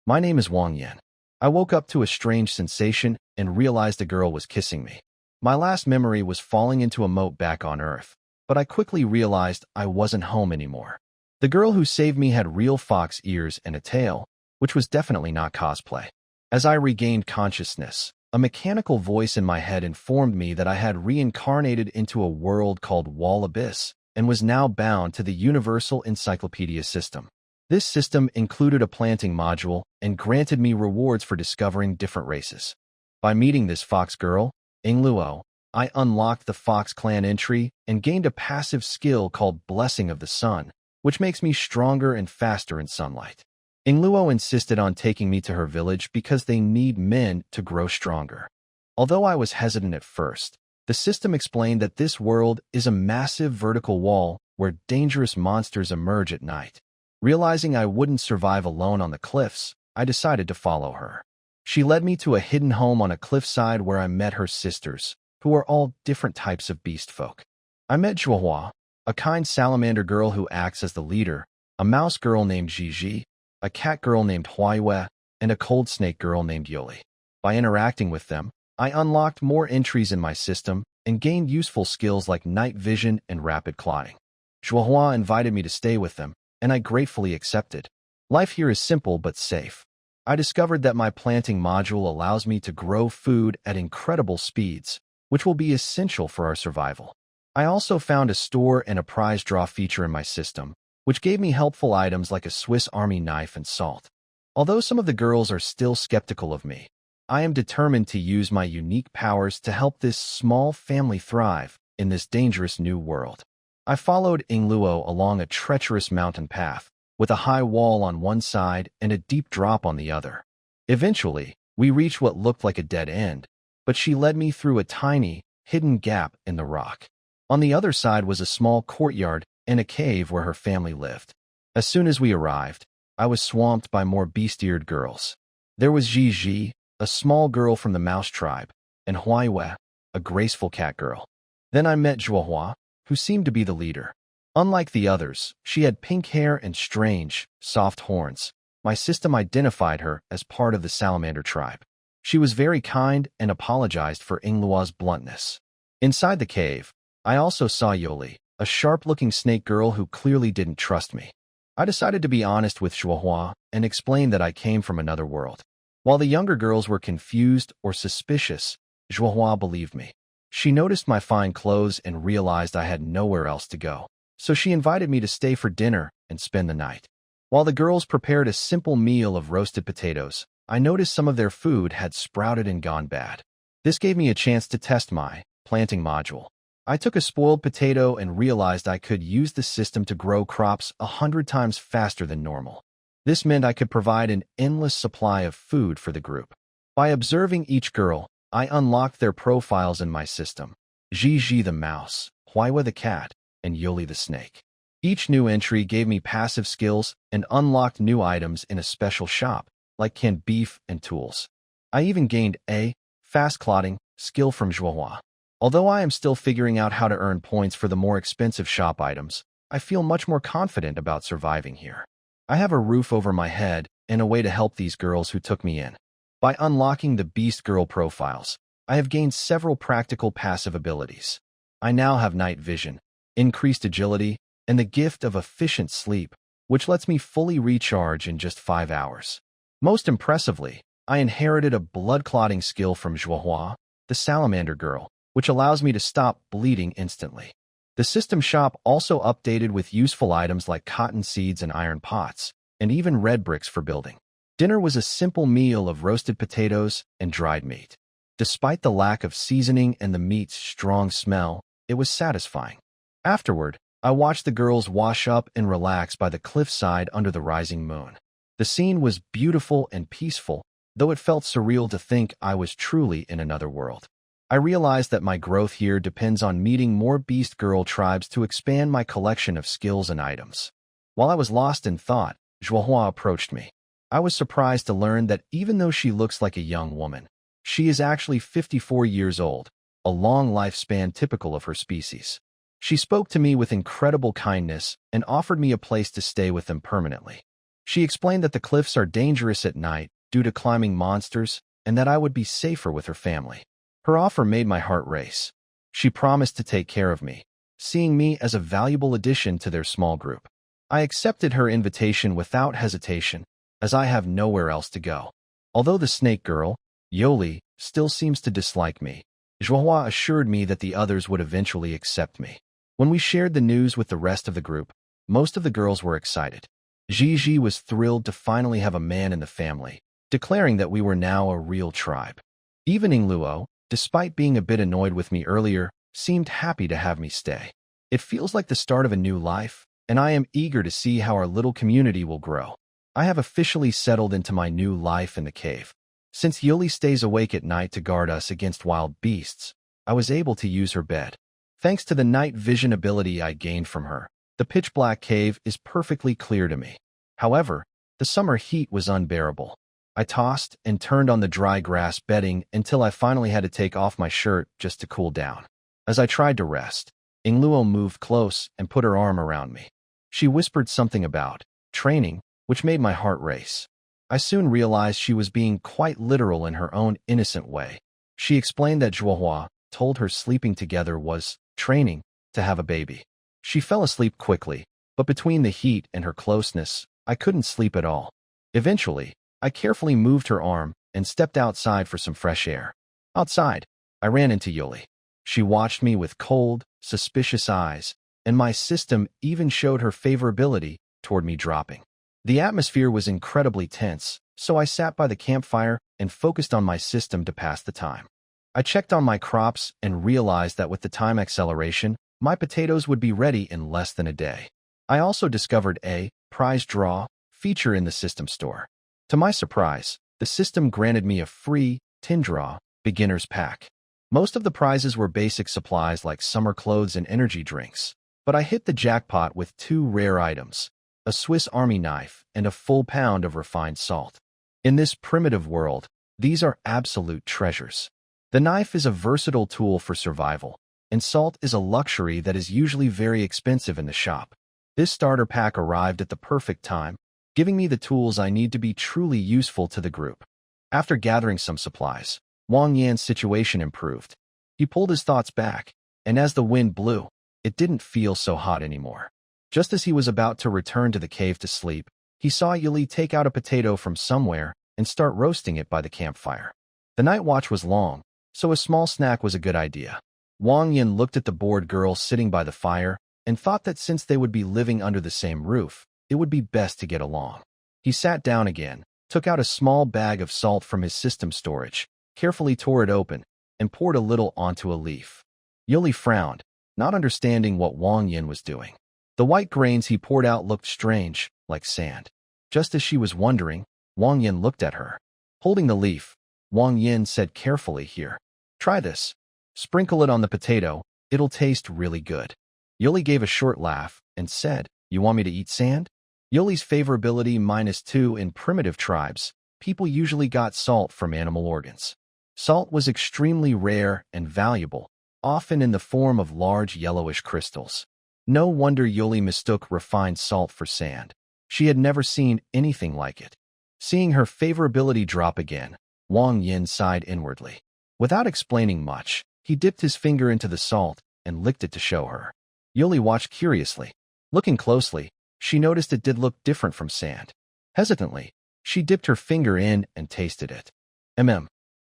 My name is Wang Yan. I woke up to a strange sensation and realized a girl was kissing me. My last memory was falling into a moat back on Earth, but I quickly realized I wasn't home anymore. The girl who saved me had real fox ears and a tail, which was definitely not cosplay. As I regained consciousness, a mechanical voice in my head informed me that I had reincarnated into a world called Wall Abyss and was now bound to the Universal Encyclopedia system. This system included a planting module and granted me rewards for discovering different races. By meeting this fox girl, Ingluo, I unlocked the Fox Clan entry and gained a passive skill called Blessing of the Sun, which makes me stronger and faster in sunlight. Ingluo insisted on taking me to her village because they need men to grow stronger. Although I was hesitant at first, the system explained that this world is a massive vertical wall where dangerous monsters emerge at night. Realizing I wouldn't survive alone on the cliffs, I decided to follow her. She led me to a hidden home on a cliffside where I met her sisters, who are all different types of beast folk. I met Zhuohua, a kind salamander girl who acts as the leader, a mouse girl named Jiji, a cat girl named Huaiwe, and a cold snake girl named Yoli. By interacting with them, I unlocked more entries in my system and gained useful skills like night vision and rapid clotting. Zhuohua invited me to stay with them, and I gratefully accepted. Life here is simple but safe. I discovered that my planting module allows me to grow food at incredible speeds, which will be essential for our survival. I also found a store and a prize draw feature in my system, which gave me helpful items like a Swiss Army knife and salt. Although some of the girls are still skeptical of me, I am determined to use my unique powers to help this small family thrive in this dangerous new world. I followed Ingluo along a treacherous mountain path, with a high wall on one side and a deep drop on the other. Eventually, we reached what looked like a dead end, but she led me through a tiny, hidden gap in the rock. On the other side was a small courtyard and a cave where her family lived. As soon as we arrived, I was swamped by more beast-eared girls. There was Jiji, a small girl from the mouse tribe, and Huaiwe, a graceful cat girl. Then I met Zhuohua, who seemed to be the leader. Unlike the others, she had pink hair and strange, soft horns. My system identified her as part of the salamander tribe. She was very kind and apologized for Ingluo's bluntness. Inside the cave, I also saw Yoli, a sharp-looking snake girl who clearly didn't trust me. I decided to be honest with Zhuohua and explain that I came from another world. While the younger girls were confused or suspicious, Zhuohua believed me. She noticed my fine clothes and realized I had nowhere else to go, so she invited me to stay for dinner and spend the night. While the girls prepared a simple meal of roasted potatoes, I noticed some of their food had sprouted and gone bad. This gave me a chance to test my planting module. I took a spoiled potato and realized I could use the system to grow crops 100 times faster than normal. This meant I could provide an endless supply of food for the group. By observing each girl, I unlocked their profiles in my system: Jiji the mouse, Huaiwe the cat, and Yoli the snake. Each new entry gave me passive skills and unlocked new items in a special shop, like canned beef and tools. I even gained a fast clotting skill from Zhuohua. Although I am still figuring out how to earn points for the more expensive shop items, I feel much more confident about surviving here. I have a roof over my head and a way to help these girls who took me in. By unlocking the Beast Girl profiles, I have gained several practical passive abilities. I now have night vision, increased agility, and the gift of efficient sleep, which lets me fully recharge in just 5 hours. Most impressively, I inherited a blood-clotting skill from Zhuohua, the salamander girl, which allows me to stop bleeding instantly. The system shop also updated with useful items like cotton seeds and iron pots, and even red bricks for building. Dinner was a simple meal of roasted potatoes and dried meat. Despite the lack of seasoning and the meat's strong smell, it was satisfying. Afterward, I watched the girls wash up and relax by the cliffside under the rising moon. The scene was beautiful and peaceful, though it felt surreal to think I was truly in another world. I realized that my growth here depends on meeting more Beast Girl tribes to expand my collection of skills and items. While I was lost in thought, Zhuohua approached me. I was surprised to learn that even though she looks like a young woman, she is actually 54 years old, a long lifespan typical of her species. She spoke to me with incredible kindness and offered me a place to stay with them permanently. She explained that the cliffs are dangerous at night due to climbing monsters and that I would be safer with her family. Her offer made my heart race. She promised to take care of me, seeing me as a valuable addition to their small group. I accepted her invitation without hesitation, as I have nowhere else to go. Although the snake girl, Yoli, still seems to dislike me, Zhuohua assured me that the others would eventually accept me. When we shared the news with the rest of the group, most of the girls were excited. Gigi was thrilled to finally have a man in the family, declaring that we were now a real tribe. Even Luo, despite being a bit annoyed with me earlier, seemed happy to have me stay. It feels like the start of a new life, and I am eager to see how our little community will grow. I have officially settled into my new life in the cave. Since Yuli stays awake at night to guard us against wild beasts, I was able to use her bed. Thanks to the night vision ability I gained from her, the pitch-black cave is perfectly clear to me. However, the summer heat was unbearable. I tossed and turned on the dry grass bedding until I finally had to take off my shirt just to cool down. As I tried to rest, Ingluo moved close and put her arm around me. She whispered something about training, which made my heart race. I soon realized she was being quite literal in her own innocent way. She explained that Zhuohua told her sleeping together was training to have a baby. She fell asleep quickly, but between the heat and her closeness, I couldn't sleep at all. Eventually, I carefully moved her arm and stepped outside for some fresh air. Outside, I ran into Yuli. She watched me with cold, suspicious eyes, and my system even showed her favorability toward me dropping. The atmosphere was incredibly tense, so I sat by the campfire and focused on my system to pass the time. I checked on my crops and realized that with the time acceleration, my potatoes would be ready in less than a day. I also discovered a prize draw feature in the system store. To my surprise, the system granted me a free tin draw beginner's pack. Most of the prizes were basic supplies like summer clothes and energy drinks, but I hit the jackpot with 2 rare items, a Swiss Army knife and a full pound of refined salt. In this primitive world, these are absolute treasures. The knife is a versatile tool for survival, and salt is a luxury that is usually very expensive in the shop. This starter pack arrived at the perfect time, giving me the tools I need to be truly useful to the group. After gathering some supplies, Wang Yan's situation improved. He pulled his thoughts back, and as the wind blew, it didn't feel so hot anymore. Just as he was about to return to the cave to sleep, he saw Yuli take out a potato from somewhere and start roasting it by the campfire. The night watch was long, so a small snack was a good idea. Wang Yan looked at the bored girl sitting by the fire and thought that since they would be living under the same roof, it would be best to get along. He sat down again, took out a small bag of salt from his system storage, carefully tore it open, and poured a little onto a leaf. Yuli frowned, not understanding what Wang Yan was doing. The white grains he poured out looked strange, like sand. Just as she was wondering, Wang Yan looked at her. Holding the leaf, Wang Yan said carefully, "Here, try this. Sprinkle it on the potato, it'll taste really good." Yuli gave a short laugh and said, "You want me to eat sand?" Yuli's favorability -2 in primitive tribes, people usually got salt from animal organs. Salt was extremely rare and valuable, often in the form of large yellowish crystals. No wonder Yuli mistook refined salt for sand. She had never seen anything like it. Seeing her favorability drop again, Wang Yan sighed inwardly. Without explaining much, he dipped his finger into the salt and licked it to show her. Yuli watched curiously. Looking closely, she noticed it did look different from sand. Hesitantly, she dipped her finger in and tasted it.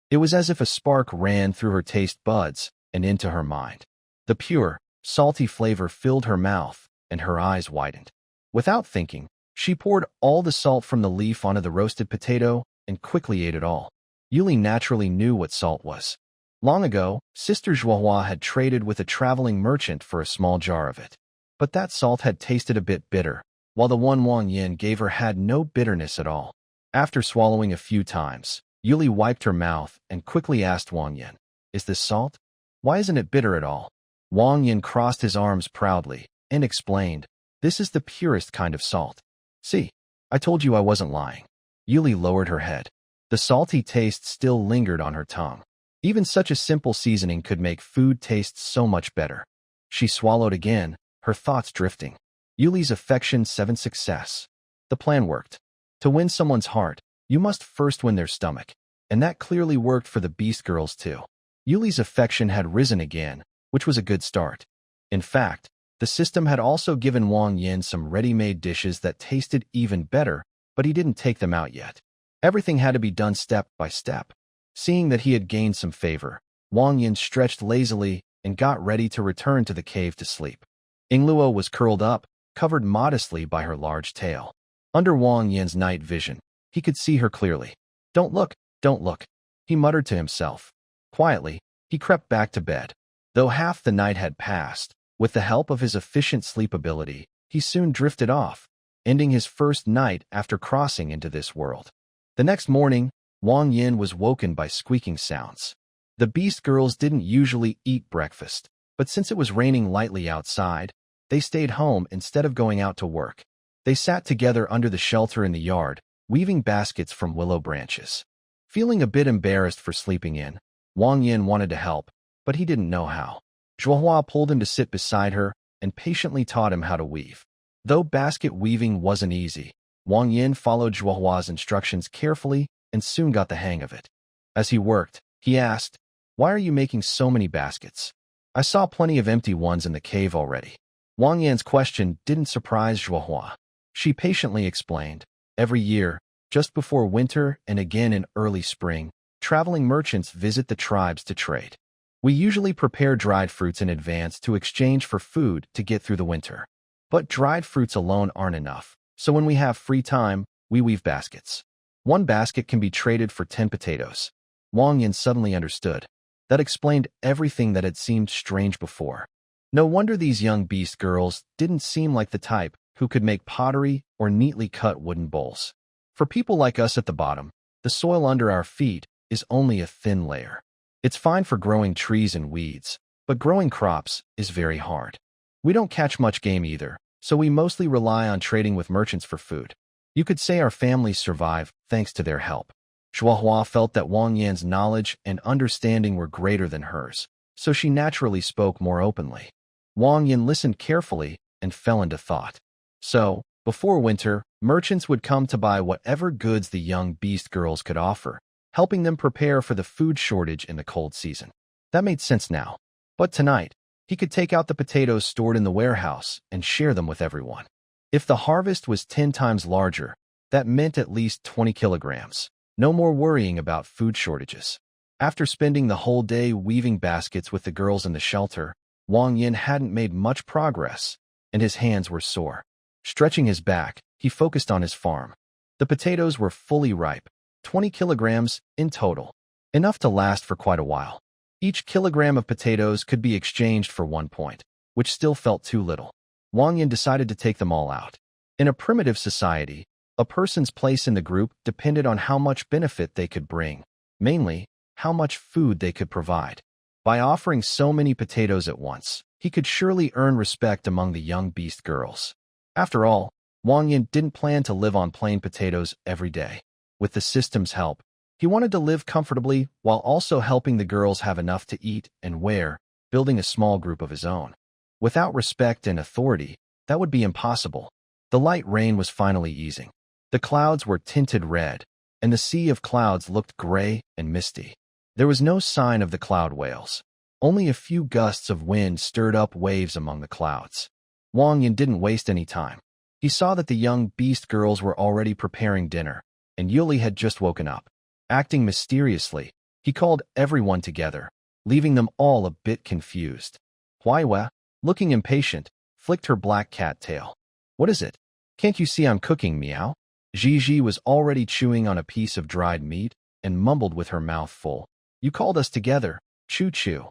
It was as if a spark ran through her taste buds and into her mind. The pure, salty flavor filled her mouth, and her eyes widened. Without thinking, she poured all the salt from the leaf onto the roasted potato and quickly ate it all. Yuli naturally knew what salt was. Long ago, Sister Zhuohua had traded with a traveling merchant for a small jar of it. But that salt had tasted a bit bitter, while the one Wang Yan gave her had no bitterness at all. After swallowing a few times, Yuli wiped her mouth and quickly asked Wang Yan, "Is this salt? Why isn't it bitter at all?" Wang Yan crossed his arms proudly and explained, "This is the purest kind of salt. See, I told you I wasn't lying." Yuli lowered her head. The salty taste still lingered on her tongue. Even such a simple seasoning could make food taste so much better. She swallowed again, her thoughts drifting. Yuli's affection 7 success. The plan worked. To win someone's heart, you must first win their stomach. And that clearly worked for the Beast Girls too. Yuli's affection had risen again, which was a good start. In fact, the system had also given Wang Yin some ready-made dishes that tasted even better, but he didn't take them out yet. Everything had to be done step by step. Seeing that he had gained some favor, Wang Yin stretched lazily and got ready to return to the cave to sleep. Yingluo was curled up, covered modestly by her large tail. Under Wang Yin's night vision, he could see her clearly. "Don't look, don't look," he muttered to himself. Quietly, he crept back to bed. Though half the night had passed, with the help of his efficient sleep ability, he soon drifted off, ending his first night after crossing into this world. The next morning, Wang Yin was woken by squeaking sounds. The Beast Girls didn't usually eat breakfast, but since it was raining lightly outside, they stayed home instead of going out to work. They sat together under the shelter in the yard, weaving baskets from willow branches. Feeling a bit embarrassed for sleeping in, Wang Yin wanted to help, but he didn't know how. Zhuohua pulled him to sit beside her and patiently taught him how to weave. Though basket weaving wasn't easy, Wang Yin followed Zhuohua's instructions carefully and soon got the hang of it. As he worked, he asked, "Why are you making so many baskets? I saw plenty of empty ones in the cave already." Wang Yin's question didn't surprise Zhuohua. She patiently explained, "Every year, just before winter and again in early spring, traveling merchants visit the tribes to trade. We usually prepare dried fruits in advance to exchange for food to get through the winter. But dried fruits alone aren't enough, so when we have free time, we weave baskets. One basket can be traded for 10 potatoes. Wang Yin suddenly understood. That explained everything that had seemed strange before. No wonder these young Beast Girls didn't seem like the type who could make pottery or neatly cut wooden bowls. For people like us at the bottom, the soil under our feet is only a thin layer. It's fine for growing trees and weeds, but growing crops is very hard. We don't catch much game either, so we mostly rely on trading with merchants for food. You could say our families survive thanks to their help." Zhuohua felt that Wang Yan's knowledge and understanding were greater than hers, so she naturally spoke more openly. Wang Yan listened carefully and fell into thought. So, before winter, merchants would come to buy whatever goods the young Beast Girls could offer, helping them prepare for the food shortage in the cold season. That made sense now. But tonight, he could take out the potatoes stored in the warehouse and share them with everyone. If the harvest was 10 times larger, that meant at least 20 kilograms. No more worrying about food shortages. After spending the whole day weaving baskets with the girls in the shelter, Wang Yin hadn't made much progress, and his hands were sore. Stretching his back, he focused on his farm. The potatoes were fully ripe, 20 kilograms in total, enough to last for quite a while. Each kilogram of potatoes could be exchanged for 1 point, which still felt too little. Wang Yin decided to take them all out. In a primitive society, a person's place in the group depended on how much benefit they could bring, mainly, how much food they could provide. By offering so many potatoes at once, he could surely earn respect among the young Beast Girls. After all, Wang Yin didn't plan to live on plain potatoes every day. With the system's help, he wanted to live comfortably while also helping the girls have enough to eat and wear, building a small group of his own. Without respect and authority, that would be impossible. The light rain was finally easing. The clouds were tinted red, and the sea of clouds looked gray and misty. There was no sign of the cloud whales. Only a few gusts of wind stirred up waves among the clouds. Wang Yin didn't waste any time. He saw that the young Beast Girls were already preparing dinner, and Yuli had just woken up. Acting mysteriously, he called everyone together, leaving them all a bit confused. Huaiwe, looking impatient, flicked her black cat tail. "What is it? Can't you see I'm cooking, meow?" Gigi was already chewing on a piece of dried meat and mumbled with her mouth full. "You called us together, choo-choo.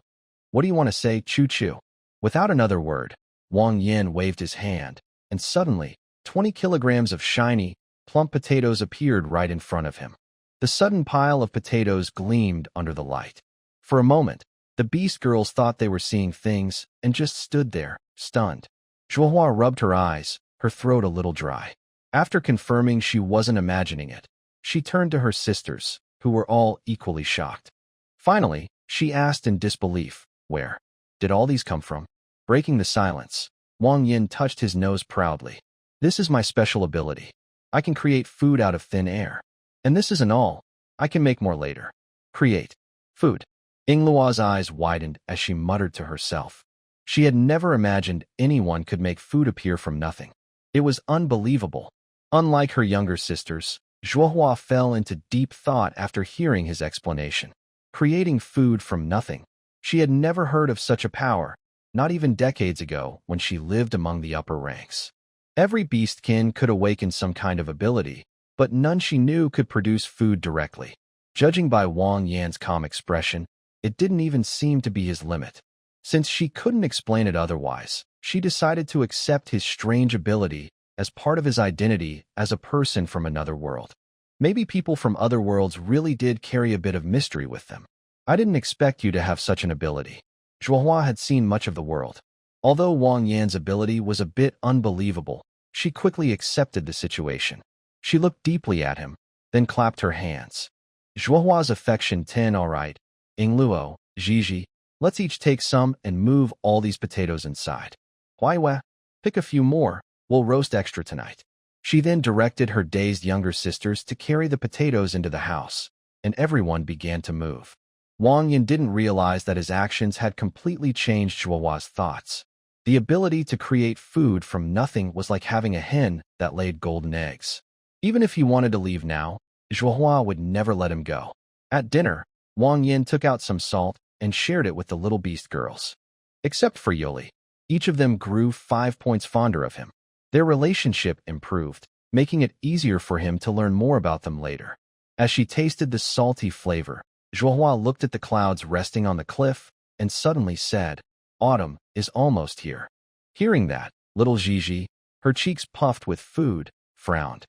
What do you want to say, choo-choo?" Without another word, Wang Yin waved his hand, and suddenly, 20 kilograms of shiny, plump potatoes appeared right in front of him. The sudden pile of potatoes gleamed under the light. For a moment, the Beast Girls thought they were seeing things and just stood there, stunned. Zhuohua rubbed her eyes, her throat a little dry. After confirming she wasn't imagining it, she turned to her sisters, who were all equally shocked. Finally, she asked in disbelief, "Where did all these come from?" Breaking the silence, Wang Yin touched his nose proudly. "This is my special ability. I can create food out of thin air. And this isn't all. I can make more later. Create food. Inglua's eyes widened as she muttered to herself. She had never imagined anyone could make food appear from nothing. It was unbelievable. Unlike her younger sisters, Zhuohua fell into deep thought after hearing his explanation. Creating food from nothing. She had never heard of such a power, not even decades ago when she lived among the upper ranks. Every beastkin could awaken some kind of ability, but none she knew could produce food directly. Judging by Wang Yan's calm expression, it didn't even seem to be his limit. Since she couldn't explain it otherwise, she decided to accept his strange ability as part of his identity as a person from another world. Maybe people from other worlds really did carry a bit of mystery with them. I didn't expect you to have such an ability. Zhuohua had seen much of the world. Although Wang Yan's ability was a bit unbelievable, she quickly accepted the situation. She looked deeply at him, then clapped her hands. Zhuohua's affection 10 all right. Ingluo, Gigi, let's each take some and move all these potatoes inside. Huaiwe, pick a few more, we'll roast extra tonight. She then directed her dazed younger sisters to carry the potatoes into the house, and everyone began to move. Wang Yan didn't realize that his actions had completely changed Zhuohua's thoughts. The ability to create food from nothing was like having a hen that laid golden eggs. Even if he wanted to leave now, Zhuohua would never let him go. At dinner, Wang Yan took out some salt and shared it with the little beast girls. Except for Yoli. Each of them grew 5 points fonder of him. Their relationship improved, making it easier for him to learn more about them later. As she tasted the salty flavor, Zhuohua looked at the clouds resting on the cliff and suddenly said, "Autumn is almost here." Hearing that, little Gigi, her cheeks puffed with food, frowned.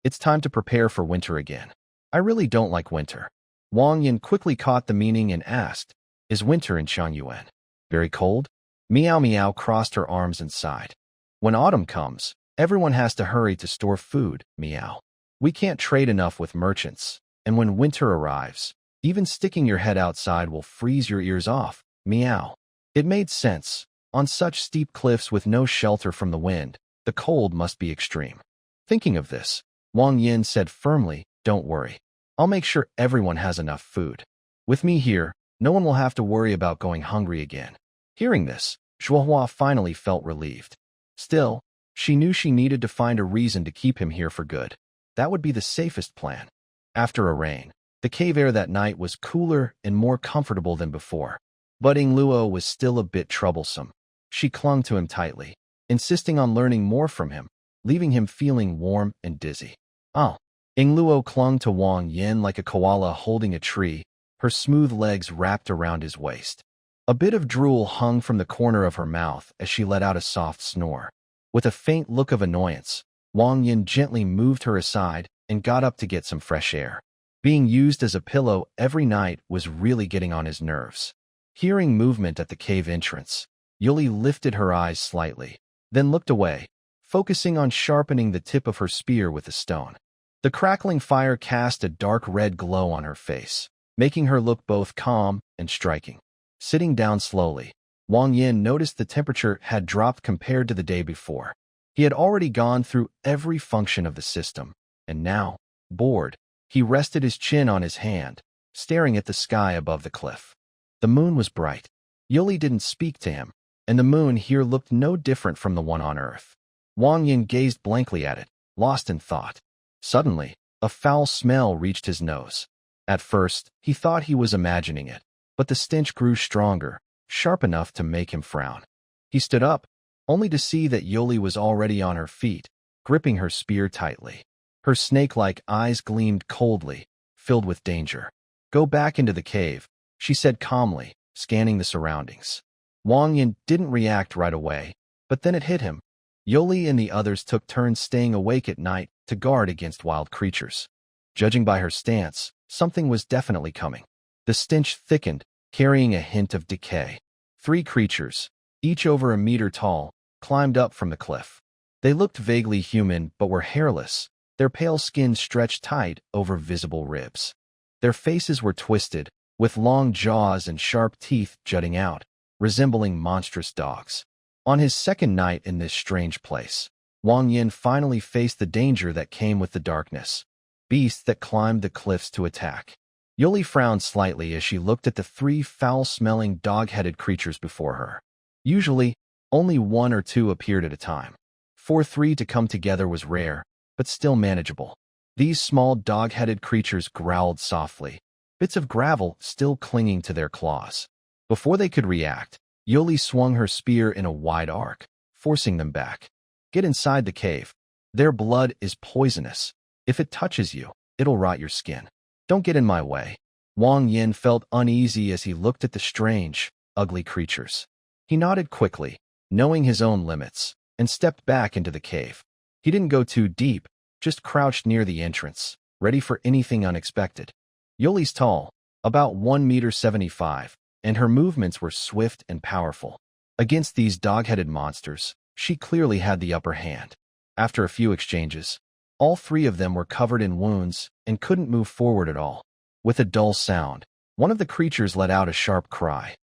It's time to prepare for winter again. I really don't like winter. Wang Yan quickly caught the meaning and asked, "Is winter in Changyuan very cold?" Meow Meow crossed her arms and sighed. "When autumn comes, everyone has to hurry to store food, Meow. We can't trade enough with merchants, and when winter arrives, even sticking your head outside will freeze your ears off, Meow." It made sense. On such steep cliffs with no shelter from the wind, the cold must be extreme. Thinking of this, Wang Yan said firmly, "Don't worry. I'll make sure everyone has enough food. With me here, no one will have to worry about going hungry again." Hearing this, Zhuohua finally felt relieved. Still, she knew she needed to find a reason to keep him here for good. That would be the safest plan. After a rain, the cave air that night was cooler and more comfortable than before. But Ingluo was still a bit troublesome. She clung to him tightly, insisting on learning more from him, leaving him feeling warm and dizzy. Ingluo clung to Wang Yan like a koala holding a tree, her smooth legs wrapped around his waist. A bit of drool hung from the corner of her mouth as she let out a soft snore. With a faint look of annoyance, Wang Yan gently moved her aside and got up to get some fresh air. Being used as a pillow every night was really getting on his nerves. Hearing movement at the cave entrance, Yuli lifted her eyes slightly, then looked away, focusing on sharpening the tip of her spear with a stone. The crackling fire cast a dark red glow on her face, making her look both calm and striking. Sitting down slowly, Wang Yan noticed the temperature had dropped compared to the day before. He had already gone through every function of the system, and now, bored, he rested his chin on his hand, staring at the sky above the cliff. The moon was bright. Yuli didn't speak to him, and the moon here looked no different from the one on Earth. Wang Yan gazed blankly at it, lost in thought. Suddenly, a foul smell reached his nose. At first, he thought he was imagining it, but the stench grew stronger, sharp enough to make him frown. He stood up, only to see that Yoli was already on her feet, gripping her spear tightly. Her snake-like eyes gleamed coldly, filled with danger. "Go back into the cave," she said calmly, scanning the surroundings. Wang Yan didn't react right away, but then it hit him. Yoli and the others took turns staying awake at night to guard against wild creatures. Judging by her stance, something was definitely coming. The stench thickened, carrying a hint of decay. 3 creatures, each over a meter tall, climbed up from the cliff. They looked vaguely human but were hairless, their pale skin stretched tight over visible ribs. Their faces were twisted, with long jaws and sharp teeth jutting out, resembling monstrous dogs. On his second night in this strange place, Wang Yin finally faced the danger that came with the darkness. Beasts that climbed the cliffs to attack. Yuli frowned slightly as she looked at the three foul-smelling dog-headed creatures before her. Usually, only one or two appeared at a time. For three to come together was rare, but still manageable. These small dog-headed creatures growled softly, bits of gravel still clinging to their claws. Before they could react, Yuli swung her spear in a wide arc, forcing them back. Get inside the cave. Their blood is poisonous. If it touches you, it'll rot your skin. Don't get in my way. Wang Yin felt uneasy as he looked at the strange, ugly creatures. He nodded quickly, knowing his own limits, and stepped back into the cave. He didn't go too deep, just crouched near the entrance, ready for anything unexpected. Yuli's tall, about 1.75 meters, and her movements were swift and powerful. Against these dog-headed monsters, she clearly had the upper hand. After a few exchanges, all three of them were covered in wounds and couldn't move forward at all. With a dull sound, one of the creatures let out a sharp cry.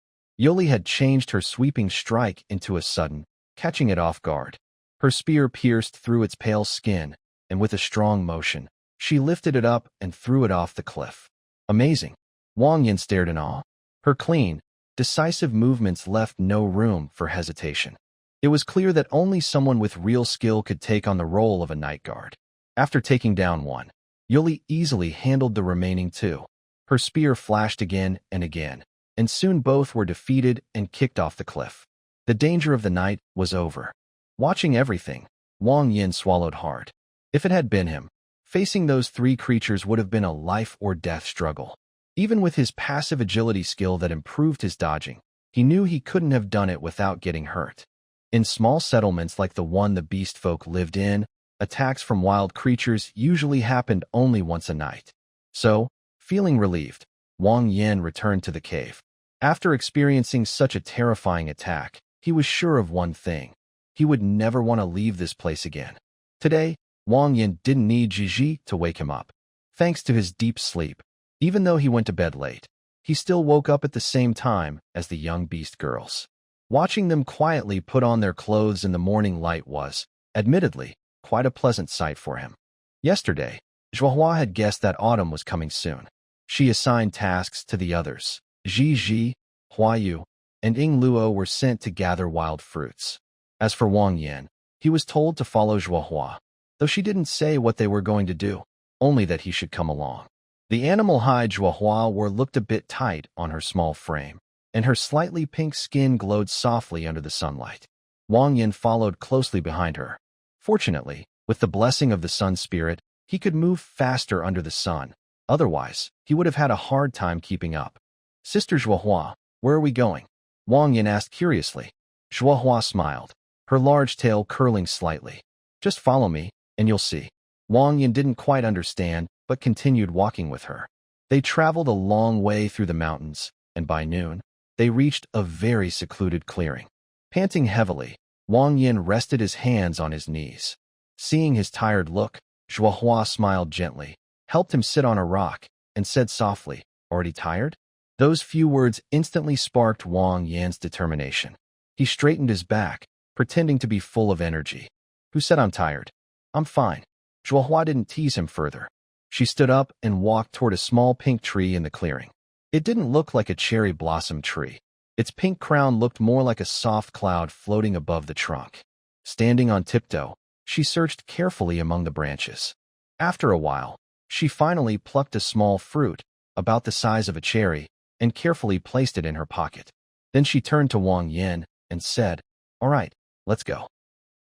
Yuli had changed her sweeping strike into a sudden, catching it off guard. Her spear pierced through its pale skin, and with a strong motion, she lifted it up and threw it off the cliff. Amazing. Wang Yin stared in awe. Her clean, decisive movements left no room for hesitation. It was clear that only someone with real skill could take on the role of a night guard. After taking down one, Yuli easily handled the remaining two. Her spear flashed again and again, and soon both were defeated and kicked off the cliff. The danger of the night was over. Watching everything, Wang Yin swallowed hard. If it had been him, facing those three creatures would have been a life-or-death struggle. Even with his passive agility skill that improved his dodging, he knew he couldn't have done it without getting hurt. In small settlements like the one the beast folk lived in, attacks from wild creatures usually happened only once a night. So, feeling relieved, Wang Yin returned to the cave. After experiencing such a terrifying attack, he was sure of one thing. He would never want to leave this place again. Today, Wang Yin didn't need Jiji to wake him up. Thanks to his deep sleep, even though he went to bed late, he still woke up at the same time as the young beast girls. Watching them quietly put on their clothes in the morning light was, admittedly, quite a pleasant sight for him. Yesterday, Zhuohua had guessed that autumn was coming soon. She assigned tasks to the others. Ji, Huayu, and Ying Luo were sent to gather wild fruits. As for Wang Yin, he was told to follow Zhuohua, though she didn't say what they were going to do, only that he should come along. The animal hide Zhuohua wore looked a bit tight on her small frame, and her slightly pink skin glowed softly under the sunlight. Wang Yin followed closely behind her. Fortunately, with the blessing of the sun spirit, he could move faster under the sun. Otherwise, he would have had a hard time keeping up. Sister Zhuohua, where are we going? Wang Yin asked curiously. Zhuohua smiled, her large tail curling slightly. Just follow me, and you'll see. Wang Yin didn't quite understand, but continued walking with her. They traveled a long way through the mountains, and by noon, they reached a very secluded clearing. Panting heavily, Wang Yin rested his hands on his knees. Seeing his tired look, Zhuohua smiled gently, helped him sit on a rock, and said softly, "Already tired?" Those few words instantly sparked Wang Yin's determination. He straightened his back, pretending to be full of energy. "Who said I'm tired? I'm fine." Zhuohua didn't tease him further. She stood up and walked toward a small pink tree in the clearing. It didn't look like a cherry blossom tree. Its pink crown looked more like a soft cloud floating above the trunk. Standing on tiptoe, she searched carefully among the branches. After a while, she finally plucked a small fruit, about the size of a cherry, and carefully placed it in her pocket. Then she turned to Wang Yin and said, "All right, let's go."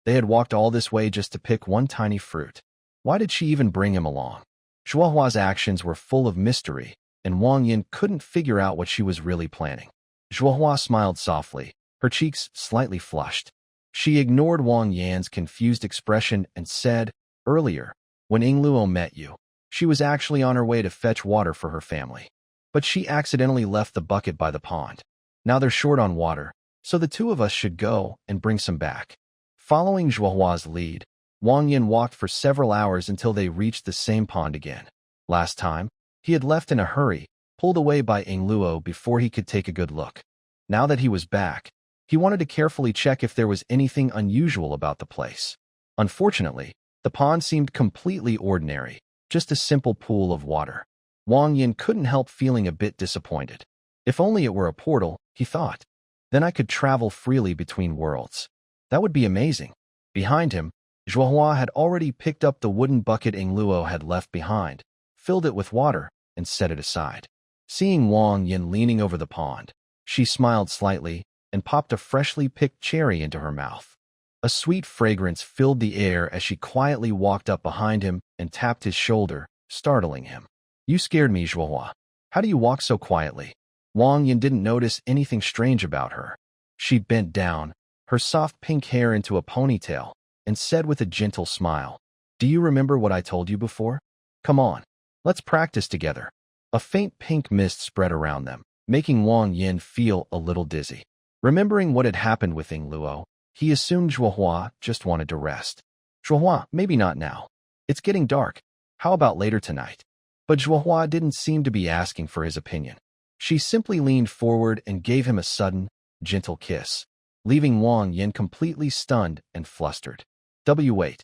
They had walked all this way just to pick one tiny fruit. Why did she even bring him along? Zhuohua's actions were full of mystery, and Wang Yin couldn't figure out what she was really planning. Zhuohua smiled softly, her cheeks slightly flushed. She ignored Wang Yan's confused expression and said, "Earlier, when Ying Luo met you, she was actually on her way to fetch water for her family. But she accidentally left the bucket by the pond. Now they're short on water, so the two of us should go and bring some back." Following Zhuohua's lead, Wang Yin walked for several hours until they reached the same pond again. Last time, he had left in a hurry, pulled away by Ying Luo before he could take a good look. Now that he was back, he wanted to carefully check if there was anything unusual about the place. Unfortunately, the pond seemed completely ordinary, just a simple pool of water. Wang Yin couldn't help feeling a bit disappointed. If only it were a portal, he thought. Then I could travel freely between worlds. That would be amazing. Behind him, Zhuohua had already picked up the wooden bucket Ing Luo had left behind, filled it with water, and set it aside. Seeing Wang Yin leaning over the pond, she smiled slightly and popped a freshly picked cherry into her mouth. A sweet fragrance filled the air as she quietly walked up behind him and tapped his shoulder, startling him. You scared me, Zhuohua. How do you walk so quietly? Wang Yin didn't notice anything strange about her. She bent down, her soft pink hair into a ponytail, and said with a gentle smile, Do you remember what I told you before? Come on, let's practice together. A faint pink mist spread around them, making Wang Yin feel a little dizzy. Remembering what had happened with Ing Luo, he assumed Zhuohua just wanted to rest. Zhuohua, maybe not now. It's getting dark. How about later tonight? But Zhuohua didn't seem to be asking for his opinion. She simply leaned forward and gave him a sudden, gentle kiss, leaving Wang Yin completely stunned and flustered. Wait.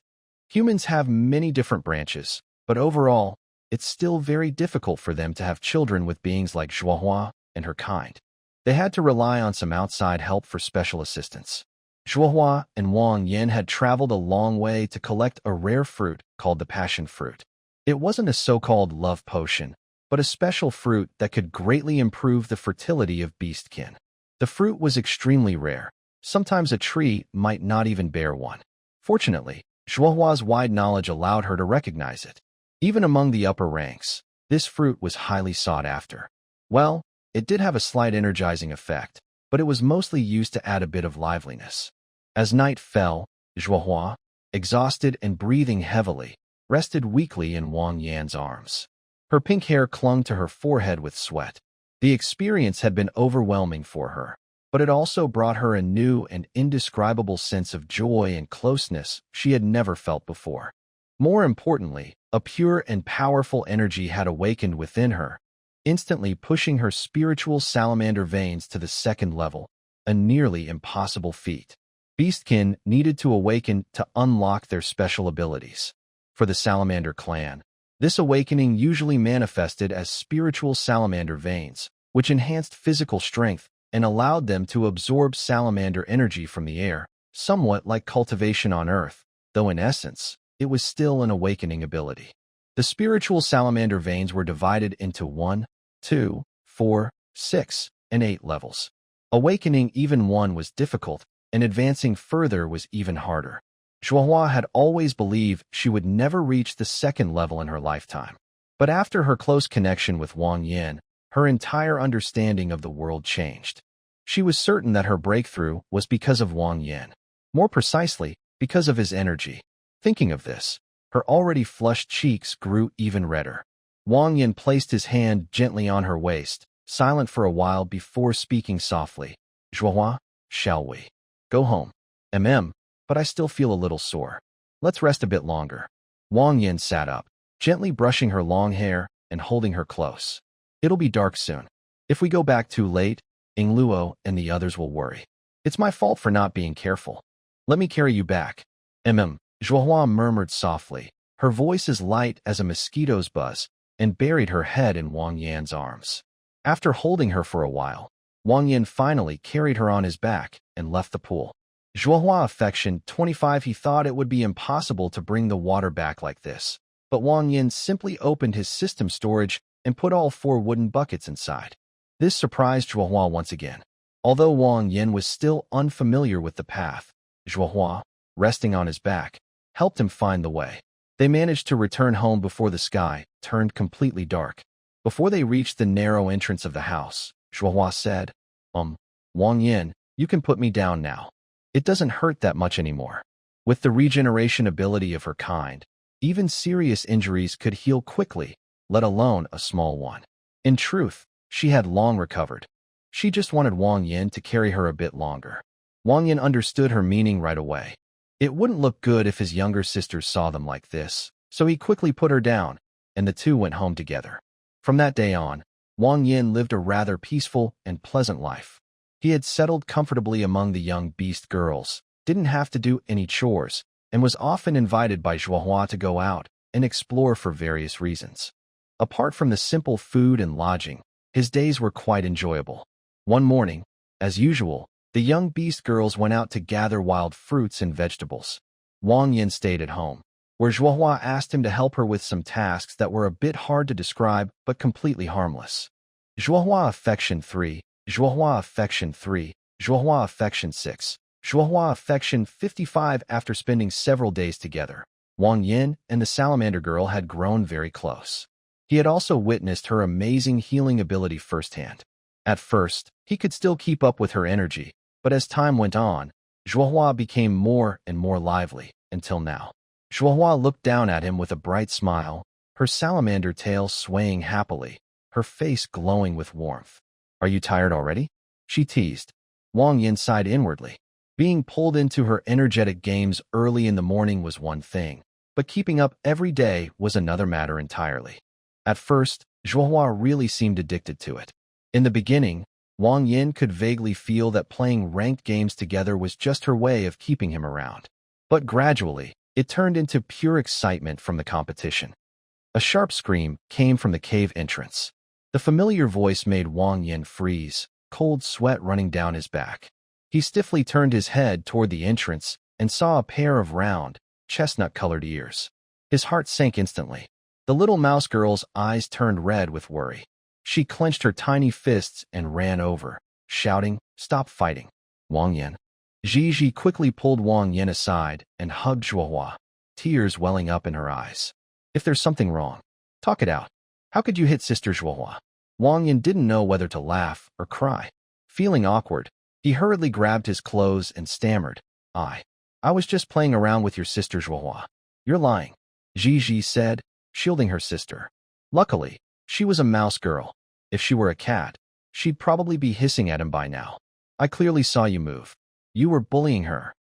Humans have many different branches, but overall, it's still very difficult for them to have children with beings like Zhuohua and her kind. They had to rely on some outside help for special assistance. Zhuohua and Wang Yin had traveled a long way to collect a rare fruit called the passion fruit. It wasn't a so-called love potion, but a special fruit that could greatly improve the fertility of beastkin. The fruit was extremely rare. Sometimes a tree might not even bear one. Fortunately, Zhuohua's wide knowledge allowed her to recognize it. Even among the upper ranks, this fruit was highly sought after. Well, it did have a slight energizing effect, but it was mostly used to add a bit of liveliness. As night fell, Zhuohua, exhausted and breathing heavily, rested weakly in Wang Yan's arms. Her pink hair clung to her forehead with sweat. The experience had been overwhelming for her, but it also brought her a new and indescribable sense of joy and closeness she had never felt before. More importantly, a pure and powerful energy had awakened within her, instantly pushing her spiritual salamander veins to the second level, a nearly impossible feat. Beastkin needed to awaken to unlock their special abilities. For the salamander clan, this awakening usually manifested as spiritual salamander veins, which enhanced physical strength and allowed them to absorb salamander energy from the air, somewhat like cultivation on Earth, though in essence, it was still an awakening ability. The spiritual salamander veins were divided into 1, 2, 4, 6, and 8 levels. Awakening even one was difficult, and advancing further was even harder. Zhuohua had always believed she would never reach the second level in her lifetime. But after her close connection with Wang Yin, her entire understanding of the world changed. She was certain that her breakthrough was because of Wang Yin. More precisely, because of his energy. Thinking of this, her already flushed cheeks grew even redder. Wang Yin placed his hand gently on her waist, silent for a while before speaking softly. Zhuohua, shall we go home? But I still feel a little sore. Let's rest a bit longer. Wang Yin sat up, gently brushing her long hair and holding her close. It'll be dark soon. If we go back too late, Ing Luo and the others will worry. It's my fault for not being careful. Let me carry you back. Zhuohua murmured softly, her voice as light as a mosquito's buzz, and buried her head in Wang Yan's arms. After holding her for a while, Wang Yin finally carried her on his back and left the pool. Zhuohua affection 25. He thought it would be impossible to bring the water back like this, but Wang Yin simply opened his system storage and put all 4 wooden buckets inside. This surprised Zhuohua once again. Although Wang Yin was still unfamiliar with the path, Zhuohua, resting on his back, helped him find the way. They managed to return home before the sky turned completely dark. Before they reached the narrow entrance of the house, Zhuohua said, Wang Yin, you can put me down now. It doesn't hurt that much anymore. With the regeneration ability of her kind, even serious injuries could heal quickly, let alone a small one. In truth, she had long recovered. She just wanted Wang Yin to carry her a bit longer. Wang Yin understood her meaning right away. It wouldn't look good if his younger sisters saw them like this, so he quickly put her down, and the two went home together. From that day on, Wang Yin lived a rather peaceful and pleasant life. He had settled comfortably among the young beast girls, didn't have to do any chores, and was often invited by Zhuohua to go out and explore for various reasons. Apart from the simple food and lodging, his days were quite enjoyable. One morning, as usual, the young beast girls went out to gather wild fruits and vegetables. Wang Yin stayed at home, where Zhuohua asked him to help her with some tasks that were a bit hard to describe but completely harmless. Zhuohua Affection 3, Zhuohua Affection 3, Zhuohua Affection 6, Zhuohua Affection 55. After spending several days together, Wang Yin and the salamander girl had grown very close. He had also witnessed her amazing healing ability firsthand. At first, he could still keep up with her energy, but as time went on, Zhuohua became more and more lively, until now. Zhuohua looked down at him with a bright smile, her salamander tail swaying happily, her face glowing with warmth. "Are you tired already?" she teased. Wang Yin sighed inwardly. Being pulled into her energetic games early in the morning was one thing, but keeping up every day was another matter entirely. At first, Zhuohua really seemed addicted to it. In the beginning, Wang Yin could vaguely feel that playing ranked games together was just her way of keeping him around. But gradually, it turned into pure excitement from the competition. A sharp scream came from the cave entrance. The familiar voice made Wang Yin freeze, cold sweat running down his back. He stiffly turned his head toward the entrance and saw a pair of round, chestnut-colored ears. His heart sank instantly. The little mouse girl's eyes turned red with worry. She clenched her tiny fists and ran over, shouting, "Stop fighting, Wang Yin." Gigi quickly pulled Wang Yin aside and hugged Zhuohua, tears welling up in her eyes. "If there's something wrong, talk it out. How could you hit Sister Zhuohua?" Wang Yin didn't know whether to laugh or cry. Feeling awkward, he hurriedly grabbed his clothes and stammered, I was just playing around with your sister Zhuohua." "You're lying," Gigi said, shielding her sister. Luckily, she was a mouse girl. If she were a cat, she'd probably be hissing at him by now. "I clearly saw you move. You were bullying her."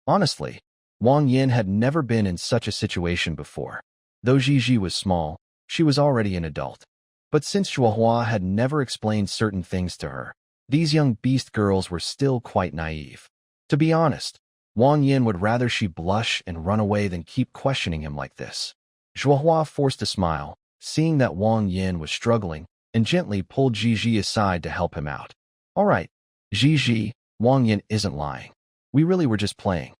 Honestly, Wang Yin had never been in such a situation before. Though Gigi was small, she was already an adult. But since Zhuohua had never explained certain things to her, these young beast girls were still quite naive. To be honest, Wang Yin would rather she blush and run away than keep questioning him like this. Zhuohua forced a smile, seeing that Wang Yin was struggling, and gently pulled Gigi aside to help him out. "All right, Gigi, Wang Yin isn't lying. We really were just playing.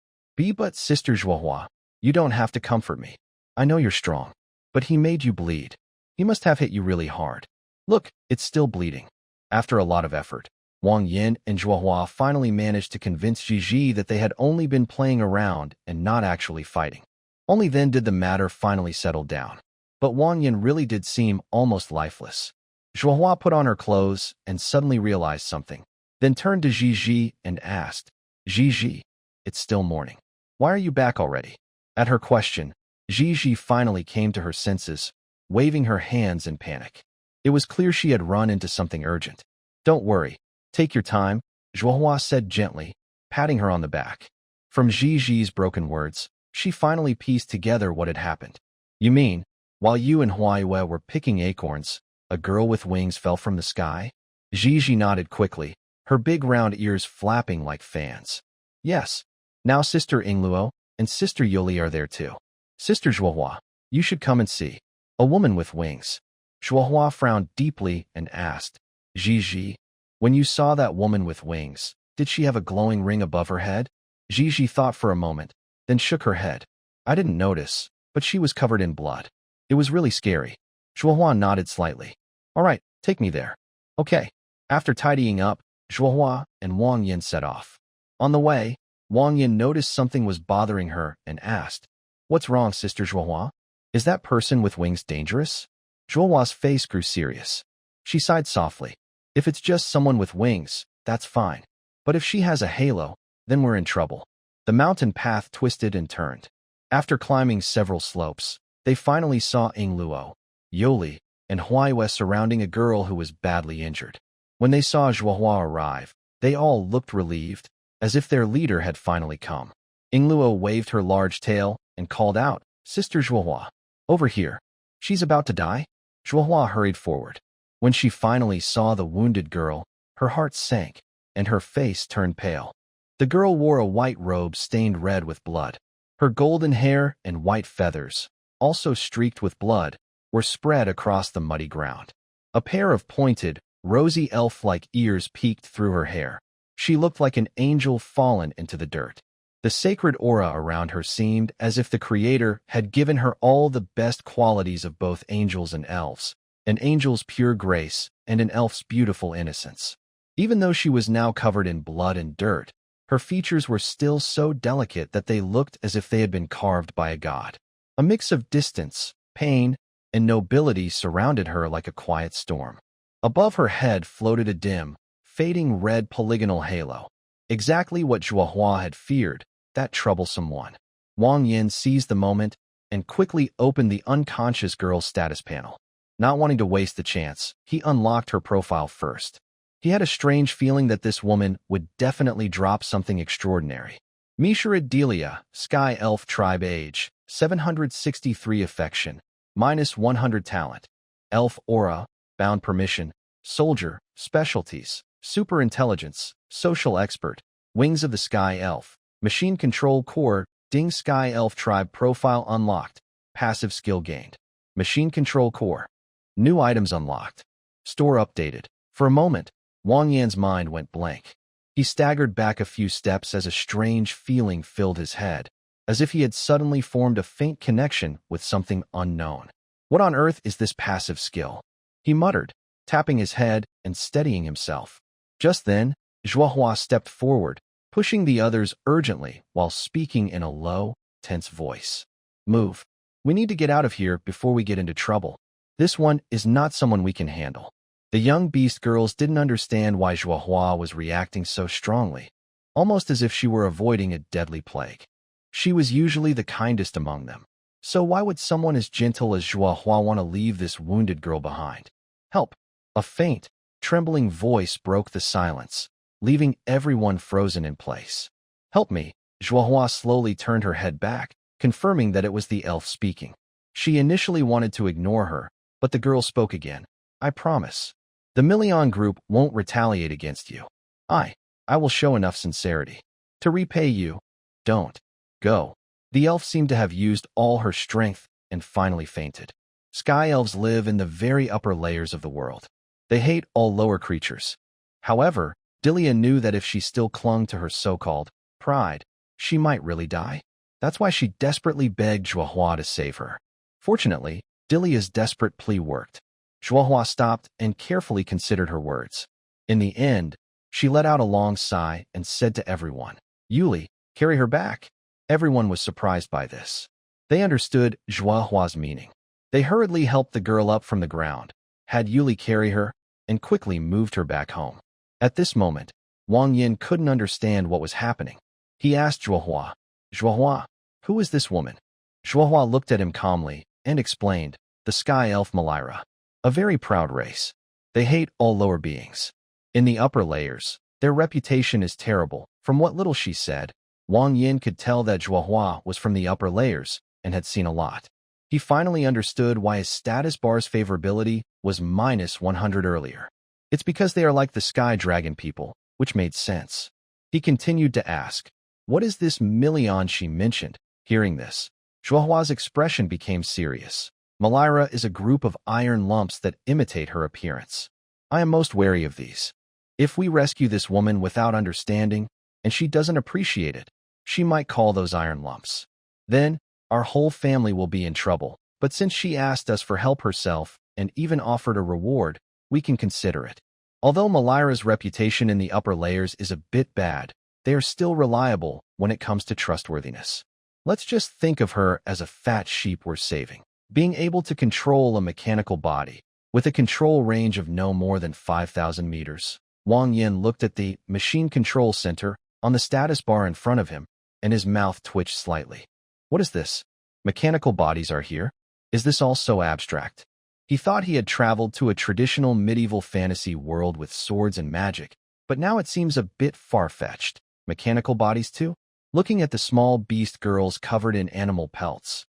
But Sister Zhuohua, you don't have to comfort me. I know you're strong. But he made you bleed. He must have hit you really hard. Look, it's still bleeding." After a lot of effort, Wang Yin and Zhuohua finally managed to convince Gigi that they had only been playing around and not actually fighting. Only then did the matter finally settle down. But Wang Yin really did seem almost lifeless. Zhuohua put on her clothes and suddenly realized something, then turned to Gigi and asked, "Gigi, it's still morning. Why are you back already?" At her question, Gigi finally came to her senses, waving her hands in panic. It was clear she had run into something urgent. "Don't worry. Take your time," Zhuohua said gently, patting her on the back. From Gigi's broken words, she finally pieced together what had happened. "You mean, while you and Huaiyue were picking acorns, a girl with wings fell from the sky?" Gigi nodded quickly, her big round ears flapping like fans. "Yes. Now Sister Yingluo and Sister Yoli are there too. Sister Zhuohua, you should come and see. A woman with wings." Zhuohua frowned deeply and asked, "Gigi, when you saw that woman with wings, did she have a glowing ring above her head?" Gigi thought for a moment, then shook her head. "I didn't notice, but she was covered in blood. It was really scary." Zhuohua nodded slightly. "All right, take me there." "Okay." After tidying up, Zhuohua and Wang Yin set off. On the way, Wang Yin noticed something was bothering her and asked, "What's wrong, Sister Zhuohua? Is that person with wings dangerous?" Zhuohua's face grew serious. She sighed softly. "If it's just someone with wings, that's fine. But if she has a halo, then we're in trouble." The mountain path twisted and turned. After climbing several slopes, they finally saw Yingluo, Yoli, and Huaiyue surrounding a girl who was badly injured. When they saw Zhuohua arrive, they all looked relieved, as if their leader had finally come. Yingluo waved her large tail and called out, "Sister Zhuohua, over here. She's about to die." Zhuohua hurried forward. When she finally saw the wounded girl, her heart sank, and her face turned pale. The girl wore a white robe stained red with blood. Her golden hair and white feathers, also streaked with blood, were spread across the muddy ground. A pair of pointed, rosy elf-like ears peeked through her hair. She looked like an angel fallen into the dirt. The sacred aura around her seemed as if the Creator had given her all the best qualities of both angels and elves, an angel's pure grace and an elf's beautiful innocence. Even though she was now covered in blood and dirt, her features were still so delicate that they looked as if they had been carved by a god. A mix of distance, pain, and nobility surrounded her like a quiet storm. Above her head floated a dim, fading red polygonal halo. Exactly what Zhuohua had feared, that troublesome one. Wang Yin seized the moment and quickly opened the unconscious girl's status panel. Not wanting to waste the chance, he unlocked her profile first. He had a strange feeling that this woman would definitely drop something extraordinary. Mishra Delia, Sky Elf Tribe Age, 763 Affection, -100 Talent. Elf Aura, Bound Permission, Soldier, Specialties, Super Intelligence, Social Expert, Wings of the Sky Elf, Machine Control Core, Ding Sky Elf Tribe Profile Unlocked, Passive Skill Gained. Machine Control Core. New items unlocked. Store updated. For a moment, Wang Yan's mind went blank. He staggered back a few steps as a strange feeling filled his head, as if he had suddenly formed a faint connection with something unknown. What on earth is this passive skill? He muttered, tapping his head and steadying himself. Just then, Zhuohua stepped forward, pushing the others urgently while speaking in a low, tense voice. Move. We need to get out of here before we get into trouble. This one is not someone we can handle. The young beast girls didn't understand why Zhuohua was reacting so strongly, almost as if she were avoiding a deadly plague. She was usually the kindest among them. So why would someone as gentle as Zhuohua want to leave this wounded girl behind? Help! A faint, trembling voice broke the silence, leaving everyone frozen in place. Help me! Zhuohua slowly turned her head back, confirming that it was the elf speaking. She initially wanted to ignore her, but the girl spoke again. I promise. The Million group won't retaliate against you. I will show enough sincerity to repay you. Don't. Go. The elf seemed to have used all her strength and finally fainted. Sky elves live in the very upper layers of the world. They hate all lower creatures. However, Delia knew that if she still clung to her so-called pride, she might really die. That's why she desperately begged Zhuohua to save her. Fortunately, Delia's desperate plea worked. Zhuohua stopped and carefully considered her words. In the end, she let out a long sigh and said to everyone, Yuli, carry her back. Everyone was surprised by this. They understood Zhuohua's meaning. They hurriedly helped the girl up from the ground, had Yuli carry her, and quickly moved her back home. At this moment, Wang Yin couldn't understand what was happening. He asked Zhuohua, Zhuohua, who is this woman? Zhuohua looked at him calmly and explained, the Sky Elf Malira. A very proud race. They hate all lower beings. In the upper layers, their reputation is terrible. From what little she said, Wang Yin could tell that Zhuohua was from the upper layers and had seen a lot. He finally understood why his status bar's favorability was -100 earlier. It's because they are like the Sky Dragon people, which made sense. He continued to ask, what is this Million she mentioned? Hearing this, Zhuohua's expression became serious. Malira is a group of iron lumps that imitate her appearance. I am most wary of these. If we rescue this woman without understanding, and she doesn't appreciate it, she might call those iron lumps. Then, our whole family will be in trouble. But since she asked us for help herself and even offered a reward, we can consider it. Although Malira's reputation in the upper layers is a bit bad, they are still reliable when it comes to trustworthiness. Let's just think of her as a fat sheep we're saving. Being able to control a mechanical body, with a control range of no more than 5,000 meters. Wang Yin looked at the machine control center on the status bar in front of him, and his mouth twitched slightly. What is this? Mechanical bodies are here? Is this all so abstract? He thought he had traveled to a traditional medieval fantasy world with swords and magic, but now it seems a bit far-fetched. Mechanical bodies too? Looking at the small beast girls covered in animal pelts,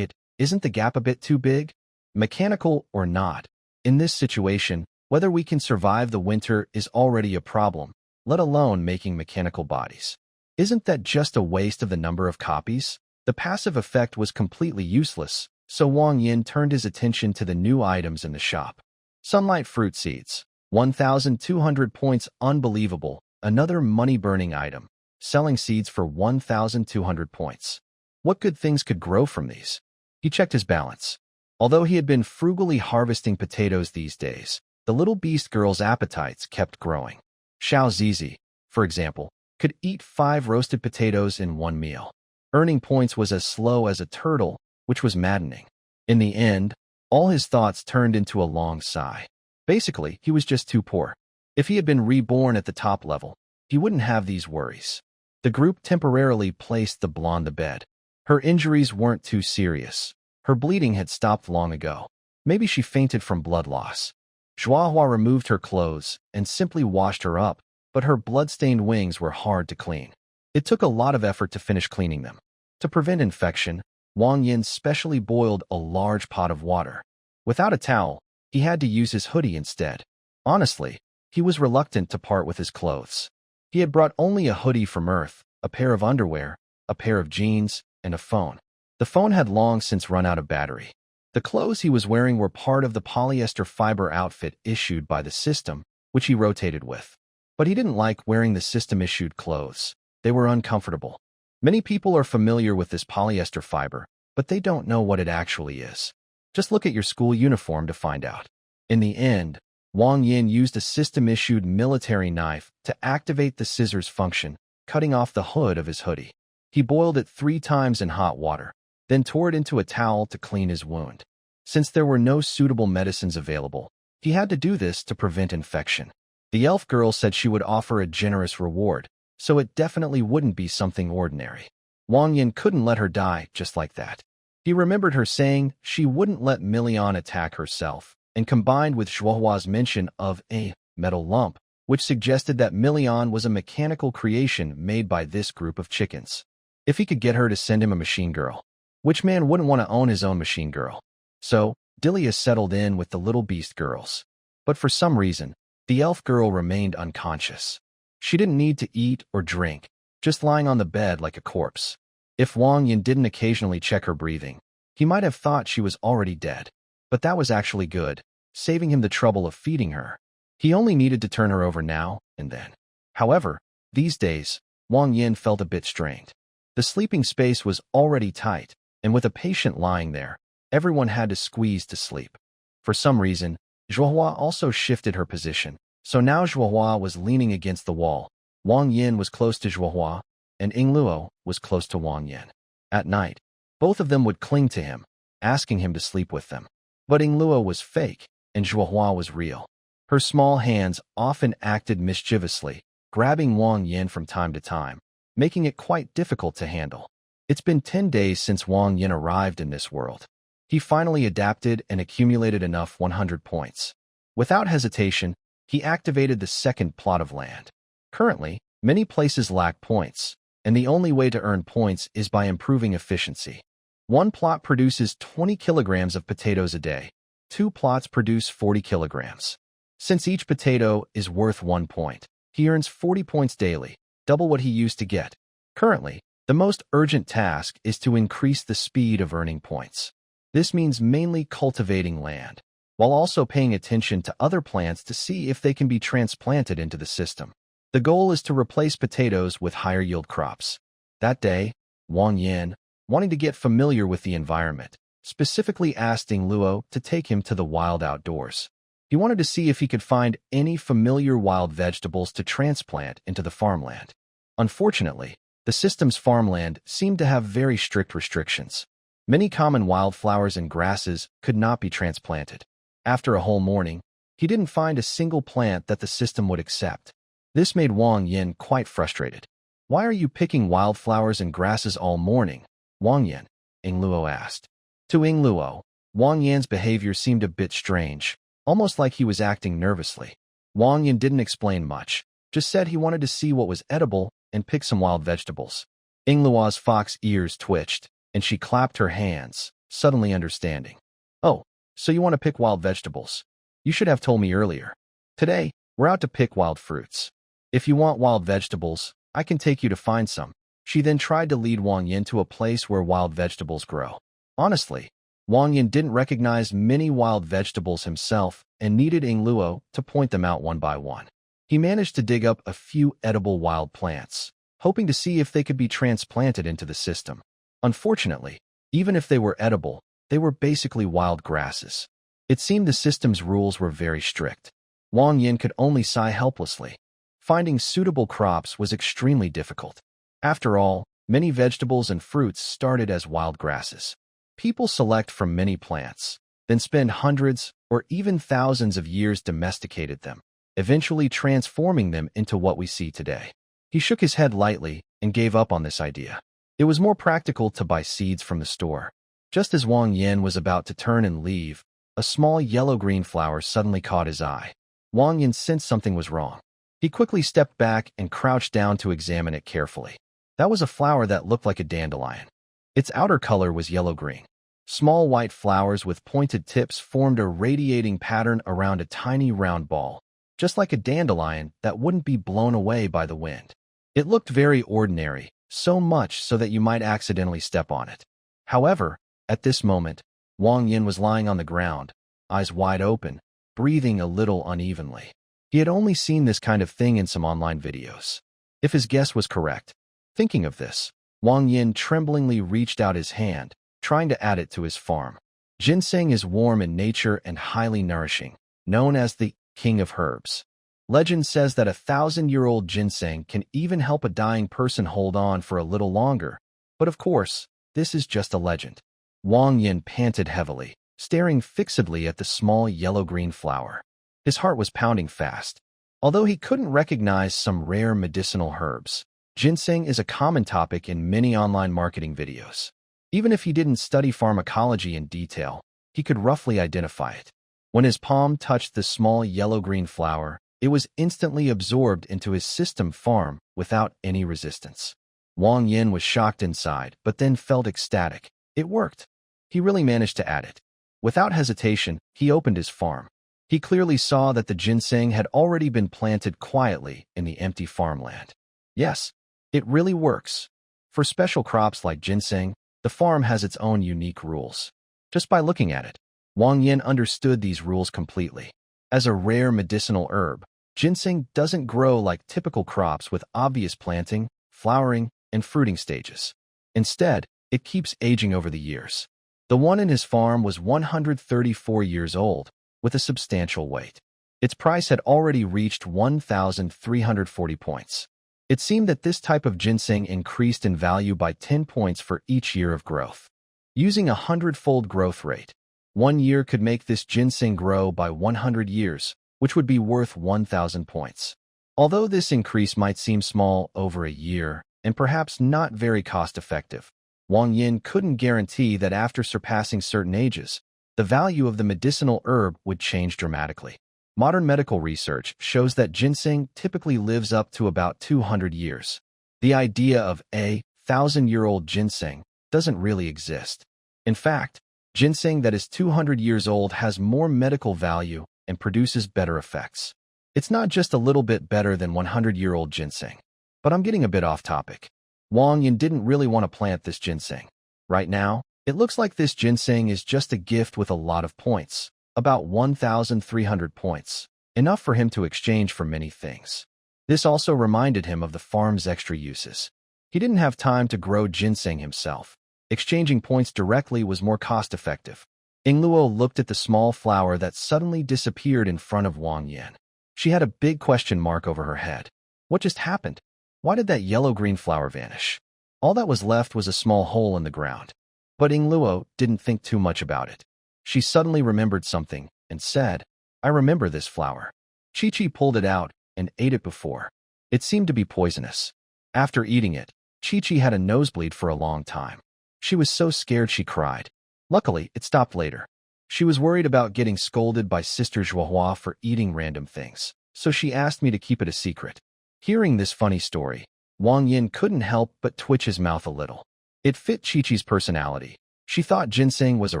isn't the gap a bit too big? Mechanical or not, in this situation, whether we can survive the winter is already a problem, let alone making mechanical bodies. Isn't that just a waste of the number of copies? The passive effect was completely useless, so Wang Yin turned his attention to the new items in the shop. Sunlight fruit seeds. 1,200 points. Unbelievable. Another money-burning item. Selling seeds for 1,200 points. What good things could grow from these? He checked his balance. Although he had been frugally harvesting potatoes these days, the little beast girl's appetites kept growing. Xiao Zizi, for example, could eat 5 roasted potatoes in one meal. Earning points was as slow as a turtle, which was maddening. In the end, all his thoughts turned into a long sigh. Basically, he was just too poor. If he had been reborn at the top level, he wouldn't have these worries. The group temporarily placed the blonde to bed. Her injuries weren't too serious. Her bleeding had stopped long ago. Maybe she fainted from blood loss. Zhuahua removed her clothes and simply washed her up, but her blood-stained wings were hard to clean. It took a lot of effort to finish cleaning them. To prevent infection, Wang Yin specially boiled a large pot of water. Without a towel, he had to use his hoodie instead. Honestly, he was reluctant to part with his clothes. He had brought only a hoodie from Earth, a pair of underwear, a pair of jeans, and a phone. The phone had long since run out of battery. The clothes he was wearing were part of the polyester fiber outfit issued by the system, which he rotated with. But he didn't like wearing the system-issued clothes. They were uncomfortable. Many people are familiar with this polyester fiber, but they don't know what it actually is. Just look at your school uniform to find out. In the end, Wang Yin used a system-issued military knife to activate the scissors function, cutting off the hood of his hoodie. He boiled it 3 times in hot water, then tore it into a towel to clean his wound. Since there were no suitable medicines available, he had to do this to prevent infection. The elf girl said she would offer a generous reward, so it definitely wouldn't be something ordinary. Wang Yin couldn't let her die just like that. He remembered her saying she wouldn't let Million attack herself, and combined with Zhuohua's mention of a metal lump, which suggested that Million was a mechanical creation made by this group of chickens. If he could get her to send him a machine girl, which man wouldn't want to own his own machine girl? So, Dilia settled in with the little beast girls. But for some reason, the elf girl remained unconscious. She didn't need to eat or drink, just lying on the bed like a corpse. If Wang Yin didn't occasionally check her breathing, he might have thought she was already dead. But that was actually good, saving him the trouble of feeding her. He only needed to turn her over now and then. However, these days, Wang Yin felt a bit strained. The sleeping space was already tight, and with a patient lying there, everyone had to squeeze to sleep. For some reason, Zhuohua also shifted her position, so now Zhuohua was leaning against the wall. Wang Yin was close to Zhuohua, and Yingluo was close to Wang Yin. At night, both of them would cling to him, asking him to sleep with them. But Yingluo was fake, and Zhuohua was real. Her small hands often acted mischievously, grabbing Wang Yin from time to time, making it quite difficult to handle. It's been 10 days since Wang Yin arrived in this world. He finally adapted and accumulated enough 100 points. Without hesitation, he activated the second plot of land. Currently, many places lack points, and the only way to earn points is by improving efficiency. One plot produces 20 kilograms of potatoes a day. 2 plots produce 40 kilograms. Since each potato is worth 1 point, he earns 40 points daily, double what he used to get. Currently, the most urgent task is to increase the speed of earning points. This means mainly cultivating land, while also paying attention to other plants to see if they can be transplanted into the system. The goal is to replace potatoes with higher yield crops. That day, Wang Yin, wanting to get familiar with the environment, specifically asked Yingluo to take him to the wild outdoors. He wanted to see if he could find any familiar wild vegetables to transplant into the farmland. Unfortunately, the system's farmland seemed to have very strict restrictions. Many common wildflowers and grasses could not be transplanted. After a whole morning, he didn't find a single plant that the system would accept. This made Wang Yin quite frustrated. "Why are you picking wildflowers and grasses all morning, Wang Yin?" Yingluo asked. To Yingluo, Wang Yin's behavior seemed a bit strange, almost like he was acting nervously. Wang Yin didn't explain much, just said he wanted to see what was edible and pick some wild vegetables. Yingluo's fox ears twitched, and she clapped her hands, suddenly understanding. "Oh, so you want to pick wild vegetables? You should have told me earlier. Today, we're out to pick wild fruits. If you want wild vegetables, I can take you to find some. She then tried to lead Wang Yin to a place where wild vegetables grow. Honestly, Wang Yin didn't recognize many wild vegetables himself and needed Ying Luo to point them out one by one. He managed to dig up a few edible wild plants, hoping to see if they could be transplanted into the system. Unfortunately, even if they were edible, they were basically wild grasses. It seemed the system's rules were very strict. Wang Yin could only sigh helplessly. Finding suitable crops was extremely difficult. After all, many vegetables and fruits started as wild grasses. People select from many plants, then spend hundreds or even thousands of years domesticated them, eventually transforming them into what we see today. He shook his head lightly and gave up on this idea. It was more practical to buy seeds from the store. Just as Wang Yin was about to turn and leave, a small yellow-green flower suddenly caught his eye. Wang Yin sensed something was wrong. He quickly stepped back and crouched down to examine it carefully. That was a flower that looked like a dandelion. Its outer color was yellow-green. Small white flowers with pointed tips formed a radiating pattern around a tiny round ball, just like a dandelion that wouldn't be blown away by the wind. It looked very ordinary, so much so that you might accidentally step on it. However, at this moment, Wang Yin was lying on the ground, eyes wide open, breathing a little unevenly. He had only seen this kind of thing in some online videos. If his guess was correct, thinking of this, Wang Yin tremblingly reached out his hand, trying to add it to his farm. Ginseng is warm in nature and highly nourishing, known as the king of herbs. Legend says that 1,000-year-old ginseng can even help a dying person hold on for a little longer. But of course, this is just a legend. Wang Yin panted heavily, staring fixedly at the small yellow-green flower. His heart was pounding fast. Although he couldn't recognize some rare medicinal herbs, ginseng is a common topic in many online marketing videos. Even if he didn't study pharmacology in detail, he could roughly identify it. When his palm touched the small yellow-green flower, it was instantly absorbed into his system farm without any resistance. Wang Yin was shocked inside, but then felt ecstatic. It worked. He really managed to add it. Without hesitation, he opened his farm. He clearly saw that the ginseng had already been planted quietly in the empty farmland. Yes, it really works. For special crops like ginseng, the farm has its own unique rules. Just by looking at it, Wang Yin understood these rules completely. As a rare medicinal herb, ginseng doesn't grow like typical crops with obvious planting, flowering, and fruiting stages. Instead, it keeps aging over the years. The one in his farm was 134 years old, with a substantial weight. Its price had already reached 1,340 points. It seemed that this type of ginseng increased in value by 10 points for each year of growth. Using a 100-fold growth rate, 1 year could make this ginseng grow by 100 years, which would be worth 1,000 points. Although this increase might seem small over a year, and perhaps not very cost-effective, Wang Yin couldn't guarantee that after surpassing certain ages, the value of the medicinal herb would change dramatically. Modern medical research shows that ginseng typically lives up to about 200 years. The idea of a 1,000-year-old ginseng doesn't really exist. In fact, ginseng that is 200 years old has more medical value and produces better effects. It's not just a little bit better than 100-year-old ginseng. But I'm getting a bit off topic. Wang Yin didn't really want to plant this ginseng. Right now, it looks like this ginseng is just a gift with a lot of points, about 1,300 points, enough for him to exchange for many things. This also reminded him of the farm's extra uses. He didn't have time to grow ginseng himself. Exchanging points directly was more cost-effective. Ying Luo looked at the small flower that suddenly disappeared in front of Wang Yin. She had a big question mark over her head. What just happened? Why did that yellow-green flower vanish? All that was left was a small hole in the ground. But Ying Luo didn't think too much about it. She suddenly remembered something and said, "I remember this flower. Chi-Chi pulled it out and ate it before. It seemed to be poisonous. After eating it, Chi-Chi had a nosebleed for a long time. She was so scared she cried. Luckily, it stopped later. She was worried about getting scolded by Sister Zhuohua for eating random things, so she asked me to keep it a secret." Hearing this funny story, Wang Yin couldn't help but twitch his mouth a little. It fit Chi-Chi's personality. She thought ginseng was a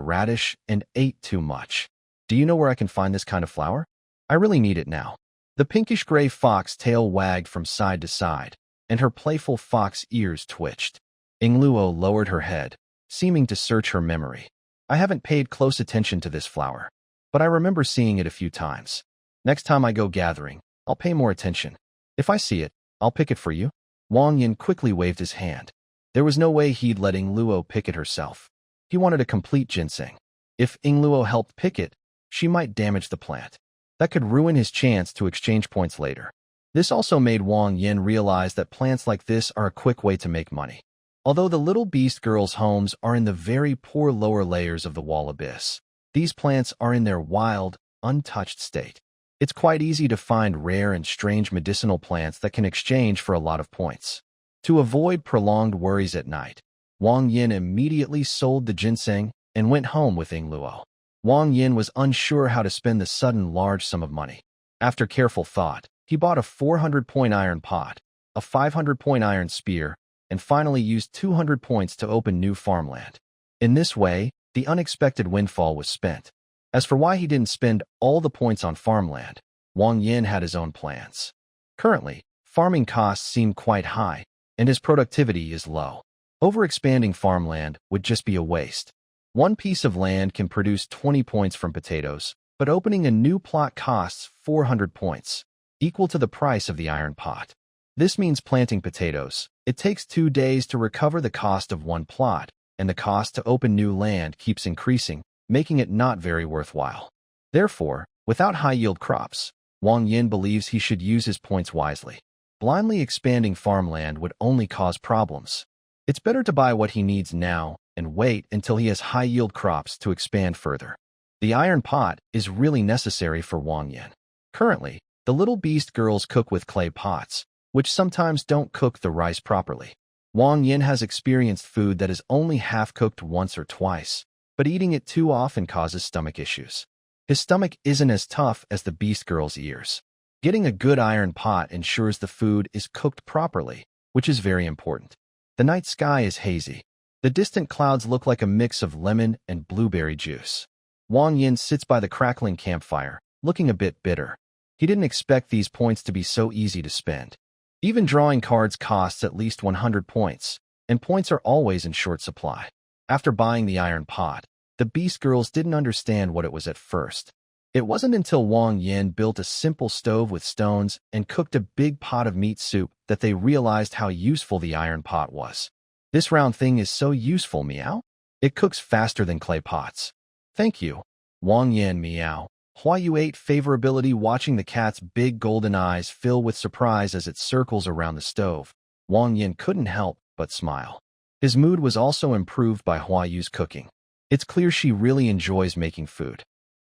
radish and ate too much. "Do you know where I can find this kind of flower? I really need it now." The pinkish-gray fox tail wagged from side to side. and her playful fox ears twitched. Ingluo lowered her head, seeming to search her memory. I haven't paid close attention to this flower, but I remember seeing it a few times. Next time I go gathering, I'll pay more attention. If I see it, I'll pick it for you. Wang Yin quickly waved his hand. There was no way he'd let Ingluo pick it herself. He wanted a complete ginseng. If Ingluo helped pick it, she might damage the plant. That could ruin his chance to exchange points later. This also made Wang Yin realize that plants like this are a quick way to make money. Although the little beast girls' homes are in the very poor lower layers of the wall abyss, these plants are in their wild, untouched state. It's quite easy to find rare and strange medicinal plants that can exchange for a lot of points. To avoid prolonged worries at night, Wang Yin immediately sold the ginseng and went home with Ingluo. Wang Yin was unsure how to spend the sudden large sum of money. After careful thought, he bought a 400-point iron pot, a 500-point iron spear, and finally used 200 points to open new farmland. In this way, the unexpected windfall was spent. As for why he didn't spend all the points on farmland, Wang Yin had his own plans. Currently, farming costs seem quite high, and his productivity is low. Overexpanding farmland would just be a waste. One piece of land can produce 20 points from potatoes, but opening a new plot costs 400 points, equal to the price of the iron pot. This means planting potatoes. It takes 2 days to recover the cost of one plot, and the cost to open new land keeps increasing, making it not very worthwhile. Therefore, without high-yield crops, Wang Yin believes he should use his points wisely. Blindly expanding farmland would only cause problems. It's better to buy what he needs now and wait until he has high-yield crops to expand further. The iron pot is really necessary for Wang Yin. Currently, the little beast girls cook with clay pots, which sometimes don't cook the rice properly. Wang Yin has experienced food that is only half-cooked once or twice, but eating it too often causes stomach issues. His stomach isn't as tough as the beast girl's ears. Getting a good iron pot ensures the food is cooked properly, which is very important. The night sky is hazy. The distant clouds look like a mix of lemon and blueberry juice. Wang Yin sits by the crackling campfire, looking a bit bitter. He didn't expect these points to be so easy to spend. Even drawing cards costs at least 100 points, and points are always in short supply. After buying the iron pot, the beast girls didn't understand what it was at first. It wasn't until Wang Yin built a simple stove with stones and cooked a big pot of meat soup that they realized how useful the iron pot was. This round thing is so useful, meow. It cooks faster than clay pots. Thank you, Wang Yin, meow. Hua Yu ate favorability watching the cat's big golden eyes fill with surprise as it circles around the stove. Wang Yin couldn't help but smile. His mood was also improved by Hua Yu's cooking. It's clear she really enjoys making food.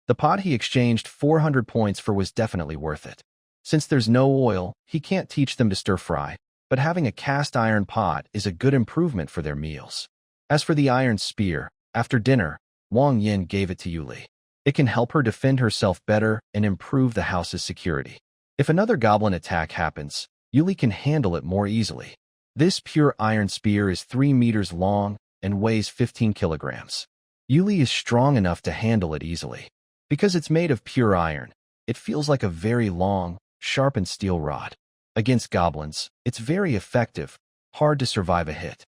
The pot he exchanged 400 points for was definitely worth it. Since there's no oil, he can't teach them to stir-fry, but having a cast iron pot is a good improvement for their meals. As for the iron spear, after dinner, Wang Yin gave it to Yuli. It can help her defend herself better and improve the house's security. If another goblin attack happens, Yuli can handle it more easily. This pure iron spear is 3 meters long and weighs 15 kilograms. Yuli is strong enough to handle it easily. Because it's made of pure iron, it feels like a very long, sharpened steel rod. Against goblins, it's very effective, hard to survive a hit.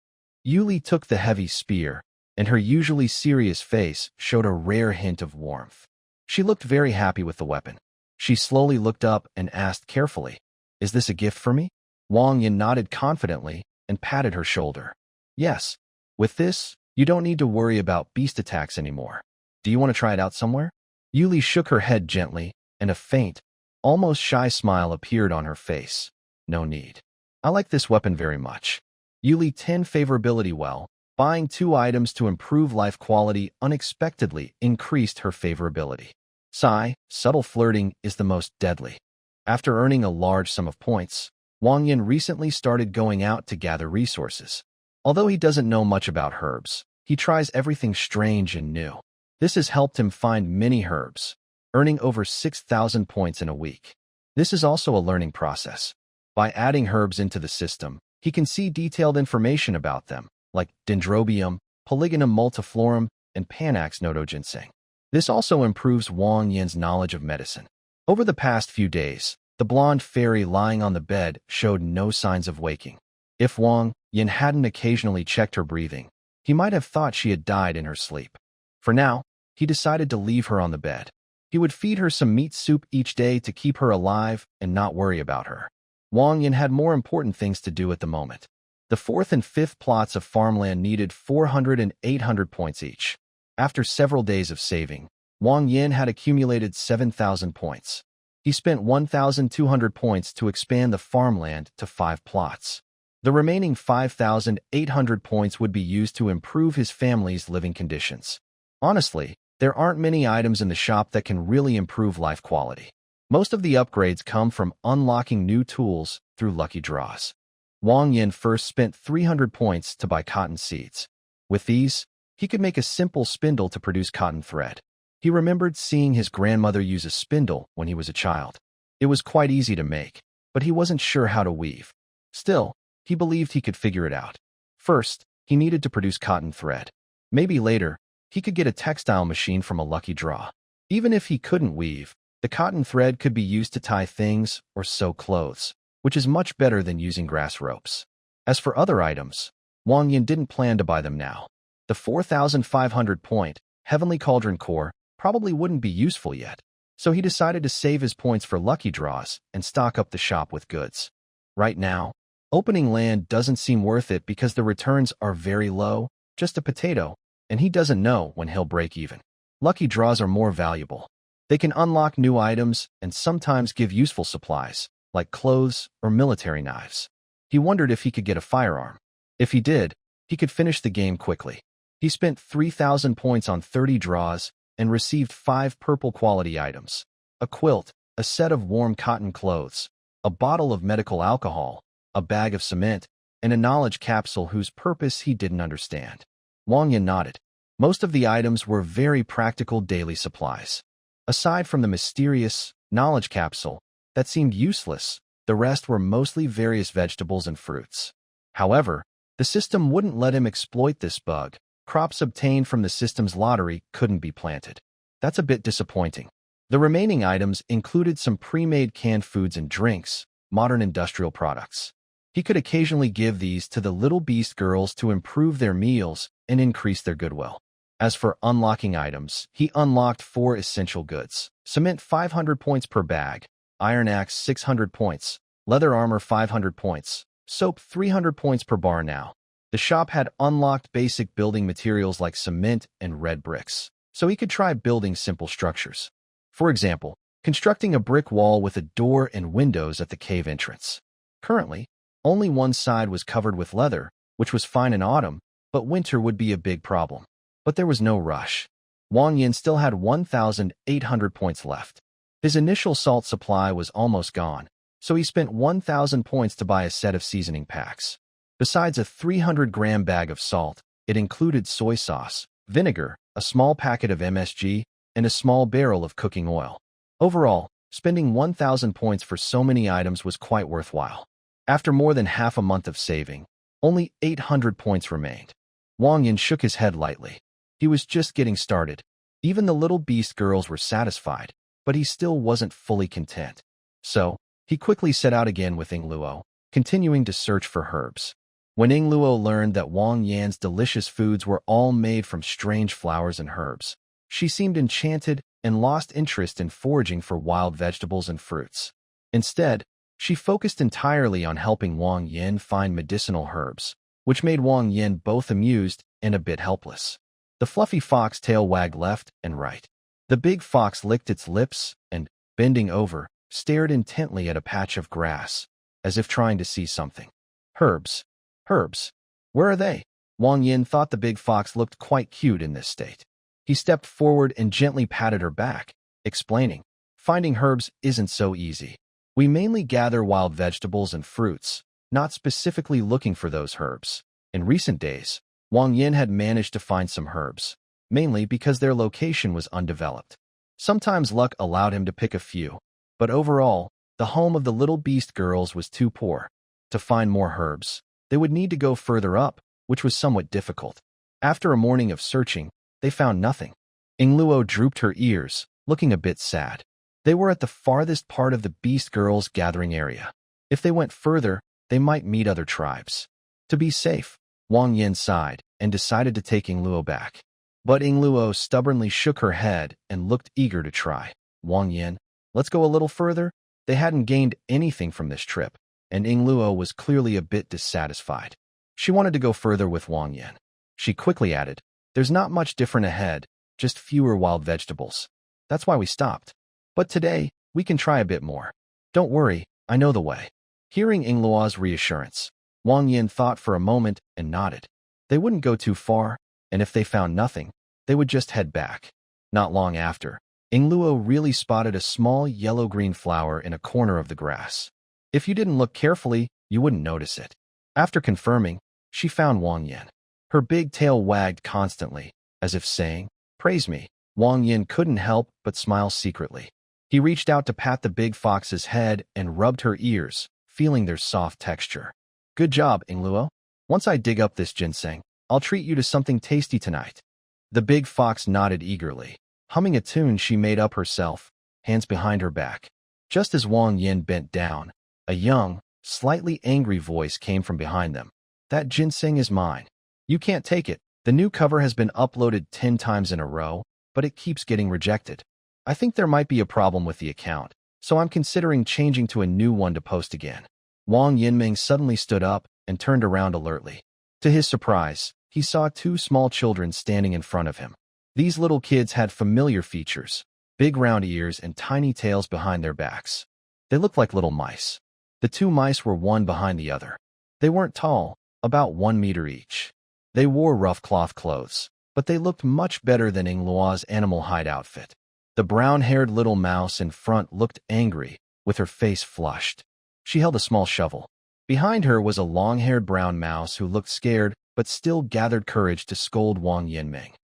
Yuli took the heavy spear, and her usually serious face showed a rare hint of warmth. She looked very happy with the weapon. She slowly looked up and asked carefully, "Is this a gift for me?" Wang Yin nodded confidently and patted her shoulder. "Yes. With this, you don't need to worry about beast attacks anymore. Do you want to try it out somewhere?" Yuli shook her head gently, and a faint, almost shy smile appeared on her face. "No need. I like this weapon very much." Yuli 10 favorability well. Buying 2 items to improve life quality unexpectedly increased her favorability. Sigh, subtle flirting is the most deadly. After earning a large sum of points, Wang Yin recently started going out to gather resources. Although he doesn't know much about herbs, he tries everything strange and new. This has helped him find many herbs, earning over 6,000 points in a week. This is also a learning process. By adding herbs into the system, he can see detailed information about them, like Dendrobium, Polygonum multiflorum, and Panax nodoginseng. This also improves Wang Yin's knowledge of medicine. Over the past few days, the blonde fairy lying on the bed showed no signs of waking. If Wang Yin hadn't occasionally checked her breathing, he might have thought she had died in her sleep. For now, he decided to leave her on the bed. He would feed her some meat soup each day to keep her alive and not worry about her. Wang Yin had more important things to do at the moment. The fourth and fifth plots of farmland needed 400 and 800 points each. After several days of saving, Wang Yin had accumulated 7,000 points. He spent 1,200 points to expand the farmland to 5 plots. The remaining 5,800 points would be used to improve his family's living conditions. Honestly, there aren't many items in the shop that can really improve life quality. Most of the upgrades come from unlocking new tools through lucky draws. Wang Yin first spent 300 points to buy cotton seeds. With these, he could make a simple spindle to produce cotton thread. He remembered seeing his grandmother use a spindle when he was a child. It was quite easy to make, but he wasn't sure how to weave. Still, he believed he could figure it out. First, he needed to produce cotton thread. Maybe later, he could get a textile machine from a lucky draw. Even if he couldn't weave, the cotton thread could be used to tie things or sew clothes, which is much better than using grass ropes. As for other items, Wang Yin didn't plan to buy them now. The 4,500-point Heavenly Cauldron core probably wouldn't be useful yet, so he decided to save his points for lucky draws and stock up the shop with goods. Right now, opening land doesn't seem worth it because the returns are very low, just a potato, and he doesn't know when he'll break even. Lucky draws are more valuable. They can unlock new items and sometimes give useful supplies, like clothes or military knives. He wondered if he could get a firearm. If he did, he could finish the game quickly. He spent 3,000 points on 30 draws and received 5 purple quality items: a quilt, a set of warm cotton clothes, a bottle of medical alcohol, a bag of cement, and a knowledge capsule whose purpose he didn't understand. Wang Yin nodded. Most of the items were very practical daily supplies. Aside from the mysterious knowledge capsule that seemed useless, the rest were mostly various vegetables and fruits. However, the system wouldn't let him exploit this bug. Crops obtained from the system's lottery couldn't be planted. That's a bit disappointing. The remaining items included some pre-made canned foods and drinks, modern industrial products. He could occasionally give these to the little beast girls to improve their meals and increase their goodwill. As for unlocking items, he unlocked 4 essential goods: cement 500 points per bag, iron axe 600 points, leather armor 500 points, soap 300 points per bar now. The shop had unlocked basic building materials like cement and red bricks, so he could try building simple structures. For example, constructing a brick wall with a door and windows at the cave entrance. Currently, only one side was covered with leather, which was fine in autumn, but winter would be a big problem. But there was no rush. Wang Yin still had 1,800 points left. His initial salt supply was almost gone, so he spent 1,000 points to buy a set of seasoning packs. Besides a 300-gram bag of salt, it included soy sauce, vinegar, a small packet of MSG, and a small barrel of cooking oil. Overall, spending 1,000 points for so many items was quite worthwhile. After more than half a month of saving, only 800 points remained. Wang Yin shook his head lightly. He was just getting started. Even the little beast girls were satisfied, but he still wasn't fully content. So, he quickly set out again with Ying Luo, continuing to search for herbs. When Ying Luo learned that Wang Yan's delicious foods were all made from strange flowers and herbs, she seemed enchanted and lost interest in foraging for wild vegetables and fruits. Instead, she focused entirely on helping Wang Yin find medicinal herbs, which made Wang Yin both amused and a bit helpless. The fluffy fox tail wagged left and right. The big fox licked its lips and, bending over, stared intently at a patch of grass, as if trying to see something. Herbs. Herbs. Where are they? Wang Yin thought the big fox looked quite cute in this state. He stepped forward and gently patted her back, explaining, "Finding herbs isn't so easy. We mainly gather wild vegetables and fruits, not specifically looking for those herbs." In recent days, Wang Yin had managed to find some herbs, mainly because their location was undeveloped. Sometimes luck allowed him to pick a few, but overall, the home of the little beast girls was too poor. To find more herbs, they would need to go further up, which was somewhat difficult. After a morning of searching, they found nothing. Ying Luo drooped her ears, looking a bit sad. They were at the farthest part of the beast girls' gathering area. If they went further, They might meet other tribes. To be safe, Wang Yin sighed and decided to take Yingluo back. But Yingluo stubbornly shook her head and looked eager to try. Wang Yin, let's go a little further. They hadn't gained anything from this trip, and Yingluo was clearly a bit dissatisfied. She wanted to go further with Wang Yin. She quickly added, there's not much different ahead, just fewer wild vegetables. That's why we stopped. But today, we can try a bit more. Don't worry, I know the way. Hearing Yingluo's reassurance, Wang Yin thought for a moment and nodded. They wouldn't go too far, and if they found nothing, they would just head back. Not long after, Yingluo really spotted a small yellow-green flower in a corner of the grass. If you didn't look carefully, you wouldn't notice it. After confirming, she found Wang Yin. Her big tail wagged constantly, as if saying, praise me. Wang Yin couldn't help but smile secretly. He reached out to pat the big fox's head and rubbed her ears, feeling their soft texture. Good job, Yingluo. Once I dig up this ginseng, I'll treat you to something tasty tonight. The big fox nodded eagerly, humming a tune she made up herself, hands behind her back. Just as Wang Yin bent down, a young, slightly angry voice came from behind them. That ginseng is mine. You can't take it. The new cover has been uploaded 10 times in a row, but it keeps getting rejected. I think there might be a problem with the account, so I'm considering changing to a new one to post again. Wang Yinming suddenly stood up and turned around alertly. To his surprise, he saw 2 small children standing in front of him. These little kids had familiar features, big round ears and tiny tails behind their backs. They looked like little mice. The 2 mice were one behind the other. They weren't tall, about 1 meter each. They wore rough cloth clothes, but they looked much better than Yingluo's animal hide outfit. The brown-haired little mouse in front looked angry, with her face flushed. She held a small shovel. Behind her was a long-haired brown mouse who looked scared but still gathered courage to scold Wang Yinming.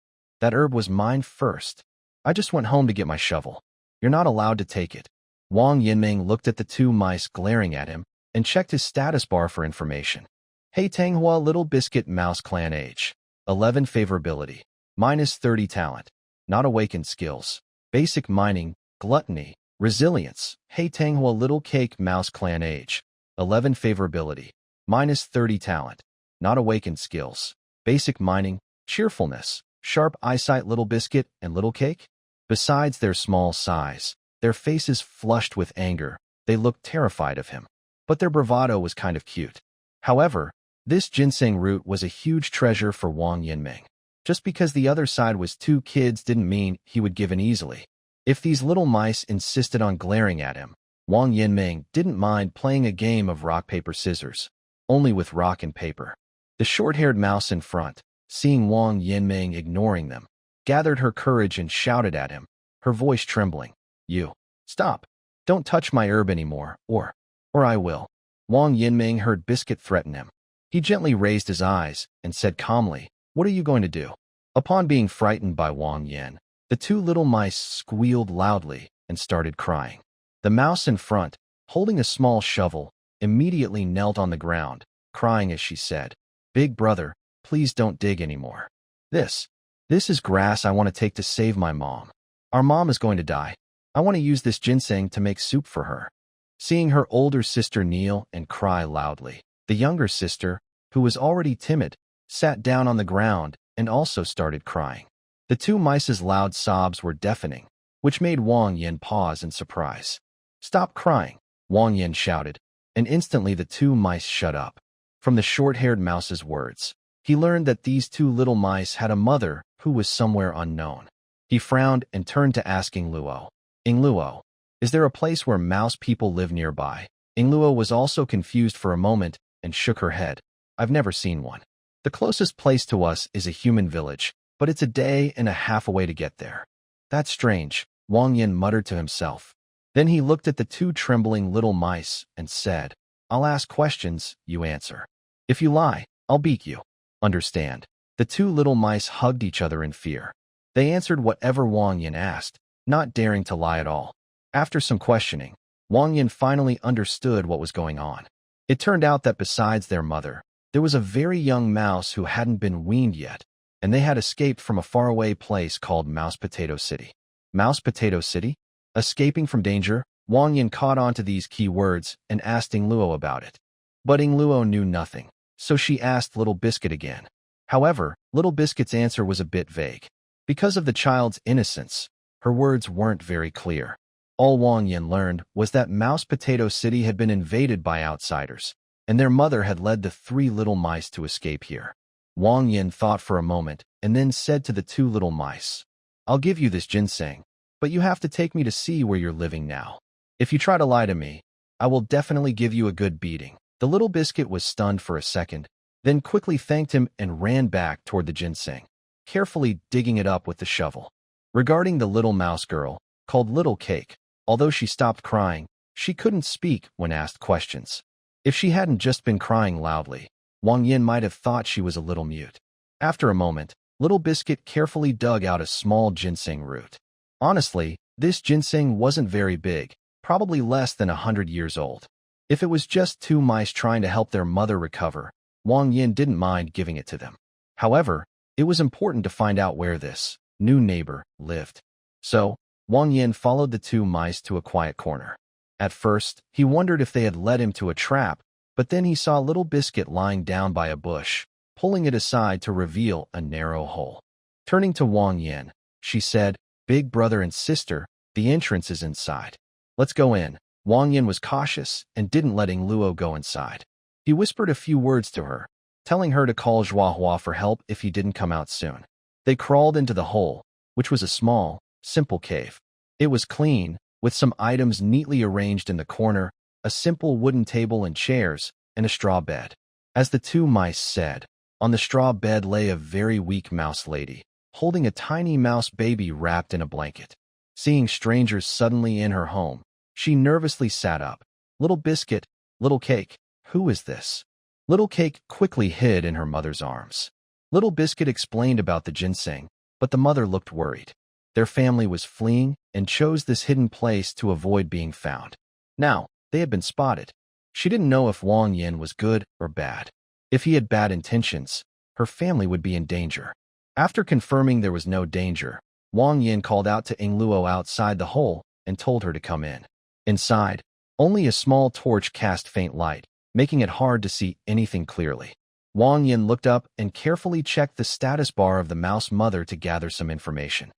That herb was mine first. I just went home to get my shovel. You're not allowed to take it. Wang Yinming looked at the 2 mice glaring at him and checked his status bar for information. Hey Tanghua Little Biscuit Mouse Clan Age. 11 Favorability. -30 Talent. Not awakened skills. Basic mining, gluttony, resilience. Hey Tanghua Little Cake Mouse Clan Age. 11 Favorability. -30 Talent. Not awakened skills. Basic mining, cheerfulness, sharp eyesight. Little Biscuit and Little Cake? Besides their small size, their faces flushed with anger, they looked terrified of him. But their bravado was kind of cute. However, this ginseng root was a huge treasure for Wang Yinming. Just because the other side was 2 kids didn't mean he would give in easily. If these little mice insisted on glaring at him, Wang Yinming didn't mind playing a game of rock, paper, scissors, only with rock and paper. The short-haired mouse in front, seeing Wang Yinming ignoring them, gathered her courage and shouted at him, her voice trembling. You, stop. Don't touch my herb anymore, or I will. Wang Yinming heard Biscuit threaten him. He gently raised his eyes and said calmly, what are you going to do? Upon being frightened by Wang Yin, the 2 little mice squealed loudly and started crying. The mouse in front, holding a small shovel, immediately knelt on the ground, crying as she said, Big brother, please don't dig anymore. This is grass I want to take to save my mom. Our mom is going to die. I want to use this ginseng to make soup for her. Seeing her older sister kneel and cry loudly, the younger sister, who was already timid, sat down on the ground and also started crying. The 2 mice's loud sobs were deafening, which made Wang Yin pause in surprise. Stop crying, Wang Yin shouted, and instantly the 2 mice shut up. From the short-haired mouse's words, he learned that these 2 little mice had a mother who was somewhere unknown. He frowned and turned to ask Yingluo. Yingluo, is there a place where mouse people live nearby? Yingluo was also confused for a moment and shook her head. I've never seen one. The closest place to us is a human village, but it's a day and a half away to get there. That's strange, Wang Yin muttered to himself. Then he looked at the 2 trembling little mice and said, I'll ask questions, you answer. If you lie, I'll beat you. Understand? The 2 little mice hugged each other in fear. They answered whatever Wang Yin asked, not daring to lie at all. After some questioning, Wang Yin finally understood what was going on. It turned out that besides their mother, there was a very young mouse who hadn't been weaned yet, and they had escaped from a faraway place called Mouse Potato City. Mouse Potato City? Escaping from danger? Wang Yin caught on to these key words and asked Yingluo about it. But Luo knew nothing, so she asked Little Biscuit again. However, Little Biscuit's answer was a bit vague. Because of the child's innocence, her words weren't very clear. All Wang Yin learned was that Mouse Potato City had been invaded by outsiders, and their mother had led the 3 little mice to escape here. Wang Yin thought for a moment and then said to the 2 little mice, "I'll give you this ginseng, but you have to take me to see where you're living now. If you try to lie to me, I will definitely give you a good beating." The Little Biscuit was stunned for a second, then quickly thanked him and ran back toward the ginseng, carefully digging it up with the shovel. Regarding the little mouse girl, called Little Cake, although she stopped crying, she couldn't speak when asked questions. If she hadn't just been crying loudly, Wang Yin might have thought she was a little mute. After a moment, Little Biscuit carefully dug out a small ginseng root. Honestly, this ginseng wasn't very big, probably less than 100 years old. If it was just 2 mice trying to help their mother recover, Wang Yin didn't mind giving it to them. However, it was important to find out where this new neighbor lived. So, Wang Yin followed the 2 mice to a quiet corner. At first, he wondered if they had led him to a trap, but then he saw Little Biscuit lying down by a bush, pulling it aside to reveal a narrow hole. Turning to Wang Yin, she said, "Big brother and sister, the entrance is inside. Let's go in." Wang Yin was cautious and didn't let Luo go inside. He whispered a few words to her, telling her to call Zhuahua for help if he didn't come out soon. They crawled into the hole, which was a small, simple cave. It was clean, with some items neatly arranged in the corner, a simple wooden table and chairs, and a straw bed. As the 2 mice said, on the straw bed lay a very weak mouse lady, holding a tiny mouse baby wrapped in a blanket. Seeing strangers suddenly in her home, she nervously sat up. "Little Biscuit, Little Cake, who is this?" Little Cake quickly hid in her mother's arms. Little Biscuit explained about the ginseng, but the mother looked worried. Their family was fleeing and chose this hidden place to avoid being found. Now, they had been spotted. She didn't know if Wang Yin was good or bad. If he had bad intentions, her family would be in danger. After confirming there was no danger, Wang Yin called out to Luo outside the hole and told her to come in. Inside, only a small torch cast faint light, making it hard to see anything clearly. Wang Yin looked up and carefully checked the status bar of the mouse mother to gather some information.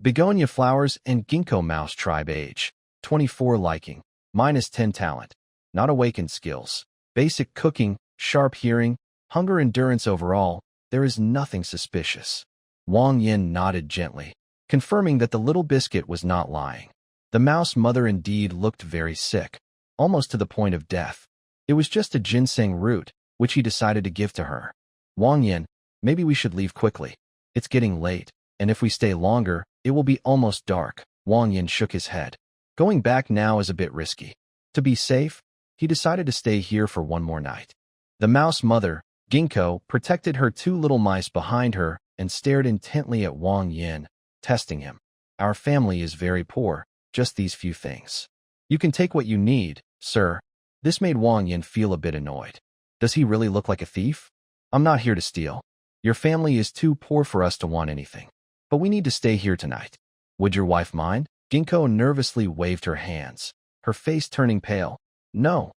Begonia flowers and ginkgo mouse tribe age, 24 liking, -10 talent, not awakened skills, basic cooking, sharp hearing, hunger endurance overall, there is nothing suspicious. Wang Yin nodded gently, confirming that the Little Biscuit was not lying. The mouse mother indeed looked very sick, almost to the point of death. It was just a ginseng root, which he decided to give to her. "Wang Yin, maybe we should leave quickly. It's getting late, and if we stay longer, it will be almost dark." Wang Yin shook his head. Going back now is a bit risky. To be safe, he decided to stay here for one more night. The mouse mother, Ginkgo, protected her 2 little mice behind her and stared intently at Wang Yin, testing him. "Our family is very poor, just these few things. You can take what you need, sir." This made Wang Yin feel a bit annoyed. Does he really look like a thief? "I'm not here to steal. Your family is too poor for us to want anything. But we need to stay here tonight. Would your wife mind?" Ginkgo nervously waved her hands, her face turning pale. No.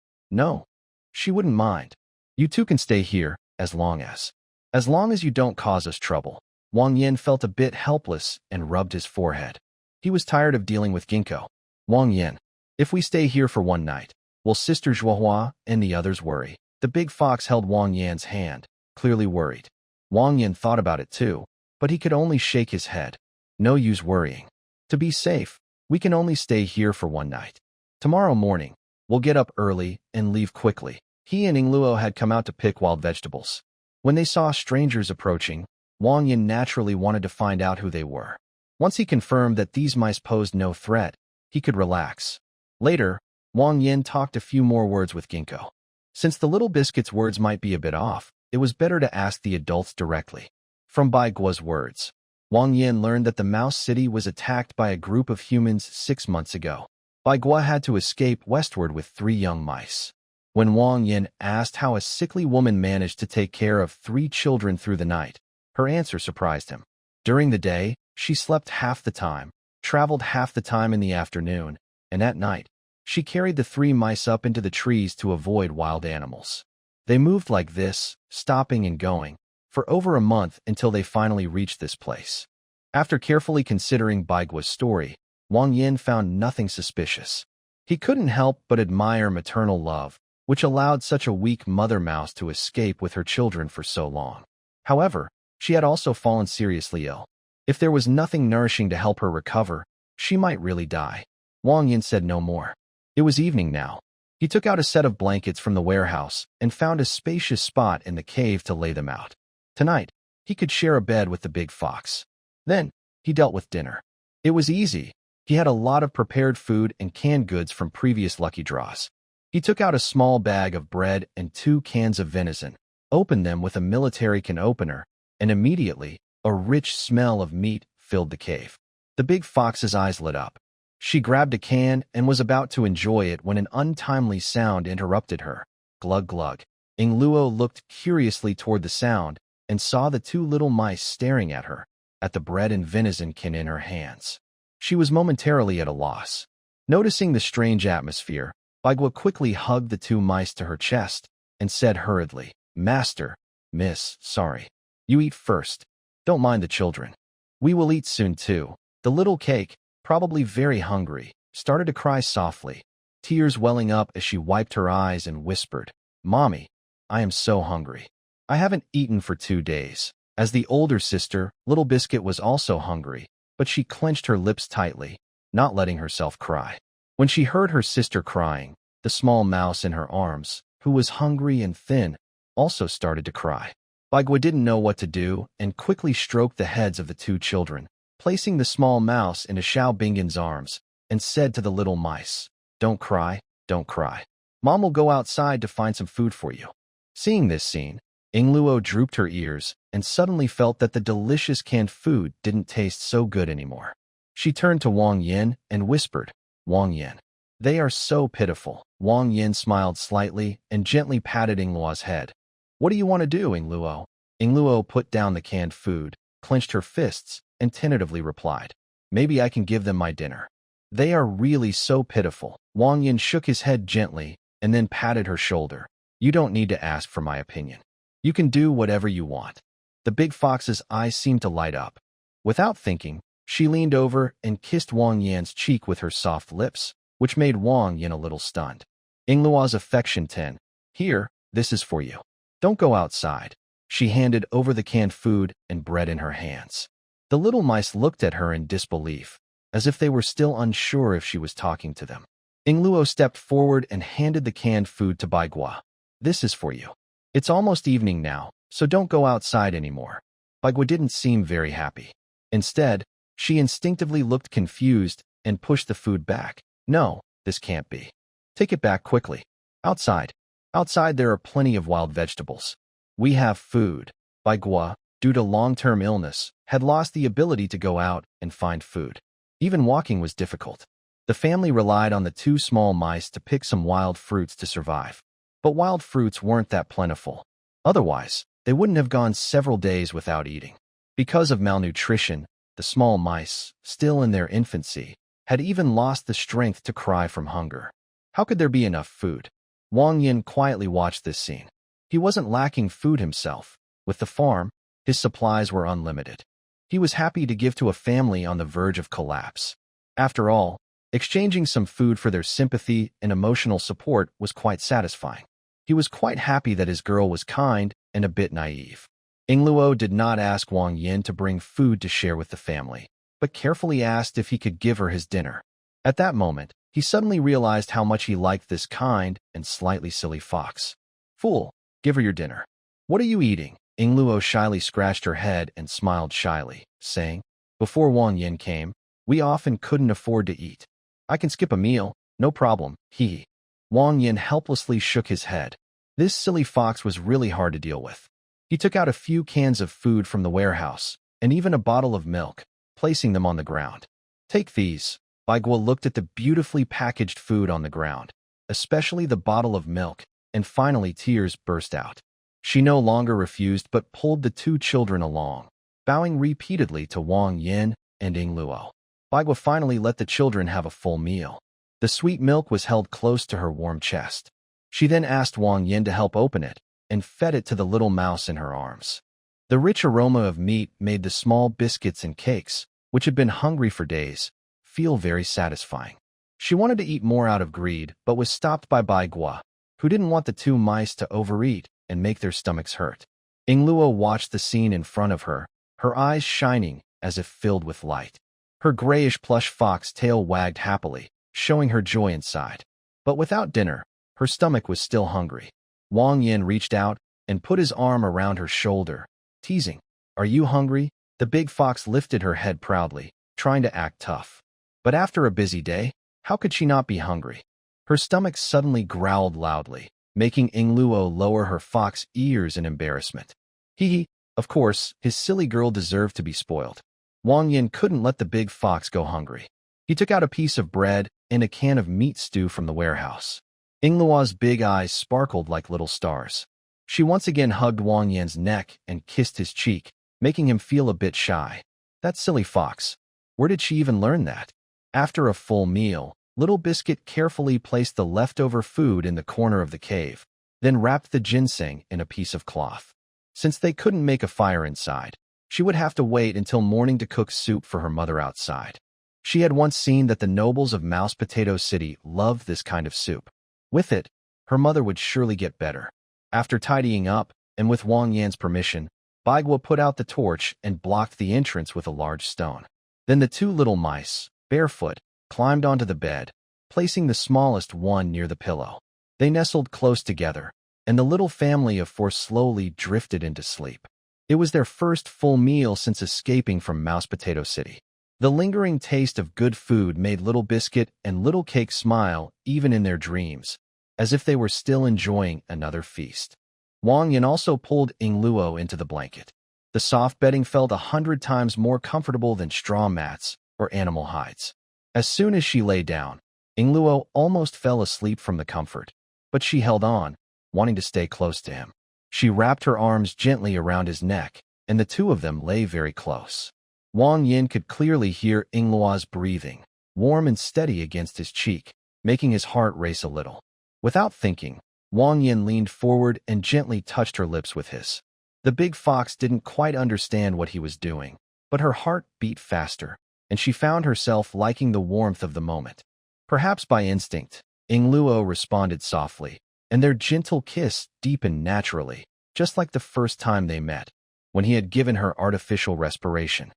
She wouldn't mind. "You two can stay here, as long as you don't cause us trouble." Wang Yin felt a bit helpless and rubbed his forehead. He was tired of dealing with Ginkgo. "Wang Yin, if we stay here for one night, will Sister Zhuahua and the others worry?" The big fox held Wang Yin's hand, clearly worried. Wang Yin thought about it too, but he could only shake his head. "No use worrying. To be safe, we can only stay here for one night. Tomorrow morning, we'll get up early and leave quickly." He and Luo had come out to pick wild vegetables. When they saw strangers approaching, Wang Yin naturally wanted to find out who they were. Once he confirmed that these mice posed no threat, he could relax. Later, Wang Yin talked a few more words with Ginkgo. Since the Little Biscuit's words might be a bit off, it was better to ask the adults directly. From Bai Guo's words, Wang Yin learned that the Mouse City was attacked by a group of humans 6 months ago. Bai Guo had to escape westward with 3 young mice. When Wang Yin asked how a sickly woman managed to take care of 3 children through the night, her answer surprised him. During the day, she slept half the time, traveled half the time in the afternoon, and at night, she carried the 3 mice up into the trees to avoid wild animals. They moved like this, stopping and going, for over a month until they finally reached this place. After carefully considering Baigua's story, Wang Yin found nothing suspicious. He couldn't help but admire maternal love, which allowed such a weak mother mouse to escape with her children for so long. However, she had also fallen seriously ill. If there was nothing nourishing to help her recover, she might really die. Wang Yin said no more. It was evening now. He took out a set of blankets from the warehouse and found a spacious spot in the cave to lay them out. Tonight, he could share a bed with the big fox. Then, he dealt with dinner. It was easy. He had a lot of prepared food and canned goods from previous lucky draws. He took out a small bag of bread and 2 cans of venison, opened them with a military can opener, and immediately, a rich smell of meat filled the cave. The big fox's eyes lit up. She grabbed a can and was about to enjoy it when an untimely sound interrupted her. Glug glug. Ing Luo looked curiously toward the sound and saw the 2 little mice staring at her, at the bread and venison can in her hands. She was momentarily at a loss. Noticing the strange atmosphere, Baigua quickly hugged the 2 mice to her chest and said hurriedly, "Master, miss, sorry. You eat first. Don't mind the children. We will eat soon too." The little cake, probably very hungry, started to cry softly, tears welling up as she wiped her eyes and whispered, "Mommy, I am so hungry. I haven't eaten for 2 days." As the older sister, Little Biscuit was also hungry, but she clenched her lips tightly, not letting herself cry. When she heard her sister crying, the small mouse in her arms, who was hungry and thin, also started to cry. Baigua didn't know what to do and quickly stroked the heads of the 2 children, placing the small mouse into Xiao Bingan's arms, and said to the little mice, "Don't cry, don't cry. Mom will go outside to find some food for you." Seeing this scene, Ing Luo drooped her ears and suddenly felt that the delicious canned food didn't taste so good anymore. She turned to Wang Yin and whispered, "Wang Yin, they are so pitiful." Wang Yin smiled slightly and gently patted Ing Luo's head. "What do you want to do, Ing Luo?" Ing Luo put down the canned food, clenched her fists, and tentatively replied, "Maybe I can give them my dinner. They are really so pitiful." Wang Yin shook his head gently and then patted her shoulder. "You don't need to ask for my opinion. You can do whatever you want." The big fox's eyes seemed to light up. Without thinking, she leaned over and kissed Wang Yin's cheek with her soft lips, which made Wang Yin a little stunned. Ing Luo's affection 10. "Here, this is for you. Don't go outside." She handed over the canned food and bread in her hands. The little mice looked at her in disbelief, as if they were still unsure if she was talking to them. Ing Luo stepped forward and handed the canned food to Baigua. "This is for you. It's almost evening now, so don't go outside anymore." Baigua didn't seem very happy. Instead, she instinctively looked confused and pushed the food back. "No, this can't be. Take it back quickly. Outside. Outside there are plenty of wild vegetables. We have food." Baigua, due to long-term illness, had lost the ability to go out and find food. Even walking was difficult. The family relied on the 2 small mice to pick some wild fruits to survive. But wild fruits weren't that plentiful. Otherwise, they wouldn't have gone several days without eating. Because of malnutrition, the small mice, still in their infancy, had even lost the strength to cry from hunger. How could there be enough food? Wang Yin quietly watched this scene. He wasn't lacking food himself. With the farm, his supplies were unlimited. He was happy to give to a family on the verge of collapse. After all, exchanging some food for their sympathy and emotional support was quite satisfying. He was quite happy that his girl was kind and a bit naive. Ing Luo did not ask Wang Yin to bring food to share with the family, but carefully asked if he could give her his dinner. At that moment, he suddenly realized how much he liked this kind and slightly silly fox. "Fool, give her your dinner." "What are you eating?" Ing Luo shyly scratched her head and smiled shyly, saying, "Before Wang Yin came, we often couldn't afford to eat. I can skip a meal, no problem, hee." Wang Yin helplessly shook his head. This silly fox was really hard to deal with. He took out a few cans of food from the warehouse, and even a bottle of milk, placing them on the ground. "Take these." Baigua looked at the beautifully packaged food on the ground, especially the bottle of milk, and finally tears burst out. She no longer refused but pulled the 2 children along, bowing repeatedly to Wang Yin and Ing Luo. Baigua finally let the children have a full meal. The sweet milk was held close to her warm chest. She then asked Wang Yin to help open it, and fed it to the little mouse in her arms. The rich aroma of meat made the small biscuits and cakes, which had been hungry for days, feel very satisfying. She wanted to eat more out of greed, but was stopped by Bai Gua, who didn't want the two mice to overeat and make their stomachs hurt. Ingluo watched the scene in front of her, her eyes shining as if filled with light. Her grayish plush fox tail wagged happily, showing her joy inside. But without dinner, her stomach was still hungry. Wang Yin reached out and put his arm around her shoulder, teasing, "Are you hungry?" The big fox lifted her head proudly, trying to act tough. But after a busy day, how could she not be hungry? Her stomach suddenly growled loudly, making Ingluo lower her fox ears in embarrassment. Hee, of course, his silly girl deserved to be spoiled. Wang Yin couldn't let the big fox go hungry. He took out a piece of bread and a can of meat stew from the warehouse. Ingluo's big eyes sparkled like little stars. She once again hugged Wang Yin's neck and kissed his cheek, making him feel a bit shy. That silly fox. Where did she even learn that? After a full meal, Little Biscuit carefully placed the leftover food in the corner of the cave, then wrapped the ginseng in a piece of cloth. Since they couldn't make a fire inside, she would have to wait until morning to cook soup for her mother outside. She had once seen that the nobles of Mouse Potato City loved this kind of soup. With it, her mother would surely get better. After tidying up, and with Wang Yan's permission, Baigua put out the torch and blocked the entrance with a large stone. Then the two little mice, barefoot, climbed onto the bed, placing the smallest one near the pillow. They nestled close together, and the little family of four slowly drifted into sleep. It was their first full meal since escaping from Mouse Potato City. The lingering taste of good food made Little Biscuit and Little Cake smile even in their dreams, as if they were still enjoying another feast. Wang Yin also pulled Ingluo into the blanket. The soft bedding felt 100 times more comfortable than straw mats or animal hides. As soon as she lay down, Ingluo almost fell asleep from the comfort, but she held on, wanting to stay close to him. She wrapped her arms gently around his neck, and the two of them lay very close. Wang Yin could clearly hear Ingluo's breathing, warm and steady against his cheek, making his heart race a little. Without thinking, Wang Yin leaned forward and gently touched her lips with his. The big fox didn't quite understand what he was doing, but her heart beat faster, and she found herself liking the warmth of the moment. Perhaps by instinct, Ingluo responded softly, and their gentle kiss deepened naturally, just like the first time they met, when he had given her artificial respiration.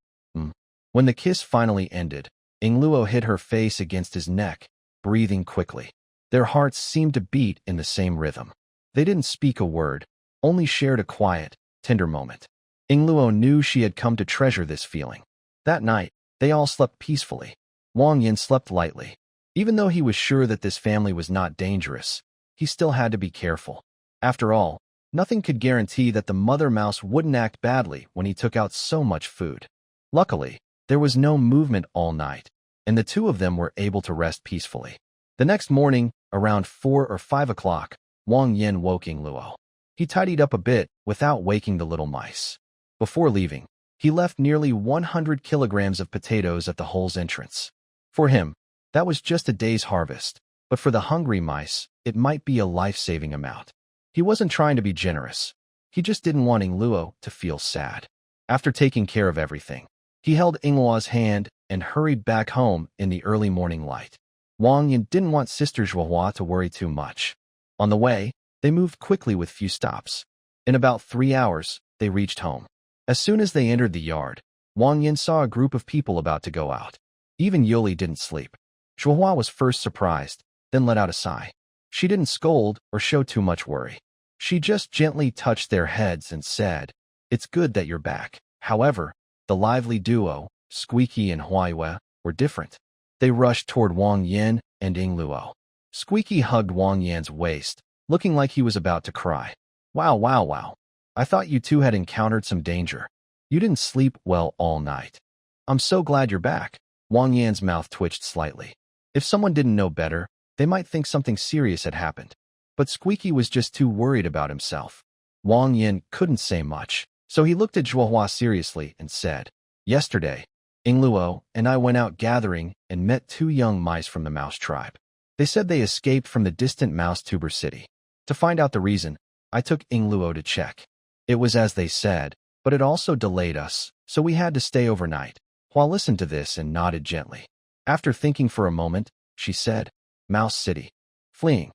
When the kiss finally ended, Ingluo hid her face against his neck, breathing quickly. Their hearts seemed to beat in the same rhythm. They didn't speak a word, only shared a quiet, tender moment. Ingluo knew she had come to treasure this feeling. That night, they all slept peacefully. Wang Yin slept lightly. Even though he was sure that this family was not dangerous, he still had to be careful. After all, nothing could guarantee that the mother mouse wouldn't act badly when he took out so much food. Luckily, there was no movement all night, and the two of them were able to rest peacefully. The next morning, around 4 or 5 o'clock, Wang Yin woke Ingluo. He tidied up a bit without waking the little mice. Before leaving, he left nearly 100 kilograms of potatoes at the hole's entrance. For him, that was just a day's harvest, but for the hungry mice, it might be a life-saving amount. He wasn't trying to be generous. He just didn't want Ingluo to feel sad. After taking care of everything, he held Ingluo's hand and hurried back home in the early morning light. Wang Yin didn't want Sister Zhuohua to worry too much. On the way, they moved quickly with few stops. In about 3 hours, they reached home. As soon as they entered the yard, Wang Yin saw a group of people about to go out. Even Yuli didn't sleep. Zhuohua was first surprised, then let out a sigh. She didn't scold or show too much worry. She just gently touched their heads and said, "It's good that you're back." However, the lively duo, Squeaky and Huaiyue, were different. They rushed toward Wang Yin and Ingluo. Squeaky hugged Wang Yan's waist, looking like he was about to cry. Wow. I thought you two had encountered some danger. You didn't sleep well all night." "I'm so glad you're back." Wang Yan's mouth twitched slightly. If someone didn't know better, they might think something serious had happened. But Squeaky was just too worried about himself. Wang Yin couldn't say much, so he looked at Zhuohua seriously and said, "Yesterday, Ingluo and I went out gathering and met 2 young mice from the mouse tribe. They said they escaped from the distant mouse tuber city. To find out the reason, I took Ingluo to check. It was as they said, but it also delayed us, so we had to stay overnight. Hua listened to this and nodded gently. After thinking for a moment, she said, Mouse City. Fleeing.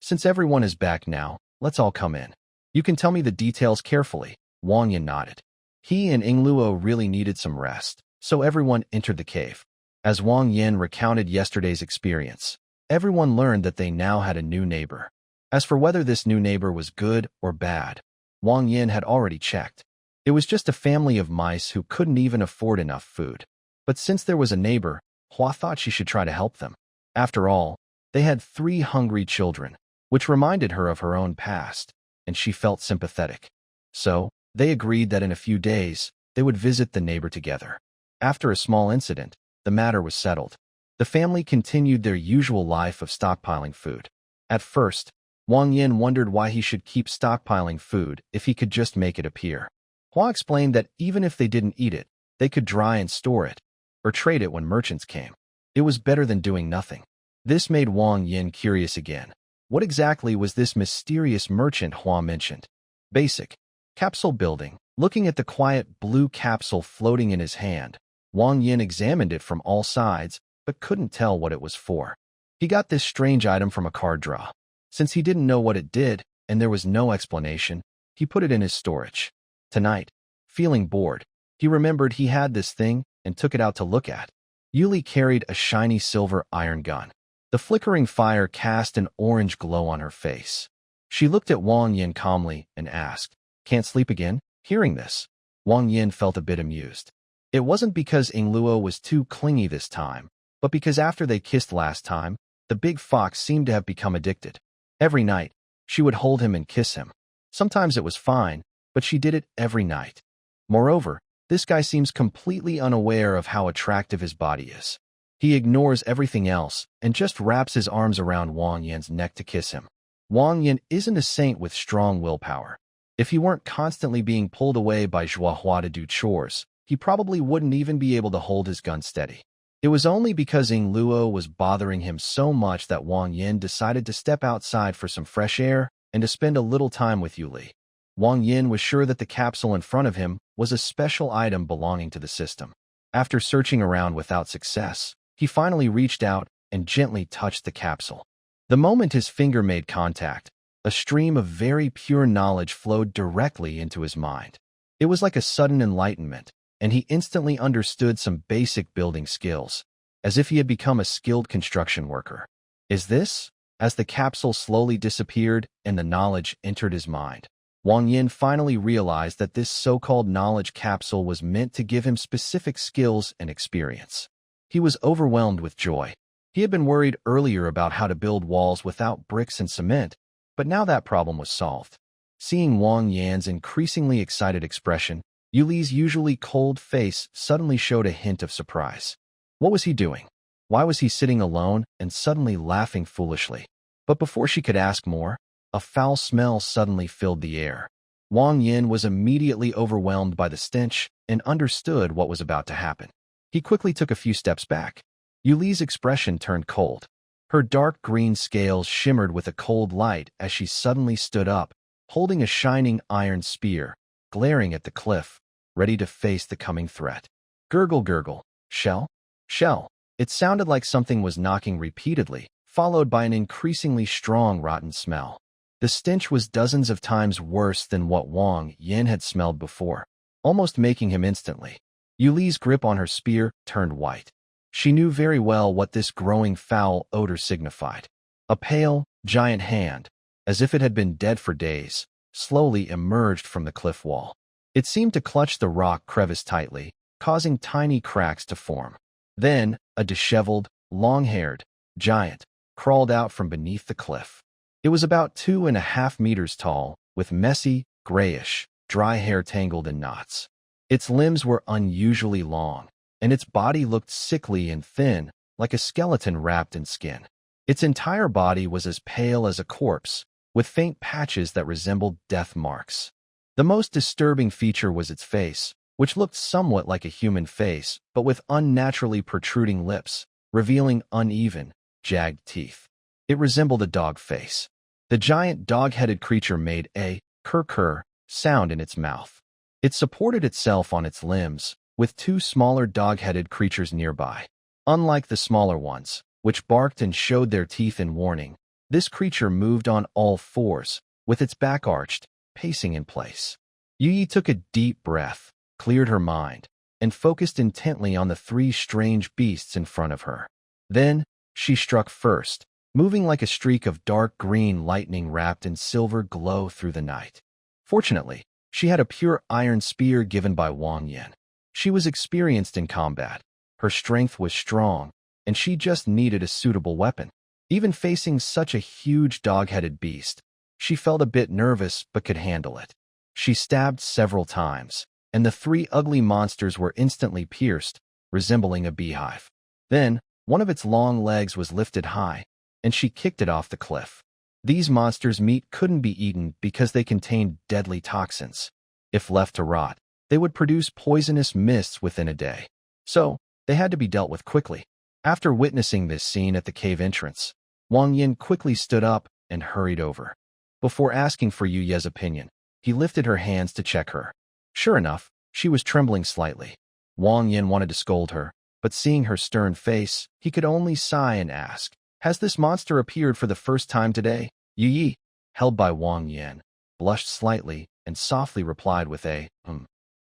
Since everyone is back now, let's all come in. You can tell me the details carefully. Wang Yin nodded. He and Ingluo really needed some rest, so everyone entered the cave. As Wang Yin recounted yesterday's experience, everyone learned that they now had a new neighbor. As for whether this new neighbor was good or bad, Wang Yin had already checked. It was just a family of mice who couldn't even afford enough food. But since there was a neighbor, Hua thought she should try to help them. After all, they had 3 hungry children, which reminded her of her own past, and she felt sympathetic. So, they agreed that in a few days, they would visit the neighbor together. After a small incident, the matter was settled. The family continued their usual life of stockpiling food. At first, Wang Yin wondered why he should keep stockpiling food if he could just make it appear. Hua explained that even if they didn't eat it, they could dry and store it, or trade it when merchants came. It was better than doing nothing. This made Wang Yin curious again. What exactly was this mysterious merchant Hua mentioned? Basic. Capsule building. Looking at the quiet blue capsule floating in his hand, Wang Yin examined it from all sides, but couldn't tell what it was for. He got this strange item from a card draw. Since he didn't know what it did, and there was no explanation, he put it in his storage. Tonight, feeling bored, he remembered he had this thing and took it out to look at. Yuli carried a shiny silver iron gun. The flickering fire cast an orange glow on her face. She looked at Wang Yin calmly and asked, Can't sleep again? Hearing this, Wang Yin felt a bit amused. It wasn't because Ingluo was too clingy this time, but because after they kissed last time, the big fox seemed to have become addicted. Every night, she would hold him and kiss him. Sometimes it was fine, but she did it every night. Moreover, this guy seems completely unaware of how attractive his body is. He ignores everything else and just wraps his arms around Wang Yin's neck to kiss him. Wang Yin isn't a saint with strong willpower. If he weren't constantly being pulled away by Zhuahua to do chores, he probably wouldn't even be able to hold his gun steady. It was only because Ingluo was bothering him so much that Wang Yin decided to step outside for some fresh air and to spend a little time with Yuli. Wang Yin was sure that the capsule in front of him was a special item belonging to the system. After searching around without success, he finally reached out and gently touched the capsule. The moment his finger made contact, a stream of very pure knowledge flowed directly into his mind. It was like a sudden enlightenment, and he instantly understood some basic building skills, as if he had become a skilled construction worker. Is this? As the capsule slowly disappeared and the knowledge entered his mind, Wang Yin finally realized that this so-called knowledge capsule was meant to give him specific skills and experience. He was overwhelmed with joy. He had been worried earlier about how to build walls without bricks and cement, but now that problem was solved. Seeing Wang Yan's increasingly excited expression, Yuli's usually cold face suddenly showed a hint of surprise. What was he doing? Why was he sitting alone and suddenly laughing foolishly? But before she could ask more, a foul smell suddenly filled the air. Wang Yin was immediately overwhelmed by the stench and understood what was about to happen. He quickly took a few steps back. Yuli's expression turned cold. Her dark green scales shimmered with a cold light as she suddenly stood up, holding a shining iron spear, glaring at the cliff, ready to face the coming threat. Gurgle, gurgle. Shell? Shell. It sounded like something was knocking repeatedly, followed by an increasingly strong rotten smell. The stench was dozens of times worse than what Wang Yin had smelled before, almost making him instantly. Yuli's grip on her spear turned white. She knew very well what this growing foul odor signified. A pale, giant hand, as if it had been dead for days, slowly emerged from the cliff wall. It seemed to clutch the rock crevice tightly, causing tiny cracks to form. Then, a disheveled, long-haired giant crawled out from beneath the cliff. It was about 2.5 meters tall, with messy, grayish, dry hair tangled in knots. Its limbs were unusually long, and its body looked sickly and thin, like a skeleton wrapped in skin. Its entire body was as pale as a corpse, with faint patches that resembled death marks. The most disturbing feature was its face, which looked somewhat like a human face, but with unnaturally protruding lips, revealing uneven, jagged teeth. It resembled a dog face. The giant dog-headed creature made a kurr sound in its mouth. It supported itself on its limbs, with two smaller dog-headed creatures nearby. Unlike the smaller ones, which barked and showed their teeth in warning, this creature moved on all fours, with its back arched, pacing in place. Yi took a deep breath, cleared her mind, and focused intently on the three strange beasts in front of her. Then, she struck first, moving like a streak of dark green lightning wrapped in silver glow through the night. Fortunately, she had a pure iron spear given by Wang Yin. She was experienced in combat, her strength was strong, and she just needed a suitable weapon. Even facing such a huge dog-headed beast, she felt a bit nervous but could handle it. She stabbed several times, and the three ugly monsters were instantly pierced, resembling a beehive. Then, one of its long legs was lifted high, and she kicked it off the cliff. These monsters' meat couldn't be eaten because they contained deadly toxins. If left to rot, they would produce poisonous mists within a day. So, they had to be dealt with quickly. After witnessing this scene at the cave entrance, Wang Yin quickly stood up and hurried over. Before asking for Yu Ye's opinion, he lifted her hands to check her. Sure enough, she was trembling slightly. Wang Yin wanted to scold her, but seeing her stern face, he could only sigh and ask, "Has this monster appeared for the first time today?" Yu Yi, held by Wang Yin, blushed slightly and softly replied with a,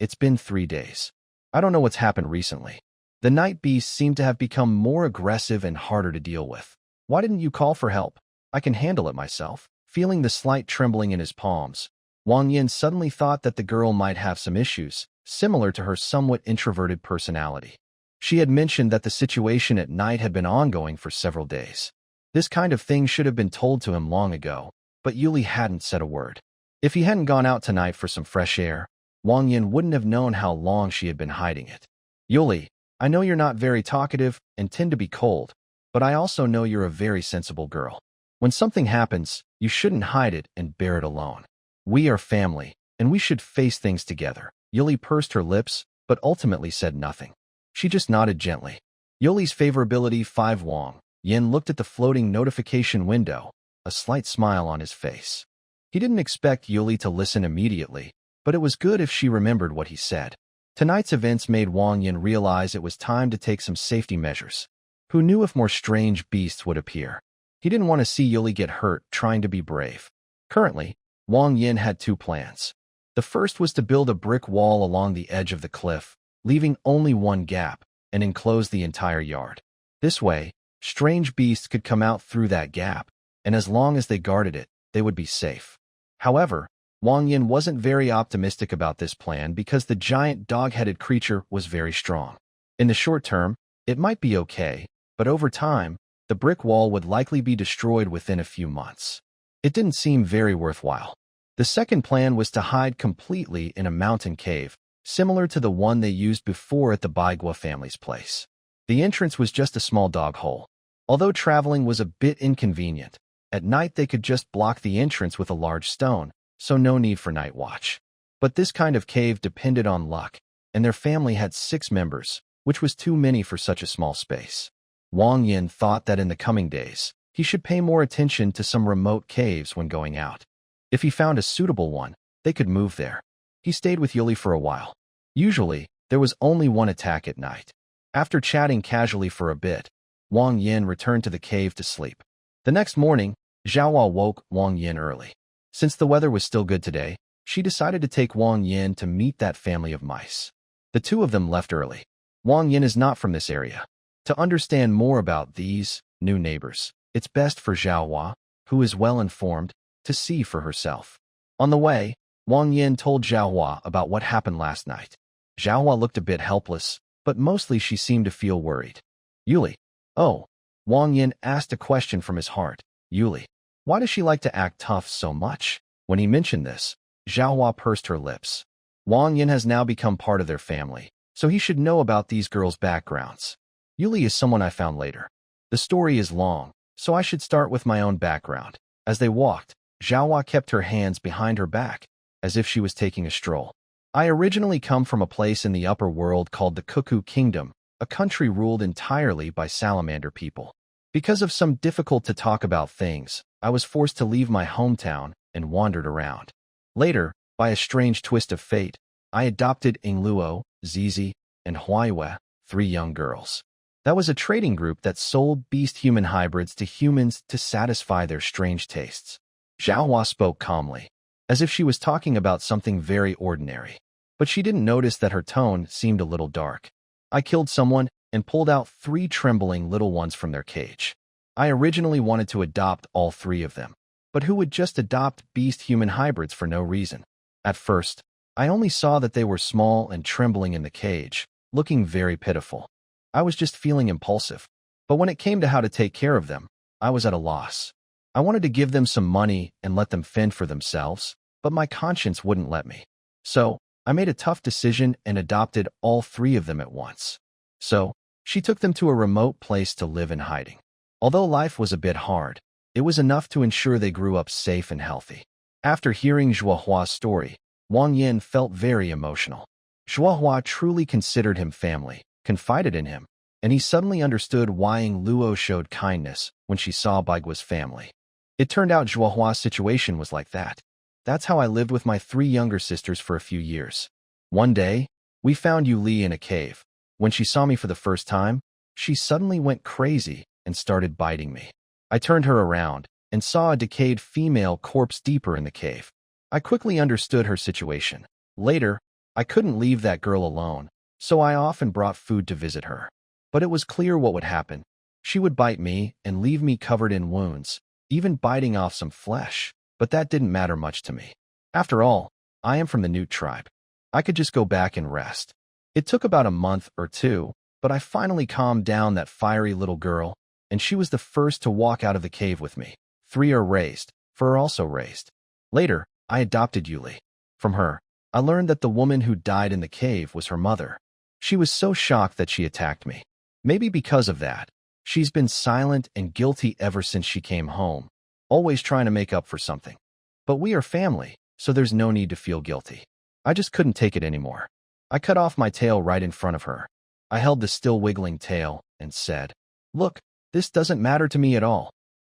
"It's been 3 days. I don't know what's happened recently. The night beasts seem to have become more aggressive and harder to deal with. Why didn't you call for help? I can handle it myself." Feeling the slight trembling in his palms, Wang Yin suddenly thought that the girl might have some issues, similar to her somewhat introverted personality. She had mentioned that the situation at night had been ongoing for several days. This kind of thing should have been told to him long ago, but Yuli hadn't said a word. If he hadn't gone out tonight for some fresh air, Wang Yin wouldn't have known how long she had been hiding it. "Yuli, I know you're not very talkative and tend to be cold, but I also know you're a very sensible girl. When something happens, you shouldn't hide it and bear it alone. We are family, and we should face things together." Yuli pursed her lips, but ultimately said nothing. She just nodded gently. Yuli's favorability 5 Wang Yin looked at the floating notification window, a slight smile on his face. He didn't expect Yuli to listen immediately, but it was good if she remembered what he said. Tonight's events made Wang Yin realize it was time to take some safety measures. Who knew if more strange beasts would appear? He didn't want to see Yuli get hurt trying to be brave. Currently, Wang Yin had 2 plans. The first was to build a brick wall along the edge of the cliff, leaving only one gap, and enclose the entire yard. This way, strange beasts could come out through that gap, and as long as they guarded it, they would be safe. However, Wang Yin wasn't very optimistic about this plan because the giant dog-headed creature was very strong. In the short term, it might be okay, but over time, the brick wall would likely be destroyed within a few months. It didn't seem very worthwhile. The second plan was to hide completely in a mountain cave, similar to the one they used before at the Baigua family's place. The entrance was just a small dog hole. Although traveling was a bit inconvenient, at night they could just block the entrance with a large stone, so no need for night watch. But this kind of cave depended on luck, and their family had 6 members, which was too many for such a small space. Wang Yin thought that in the coming days, he should pay more attention to some remote caves when going out. If he found a suitable one, they could move there. He stayed with Yuli for a while. Usually, there was only one attack at night. After chatting casually for a bit, Wang Yin returned to the cave to sleep. The next morning, Zhaohua woke Wang Yin early. Since the weather was still good today, she decided to take Wang Yin to meet that family of mice. The 2 of them left early. Wang Yin is not from this area. To understand more about these new neighbors, it's best for Zhaohua, who is well informed, to see for herself. On the way, Wang Yin told Zhaohua about what happened last night. Zhaohua looked a bit helpless, but mostly she seemed to feel worried. "Yuli." "Oh." Wang Yin asked a question from his heart. "Yuli, why does she like to act tough so much?" When he mentioned this, Zhaohua pursed her lips. Wang Yin has now become part of their family, so he should know about these girls' backgrounds. Yuli is someone I found later. The story is long, so I should start with my own background. As they walked, Zhaohua kept her hands behind her back, as if she was taking a stroll. "I originally come from a place in the upper world called the Cuckoo Kingdom, a country ruled entirely by salamander people. Because of some difficult-to-talk-about things, I was forced to leave my hometown and wandered around. Later, by a strange twist of fate, I adopted Ingluo, Zizi, and Huaiwe, 3 young girls. That was a trading group that sold beast-human hybrids to humans to satisfy their strange tastes. Xiaohua spoke calmly, as if she was talking about something very ordinary. But she didn't notice that her tone seemed a little dark. I killed someone and pulled out 3 trembling little ones from their cage. I originally wanted to adopt all 3 of them, but who would just adopt beast-human hybrids for no reason? At first, I only saw that they were small and trembling in the cage, looking very pitiful. I was just feeling impulsive. But when it came to how to take care of them, I was at a loss. I wanted to give them some money and let them fend for themselves, but my conscience wouldn't let me. So, I made a tough decision and adopted all 3 of them at once. So, she took them to a remote place to live in hiding. Although life was a bit hard, it was enough to ensure they grew up safe and healthy. After hearing Zhuohua's story, Wang Yin felt very emotional. Zhuohua truly considered him family, confided in him, and he suddenly understood why Luo showed kindness when she saw Baigua's family. It turned out Zhuohua's situation was like that. That's how I lived with my 3 younger sisters for a few years. One day, we found Yuli in a cave. When she saw me for the first time, she suddenly went crazy and started biting me. I turned her around and saw a decayed female corpse deeper in the cave. I quickly understood her situation. Later, I couldn't leave that girl alone, so I often brought food to visit her. But it was clear what would happen. She would bite me and leave me covered in wounds, even biting off some flesh, but that didn't matter much to me. After all, I am from the Newt tribe. I could just go back and rest. It took about a month or 2, but I finally calmed down that fiery little girl, and she was the first to walk out of the cave with me. 3 are raised, 4 are also raised. Later, I adopted Yuli. From her, I learned that the woman who died in the cave was her mother. She was so shocked that she attacked me. Maybe because of that, she's been silent and guilty ever since she came home, always trying to make up for something. But we are family, so there's no need to feel guilty. I just couldn't take it anymore. I cut off my tail right in front of her. I held the still wiggling tail and said, "Look, this doesn't matter to me at all."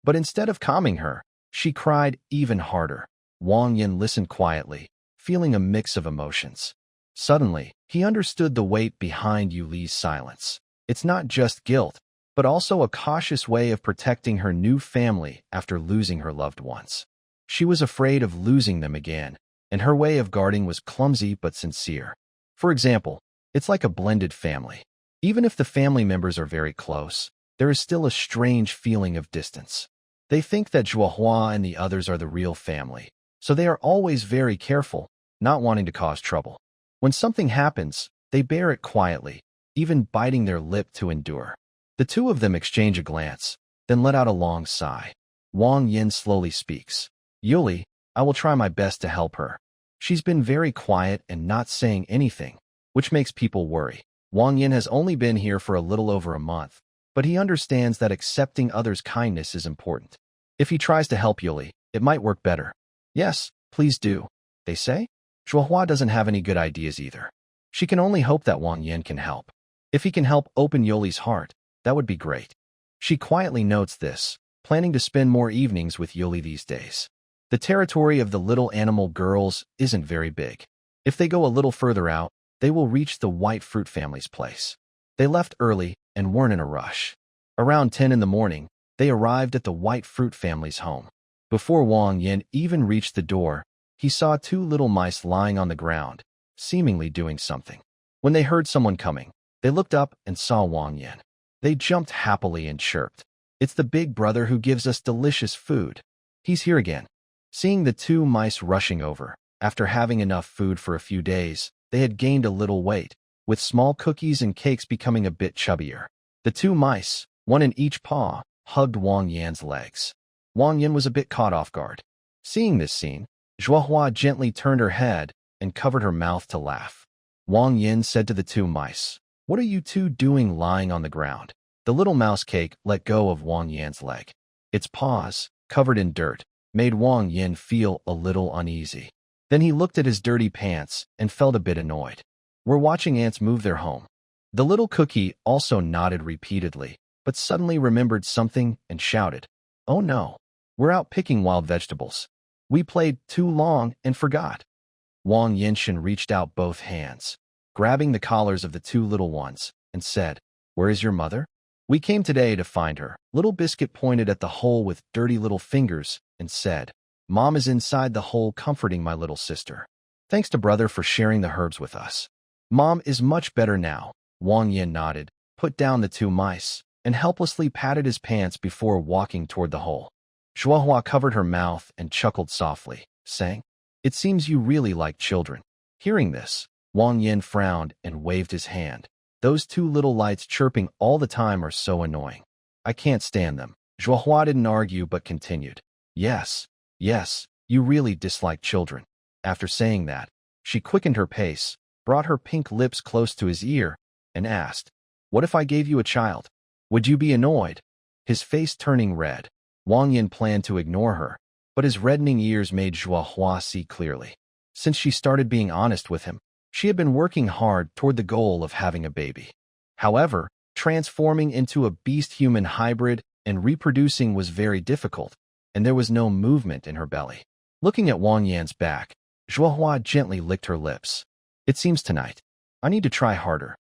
But instead of calming her, she cried even harder. Wang Yin listened quietly, feeling a mix of emotions. Suddenly, he understood the weight behind Yuli's silence. It's not just guilt, but also a cautious way of protecting her new family after losing her loved ones. She was afraid of losing them again, and her way of guarding was clumsy but sincere. For example, it's like a blended family. Even if the family members are very close, there is still a strange feeling of distance. They think that Zhuohua and the others are the real family, so they are always very careful, not wanting to cause trouble. When something happens, they bear it quietly, even biting their lip to endure. The 2 of them exchange a glance, then let out a long sigh. Wang Yin slowly speaks. "Yuli, I will try my best to help her. She's been very quiet and not saying anything, which makes people worry." Wang Yin has only been here for a little over a month, but he understands that accepting others' kindness is important. If he tries to help Yuli, it might work better. "Yes, please do," they say. Zhuohua doesn't have any good ideas either. She can only hope that Wang Yin can help. If he can help open Yuli's heart, that would be great. She quietly notes this, planning to spend more evenings with Yuli these days. The territory of the little animal girls isn't very big. If they go a little further out, they will reach the white fruit family's place. They left early and weren't in a rush. Around 10 in the morning, they arrived at the white fruit family's home. Before Wang Yin even reached the door, he saw 2 little mice lying on the ground, seemingly doing something. When they heard someone coming, they looked up and saw Wang Yin. They jumped happily and chirped. "It's the big brother who gives us delicious food. He's here again." Seeing the 2 mice rushing over, after having enough food for a few days, they had gained a little weight, with small cookies and cakes becoming a bit chubbier. The 2 mice, 1 in each paw, hugged Wang Yan's legs. Wang Yin was a bit caught off guard. Seeing this scene, Zhuohua gently turned her head and covered her mouth to laugh. Wang Yin said to the 2 mice, "What are you 2 doing lying on the ground?" The little mouse cake let go of Wang Yan's leg. Its paws, covered in dirt, made Wang Yin feel a little uneasy. Then he looked at his dirty pants and felt a bit annoyed. "We're watching ants move their home." The little cookie also nodded repeatedly, but suddenly remembered something and shouted, "Oh no, We're out picking wild vegetables. We played too long and forgot. Wang Yinshan reached out both hands, grabbing the collars of the two little ones, and said, "Where is your mother?" "We came today to find her." Little Biscuit pointed at the hole with dirty little fingers and said, "Mom is inside the hole comforting my little sister. Thanks to brother for sharing the herbs with us. Mom is much better now." Wang Yin nodded, put down the two mice, and helplessly patted his pants before walking toward the hole. Zhuohua covered her mouth and chuckled softly, saying, "It seems you really like children." Hearing this, Wang Yin frowned and waved his hand. "Those two little lights chirping all the time are so annoying. I can't stand them." Zhuohua didn't argue but continued, Yes, you really dislike children." After saying that, she quickened her pace, brought her pink lips close to his ear, and asked, "What if I gave you a child? Would you be annoyed?" His face turning red, Wang Yin planned to ignore her, but his reddening ears made Zhuohua see clearly. Since she started being honest with him, she had been working hard toward the goal of having a baby. However, transforming into a beast-human hybrid and reproducing was very difficult, and there was no movement in her belly. Looking at Wang Yan's back, Zhuohua gently licked her lips. "It seems tonight. I need to try harder."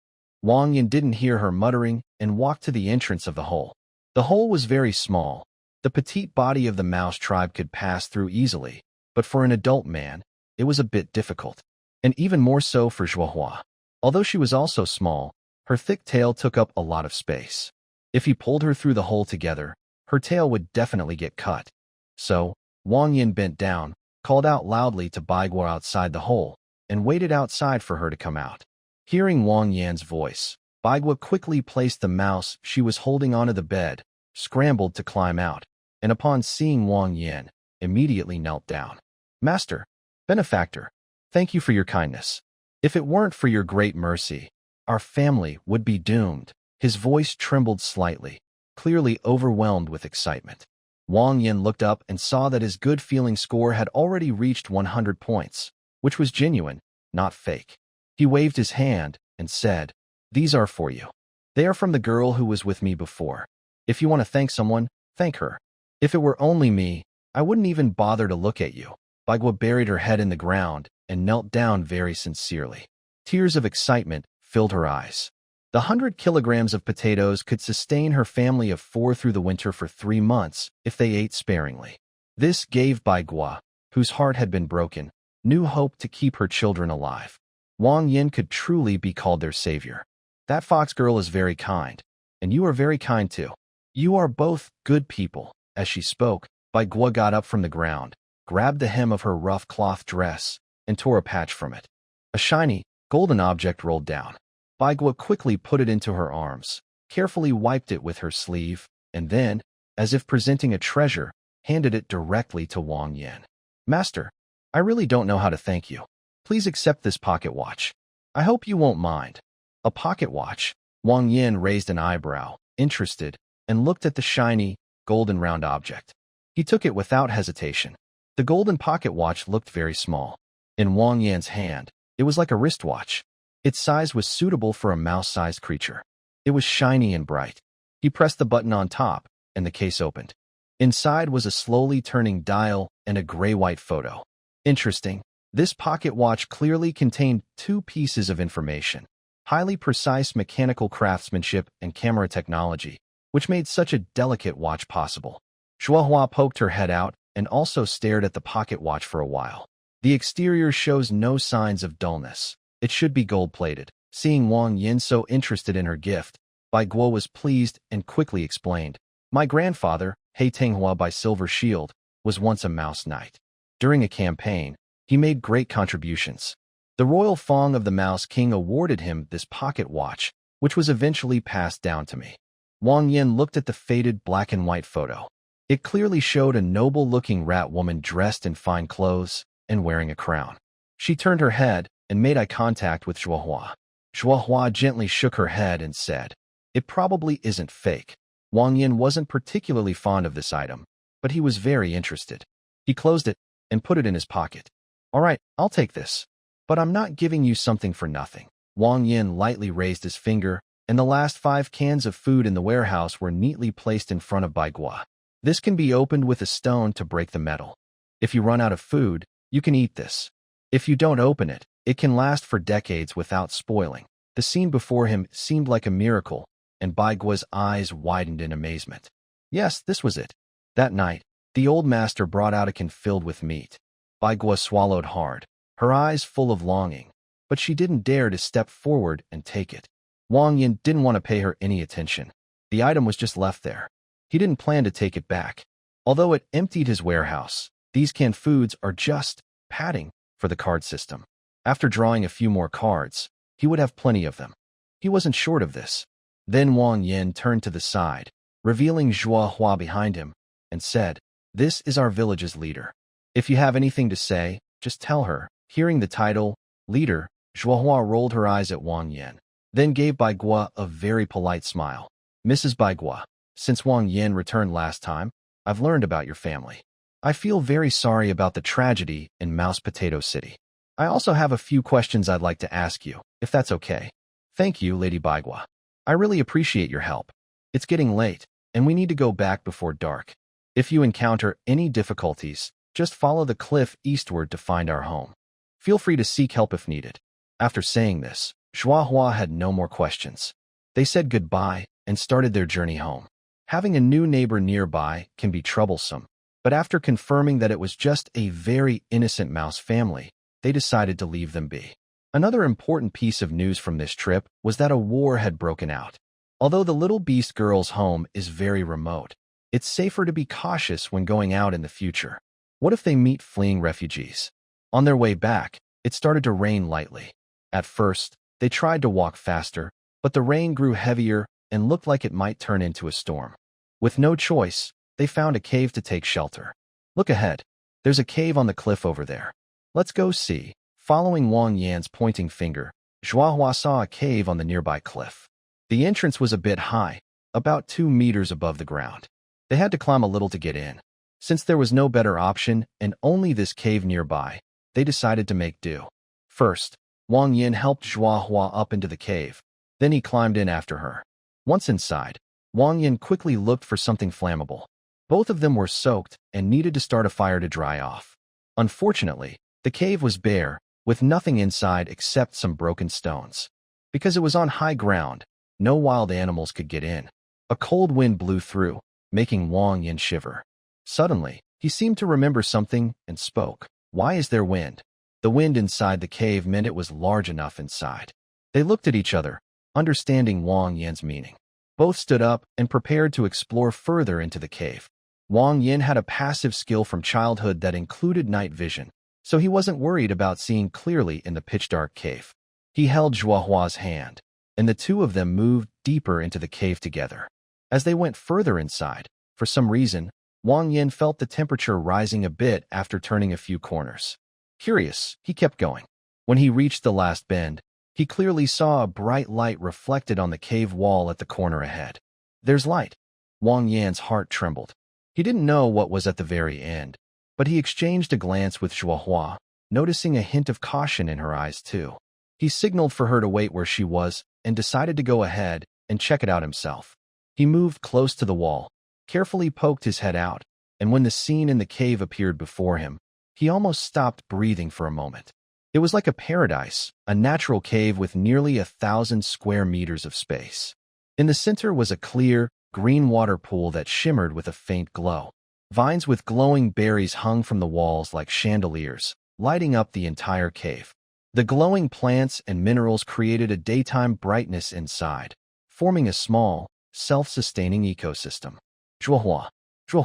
Wang Yan didn't hear her muttering and walked to the entrance of the hole. The hole was very small. The petite body of the mouse tribe could pass through easily, but for an adult man, it was a bit difficult, and even more so for Zhuohua. Although she was also small, her thick tail took up a lot of space. If he pulled her through the hole together, her tail would definitely get cut. So, Wang Yin bent down, called out loudly to Baiguo outside the hole, and waited outside for her to come out. Hearing Wang Yan's voice, Baiguo quickly placed the mouse she was holding onto the bed, scrambled to climb out, and upon seeing Wang Yan, immediately knelt down. "Master, benefactor, thank you for your kindness. If it weren't for your great mercy, our family would be doomed." His voice trembled slightly, clearly overwhelmed with excitement. Wang Yin looked up and saw that his good feeling score had already reached 100 points, which was genuine, not fake. He waved his hand and said, "These are for you. They are from the girl who was with me before. If you want to thank someone, thank her. If it were only me, I wouldn't even bother to look at you." Baiguo buried her head in the ground and knelt down very sincerely. Tears of excitement filled her eyes. The 100 kilograms of potatoes could sustain her family of 4 through the winter for 3 months if they ate sparingly. This gave Baiguo, whose heart had been broken, new hope to keep her children alive. Wang Yin could truly be called their savior. "That fox girl is very kind, and you are very kind too. You are both good people." As she spoke, Baiguo got up from the ground, grabbed the hem of her rough cloth dress, and tore a patch from it. A shiny, golden object rolled down. Baiguo quickly put it into her arms, carefully wiped it with her sleeve, and then, as if presenting a treasure, handed it directly to Wang Yin. "Master, I really don't know how to thank you. Please accept this pocket watch. I hope you won't mind." "A pocket watch?" Wang Yin raised an eyebrow, interested, and looked at the shiny, golden round object. He took it without hesitation. The golden pocket watch looked very small. In Wang Yan's hand, it was like a wristwatch. Its size was suitable for a mouse-sized creature. It was shiny and bright. He pressed the button on top, and the case opened. Inside was a slowly turning dial and a gray-white photo. Interesting. This pocket watch clearly contained 2 pieces of information: highly precise mechanical craftsmanship and camera technology, which made such a delicate watch possible. Zhuohua poked her head out and also stared at the pocket watch for a while. The exterior shows no signs of dullness. It should be gold-plated. Seeing Wang Yin so interested in her gift, Baiguo was pleased and quickly explained, "My grandfather, He Tenghua by Silver Shield, was once a mouse knight. During a campaign, he made great contributions. The royal Fong of the Mouse King awarded him this pocket watch, which was eventually passed down to me." Wang Yin looked at the faded black and white photo. It clearly showed a noble-looking rat woman dressed in fine clothes and wearing a crown. She turned her head and made eye contact with Zhuohua. Zhuohua gently shook her head and said, "It probably isn't fake." Wang Yin wasn't particularly fond of this item, but he was very interested. He closed it and put it in his pocket. "All right, I'll take this. But I'm not giving you something for nothing." Wang Yin lightly raised his finger, and the last 5 cans of food in the warehouse were neatly placed in front of Baiguo. This can be opened with a stone to break the metal. If you run out of food, you can eat this. If you don't open it, it can last for decades without spoiling. The scene before him seemed like a miracle, and Baigua's eyes widened in amazement. Yes, this was it. That night, the old master brought out a can filled with meat. Baigua swallowed hard, her eyes full of longing, but she didn't dare to step forward and take it. Wang Yin didn't want to pay her any attention. The item was just left there. He didn't plan to take it back. Although it emptied his warehouse, these canned foods are just padding for the card system. After drawing a few more cards, he would have plenty of them. He wasn't short of this. Then Wang Yin turned to the side, revealing Zhuo Hua behind him, and said, "This is our village's leader. If you have anything to say, just tell her." Hearing the title, leader, Zhuo Hua rolled her eyes at Wang Yin, then gave Baigua a very polite smile. "Mrs. Baigua, since Wang Yin returned last time, I've learned about your family. I feel very sorry about the tragedy in Mouse Potato City. I also have a few questions I'd like to ask you, if that's okay." "Thank you, Lady Baigua. I really appreciate your help. It's getting late, and we need to go back before dark. If you encounter any difficulties, just follow the cliff eastward to find our home. Feel free to seek help if needed." After saying this, Zhuo Hua had no more questions. They said goodbye and started their journey home. Having a new neighbor nearby can be troublesome, but after confirming that it was just a very innocent mouse family, they decided to leave them be. Another important piece of news from this trip was that a war had broken out. Although the little beast girl's home is very remote, it's safer to be cautious when going out in the future. What if they meet fleeing refugees? On their way back, it started to rain lightly. At first, they tried to walk faster, but the rain grew heavier and looked like it might turn into a storm. With no choice, they found a cave to take shelter. "Look ahead. There's a cave on the cliff over there. Let's go see." Following Wang Yan's pointing finger, Zhuo Hua saw a cave on the nearby cliff. The entrance was a bit high, about 2 meters above the ground. They had to climb a little to get in. Since there was no better option and only this cave nearby, they decided to make do. First, Wang Yin helped Zhuo Hua up into the cave. Then he climbed in after her. Once inside, Wang Yin quickly looked for something flammable. Both of them were soaked and needed to start a fire to dry off. Unfortunately, the cave was bare, with nothing inside except some broken stones. Because it was on high ground, no wild animals could get in. A cold wind blew through, making Wang Yin shiver. Suddenly, he seemed to remember something and spoke. "Why is there wind?" The wind inside the cave meant it was large enough inside. They looked at each other, understanding Wang Yin's meaning. Both stood up and prepared to explore further into the cave. Wang Yin had a passive skill from childhood that included night vision, so he wasn't worried about seeing clearly in the pitch-dark cave. He held Zhuo Hua's hand, and the two of them moved deeper into the cave together. As they went further inside, for some reason, Wang Yin felt the temperature rising a bit after turning a few corners. Curious, he kept going. When he reached the last bend, he clearly saw a bright light reflected on the cave wall at the corner ahead. "There's light." Wang Yan's heart trembled. He didn't know what was at the very end, but he exchanged a glance with Zhuo Hua, noticing a hint of caution in her eyes too. He signaled for her to wait where she was and decided to go ahead and check it out himself. He moved close to the wall, carefully poked his head out, and when the scene in the cave appeared before him, he almost stopped breathing for a moment. It was like a paradise, a natural cave with nearly 1,000 square meters of space. In the center was a clear, green water pool that shimmered with a faint glow. Vines with glowing berries hung from the walls like chandeliers, lighting up the entire cave. The glowing plants and minerals created a daytime brightness inside, forming a small, self-sustaining ecosystem. "Zhuo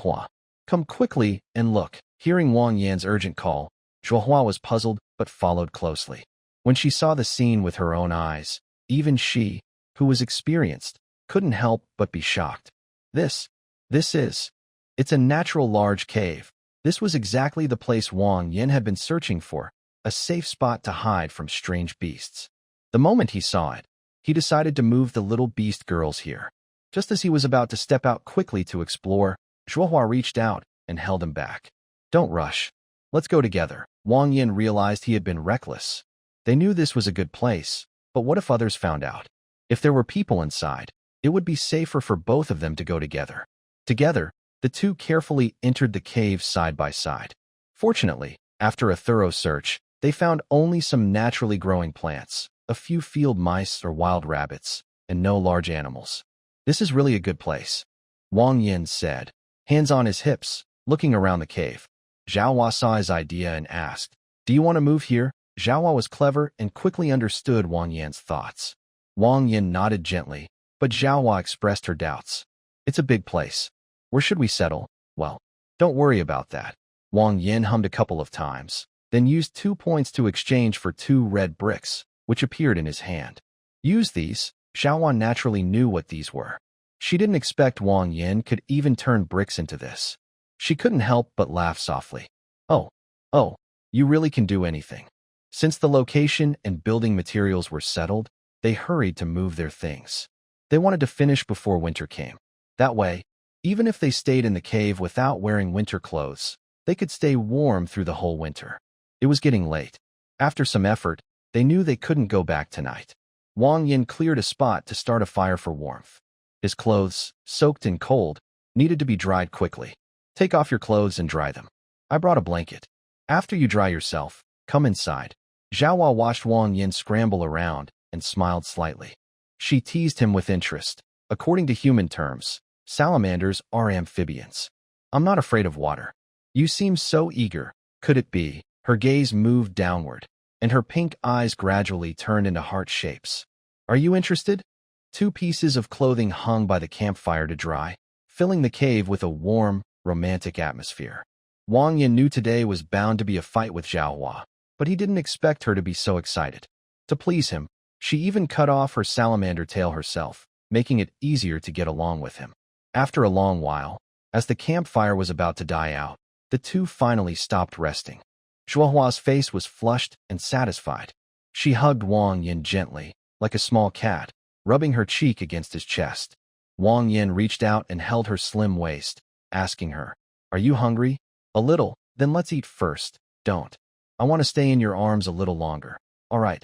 Hua, come quickly and look." Hearing Wang Yan's urgent call, Zhuo Hua was puzzled but followed closely. When she saw the scene with her own eyes, even she, who was experienced, couldn't help but be shocked. It's a natural large cave. This was exactly the place Wang Yin had been searching for, a safe spot to hide from strange beasts. The moment he saw it, he decided to move the little beast girls here. Just as he was about to step out quickly to explore, Zhuo Hua reached out and held him back. "Don't rush. Let's go together." Wang Yin realized he had been reckless. They knew this was a good place, but what if others found out? If there were people inside, it would be safer for both of them to go together. Together, The two carefully entered the cave side by side. Fortunately, after a thorough search, they found only some naturally growing plants, a few field mice or wild rabbits, and no large animals. This is really a good place, Wang Yin said, hands on his hips, looking around the cave. Zhaohua saw his idea and asked, "Do you want to move here?" Zhaohua was clever and quickly understood Wang Yin's thoughts. Wang Yin nodded gently, but Zhaohua expressed her doubts. "It's a big place. Where should we settle?" "Well, don't worry about that." Wang Yin hummed a couple of times, then used 2 points to exchange for 2 red bricks, which appeared in his hand. Use these. Zhaohua naturally knew what these were. She didn't expect Wang Yin could even turn bricks into this. She couldn't help but laugh softly. Oh, you really can do anything." Since the location and building materials were settled, they hurried to move their things. They wanted to finish before winter came. That way, even if they stayed in the cave without wearing winter clothes, they could stay warm through the whole winter. It was getting late. After some effort, they knew they couldn't go back tonight. Wang Yin cleared a spot to start a fire for warmth. His clothes, soaked and cold, needed to be dried quickly. "Take off your clothes and dry them. I brought a blanket. After you dry yourself, come inside." Zhaohua watched Wang Yin scramble around and smiled slightly. She teased him with interest. According to human terms, salamanders are amphibians. "I'm not afraid of water. You seem so eager. Could it be?" Her gaze moved downward, and her pink eyes gradually turned into heart shapes. "Are you interested?" 2 pieces of clothing hung by the campfire to dry, filling the cave with a warm, romantic atmosphere. Wang Yin knew today was bound to be a fight with Zhaohua, but he didn't expect her to be so excited. To please him, she even cut off her salamander tail herself, making it easier to get along with him. After a long while, as the campfire was about to die out, the two finally stopped resting. Zhaohua's face was flushed and satisfied. She hugged Wang Yin gently, like a small cat, rubbing her cheek against his chest. Wang Yin reached out and held her slim waist, asking her, "Are you hungry?" "A little." "Then let's eat first." "Don't. I want to stay in your arms a little longer." "All right."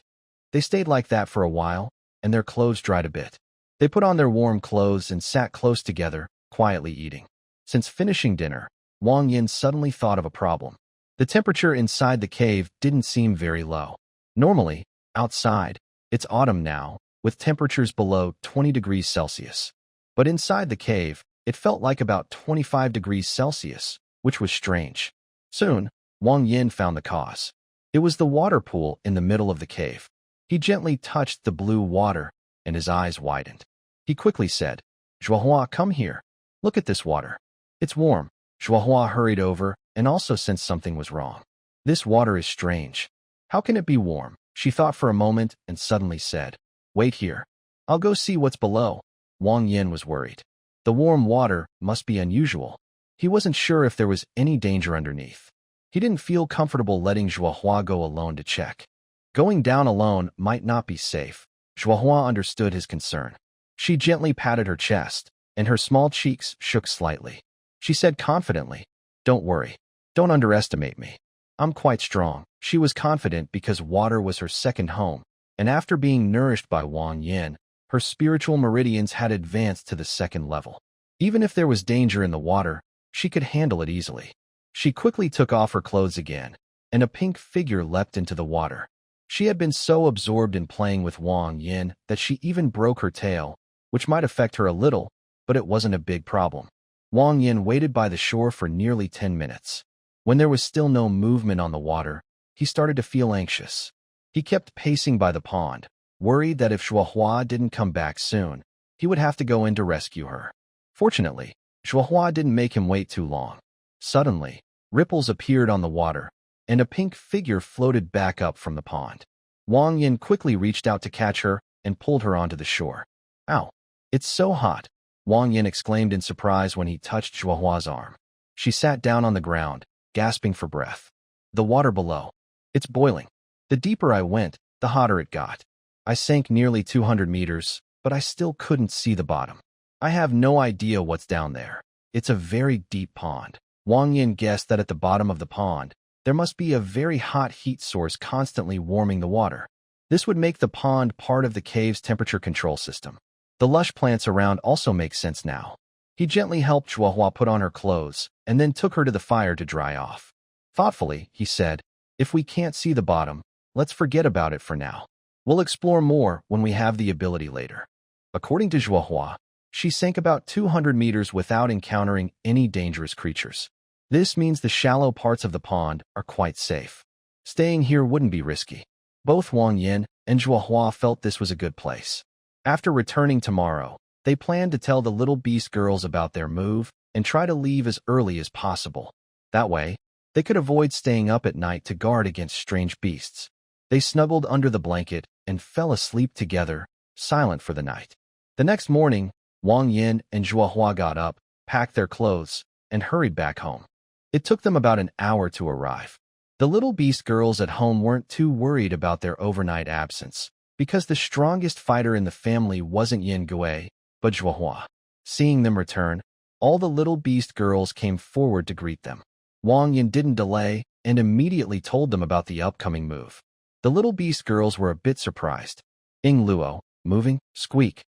They stayed like that for a while, and their clothes dried a bit. They put on their warm clothes and sat close together, quietly eating. Since finishing dinner, Wang Yin suddenly thought of a problem. The temperature inside the cave didn't seem very low. Normally, outside, it's autumn now, with temperatures below 20 degrees Celsius. But inside the cave, it felt like about 25 degrees Celsius, which was strange. Soon, Wang Yin found the cause. It was the water pool in the middle of the cave. He gently touched the blue water, and his eyes widened. He quickly said, "Zhaohua, come here. Look at this water. It's warm." Zhaohua hurried over and also sensed something was wrong. "This water is strange. How can it be warm?" She thought for a moment and suddenly said, "Wait here. I'll go see what's below." Wang Yin was worried. The warm water must be unusual. He wasn't sure if there was any danger underneath. He didn't feel comfortable letting Zhaohua go alone to check. Going down alone might not be safe. Zhaohua understood his concern. She gently patted her chest, and her small cheeks shook slightly. She said confidently, "Don't worry. Don't underestimate me. I'm quite strong." She was confident because water was her second home, and after being nourished by Wang Yin, her spiritual meridians had advanced to the second level. Even if there was danger in the water, she could handle it easily. She quickly took off her clothes again, and a pink figure leapt into the water. She had been so absorbed in playing with Wang Yin that she even broke her tail, which might affect her a little, but it wasn't a big problem. Wang Yin waited by the shore for nearly 10 minutes. When there was still no movement on the water, he started to feel anxious. He kept pacing by the pond, worried that if Zhaohua didn't come back soon, he would have to go in to rescue her. Fortunately, Zhaohua didn't make him wait too long. Suddenly, ripples appeared on the water, and a pink figure floated back up from the pond. Wang Yin quickly reached out to catch her and pulled her onto the shore. "Ow, it's so hot," Wang Yin exclaimed in surprise when he touched Zhaohua's arm. She sat down on the ground, gasping for breath. "The water below. It's boiling. The deeper I went, the hotter it got. I sank nearly 200 meters, but I still couldn't see the bottom. I have no idea what's down there. It's a very deep pond." Wang Yin guessed that at the bottom of the pond, there must be a very hot heat source constantly warming the water. This would make the pond part of the cave's temperature control system. The lush plants around also make sense now. He gently helped Zhuohua put on her clothes and then took her to the fire to dry off. Thoughtfully, he said, "If we can't see the bottom, let's forget about it for now. We'll explore more when we have the ability later." According to Zhuohua, she sank about 200 meters without encountering any dangerous creatures. This means the shallow parts of the pond are quite safe. Staying here wouldn't be risky. Both Wang Yin and Zhuohua felt this was a good place. After returning tomorrow, they planned to tell the little beast girls about their move and try to leave as early as possible. That way, they could avoid staying up at night to guard against strange beasts. They snuggled under the blanket and fell asleep together, silent for the night. The next morning, Wang Yin and Zhuohua got up, packed their clothes, and hurried back home. It took them about an hour to arrive. The little beast girls at home weren't too worried about their overnight absence, because the strongest fighter in the family wasn't Yin Gui, but Zhuohua. Seeing them return, all the little beast girls came forward to greet them. Wang Yin didn't delay and immediately told them about the upcoming move. The little beast girls were a bit surprised. "Ing Luo, moving, squeak,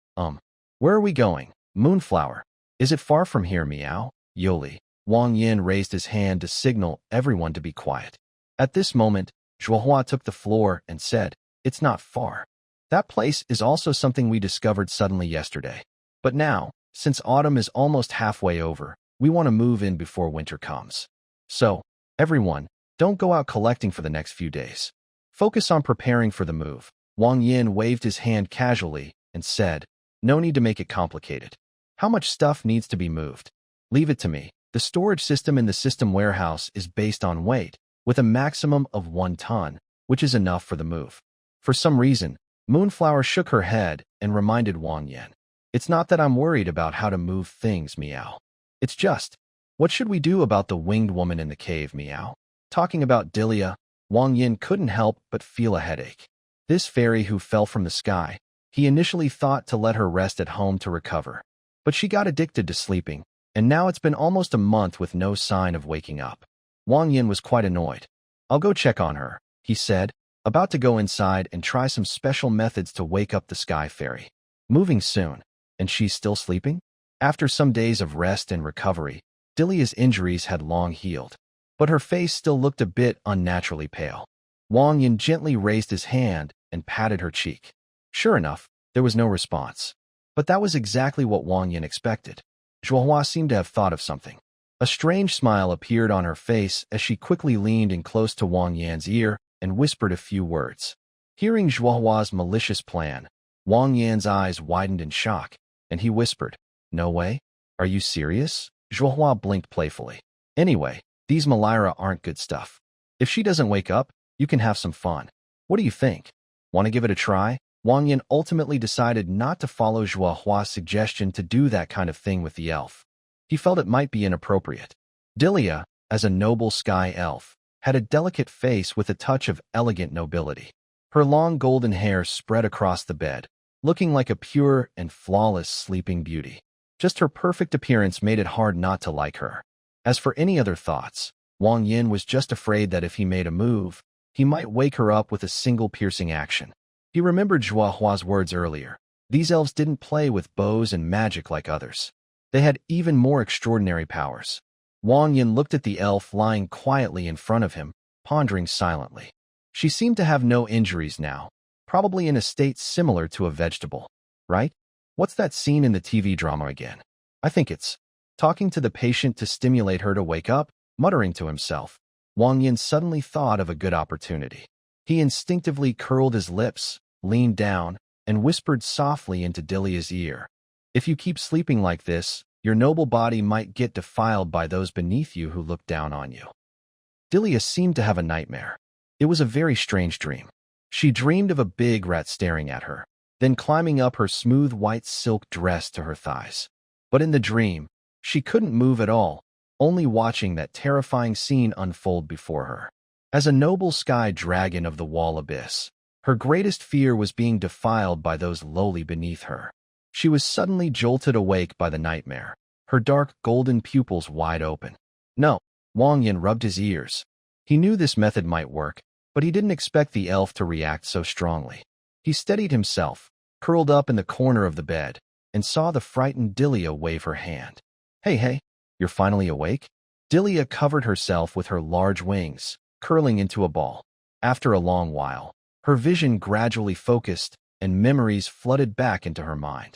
Where are we going? Moonflower. Is it far from here, meow?" Yoli. Wang Yin raised his hand to signal everyone to be quiet. At this moment, Zhuohua took the floor and said, "It's not far. That place is also something we discovered suddenly yesterday. But now, since autumn is almost halfway over, we want to move in before winter comes. So, everyone, don't go out collecting for the next few days. Focus on preparing for the move." Wang Yin waved his hand casually and said, "No need to make it complicated. How much stuff needs to be moved? Leave it to me." The storage system in the system warehouse is based on weight, with a maximum of 1 ton, which is enough for the move. For some reason, Moonflower shook her head and reminded Wang Yin, "It's not that I'm worried about how to move things, meow. It's just, what should we do about the winged woman in the cave, meow?" Talking about Dilia, Wang Yin couldn't help but feel a headache. This fairy who fell from the sky, he initially thought to let her rest at home to recover. But she got addicted to sleeping, and now it's been almost a month with no sign of waking up. Wang Yin was quite annoyed. "I'll go check on her," he said, about to go inside and try some special methods to wake up the sky fairy. Moving soon, and she's still sleeping? After some days of rest and recovery, Dilia's injuries had long healed, but her face still looked a bit unnaturally pale. Wang Yin gently raised his hand and patted her cheek. Sure enough, there was no response. But that was exactly what Wang Yin expected. Zhuohua seemed to have thought of something. A strange smile appeared on her face as she quickly leaned in close to Wang Yan's ear and whispered a few words. Hearing Zhuohua's malicious plan, Wang Yan's eyes widened in shock, and he whispered, "No way? Are you serious?" Zhuohua blinked playfully. "Anyway, these Malira aren't good stuff. If she doesn't wake up, you can have some fun. What do you think? Want to give it a try?" Wang Yin ultimately decided not to follow Zhuohua's suggestion to do that kind of thing with the elf. He felt it might be inappropriate. Dilia, as a noble sky elf, had a delicate face with a touch of elegant nobility. Her long golden hair spread across the bed, looking like a pure and flawless sleeping beauty. Just her perfect appearance made it hard not to like her. As for any other thoughts, Wang Yin was just afraid that if he made a move, he might wake her up with a single piercing action. He remembered Zhuohua's words earlier. These elves didn't play with bows and magic like others. They had even more extraordinary powers. Wang Yin looked at the elf lying quietly in front of him, pondering silently. She seemed to have no injuries now, probably in a state similar to a vegetable. Right? What's that scene in the TV drama again? I think it's talking to the patient to stimulate her to wake up, muttering to himself. Wang Yin suddenly thought of a good opportunity. He instinctively curled his lips, leaned down, and whispered softly into Dilia's ear. "If you keep sleeping like this, your noble body might get defiled by those beneath you who look down on you." Dilia seemed to have a nightmare. It was a very strange dream. She dreamed of a big rat staring at her, then climbing up her smooth white silk dress to her thighs. But in the dream, she couldn't move at all, only watching that terrifying scene unfold before her. As a noble sky dragon of the wall abyss, her greatest fear was being defiled by those lowly beneath her. She was suddenly jolted awake by the nightmare, her dark golden pupils wide open. No, Wang Yin rubbed his ears. He knew this method might work, but he didn't expect the elf to react so strongly. He steadied himself, curled up in the corner of the bed, and saw the frightened Dilia wave her hand. Hey, you're finally awake? Delia covered herself with her large wings, curling into a ball. After a long while, her vision gradually focused and memories flooded back into her mind.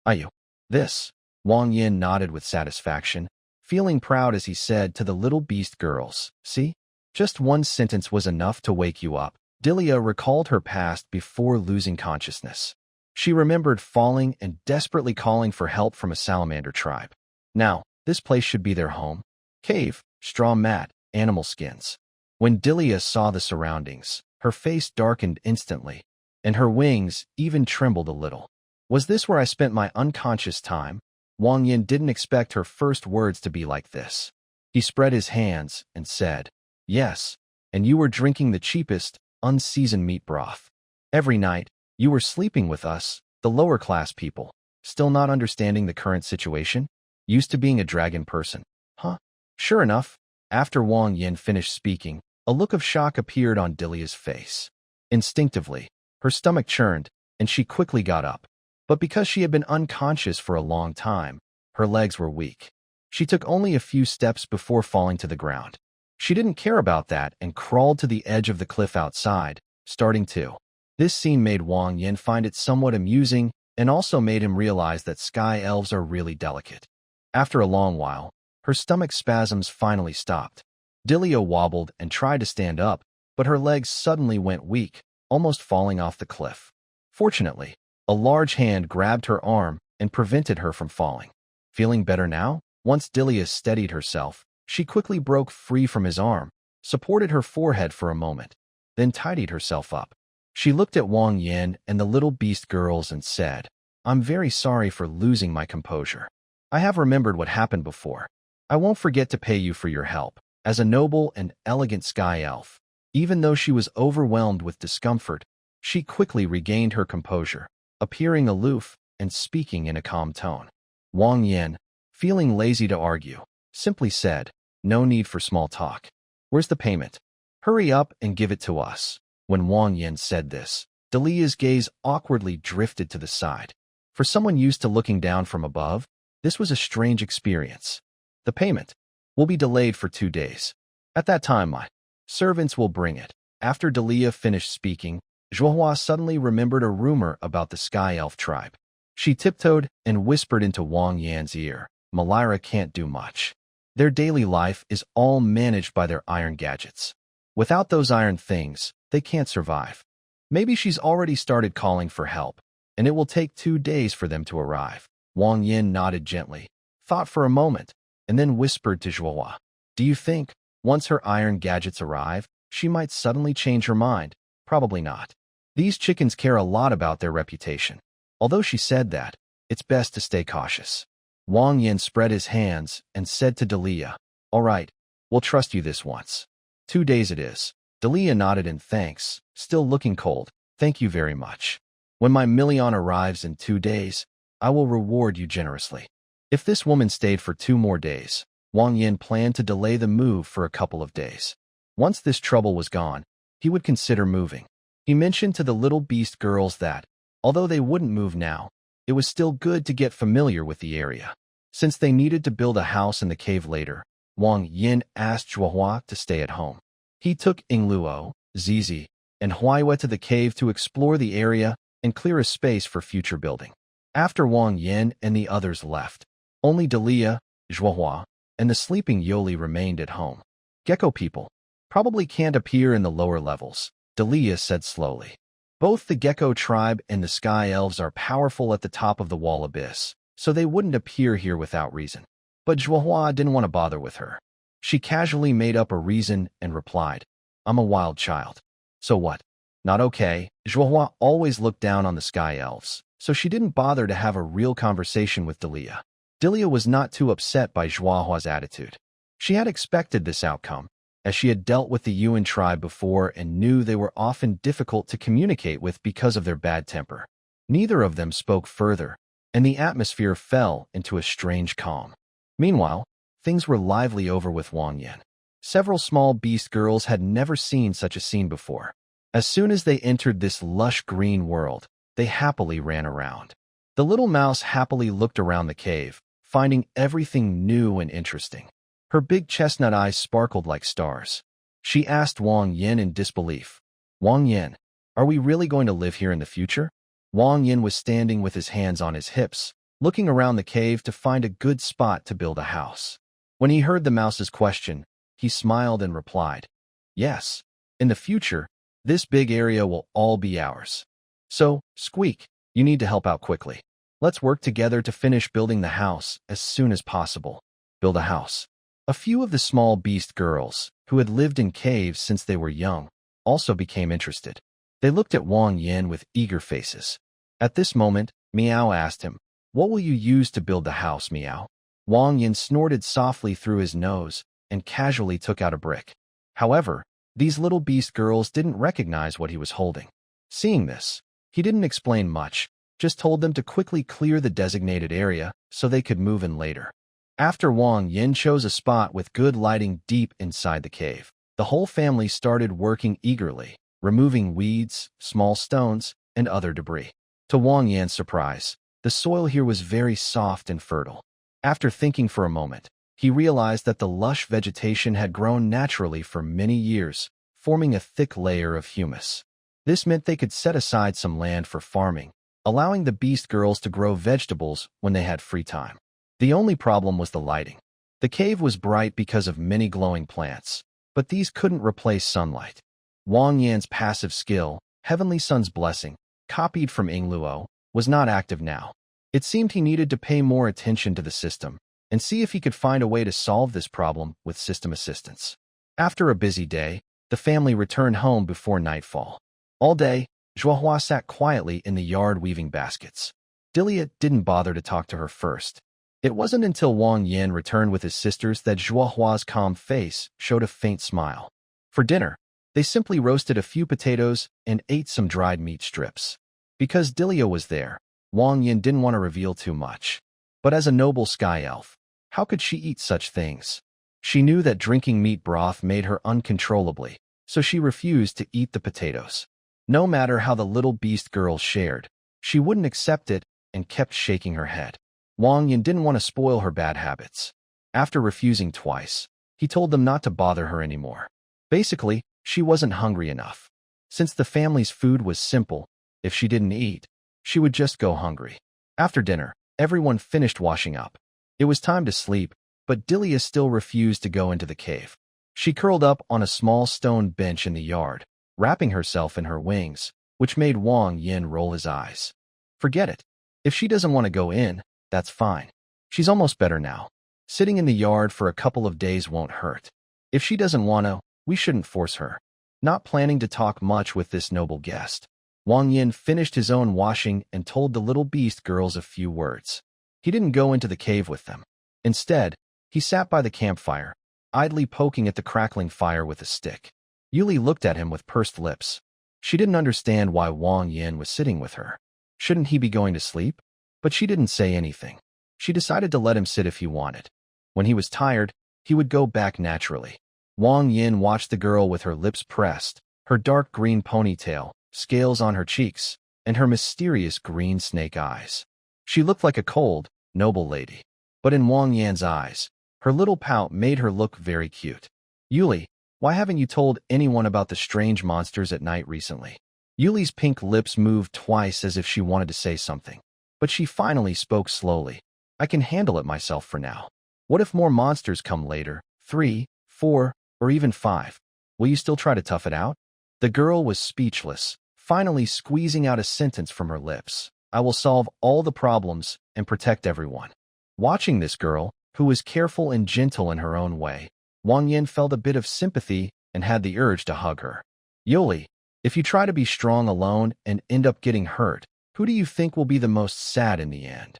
Ayu. This. Wang Yin nodded with satisfaction, feeling proud as he said to the little beast girls, see? Just one sentence was enough to wake you up. Delia recalled her past before losing consciousness. She remembered falling and desperately calling for help from a salamander tribe. Now, this place should be their home. Cave, straw mat, animal skins. When Delia saw the surroundings, her face darkened instantly, and her wings even trembled a little. Was this where I spent my unconscious time? Wang Yin didn't expect her first words to be like this. He spread his hands and said, yes, and you were drinking the cheapest, unseasoned meat broth. Every night, you were sleeping with us, the lower-class people, still not understanding the current situation? Used to being a dragon person. Huh? Sure enough, after Wang Yin finished speaking, a look of shock appeared on Delia's face. Instinctively, her stomach churned, and she quickly got up. But because she had been unconscious for a long time, her legs were weak. She took only a few steps before falling to the ground. She didn't care about that and crawled to the edge of the cliff outside, starting to. This scene made Wang Yin find it somewhat amusing and also made him realize that sky elves are really delicate. After a long while, her stomach spasms finally stopped. Delia wobbled and tried to stand up, but her legs suddenly went weak, almost falling off the cliff. Fortunately, a large hand grabbed her arm and prevented her from falling. Feeling better now? Once Delia steadied herself, she quickly broke free from his arm, supported her forehead for a moment, then tidied herself up. She looked at Wang Yin and the little beast girls and said, I'm very sorry for losing my composure. I have remembered what happened before. I won't forget to pay you for your help. As a noble and elegant sky elf, even though she was overwhelmed with discomfort, she quickly regained her composure, appearing aloof and speaking in a calm tone. Wang Yin, feeling lazy to argue, simply said, no need for small talk. Where's the payment? Hurry up and give it to us. When Wang Yin said this, Delia's gaze awkwardly drifted to the side. For someone used to looking down from above, this was a strange experience. The payment will be delayed for 2 days. At that time, my servants will bring it. After Delia finished speaking, Zhuohua suddenly remembered a rumor about the Sky Elf tribe. She tiptoed and whispered into Wang Yan's ear, Malira can't do much. Their daily life is all managed by their iron gadgets. Without those iron things, they can't survive. Maybe she's already started calling for help, and it will take 2 days for them to arrive. Wang Yin nodded gently, thought for a moment, and then whispered to Zhuohua, do you think, once her iron gadgets arrive, she might suddenly change her mind? Probably not. These chickens care a lot about their reputation. Although she said that, it's best to stay cautious. Wang Yin spread his hands and said to Delia, all right, we'll trust you this once. 2 days it is. Delia nodded in thanks, still looking cold. Thank you very much. When my million arrives in 2 days, I will reward you generously. If this woman stayed for 2 more days, Wang Yin planned to delay the move for a couple of days. Once this trouble was gone, he would consider moving. He mentioned to the little beast girls that, although they wouldn't move now, it was still good to get familiar with the area. Since they needed to build a house in the cave later, Wang Yin asked Zhuohua to stay at home. He took Yingluo, Zizi, and Huaiwa to the cave to explore the area and clear a space for future building. After Wang Yin and the others left, only Delia, Zhuohua, and the sleeping Yoli remained at home. Gecko people probably can't appear in the lower levels, Delia said slowly. Both the Gecko tribe and the Sky Elves are powerful at the top of the wall abyss, so they wouldn't appear here without reason. But Zhuohua didn't want to bother with her. She casually made up a reason and replied, I'm a wild child. So what? Not okay. Zhuohua always looked down on the Sky Elves, so she didn't bother to have a real conversation with Delia. Delia was not too upset by Zhuohua's attitude. She had expected this outcome, as she had dealt with the Yuan tribe before and knew they were often difficult to communicate with because of their bad temper. Neither of them spoke further, and the atmosphere fell into a strange calm. Meanwhile, things were lively over with Wang Yin. Several small beast girls had never seen such a scene before. As soon as they entered this lush green world, they happily ran around. The little mouse happily looked around the cave, finding everything new and interesting. Her big chestnut eyes sparkled like stars. She asked Wang Yin in disbelief, "Wang Yin, are we really going to live here in the future?" Wang Yin was standing with his hands on his hips, looking around the cave to find a good spot to build a house. When he heard the mouse's question, he smiled and replied, "Yes, in the future, this big area will all be ours. So, Squeak, you need to help out quickly. Let's work together to finish building the house as soon as possible." Build a house. A few of the small beast girls, who had lived in caves since they were young, also became interested. They looked at Wang Yin with eager faces. At this moment, Meow asked him, "What will you use to build the house, Meow?" Wang Yin snorted softly through his nose and casually took out a brick. However, these little beast girls didn't recognize what he was holding. Seeing this, he didn't explain much, just told them to quickly clear the designated area so they could move in later. After Wang Yin chose a spot with good lighting deep inside the cave, the whole family started working eagerly, removing weeds, small stones, and other debris. To Wang Yin's surprise, the soil here was very soft and fertile. After thinking for a moment, he realized that the lush vegetation had grown naturally for many years, forming a thick layer of humus. This meant they could set aside some land for farming, allowing the beast girls to grow vegetables when they had free time. The only problem was the lighting. The cave was bright because of many glowing plants, but these couldn't replace sunlight. Wang Yan's passive skill, Heavenly Sun's Blessing, copied from Yingluo, was not active now. It seemed he needed to pay more attention to the system and see if he could find a way to solve this problem with system assistance. After a busy day, the family returned home before nightfall. All day, Zhuohua sat quietly in the yard weaving baskets. Dilia didn't bother to talk to her first. It wasn't until Wang Yin returned with his sisters that Zhuohua's calm face showed a faint smile. For dinner, they simply roasted a few potatoes and ate some dried meat strips. Because Dilia was there, Wang Yin didn't want to reveal too much. But as a noble sky elf, how could she eat such things? She knew that drinking meat broth made her uncontrollably, so she refused to eat the potatoes. No matter how the little beast girls shared, she wouldn't accept it and kept shaking her head. Wang Yin didn't want to spoil her bad habits. After refusing twice, he told them not to bother her anymore. Basically, she wasn't hungry enough. Since the family's food was simple, if she didn't eat, she would just go hungry. After dinner, everyone finished washing up. It was time to sleep, but Dilia still refused to go into the cave. She curled up on a small stone bench in the yard, wrapping herself in her wings, which made Wang Yin roll his eyes. Forget it. If she doesn't want to go in, that's fine. She's almost better now. Sitting in the yard for a couple of days won't hurt. If she doesn't want to, we shouldn't force her. Not planning to talk much with this noble guest, Wang Yin finished his own washing and told the little beast girls a few words. He didn't go into the cave with them. Instead, he sat by the campfire, idly poking at the crackling fire with a stick. Yuli looked at him with pursed lips. She didn't understand why Wang Yin was sitting with her. Shouldn't he be going to sleep? But she didn't say anything. She decided to let him sit if he wanted. When he was tired, he would go back naturally. Wang Yin watched the girl with her lips pressed, her dark green ponytail, scales on her cheeks, and her mysterious green snake eyes. She looked like a cold, noble lady. But in Wang Yan's eyes, her little pout made her look very cute. "Yuli, why haven't you told anyone about the strange monsters at night recently?" Yuli's pink lips moved twice as if she wanted to say something. But she finally spoke slowly. "I can handle it myself for now. What if more monsters come later? 3, 4, or even 5? Will you still try to tough it out?" The girl was speechless, finally squeezing out a sentence from her lips. "I will solve all the problems and protect everyone." Watching this girl, who was careful and gentle in her own way, Wang Yin felt a bit of sympathy and had the urge to hug her. "Yuli, if you try to be strong alone and end up getting hurt, who do you think will be the most sad in the end?"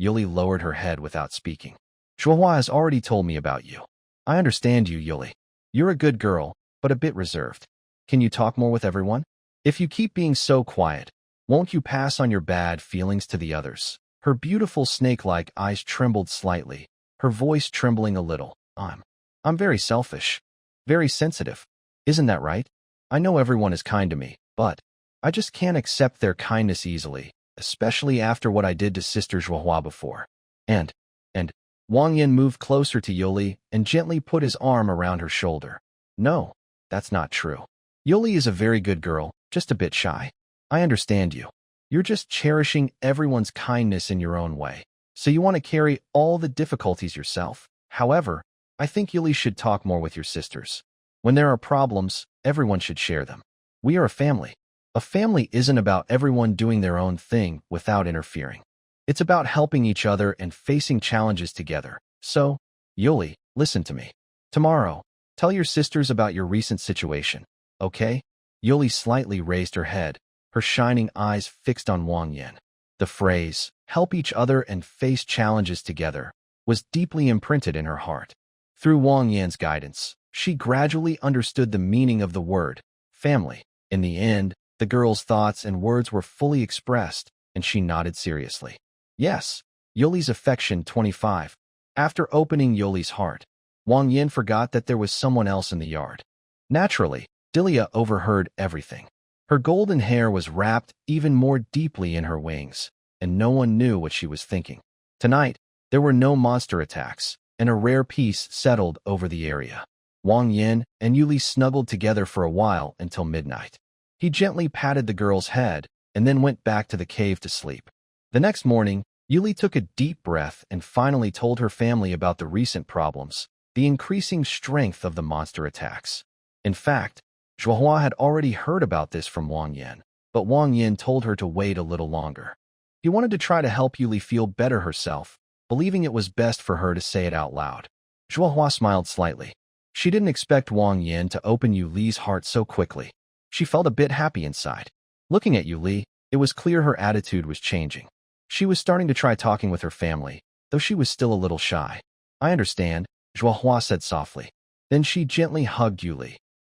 Yuli lowered her head without speaking. "Zhuohua has already told me about you. I understand you, Yuli. You're a good girl, but a bit reserved. Can you talk more with everyone? If you keep being so quiet, won't you pass on your bad feelings to the others?" Her beautiful snake-like eyes trembled slightly, her voice trembling a little. I'm very selfish. Very sensitive. Isn't that right? I know everyone is kind to me, but I just can't accept their kindness easily, especially after what I did to Sister Zhuohua before. And And Wang Yin moved closer to Yuli and gently put his arm around her shoulder. No, that's not true. Yuli is a very good girl, just a bit shy. I understand you. You're just cherishing everyone's kindness in your own way. So you want to carry all the difficulties yourself. However, I think Yuli should talk more with your sisters. When there are problems, everyone should share them. We are a family. A family isn't about everyone doing their own thing without interfering. It's about helping each other and facing challenges together. So, Yuli, listen to me. Tomorrow, tell your sisters about your recent situation, okay? Yuli slightly raised her head, her shining eyes fixed on Wang Yin. The phrase, help each other and face challenges together, was deeply imprinted in her heart. Through Wang Yin's guidance, she gradually understood the meaning of the word, family. In the end, the girl's thoughts and words were fully expressed, and she nodded seriously. Yes, Yuli's affection 25. After opening Yuli's heart, Wang Yin forgot that there was someone else in the yard. Naturally, Delia overheard everything. Her golden hair was wrapped even more deeply in her wings, and no one knew what she was thinking. Tonight, there were no monster attacks, and a rare peace settled over the area. Wang Yin and Yuli snuggled together for a while until midnight. He gently patted the girl's head and then went back to the cave to sleep. The next morning, Yuli took a deep breath and finally told her family about the recent problems, the increasing strength of the monster attacks. In fact, Zhuohua had already heard about this from Wang Yin, but Wang Yin told her to wait a little longer. He wanted to try to help Yuli feel better herself, believing it was best for her to say it out loud. Zhuohua smiled slightly. She didn't expect Wang Yin to open Yuli's heart so quickly. She felt a bit happy inside. Looking at Yuli, it was clear her attitude was changing. She was starting to try talking with her family, though she was still a little shy. I understand, Zhuohua said softly. Then she gently hugged Yuli.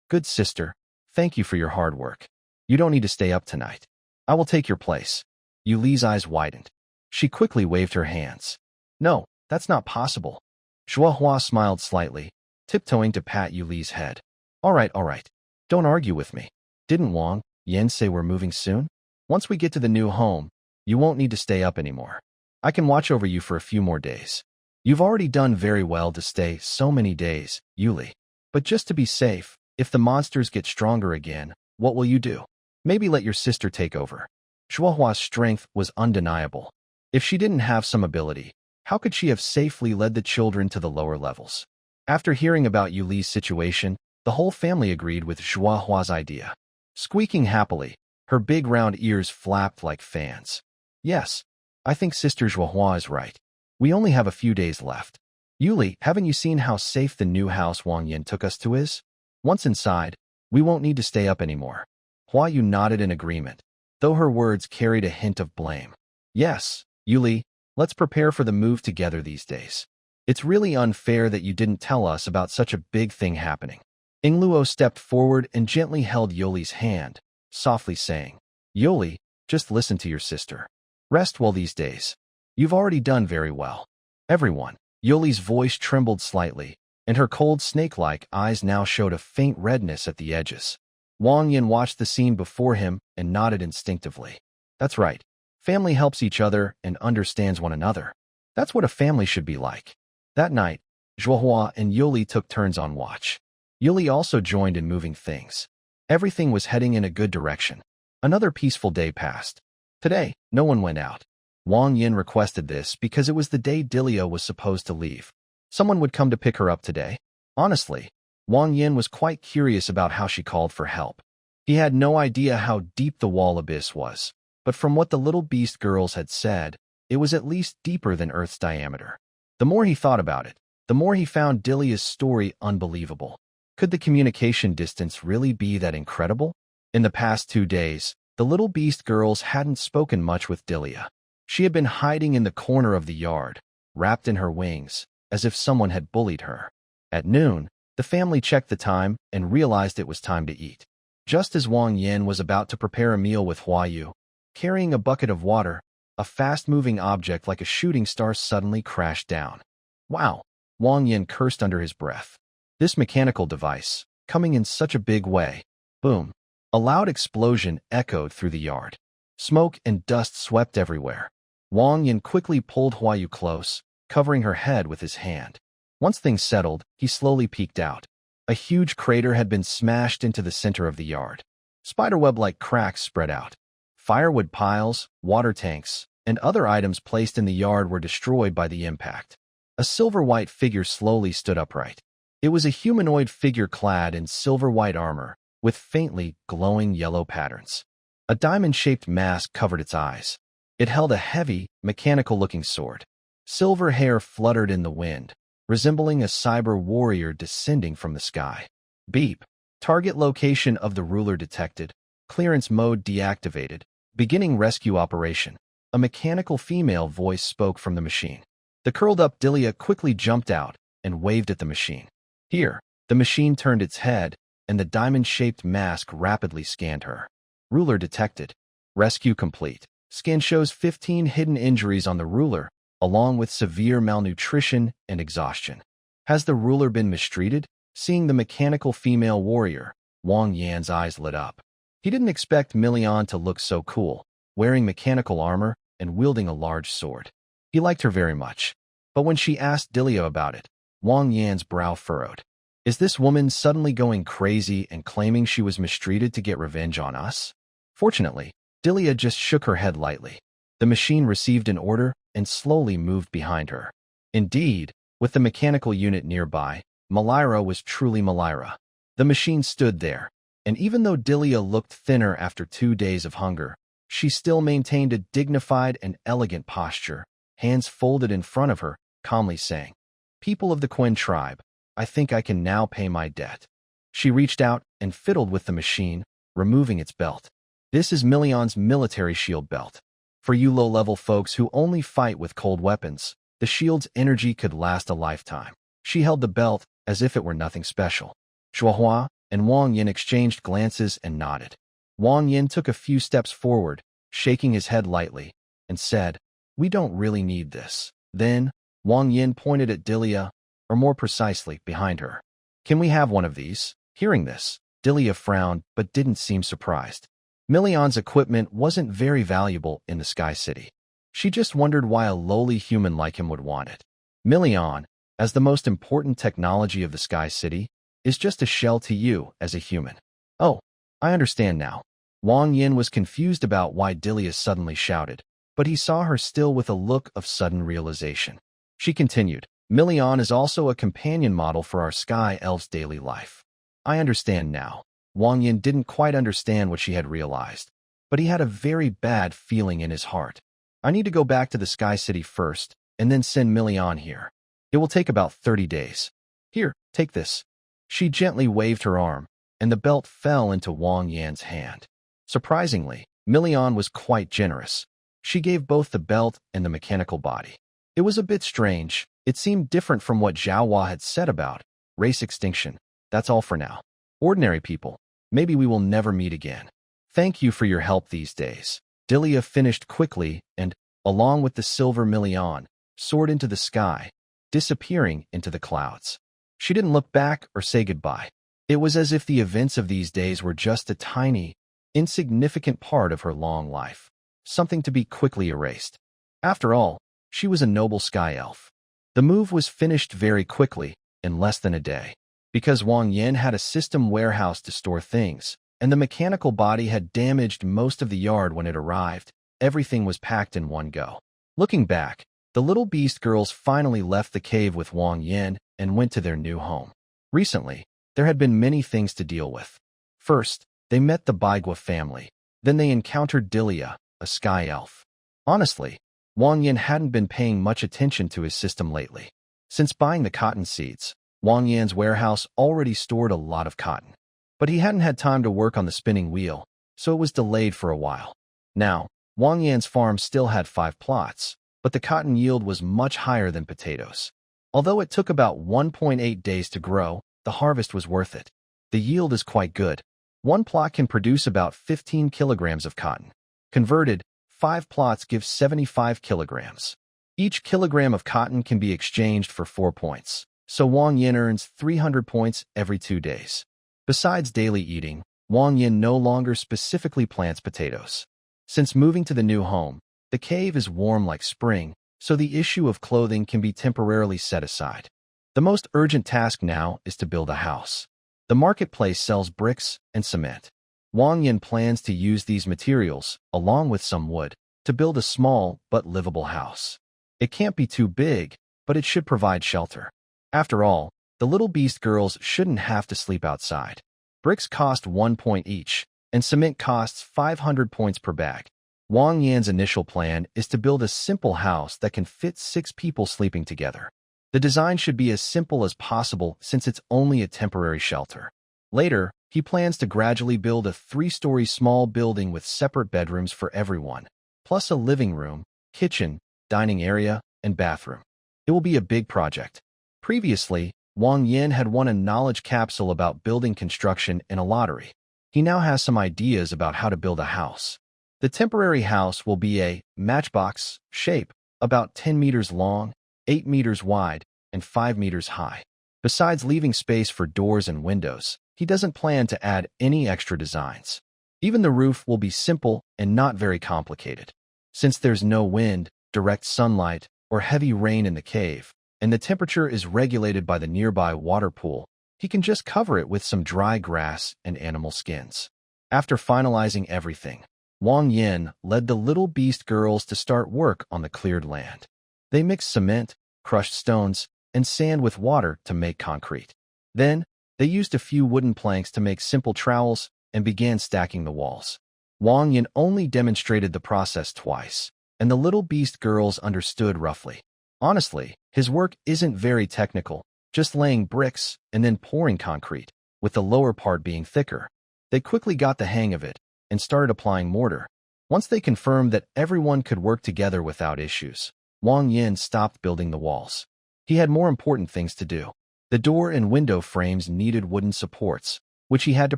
Good sister, thank you for your hard work. You don't need to stay up tonight. I will take your place. Yuli's eyes widened. She quickly waved her hands. No, that's not possible. Zhuohua smiled slightly, tiptoeing to pat Yuli's head. All right. Don't argue with me. Didn't Wang Yin say we're moving soon? Once we get to the new home, you won't need to stay up anymore. I can watch over you for a few more days. You've already done very well to stay so many days, Yuli. But just to be safe, if the monsters get stronger again, what will you do? Maybe let your sister take over. Zhuohua's strength was undeniable. If she didn't have some ability, how could she have safely led the children to the lower levels? After hearing about Yuli's situation, the whole family agreed with Zhuohua's idea. Squeaking happily, her big round ears flapped like fans. Yes, I think Sister Zhuohua is right. We only have a few days left. Yuli, haven't you seen how safe the new house Wang Yin took us to is? Once inside, we won't need to stay up anymore. Hua Yu nodded in agreement, though her words carried a hint of blame. Yes, Yuli, let's prepare for the move together these days. It's really unfair that you didn't tell us about such a big thing happening. Ingluo stepped forward and gently held Yuli's hand, softly saying, Yuli, just listen to your sister. Rest well these days. You've already done very well. Everyone. Yuli's voice trembled slightly, and her cold snake-like eyes now showed a faint redness at the edges. Wang Yin watched the scene before him and nodded instinctively. That's right. Family helps each other and understands one another. That's what a family should be like. That night, Zhuohua and Yuli took turns on watch. Yuli also joined in moving things. Everything was heading in a good direction. Another peaceful day passed. Today, no one went out. Wang Yin requested this because it was the day Delia was supposed to leave. Someone would come to pick her up today. Honestly, Wang Yin was quite curious about how she called for help. He had no idea how deep the wall abyss was, but from what the little beast girls had said, it was at least deeper than Earth's diameter. The more he thought about it, the more he found Delia's story unbelievable. Could the communication distance really be that incredible? In the past 2 days, the little beast girls hadn't spoken much with Delia. She had been hiding in the corner of the yard, wrapped in her wings, as if someone had bullied her. At noon, the family checked the time and realized it was time to eat. Just as Wang Yin was about to prepare a meal with Hua Yu, carrying a bucket of water, a fast-moving object like a shooting star suddenly crashed down. Wow! Wang Yin cursed under his breath. This mechanical device, coming in such a big way. Boom! A loud explosion echoed through the yard. Smoke and dust swept everywhere. Wang Yin quickly pulled Hua Yu close, covering her head with his hand. Once things settled, he slowly peeked out. A huge crater had been smashed into the center of the yard. Spiderweb-like cracks spread out. Firewood piles, water tanks, and other items placed in the yard were destroyed by the impact. A silver-white figure slowly stood upright. It was a humanoid figure clad in silver-white armor, with faintly glowing yellow patterns. A diamond-shaped mask covered its eyes. It held a heavy, mechanical-looking sword. Silver hair fluttered in the wind, resembling a cyber warrior descending from the sky. Beep. Target location of the ruler detected. Clearance mode deactivated. Beginning rescue operation. A mechanical female voice spoke from the machine. The curled-up Delia quickly jumped out and waved at the machine. Here, the machine turned its head, and the diamond-shaped mask rapidly scanned her. Ruler detected. Rescue complete. Scan shows 15 hidden injuries on the ruler, along with severe malnutrition and exhaustion. Has the ruler been mistreated? Seeing the mechanical female warrior, Wang Yan's eyes lit up. He didn't expect Million to look so cool, wearing mechanical armor and wielding a large sword. He liked her very much. But when she asked Delia about it, Wang Yan's brow furrowed. Is this woman suddenly going crazy and claiming she was mistreated to get revenge on us? Fortunately, Delia just shook her head lightly. The machine received an order and slowly moved behind her. Indeed, with the mechanical unit nearby, Malira was truly Malira. The machine stood there, and even though Delia looked thinner after 2 days of hunger, she still maintained a dignified and elegant posture, hands folded in front of her, calmly saying, "People of the Quen tribe, I think I can now pay my debt." She reached out and fiddled with the machine, removing its belt. This is Million's military shield belt. For you low-level folks who only fight with cold weapons, the shield's energy could last a lifetime. She held the belt as if it were nothing special. Shuahua and Wang Yin exchanged glances and nodded. Wang Yin took a few steps forward, shaking his head lightly, and said, "We don't really need this." Then, Wang Yin pointed at Delia, or more precisely, behind her. "Can we have one of these?" Hearing this, Delia frowned but didn't seem surprised. Million's equipment wasn't very valuable in the Sky City. She just wondered why a lowly human like him would want it. Million, as the most important technology of the Sky City, is just a shell to you as a human. Oh, I understand now. Wang Yin was confused about why Delia suddenly shouted, but he saw her still with a look of sudden realization. She continued, "Million is also a companion model for our Sky Elves' daily life." I understand now. Wang Yin didn't quite understand what she had realized, but he had a very bad feeling in his heart. I need to go back to the Sky City first, and then send Million here. It will take about 30 days. Here, take this. She gently waved her arm, and the belt fell into Wang Yan's hand. Surprisingly, Million was quite generous. She gave both the belt and the mechanical body. It was a bit strange. It seemed different from what Zhao had said about race extinction. That's all for now. Ordinary people, maybe we will never meet again. Thank you for your help these days. Delia finished quickly and, along with the silver Million, soared into the sky, disappearing into the clouds. She didn't look back or say goodbye. It was as if the events of these days were just a tiny, insignificant part of her long life, something to be quickly erased. After all, she was a noble sky elf. The move was finished very quickly, in less than a day. Because Wang Yin had a system warehouse to store things, and the mechanical body had damaged most of the yard when it arrived, everything was packed in one go. Looking back, the little beast girls finally left the cave with Wang Yin and went to their new home. Recently, there had been many things to deal with. First, they met the Baigua family. Then they encountered Delia, a sky elf. Honestly, Wang Yin hadn't been paying much attention to his system lately. Since buying the cotton seeds, Wang Yan's warehouse already stored a lot of cotton. But he hadn't had time to work on the spinning wheel, so it was delayed for a while. Now, Wang Yan's farm still had 5 plots, but the cotton yield was much higher than potatoes. Although it took about 1.8 days to grow, the harvest was worth it. The yield is quite good. One plot can produce about 15 kilograms of cotton. Converted, 5 plots give 75 kilograms. Each kilogram of cotton can be exchanged for 4 points. So Wang Yin earns 300 points every 2 days. Besides daily eating, Wang Yin no longer specifically plants potatoes. Since moving to the new home, the cave is warm like spring, so the issue of clothing can be temporarily set aside. The most urgent task now is to build a house. The marketplace sells bricks and cement. Wang Yin plans to use these materials, along with some wood, to build a small but livable house. It can't be too big, but it should provide shelter. After all, the little beast girls shouldn't have to sleep outside. Bricks cost 1 point each, and cement costs 500 points per bag. Wang Yan's initial plan is to build a simple house that can fit 6 people sleeping together. The design should be as simple as possible since it's only a temporary shelter. Later, he plans to gradually build a 3-story small building with separate bedrooms for everyone, plus a living room, kitchen, dining area, and bathroom. It will be a big project. Previously, Wang Yin had won a knowledge capsule about building construction in a lottery. He now has some ideas about how to build a house. The temporary house will be a matchbox shape, about 10 meters long, 8 meters wide, and 5 meters high. Besides leaving space for doors and windows, he doesn't plan to add any extra designs. Even the roof will be simple and not very complicated. Since there's no wind, direct sunlight, or heavy rain in the cave, and the temperature is regulated by the nearby water pool, he can just cover it with some dry grass and animal skins. After finalizing everything, Wang Yin led the little beast girls to start work on the cleared land. They mixed cement, crushed stones, and sand with water to make concrete. Then, they used a few wooden planks to make simple trowels and began stacking the walls. Wang Yin only demonstrated the process twice, and the little beast girls understood roughly. Honestly, his work isn't very technical, just laying bricks and then pouring concrete, with the lower part being thicker. They quickly got the hang of it and started applying mortar. Once they confirmed that everyone could work together without issues, Wang Yin stopped building the walls. He had more important things to do. The door and window frames needed wooden supports, which he had to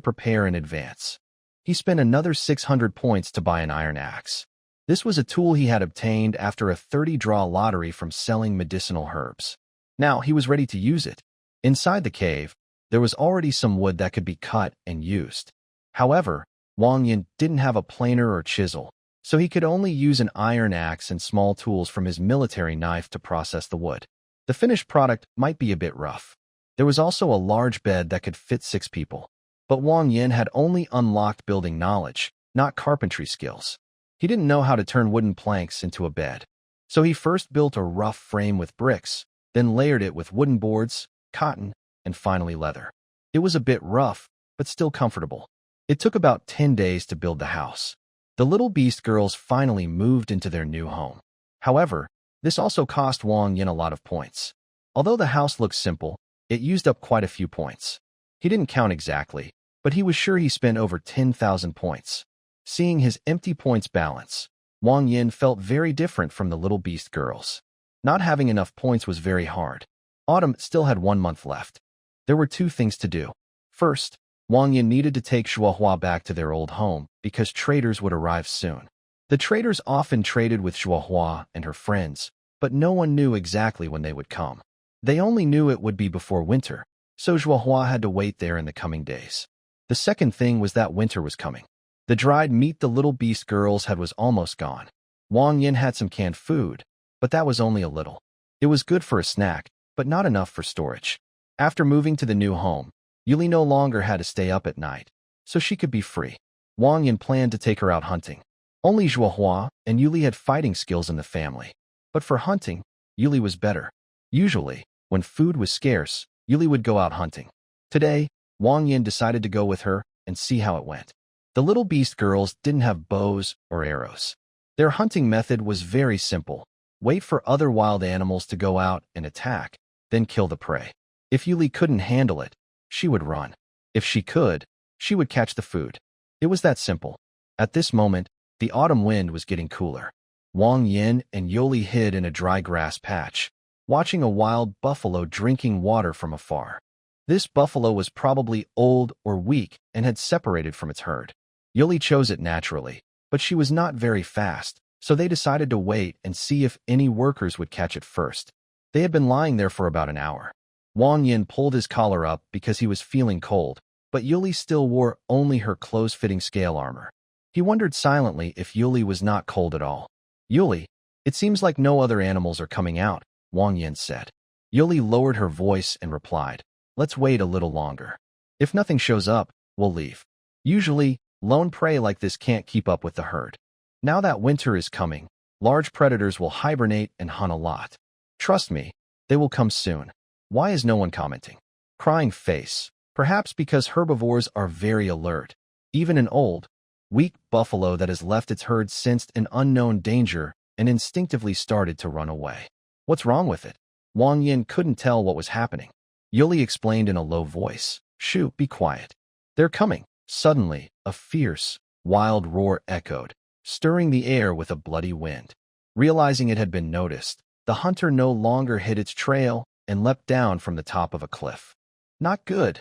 prepare in advance. He spent another 600 points to buy an iron axe. This was a tool he had obtained after a 30-draw lottery from selling medicinal herbs. Now he was ready to use it. Inside the cave, there was already some wood that could be cut and used. However, Wang Yin didn't have a planer or chisel, so he could only use an iron axe and small tools from his military knife to process the wood. The finished product might be a bit rough. There was also a large bed that could fit 6 people. But Wang Yin had only unlocked building knowledge, not carpentry skills. He didn't know how to turn wooden planks into a bed. So he first built a rough frame with bricks, then layered it with wooden boards, cotton, and finally leather. It was a bit rough, but still comfortable. It took about 10 days to build the house. The little beast girls finally moved into their new home. However, this also cost Wang Yin a lot of points. Although the house looked simple, it used up quite a few points. He didn't count exactly, but he was sure he spent over 10,000 points. Seeing his empty points balance, Wang Yin felt very different from the little beast girls. Not having enough points was very hard. Autumn still had 1 month left. There were 2 things to do. First, Wang Yin needed to take Zhuohua back to their old home because traders would arrive soon. The traders often traded with Zhuohua and her friends, but no one knew exactly when they would come. They only knew it would be before winter, so Zhuohua had to wait there in the coming days. The second thing was that winter was coming. The dried meat the little beast girls had was almost gone. Wang Yin had some canned food, but that was only a little. It was good for a snack, but not enough for storage. After moving to the new home, Yuli no longer had to stay up at night, so she could be free. Wang Yin planned to take her out hunting. Only Zhuohua and Yuli had fighting skills in the family. But for hunting, Yuli was better. Usually, when food was scarce, Yuli would go out hunting. Today, Wang Yin decided to go with her and see how it went. The little beast girls didn't have bows or arrows. Their hunting method was very simple. Wait for other wild animals to go out and attack, then kill the prey. If Yuli couldn't handle it, she would run. If she could, she would catch the food. It was that simple. At this moment, the autumn wind was getting cooler. Wang Yin and Yuli hid in a dry grass patch, watching a wild buffalo drinking water from afar. This buffalo was probably old or weak and had separated from its herd. Yuli chose it naturally, but she was not very fast, so they decided to wait and see if any workers would catch it first. They had been lying there for about an hour. Wang Yin pulled his collar up because he was feeling cold, but Yuli still wore only her close-fitting scale armor. He wondered silently if Yuli was not cold at all. "Yuli, It seems like no other animals are coming out, Wang Yin said. Yuli lowered her voice and replied, let's wait a little longer. If nothing shows up, we'll leave. Usually, lone prey like this can't keep up with the herd. Now that winter is coming, large predators will hibernate and hunt a lot. Trust me, they will come soon. Why is no one commenting? Crying face. Perhaps because herbivores are very alert. Even an old, weak buffalo that has left its herd sensed an unknown danger and instinctively started to run away. What's wrong with it? Wang Yin couldn't tell what was happening. Yuli explained in a low voice, shoo, be quiet. They're coming. Suddenly, a fierce, wild roar echoed, stirring the air with a bloody wind. Realizing it had been noticed, the hunter no longer hid its trail and leapt down from the top of a cliff. Not good.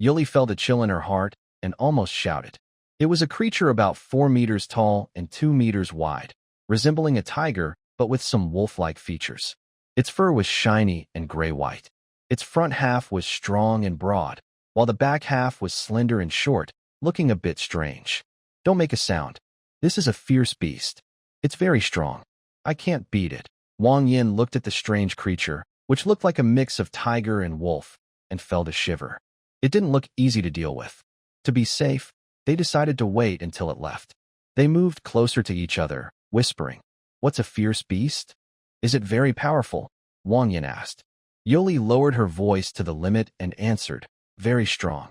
Yuli felt a chill in her heart and almost shouted. It was a creature about 4 meters tall and 2 meters wide, resembling a tiger but with some wolf-like features. Its fur was shiny and gray-white. Its front half was strong and broad, while the back half was slender and short, looking a bit strange. Don't make a sound. This is a fierce beast. It's very strong. I can't beat it. Wang Yin looked at the strange creature, which looked like a mix of tiger and wolf, and felt a shiver. It didn't look easy to deal with. To be safe, they decided to wait until it left. They moved closer to each other, whispering, what's a fierce beast? Is it very powerful? Wang Yin asked. Yuli lowered her voice to the limit and answered, very strong.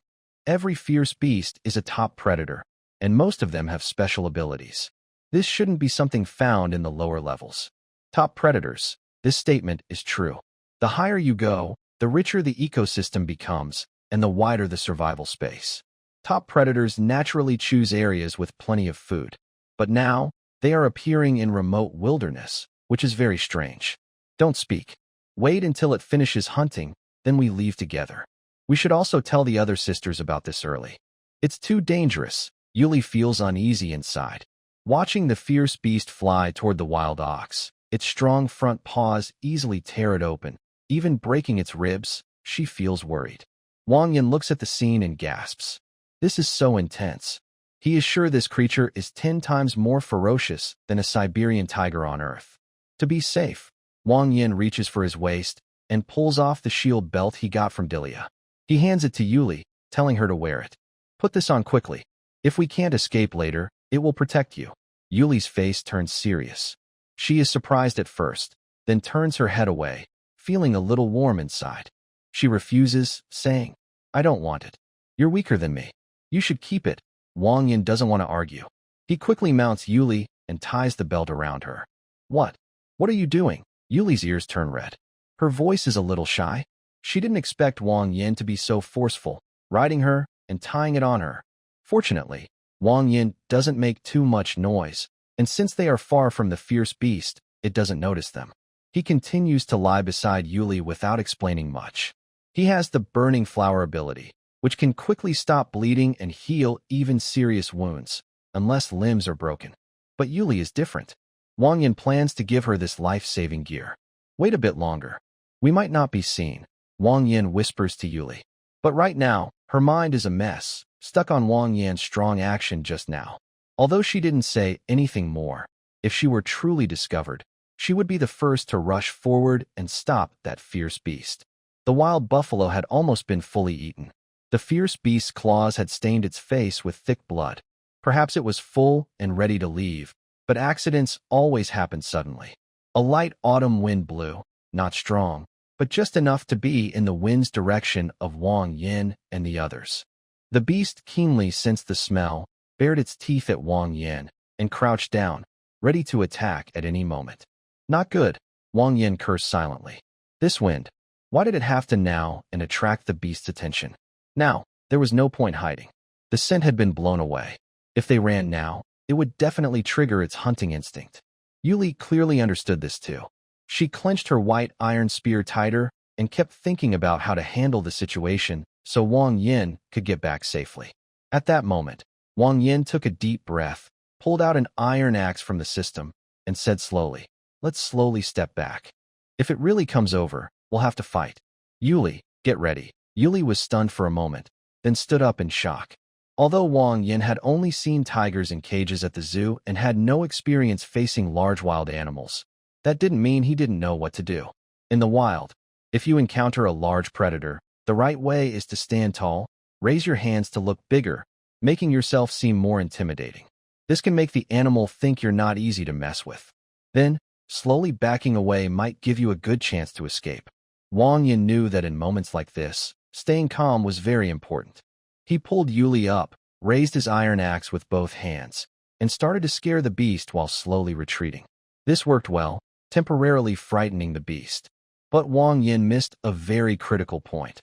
Every fierce beast is a top predator, and most of them have special abilities. This shouldn't be something found in the lower levels. Top predators. This statement is true. The higher you go, the richer the ecosystem becomes, and the wider the survival space. Top predators naturally choose areas with plenty of food. But now, they are appearing in remote wilderness, which is very strange. Don't speak. Wait until it finishes hunting, then we leave together. We should also tell the other sisters about this early. It's too dangerous. Yuli feels uneasy inside. Watching the fierce beast fly toward the wild ox, its strong front paws easily tear it open, even breaking its ribs, she feels worried. Wang Yin looks at the scene and gasps. This is so intense. He is sure this creature is 10 times more ferocious than a Siberian tiger on Earth. To be safe, Wang Yin reaches for his waist and pulls off the shield belt he got from Dilia. He hands it to Yuli, telling her to wear it. Put this on quickly. If we can't escape later, it will protect you. Yuli's face turns serious. She is surprised at first, then turns her head away, feeling a little warm inside. She refuses, saying, I don't want it. You're weaker than me. You should keep it. Wang Yin doesn't want to argue. He quickly mounts Yuli and ties the belt around her. What? What are you doing? Yuli's ears turn red. Her voice is a little shy. She didn't expect Wang Yin to be so forceful, riding her and tying it on her. Fortunately, Wang Yin doesn't make too much noise, and since they are far from the fierce beast, it doesn't notice them. He continues to lie beside Yuli without explaining much. He has the burning flower ability, which can quickly stop bleeding and heal even serious wounds, unless limbs are broken. But Yuli is different. Wang Yin plans to give her this life-saving gear. Wait a bit longer. We might not be seen, Wang Yin whispers to Yuli. But right now, her mind is a mess, stuck on Wang Yin's strong action just now. Although she didn't say anything more, if she were truly discovered, she would be the first to rush forward and stop that fierce beast. The wild buffalo had almost been fully eaten. The fierce beast's claws had stained its face with thick blood. Perhaps it was full and ready to leave, but accidents always happen suddenly. A light autumn wind blew, not strong, but just enough to be in the wind's direction of Wang Yin and the others. The beast keenly sensed the smell, bared its teeth at Wang Yin, and crouched down, ready to attack at any moment. Not good, Wang Yin cursed silently. This wind, why did it have to now and attract the beast's attention? Now, there was no point hiding. The scent had been blown away. If they ran now, it would definitely trigger its hunting instinct. Yuli clearly understood this too. She clenched her white iron spear tighter and kept thinking about how to handle the situation so Wang Yin could get back safely. At that moment, Wang Yin took a deep breath, pulled out an iron axe from the system, and said slowly, let's slowly step back. If it really comes over, we'll have to fight. Yuli, get ready. Yuli was stunned for a moment, then stood up in shock. Although Wang Yin had only seen tigers in cages at the zoo and had no experience facing large wild animals, that didn't mean he didn't know what to do. In the wild, if you encounter a large predator, the right way is to stand tall, raise your hands to look bigger, making yourself seem more intimidating. This can make the animal think you're not easy to mess with. Then, slowly backing away might give you a good chance to escape. Wang Yin knew that in moments like this, staying calm was very important. He pulled Yuli up, raised his iron axe with both hands, and started to scare the beast while slowly retreating. This worked well, temporarily frightening the beast. But Wang Yin missed a very critical point.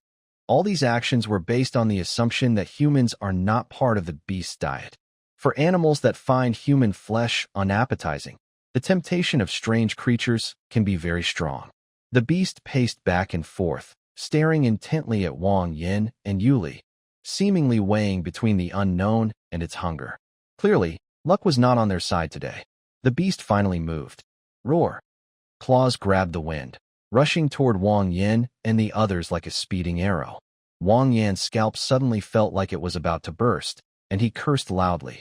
All these actions were based on the assumption that humans are not part of the beast's diet. For animals that find human flesh unappetizing, the temptation of strange creatures can be very strong. The beast paced back and forth, staring intently at Wang Yin and Yuli, seemingly weighing between the unknown and its hunger. Clearly, luck was not on their side today. The beast finally moved. Roar! Claws grabbed the wind, rushing toward Wang Yin and the others like a speeding arrow. Wang Yan's scalp suddenly felt like it was about to burst, and he cursed loudly.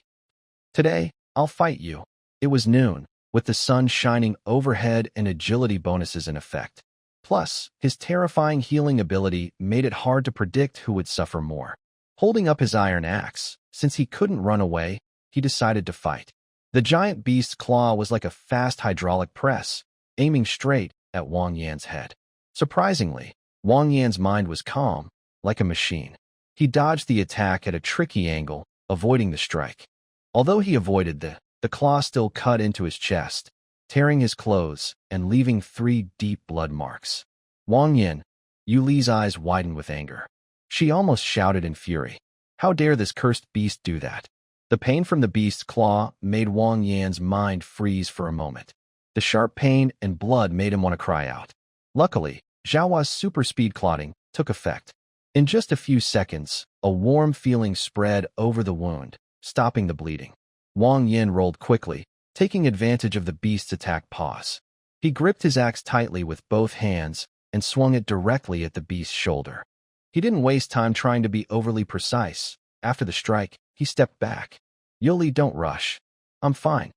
Today, I'll fight you. It was noon, with the sun shining overhead and agility bonuses in effect. Plus, his terrifying healing ability made it hard to predict who would suffer more. Holding up his iron axe, since he couldn't run away, he decided to fight. The giant beast's claw was like a fast hydraulic press, aiming straight at Wang Yan's head. Surprisingly, Wang Yan's mind was calm, like a machine. He dodged the attack at a tricky angle, avoiding the strike. Although he avoided the claw still cut into his chest, tearing his clothes and leaving 3 deep blood marks. Wang Yin, Yuli's eyes widened with anger. She almost shouted in fury. How dare this cursed beast do that? The pain from the beast's claw made Wang Yan's mind freeze for a moment. The sharp pain and blood made him want to cry out. Luckily, Zhaohua's super speed clotting took effect. In just a few seconds, a warm feeling spread over the wound, stopping the bleeding. Wang Yin rolled quickly, taking advantage of the beast's attack pause. He gripped his axe tightly with both hands and swung it directly at the beast's shoulder. He didn't waste time trying to be overly precise. After the strike, he stepped back. Yuli, don't rush. I'm fine.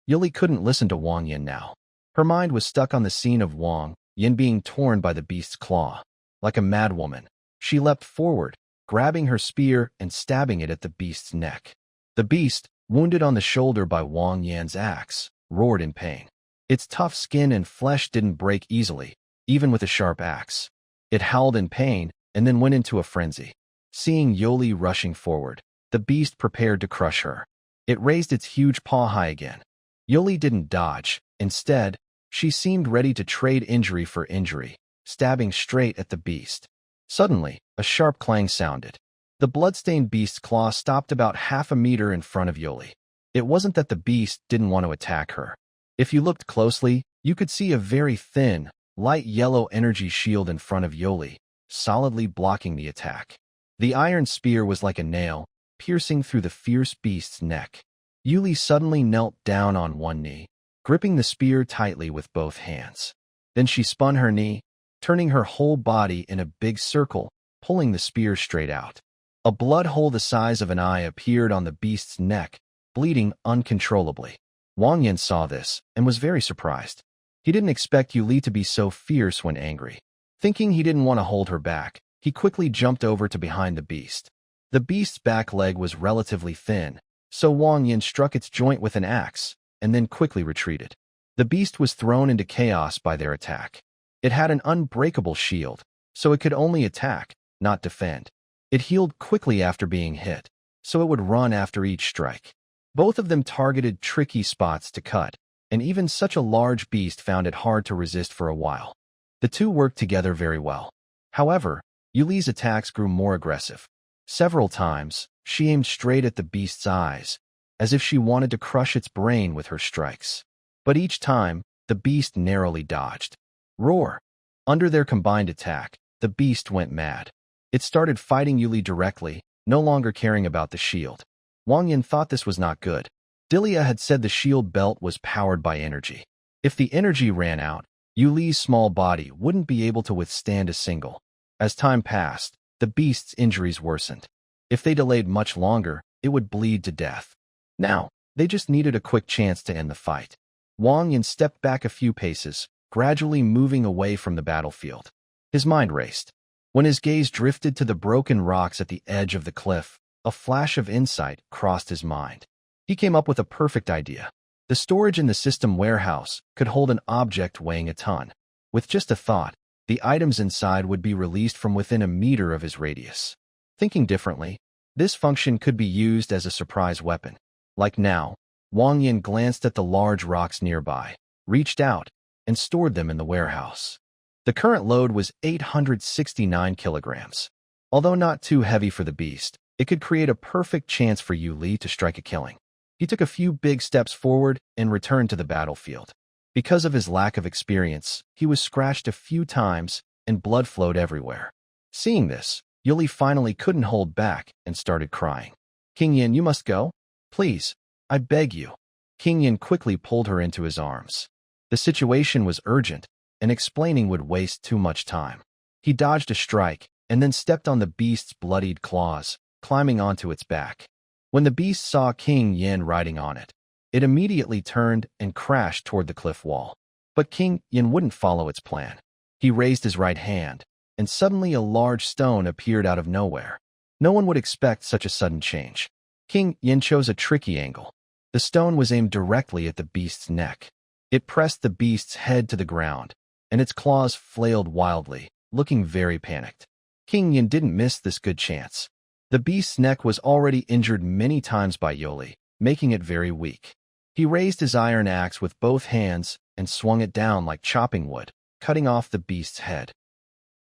Yuli couldn't listen to Wang Yin now. Her mind was stuck on the scene of Wang Yin being torn by the beast's claw. Like a madwoman, she leapt forward, grabbing her spear and stabbing it at the beast's neck. The beast, wounded on the shoulder by Wang Yan's axe, roared in pain. Its tough skin and flesh didn't break easily, even with a sharp axe. It howled in pain and then went into a frenzy. Seeing Yuli rushing forward, the beast prepared to crush her. It raised its huge paw high again. Yuli didn't dodge. Instead, she seemed ready to trade injury for injury, stabbing straight at the beast. Suddenly, a sharp clang sounded. The bloodstained beast's claw stopped about half a meter in front of Yuli. It wasn't that the beast didn't want to attack her. If you looked closely, you could see a very thin, light yellow energy shield in front of Yuli, solidly blocking the attack. The iron spear was like a nail, piercing through the fierce beast's neck. Yuli suddenly knelt down on one knee, gripping the spear tightly with both hands. Then she spun her knee, turning her whole body in a big circle, pulling the spear straight out. A blood hole the size of an eye appeared on the beast's neck, bleeding uncontrollably. Wang Yin saw this and was very surprised. He didn't expect Yuli to be so fierce when angry. Thinking he didn't want to hold her back, he quickly jumped over to behind the beast. The beast's back leg was relatively thin, so Wang Yin struck its joint with an axe and then quickly retreated. The beast was thrown into chaos by their attack. It had an unbreakable shield, so it could only attack, not defend. It healed quickly after being hit, so it would run after each strike. Both of them targeted tricky spots to cut, and even such a large beast found it hard to resist for a while. The two worked together very well. However, Yuli's attacks grew more aggressive. Several times, she aimed straight at the beast's eyes, as if she wanted to crush its brain with her strikes. But each time, the beast narrowly dodged. Roar! Under their combined attack, the beast went mad. It started fighting Yuli directly, no longer caring about the shield. Wang Yin thought this was not good. Dilia had said the shield belt was powered by energy. If the energy ran out, Yuli's small body wouldn't be able to withstand a single. As time passed, the beast's injuries worsened. If they delayed much longer, it would bleed to death. Now, they just needed a quick chance to end the fight. Wang Yin stepped back a few paces, gradually moving away from the battlefield. His mind raced. When his gaze drifted to the broken rocks at the edge of the cliff, a flash of insight crossed his mind. He came up with a perfect idea. The storage in the system warehouse could hold an object weighing a ton. With just a thought, the items inside would be released from within a meter of his radius. Thinking differently, this function could be used as a surprise weapon. Like now, Wang Yin glanced at the large rocks nearby, reached out, and stored them in the warehouse. The current load was 869 kilograms. Although not too heavy for the beast, it could create a perfect chance for Yu Li to strike a killing. He took a few big steps forward and returned to the battlefield. Because of his lack of experience, he was scratched a few times and blood flowed everywhere. Seeing this, Yu Li finally couldn't hold back and started crying. "King Yin, you must go. Please, I beg you." King Yin quickly pulled her into his arms. The situation was urgent, and explaining would waste too much time. He dodged a strike and then stepped on the beast's bloodied claws, climbing onto its back. When the beast saw King Yin riding on it, it immediately turned and crashed toward the cliff wall. But King Yin wouldn't follow its plan. He raised his right hand, and suddenly a large stone appeared out of nowhere. No one would expect such a sudden change. King Yin chose a tricky angle. The stone was aimed directly at the beast's neck. It pressed the beast's head to the ground, and its claws flailed wildly, looking very panicked. King Yin didn't miss this good chance. The beast's neck was already injured many times by Yu Li, making it very weak. He raised his iron axe with both hands and swung it down like chopping wood, cutting off the beast's head.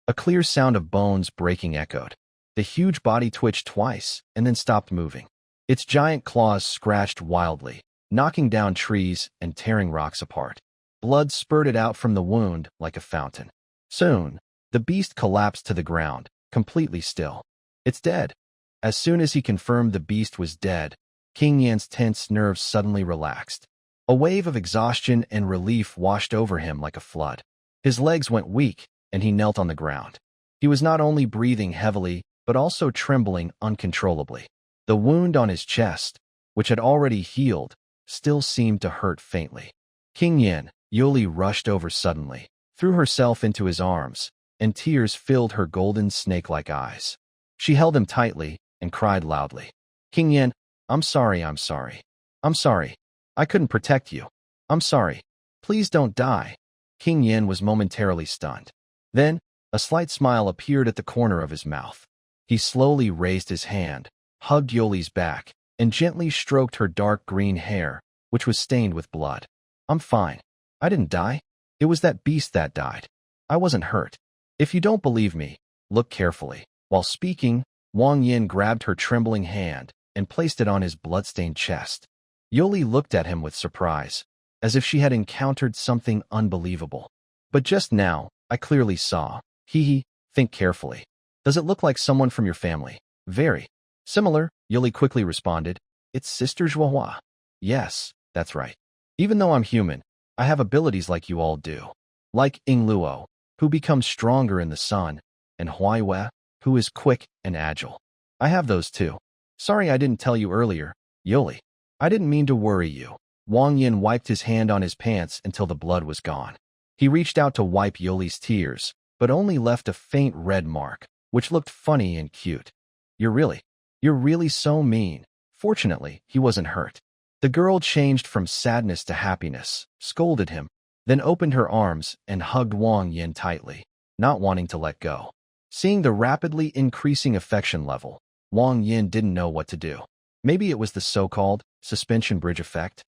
A clear sound of bones breaking echoed. The huge body twitched twice and then stopped moving. Its giant claws scratched wildly, knocking down trees and tearing rocks apart. Blood spurted out from the wound like a fountain. Soon, the beast collapsed to the ground, completely still. "It's dead." As soon as he confirmed the beast was dead, King Yin's tense nerves suddenly relaxed. A wave of exhaustion and relief washed over him like a flood. His legs went weak, and he knelt on the ground. He was not only breathing heavily, but also trembling uncontrollably. The wound on his chest, which had already healed, still seemed to hurt faintly. King Yin, Yu Li rushed over suddenly, threw herself into his arms, and tears filled her golden snake-like eyes. She held him tightly and cried loudly. "King Yin, I'm sorry, I'm sorry. I'm sorry. I couldn't protect you. I'm sorry. Please don't die." King Yin was momentarily stunned. Then, a slight smile appeared at the corner of his mouth. He slowly raised his hand, hugged Yu Li's back, and gently stroked her dark green hair, which was stained with blood. "I'm fine. I didn't die. It was that beast that died. I wasn't hurt. If you don't believe me, look carefully." While speaking, Wang Yin grabbed her trembling hand and placed it on his bloodstained chest. Yu Li looked at him with surprise, as if she had encountered something unbelievable. "But just now, I clearly saw. Think carefully. Does it look like someone from your family?" "Very similar," Yu Li quickly responded. "It's Sister Zhuohua." "Yes, that's right. Even though I'm human, I have abilities like you all do. Like Ying Luo, who becomes stronger in the sun, and Huai Wei, who is quick and agile. I have those too. Sorry I didn't tell you earlier, Yu Li. I didn't mean to worry you." Wang Yin wiped his hand on his pants until the blood was gone. He reached out to wipe Yu Li's tears, but only left a faint red mark, which looked funny and cute. You're really so mean." Fortunately, he wasn't hurt. The girl changed from sadness to happiness, scolded him, then opened her arms and hugged Wang Yin tightly, not wanting to let go. Seeing the rapidly increasing affection level, Wang Yin didn't know what to do. Maybe it was the so-called suspension bridge effect?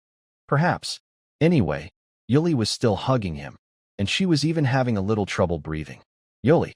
Perhaps. Anyway, Yu Li was still hugging him, and she was even having a little trouble breathing. "Yu Li,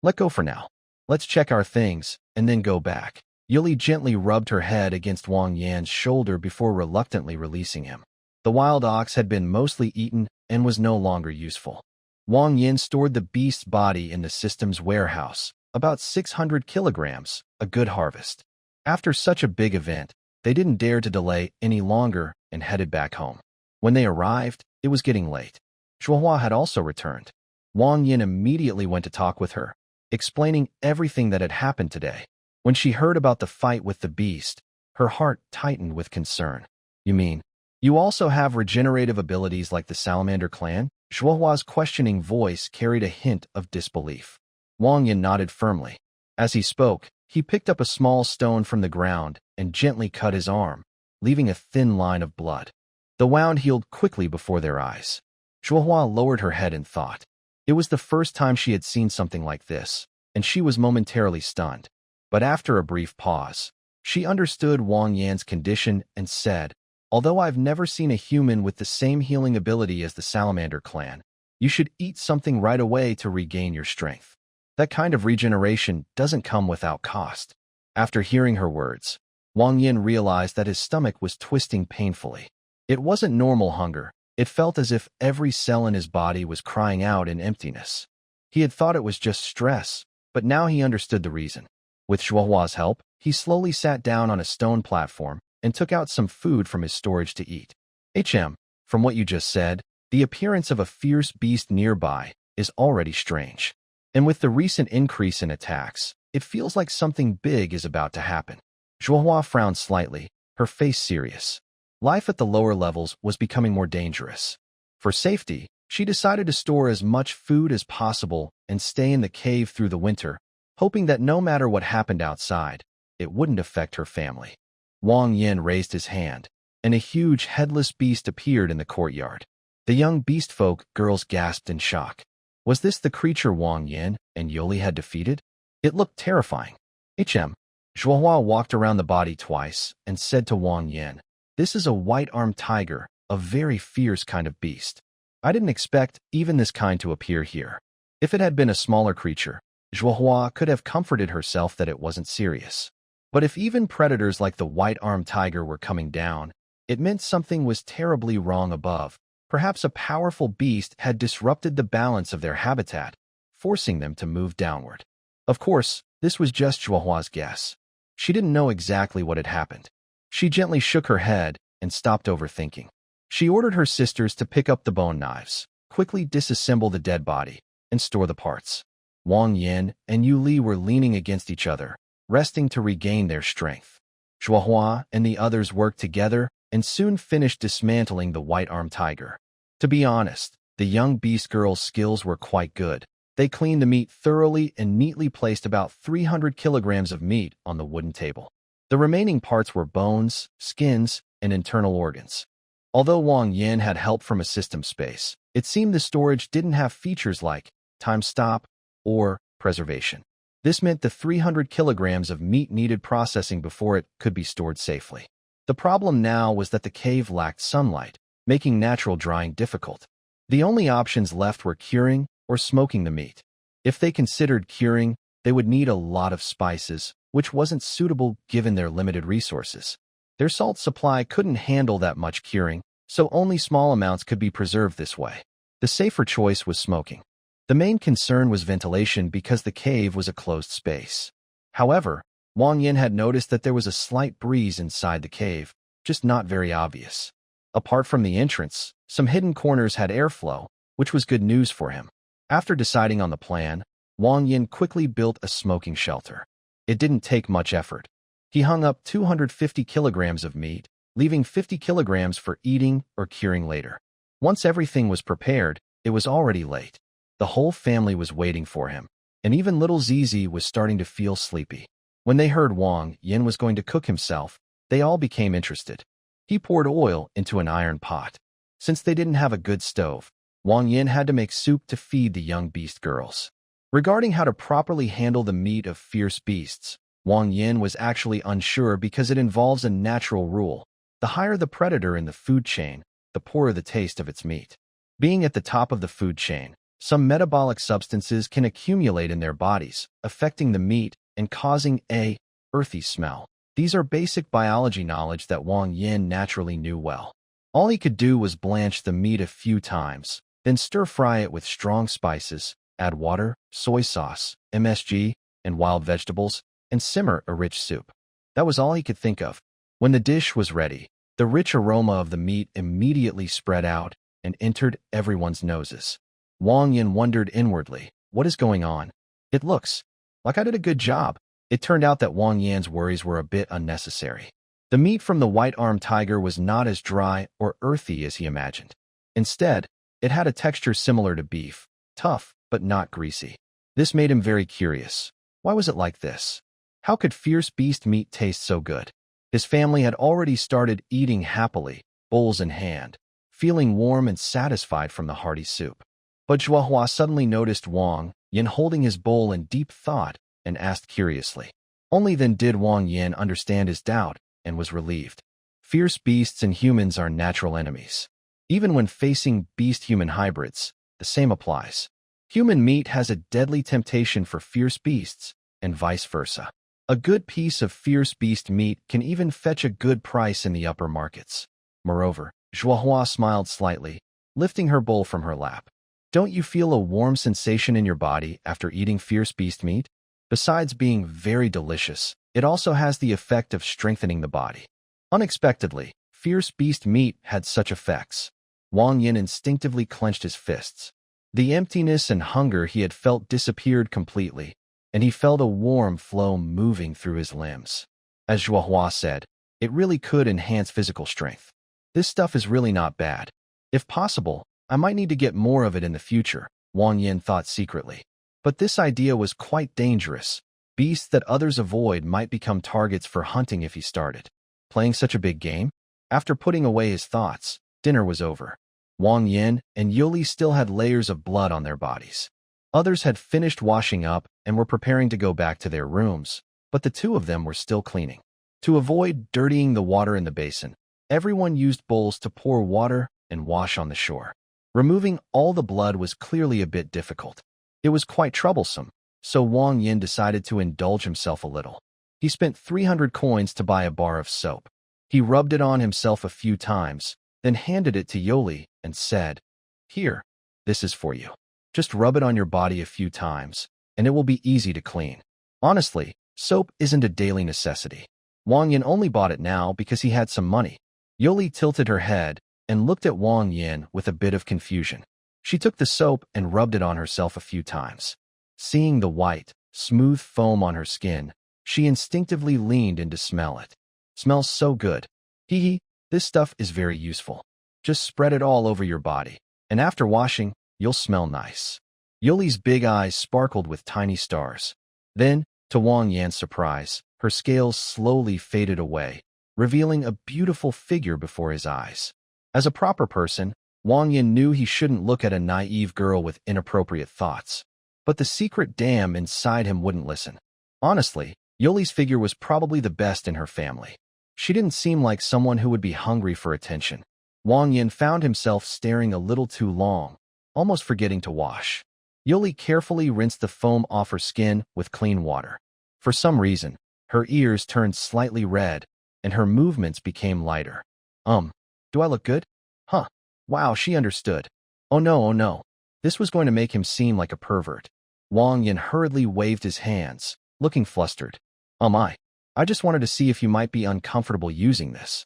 let go for now. Let's check our things, and then go back." Yu Li gently rubbed her head against Wang Yin's shoulder before reluctantly releasing him. The wild ox had been mostly eaten and was no longer useful. Wang Yin stored the beast's body in the system's warehouse, about 600 kilograms, a good harvest. After such a big event, they didn't dare to delay any longer and headed back home. When they arrived, it was getting late. Zhuohua had also returned. Wang Yin immediately went to talk with her, explaining everything that had happened today. When she heard about the fight with the beast, her heart tightened with concern. "You mean, You also have regenerative abilities like the Salamander clan? Zhuohua's questioning voice carried a hint of disbelief. Wang Yin nodded firmly. As he spoke, he picked up a small stone from the ground and gently cut his arm, leaving a thin line of blood. The wound healed quickly before their eyes. Zhuohua lowered her head in thought. It was the first time she had seen something like this, and she was momentarily stunned. But after a brief pause, she understood Wang Yan's condition and said, "Although I've never seen a human with the same healing ability as the Salamander clan, you should eat something right away to regain your strength. That kind of regeneration doesn't come without cost." After hearing her words, Wang Yin realized that his stomach was twisting painfully. It wasn't normal hunger. It felt as if every cell in his body was crying out in emptiness. He had thought it was just stress, but now he understood the reason. With Zhuohua's help, he slowly sat down on a stone platform and took out some food from his storage to eat. From what you just said, the appearance of a fierce beast nearby is already strange. And with the recent increase in attacks, it feels like something big is about to happen. Zhuohua frowned slightly, her face serious. Life at the lower levels was becoming more dangerous. For safety, she decided to store as much food as possible and stay in the cave through the winter, hoping that no matter what happened outside, it wouldn't affect her family. Wang Yin raised his hand, and a huge headless beast appeared in the courtyard. The young beast folk girls gasped in shock. Was this the creature Wang Yin and Yoli had defeated? It looked terrifying. Zhuohua walked around the body twice and said to Wang Yin, "This is a white-armed tiger, a very fierce kind of beast. I didn't expect even this kind to appear here." If it had been a smaller creature, Zhuohua could have comforted herself that it wasn't serious. But if even predators like the white-armed tiger were coming down, it meant something was terribly wrong above. Perhaps a powerful beast had disrupted the balance of their habitat, forcing them to move downward. Of course, this was just Zhuohua's guess. She didn't know exactly what had happened. She gently shook her head and stopped overthinking. She ordered her sisters to pick up the bone knives, quickly disassemble the dead body, and store the parts. Wang Yin and Yu Li were leaning against each other, resting to regain their strength. Zhuohua and the others worked together and soon finished dismantling the white-armed tiger. To be honest, the young beast girl's skills were quite good. They cleaned the meat thoroughly and neatly placed about 300 kilograms of meat on the wooden table. The remaining parts were bones, skins, and internal organs. Although Wang Yin had help from a system space, it seemed the storage didn't have features like time stop or preservation. This meant the 300 kilograms of meat needed processing before it could be stored safely. The problem now was that the cave lacked sunlight, making natural drying difficult. The only options left were curing or smoking the meat. If they considered curing, they would need a lot of spices, which wasn't suitable given their limited resources. Their salt supply couldn't handle that much curing, so only small amounts could be preserved this way. The safer choice was smoking. The main concern was ventilation because the cave was a closed space. However, Wang Yin had noticed that there was a slight breeze inside the cave, just not very obvious. Apart from the entrance, some hidden corners had airflow, which was good news for him. After deciding on the plan, Wang Yin quickly built a smoking shelter. It didn't take much effort. He hung up 250 kilograms of meat, leaving 50 kilograms for eating or curing later. Once everything was prepared, it was already late. The whole family was waiting for him, and even little Zizi was starting to feel sleepy. When they heard Wang Yin was going to cook himself, they all became interested. He poured oil into an iron pot. Since they didn't have a good stove, Wang Yin had to make soup to feed the young beast girls. Regarding how to properly handle the meat of fierce beasts, Wang Yin was actually unsure because it involves a natural rule. The higher the predator in the food chain, the poorer the taste of its meat. Being at the top of the food chain, some metabolic substances can accumulate in their bodies, affecting the meat and causing a earthy smell. These are basic biology knowledge that Wang Yin naturally knew well. All he could do was blanch the meat a few times, then stir-fry it with strong spices, add water, soy sauce, MSG, and wild vegetables, and simmer a rich soup. That was all he could think of. When the dish was ready, the rich aroma of the meat immediately spread out and entered everyone's noses. Wang Yin wondered inwardly, what is going on? It looks like I did a good job. It turned out that Wang Yan's worries were a bit unnecessary. The meat from the white-armed tiger was not as dry or earthy as he imagined. Instead, it had a texture similar to beef, tough but not greasy. This made him very curious. Why was it like this? How could fierce beast meat taste so good? His family had already started eating happily, bowls in hand, feeling warm and satisfied from the hearty soup. But Zhuohua suddenly noticed Wang Yin holding his bowl in deep thought and asked curiously. Only then did Wang Yin understand his doubt and was relieved. Fierce beasts and humans are natural enemies. Even when facing beast-human hybrids, the same applies. Human meat has a deadly temptation for fierce beasts, and vice versa. A good piece of fierce beast meat can even fetch a good price in the upper markets. Moreover, Zhuohua smiled slightly, lifting her bowl from her lap. Don't you feel a warm sensation in your body after eating fierce beast meat? Besides being very delicious, it also has the effect of strengthening the body. Unexpectedly, fierce beast meat had such effects. Wang Yin instinctively clenched his fists. The emptiness and hunger he had felt disappeared completely, and he felt a warm flow moving through his limbs. As Zhuohua said, it really could enhance physical strength. This stuff is really not bad. If possible, I might need to get more of it in the future, Wang Yin thought secretly. But this idea was quite dangerous. Beasts that others avoid might become targets for hunting if he started playing such a big game. After putting away his thoughts, dinner was over. Wang Yin and Yuli still had layers of blood on their bodies. Others had finished washing up and were preparing to go back to their rooms, but the two of them were still cleaning. To avoid dirtying the water in the basin, everyone used bowls to pour water and wash on the shore. Removing all the blood was clearly a bit difficult. It was quite troublesome, so Wang Yin decided to indulge himself a little. He spent 300 coins to buy a bar of soap. He rubbed it on himself a few times, then handed it to Yoli and said, "Here, this is for you. Just rub it on your body a few times, and it will be easy to clean." Honestly, soap isn't a daily necessity. Wang Yin only bought it now because he had some money. Yoli tilted her head and looked at Wang Yin with a bit of confusion. She took the soap and rubbed it on herself a few times. Seeing the white, smooth foam on her skin, she instinctively leaned in to smell it. "Smells so good. Hee hee, this stuff is very useful. Just spread it all over your body, and after washing, you'll smell nice." Yuli's big eyes sparkled with tiny stars. Then, to Wang Yan's surprise, her scales slowly faded away, revealing a beautiful figure before his eyes. As a proper person, Wang Yan knew he shouldn't look at a naive girl with inappropriate thoughts. But the secret dam inside him wouldn't listen. Honestly, Yuli's figure was probably the best in her family. She didn't seem like someone who would be hungry for attention. Wang Yin found himself staring a little too long, almost forgetting to wash. Yuli carefully rinsed the foam off her skin with clean water. For some reason, her ears turned slightly red, and her movements became lighter. Do I look good? Huh. Wow, she understood. Oh no. This was going to make him seem like a pervert. Wang Yin hurriedly waved his hands, looking flustered. I just wanted to see if you might be uncomfortable using this."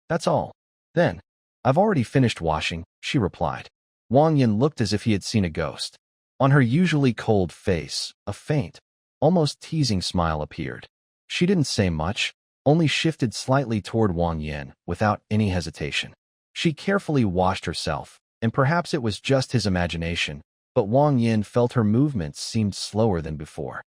That's all. Then, I've already finished washing," she replied. Wang Yin looked as if he had seen a ghost. On her usually cold face, a faint, almost teasing smile appeared. She didn't say much, only shifted slightly toward Wang Yin without any hesitation. She carefully washed herself, and perhaps it was just his imagination, but Wang Yin felt her movements seemed slower than before.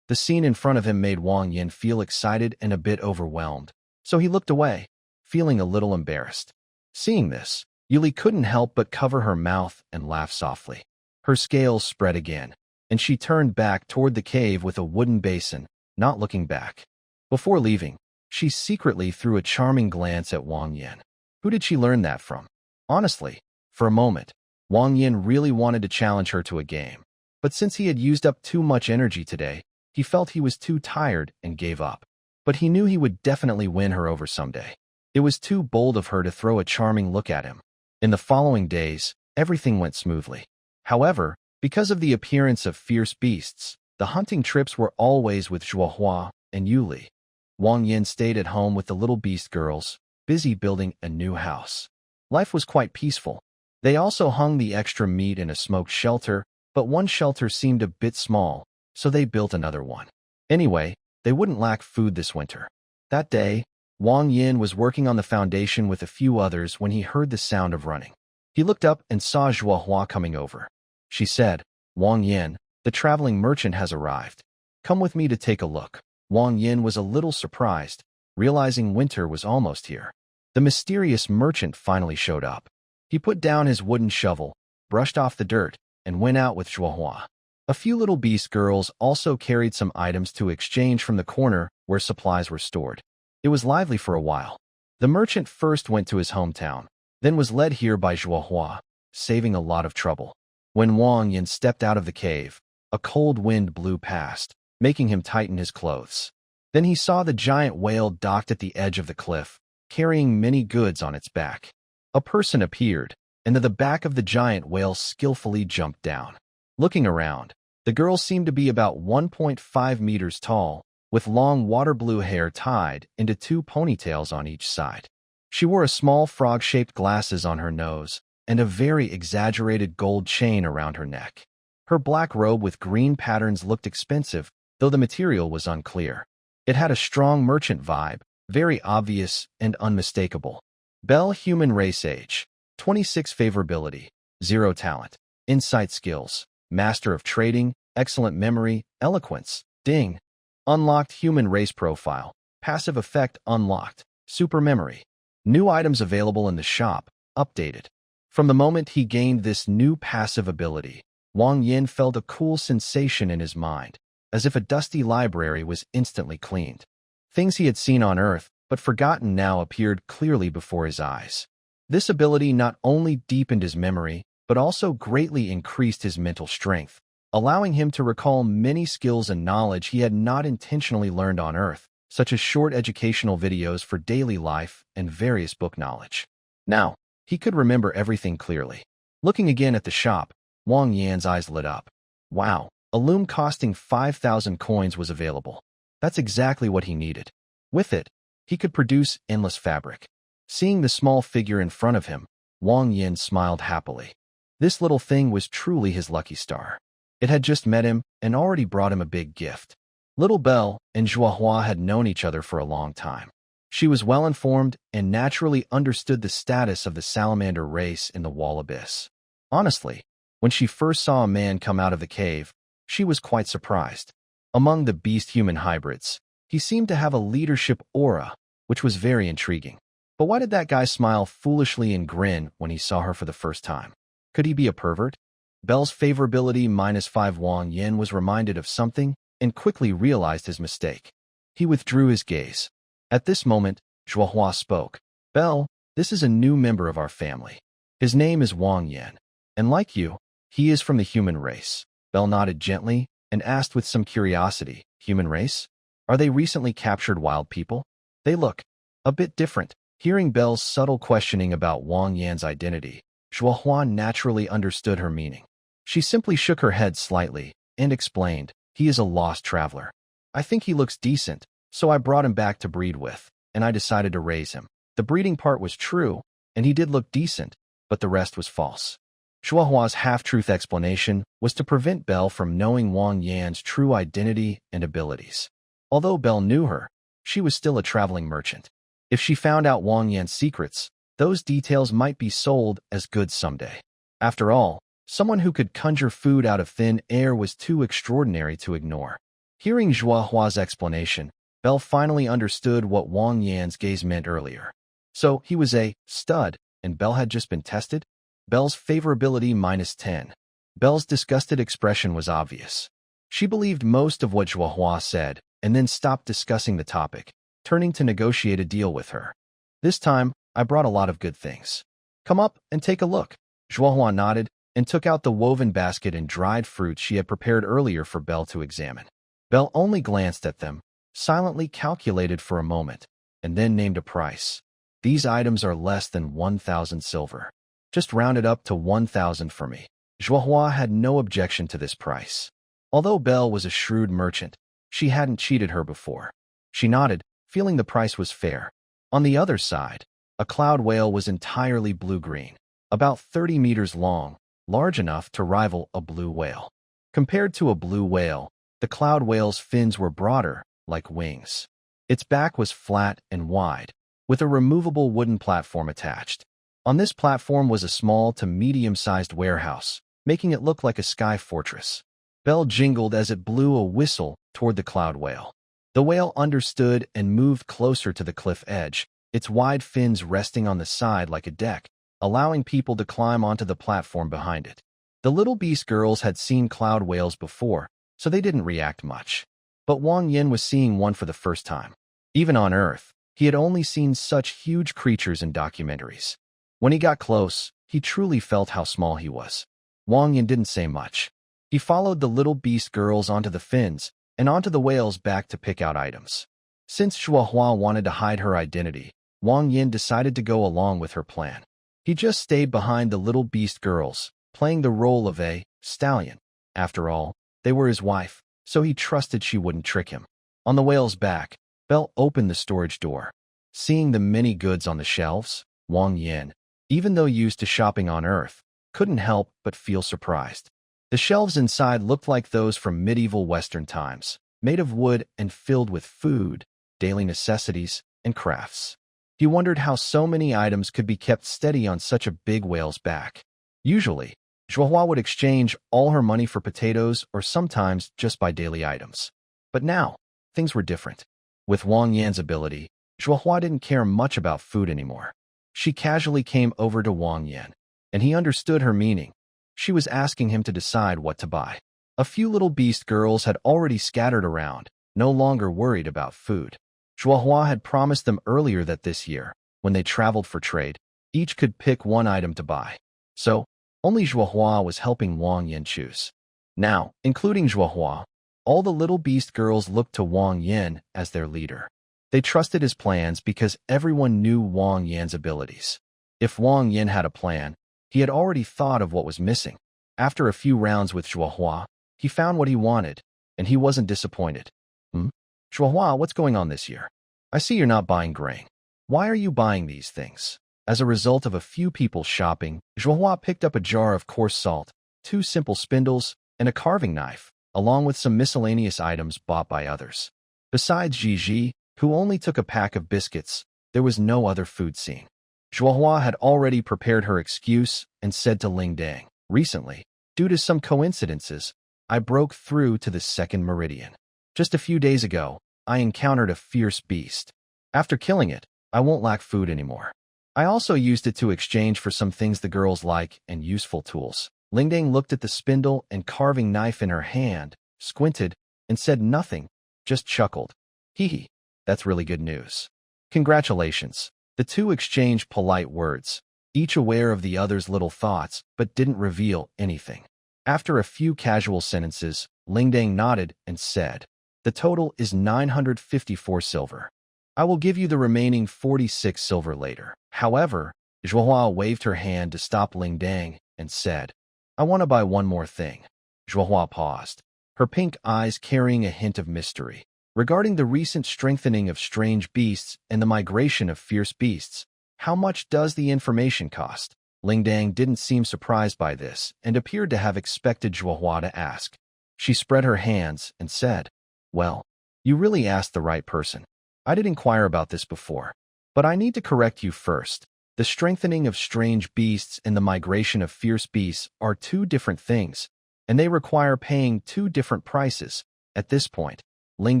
The scene in front of him made Wang Yin feel excited and a bit overwhelmed, so he looked away, feeling a little embarrassed. Seeing this, Yuli couldn't help but cover her mouth and laugh softly. Her scales spread again, and she turned back toward the cave with a wooden basin, not looking back. Before leaving, she secretly threw a charming glance at Wang Yin. Who did she learn that from? Honestly, for a moment, Wang Yin really wanted to challenge her to a game. But since he had used up too much energy today, he felt he was too tired and gave up. But he knew he would definitely win her over someday. It was too bold of her to throw a charming look at him. In the following days, everything went smoothly. However, because of the appearance of fierce beasts, the hunting trips were always with Zhuohua and Yuli. Wang Yin stayed at home with the little beast girls, busy building a new house. Life was quite peaceful. They also hung the extra meat in a smoked shelter, but one shelter seemed a bit small, so they built another one. Anyway, they wouldn't lack food this winter. That day, Wang Yin was working on the foundation with a few others when he heard the sound of running. He looked up and saw Zhuohua coming over. She said, "Wang Yin, the traveling merchant has arrived. Come with me to take a look." Wang Yin was a little surprised, realizing winter was almost here. The mysterious merchant finally showed up. He put down his wooden shovel, brushed off the dirt, and went out with Zhuohua. A few little beast girls also carried some items to exchange from the corner where supplies were stored. It was lively for a while. The merchant first went to his hometown, then was led here by Zhuohua, saving a lot of trouble. When Wang Yin stepped out of the cave, a cold wind blew past, making him tighten his clothes. Then he saw the giant whale docked at the edge of the cliff, carrying many goods on its back. A person appeared, and the back of the giant whale skillfully jumped down. Looking around, the girl seemed to be about 1.5 meters tall, with long water blue hair tied into two ponytails on each side. She wore a small frog-shaped glasses on her nose and a very exaggerated gold chain around her neck. Her black robe with green patterns looked expensive, though the material was unclear. It had a strong merchant vibe, very obvious and unmistakable. Belle human race age, 26 favorability, 0 talent, insight skills, master of trading, excellent memory, eloquence, ding. Unlocked human race profile, passive effect unlocked, super memory. New items available in the shop, updated. From the moment he gained this new passive ability, Wang Yin felt a cool sensation in his mind, as if a dusty library was instantly cleaned. Things he had seen on Earth, but forgotten now appeared clearly before his eyes. This ability not only deepened his memory, but also greatly increased his mental strength, allowing him to recall many skills and knowledge he had not intentionally learned on Earth, such as short educational videos for daily life and various book knowledge. Now, he could remember everything clearly. Looking again at the shop, Wang Yan's eyes lit up. Wow, a loom costing 5,000 coins was available. That's exactly what he needed. With it, he could produce endless fabric. Seeing the small figure in front of him, Wang Yin smiled happily. This little thing was truly his lucky star. It had just met him and already brought him a big gift. Little Belle and Zhuohua had known each other for a long time. She was well-informed and naturally understood the status of the salamander race in the wall abyss. Honestly, when she first saw a man come out of the cave, she was quite surprised. Among the beast-human hybrids, he seemed to have a leadership aura, which was very intriguing. But why did that guy smile foolishly and grin when he saw her for the first time? Could he be a pervert? Belle's favorability -5. Wang Yin was reminded of something and quickly realized his mistake. He withdrew his gaze. At this moment, Zhuohua spoke. "Belle, this is a new member of our family. His name is Wang Yin, and like you, he is from the human race." Belle nodded gently and asked with some curiosity, "Human race? Are they recently captured wild people? They look a bit different." Hearing Belle's subtle questioning about Wang Yan's identity, Zhuohua naturally understood her meaning. She simply shook her head slightly and explained, "He is a lost traveler. I think he looks decent, so I brought him back to breed with, and I decided to raise him." The breeding part was true, and he did look decent, but the rest was false. Zhuohua's half-truth explanation was to prevent Belle from knowing Wang Yan's true identity and abilities. Although Belle knew her, she was still a traveling merchant. If she found out Wang Yan's secrets, those details might be sold as goods someday. After all, someone who could conjure food out of thin air was too extraordinary to ignore. Hearing Zhuohua's explanation, Belle finally understood what Wang Yan's gaze meant earlier. So he was a stud, and Belle had just been tested? Belle's favorability -10. Belle's disgusted expression was obvious. She believed most of what Zhuohua said, and then stopped discussing the topic, turning to negotiate a deal with her. "This time, I brought a lot of good things. Come up and take a look." Zhuohua nodded and took out the woven basket and dried fruits she had prepared earlier for Belle to examine. Belle only glanced at them, silently calculated for a moment, and then named a price. "These items are less than 1,000 silver. Just round it up to 1,000 for me." Zhuohua had no objection to this price. Although Belle was a shrewd merchant, she hadn't cheated her before. She nodded, feeling the price was fair. On the other side, a cloud whale was entirely blue-green, about 30 meters long, large enough to rival a blue whale. Compared to a blue whale, the cloud whale's fins were broader, like wings. Its back was flat and wide, with a removable wooden platform attached. On this platform was a small to medium-sized warehouse, making it look like a sky fortress. Bell jingled as it blew a whistle toward the cloud whale. The whale understood and moved closer to the cliff edge, its wide fins resting on the side like a deck, allowing people to climb onto the platform behind it. The little beast girls had seen cloud whales before, so they didn't react much. But Wang Yin was seeing one for the first time. Even on Earth, he had only seen such huge creatures in documentaries. When he got close, he truly felt how small he was. Wang Yin didn't say much. He followed the little beast girls onto the fins and onto the whale's back to pick out items. Since Zhuohua wanted to hide her identity, Wang Yin decided to go along with her plan. He just stayed behind the little beast girls, playing the role of a stallion. After all, they were his wife, so he trusted she wouldn't trick him. On the whale's back, Bell opened the storage door. Seeing the many goods on the shelves, Wang Yin, even though used to shopping on Earth, couldn't help but feel surprised. The shelves inside looked like those from medieval Western times, made of wood and filled with food, daily necessities, and crafts. He wondered how so many items could be kept steady on such a big whale's back. Usually, Zhuohua would exchange all her money for potatoes or sometimes just buy daily items. But now, things were different. With Wang Yan's ability, Zhuohua didn't care much about food anymore. She casually came over to Wang Yan, and he understood her meaning. She was asking him to decide what to buy. A few little beast girls had already scattered around, no longer worried about food. Zhuohua had promised them earlier that this year, when they traveled for trade, each could pick one item to buy. So, only Zhuohua was helping Wang Yan choose. Now, including Zhuohua, all the little beast girls looked to Wang Yan as their leader. They trusted his plans because everyone knew Wang Yan's abilities. If Wang Yan had a plan, he had already thought of what was missing. After a few rounds with Zhuohua, he found what he wanted, and he wasn't disappointed. Zhuohua, what's going on this year? I see you're not buying grain. Why are you buying these things? As a result of a few people shopping, Zhuohua picked up a jar of coarse salt, 2 simple spindles, and a carving knife, along with some miscellaneous items bought by others. Besides Gigi, who only took a pack of biscuits, there was no other food seen. Zhuohua had already prepared her excuse and said to Ling Dang, "Recently, due to some coincidences, I broke through to the second meridian. Just a few days ago, I encountered a fierce beast. After killing it, I won't lack food anymore. I also used it to exchange for some things the girls like and useful tools." Ling Dang looked at the spindle and carving knife in her hand, squinted, and said nothing, just chuckled. Hee hee, that's really good news. Congratulations. The two exchanged polite words, each aware of the other's little thoughts, but didn't reveal anything. After a few casual sentences, Ling Dang nodded and said, "The total is 954 silver. I will give you the remaining 46 silver later." However, Zhuohua waved her hand to stop Ling Dang and said, "I want to buy one more thing." Zhuohua paused, her pink eyes carrying a hint of mystery. Regarding the recent strengthening of strange beasts and the migration of fierce beasts, how much does the information cost? Ling Dang didn't seem surprised by this and appeared to have expected Zhuohua to ask. She spread her hands and said, "Well, you really asked the right person. I did inquire about this before, but I need to correct you first. The strengthening of strange beasts and the migration of fierce beasts are 2 different things, and they require paying 2 different prices." At this point, Ling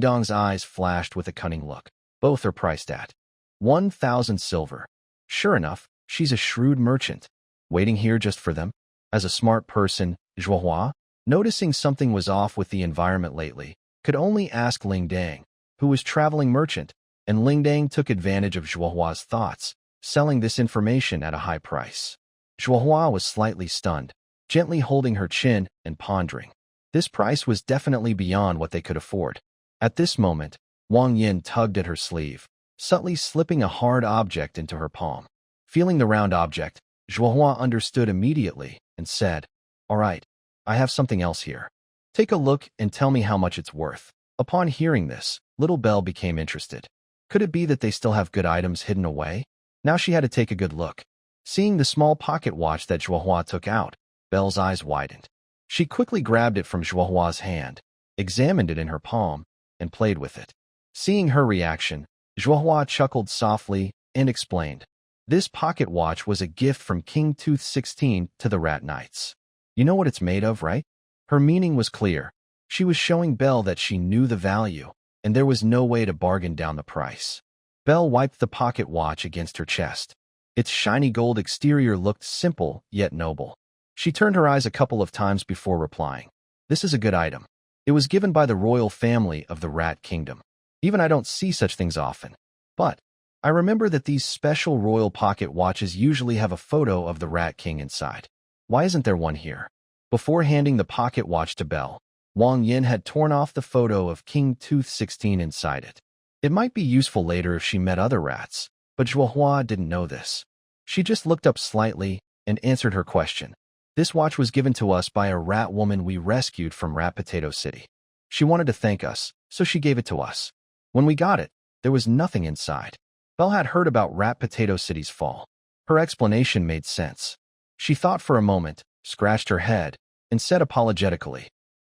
Dong's eyes flashed with a cunning look. Both are priced at 1,000 silver. Sure enough, she's a shrewd merchant, waiting here just for them. As a smart person, Zhuohua, noticing something was off with the environment lately, could only ask Ling Dang, who was traveling merchant, and Ling Dang took advantage of Zhuohua's thoughts, selling this information at a high price. Zhuohua was slightly stunned, gently holding her chin and pondering. This price was definitely beyond what they could afford. At this moment, Wang Yin tugged at her sleeve, subtly slipping a hard object into her palm. Feeling the round object, Zhuohua understood immediately and said, "All right, I have something else here. Take a look and tell me how much it's worth." Upon hearing this, Little Belle became interested. Could it be that they still have good items hidden away? Now she had to take a good look. Seeing the small pocket watch that Zhuohua took out, Belle's eyes widened. She quickly grabbed it from Zhuohua's hand, examined it in her palm, and played with it. Seeing her reaction, Zhuohua chuckled softly and explained. This pocket watch was a gift from King Tooth 16 to the Rat Knights. You know what it's made of, right? Her meaning was clear. She was showing Belle that she knew the value, and there was no way to bargain down the price. Belle wiped the pocket watch against her chest. Its shiny gold exterior looked simple yet noble. She turned her eyes a couple of times before replying. This is a good item. It was given by the royal family of the Rat Kingdom. Even I don't see such things often. But I remember that these special royal pocket watches usually have a photo of the Rat King inside. Why isn't there one here? Before handing the pocket watch to Belle, Wang Yin had torn off the photo of King Tooth 16 inside it. It might be useful later if she met other rats, but Zhuohua didn't know this. She just looked up slightly and answered her question. This watch was given to us by a rat woman we rescued from Rat Potato City. She wanted to thank us, so she gave it to us. When we got it, there was nothing inside. Belle had heard about Rat Potato City's fall. Her explanation made sense. She thought for a moment, scratched her head, and said apologetically,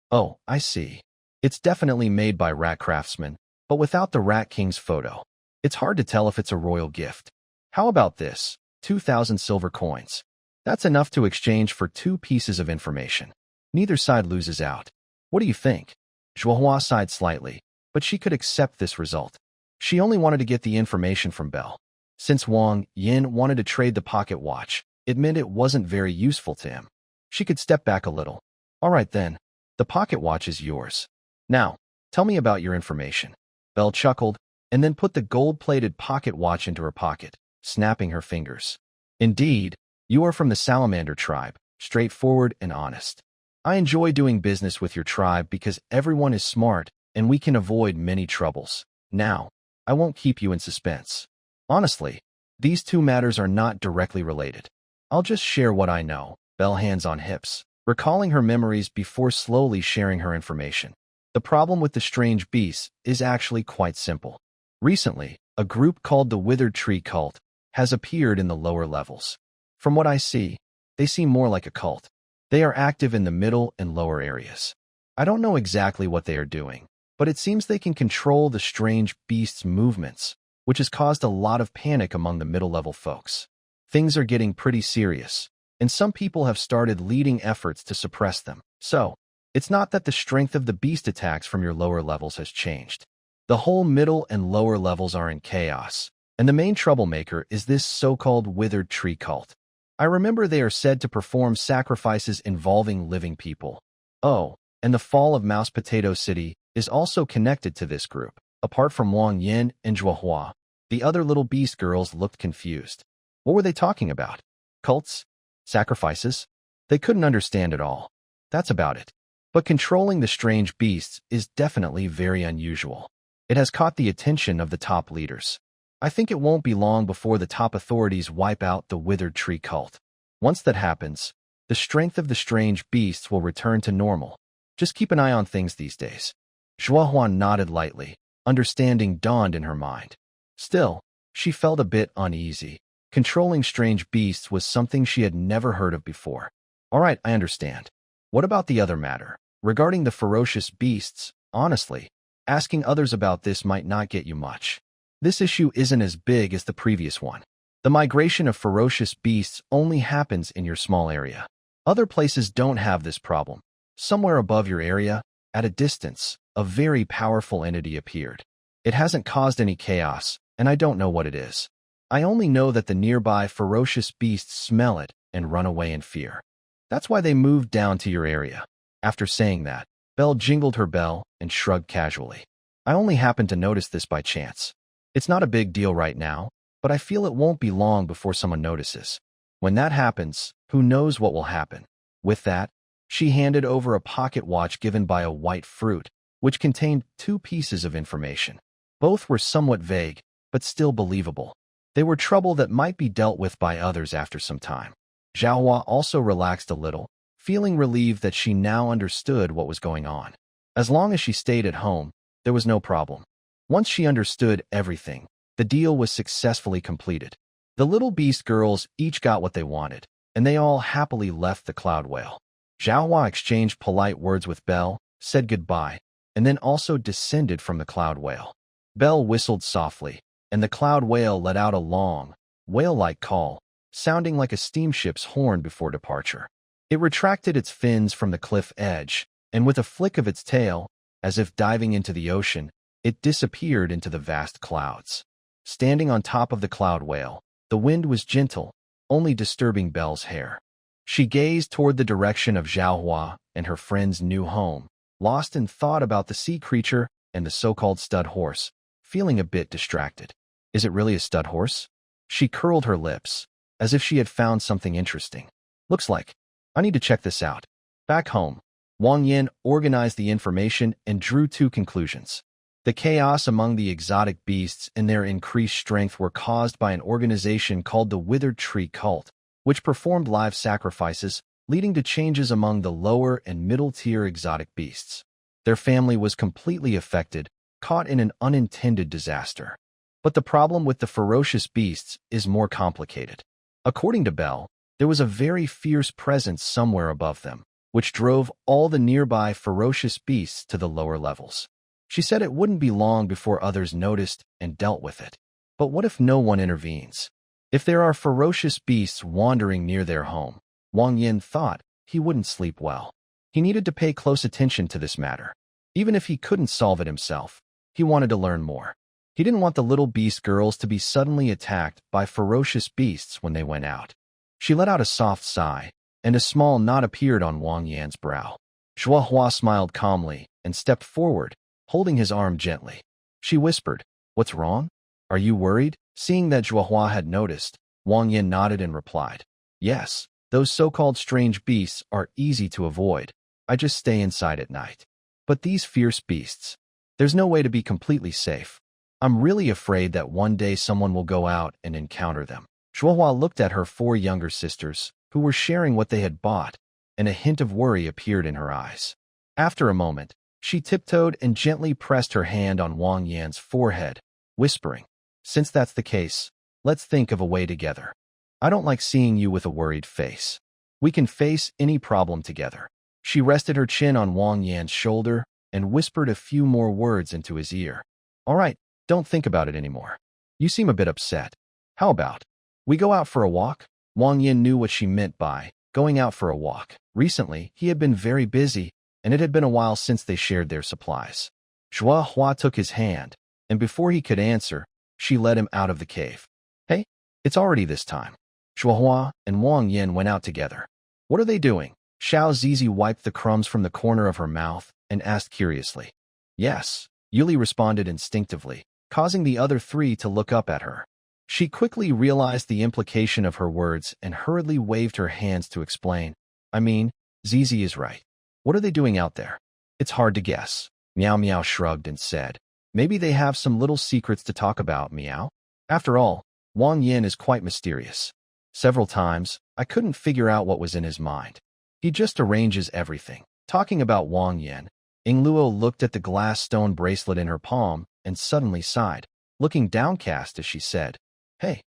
"Oh, I see. It's definitely made by rat craftsmen, but without the Rat King's photo. It's hard to tell if it's a royal gift. How about this? 2,000 silver coins. That's enough to exchange for 2 pieces of information. Neither side loses out. What do you think?" Zhuohua sighed slightly, but she could accept this result. She only wanted to get the information from Belle. Since Wang Yin wanted to trade the pocket watch, it meant it wasn't very useful to him. She could step back a little. All right then, the pocket watch is yours. Now, tell me about your information. Belle chuckled, and then put the gold-plated pocket watch into her pocket, snapping her fingers. Indeed, you are from the Salamander tribe, straightforward and honest. I enjoy doing business with your tribe because everyone is smart and we can avoid many troubles. Now, I won't keep you in suspense. Honestly, these 2 matters are not directly related. I'll just share what I know. Belle hands on hips, recalling her memories before slowly sharing her information. The problem with the strange beasts is actually quite simple. Recently, a group called the Withered Tree Cult has appeared in the lower levels. From what I see, they seem more like a cult. They are active in the middle and lower areas. I don't know exactly what they are doing, but it seems they can control the strange beasts' movements, which has caused a lot of panic among the middle-level folks. Things are getting pretty serious, and some people have started leading efforts to suppress them. So, it's not that the strength of the beast attacks from your lower levels has changed. The whole middle and lower levels are in chaos, and the main troublemaker is this so-called Withered Tree Cult. I remember they are said to perform sacrifices involving living people. Oh, and the fall of Mouse Potato City is also connected to this group. Apart from Wang Yin and Zhuohua, the other little beast girls looked confused. What were they talking about? Cults? Sacrifices? They couldn't understand it all. That's about it. But controlling the strange beasts is definitely very unusual. It has caught the attention of the top leaders. I think it won't be long before the top authorities wipe out the Withered Tree Cult. Once that happens, the strength of the strange beasts will return to normal. Just keep an eye on things these days. Zhuohua nodded lightly. Understanding dawned in her mind. Still, she felt a bit uneasy. Controlling strange beasts was something she had never heard of before. All right, I understand. What about the other matter? Regarding the ferocious beasts, honestly, asking others about this might not get you much. This issue isn't as big as the previous one. The migration of ferocious beasts only happens in your small area. Other places don't have this problem. Somewhere above your area, at a distance, a very powerful entity appeared. It hasn't caused any chaos, and I don't know what it is. I only know that the nearby ferocious beasts smell it and run away in fear. That's why they moved down to your area. After saying that, Belle jingled her bell and shrugged casually. I only happened to notice this by chance. It's not a big deal right now, but I feel it won't be long before someone notices. When that happens, who knows what will happen? With that, she handed over a pocket watch given by a white fruit, which contained 2 pieces of information. Both were somewhat vague, but still believable. They were trouble that might be dealt with by others after some time. Zhuohua also relaxed a little, feeling relieved that she now understood what was going on. As long as she stayed at home, there was no problem. Once she understood everything, the deal was successfully completed. The little beast girls each got what they wanted, and they all happily left the Cloud Whale. Zhuohua exchanged polite words with Belle, said goodbye, and then also descended from the Cloud Whale. Belle whistled softly, and the cloud whale let out a long, whale-like call, sounding like a steamship's horn before departure. It retracted its fins from the cliff edge, and with a flick of its tail, as if diving into the ocean, it disappeared into the vast clouds. Standing on top of the cloud whale, the wind was gentle, only disturbing Belle's hair. She gazed toward the direction of Zhaohua and her friend's new home, lost in thought about the sea creature and the so-called stud horse, feeling a bit distracted. Is it really a stud horse? She curled her lips, as if she had found something interesting. Looks like. I need to check this out. Back home, Wang Yan organized the information and drew two conclusions. The chaos among the exotic beasts and their increased strength were caused by an organization called the Withered Tree Cult, which performed live sacrifices, leading to changes among the lower and middle-tier exotic beasts. Their family was completely affected, caught in an unintended disaster. But the problem with the ferocious beasts is more complicated. According to Belle, there was a very fierce presence somewhere above them, which drove all the nearby ferocious beasts to the lower levels. She said it wouldn't be long before others noticed and dealt with it. But what if no one intervenes? If there are ferocious beasts wandering near their home, Wang Yin thought he wouldn't sleep well. He needed to pay close attention to this matter. Even if he couldn't solve it himself, he wanted to learn more. He didn't want the little beast girls to be suddenly attacked by ferocious beasts when they went out. She let out a soft sigh, and a small knot appeared on Wang Yan's brow. Zhuohua smiled calmly and stepped forward, holding his arm gently. She whispered, "What's wrong? Are you worried?" Seeing that Zhuohua had noticed, Wang Yan nodded and replied, "Yes, those so-called strange beasts are easy to avoid. I just stay inside at night. But these fierce beasts, there's no way to be completely safe. I'm really afraid that one day someone will go out and encounter them." Zhuohua looked at her four younger sisters, who were sharing what they had bought, and a hint of worry appeared in her eyes. After a moment, she tiptoed and gently pressed her hand on Wang Yan's forehead, whispering, "Since that's the case, let's think of a way together. I don't like seeing you with a worried face. We can face any problem together." She rested her chin on Wang Yan's shoulder and whispered a few more words into his ear. "All right, don't think about it anymore. You seem a bit upset. How about we go out for a walk?" Wang Yan knew what she meant by going out for a walk. Recently, he had been very busy, and it had been a while since they shared their supplies. Zhuohua took his hand, and before he could answer, she led him out of the cave. "Hey, it's already this time." Zhuohua and Wang Yan went out together. "What are they doing?" Xiao Zizi wiped the crumbs from the corner of her mouth and asked curiously. "Yes," Yuli responded instinctively, causing the other three to look up at her. She quickly realized the implication of her words and hurriedly waved her hands to explain. "I mean, Zizi is right. What are they doing out there?" "It's hard to guess." Meow Meow shrugged and said, "Maybe they have some little secrets to talk about, Meow." After all, Wang Yin is quite mysterious. Several times, I couldn't figure out what was in his mind. He just arranges everything. Talking about Wang Yin, Yingluo looked at the glass stone bracelet in her palm and suddenly sighed, looking downcast as she said, "Hey,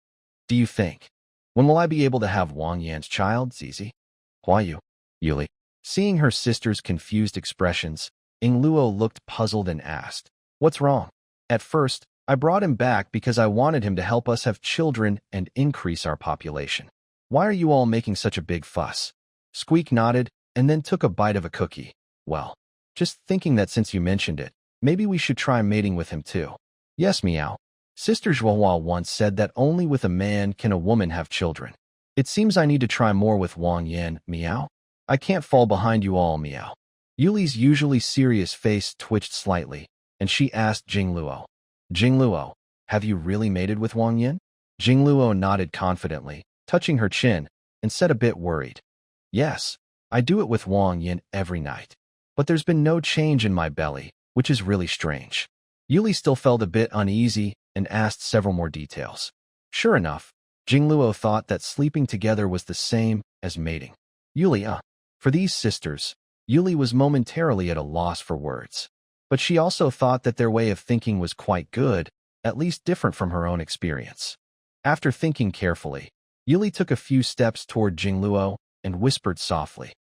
do you think? When will I be able to have Wang Yan's child, Zizi?" "Why you, Yuli?" Seeing her sister's confused expressions, Yingluo looked puzzled and asked, "What's wrong?" "At first, I brought him back because I wanted him to help us have children and increase our population. Why are you all making such a big fuss?" Squeak nodded and then took a bite of a cookie. "Well, just thinking that since you mentioned it, maybe we should try mating with him too." "Yes, Meow. Sister Zhuohua once said that only with a man can a woman have children. It seems I need to try more with Wang Yan, Meow. I can't fall behind you all, Meow." Yuli's usually serious face twitched slightly, and she asked Jingluo, "Jingluo, have you really mated with Wang Yan?" Jingluo nodded confidently, touching her chin, and said a bit worried, "Yes, I do it with Wang Yan every night. But there's been no change in my belly, which is really strange." Yuli still felt a bit uneasy and asked several more details. Sure enough, Jingluo thought that sleeping together was the same as mating. Yuli, For these sisters, Yuli was momentarily at a loss for words. But she also thought that their way of thinking was quite good, at least different from her own experience. After thinking carefully, Yuli took a few steps toward Jingluo and whispered softly,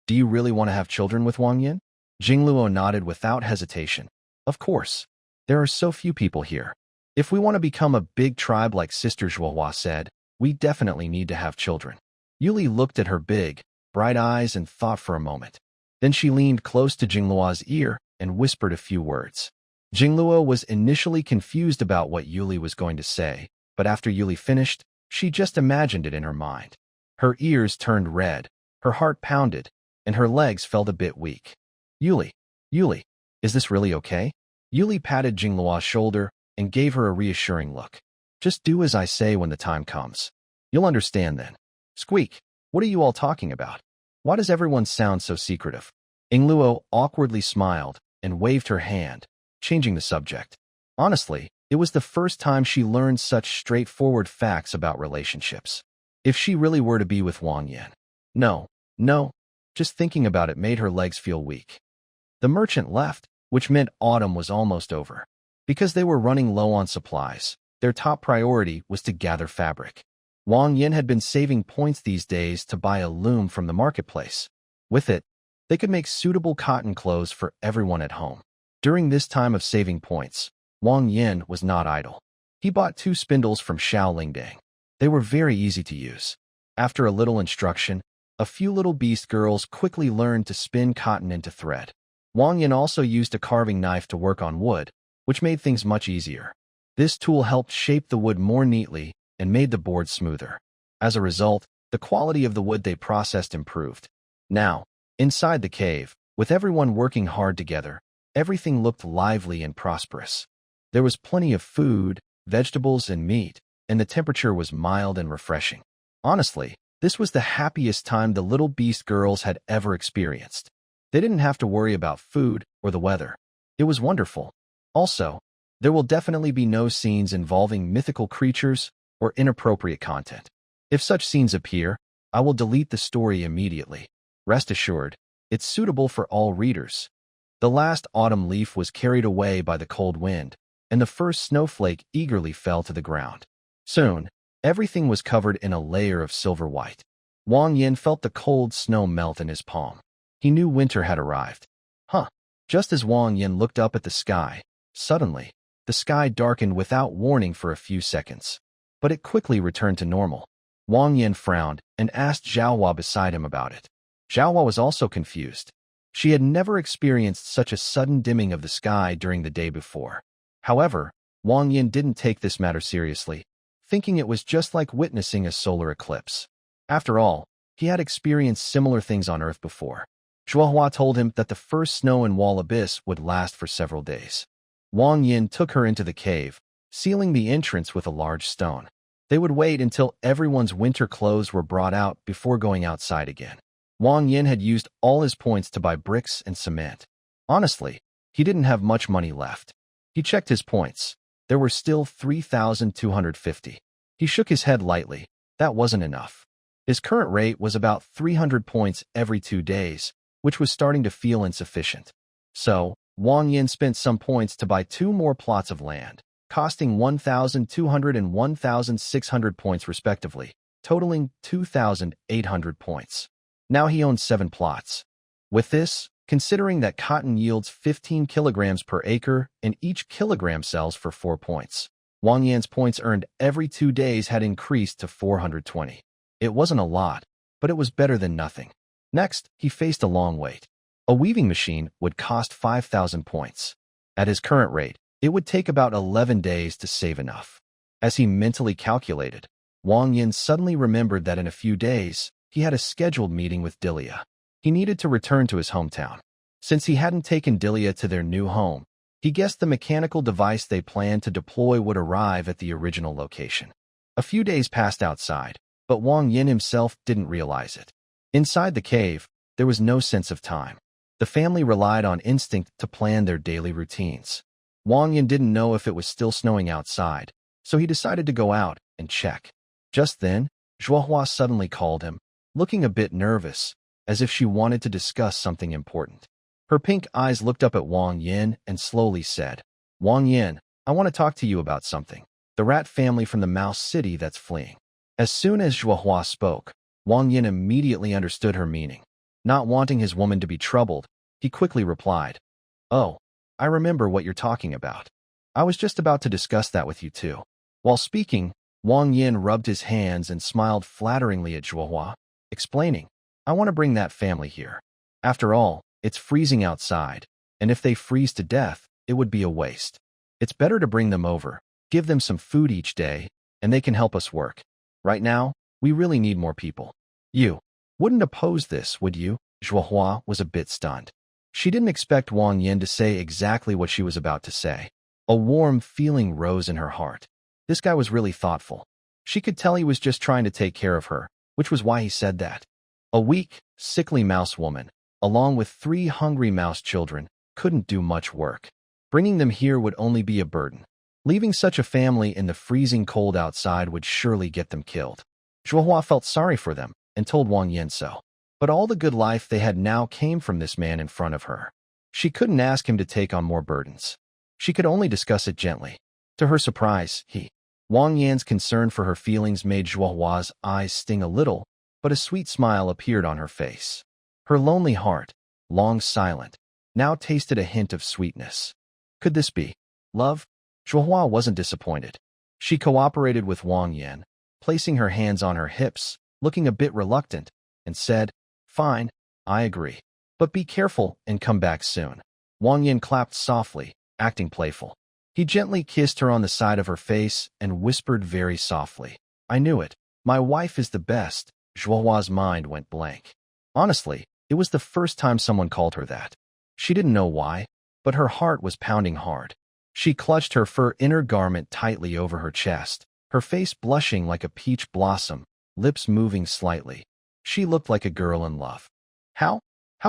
"Do you really want to have children with Wang Yin?" Jingluo nodded without hesitation. "Of course. There are so few people here. If we want to become a big tribe like Sister Zhuohua said, we definitely need to have children. Yuli looked at her big, bright eyes and thought for a moment. Then she leaned close to Jingluo's ear and whispered a few words. Jingluo was initially confused about what Yuli was going to say, but after Yuli finished, she just imagined it in her mind. Her ears turned red, her heart pounded, and her legs felt a bit weak. Yuli, is this really okay? Yuli patted Jingluo's shoulder and gave her a reassuring look. Just do as I say when the time comes. You'll understand then. Squeak, what are you all talking about? Why does everyone sound so secretive? Yingluo awkwardly smiled and waved her hand, changing the subject. Honestly, it was the first time she learned such straightforward facts about relationships. If she really were to be with Wang Yan. No, just thinking about it made her legs feel weak. The merchant left, which meant autumn was almost over. Because they were running low on supplies, their top priority was to gather fabric. Wang Yan had been saving points these days to buy a loom from the marketplace. With it, they could make suitable cotton clothes for everyone at home. During this time of saving points, Wang Yan was not idle. He bought 2 spindles from Xiaolingdang. They were very easy to use. After a little instruction, a few little beast girls quickly learned to spin cotton into thread. Wang Yan also used a carving knife to work on wood, which made things much easier. This tool helped shape the wood more neatly and made the board smoother. As a result, the quality of the wood they processed improved. Now, inside the cave, with everyone working hard together, everything looked lively and prosperous. There was plenty of food, vegetables, and meat, and the temperature was mild and refreshing. Honestly, this was the happiest time the little beast girls had ever experienced. They didn't have to worry about food or the weather. It was wonderful. Also, there will definitely be no scenes involving mythical creatures or inappropriate content. If such scenes appear, I will delete the story immediately. Rest assured, it's suitable for all readers. The last autumn leaf was carried away by the cold wind, and the first snowflake eagerly fell to the ground. Soon, everything was covered in a layer of silver white. Wang Yan felt the cold snow melt in his palm. He knew winter had arrived. Just as Wang Yan looked up at the sky, suddenly, the sky darkened without warning for a few seconds. But it quickly returned to normal. Wang Yan frowned and asked Zhaohua beside him about it. Zhaohua was also confused. She had never experienced such a sudden dimming of the sky during the day before. However, Wang Yan didn't take this matter seriously, thinking it was just like witnessing a solar eclipse. After all, he had experienced similar things on Earth before. Zhuohua told him that the first snow in Wall Abyss would last for several days. Wang Yan took her into the cave, sealing the entrance with a large stone. They would wait until everyone's winter clothes were brought out before going outside again. Wang Yan had used all his points to buy bricks and cement. Honestly, he didn't have much money left. He checked his points. There were still 3,250. He shook his head lightly. That wasn't enough. His current rate was about 300 points every 2 days, which was starting to feel insufficient. So, Wang Yan spent some points to buy 2 more plots of land, costing 1,200 and 1,600 points respectively, totaling 2,800 points. Now he owned 7 plots. With this, considering that cotton yields 15 kilograms per acre and each kilogram sells for 4 points, Wang Yan's points earned every 2 days had increased to 420. It wasn't a lot, but it was better than nothing. Next, he faced a long wait. A weaving machine would cost 5,000 points. At his current rate, it would take about 11 days to save enough. As he mentally calculated, Wang Yan suddenly remembered that in a few days, he had a scheduled meeting with Dilia. He needed to return to his hometown. Since he hadn't taken Dilia to their new home, he guessed the mechanical device they planned to deploy would arrive at the original location. A few days passed outside, but Wang Yan himself didn't realize it. Inside the cave, there was no sense of time. The family relied on instinct to plan their daily routines. Wang Yan didn't know if it was still snowing outside, so he decided to go out and check. Just then, Zhuohua suddenly called him, looking a bit nervous, as if she wanted to discuss something important. Her pink eyes looked up at Wang Yan and slowly said, "Wang Yan, I want to talk to you about something. The rat family from the Mouse City that's fleeing." As soon as Zhuohua spoke, Wang Yan immediately understood her meaning. Not wanting his woman to be troubled, he quickly replied, "Oh, I remember what you're talking about. I was just about to discuss that with you too. While speaking, Wang Yin rubbed his hands and smiled flatteringly at Zhuohua, explaining, I want to bring that family here. After all, it's freezing outside, and if they freeze to death, it would be a waste. It's better to bring them over, give them some food each day, and they can help us work. Right now, we really need more people. You wouldn't oppose this, would you? Zhuohua was a bit stunned. She didn't expect Wang Yin to say exactly what she was about to say. A warm feeling rose in her heart. This guy was really thoughtful. She could tell he was just trying to take care of her, which was why he said that. A weak, sickly mouse woman, along with 3 hungry mouse children, couldn't do much work. Bringing them here would only be a burden. Leaving such a family in the freezing cold outside would surely get them killed. Zhuohua felt sorry for them and told Wang Yin so. But all the good life they had now came from this man in front of her. She couldn't ask him to take on more burdens. She could only discuss it gently. To her surprise, Wang Yan's concern for her feelings made Zhuohua's eyes sting a little, but a sweet smile appeared on her face. Her lonely heart, long silent, now tasted a hint of sweetness. Could this be love? Zhuohua wasn't disappointed. She cooperated with Wang Yan, placing her hands on her hips, looking a bit reluctant, and said, Fine, I agree. But be careful and come back soon. Wang Yan clapped softly, acting playful. He gently kissed her on the side of her face and whispered very softly, I knew it. My wife is the best. Zhuohua's mind went blank. Honestly, it was the first time someone called her that. She didn't know why, but her heart was pounding hard. She clutched her fur inner garment tightly over her chest, her face blushing like a peach blossom, lips moving slightly. She looked like a girl in love. How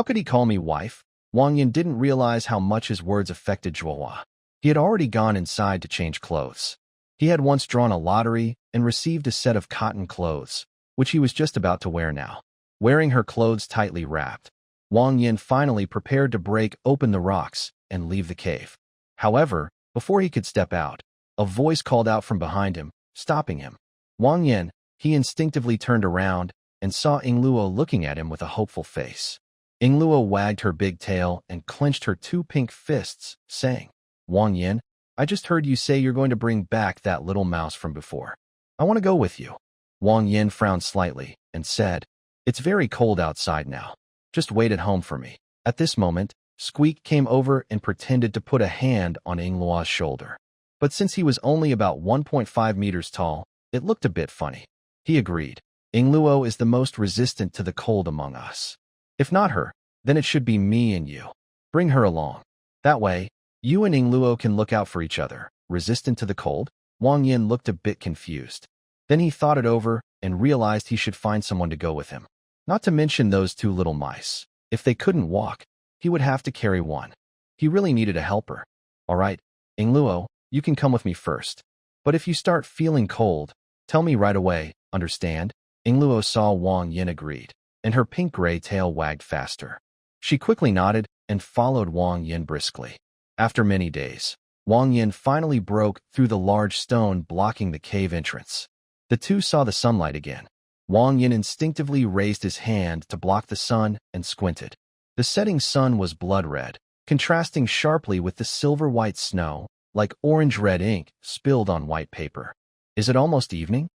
could he call me wife? Wang Yin didn't realize how much his words affected Zhuohua. He had already gone inside to change clothes. He had once drawn a lottery and received a set of cotton clothes, which he was just about to wear now. Wearing her clothes tightly wrapped, Wang Yin finally prepared to break open the rocks and leave the cave. However, before he could step out, a voice called out from behind him, stopping him. Wang Yin, he instinctively turned around and saw Yingluo looking at him with a hopeful face. Yingluo wagged her big tail and clenched her 2 pink fists, saying, Wang Yin, I just heard you say you're going to bring back that little mouse from before. I want to go with you. Wang Yin frowned slightly and said, It's very cold outside now. Just wait at home for me. At this moment, Squeak came over and pretended to put a hand on Yingluo's shoulder. But since he was only about 1.5 meters tall, it looked a bit funny. He agreed. Yingluo is the most resistant to the cold among us. If not her, then it should be me and you. Bring her along. That way, you and Yingluo can look out for each other. Resistant to the cold? Wang Yin looked a bit confused. Then he thought it over and realized he should find someone to go with him. Not to mention those 2 little mice. If they couldn't walk, he would have to carry one. He really needed a helper. All right, Yingluo, you can come with me first. But if you start feeling cold, tell me right away, understand? Yingluo saw Wang Yin agreed, and her pink-gray tail wagged faster. She quickly nodded and followed Wang Yin briskly. After many days, Wang Yin finally broke through the large stone blocking the cave entrance. The 2 saw the sunlight again. Wang Yin instinctively raised his hand to block the sun and squinted. The setting sun was blood-red, contrasting sharply with the silver-white snow, like orange-red ink spilled on white paper. Is it almost evening?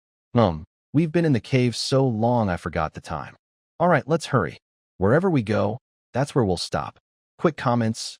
We've been in the cave so long I forgot the time. All right, let's hurry. Wherever we go, that's where we'll stop. Quick comments.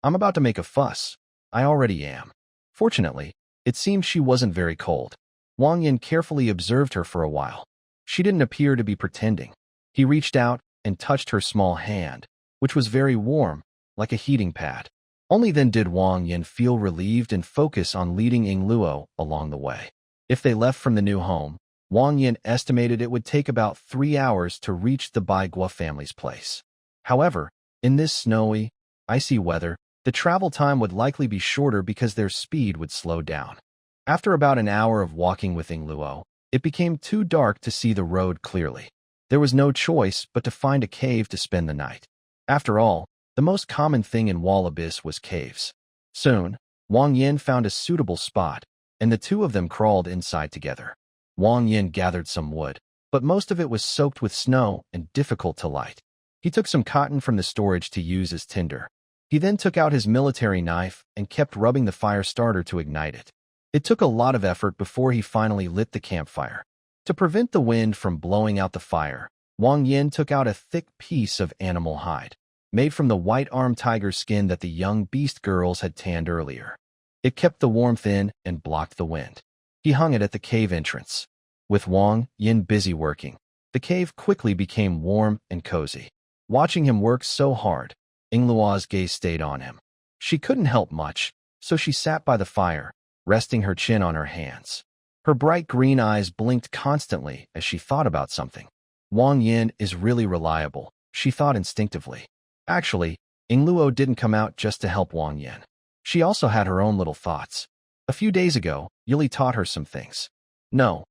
I'm about to make a fuss. I already am. Fortunately, it seemed she wasn't very cold. Wang Yin carefully observed her for a while. She didn't appear to be pretending. He reached out and touched her small hand, which was very warm, like a heating pad. Only then did Wang Yin feel relieved and focus on leading Yingluo along the way. If they left from the new home, Wang Yin estimated it would take about 3 hours to reach the Baigua family's place. However, in this snowy, icy weather, the travel time would likely be shorter because their speed would slow down. After about an hour of walking with Yingluo, it became too dark to see the road clearly. There was no choice but to find a cave to spend the night. After all, the most common thing in Wallabies was caves. Soon, Wang Yin found a suitable spot, and the 2 of them crawled inside together. Wang Yin gathered some wood, but most of it was soaked with snow and difficult to light. He took some cotton from the storage to use as tinder. He then took out his military knife and kept rubbing the fire starter to ignite it. It took a lot of effort before he finally lit the campfire. To prevent the wind from blowing out the fire, Wang Yin took out a thick piece of animal hide, made from the white-armed tiger skin that the young beast girls had tanned earlier. It kept the warmth in and blocked the wind. He hung it at the cave entrance. With Wang Yin busy working, the cave quickly became warm and cozy. Watching him work so hard, Yingluo's gaze stayed on him. She couldn't help much, so she sat by the fire, resting her chin on her hands. Her bright green eyes blinked constantly as she thought about something. Wang Yin is really reliable, she thought instinctively. Actually, Yingluo didn't come out just to help Wang Yin. She also had her own little thoughts. A few days ago, Yuli taught her some things. No,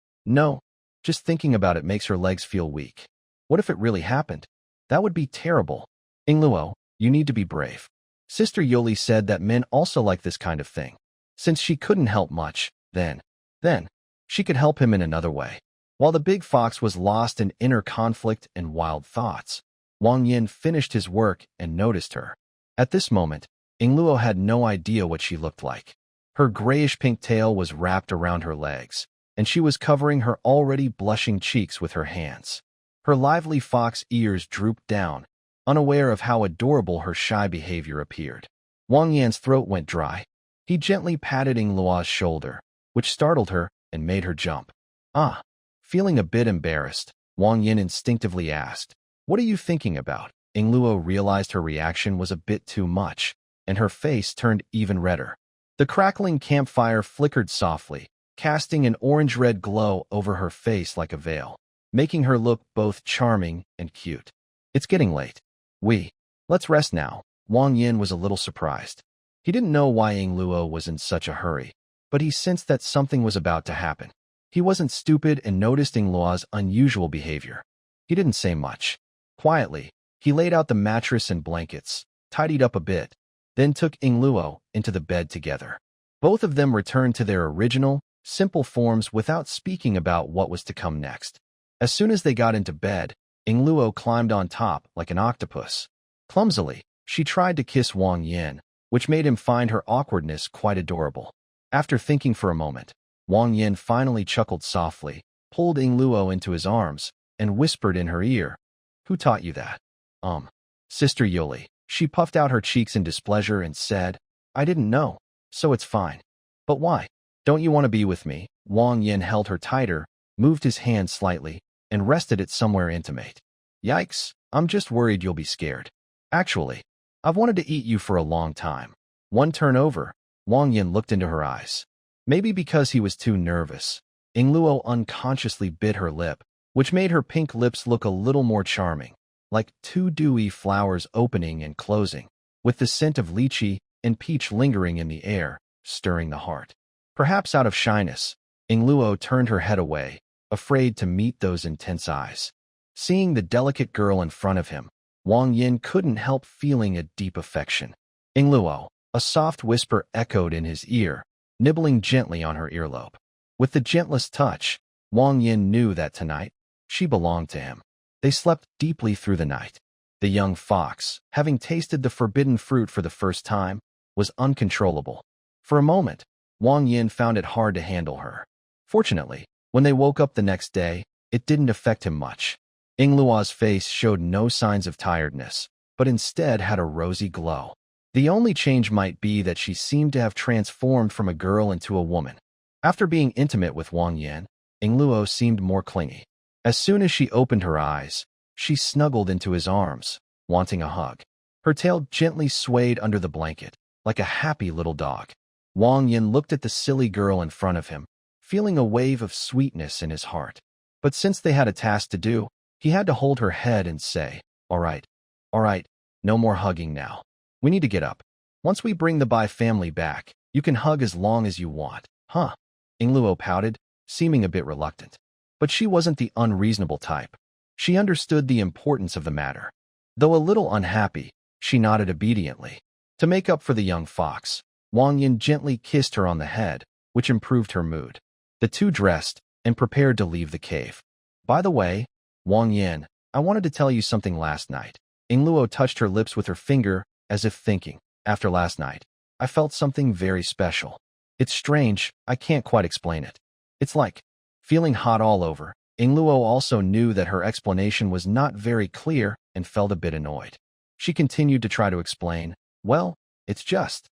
just thinking about it makes her legs feel weak. What if it really happened? That would be terrible. Yingluo, you need to be brave. Sister Yuli said that men also like this kind of thing. Since she couldn't help much, then, she could help him in another way. While the big fox was lost in inner conflict and wild thoughts, Wang Yin finished his work and noticed her. At this moment, Yingluo had no idea what she looked like. Her grayish-pink tail was wrapped around her legs, and she was covering her already blushing cheeks with her hands. Her lively fox ears drooped down, unaware of how adorable her shy behavior appeared. Wang Yan's throat went dry. He gently patted Yingluo's shoulder, which startled her and made her jump. Ah! Feeling a bit embarrassed, Wang Yin instinctively asked, "What are you thinking about?" Yingluo realized her reaction was a bit too much, and her face turned even redder. The crackling campfire flickered softly, casting an orange-red glow over her face like a veil, making her look both charming and cute. It's getting late. Let's rest now. Wang Yin was a little surprised. He didn't know why Yingluo was in such a hurry, but he sensed that something was about to happen. He wasn't stupid and noticed Yingluo's unusual behavior. He didn't say much. Quietly, he laid out the mattress and blankets, tidied up a bit, then took Yingluo into the bed together. Both of them returned to their original, simple forms without speaking about what was to come next. As soon as they got into bed, Yingluo climbed on top like an octopus. Clumsily, she tried to kiss Wang Yin, which made him find her awkwardness quite adorable. After thinking for a moment, Wang Yin finally chuckled softly, pulled Yingluo into his arms, and whispered in her ear, "Who taught you that?" Sister Yuli." She puffed out her cheeks in displeasure and said, "I didn't know, so it's fine." "But why? Don't you want to be with me?" Wang Yin held her tighter, moved his hand slightly, and rested it somewhere intimate. "Yikes, I'm just worried you'll be scared. Actually, I've wanted to eat you for a long time." One turn over, Wang Yin looked into her eyes. Maybe because he was too nervous, Yingluo unconsciously bit her lip, which made her pink lips look a little more charming, like two dewy flowers opening and closing, with the scent of lychee and peach lingering in the air, stirring the heart. Perhaps out of shyness, Yingluo turned her head away, afraid to meet those intense eyes. Seeing the delicate girl in front of him, Wang Yin couldn't help feeling a deep affection. "Yingluo," a soft whisper echoed in his ear, nibbling gently on her earlobe. With the gentlest touch, Wang Yin knew that tonight, she belonged to him. They slept deeply through the night. The young fox, having tasted the forbidden fruit for the first time, was uncontrollable. For a moment, Wang Yin found it hard to handle her. Fortunately, when they woke up the next day, it didn't affect him much. Yingluo's face showed no signs of tiredness, but instead had a rosy glow. The only change might be that she seemed to have transformed from a girl into a woman. After being intimate with Wang Yin, Yingluo seemed more clingy. As soon as she opened her eyes, she snuggled into his arms, wanting a hug. Her tail gently swayed under the blanket, like a happy little dog. Wang Yin looked at the silly girl in front of him, feeling a wave of sweetness in his heart. But since they had a task to do, he had to hold her head and say, all right, no more hugging now. We need to get up. Once we bring the Bai family back, you can hug as long as you want." "Huh?" Yingluo pouted, seeming a bit reluctant. But she wasn't the unreasonable type. She understood the importance of the matter. Though a little unhappy, she nodded obediently. To make up for the young fox, Wang Yin gently kissed her on the head, which improved her mood. The two dressed and prepared to leave the cave. "By the way, Wang Yin, I wanted to tell you something last night." Yingluo touched her lips with her finger, as if thinking. After last night, I felt something very special. It's strange, I can't quite explain it. It's like feeling hot all over. Ingluo also knew that her explanation was not very clear and felt a bit annoyed. She continued to try to explain, well, it's just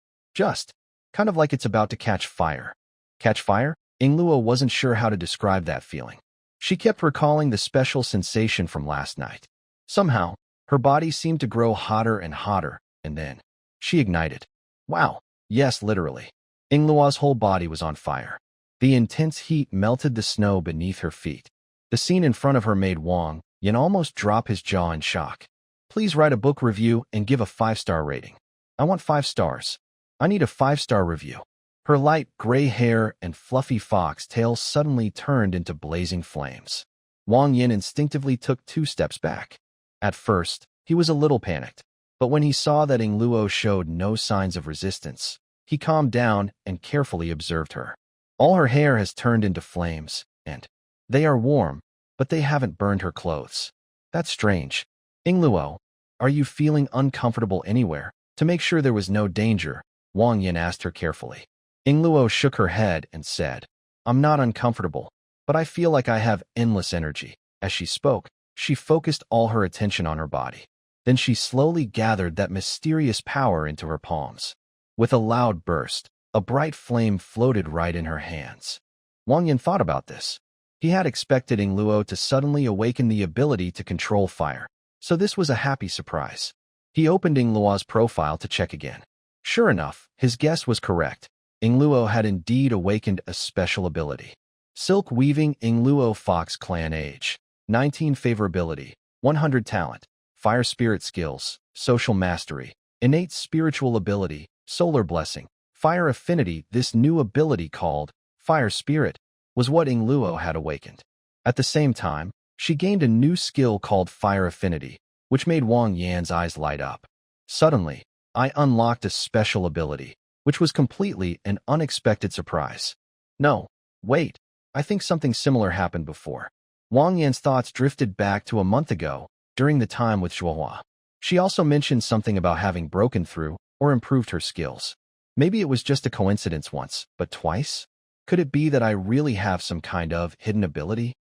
kind of like it's about to catch fire. Catch fire? Ingluo wasn't sure how to describe that feeling. She kept recalling the special sensation from last night. Somehow, her body seemed to grow hotter and hotter, and then she ignited. Wow, yes, literally. Ingluo's whole body was on fire. The intense heat melted the snow beneath her feet. The scene in front of her made Wang Yin almost drop his jaw in shock. Please write a book review and give a 5-star rating. I want 5 stars. I need a 5-star review. Her light gray hair and fluffy fox tail suddenly turned into blazing flames. Wang Yin instinctively took 2 steps back. At first, he was a little panicked, but when he saw that Ingluo showed no signs of resistance, he calmed down and carefully observed her. All her hair has turned into flames, and they are warm, but they haven't burned her clothes. That's strange. Ingluo, are you feeling uncomfortable anywhere? To make sure there was no danger, Wang Yin asked her carefully. Ingluo shook her head and said, I'm not uncomfortable, but I feel like I have endless energy. As she spoke, she focused all her attention on her body. Then she slowly gathered that mysterious power into her palms. With a loud burst, a bright flame floated right in her hands. Wang Yin thought about this. He had expected Ingluo to suddenly awaken the ability to control fire, so this was a happy surprise. He opened Ingluo's profile to check again. Sure enough, his guess was correct. Ingluo had indeed awakened a special ability. Silk Weaving Ingluo Fox Clan Age. 19 Favorability. 100 Talent. Fire Spirit Skills. Social Mastery. Innate Spiritual Ability. Solar Blessing. Fire Affinity. This new ability called Fire Spirit was what Ingluo had awakened. At the same time, she gained a new skill called Fire Affinity, which made Wang Yan's eyes light up. Suddenly, I unlocked a special ability, which was completely an unexpected surprise. No, wait, I think something similar happened before. Wang Yan's thoughts drifted back to a month ago, during the time with Zhuohua. She also mentioned something about having broken through or improved her skills. Maybe it was just a coincidence once, but twice? Could it be that I really have some kind of hidden ability?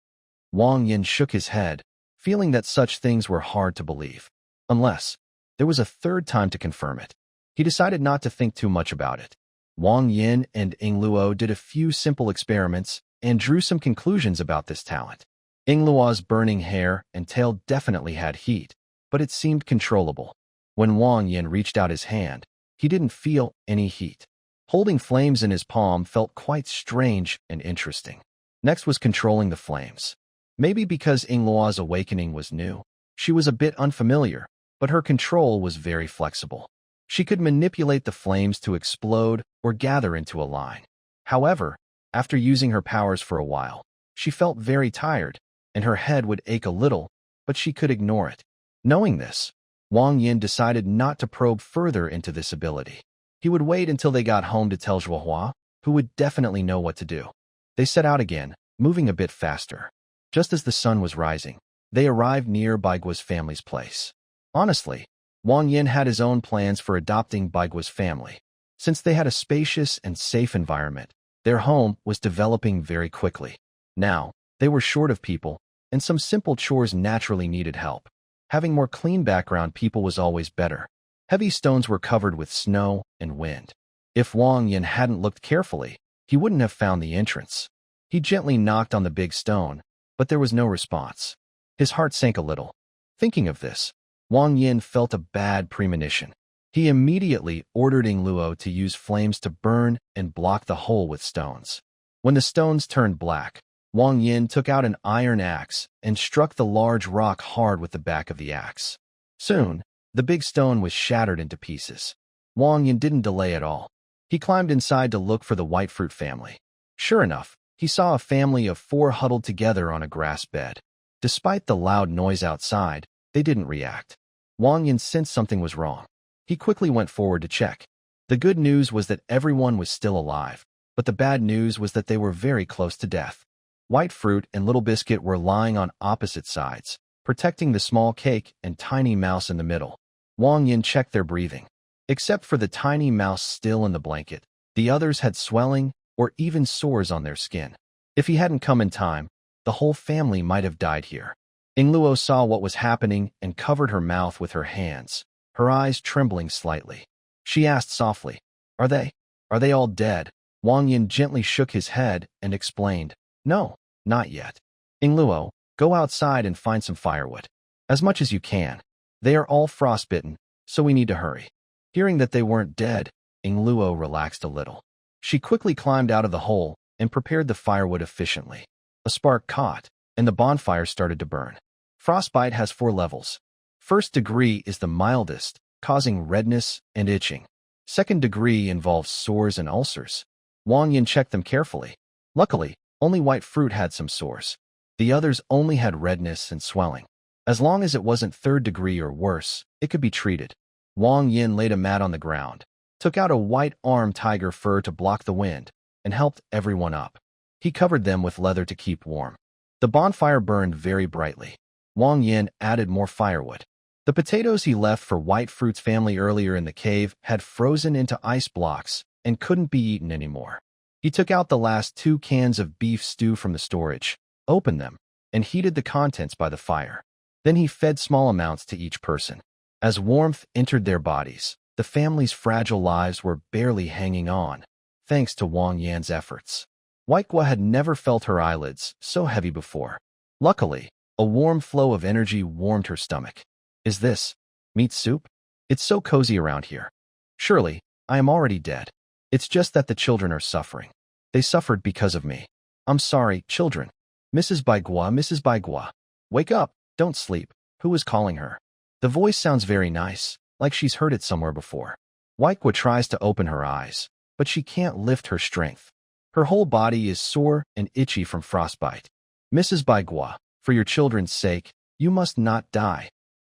Wang Yin shook his head, feeling that such things were hard to believe. Unless there was a third time to confirm it. He decided not to think too much about it. Wang Yin and Ingluo did a few simple experiments and drew some conclusions about this talent. Ingluo's burning hair and tail definitely had heat, but it seemed controllable. When Wang Yin reached out his hand, he didn't feel any heat. Holding flames in his palm felt quite strange and interesting. Next was controlling the flames. Maybe because Ingluo's awakening was new, she was a bit unfamiliar, but her control was very flexible. She could manipulate the flames to explode or gather into a line. However, after using her powers for a while, she felt very tired, and her head would ache a little, but she could ignore it. Knowing this, Wang Yin decided not to probe further into this ability. He would wait until they got home to tell Zhuohua, who would definitely know what to do. They set out again, moving a bit faster. Just as the sun was rising, they arrived near Baigua's family's place. Honestly, Wang Yin had his own plans for adopting Baigua's family. Since they had a spacious and safe environment, their home was developing very quickly. Now, they were short of people, and some simple chores naturally needed help. Having more clean background people was always better. Heavy stones were covered with snow and wind. If Wang Yin hadn't looked carefully, he wouldn't have found the entrance. He gently knocked on the big stone, but there was no response. His heart sank a little. Thinking of this, Wang Yin felt a bad premonition. He immediately ordered Ingluo to use flames to burn and block the hole with stones. When the stones turned black, Wang Yin took out an iron axe and struck the large rock hard with the back of the axe. Soon, the big stone was shattered into pieces. Wang Yin didn't delay at all. He climbed inside to look for the white fruit family. Sure enough, he saw a family of 4 huddled together on a grass bed. Despite the loud noise outside, they didn't react. Wang Yin sensed something was wrong. He quickly went forward to check. The good news was that everyone was still alive, but the bad news was that they were very close to death. White Fruit and Little Biscuit were lying on opposite sides, protecting the small cake and tiny mouse in the middle. Wang Yin checked their breathing. Except for the tiny mouse still in the blanket, the others had swelling or even sores on their skin. If he hadn't come in time, the whole family might have died here. Ingluo saw what was happening and covered her mouth with her hands, her eyes trembling slightly. She asked softly, Are they all dead? Wang Yin gently shook his head and explained, No, not yet. Ingluo, go outside and find some firewood. As much as you can. They are all frostbitten, so we need to hurry. Hearing that they weren't dead, Ingluo relaxed a little. She quickly climbed out of the hole and prepared the firewood efficiently. A spark caught, and the bonfire started to burn. Frostbite has 4 levels. First degree is the mildest, causing redness and itching. Second degree involves sores and ulcers. Wang Yin checked them carefully. Luckily, only white fruit had some sores. The others only had redness and swelling. As long as it wasn't 3rd degree or worse, it could be treated. Wang Yin laid a mat on the ground, took out a white arm tiger fur to block the wind, and helped everyone up. He covered them with leather to keep warm. The bonfire burned very brightly. Wang Yin added more firewood. The potatoes he left for White Fruit's family earlier in the cave had frozen into ice blocks and couldn't be eaten anymore. He took out the last 2 cans of beef stew from the storage, opened them, and heated the contents by the fire. Then he fed small amounts to each person. As warmth entered their bodies, the family's fragile lives were barely hanging on, thanks to Wang Yan's efforts. Waikwa had never felt her eyelids so heavy before. Luckily, a warm flow of energy warmed her stomach. Is this meat soup? It's so cozy around here. Surely, I am already dead. It's just that the children are suffering. They suffered because of me. I'm sorry, children. Mrs. Baigua. Wake up, don't sleep. Who is calling her? The voice sounds very nice, like she's heard it somewhere before. Waikwa tries to open her eyes, but she can't lift her strength. Her whole body is sore and itchy from frostbite. Mrs. Baigua, for your children's sake, you must not die.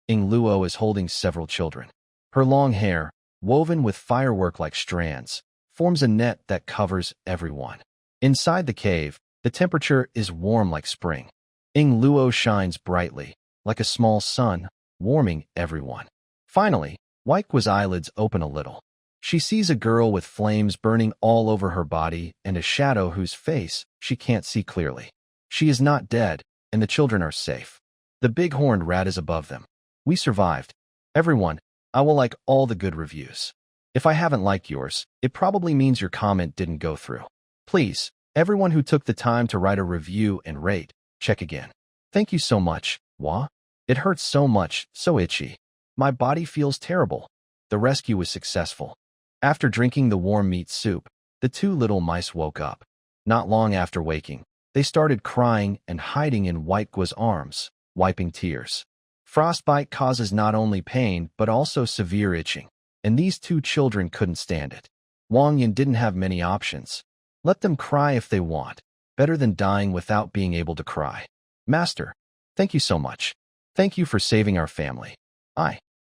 Ingluo is holding several children. Her long hair, woven with firework-like strands, forms a net that covers everyone. Inside the cave, the temperature is warm like spring. Ingluo shines brightly, like a small sun, warming everyone. Finally, Waikwa's eyelids open a little. She sees a girl with flames burning all over her body and a shadow whose face she can't see clearly. She is not dead, and the children are safe. The big-horned rat is above them. We survived. Everyone, I will like all the good reviews. If I haven't liked yours, it probably means your comment didn't go through. Please, everyone who took the time to write a review and rate, check again. Thank you so much, Wah. It hurts so much, so itchy. My body feels terrible. The rescue was successful. After drinking the warm meat soup, the 2 little mice woke up. Not long after waking, they started crying and hiding in Waikwa's arms, wiping tears. Frostbite causes not only pain but also severe itching, and these 2 children couldn't stand it. Wang Yin didn't have many options. Let them cry if they want, better than dying without being able to cry. Master, thank you so much. Thank you for saving our family.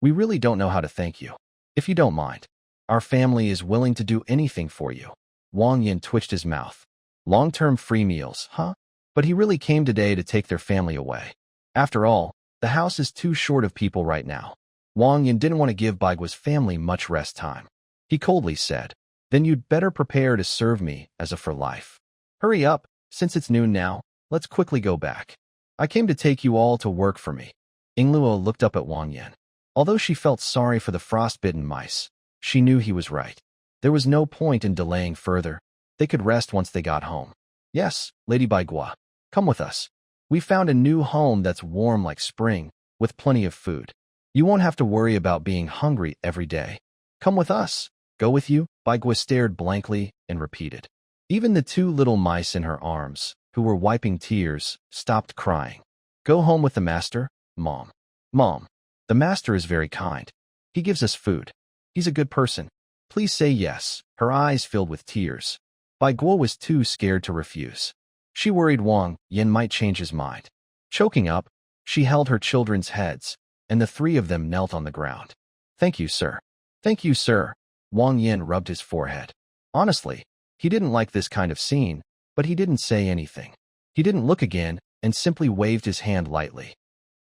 We really don't know how to thank you. If you don't mind, our family is willing to do anything for you. Wang Yin twitched his mouth. Long-term free meals, huh? But he really came today to take their family away. After all, the house is too short of people right now. Wang Yin didn't want to give Baigua's family much rest time. He coldly said, Then you'd better prepare to serve me as a for life. Hurry up, since it's noon now, let's quickly go back. I came to take you all to work for me. Ingluo looked up at Wang Yin. Although she felt sorry for the frostbitten mice, she knew he was right. There was no point in delaying further. They could rest once they got home. Yes, Lady Baigua, come with us. We found a new home that's warm like spring, with plenty of food. You won't have to worry about being hungry every day. Come with us. Go with you? Baigua stared blankly and repeated. Even the 2 little mice in her arms, who were wiping tears, stopped crying. Go home with the master, Mom. Mom, the master is very kind. He gives us food. He's a good person. Please say yes. Her eyes filled with tears. Baigua was too scared to refuse. She worried Wang Yin might change his mind. Choking up, she held her children's heads, and the 3 of them knelt on the ground. Thank you, sir. Thank you, sir. Wang Yin rubbed his forehead. Honestly, he didn't like this kind of scene, but he didn't say anything. He didn't look again and simply waved his hand lightly.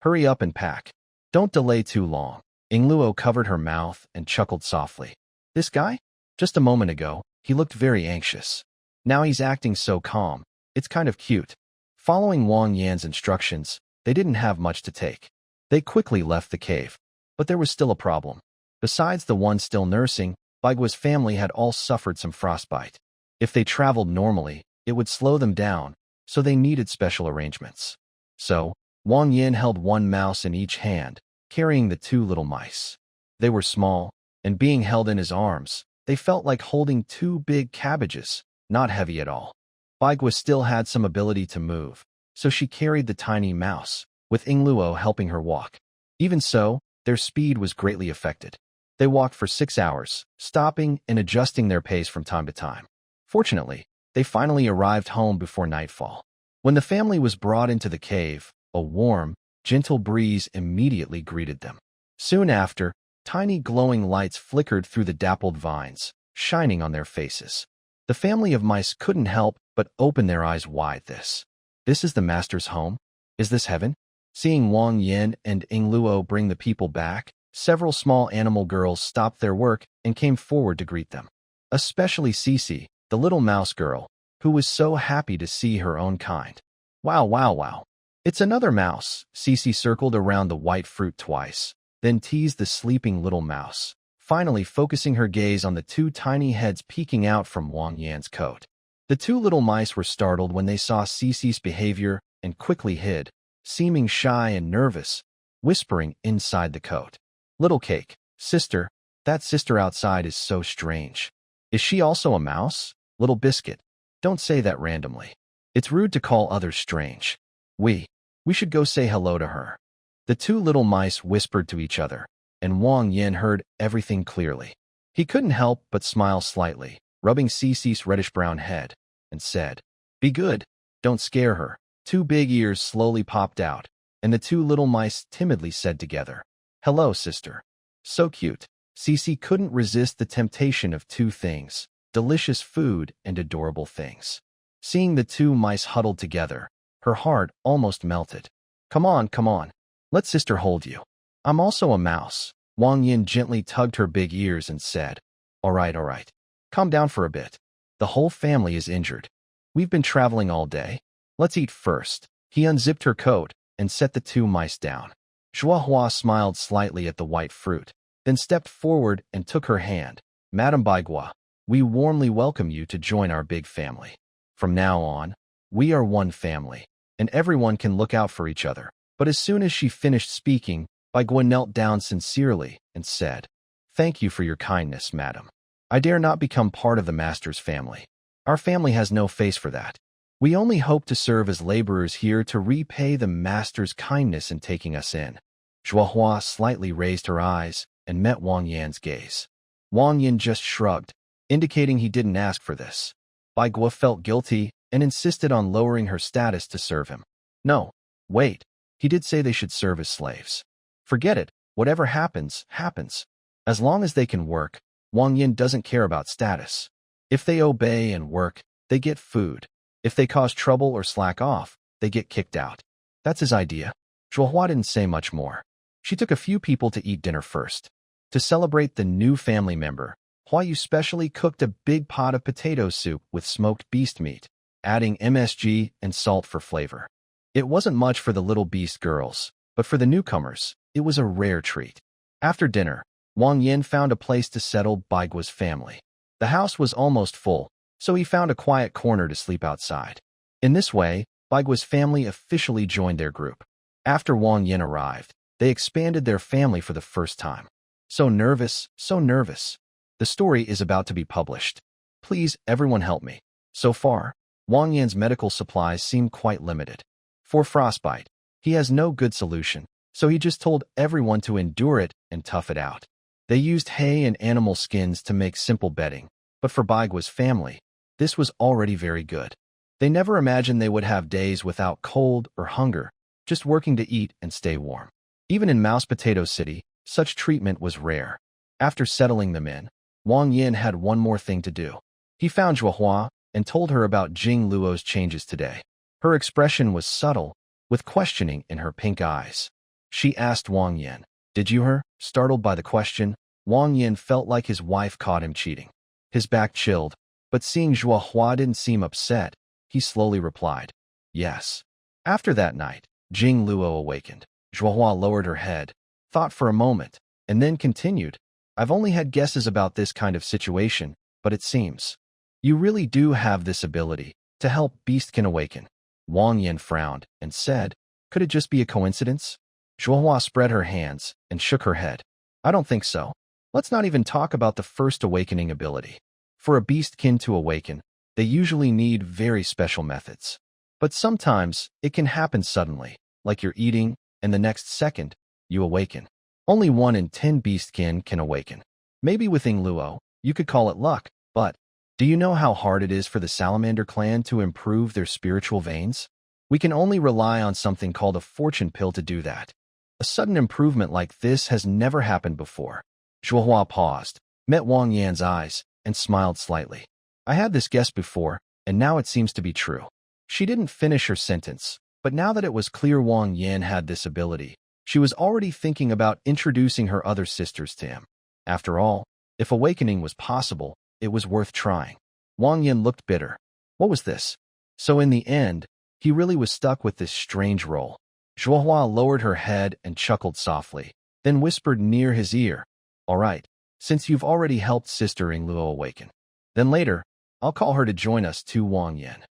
Hurry up and pack. Don't delay too long. Luo covered her mouth and chuckled softly. This guy? Just a moment ago, he looked very anxious. Now he's acting so calm. It's kind of cute. Following Wang Yan's instructions, they didn't have much to take. They quickly left the cave. But there was still a problem. Besides the one still nursing, Baigua's family had all suffered some frostbite. If they traveled normally, it would slow them down, so they needed special arrangements. So, Wang Yan held one mouse in each hand, carrying the two little mice. They were small, and being held in his arms, they felt like holding two big cabbages, not heavy at all. Baigua still had some ability to move, so she carried the tiny mouse, with Luo helping her walk. Even so, their speed was greatly affected. They walked for 6 hours, stopping and adjusting their pace from time to time. Fortunately, they finally arrived home before nightfall. When the family was brought into the cave, a warm, gentle breeze immediately greeted them. Soon after, tiny glowing lights flickered through the dappled vines, shining on their faces. The family of mice couldn't help but open their eyes wide. This is the master's home? Is this heaven? Seeing Wang Yan and Luo bring the people back, several small animal girls stopped their work and came forward to greet them. Especially Cici, the little mouse girl, who was so happy to see her own kind. Wow, wow, wow. It's another mouse. Cici circled around the white fruit twice, then teased the sleeping little mouse, finally focusing her gaze on the two tiny heads peeking out from Wang Yan's coat. The two little mice were startled when they saw Cici's behavior and quickly hid, seeming shy and nervous, whispering inside the coat. Little Cake, sister, that sister outside is so strange. Is she also a mouse? Little Biscuit, don't say that randomly. It's rude to call others strange. We should go say hello to her. The two little mice whispered to each other, and Wang Yan heard everything clearly. He couldn't help but smile slightly, rubbing Cici's reddish-brown head, and said, "Be good, don't scare her." Two big ears slowly popped out, and the two little mice timidly said together, "Hello, sister." So cute. Cici couldn't resist the temptation of two things, delicious food and adorable things. Seeing the two mice huddled together, her heart almost melted. Come on, let sister hold you. I'm also a mouse." Wang Yin gently tugged her big ears and said, all right. Calm down for a bit. The whole family is injured. We've been traveling all day. Let's eat first." He unzipped her coat and set the two mice down. Zhuohua smiled slightly at the white fruit, then stepped forward and took her hand. "Madame Baigua, we warmly welcome you to join our big family. From now on, we are one family, and everyone can look out for each other." But as soon as she finished speaking, Baigua knelt down sincerely and said, "Thank you for your kindness, madam. I dare not become part of the master's family. Our family has no face for that. We only hope to serve as laborers here to repay the master's kindness in taking us in." Zhuohua slightly raised her eyes and met Wang Yan's gaze. Wang Yan just shrugged, indicating he didn't ask for this. Baigua felt guilty and insisted on lowering her status to serve him. No, wait, he did say they should serve as slaves. Forget it, whatever happens, happens. As long as they can work, Wang Yan doesn't care about status. If they obey and work, they get food. If they cause trouble or slack off, they get kicked out. That's his idea. Zhuohua didn't say much more. She took a few people to eat dinner first. To celebrate the new family member, Hua Yu specially cooked a big pot of potato soup with smoked beast meat, adding MSG and salt for flavor. It wasn't much for the little beast girls, but for the newcomers, it was a rare treat. After dinner, Wang Yan found a place to settle Baigua's family. The house was almost full, so he found a quiet corner to sleep outside. In this way, Baigua's family officially joined their group. After Wang Yan arrived, they expanded their family for the first time. So nervous, so nervous. The story is about to be published. Please, everyone help me. So far, Wang Yan's medical supplies seem quite limited. For frostbite, he has no good solution, so he just told everyone to endure it and tough it out. They used hay and animal skins to make simple bedding, but for Baigua's family, this was already very good. They never imagined they would have days without cold or hunger, just working to eat and stay warm. Even in Mouse Potato City, such treatment was rare. After settling them in, Wang Yan had one more thing to do. He found Zhuohua and told her about Jing Luo's changes today. Her expression was subtle, with questioning in her pink eyes. She asked Wang Yan, Did you her? Startled by the question, Wang Yin felt like his wife caught him cheating. His back chilled, but seeing Zhuo Hua didn't seem upset, he slowly replied, yes. After that night, Jing Luo awakened. Zhuo Hua lowered her head, thought for a moment, and then continued, I've only had guesses about this kind of situation, but it seems you really do have this ability to help Beastkin awaken. Wang Yin frowned and said, could it just be a coincidence? Zhuo Hua spread her hands and shook her head. I don't think so. Let's not even talk about the first awakening ability. For a Beastkin to awaken, they usually need very special methods. But sometimes it can happen suddenly, like you're eating, and the next second, you awaken. Only 1 in 10 Beastkin can awaken. Maybe with Ying Luo, you could call it luck, but do you know how hard it is for the Salamander clan to improve their spiritual veins? We can only rely on something called a fortune pill to do that. A sudden improvement like this has never happened before. Zhuo Hua paused, met Wang Yan's eyes, and smiled slightly. I had this guess before, and now it seems to be true. She didn't finish her sentence, but now that it was clear Wang Yan had this ability, she was already thinking about introducing her other sisters to him. After all, if awakening was possible, it was worth trying. Wang Yan looked bitter. What was this? So in the end, he really was stuck with this strange role. Zhuo Hua lowered her head and chuckled softly, then whispered near his ear, all right, since you've already helped Sister Ying Luo awaken, then later, I'll call her to join us too, Wang Yan.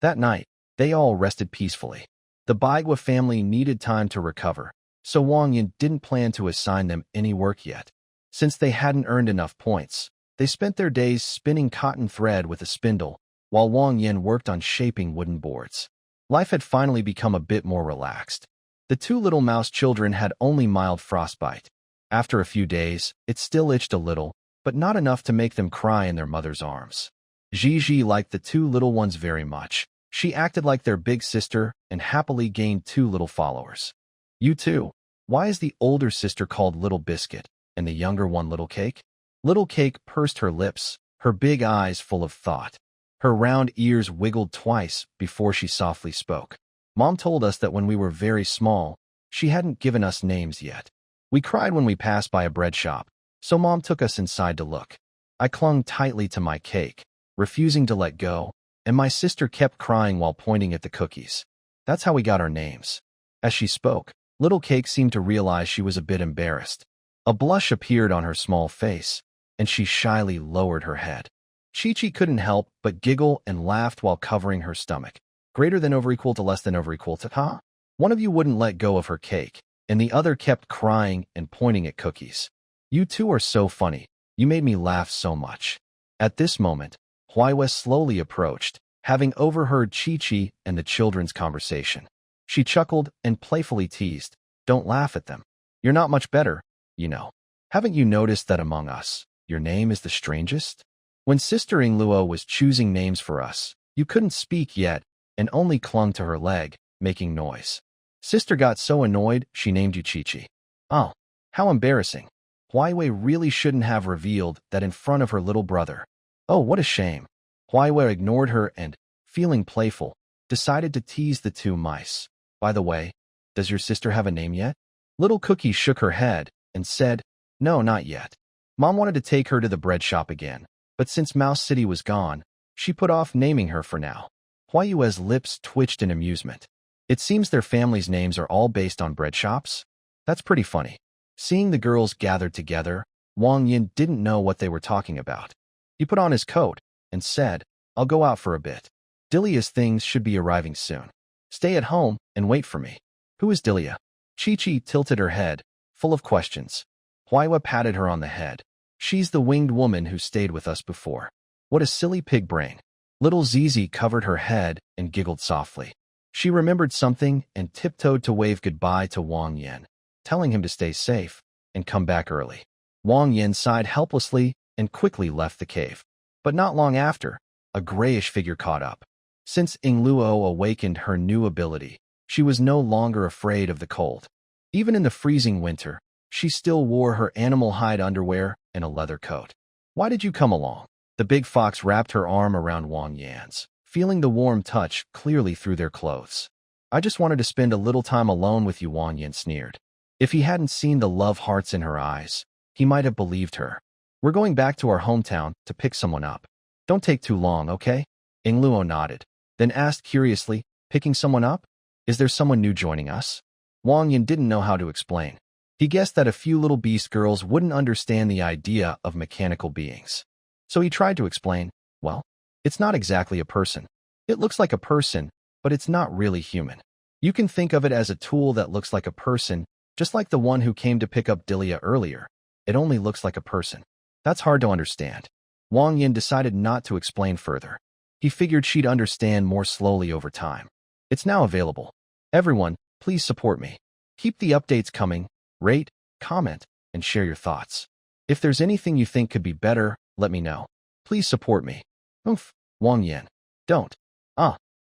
That night, they all rested peacefully. The Baigua family needed time to recover, so Wang Yan didn't plan to assign them any work yet. Since they hadn't earned enough points, they spent their days spinning cotton thread with a spindle, while Wang Yan worked on shaping wooden boards. Life had finally become a bit more relaxed. The 2 little mouse children had only mild frostbite. After a few days, it still itched a little, but not enough to make them cry in their mother's arms. Gigi liked the 2 little ones very much. She acted like their big sister and happily gained 2 little followers. You too. Why is the older sister called Little Biscuit and the younger one Little Cake? Little Cake pursed her lips, her big eyes full of thought. Her round ears wiggled twice before she softly spoke. Mom told us that when we were very small, she hadn't given us names yet. We cried when we passed by a bread shop, so Mom took us inside to look. I clung tightly to my cake, refusing to let go, and my sister kept crying while pointing at the cookies. That's how we got our names. As she spoke, Little Cake seemed to realize she was a bit embarrassed. A blush appeared on her small face, and she shyly lowered her head. Chi-Chi couldn't help but giggle and laughed while covering her stomach. Greater than over equal to less than over equal to, huh? One of you wouldn't let go of her cake, and the other kept crying and pointing at cookies. You two are so funny. You made me laugh so much. At this moment, Huaiwe slowly approached, having overheard Chi-Chi and the children's conversation. She chuckled and playfully teased, don't laugh at them. You're not much better, you know. Haven't you noticed that among us, your name is the strangest? When Sister Ying Luo was choosing names for us, you couldn't speak yet and only clung to her leg, making noise. Sister got so annoyed, she named you Chi-Chi. Oh, how embarrassing. Huaiwei really shouldn't have revealed that in front of her little brother. Oh, what a shame. Huaiwei ignored her and, feeling playful, decided to tease the 2 mice. By the way, does your sister have a name yet? Little Cookie shook her head and said, no, not yet. Mom wanted to take her to the bread shop again, but since Mouse City was gone, she put off naming her for now. Huayue's lips twitched in amusement. It seems their family's names are all based on bread shops? That's pretty funny. Seeing the girls gathered together, Wang Yin didn't know what they were talking about. He put on his coat and said, I'll go out for a bit. Dilia's things should be arriving soon. Stay at home and wait for me. Who is Dilia? Chi-Chi tilted her head, full of questions. Huayue patted her on the head. She's the winged woman who stayed with us before. What a silly pig brain. Little Zizi covered her head and giggled softly. She remembered something and tiptoed to wave goodbye to Wang Yin, telling him to stay safe and come back early. Wang Yin sighed helplessly and quickly left the cave. But not long after, a grayish figure caught up. Since Ying Luo awakened her new ability, she was no longer afraid of the cold. Even in the freezing winter, she still wore her animal hide underwear and a leather coat. Why did you come along? The big fox wrapped her arm around Wang Yan's, feeling the warm touch clearly through their clothes. I just wanted to spend a little time alone with you, Wang Yan sneered. If he hadn't seen the love hearts in her eyes, he might have believed her. We're going back to our hometown to pick someone up. Don't take too long, okay? Ingluo nodded, then asked curiously, picking someone up? Is there someone new joining us? Wang Yin didn't know how to explain. He guessed that a few little beast girls wouldn't understand the idea of mechanical beings. So he tried to explain, well, it's not exactly a person. It looks like a person, but it's not really human. You can think of it as a tool that looks like a person, just like the one who came to pick up Delia earlier. It only looks like a person. That's hard to understand. Wang Yin decided not to explain further. He figured she'd understand more slowly over time. It's now available. Everyone, please support me. Keep the updates coming. Rate, comment, and share your thoughts. If there's anything you think could be better, let me know. Please support me. Oof, Wang Yin. Don't.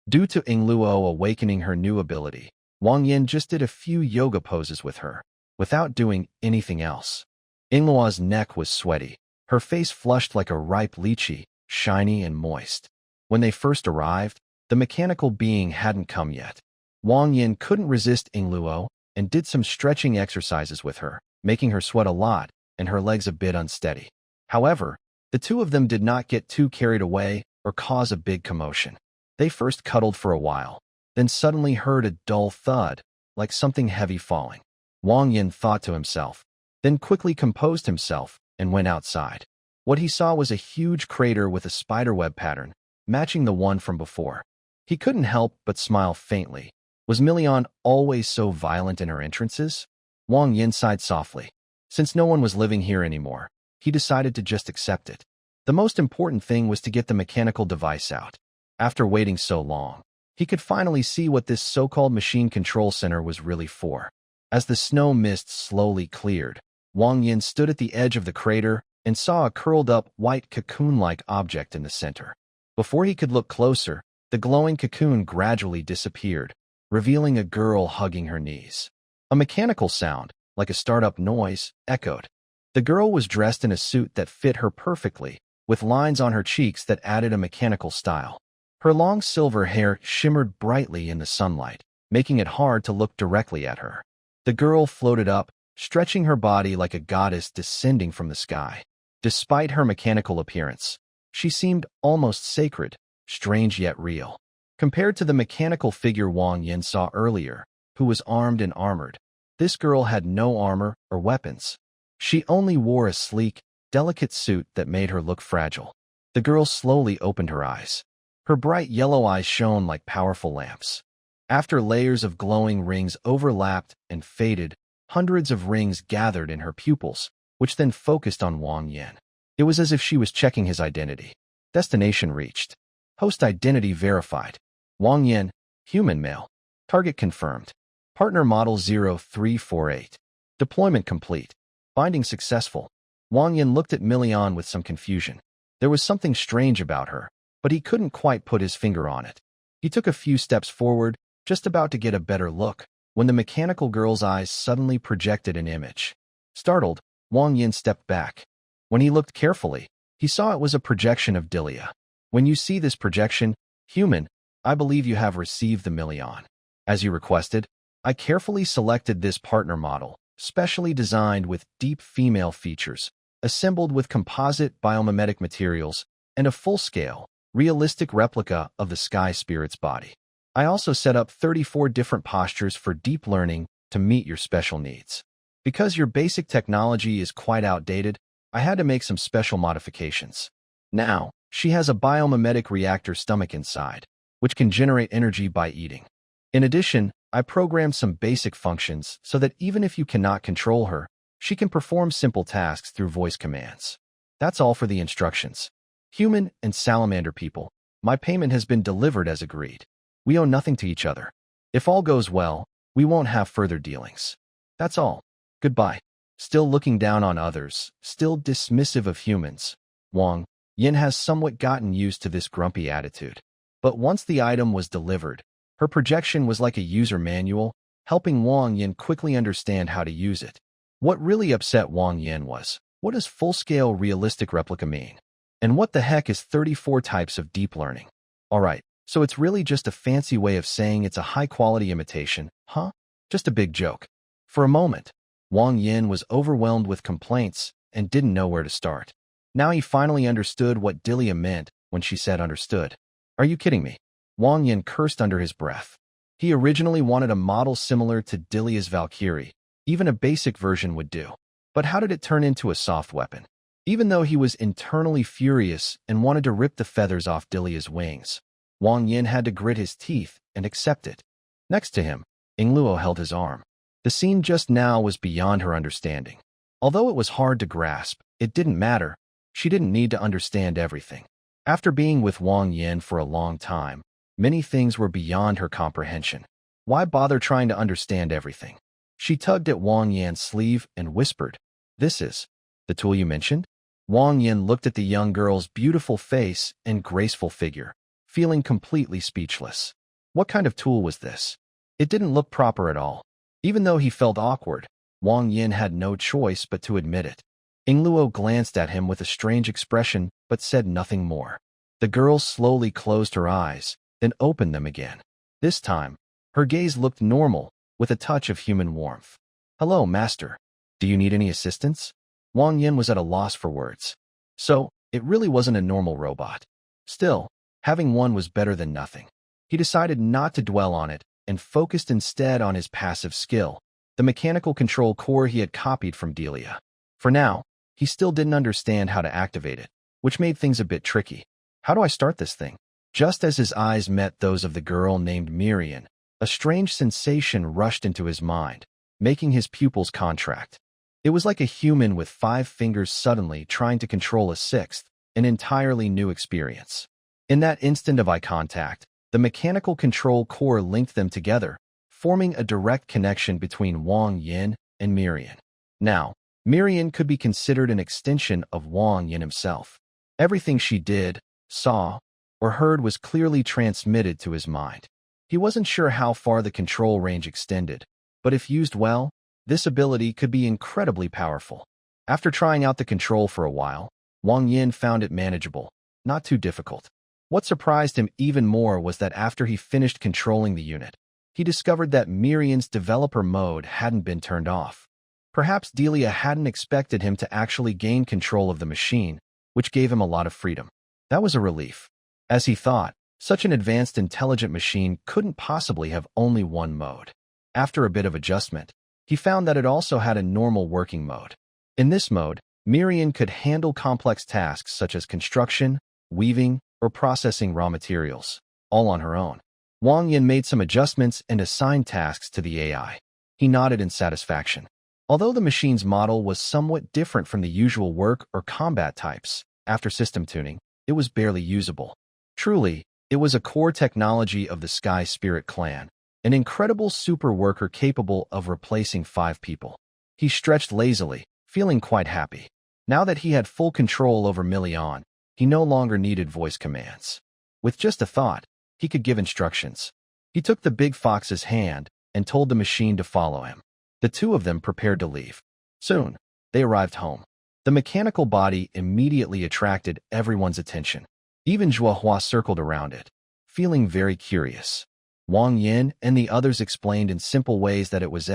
Due to Ingluo awakening her new ability, Wang Yin just did a few yoga poses with her, without doing anything else. Ingluo's neck was sweaty, her face flushed like a ripe lychee, shiny and moist. When they first arrived, the mechanical being hadn't come yet. Wang Yin couldn't resist Ingluo and did some stretching exercises with her, making her sweat a lot and her legs a bit unsteady. However, the two of them did not get too carried away or cause a big commotion. They first cuddled for a while, then suddenly heard a dull thud, like something heavy falling. Wang Yin thought to himself, then quickly composed himself and went outside. What he saw was a huge crater with a spiderweb pattern, matching the one from before. He couldn't help but smile faintly. Was Million always so violent in her entrances? Wang Yin sighed softly. Since no one was living here anymore, he decided to just accept it. The most important thing was to get the mechanical device out. After waiting so long, he could finally see what this so-called machine control center was really for. As the snow mist slowly cleared, Wang Yin stood at the edge of the crater and saw a curled-up, white cocoon-like object in the center. Before he could look closer, the glowing cocoon gradually disappeared, revealing a girl hugging her knees. A mechanical sound, like a startup noise, echoed. The girl was dressed in a suit that fit her perfectly, with lines on her cheeks that added a mechanical style. Her long silver hair shimmered brightly in the sunlight, making it hard to look directly at her. The girl floated up, stretching her body like a goddess descending from the sky. Despite her mechanical appearance, she seemed almost sacred, strange yet real. Compared to the mechanical figure Wang Yin saw earlier, who was armed and armored, this girl had no armor or weapons. She only wore a sleek, delicate suit that made her look fragile. The girl slowly opened her eyes. Her bright yellow eyes shone like powerful lamps. After layers of glowing rings overlapped and faded, hundreds of rings gathered in her pupils, which then focused on Wang Yin. It was as if she was checking his identity. Destination reached. Host identity verified. Wang Yin, human male. Target confirmed. Partner model 0348. Deployment complete. Binding successful. Wang Yin looked at Million with some confusion. There was something strange about her, but he couldn't quite put his finger on it. He took a few steps forward, just about to get a better look, when the mechanical girl's eyes suddenly projected an image. Startled, Wang Yin stepped back. When he looked carefully, he saw it was a projection of Delia. When you see this projection, human, I believe you have received the Million. As you requested, I carefully selected this partner model, specially designed with deep female features, assembled with composite biomimetic materials, and a full-scale, realistic replica of the sky spirit's body. I also set up 34 different postures for deep learning to meet your special needs. Because your basic technology is quite outdated, I had to make some special modifications. Now, she has a biomimetic reactor stomach inside, which can generate energy by eating. In addition, I programmed some basic functions so that even if you cannot control her, she can perform simple tasks through voice commands. That's all for the instructions. Human and salamander people, my payment has been delivered as agreed. We owe nothing to each other. If all goes well, we won't have further dealings. That's all. Goodbye. Still looking down on others, still dismissive of humans, Wang Yin has somewhat gotten used to this grumpy attitude. But once the item was delivered, her projection was like a user manual, helping Wang Yin quickly understand how to use it. What really upset Wang Yin was, what does full-scale realistic replica mean? And what the heck is 34 types of deep learning? Alright, so it's really just a fancy way of saying it's a high-quality imitation, huh? Just a big joke. For a moment, Wang Yin was overwhelmed with complaints and didn't know where to start. Now he finally understood what Delia meant when she said understood. Are you kidding me? Wang Yin cursed under his breath. He originally wanted a model similar to Delia's Valkyrie. Even a basic version would do. But how did it turn into a soft weapon? Even though he was internally furious and wanted to rip the feathers off Delia's wings, Wang Yin had to grit his teeth and accept it. Next to him, Yingluo held his arm. The scene just now was beyond her understanding. Although it was hard to grasp, it didn't matter. She didn't need to understand everything. After being with Wang Yin for a long time, many things were beyond her comprehension. Why bother trying to understand everything? She tugged at Wang Yan's sleeve and whispered, "This is the tool you mentioned?" Wang Yin looked at the young girl's beautiful face and graceful figure, feeling completely speechless. What kind of tool was this? It didn't look proper at all. Even though he felt awkward, Wang Yin had no choice but to admit it. Yingluo glanced at him with a strange expression but said nothing more. The girl slowly closed her eyes, then opened them again. This time, her gaze looked normal, with a touch of human warmth. "Hello, master. Do you need any assistance?" Wang Yin was at a loss for words. So, it really wasn't a normal robot. Still, having one was better than nothing. He decided not to dwell on it and focused instead on his passive skill, the mechanical control core he had copied from Delia. For now, he still didn't understand how to activate it, which made things a bit tricky. How do I start this thing? Just as his eyes met those of the girl named Miriam, a strange sensation rushed into his mind, making his pupils contract. It was like a human with 5 fingers suddenly trying to control a sixth, an entirely new experience. In that instant of eye contact, the mechanical control core linked them together, forming a direct connection between Wang Yin and Miriam. Now, Miriam could be considered an extension of Wang Yin himself. Everything she did, saw, or heard was clearly transmitted to his mind. He wasn't sure how far the control range extended, but if used well, this ability could be incredibly powerful. After trying out the control for a while, Wang Yin found it manageable, not too difficult. What surprised him even more was that after he finished controlling the unit, he discovered that Miriam's developer mode hadn't been turned off. Perhaps Delia hadn't expected him to actually gain control of the machine, which gave him a lot of freedom. That was a relief. As he thought, such an advanced intelligent machine couldn't possibly have only one mode. After a bit of adjustment, he found that it also had a normal working mode. In this mode, Miriam could handle complex tasks such as construction, weaving, or processing raw materials, all on her own. Wang Yin made some adjustments and assigned tasks to the AI. He nodded in satisfaction. Although the machine's model was somewhat different from the usual work or combat types, after system tuning, it was barely usable. Truly, it was a core technology of the Sky Spirit clan, an incredible super worker capable of replacing 5 people. He stretched lazily, feeling quite happy. Now that he had full control over Million, he no longer needed voice commands. With just a thought, he could give instructions. He took the big fox's hand and told the machine to follow him. The two of them prepared to leave. Soon, they arrived home. The mechanical body immediately attracted everyone's attention. Even Zhuohua circled around it, feeling very curious. Wang Yin and the others explained in simple ways that it was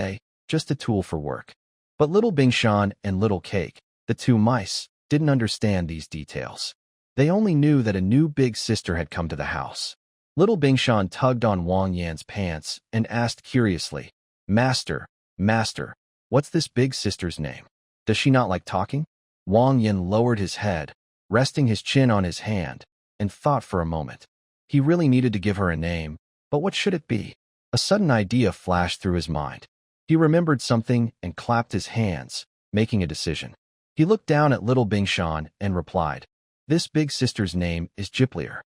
just a tool for work. But little Bingshan and little Cake, the 2 mice, didn't understand these details. They only knew that a new big sister had come to the house. Little Bingshan tugged on Wang Yan's pants and asked curiously, Master, what's this big sister's name? Does she not like talking?" Wang Yin lowered his head, resting his chin on his hand, and thought for a moment. He really needed to give her a name, but what should it be? A sudden idea flashed through his mind. He remembered something and clapped his hands, making a decision. He looked down at little Bingshan and replied, "This big sister's name is Jiplier.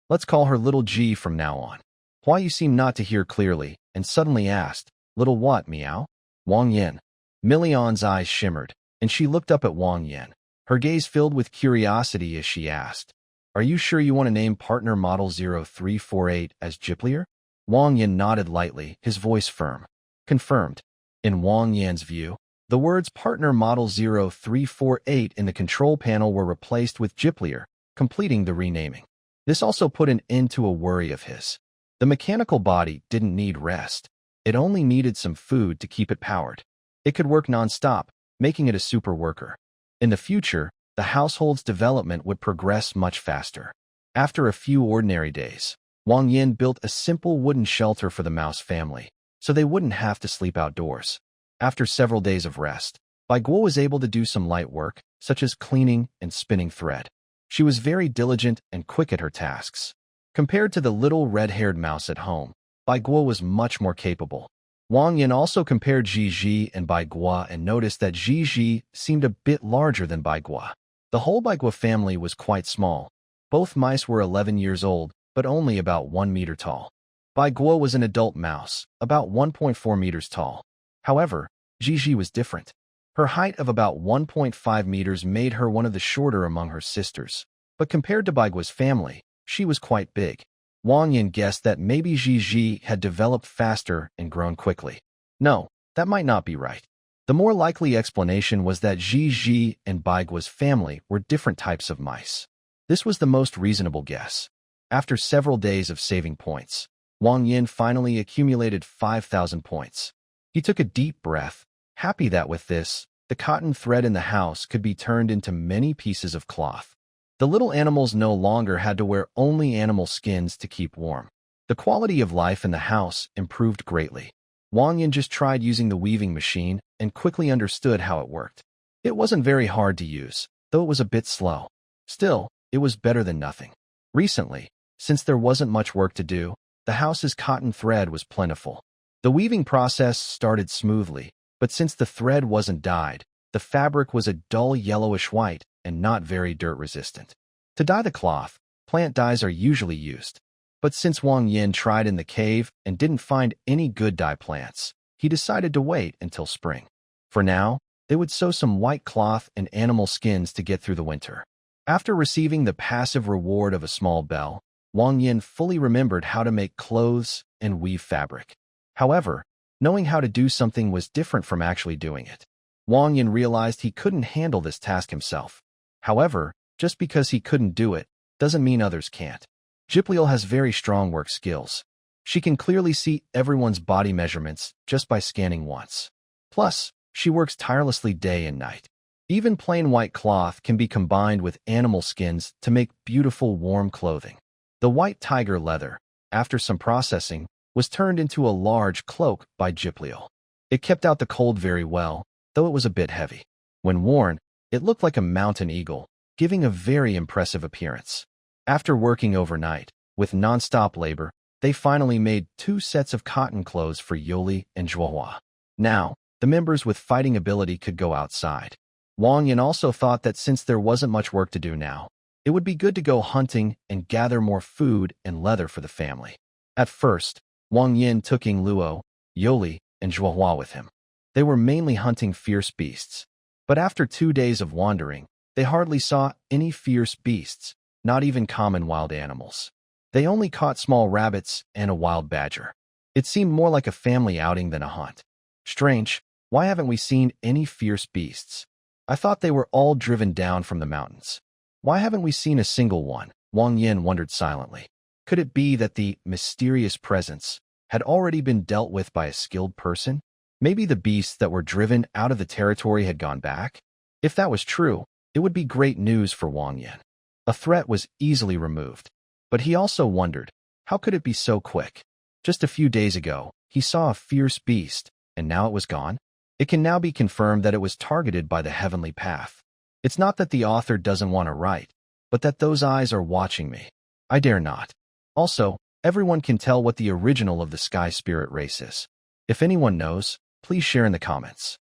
Let's call her Little G from now on." Hua Yu seemed not to hear clearly and suddenly asked, "Little what, meow?" Wang Yin. Million's eyes shimmered, and she looked up at Wang Yin, her gaze filled with curiosity as she asked, "Are you sure you want to name partner model 0348 as Jiplier?" Wang Yin nodded lightly, his voice firm. Confirmed. In Wang Yan's view, the words partner model 0348 in the control panel were replaced with Jiplier, completing the renaming. This also put an end to a worry of his. The mechanical body didn't need rest. It only needed some food to keep it powered. It could work non-stop, making it a super worker. In the future, the household's development would progress much faster. After a few ordinary days, Wang Yin built a simple wooden shelter for the mouse family, so they wouldn't have to sleep outdoors. After several days of rest, Bai Guo was able to do some light work, such as cleaning and spinning thread. She was very diligent and quick at her tasks. Compared to the little red-haired mouse at home, Bai Guo was much more capable. Wang Yin also compared Ji and Bai Guo and noticed that Ji seemed a bit larger than Bai Guo. The whole Bai Guo family was quite small. Both mice were 11 years old, but only about 1 meter tall. Bai Guo was an adult mouse, about 1.4 meters tall. However, Ji was different. Her height of about 1.5 meters made her one of the shorter among her sisters. But compared to Bai Guo's family, she was quite big. Wang Yin guessed that maybe Ji had developed faster and grown quickly. No, that might not be right. The more likely explanation was that Ji and Bai Guo's family were different types of mice. This was the most reasonable guess. After several days of saving points, Wang Yin finally accumulated 5,000 points. He took a deep breath, happy that with this, the cotton thread in the house could be turned into many pieces of cloth. The little animals no longer had to wear only animal skins to keep warm. The quality of life in the house improved greatly. Wang Yin just tried using the weaving machine and quickly understood how it worked. It wasn't very hard to use, though it was a bit slow. Still, it was better than nothing. Recently, since there wasn't much work to do, the house's cotton thread was plentiful. The weaving process started smoothly, but since the thread wasn't dyed, the fabric was a dull yellowish white and not very dirt-resistant. To dye the cloth, plant dyes are usually used. But since Wang Yin tried in the cave and didn't find any good dye plants, he decided to wait until spring. For now, they would sew some white cloth and animal skins to get through the winter. After receiving the passive reward of a small bell, Wang Yin fully remembered how to make clothes and weave fabric. However, knowing how to do something was different from actually doing it. Wang Yin realized he couldn't handle this task himself. However, just because he couldn't do it, doesn't mean others can't. Jipliel has very strong work skills. She can clearly see everyone's body measurements just by scanning once. Plus, she works tirelessly day and night. Even plain white cloth can be combined with animal skins to make beautiful warm clothing. The white tiger leather, after some processing, was turned into a large cloak by Jipliel. It kept out the cold very well, though it was a bit heavy. When worn, it looked like a mountain eagle, giving a very impressive appearance. After working overnight, with non-stop labor, they finally made 2 sets of cotton clothes for Yoli and Zhuohua. Now, the members with fighting ability could go outside. Wang Yin also thought that since there wasn't much work to do now, it would be good to go hunting and gather more food and leather for the family. At first, Wang Yin took Ying Luo, Yoli, and Zhuohua with him. They were mainly hunting fierce beasts. But after 2 days of wandering, they hardly saw any fierce beasts, not even common wild animals. They only caught small rabbits and a wild badger. It seemed more like a family outing than a hunt. Strange, why haven't we seen any fierce beasts? I thought they were all driven down from the mountains. Why haven't we seen a single one? Wang Yin wondered silently. Could it be that the mysterious presence had already been dealt with by a skilled person? Maybe the beasts that were driven out of the territory had gone back? If that was true, it would be great news for Wang Yin. A threat was easily removed. But he also wondered, how could it be so quick? Just a few days ago, he saw a fierce beast, and now it was gone? It can now be confirmed that it was targeted by the heavenly path. It's not that the author doesn't want to write, but that those eyes are watching me. I dare not. Also, everyone can tell what the original of the sky spirit race is. If anyone knows, please share in the comments.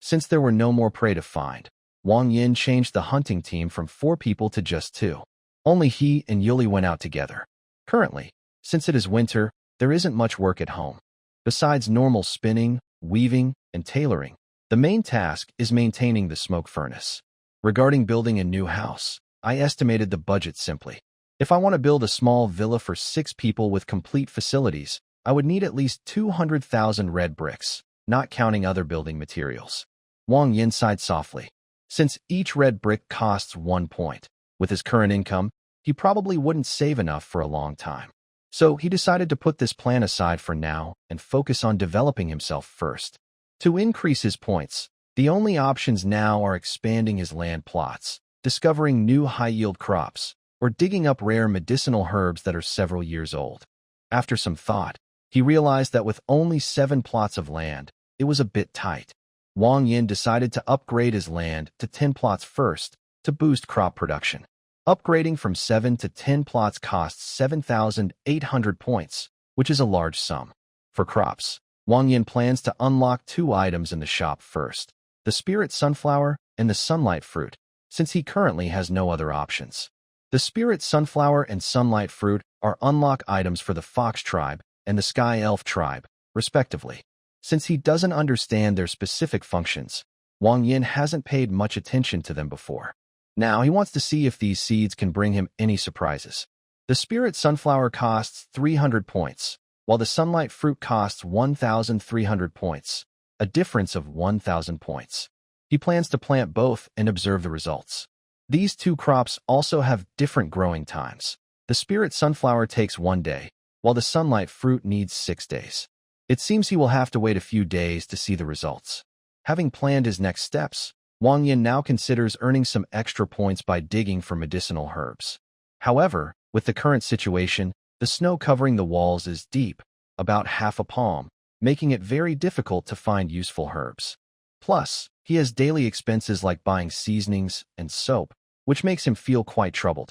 Since there were no more prey to find, Wang Yin changed the hunting team from 4 people to just 2. Only he and Yuli went out together. Currently, since it is winter, there isn't much work at home. Besides normal spinning, weaving, and tailoring, the main task is maintaining the smoke furnace. Regarding building a new house, I estimated the budget simply. If I want to build a small villa for 6 people with complete facilities, I would need at least 200,000 red bricks, not counting other building materials. Wang Yin sighed softly. Since each red brick costs 1 point, with his current income, he probably wouldn't save enough for a long time. So he decided to put this plan aside for now and focus on developing himself first. To increase his points, the only options now are expanding his land plots, discovering new high-yield crops, or digging up rare medicinal herbs that are several years old. After some thought, he realized that with only 7 plots of land, it was a bit tight. Wang Yin decided to upgrade his land to 10 plots first to boost crop production. Upgrading from 7 to 10 plots costs 7,800 points, which is a large sum. For crops, Wang Yin plans to unlock 2 items in the shop first, the Spirit Sunflower and the Sunlight Fruit, since he currently has no other options. The Spirit Sunflower and Sunlight Fruit are unlock items for the Fox tribe and the Sky Elf tribe, respectively. Since he doesn't understand their specific functions, Wang Yin hasn't paid much attention to them before. Now he wants to see if these seeds can bring him any surprises. The Spirit Sunflower costs 300 points, while the Sunlight Fruit costs 1,300 points, a difference of 1,000 points. He plans to plant both and observe the results. These 2 crops also have different growing times. The Spirit Sunflower takes 1 day, while the Sunlight Fruit needs 6 days. It seems he will have to wait a few days to see the results. Having planned his next steps, Wang Yin now considers earning some extra points by digging for medicinal herbs. However, with the current situation, the snow covering the walls is deep, about half a palm, making it very difficult to find useful herbs. Plus, he has daily expenses like buying seasonings and soap, which makes him feel quite troubled.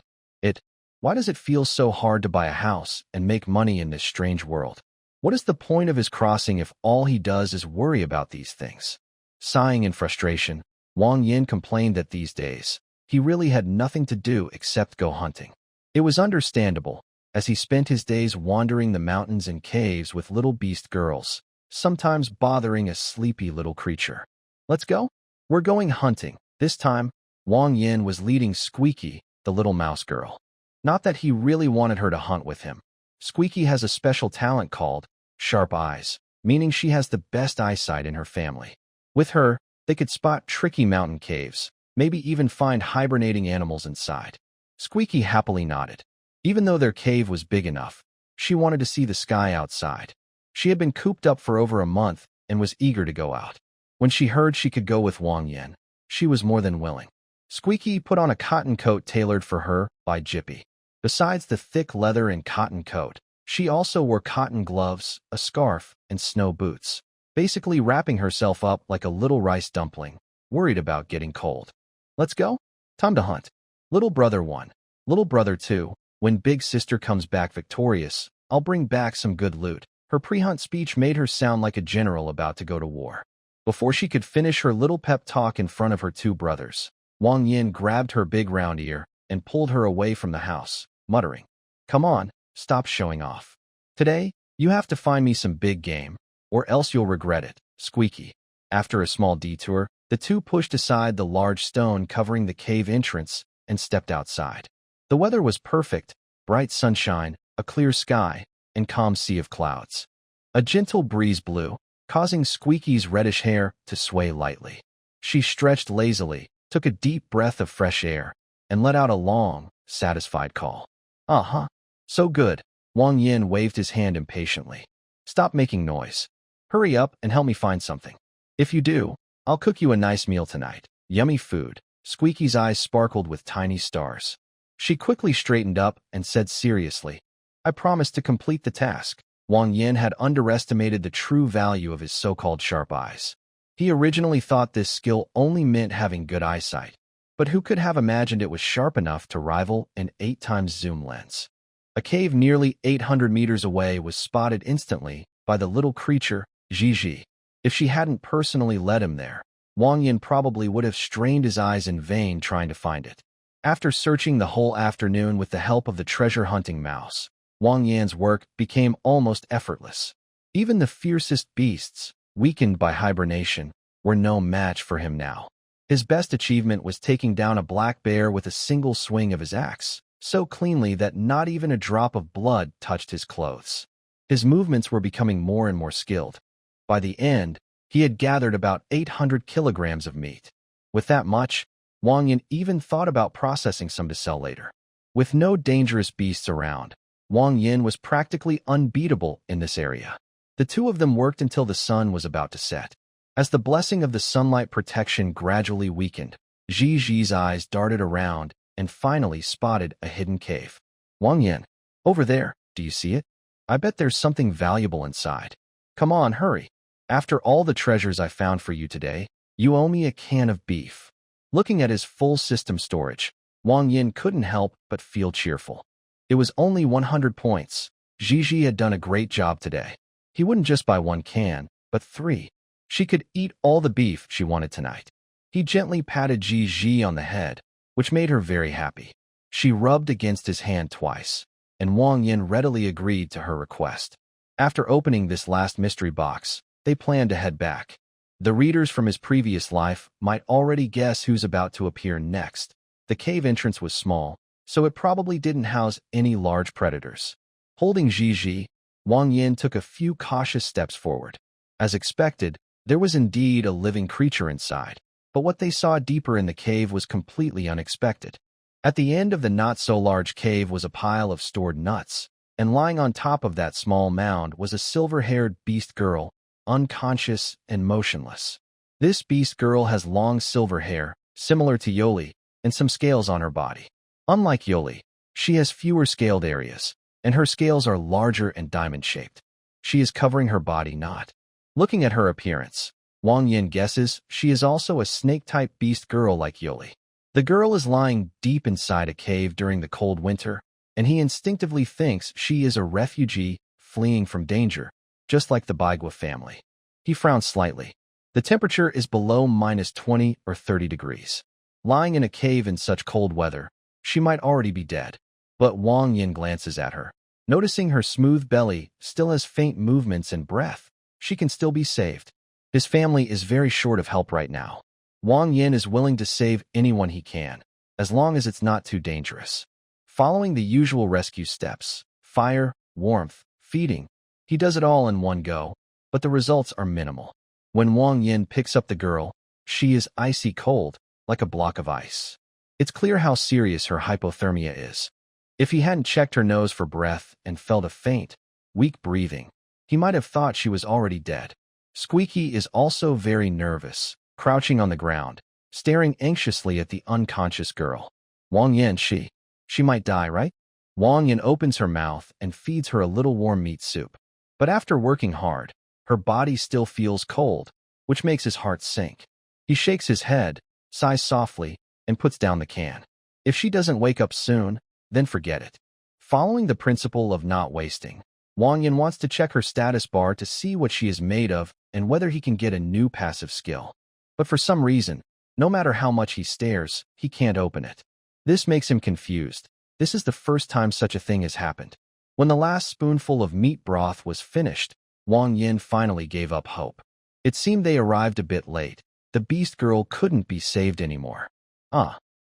Why does it feel so hard to buy a house and make money in this strange world? What is the point of his crossing if all he does is worry about these things? Sighing in frustration, Wang Yin complained that these days, he really had nothing to do except go hunting. It was understandable, as he spent his days wandering the mountains and caves with little beast girls, sometimes bothering a sleepy little creature. Let's go? We're going hunting. This time, Wang Yin was leading Squeaky, the little mouse girl. Not that he really wanted her to hunt with him. Squeaky has a special talent called sharp eyes, meaning she has the best eyesight in her family. With her, they could spot tricky mountain caves, maybe even find hibernating animals inside. Squeaky happily nodded. Even though their cave was big enough, she wanted to see the sky outside. She had been cooped up for over a month and was eager to go out. When she heard she could go with Wang Yin, she was more than willing. Squeaky put on a cotton coat tailored for her by Jippy. Besides the thick leather and cotton coat, she also wore cotton gloves, a scarf, and snow boots, basically wrapping herself up like a little rice dumpling, worried about getting cold. Let's go? Time to hunt. Little brother 1. Little brother 2. When big sister comes back victorious, I'll bring back some good loot. Her pre-hunt speech made her sound like a general about to go to war. Before she could finish her little pep talk in front of her 2 brothers, Wang Yin grabbed her big round ear and pulled her away from the house, muttering, "Come on, stop showing off. Today, you have to find me some big game, or else you'll regret it." Squeaky. After a small detour, the 2 pushed aside the large stone covering the cave entrance and stepped outside. The weather was perfect, bright sunshine, a clear sky, and calm sea of clouds. A gentle breeze blew, causing Squeaky's reddish hair to sway lightly. She stretched lazily, took a deep breath of fresh air, and let out a long, satisfied call. "Uh-huh. So good." Wang Yin waved his hand impatiently. "Stop making noise. Hurry up and help me find something. If you do, I'll cook you a nice meal tonight." Yummy food. Squeaky's eyes sparkled with tiny stars. She quickly straightened up and said seriously, "I promise to complete the task." Wang Yin had underestimated the true value of his so-called sharp eyes. He originally thought this skill only meant having good eyesight, but who could have imagined it was sharp enough to rival an 8x zoom lens? A cave nearly 800 meters away was spotted instantly by the little creature, Gigi. If she hadn't personally led him there, Wang Yin probably would have strained his eyes in vain trying to find it. After searching the whole afternoon with the help of the treasure-hunting mouse, Wang Yin's work became almost effortless. Even the fiercest beasts, weakened by hibernation, were no match for him now. His best achievement was taking down a black bear with a single swing of his axe, so cleanly that not even a drop of blood touched his clothes. His movements were becoming more and more skilled. By the end, he had gathered about 800 kilograms of meat. With that much, Wang Yin even thought about processing some to sell later. With no dangerous beasts around, Wang Yin was practically unbeatable in this area. The 2 of them worked until the sun was about to set. As the blessing of the sunlight protection gradually weakened, Ji's eyes darted around and finally spotted a hidden cave. Wang Yin, over there, do you see it? I bet there's something valuable inside. Come on, hurry. After all the treasures I found for you today, you owe me a can of beef. Looking at his full system storage, Wang Yin couldn't help but feel cheerful. It was only 100 points. Ji had done a great job today. He wouldn't just buy 1 can, but 3. She could eat all the beef she wanted tonight. He gently patted Ji on the head, which made her very happy. She rubbed against his hand twice, and Wang Yin readily agreed to her request. After opening this last mystery box, they planned to head back. The readers from his previous life might already guess who's about to appear next. The cave entrance was small, so it probably didn't house any large predators. Holding Ji, Wang Yin took a few cautious steps forward. As expected, there was indeed a living creature inside, but what they saw deeper in the cave was completely unexpected. At the end of the not-so-large cave was a pile of stored nuts, and lying on top of that small mound was a silver-haired beast girl, unconscious and motionless. This beast girl has long silver hair, similar to Yoli, and some scales on her body. Unlike Yoli, she has fewer scaled areas, and her scales are larger and diamond-shaped. She is covering her body not. Looking at her appearance, Wang Yin guesses she is also a snake-type beast girl like Yoli. The girl is lying deep inside a cave during the cold winter, and he instinctively thinks she is a refugee fleeing from danger, just like the Baigua family. He frowns slightly. The temperature is below -20 or 30 degrees. Lying in a cave in such cold weather, she might already be dead. But Wang Yin glances at her. Noticing her smooth belly still has faint movements and breath, she can still be saved. His family is very short of help right now. Wang Yin is willing to save anyone he can, as long as it's not too dangerous. Following the usual rescue steps, fire, warmth, feeding, he does it all in one go, but the results are minimal. When Wang Yin picks up the girl, she is icy cold, like a block of ice. It's clear how serious her hypothermia is. If he hadn't checked her nose for breath and felt a faint, weak breathing, he might have thought she was already dead. Squeaky is also very nervous, crouching on the ground, staring anxiously at the unconscious girl. Wang Yin, she might die, right? Wang Yin opens her mouth and feeds her a little warm meat soup. But after working hard, her body still feels cold, which makes his heart sink. He shakes his head, sighs softly, and puts down the can. If she doesn't wake up soon, then forget it. Following the principle of not wasting, Wang Yin wants to check her status bar to see what she is made of and whether he can get a new passive skill. But for some reason, no matter how much he stares, he can't open it. This makes him confused. This is the first time such a thing has happened. When the last spoonful of meat broth was finished, Wang Yin finally gave up hope. It seemed they arrived a bit late. The beast girl couldn't be saved anymore.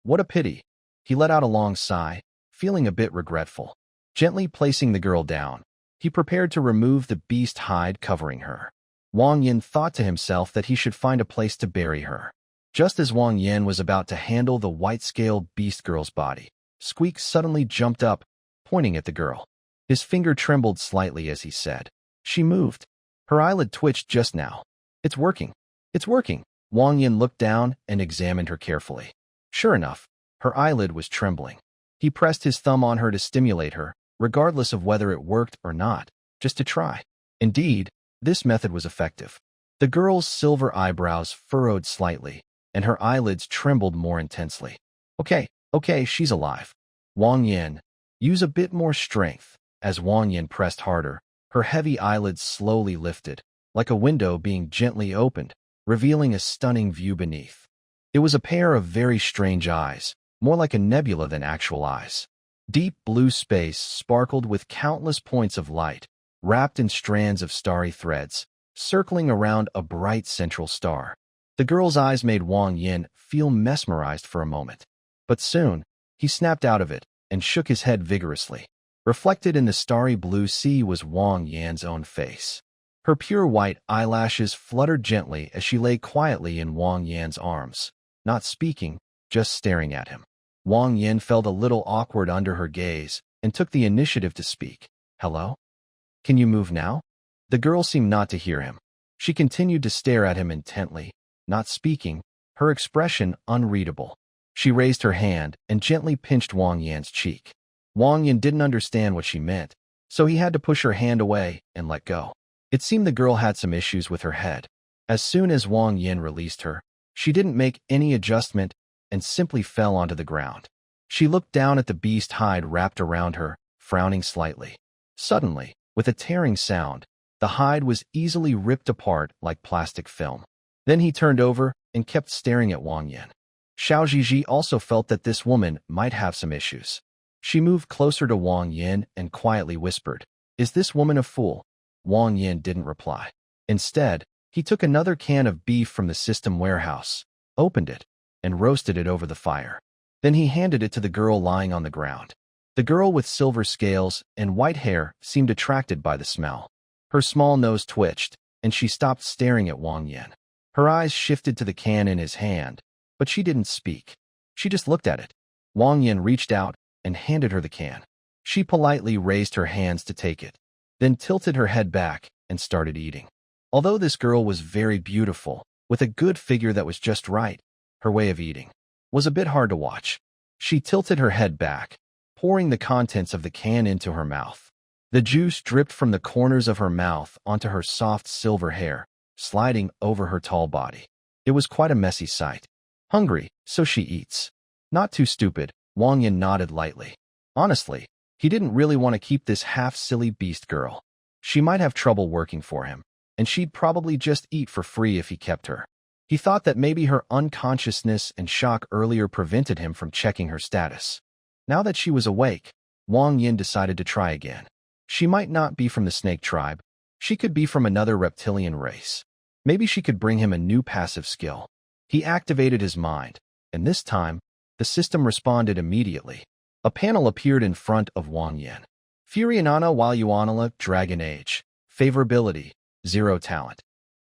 What a pity. He let out a long sigh, feeling a bit regretful. Gently placing the girl down, he prepared to remove the beast hide covering her. Wang Yin thought to himself that he should find a place to bury her. Just as Wang Yin was about to handle the white-scaled beast girl's body, Squeak suddenly jumped up, pointing at the girl. His finger trembled slightly as he said, "She moved. Her eyelid twitched just now. It's working. It's working." Wang Yin looked down and examined her carefully. Sure enough, her eyelid was trembling. He pressed his thumb on her to stimulate her, regardless of whether it worked or not, just to try. Indeed, this method was effective. The girl's silver eyebrows furrowed slightly, and her eyelids trembled more intensely. Okay, she's alive. Wang Yin, use a bit more strength." As Wang Yin pressed harder, her heavy eyelids slowly lifted, like a window being gently opened, revealing a stunning view beneath. It was a pair of very strange eyes, more like a nebula than actual eyes. Deep blue space sparkled with countless points of light, wrapped in strands of starry threads, circling around a bright central star. The girl's eyes made Wang Yin feel mesmerized for a moment. But soon, he snapped out of it and shook his head vigorously. Reflected in the starry blue sea was Wang Yan's own face. Her pure white eyelashes fluttered gently as she lay quietly in Wang Yan's arms, not speaking, just staring at him. Wang Yin felt a little awkward under her gaze and took the initiative to speak. "Hello? Can you move now?" The girl seemed not to hear him. She continued to stare at him intently, not speaking, her expression unreadable. She raised her hand and gently pinched Wang Yan's cheek. Wang Yan didn't understand what she meant, so he had to push her hand away and let go. It seemed the girl had some issues with her head. As soon as Wang Yan released her, she didn't make any adjustment and simply fell onto the ground. She looked down at the beast hide wrapped around her, frowning slightly. Suddenly, with a tearing sound, the hide was easily ripped apart like plastic film. Then he turned over and kept staring at Wang Yan. Xiao Zhizhi also felt that this woman might have some issues. She moved closer to Wang Yan and quietly whispered, "Is this woman a fool?" Wang Yan didn't reply. Instead, he took another can of beef from the system warehouse, opened it, and roasted it over the fire. Then he handed it to the girl lying on the ground. The girl with silver scales and white hair seemed attracted by the smell. Her small nose twitched, and she stopped staring at Wang Yan. Her eyes shifted to the can in his hand, but she didn't speak. She just looked at it. Wang Yan reached out and handed her the can. She politely raised her hands to take it, then tilted her head back and started eating. Although this girl was very beautiful, with a good figure that was just right, her way of eating was a bit hard to watch. She tilted her head back, pouring the contents of the can into her mouth. The juice dripped from the corners of her mouth onto her soft silver hair, sliding over her tall body. It was quite a messy sight. Hungry, so she eats. Not too stupid, Wang Yan nodded lightly. Honestly, he didn't really want to keep this half-silly beast girl. She might have trouble working for him, and she'd probably just eat for free if he kept her. He thought that maybe her unconsciousness and shock earlier prevented him from checking her status. Now that she was awake, Wang Yan decided to try again. She might not be from the snake tribe. She could be from another reptilian race. Maybe she could bring him a new passive skill. He activated his mind, and this time, the system responded immediately. A panel appeared in front of Wang Yan. Furianana Waluanala Dragon Age. Favorability, 0 talent.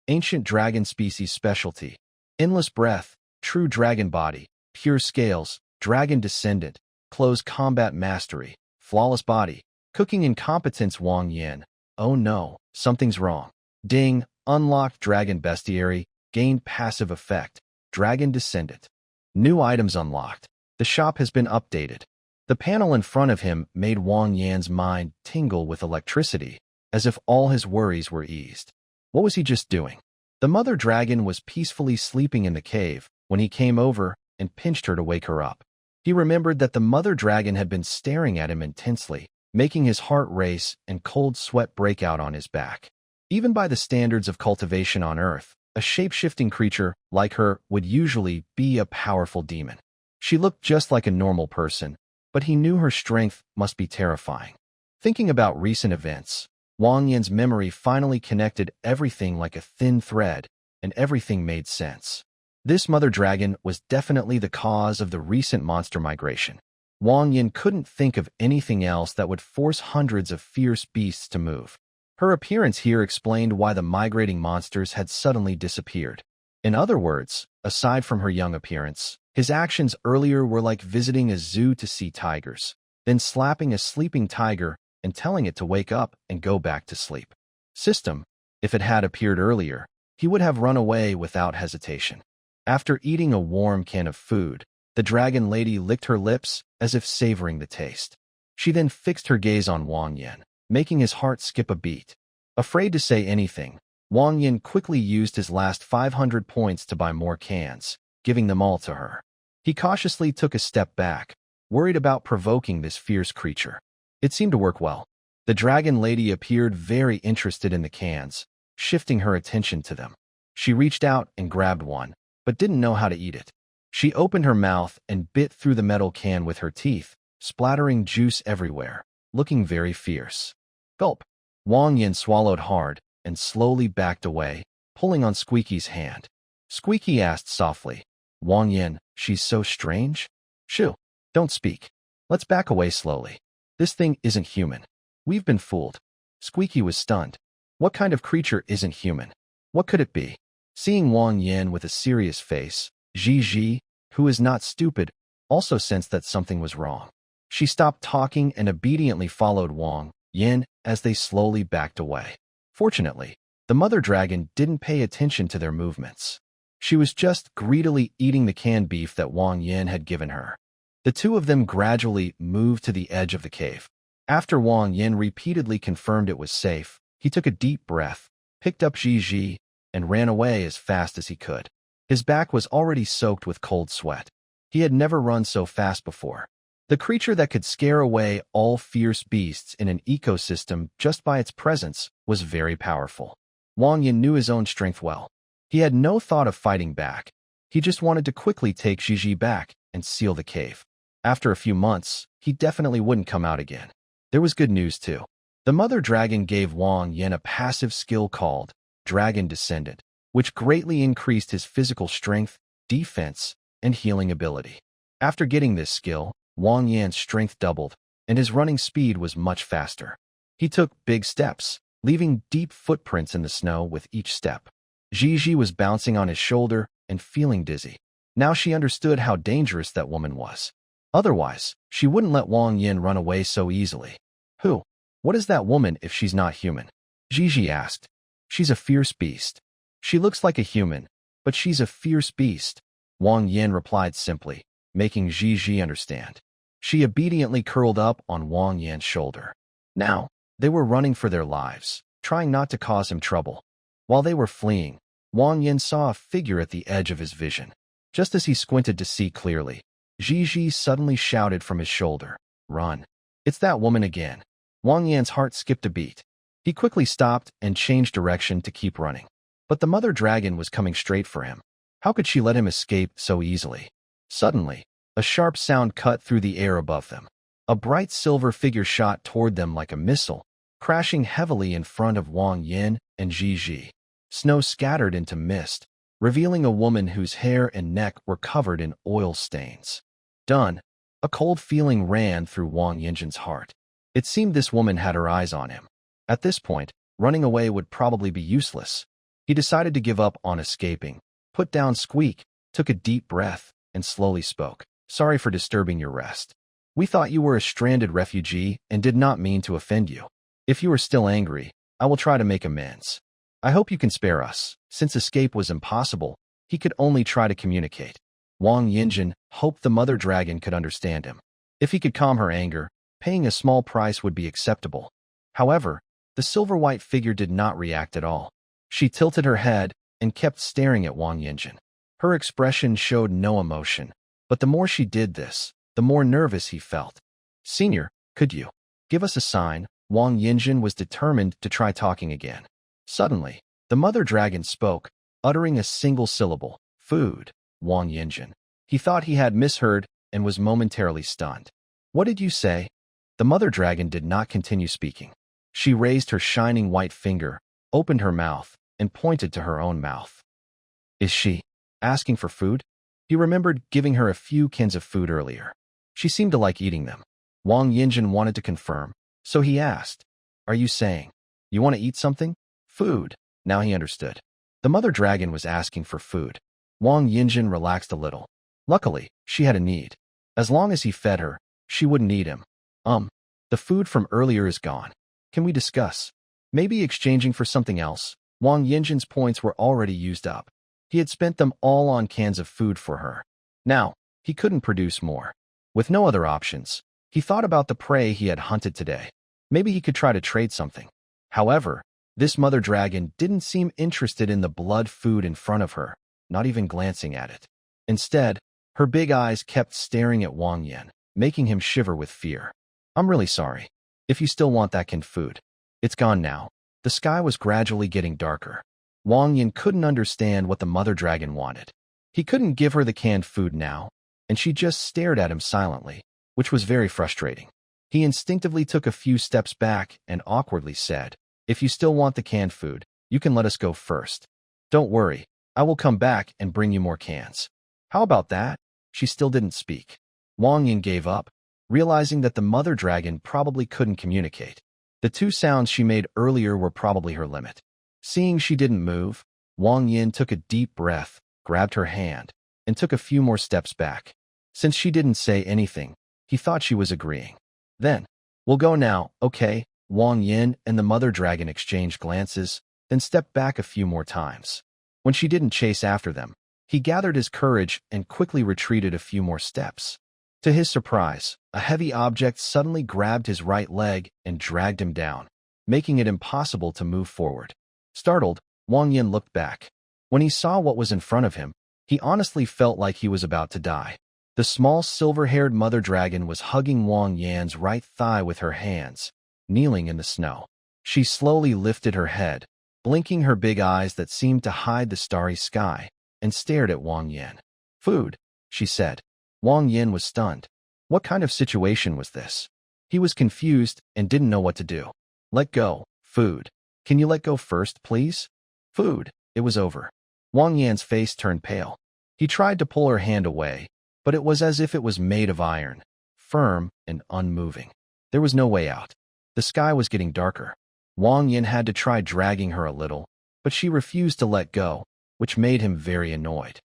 Ancient dragon species specialty. Endless breath, true dragon body, pure scales, dragon descendant, close combat mastery, flawless body, cooking incompetence. Wang Yan. Oh no, something's wrong. Ding, unlocked dragon bestiary, gained passive effect, dragon descendant. New items unlocked. The shop has been updated. The panel in front of him made Wang Yan's mind tingle with electricity, as if all his worries were eased. What was he just doing? The mother dragon was peacefully sleeping in the cave when he came over and pinched her to wake her up. He remembered that the mother dragon had been staring at him intensely, making his heart race and cold sweat break out on his back. Even by the standards of cultivation on Earth, a shape-shifting creature like her would usually be a powerful demon. She looked just like a normal person, but he knew her strength must be terrifying. Thinking about recent events, Wang Yan's memory finally connected everything like a thin thread, and everything made sense. This mother dragon was definitely the cause of the recent monster migration. Wang Yan couldn't think of anything else that would force hundreds of fierce beasts to move. Her appearance here explained why the migrating monsters had suddenly disappeared. In other words, aside from her young appearance, his actions earlier were like visiting a zoo to see tigers, then slapping a sleeping tiger and telling it to wake up and go back to sleep. System, if it had appeared earlier, he would have run away without hesitation. After eating a warm can of food, the dragon lady licked her lips as if savoring the taste. She then fixed her gaze on Wang Yan, making his heart skip a beat. Afraid to say anything, Wang Yan quickly used his last 500 points to buy more cans, giving them all to her. He cautiously took a step back, worried about provoking this fierce creature. It seemed to work well. The dragon lady appeared very interested in the cans, shifting her attention to them. She reached out and grabbed one, but didn't know how to eat it. She opened her mouth and bit through the metal can with her teeth, splattering juice everywhere, looking very fierce. Gulp. Wang Yan swallowed hard and slowly backed away, pulling on Squeaky's hand. Squeaky asked softly, "Wang Yan, she's so strange?" "Shoo, don't speak. Let's back away slowly. This thing isn't human. We've been fooled." Squeaky was stunned. What kind of creature isn't human? What could it be? Seeing Wang Yan with a serious face, Zhi, who is not stupid, also sensed that something was wrong. She stopped talking and obediently followed Wang Yan as they slowly backed away. Fortunately, The mother dragon didn't pay attention to their movements. She was just greedily eating the canned beef that Wang Yin had given her. The two of them gradually moved to the edge of the cave. After Wang Yin repeatedly confirmed it was safe, he took a deep breath, picked up Ji, and ran away as fast as he could. His back was already soaked with cold sweat. He had never run so fast before. The creature that could scare away all fierce beasts in an ecosystem just by its presence was very powerful. Wang Yin knew his own strength well. He had no thought of fighting back. He just wanted to quickly take Ji back and seal the cave. After a few months, he definitely wouldn't come out again. There was good news too. The mother dragon gave Wang Yin a passive skill called Dragon Descendant, which greatly increased his physical strength, defense, and healing ability. After getting this skill, Wang Yin's strength doubled, and his running speed was much faster. He took big steps, leaving deep footprints in the snow with each step. Ji was bouncing on his shoulder and feeling dizzy. Now she understood how dangerous that woman was. Otherwise, she wouldn't let Wang Yin run away so easily. Who? What is that woman if she's not human? Ji asked. She's a fierce beast. She looks like a human, but she's a fierce beast. Wang Yin replied simply, making Ji understand. She obediently curled up on Wang Yin's shoulder. Now, they were running for their lives, trying not to cause him trouble. While they were fleeing, Wang Yin saw a figure at the edge of his vision. Just as he squinted to see clearly, Ji suddenly shouted from his shoulder, "Run." It's that woman again. Wang Yin's heart skipped a beat. He quickly stopped and changed direction to keep running. But the mother dragon was coming straight for him. How could she let him escape so easily? Suddenly, a sharp sound cut through the air above them. A bright silver figure shot toward them like a missile, crashing heavily in front of Wang Yin and Ji. Snow scattered into mist, revealing a woman whose hair and neck were covered in oil stains. Done. A cold feeling ran through Wang Yin's heart. It seemed this woman had her eyes on him. At this point, running away would probably be useless. He decided to give up on escaping, put down Squeak, took a deep breath, and slowly spoke. "Sorry for disturbing your rest. We thought you were a stranded refugee and did not mean to offend you. If you are still angry, I will try to make amends. I hope you can spare us." Since escape was impossible, he could only try to communicate. Wang Yinjin hoped the mother dragon could understand him. If he could calm her anger, paying a small price would be acceptable. However, the silver-white figure did not react at all. She tilted her head and kept staring at Wang Yinjin. Her expression showed no emotion, but the more she did this, the more nervous he felt. "Senior, could you give us a sign?" Wang Yinjin was determined to try talking again. Suddenly, the mother dragon spoke, uttering a single syllable, "Food." Wang Yinjin. He thought he had misheard and was momentarily stunned. "What did you say?" The mother dragon did not continue speaking. She raised her shining white finger, opened her mouth, and pointed to her own mouth. Is she asking for food? He remembered giving her a few cans of food earlier. She seemed to like eating them. Wang Yinjin wanted to confirm, so he asked, "Are you saying you want to eat something?" "Food." Now he understood. The mother dragon was asking for food. Wang Yinjin relaxed a little. Luckily, she had a need. As long as he fed her, she wouldn't need him. The food from earlier is gone. Can we discuss? Maybe exchanging for something else?" Wang Yinjin's points were already used up. He had spent them all on cans of food for her. Now, he couldn't produce more. With no other options, he thought about the prey he had hunted today. Maybe he could try to trade something. However, this mother dragon didn't seem interested in the blood food in front of her, not even glancing at it. Instead, her big eyes kept staring at Wang Yin, making him shiver with fear. "I'm really sorry. If you still want that canned food, it's gone now." The sky was gradually getting darker. Wang Yin couldn't understand what the mother dragon wanted. He couldn't give her the canned food now, and she just stared at him silently, which was very frustrating. He instinctively took a few steps back and awkwardly said, "If you still want the canned food, you can let us go first. Don't worry, I will come back and bring you more cans." "How about that?" She still didn't speak. Wang Yin gave up, realizing that the mother dragon probably couldn't communicate. The two sounds she made earlier were probably her limit. Seeing she didn't move, Wang Yin took a deep breath, grabbed her hand, and took a few more steps back. Since she didn't say anything, he thought she was agreeing. Then, "We'll go now, okay?" Wang Yin and the mother dragon exchanged glances, then stepped back a few more times. When she didn't chase after them, he gathered his courage and quickly retreated a few more steps. To his surprise, a heavy object suddenly grabbed his right leg and dragged him down, making it impossible to move forward. Startled, Wang Yin looked back. When he saw what was in front of him, he honestly felt like he was about to die. The small silver-haired mother dragon was hugging Wang Yan's right thigh with her hands, kneeling in the snow. She slowly lifted her head, blinking her big eyes that seemed to hide the starry sky, and stared at Wang Yan. "Food," she said. Wang Yin was stunned. What kind of situation was this? He was confused and didn't know what to do. "Let go. Food. Can you let go first, please?" "Food." It was over. Wang Yan's face turned pale. He tried to pull her hand away, but it was as if it was made of iron, firm and unmoving. There was no way out. The sky was getting darker. Wang Yin had to try dragging her a little, but she refused to let go, which made him very annoyed.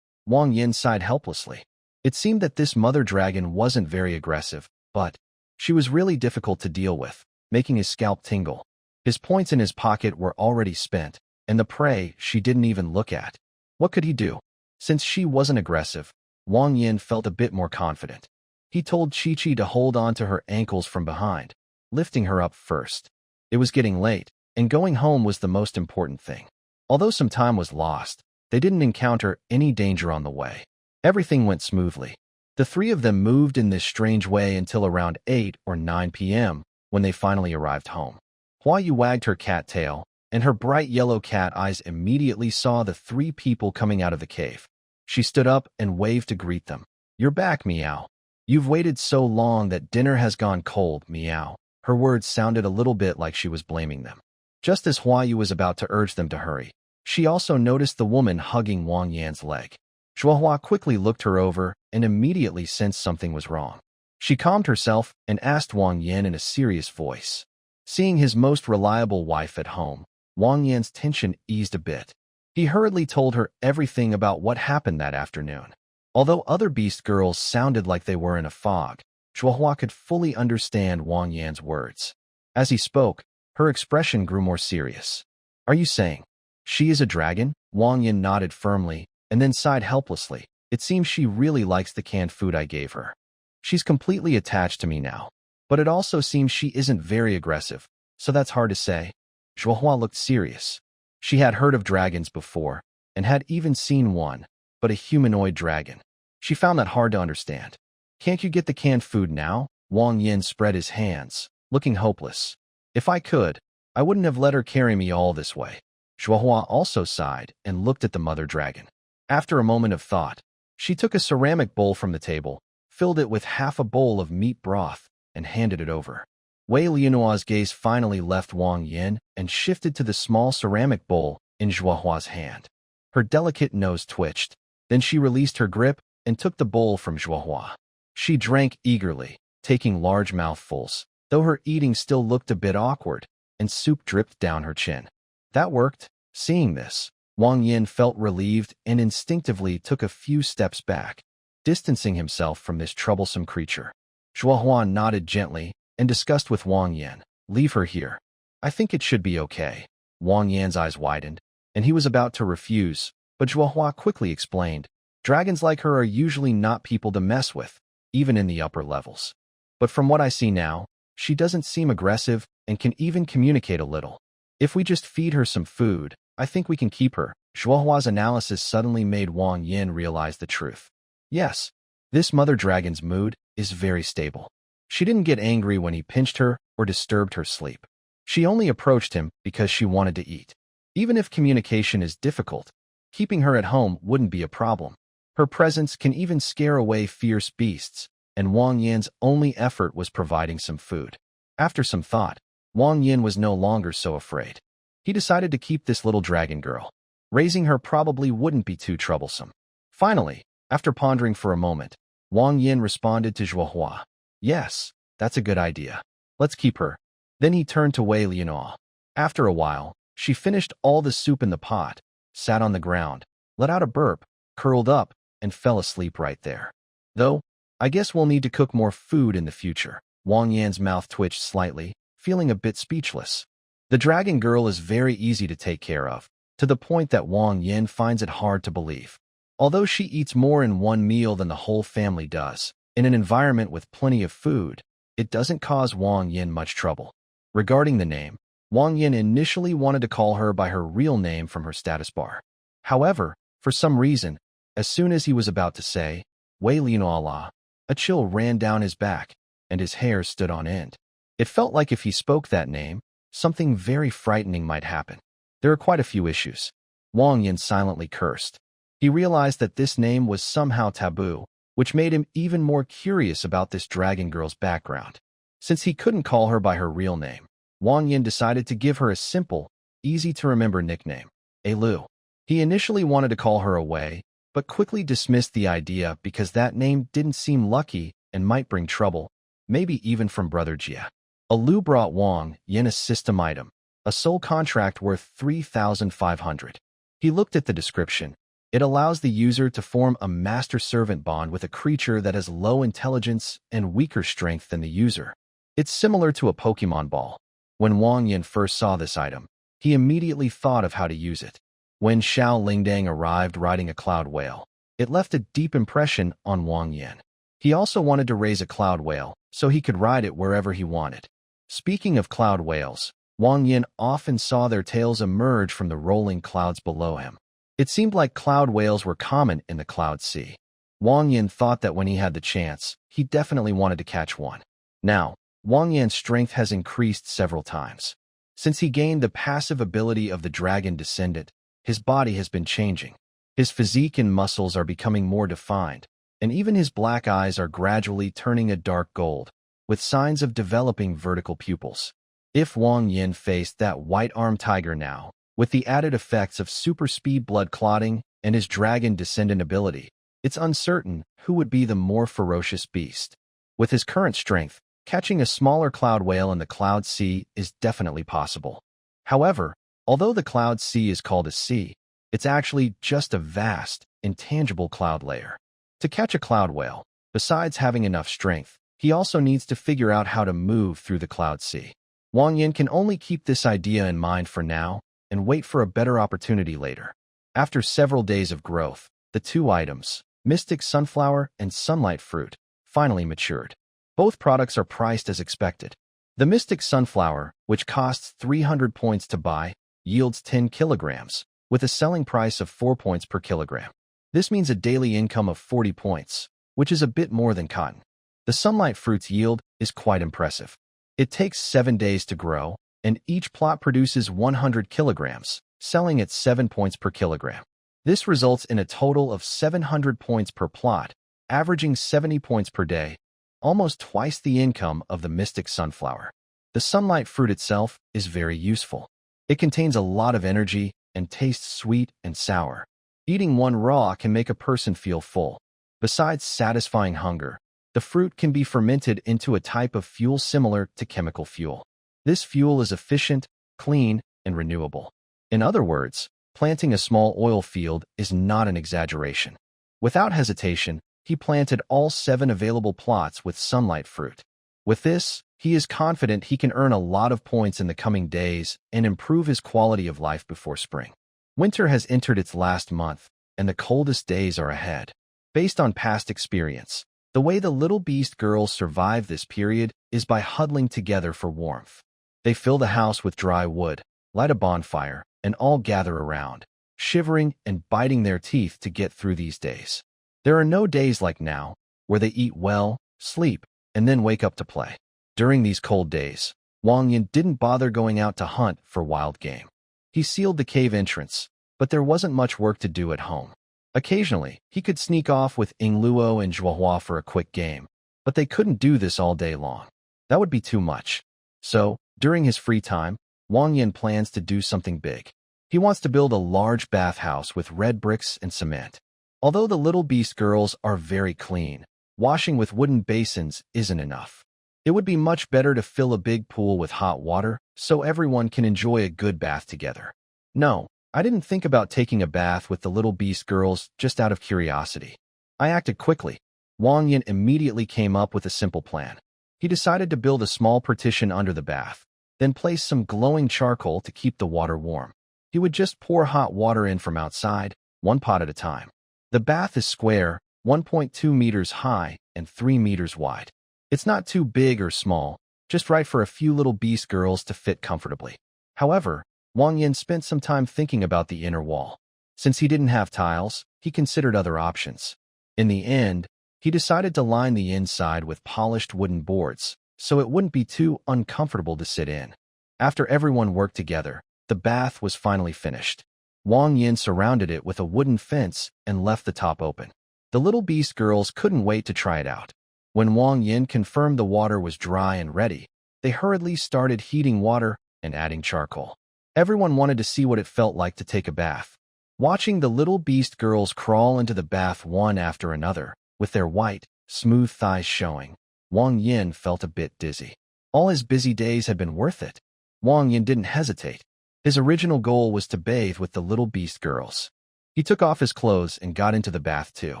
Wang Yin sighed helplessly. It seemed that this mother dragon wasn't very aggressive, but she was really difficult to deal with, making his scalp tingle. His points in his pocket were already spent, and the prey she didn't even look at. What could he do? Since she wasn't aggressive, Wang Yin felt a bit more confident. He told Chi-Chi to hold on to her ankles from behind, lifting her up first. It was getting late, and going home was the most important thing. Although some time was lost, they didn't encounter any danger on the way. Everything went smoothly. The three of them moved in this strange way until around 8 or 9 p.m. when they finally arrived home. Hua Yu wagged her cat tail, and her bright yellow cat eyes immediately saw the three people coming out of the cave. She stood up and waved to greet them. "You're back, Meow. You've waited so long that dinner has gone cold, Meow." Her words sounded a little bit like she was blaming them. Just as Hua Yu was about to urge them to hurry, she also noticed the woman hugging Wang Yan's leg. Zhuohua quickly looked her over and immediately sensed something was wrong. She calmed herself and asked Wang Yan in a serious voice. Seeing his most reliable wife at home, Wang Yan's tension eased a bit. He hurriedly told her everything about what happened that afternoon. Although other beast girls sounded like they were in a fog, Zhuohua could fully understand Wang Yan's words. As he spoke, her expression grew more serious. "Are you saying she is a dragon?" Wang Yan nodded firmly and then sighed helplessly. "It seems she really likes the canned food I gave her. She's completely attached to me now. But it also seems she isn't very aggressive, so that's hard to say." Zhuohua looked serious. She had heard of dragons before, and had even seen one, but a humanoid dragon. She found that hard to understand. "Can't you get the canned food now?" Wang Yin spread his hands, looking hopeless. "If I could, I wouldn't have let her carry me all this way." Zhuohua also sighed and looked at the mother dragon. After a moment of thought, she took a ceramic bowl from the table, filled it with half a bowl of meat broth, and handed it over. Wei Lianua's gaze finally left Wang Yin and shifted to the small ceramic bowl in Zhuohua's hand. Her delicate nose twitched. Then she released her grip and took the bowl from Zhuohua. She drank eagerly, taking large mouthfuls, though her eating still looked a bit awkward, and soup dripped down her chin. That worked. Seeing this, Wang Yin felt relieved and instinctively took a few steps back, distancing himself from this troublesome creature. Zhuohua nodded gently and discussed with Wang Yin. "Leave her here. I think it should be okay." Wang Yan's eyes widened, and he was about to refuse, but Zhuohua quickly explained, "Dragons like her are usually not people to mess with, even in the upper levels. But from what I see now, she doesn't seem aggressive and can even communicate a little. If we just feed her some food, I think we can keep her." Zhuohua's analysis suddenly made Wang Yin realize the truth. Yes, this mother dragon's mood is very stable. She didn't get angry when he pinched her or disturbed her sleep. She only approached him because she wanted to eat. Even if communication is difficult, keeping her at home wouldn't be a problem. Her presence can even scare away fierce beasts, and Wang Yin's only effort was providing some food. After some thought, Wang Yin was no longer so afraid. He decided to keep this little dragon girl. Raising her probably wouldn't be too troublesome. Finally, after pondering for a moment, Wang Yin responded to Zhuohua. "Yes, that's a good idea. Let's keep her." Then he turned to Wei Lianhua. After a while, she finished all the soup in the pot, sat on the ground, let out a burp, curled up, and fell asleep right there. "Though, I guess we'll need to cook more food in the future." Wang Yan's mouth twitched slightly, feeling a bit speechless. The dragon girl is very easy to take care of, to the point that Wang Yin finds it hard to believe. Although she eats more in one meal than the whole family does, in an environment with plenty of food, it doesn't cause Wang Yin much trouble. Regarding the name, Wang Yin initially wanted to call her by her real name from her status bar. However, for some reason, as soon as he was about to say, Wei Lian Allah, a chill ran down his back, and his hair stood on end. It felt like if he spoke that name, something very frightening might happen. There are quite a few issues. Wang Yin silently cursed. He realized that this name was somehow taboo, which made him even more curious about this dragon girl's background. Since he couldn't call her by her real name, Wang Yin decided to give her a simple, easy-to-remember nickname, Lu. He initially wanted to call her Wei, but quickly dismissed the idea because that name didn't seem lucky and might bring trouble, maybe even from Brother Jia. Lu brought Wang Yin a system item, a soul contract worth 3,500. He looked at the description. It allows the user to form a master-servant bond with a creature that has low intelligence and weaker strength than the user. It's similar to a Pokemon ball. When Wang Yin first saw this item, he immediately thought of how to use it. When Xiao Lingdang arrived riding a cloud whale, it left a deep impression on Wang Yin. He also wanted to raise a cloud whale so he could ride it wherever he wanted. Speaking of cloud whales, Wang Yin often saw their tails emerge from the rolling clouds below him. It seemed like cloud whales were common in the Cloud Sea. Wang Yin thought that when he had the chance, he definitely wanted to catch one. Now, Wang Yin's strength has increased several times. Since he gained the passive ability of the dragon descendant, his body has been changing. His physique and muscles are becoming more defined, and even his black eyes are gradually turning a dark gold, with signs of developing vertical pupils. If Wang Yin faced that white-armed tiger now, with the added effects of super speed blood clotting and his dragon descendant ability, it's uncertain who would be the more ferocious beast. With his current strength, catching a smaller cloud whale in the Cloud Sea is definitely possible. However, although the Cloud Sea is called a sea, it's actually just a vast, intangible cloud layer. To catch a cloud whale, besides having enough strength, he also needs to figure out how to move through the Cloud Sea. Wang Yin can only keep this idea in mind for now, and wait for a better opportunity later. After several days of growth, the two items, Mystic Sunflower and Sunlight Fruit, finally matured. Both products are priced as expected. The Mystic Sunflower, which costs 300 points to buy, yields 10 kilograms, with a selling price of 4 points per kilogram. This means a daily income of 40 points, which is a bit more than cotton. The Sunlight Fruit's yield is quite impressive. It takes 7 days to grow, and each plot produces 100 kilograms, selling at 7 points per kilogram. This results in a total of 700 points per plot, averaging 70 points per day, almost twice the income of the Mystic Sunflower. The Sunlight Fruit itself is very useful. It contains a lot of energy and tastes sweet and sour. Eating one raw can make a person feel full. Besides satisfying hunger, the fruit can be fermented into a type of fuel similar to chemical fuel. This fuel is efficient, clean, and renewable. In other words, planting a small oil field is not an exaggeration. Without hesitation, he planted all 7 available plots with Sunlight Fruit. With this, he is confident he can earn a lot of points in the coming days and improve his quality of life before spring. Winter has entered its last month, and the coldest days are ahead. Based on past experience, the way the little beast girls survive this period is by huddling together for warmth. They fill the house with dry wood, light a bonfire, and all gather around, shivering and biting their teeth to get through these days. There are no days like now, where they eat well, sleep, and then wake up to play. During these cold days, Wang Yin didn't bother going out to hunt for wild game. He sealed the cave entrance, but there wasn't much work to do at home. Occasionally, he could sneak off with Ying Luo and Zhuohua for a quick game, but they couldn't do this all day long. That would be too much. So, during his free time, Wang Yin plans to do something big. He wants to build a large bathhouse with red bricks and cement. Although the little beast girls are very clean, washing with wooden basins isn't enough. It would be much better to fill a big pool with hot water so everyone can enjoy a good bath together. No, I didn't think about taking a bath with the little beast girls just out of curiosity. I acted quickly. Wang Yin immediately came up with a simple plan. He decided to build a small partition under the bath, then place some glowing charcoal to keep the water warm. He would just pour hot water in from outside, one pot at a time. The bath is square, 1.2 meters high and 3 meters wide. It's not too big or small, just right for a few little beast girls to fit comfortably. However, Wang Yin spent some time thinking about the inner wall. Since he didn't have tiles, he considered other options. In the end, he decided to line the inside with polished wooden boards, so it wouldn't be too uncomfortable to sit in. After everyone worked together, the bath was finally finished. Wang Yin surrounded it with a wooden fence and left the top open. The little beast girls couldn't wait to try it out. When Wang Yin confirmed the water was dry and ready, they hurriedly started heating water and adding charcoal. Everyone wanted to see what it felt like to take a bath. Watching the little beast girls crawl into the bath one after another, with their white, smooth thighs showing, Wang Yin felt a bit dizzy. All his busy days had been worth it. Wang Yin didn't hesitate. His original goal was to bathe with the little beast girls. He took off his clothes and got into the bath too.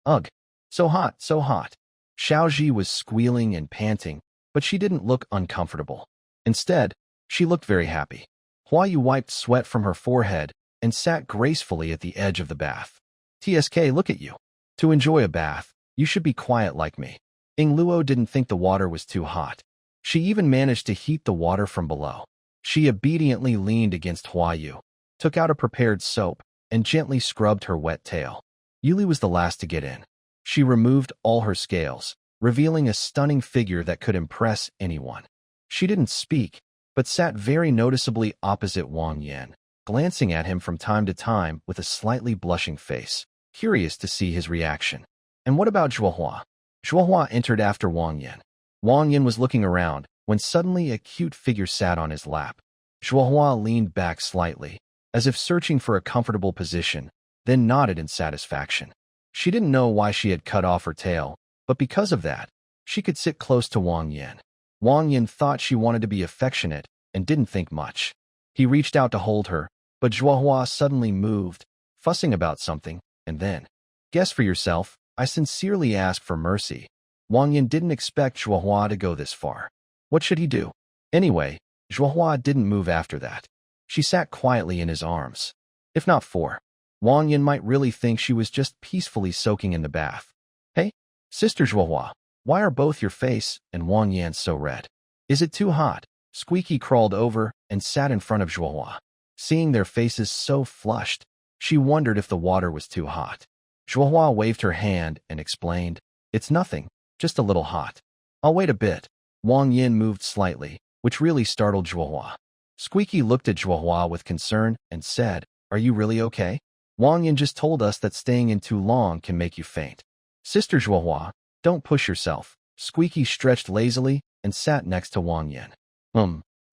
Ugh, so hot, so hot. Xiaoji was squealing and panting, but she didn't look uncomfortable. Instead, she looked very happy. Huayu wiped sweat from her forehead and sat gracefully at the edge of the bath. TSK, look at you. To enjoy a bath, you should be quiet like me. Luo didn't think the water was too hot. She even managed to heat the water from below. She obediently leaned against Huayu, took out a prepared soap, and gently scrubbed her wet tail. Yuli was the last to get in. She removed all her scales, revealing a stunning figure that could impress anyone. She didn't speak, but sat very noticeably opposite Wang Yin, glancing at him from time to time with a slightly blushing face, curious to see his reaction. And what about Zhuohua? Zhuohua entered after Wang Yin. Wang Yin was looking around when suddenly a cute figure sat on his lap. Zhuohua leaned back slightly, as if searching for a comfortable position, then nodded in satisfaction. She didn't know why she had cut off her tail, but because of that, she could sit close to Wang Yin. Wang Yin thought she wanted to be affectionate and didn't think much. He reached out to hold her, but Zhuohua suddenly moved, fussing about something, and then, guess for yourself, I sincerely ask for mercy. Wang Yin didn't expect Zhuohua to go this far. What should he do? Anyway, Zhuohua didn't move after that. She sat quietly in his arms. If not for, Wang Yin might really think she was just peacefully soaking in the bath. Hey, Sister Zhuohua, why are both your face and Wang Yin so red? Is it too hot? Squeaky crawled over and sat in front of Zhuohua. Seeing their faces so flushed, she wondered if the water was too hot. Zhuohua waved her hand and explained, it's nothing, just a little hot. I'll wait a bit. Wang Yin moved slightly, which really startled Zhuohua. Squeaky looked at Zhuohua with concern and said, are you really okay? Wang Yin just told us that staying in too long can make you faint. Sister Zhuohua, don't push yourself. Squeaky stretched lazily and sat next to Wang Yin.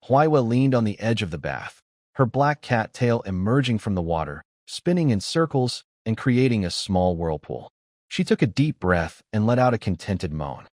Huaiwa leaned on the edge of the bath, her black cat tail emerging from the water, spinning in circles and creating a small whirlpool. She took a deep breath and let out a contented moan.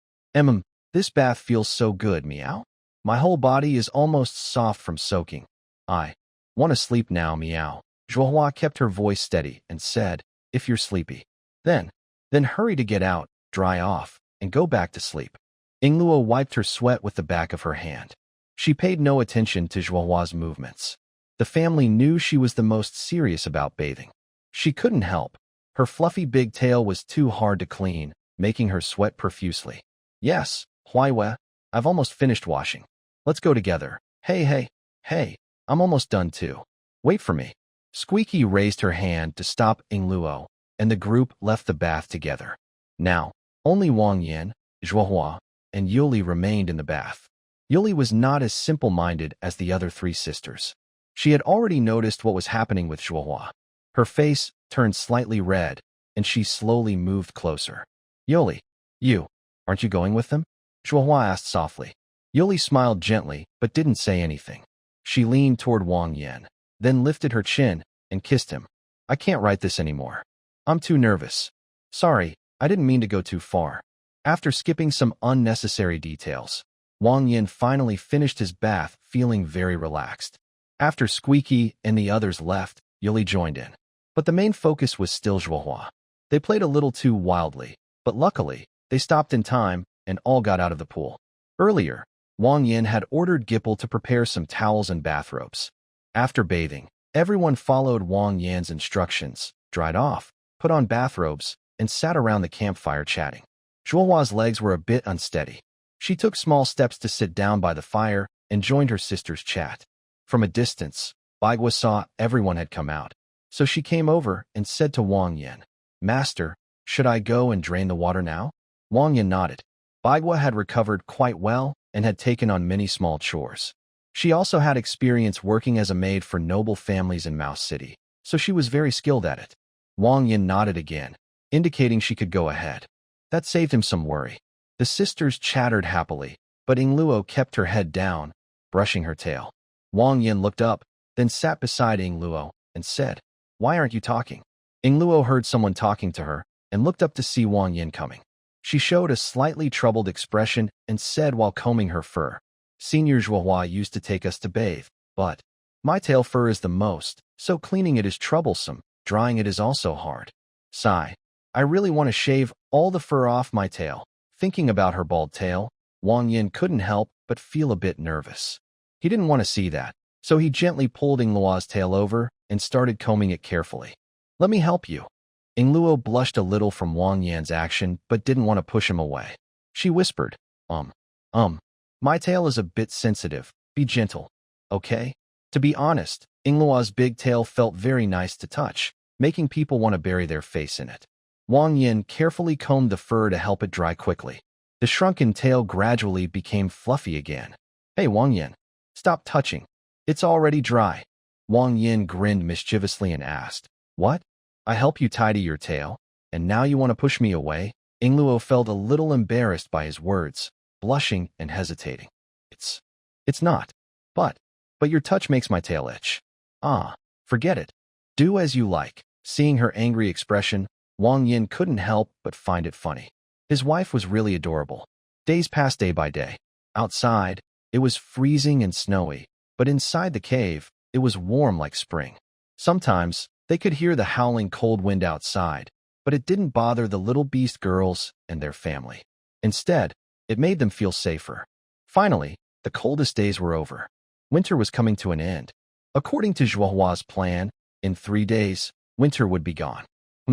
This bath feels so good, meow. My whole body is almost soft from soaking. I want to sleep now, meow. Zhuohua kept her voice steady and said, if you're sleepy, then hurry to get out, dry off, and go back to sleep. Luo wiped her sweat with the back of her hand. She paid no attention to Zhuohua's movements. The family knew she was the most serious about bathing. She couldn't help. Her fluffy big tail was too hard to clean, making her sweat profusely. Yes, Huaiwa, I've almost finished washing. Let's go together. Hey, I'm almost done too. Wait for me. Squeaky raised her hand to stop Luo, and the group left the bath together. Now, only Wang Yin, Zhuohua, and Yuli remained in the bath. Yuli was not as simple-minded as the other three sisters. She had already noticed what was happening with Zhuohua. Her face turned slightly red, and she slowly moved closer. Yuli, aren't you going with them? Zhuohua asked softly. Yuli smiled gently, but didn't say anything. She leaned toward Wang Yin, then lifted her chin and kissed him. I can't write this anymore. I'm too nervous. Sorry, I didn't mean to go too far. After skipping some unnecessary details, Wang Yin finally finished his bath feeling very relaxed. After Squeaky and the others left, Yuli joined in. But the main focus was still Zhuohua. They played a little too wildly, but luckily, they stopped in time and all got out of the pool. Earlier, Wang Yin had ordered Gipple to prepare some towels and bathrobes. After bathing, everyone followed Wang Yan's instructions, dried off, put on bathrobes, and sat around the campfire chatting. Zhuohua's legs were a bit unsteady. She took small steps to sit down by the fire and joined her sister's chat. From a distance, Baigua saw everyone had come out, so she came over and said to Wang Yin, "Master, should I go and drain the water now?" Wang Yin nodded. Baigua had recovered quite well and had taken on many small chores. She also had experience working as a maid for noble families in Mouse City, so she was very skilled at it. Wang Yin nodded again, indicating she could go ahead. That saved him some worry. The sisters chattered happily, but Yingluo kept her head down, brushing her tail. Wang Yin looked up, then sat beside Yingluo and said, "Why aren't you talking?" Yingluo heard someone talking to her and looked up to see Wang Yin coming. She showed a slightly troubled expression and said while combing her fur, "Senior Zhuohua used to take us to bathe, but my tail fur is the most, so cleaning it is troublesome, drying it is also hard. Sigh. I really want to shave all the fur off my tail." Thinking about her bald tail, Wang Yin couldn't help but feel a bit nervous. He didn't want to see that, so he gently pulled Yingluo's tail over and started combing it carefully. "Let me help you." Yingluo blushed a little from Wang Yan's action but didn't want to push him away. She whispered, My tail is a bit sensitive. Be gentle, okay?" To be honest, Yingluo's big tail felt very nice to touch, making people want to bury their face in it. Wang Yin carefully combed the fur to help it dry quickly. The shrunken tail gradually became fluffy again. "Hey, Wang Yin, stop touching. It's already dry." Wang Yin grinned mischievously and asked, "What? I help you tidy your tail, and now you want to push me away?" Yingluo felt a little embarrassed by his words, blushing and hesitating. It's not. But your touch makes my tail itch." "Ah, forget it. Do as you like." Seeing her angry expression, Wang Yin couldn't help but find it funny. His wife was really adorable. Days passed day by day. Outside, it was freezing and snowy, but inside the cave, it was warm like spring. Sometimes, they could hear the howling cold wind outside, but it didn't bother the little beast girls and their family. Instead, it made them feel safer. Finally, the coldest days were over. Winter was coming to an end. According to Zhuohua's plan, in 3 days, winter would be gone.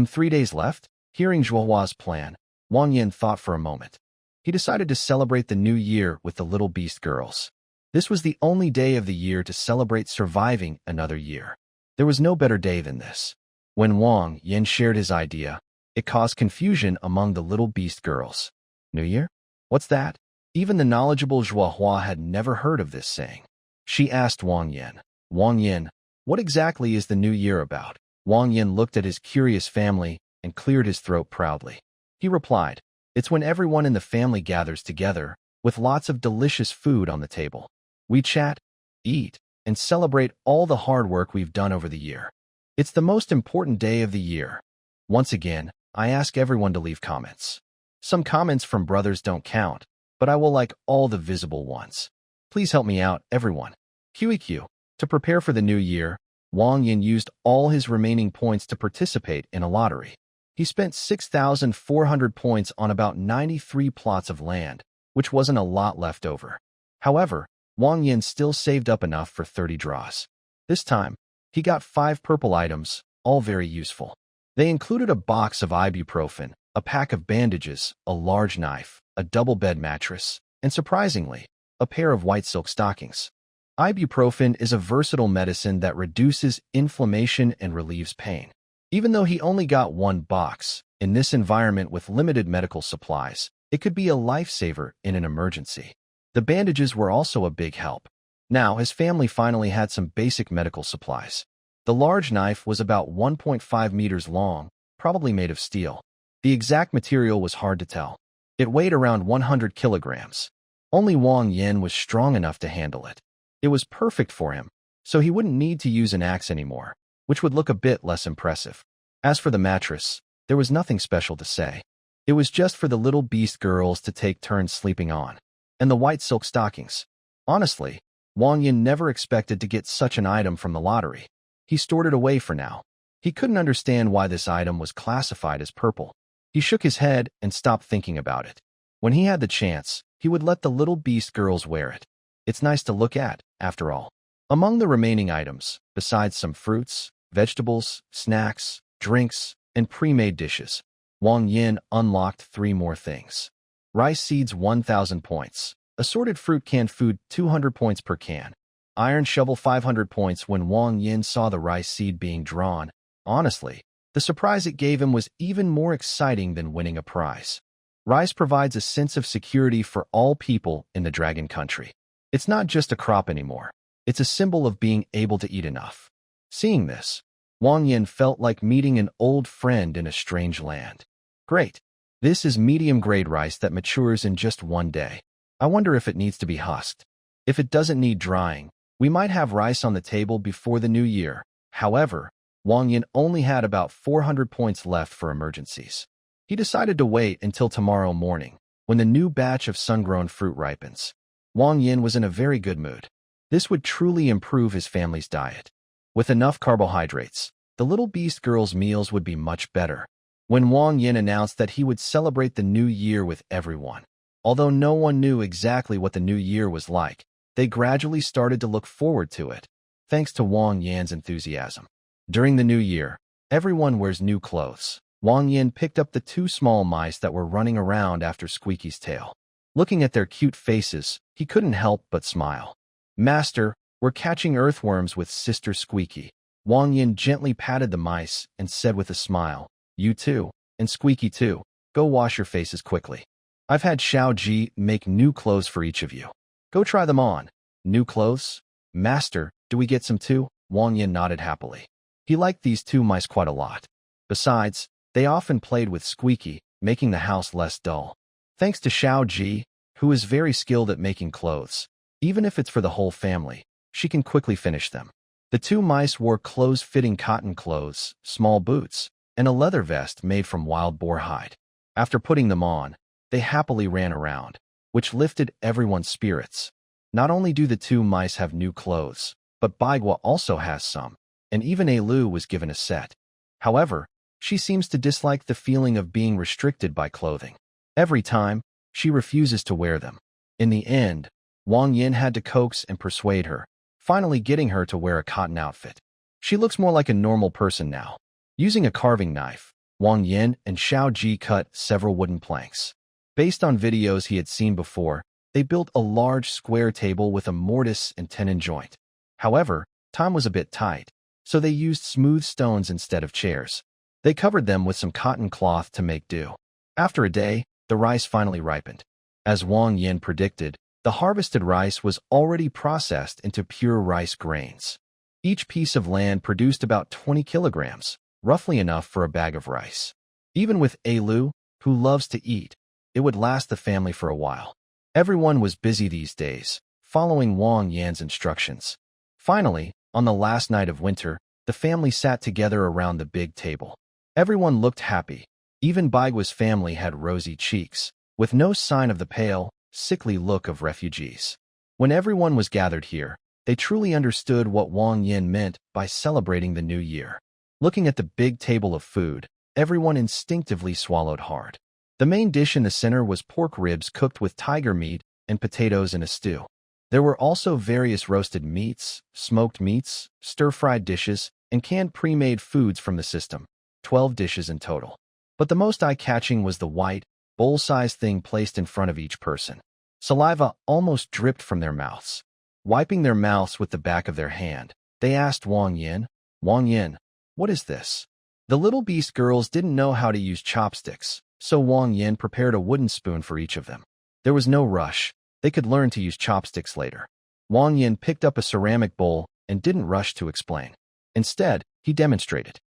3 days left? Hearing Zhuohua's plan, Wang Yin thought for a moment. He decided to celebrate the new year with the little beast girls. This was the only day of the year to celebrate surviving another year. There was no better day than this. When Wang Yin shared his idea, it caused confusion among the little beast girls. "New Year? What's that?" Even the knowledgeable Zhuohua had never heard of this saying. She asked Wang Yin, "Wang Yin, what exactly is the new year about?" Wang Yin looked at his curious family and cleared his throat proudly. He replied, "It's when everyone in the family gathers together, with lots of delicious food on the table. We chat, eat, and celebrate all the hard work we've done over the year. It's the most important day of the year. Once again, I ask everyone to leave comments. Some comments from brothers don't count, but I will like all the visible ones. Please help me out, everyone." QEQ. To prepare for the new year, Wang Yin used all his remaining points to participate in a lottery. He spent 6,400 points on about 93 plots of land, which wasn't a lot left over. However, Wang Yin still saved up enough for 30 draws. This time, he got 5 purple items, all very useful. They included a box of ibuprofen, a pack of bandages, a large knife, a double bed mattress, and surprisingly, a pair of white silk stockings. Ibuprofen is a versatile medicine that reduces inflammation and relieves pain. Even though he only got 1 box, in this environment with limited medical supplies, it could be a lifesaver in an emergency. The bandages were also a big help. Now, his family finally had some basic medical supplies. The large knife was about 1.5 meters long, probably made of steel. The exact material was hard to tell. It weighed around 100 kilograms. Only Wang Yin was strong enough to handle it. It was perfect for him, so he wouldn't need to use an axe anymore, which would look a bit less impressive. As for the mattress, there was nothing special to say. It was just for the little beast girls to take turns sleeping on. And the white silk stockings. Honestly, Wang Yin never expected to get such an item from the lottery. He stored it away for now. He couldn't understand why this item was classified as purple. He shook his head and stopped thinking about it. When he had the chance, he would let the little beast girls wear it. It's nice to look at, after all. Among the remaining items, besides some fruits, vegetables, snacks, drinks, and pre-made dishes, Wang Yin unlocked 3 more things. Rice seeds 1,000 points. Assorted fruit canned food 200 points per can. Iron shovel 500 points. When Wang Yin saw the rice seed being drawn, honestly, the surprise it gave him was even more exciting than winning a prize. Rice provides a sense of security for all people in the Dragon Country. It's not just a crop anymore. It's a symbol of being able to eat enough. Seeing this, Wang Yin felt like meeting an old friend in a strange land. Great. This is medium-grade rice that matures in just 1 day. I wonder if it needs to be husked. If it doesn't need drying, we might have rice on the table before the new year. However, Wang Yin only had about 400 points left for emergencies. He decided to wait until tomorrow morning, when the new batch of sun-grown fruit ripens. Wang Yin was in a very good mood. This would truly improve his family's diet. With enough carbohydrates, the little beast girls' meals would be much better. When Wang Yin announced that he would celebrate the new year with everyone, although no one knew exactly what the new year was like, they gradually started to look forward to it, thanks to Wang Yin's enthusiasm. During the new year, everyone wears new clothes. Wang Yin picked up the 2 small mice that were running around after Squeaky's tail. Looking at their cute faces, he couldn't help but smile. Master, we're catching earthworms with Sister Squeaky. Wang Yin gently patted the mice and said with a smile, "You too, and Squeaky too, go wash your faces quickly. I've had Xiao Ji make new clothes for each of you. Go try them on." New clothes? Master, do we get some too? Wang Yin nodded happily. He liked these 2 mice quite a lot. Besides, they often played with Squeaky, making the house less dull. Thanks to Xiao Ji, who is very skilled at making clothes, even if it's for the whole family, she can quickly finish them. The 2 mice wore close-fitting cotton clothes, small boots, and a leather vest made from wild boar hide. After putting them on, they happily ran around, which lifted everyone's spirits. Not only do the 2 mice have new clothes, but Baigua also has some, and even Lu was given a set. However, she seems to dislike the feeling of being restricted by clothing. Every time, she refuses to wear them. In the end, Wang Yin had to coax and persuade her, finally getting her to wear a cotton outfit. She looks more like a normal person now. Using a carving knife, Wang Yin and Xiao Ji cut several wooden planks. Based on videos he had seen before, they built a large square table with a mortise and tenon joint. However, time was a bit tight, so they used smooth stones instead of chairs. They covered them with some cotton cloth to make do. After a day, the rice finally ripened. As Wang Yin predicted, the harvested rice was already processed into pure rice grains. Each piece of land produced about 20 kilograms, roughly enough for a bag of rice. Even with Lu, who loves to eat, it would last the family for a while. Everyone was busy these days, following Wang Yan's instructions. Finally, on the last night of winter, the family sat together around the big table. Everyone looked happy. Even Baigua's family had rosy cheeks, with no sign of the pale, sickly look of refugees. When everyone was gathered here, they truly understood what Wang Yin meant by celebrating the new year. Looking at the big table of food, everyone instinctively swallowed hard. The main dish in the center was pork ribs cooked with tiger meat and potatoes in a stew. There were also various roasted meats, smoked meats, stir-fried dishes, and canned pre-made foods from the system, 12 dishes in total. But the most eye-catching was the white, bowl-sized thing placed in front of each person. Saliva almost dripped from their mouths. Wiping their mouths with the back of their hand, they asked Wang Yin, "Wang Yin, what is this?" The little beast girls didn't know how to use chopsticks, so Wang Yin prepared a wooden spoon for each of them. There was no rush. They could learn to use chopsticks later. Wang Yin picked up a ceramic bowl and didn't rush to explain. Instead, he demonstrated.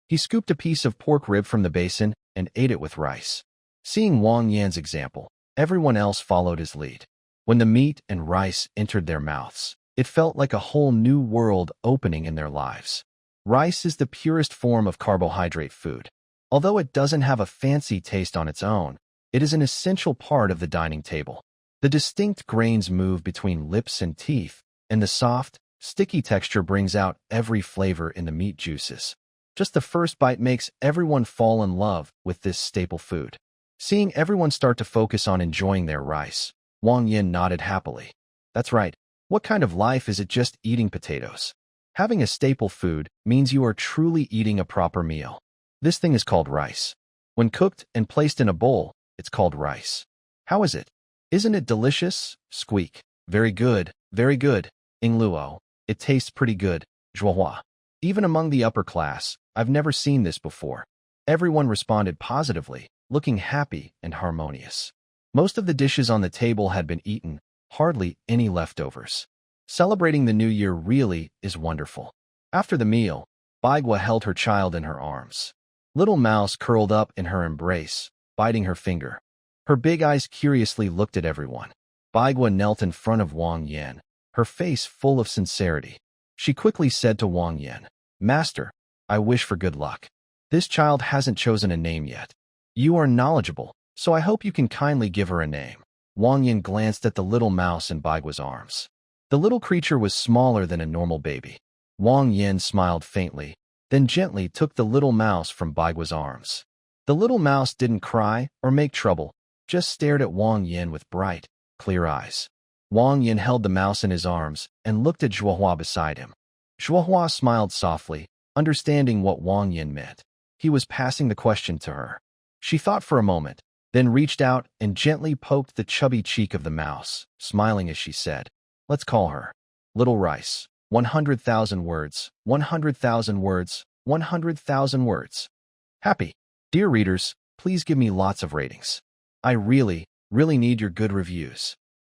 He scooped a piece of pork rib from the basin and ate it with rice. Seeing Wang Yan's example, everyone else followed his lead. When the meat and rice entered their mouths, it felt like a whole new world opening in their lives. Rice is the purest form of carbohydrate food. Although it doesn't have a fancy taste on its own, it is an essential part of the dining table. The distinct grains move between lips and teeth, and the soft, sticky texture brings out every flavor in the meat juices. Just the first bite makes everyone fall in love with this staple food. Seeing everyone start to focus on enjoying their rice, Wang Yin nodded happily. That's right. What kind of life is it just eating potatoes? Having a staple food means you are truly eating a proper meal. This thing is called rice. When cooked and placed in a bowl, it's called rice. How is it? Isn't it delicious? Squeak. Very good, very good. Ing Luo. It tastes pretty good. Zhuohua. Even among the upper class, I've never seen this before. Everyone responded positively, looking happy and harmonious. Most of the dishes on the table had been eaten, hardly any leftovers. Celebrating the new year really is wonderful. After the meal, Baigua held her child in her arms. Little Mouse curled up in her embrace, biting her finger. Her big eyes curiously looked at everyone. Baigua knelt in front of Wang Yan, her face full of sincerity. She quickly said to Wang Yan, "Master, I wish for good luck. This child hasn't chosen a name yet. You are knowledgeable, so I hope you can kindly give her a name." Wang Yan glanced at the little mouse in Baigua's arms. The little creature was smaller than a normal baby. Wang Yan smiled faintly, then gently took the little mouse from Baigua's arms. The little mouse didn't cry or make trouble, just stared at Wang Yan with bright, clear eyes. Wang Yan held the mouse in his arms and looked at Zhuohua beside him. Zhuohua smiled softly, understanding what Wang Yan meant. He was passing the question to her. She thought for a moment, then reached out and gently poked the chubby cheek of the mouse, smiling as she said, "Let's call her Little Rice. 100,000 words, 100,000 words, 100,000 words." Happy. Dear readers, please give me lots of ratings. I really need your good reviews.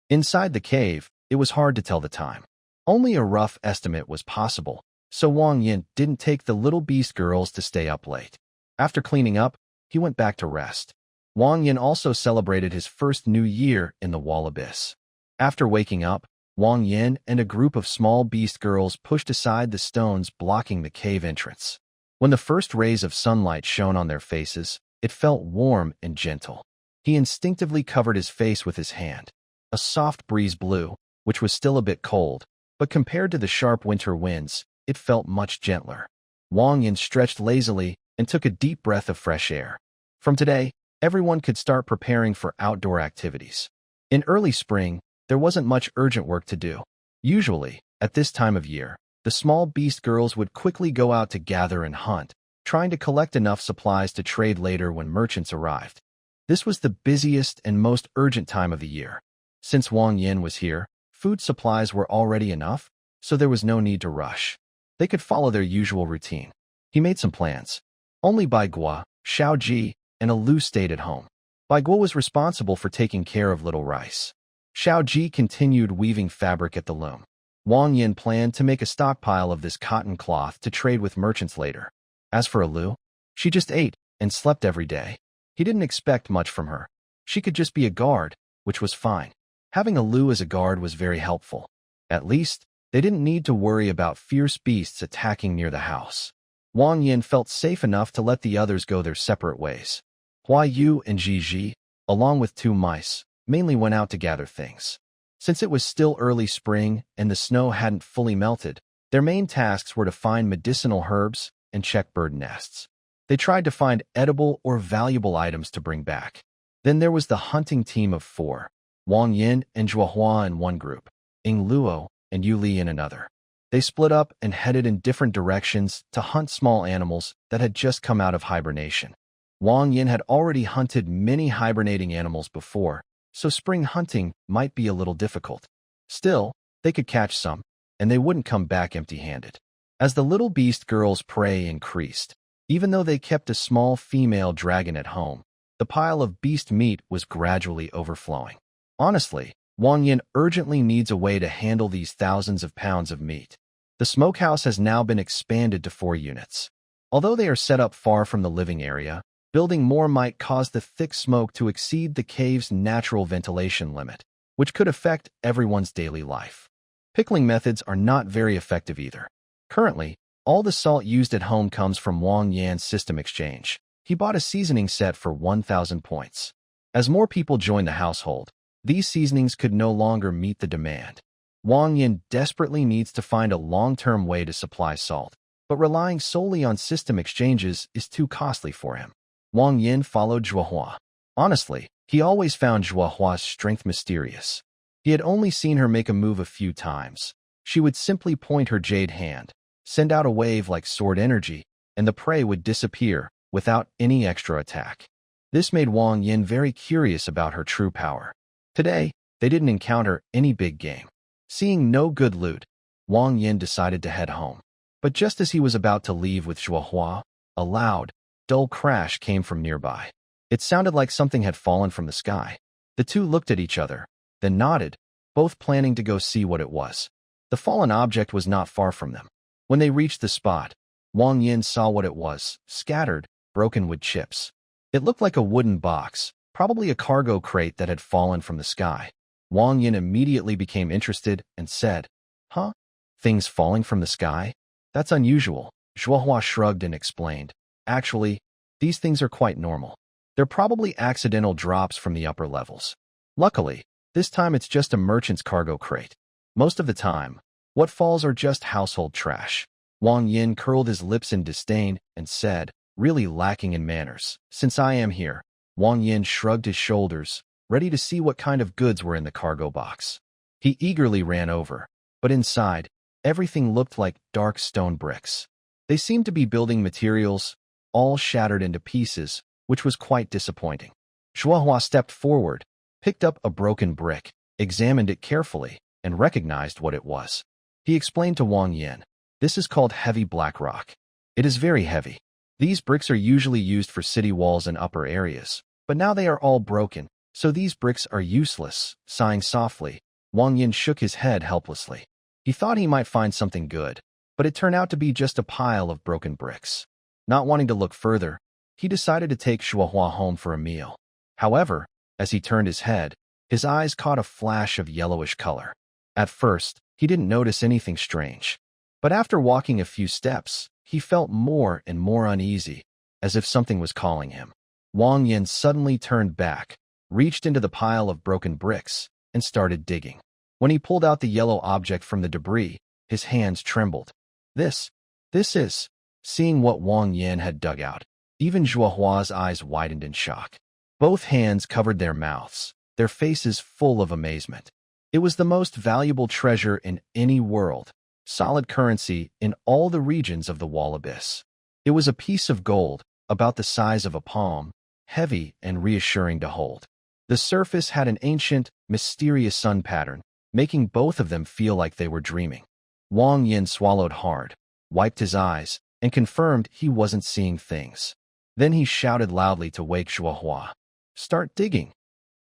Inside the cave, it was hard to tell the time. Only a rough estimate was possible, so Wang Yin didn't take the little beast girls to stay up late. After cleaning up, he went back to rest. Wang Yin also celebrated his first new year in the wall abyss. After waking up, Wang Yin and a group of small beast girls pushed aside the stones blocking the cave entrance. When the first rays of sunlight shone on their faces, it felt warm and gentle. He instinctively covered his face with his hand. A soft breeze blew, which was still a bit cold, but compared to the sharp winter winds, it felt much gentler. Wang Yin stretched lazily and took a deep breath of fresh air. From today, everyone could start preparing for outdoor activities. In early spring, there wasn't much urgent work to do. Usually, at this time of year, the small beast girls would quickly go out to gather and hunt, trying to collect enough supplies to trade later when merchants arrived. This was the busiest and most urgent time of the year. Since Wang Yin was here, food supplies were already enough, so there was no need to rush. They could follow their usual routine. He made some plans. Only Baigua, Xiaoji, and Alu stayed at home. Baigua was responsible for taking care of Little Rice. Xiaoji continued weaving fabric at the loom. Wang Yin planned to make a stockpile of this cotton cloth to trade with merchants later. As for Alu, she just ate and slept every day. He didn't expect much from her. She could just be a guard, which was fine. Having Alu as a guard was very helpful. At least, they didn't need to worry about fierce beasts attacking near the house. Wang Yin felt safe enough to let the others go their separate ways. Hua Yu and Ji, along with 2 mice, mainly went out to gather things. Since it was still early spring and the snow hadn't fully melted, their main tasks were to find medicinal herbs and check bird nests. They tried to find edible or valuable items to bring back. Then there was the hunting team of 4, Wang Yin and Zhuohua in one group, Ing Luo and Yu Li in another. They split up and headed in different directions to hunt small animals that had just come out of hibernation. Wang Yin had already hunted many hibernating animals before, so spring hunting might be a little difficult. Still, they could catch some, and they wouldn't come back empty-handed. As the little beast girls' prey increased, even though they kept a small female dragon at home, the pile of beast meat was gradually overflowing. Honestly, Wang Yin urgently needs a way to handle these thousands of pounds of meat. The smokehouse has now been expanded to 4 units. Although they are set up far from the living area, building more might cause the thick smoke to exceed the cave's natural ventilation limit, which could affect everyone's daily life. Pickling methods are not very effective either. Currently, all the salt used at home comes from Wang Yan's system exchange. He bought a seasoning set for 1,000 points. As more people joined the household, these seasonings could no longer meet the demand. Wang Yin desperately needs to find a long-term way to supply salt, but relying solely on system exchanges is too costly for him. Wang Yin followed Zhuohua. Honestly, he always found Zhuohua's strength mysterious. He had only seen her make a move a few times. She would simply point her jade hand, send out a wave like sword energy, and the prey would disappear without any extra attack. This made Wang Yin very curious about her true power. Today, they didn't encounter any big game. Seeing no good loot, Wang Yin decided to head home. But just as he was about to leave with Zhuohua, a loud, dull crash came from nearby. It sounded like something had fallen from the sky. The two looked at each other, then nodded, both planning to go see what it was. The fallen object was not far from them. When they reached the spot, Wang Yin saw what it was, scattered, broken with chips. It looked like a wooden box, probably a cargo crate that had fallen from the sky. Wang Yin immediately became interested and said, "Huh? Things falling from the sky? That's unusual." Zhuohua shrugged and explained, "Actually, these things are quite normal. They're probably accidental drops from the upper levels. Luckily, this time it's just a merchant's cargo crate. Most of the time, what falls are just household trash." Wang Yin curled his lips in disdain and said, "Really lacking in manners. Since I am here." Wang Yin shrugged his shoulders, ready to see what kind of goods were in the cargo box. He eagerly ran over, but inside, everything looked like dark stone bricks. They seemed to be building materials, all shattered into pieces, which was quite disappointing. Zhuohua stepped forward, picked up a broken brick, examined it carefully, and recognized what it was. He explained to Wang Yin, "This is called heavy black rock. It is very heavy. These bricks are usually used for city walls and upper areas, but now they are all broken, so these bricks are useless." Sighing softly, Wang Yin shook his head helplessly. He thought he might find something good, but it turned out to be just a pile of broken bricks. Not wanting to look further, he decided to take Zhuohua home for a meal. However, as he turned his head, his eyes caught a flash of yellowish color. At first, he didn't notice anything strange, but after walking a few steps, he felt more and more uneasy, as if something was calling him. Wang Yin suddenly turned back, reached into the pile of broken bricks, and started digging. When he pulled out the yellow object from the debris, his hands trembled. This is... Seeing what Wang Yin had dug out, even Zhuohua's eyes widened in shock. Both hands covered their mouths, their faces full of amazement. It was the most valuable treasure in any world, solid currency in all the regions of the wall abyss. It was a piece of gold, about the size of a palm, heavy and reassuring to hold. The surface had an ancient, mysterious sun pattern, making both of them feel like they were dreaming. Wang Yin swallowed hard, wiped his eyes, and confirmed he wasn't seeing things. Then he shouted loudly to wake Zhuohua, "Start digging."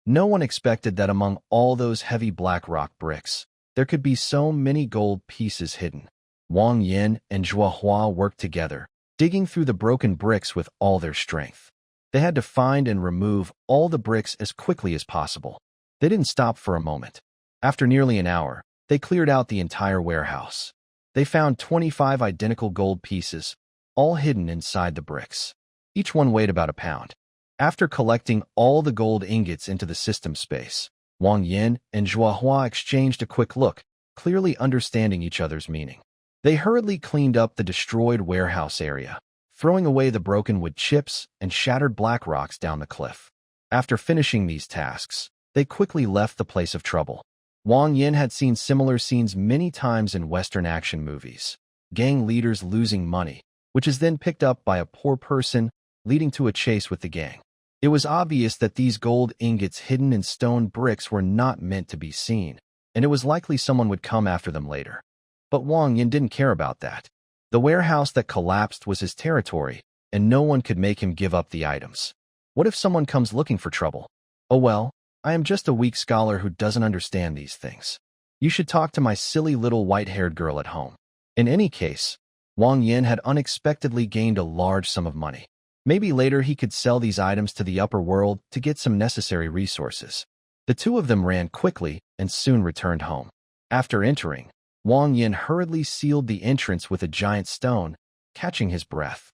No one expected that among all those heavy black rock bricks, there could be so many gold pieces hidden. Wang Yin and Zhuohua worked together, digging through the broken bricks with all their strength. They had to find and remove all the bricks as quickly as possible. They didn't stop for a moment. After nearly an hour, they cleared out the entire warehouse. They found 25 identical gold pieces, all hidden inside the bricks. Each one weighed about a pound. After collecting all the gold ingots into the system space, Wang Yin and Zhuohua exchanged a quick look, clearly understanding each other's meaning. They hurriedly cleaned up the destroyed warehouse area, throwing away the broken wood chips and shattered black rocks down the cliff. After finishing these tasks, they quickly left the place of trouble. Wang Yin had seen similar scenes many times in Western action movies. Gang leaders losing money, which is then picked up by a poor person, leading to a chase with the gang. It was obvious that these gold ingots hidden in stone bricks were not meant to be seen, and it was likely someone would come after them later. But Wang Yin didn't care about that. The warehouse that collapsed was his territory, and no one could make him give up the items. What if someone comes looking for trouble? Oh well, I am just a weak scholar who doesn't understand these things. You should talk to my silly little white-haired girl at home. In any case, Wang Yin had unexpectedly gained a large sum of money. Maybe later he could sell these items to the upper world to get some necessary resources. The two of them ran quickly and soon returned home. After entering, Wang Yin hurriedly sealed the entrance with a giant stone, catching his breath.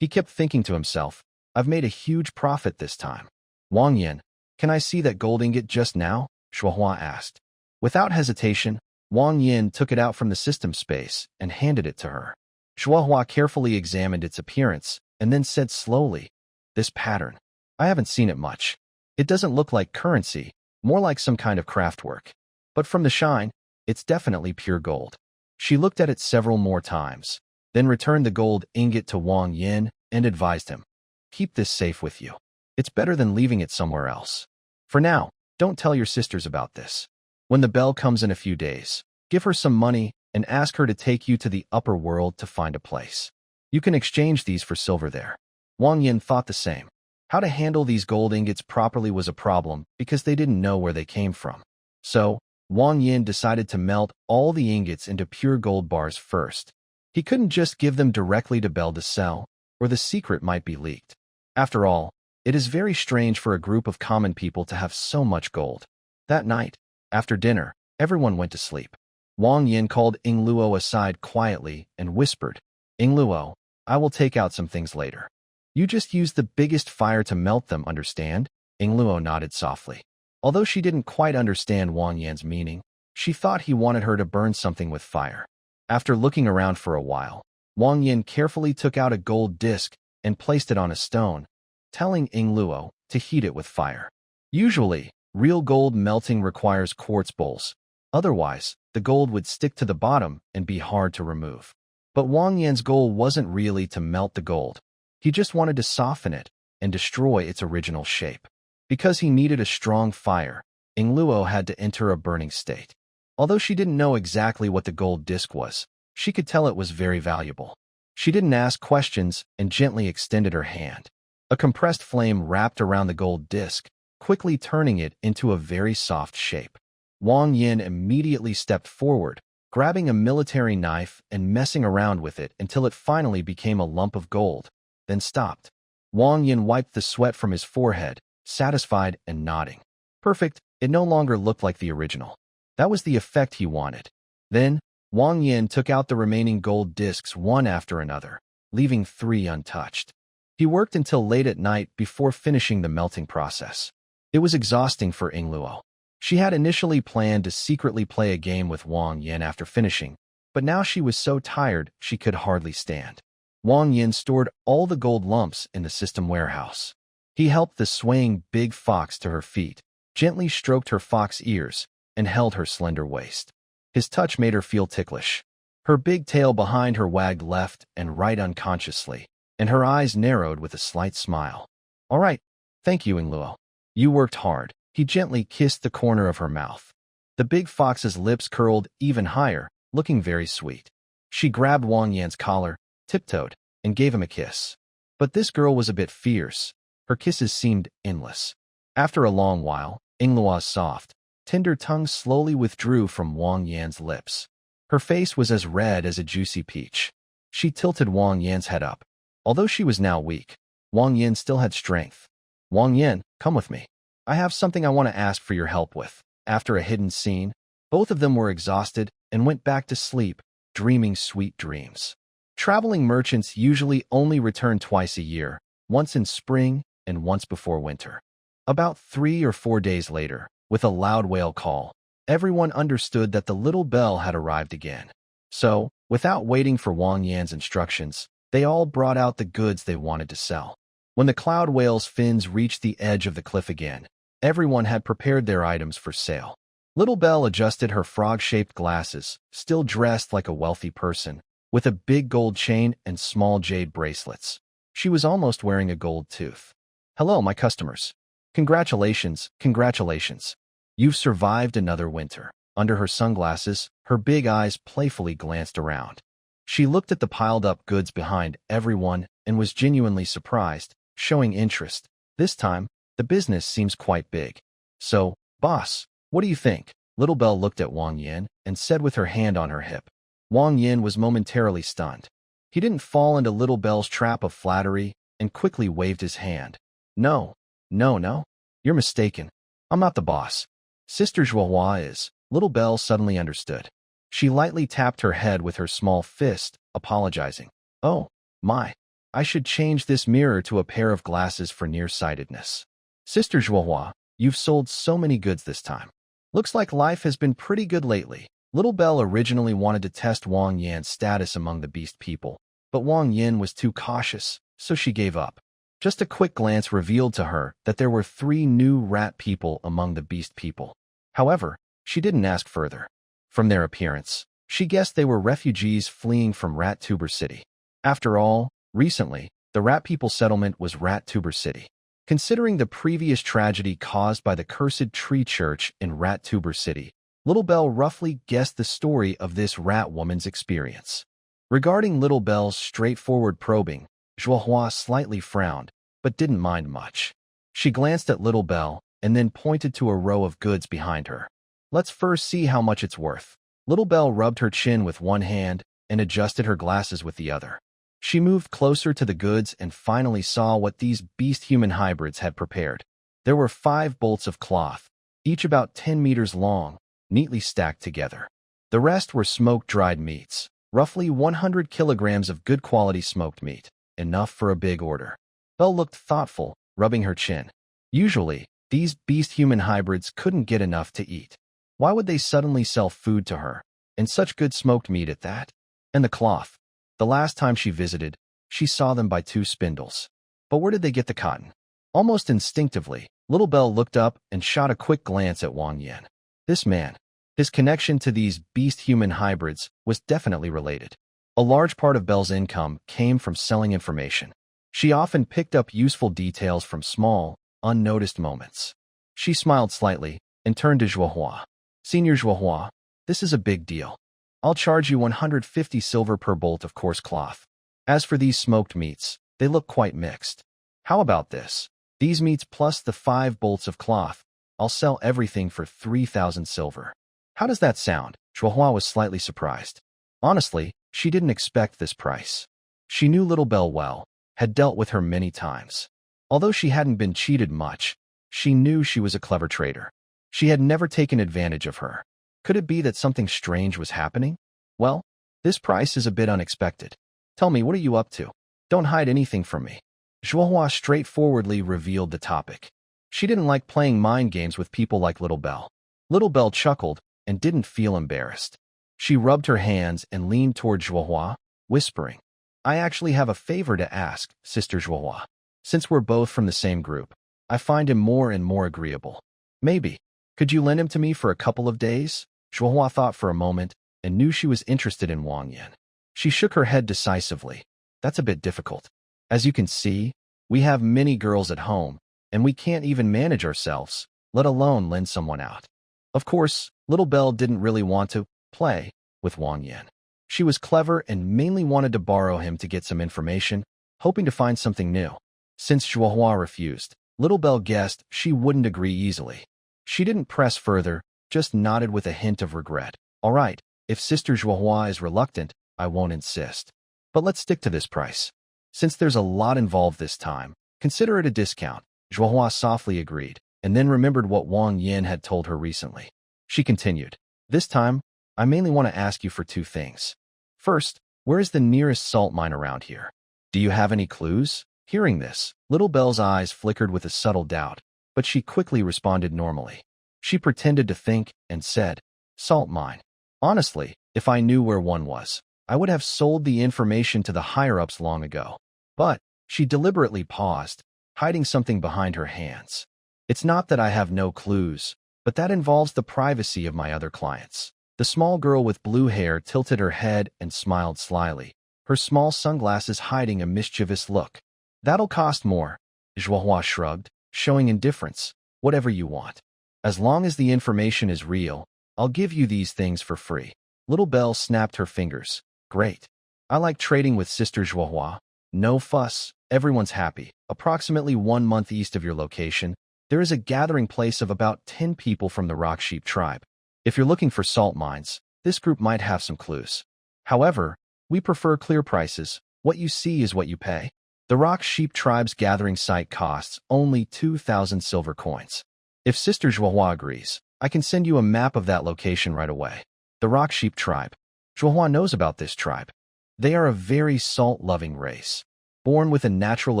He kept thinking to himself, "I've made a huge profit this time." "Wang Yin, can I see that gold ingot just now?" Zhuohua asked. Without hesitation, Wang Yin took it out from the system space and handed it to her. Zhuohua carefully examined its appearance and then said slowly, "This pattern. I haven't seen it much. It doesn't look like currency, more like some kind of craftwork. But from the shine, it's definitely pure gold. She looked at it several more times, then returned the gold ingot to Wang Yin and advised him, "Keep this safe with you. It's better than leaving it somewhere else. For now, don't tell your sisters about this. When the bell comes in a few days, give her some money and ask her to take you to the upper world to find a place. You can exchange these for silver there." Wang Yin thought the same. How to handle these gold ingots properly was a problem because they didn't know where they came from. So, Wang Yin decided to melt all the ingots into pure gold bars first. He couldn't just give them directly to Bell to sell, or the secret might be leaked. After all, it is very strange for a group of common people to have so much gold. That night, after dinner, everyone went to sleep. Wang Yin called Ying Luo aside quietly and whispered, "Ying Luo, I will take out some things later. You just use the biggest fire to melt them, understand?" Ying Luo nodded softly. Although she didn't quite understand Wang Yan's meaning, she thought he wanted her to burn something with fire. After looking around for a while, Wang Yin carefully took out a gold disc and placed it on a stone, telling Ying Luo to heat it with fire. Usually, real gold melting requires quartz bowls. Otherwise, the gold would stick to the bottom and be hard to remove. But Wang Yan's goal wasn't really to melt the gold. He just wanted to soften it and destroy its original shape. Because he needed a strong fire, Ying Luo had to enter a burning state. Although she didn't know exactly what the gold disc was, she could tell it was very valuable. She didn't ask questions and gently extended her hand. A compressed flame wrapped around the gold disc, quickly turning it into a very soft shape. Wang Yin immediately stepped forward, grabbing a military knife and messing around with it until it finally became a lump of gold, then stopped. Wang Yin wiped the sweat from his forehead, satisfied and nodding. Perfect, it no longer looked like the original. That was the effect he wanted. Then, Wang Yin took out the remaining gold discs one after another, leaving 3 untouched. He worked until late at night before finishing the melting process. It was exhausting for Ying Luo. She had initially planned to secretly play a game with Wang Yin after finishing, but now she was so tired she could hardly stand. Wang Yin stored all the gold lumps in the system warehouse. He helped the swaying big fox to her feet, gently stroked her fox ears, and held her slender waist. His touch made her feel ticklish. Her big tail behind her wagged left and right unconsciously, and her eyes narrowed with a slight smile. "All right, thank you, Ying Luo. You worked hard." He gently kissed the corner of her mouth. The big fox's lips curled even higher, looking very sweet. She grabbed Wang Yan's collar, tiptoed, and gave him a kiss. But this girl was a bit fierce. Her kisses seemed endless. After a long while, Ying Luo's soft, tender tongue slowly withdrew from Wang Yan's lips. Her face was as red as a juicy peach. She tilted Wang Yan's head up. Although she was now weak, Wang Yin still had strength. "Wang Yin, come with me. I have something I want to ask for your help with." After a hidden scene, both of them were exhausted and went back to sleep, dreaming sweet dreams. Traveling merchants usually only return twice a year, once in spring and once before winter. About 3 or 4 days later, with a loud whale call, everyone understood that the little bell had arrived again. So, without waiting for Wang Yan's instructions, they all brought out the goods they wanted to sell. When the cloud whale's fins reached the edge of the cliff again, everyone had prepared their items for sale. Little Belle adjusted her frog-shaped glasses, still dressed like a wealthy person, with a big gold chain and small jade bracelets. She was almost wearing a gold tooth. "Hello, my customers. Congratulations, congratulations. You've survived another winter." Under her sunglasses, her big eyes playfully glanced around. She looked at the piled-up goods behind everyone and was genuinely surprised, showing interest. This time, the business seems quite big. "So, boss, what do you think?" Little Belle looked at Wang Yin and said with her hand on her hip. Wang Yin was momentarily stunned. He didn't fall into Little Belle's trap of flattery and quickly waved his hand. No, you're mistaken. I'm not the boss. Sister Zhuohua is." Little Belle suddenly understood. She lightly tapped her head with her small fist, apologizing. "Oh, my. I should change this mirror to a pair of glasses for nearsightedness. Sister Zhuohua, you've sold so many goods this time. Looks like life has been pretty good lately." Little Belle originally wanted to test Wang Yan's status among the beast people, but Wang Yin was too cautious, so she gave up. Just a quick glance revealed to her that there were 3 new rat people among the beast people. However, she didn't ask further. From their appearance, she guessed they were refugees fleeing from Rat Tuber City. After all, recently, the rat people settlement was Rat Tuber City. Considering the previous tragedy caused by the cursed tree church in Rat Tuber City, Little Belle roughly guessed the story of this rat woman's experience. Regarding Little Belle's straightforward probing, Zhuohua slightly frowned, but didn't mind much. She glanced at Little Belle and then pointed to a row of goods behind her. Let's first see how much it's worth. Little Belle rubbed her chin with one hand and adjusted her glasses with the other. She moved closer to the goods and finally saw what these beast-human hybrids had prepared. There were 5 bolts of cloth, each about 10 meters long, neatly stacked together. The rest were smoked-dried meats, roughly 100 kilograms of good-quality smoked meat, enough for a big order. Belle looked thoughtful, rubbing her chin. Usually, these beast-human hybrids couldn't get enough to eat. Why would they suddenly sell food to her, and such good smoked meat at that? And the cloth. The last time she visited, she saw them by 2 spindles. But where did they get the cotton? Almost instinctively, Little Belle looked up and shot a quick glance at Wang Yan. This man, his connection to these beast-human hybrids was definitely related. A large part of Belle's income came from selling information. She often picked up useful details from small, unnoticed moments. She smiled slightly and turned to Zhuohua. Senior Zhuohua, this is a big deal. I'll charge you 150 silver per bolt of coarse cloth. As for these smoked meats, they look quite mixed. How about this? These meats plus the 5 bolts of cloth. I'll sell everything for 3,000 silver. How does that sound? Zhuohua was slightly surprised. Honestly, she didn't expect this price. She knew Little Belle well, had dealt with her many times. Although she hadn't been cheated much, she knew she was a clever trader. She had never taken advantage of her. Could it be that something strange was happening? Well, this price is a bit unexpected. Tell me, what are you up to? Don't hide anything from me. Zhuohua straightforwardly revealed the topic. She didn't like playing mind games with people like Little Belle. Little Belle chuckled and didn't feel embarrassed. She rubbed her hands and leaned toward Zhuohua, whispering, I actually have a favor to ask, Sister Zhuohua. Since we're both from the same group, I find him more and more agreeable. Maybe. Could you lend him to me for a couple of days? Zhuohua thought for a moment and knew she was interested in Wang Yan. She shook her head decisively. That's a bit difficult. As you can see, we have many girls at home, and we can't even manage ourselves, let alone lend someone out. Of course, Little Belle didn't really want to play with Wang Yan. She was clever and mainly wanted to borrow him to get some information, hoping to find something new. Since Zhuohua refused, Little Belle guessed she wouldn't agree easily. She didn't press further, just nodded with a hint of regret. All right, if Sister Zhuohua is reluctant, I won't insist. But let's stick to this price. Since there's a lot involved this time, consider it a discount. Zhuohua softly agreed, and then remembered what Wang Yan had told her recently. She continued, This time, I mainly want to ask you for 2 things. First, where is the nearest salt mine around here? Do you have any clues? Hearing this, Little Belle's eyes flickered with a subtle doubt, but she quickly responded normally. She pretended to think and said, Salt mine. Honestly, if I knew where one was, I would have sold the information to the higher-ups long ago. But she deliberately paused, hiding something behind her hands. It's not that I have no clues, but that involves the privacy of my other clients. The small girl with blue hair tilted her head and smiled slyly, her small sunglasses hiding a mischievous look. That'll cost more. Zhuohua shrugged, showing indifference. Whatever you want. As long as the information is real, I'll give you these things for free. Little Belle snapped her fingers. Great. I like trading with Sister Zhuohua. No fuss, everyone's happy. Approximately 1 month east of your location, there is a gathering place of about 10 people from the Rock Sheep tribe. If you're looking for salt mines, this group might have some clues. However, we prefer clear prices. What you see is what you pay. The Rock Sheep tribe's gathering site costs only 2,000 silver coins. If Sister Zhuohua agrees, I can send you a map of that location right away. The Rock Sheep tribe. Zhuohua knows about this tribe. They are a very salt-loving race, born with a natural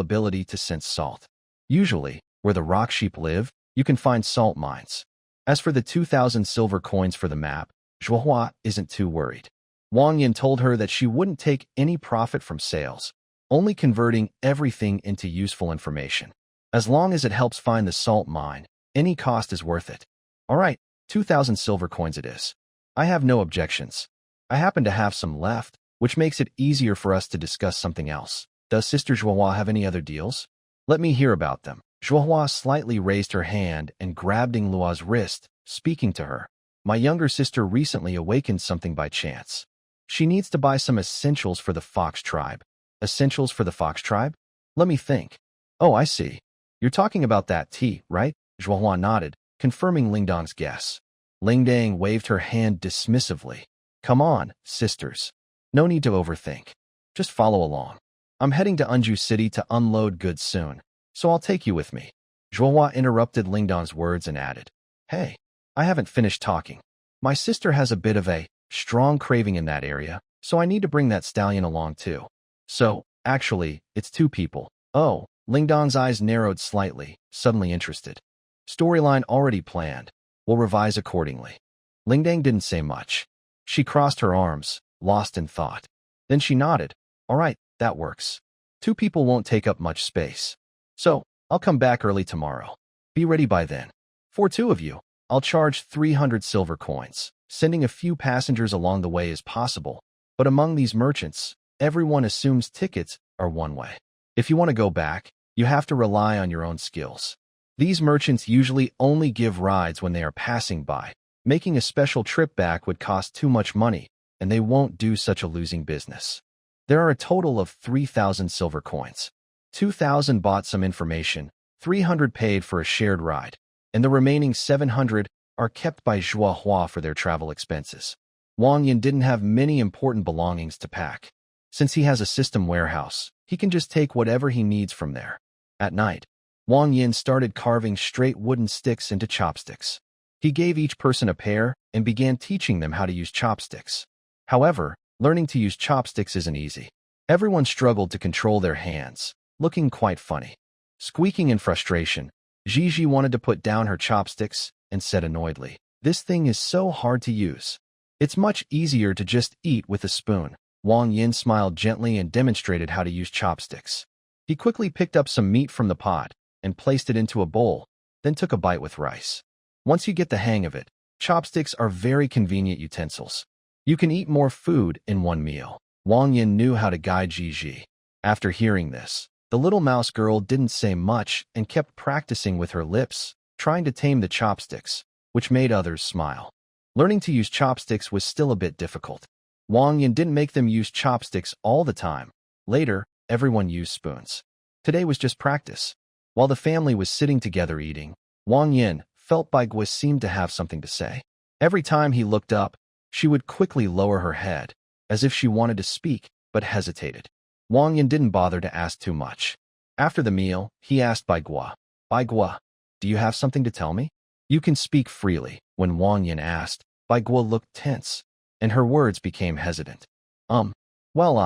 ability to sense salt. Usually, where the rock sheep live, you can find salt mines. As for the 2,000 silver coins for the map, Zhuohua isn't too worried. Wang Yan told her that she wouldn't take any profit from sales, only converting everything into useful information. As long as it helps find the salt mine, any cost is worth it. All right, 2,000 silver coins it is. I have no objections. I happen to have some left, which makes it easier for us to discuss something else. Does Sister Joie have any other deals? Let me hear about them. Joie slightly raised her hand and grabbed Lua's wrist, speaking to her. My younger sister recently awakened something by chance. She needs to buy some essentials for the fox tribe. Essentials for the fox tribe? Let me think. Oh, I see. You're talking about that tea, right? Joie nodded, confirming Lingdong's guess. Lingdang waved her hand dismissively. Come on, sisters. No need to overthink. Just follow along. I'm heading to Unju City to unload goods soon, so I'll take you with me. Joie interrupted Lingdong's words and added, Hey, I haven't finished talking. My sister has a bit of a strong craving in that area, so I need to bring that stallion along too. So, actually, it's 2 people. Oh, Lingdong's eyes narrowed slightly, suddenly interested. Storyline already planned. We'll revise accordingly. Lingdang didn't say much. She crossed her arms, lost in thought. Then she nodded. All right, that works. 2 people won't take up much space. So, I'll come back early tomorrow. Be ready by then. For 2 of you, I'll charge 300 silver coins. Sending a few passengers along the way is possible, but among these merchants, everyone assumes tickets are one way. If you want to go back, you have to rely on your own skills. These merchants usually only give rides when they are passing by. Making a special trip back would cost too much money, and they won't do such a losing business. There are a total of 3,000 silver coins. 2,000 bought some information, 300 paid for a shared ride, and the remaining 700 are kept by Joie for their travel expenses. Wang Yin didn't have many important belongings to pack. Since he has a system warehouse, he can just take whatever he needs from there. At night, Wang Yin started carving straight wooden sticks into chopsticks. He gave each person a pair and began teaching them how to use chopsticks. However, learning to use chopsticks isn't easy. Everyone struggled to control their hands, looking quite funny. Squeaking in frustration, Gigi wanted to put down her chopsticks and said annoyedly, This thing is so hard to use. It's much easier to just eat with a spoon. Wang Yin smiled gently and demonstrated how to use chopsticks. He quickly picked up some meat from the pot and placed it into a bowl, then took a bite with rice. Once you get the hang of it, chopsticks are very convenient utensils. You can eat more food in one meal. Wang Yin knew how to guide Gigi. After hearing this, the little mouse girl didn't say much and kept practicing with her lips, trying to tame the chopsticks, which made others smile. Learning to use chopsticks was still a bit difficult. Wang Yin didn't make them use chopsticks all the time. Later, everyone used spoons. Today was just practice. While the family was sitting together eating, Wang Yin felt Bai Gui seemed to have something to say. Every time he looked up, she would quickly lower her head, as if she wanted to speak, but hesitated. Wang Yin didn't bother to ask too much. After the meal, he asked Bai Gui, do you have something to tell me? You can speak freely. When Wang Yin asked, Bai Gui looked tense, and her words became hesitant. Well,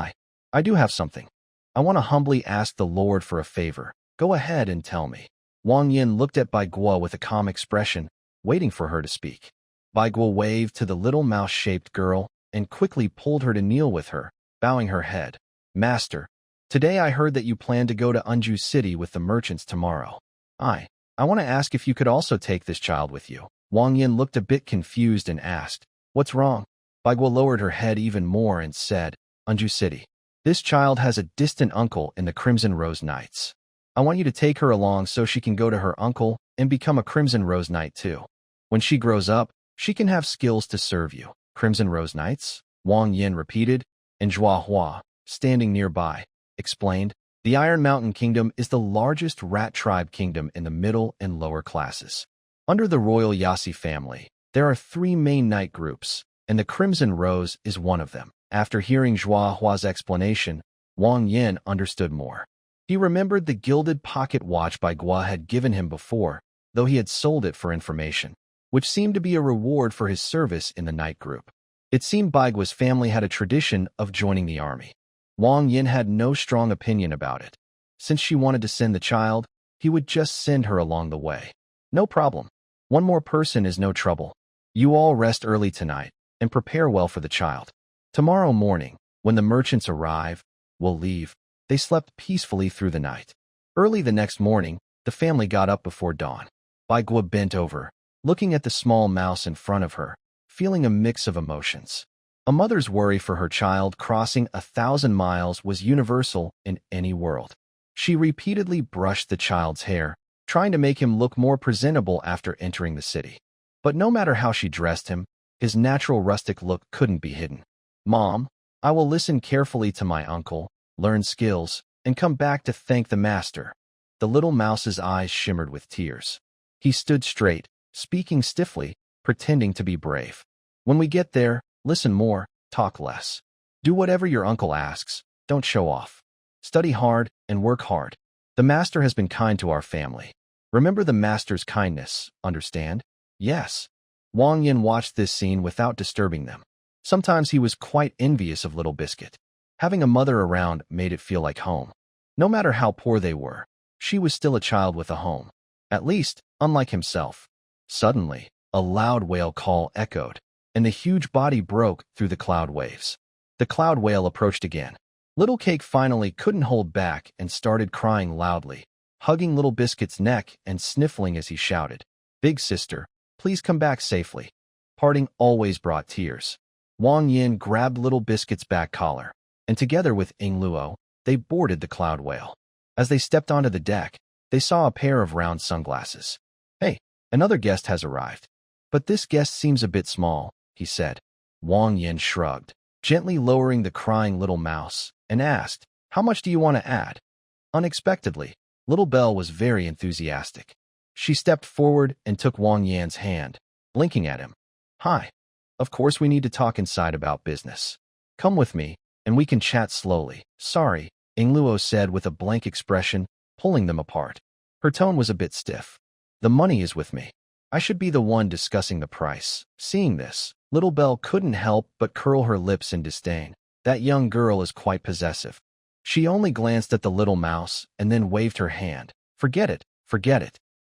I do have something. I want to humbly ask the Lord for a favor. Go ahead and tell me. Wang Yin looked at Bai Gui with a calm expression, waiting for her to speak. Bai Gui waved to the little mouse-shaped girl and quickly pulled her to kneel with her, bowing her head. Master, today I heard that you plan to go to Unju City with the merchants tomorrow. I want to ask if you could also take this child with you. Wang Yin looked a bit confused and asked, What's wrong? Bai Gui lowered her head even more and said, Unju City. This child has a distant uncle in the Crimson Rose Knights. I want you to take her along so she can go to her uncle and become a Crimson Rose Knight too. When she grows up, she can have skills to serve you. Crimson Rose Knights? Wang Yin repeated, and Joie, standing nearby, explained, The Iron Mountain Kingdom is the largest rat tribe kingdom in the middle and lower classes. Under the royal Yasi family, there are 3 main knight groups, and the Crimson Rose is one of them. After hearing Joie's explanation, Wang Yin understood more. He remembered the gilded pocket watch Bai Gui had given him before, though he had sold it for information, which seemed to be a reward for his service in the knight group. It seemed Bai Gui's family had a tradition of joining the army. Wang Yin had no strong opinion about it. Since she wanted to send the child, he would just send her along the way. No problem. One more person is no trouble. You all rest early tonight and prepare well for the child. Tomorrow morning, when the merchants arrive, we'll leave. They slept peacefully through the night. Early the next morning, the family got up before dawn. Baigua bent over, looking at the small mouse in front of her, feeling a mix of emotions. A mother's worry for her child crossing 1,000 miles was universal in any world. She repeatedly brushed the child's hair, trying to make him look more presentable after entering the city. But no matter how she dressed him, his natural rustic look couldn't be hidden. "Mom, I will listen carefully to my uncle, learn skills, and come back to thank the master." The little mouse's eyes shimmered with tears. He stood straight, speaking stiffly, pretending to be brave. "When we get there, listen more, talk less. Do whatever your uncle asks, don't show off. Study hard and work hard. The master has been kind to our family. Remember the master's kindness, understand?" "Yes." Wang Yin watched this scene without disturbing them. Sometimes he was quite envious of Little Biscuit. Having a mother around made it feel like home. No matter how poor they were, she was still a child with a home. At least, unlike himself. Suddenly, a loud whale call echoed, and the huge body broke through the cloud waves. The cloud whale approached again. Little Cake finally couldn't hold back and started crying loudly, hugging Little Biscuit's neck and sniffling as he shouted, "Big sister, please come back safely." Parting always brought tears. Wang Yin grabbed Little Biscuit's back collar, and together with Ing Luo, they boarded the cloud whale. As they stepped onto the deck, they saw a pair of round sunglasses. "Hey, another guest has arrived. But this guest seems a bit small," he said. Wang Yin shrugged, gently lowering the crying little mouse, and asked, "How much do you want to add?" Unexpectedly, Little Belle was very enthusiastic. She stepped forward and took Wang Yan's hand, blinking at him. "Hi. Of course we need to talk inside about business. Come with me, and we can chat slowly." "Sorry," Ing Luo said with a blank expression, pulling them apart. Her tone was a bit stiff. "The money is with me. I should be the one discussing the price." Seeing this, Little Belle couldn't help but curl her lips in disdain. That young girl is quite possessive. She only glanced at the little mouse and then waved her hand. Forget it.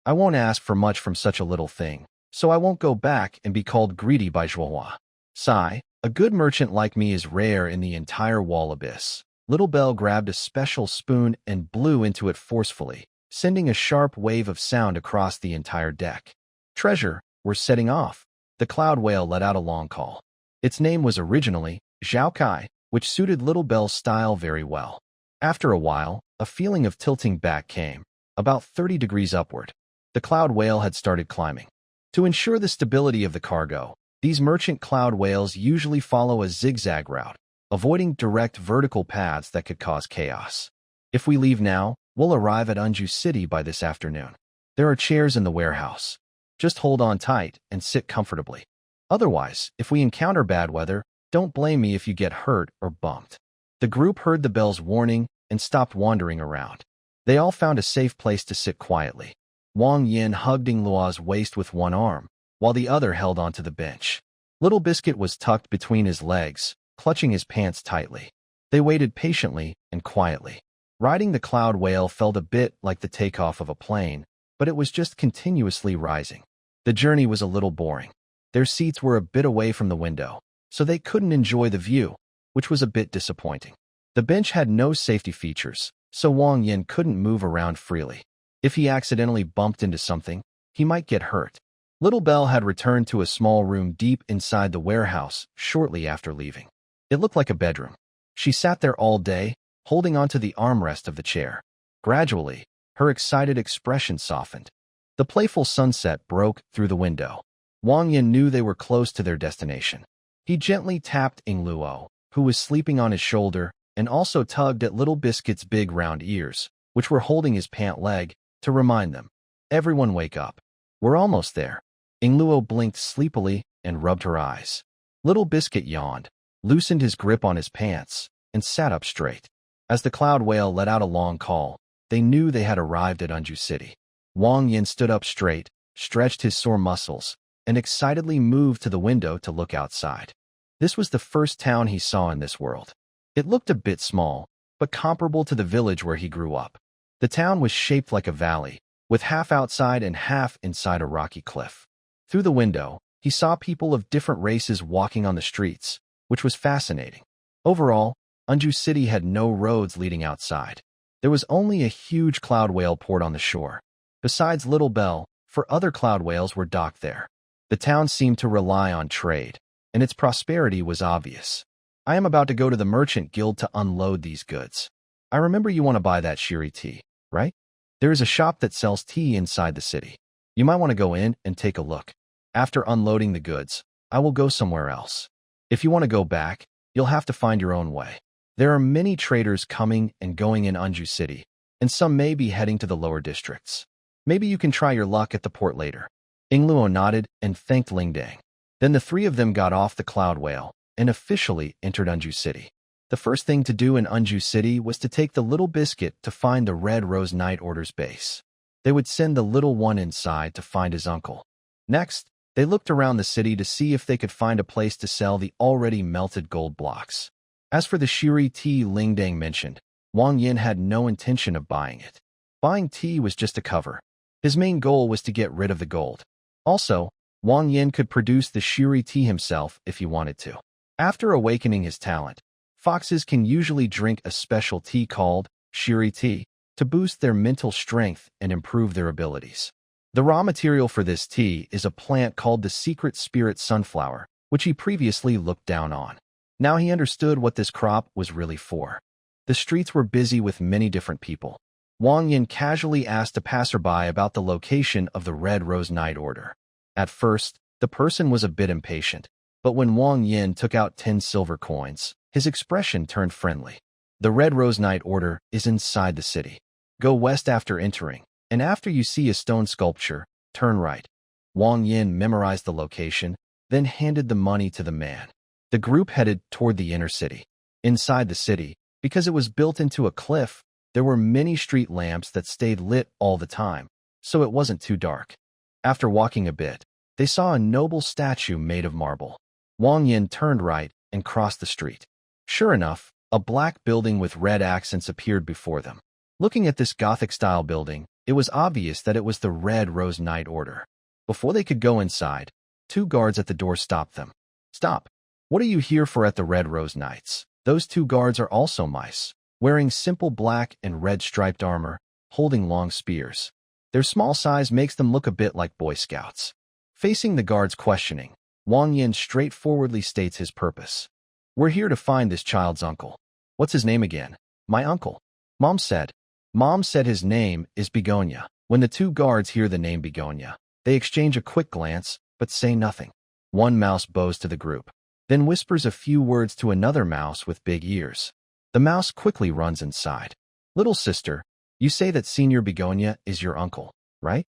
I won't ask for much from such a little thing, so I won't go back and be called greedy by Joie. Sigh, a good merchant like me is rare in the entire wall abyss." Little Belle grabbed a special spoon and blew into it forcefully, sending a sharp wave of sound across the entire deck. "Treasure, we're setting off." The cloud whale let out a long call. Its name was originally Zhao Kai, which suited Little Belle's style very well. After a while, a feeling of tilting back came, about 30 degrees upward. The cloud whale had started climbing. To ensure the stability of the cargo, these merchant cloud whales usually follow a zigzag route, avoiding direct vertical paths that could cause chaos. "If we leave now, we'll arrive at Unju City by this afternoon. There are chairs in the warehouse. Just hold on tight and sit comfortably. Otherwise, if we encounter bad weather, don't blame me if you get hurt or bumped." The group heard the bell's warning and stopped wandering around. They all found a safe place to sit quietly. Wang Yin hugged Ing Luo's waist with one arm, while the other held onto the bench. Little Biscuit was tucked between his legs, clutching his pants tightly. They waited patiently and quietly. Riding the cloud whale felt a bit like the takeoff of a plane, but it was just continuously rising. The journey was a little boring. Their seats were a bit away from the window, so they couldn't enjoy the view, which was a bit disappointing. The bench had no safety features, so Wang Yin couldn't move around freely. If he accidentally bumped into something, he might get hurt. Little Belle had returned to a small room deep inside the warehouse shortly after leaving. It looked like a bedroom. She sat there all day, holding onto the armrest of the chair. Gradually, her excited expression softened. The playful sunset broke through the window. Wang Yin knew they were close to their destination. He gently tapped Ing Luo, who was sleeping on his shoulder, and also tugged at Little Biscuit's big round ears, which were holding his pant leg, to remind them. "Everyone wake up. We're almost there." Ing Luo blinked sleepily and rubbed her eyes. Little Biscuit yawned, loosened his grip on his pants, and sat up straight. As the cloud whale let out a long call, they knew they had arrived at Unju City. Wang Yin stood up straight, stretched his sore muscles, and excitedly moved to the window to look outside. This was the first town he saw in this world. It looked a bit small, but comparable to the village where he grew up. The town was shaped like a valley, with half outside and half inside a rocky cliff. Through the window, he saw people of different races walking on the streets, which was fascinating. Overall, Unju City had no roads leading outside. There was only a huge cloud whale port on the shore. Besides Little Bell, 4 other cloud whales were docked there. The town seemed to rely on trade, and its prosperity was obvious. I am about to go to the merchant guild to unload these goods. I remember you want to buy that shiri tea, right? There is a shop that sells tea inside the city. You might want to go in and take a look. After unloading the goods, I will go somewhere else. If you want to go back, you'll have to find your own way. There are many traders coming and going in Unju City, and some may be heading to the lower districts. Maybe you can try your luck at the port later. Ingluo nodded and thanked Lingdang. Then the 3 of them got off the cloud whale and officially entered Unju City. The first thing to do in Unju City was to take the little biscuit to find the Red Rose Knight Order's base. They would send the little one inside to find his uncle. Next, they looked around the city to see if they could find a place to sell the already melted gold blocks. As for the shiri tea Lingdang mentioned, Wang Yin had no intention of buying it. Buying tea was just a cover. His main goal was to get rid of the gold. Also, Wang Yin could produce the shiri tea himself if he wanted to. After awakening his talent, foxes can usually drink a special tea called shiri tea to boost their mental strength and improve their abilities. The raw material for this tea is a plant called the secret spirit sunflower, which he previously looked down on. Now he understood what this crop was really for. The streets were busy with many different people. Wang Yin casually asked a passerby about the location of the Red Rose Knight Order. At first, the person was a bit impatient, but when Wang Yin took out 10 silver coins, his expression turned friendly. The Red Rose Knight Order is inside the city. Go west after entering, and after you see a stone sculpture, turn right. Wang Yin memorized the location, then handed the money to the man. The group headed toward the inner city. Inside the city, because it was built into a cliff, there were many street lamps that stayed lit all the time, so it wasn't too dark. After walking a bit, they saw a noble statue made of marble. Wang Yin turned right and crossed the street. Sure enough, a black building with red accents appeared before them. Looking at this Gothic-style building, it was obvious that it was the Red Rose Knight Order. Before they could go inside, 2 guards at the door stopped them. Stop! What are you here for at the Red Rose Knights? Those 2 guards are also mice, wearing simple black and red striped armor, holding long spears. Their small size makes them look a bit like Boy Scouts. Facing the guards questioning, Wang Yin straightforwardly states his purpose. We're here to find this child's uncle. What's his name again? My uncle. Mom said his name is Begonia. When the 2 guards hear the name Begonia, they exchange a quick glance, but say nothing. One mouse bows to the group, then whispers a few words to another mouse with big ears. The mouse quickly runs inside. Little sister, you say that Senior Begonia is your uncle, right?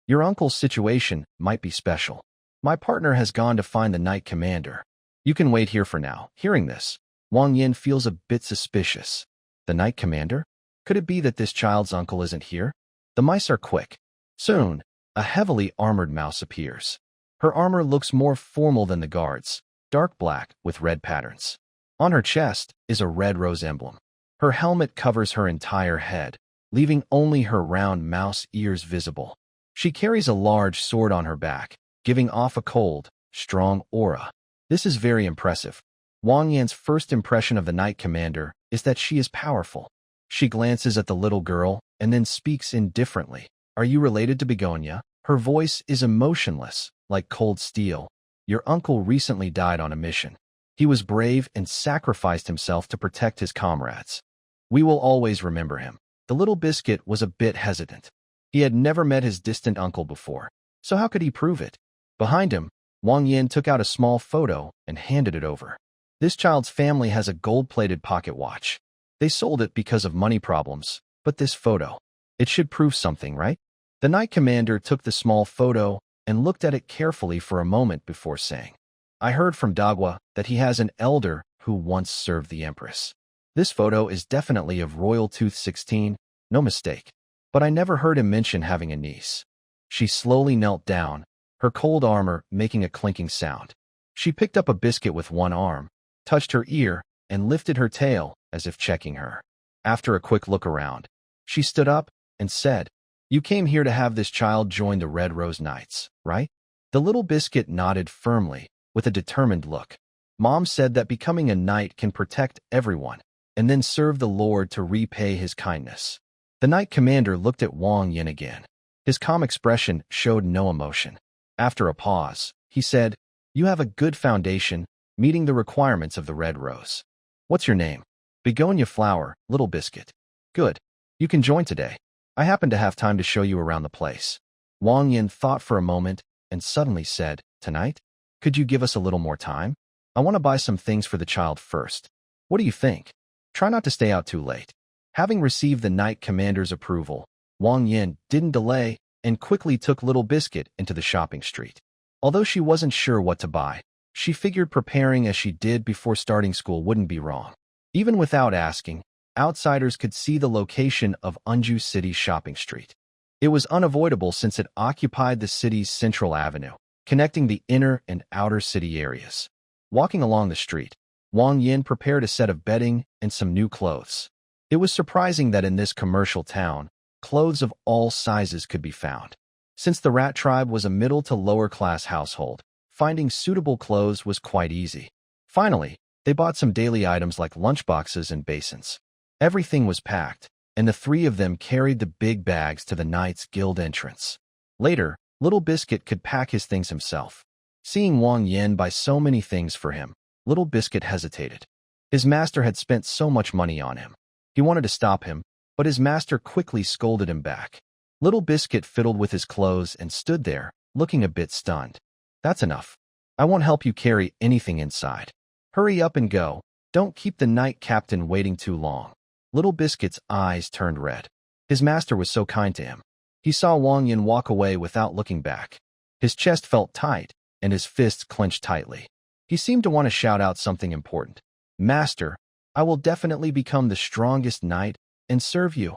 Your uncle's situation might be special. My partner has gone to find the Knight Commander. You can wait here for now. Hearing this, Wang Yin feels a bit suspicious. The Knight Commander? Could it be that this child's uncle isn't here? The mice are quick. Soon, a heavily armored mouse appears. Her armor looks more formal than the guards, dark black with red patterns. On her chest is a red rose emblem. Her helmet covers her entire head, leaving only her round mouse ears visible. She carries a large sword on her back, giving off a cold, strong aura. This is very impressive. Wang Yan's first impression of the Knight Commander is that she is powerful. She glances at the little girl and then speaks indifferently. Are you related to Begonia? Her voice is emotionless, like cold steel. Your uncle recently died on a mission. He was brave and sacrificed himself to protect his comrades. We will always remember him. The little biscuit was a bit hesitant. He had never met his distant uncle before, so how could he prove it? Behind him, Wang Yin took out a small photo and handed it over. This child's family has a gold-plated pocket watch. They sold it because of money problems, but this photo, it should prove something, right? The Knight Commander took the small photo and looked at it carefully for a moment before saying, I heard from Dagwa that he has an elder who once served the Empress. This photo is definitely of Royal Tooth 16, no mistake. But I never heard him mention having a niece. She slowly knelt down, her cold armor making a clinking sound. She picked up a biscuit with one arm, touched her ear, and lifted her tail as if checking her. After a quick look around, she stood up and said, You came here to have this child join the Red Rose Knights, right? The little biscuit nodded firmly, with a determined look. Mom said that becoming a knight can protect everyone and then serve the Lord to repay his kindness. The knight commander looked at Wang Yin again. His calm expression showed no emotion. After a pause, he said, "You have a good foundation, meeting the requirements of the Red Rose. What's your name?" "Begonia Flower, Little Biscuit." "Good. You can join today. I happen to have time to show you around the place." Wang Yin thought for a moment and suddenly said, "Tonight? Could you give us a little more time? I want to buy some things for the child first. What do you think? Try not to stay out too late." Having received the knight commander's approval, Wang Yin didn't delay and quickly took Little Biscuit into the shopping street. Although she wasn't sure what to buy, she figured preparing as she did before starting school wouldn't be wrong. Even without asking, outsiders could see the location of Unju City's shopping street. It was unavoidable since it occupied the city's central avenue, connecting the inner and outer city areas. Walking along the street, Wang Yin prepared a set of bedding and some new clothes. It was surprising that in this commercial town, clothes of all sizes could be found. Since the rat tribe was a middle to lower class household, finding suitable clothes was quite easy. Finally, they bought some daily items like lunchboxes and basins. Everything was packed, and the three of them carried the big bags to the Knights Guild entrance. Later, Little Biscuit could pack his things himself. Seeing Wang Yin buy so many things for him, Little Biscuit hesitated. His master had spent so much money on him. He wanted to stop him, but his master quickly scolded him back. Little Biscuit fiddled with his clothes and stood there, looking a bit stunned. "That's enough. I won't help you carry anything inside. Hurry up and go. Don't keep the knight captain waiting too long." Little Biscuit's eyes turned red. His master was so kind to him. He saw Wang Yin walk away without looking back. His chest felt tight, and his fists clenched tightly. He seemed to want to shout out something important. "Master, I will definitely become the strongest knight and serve you."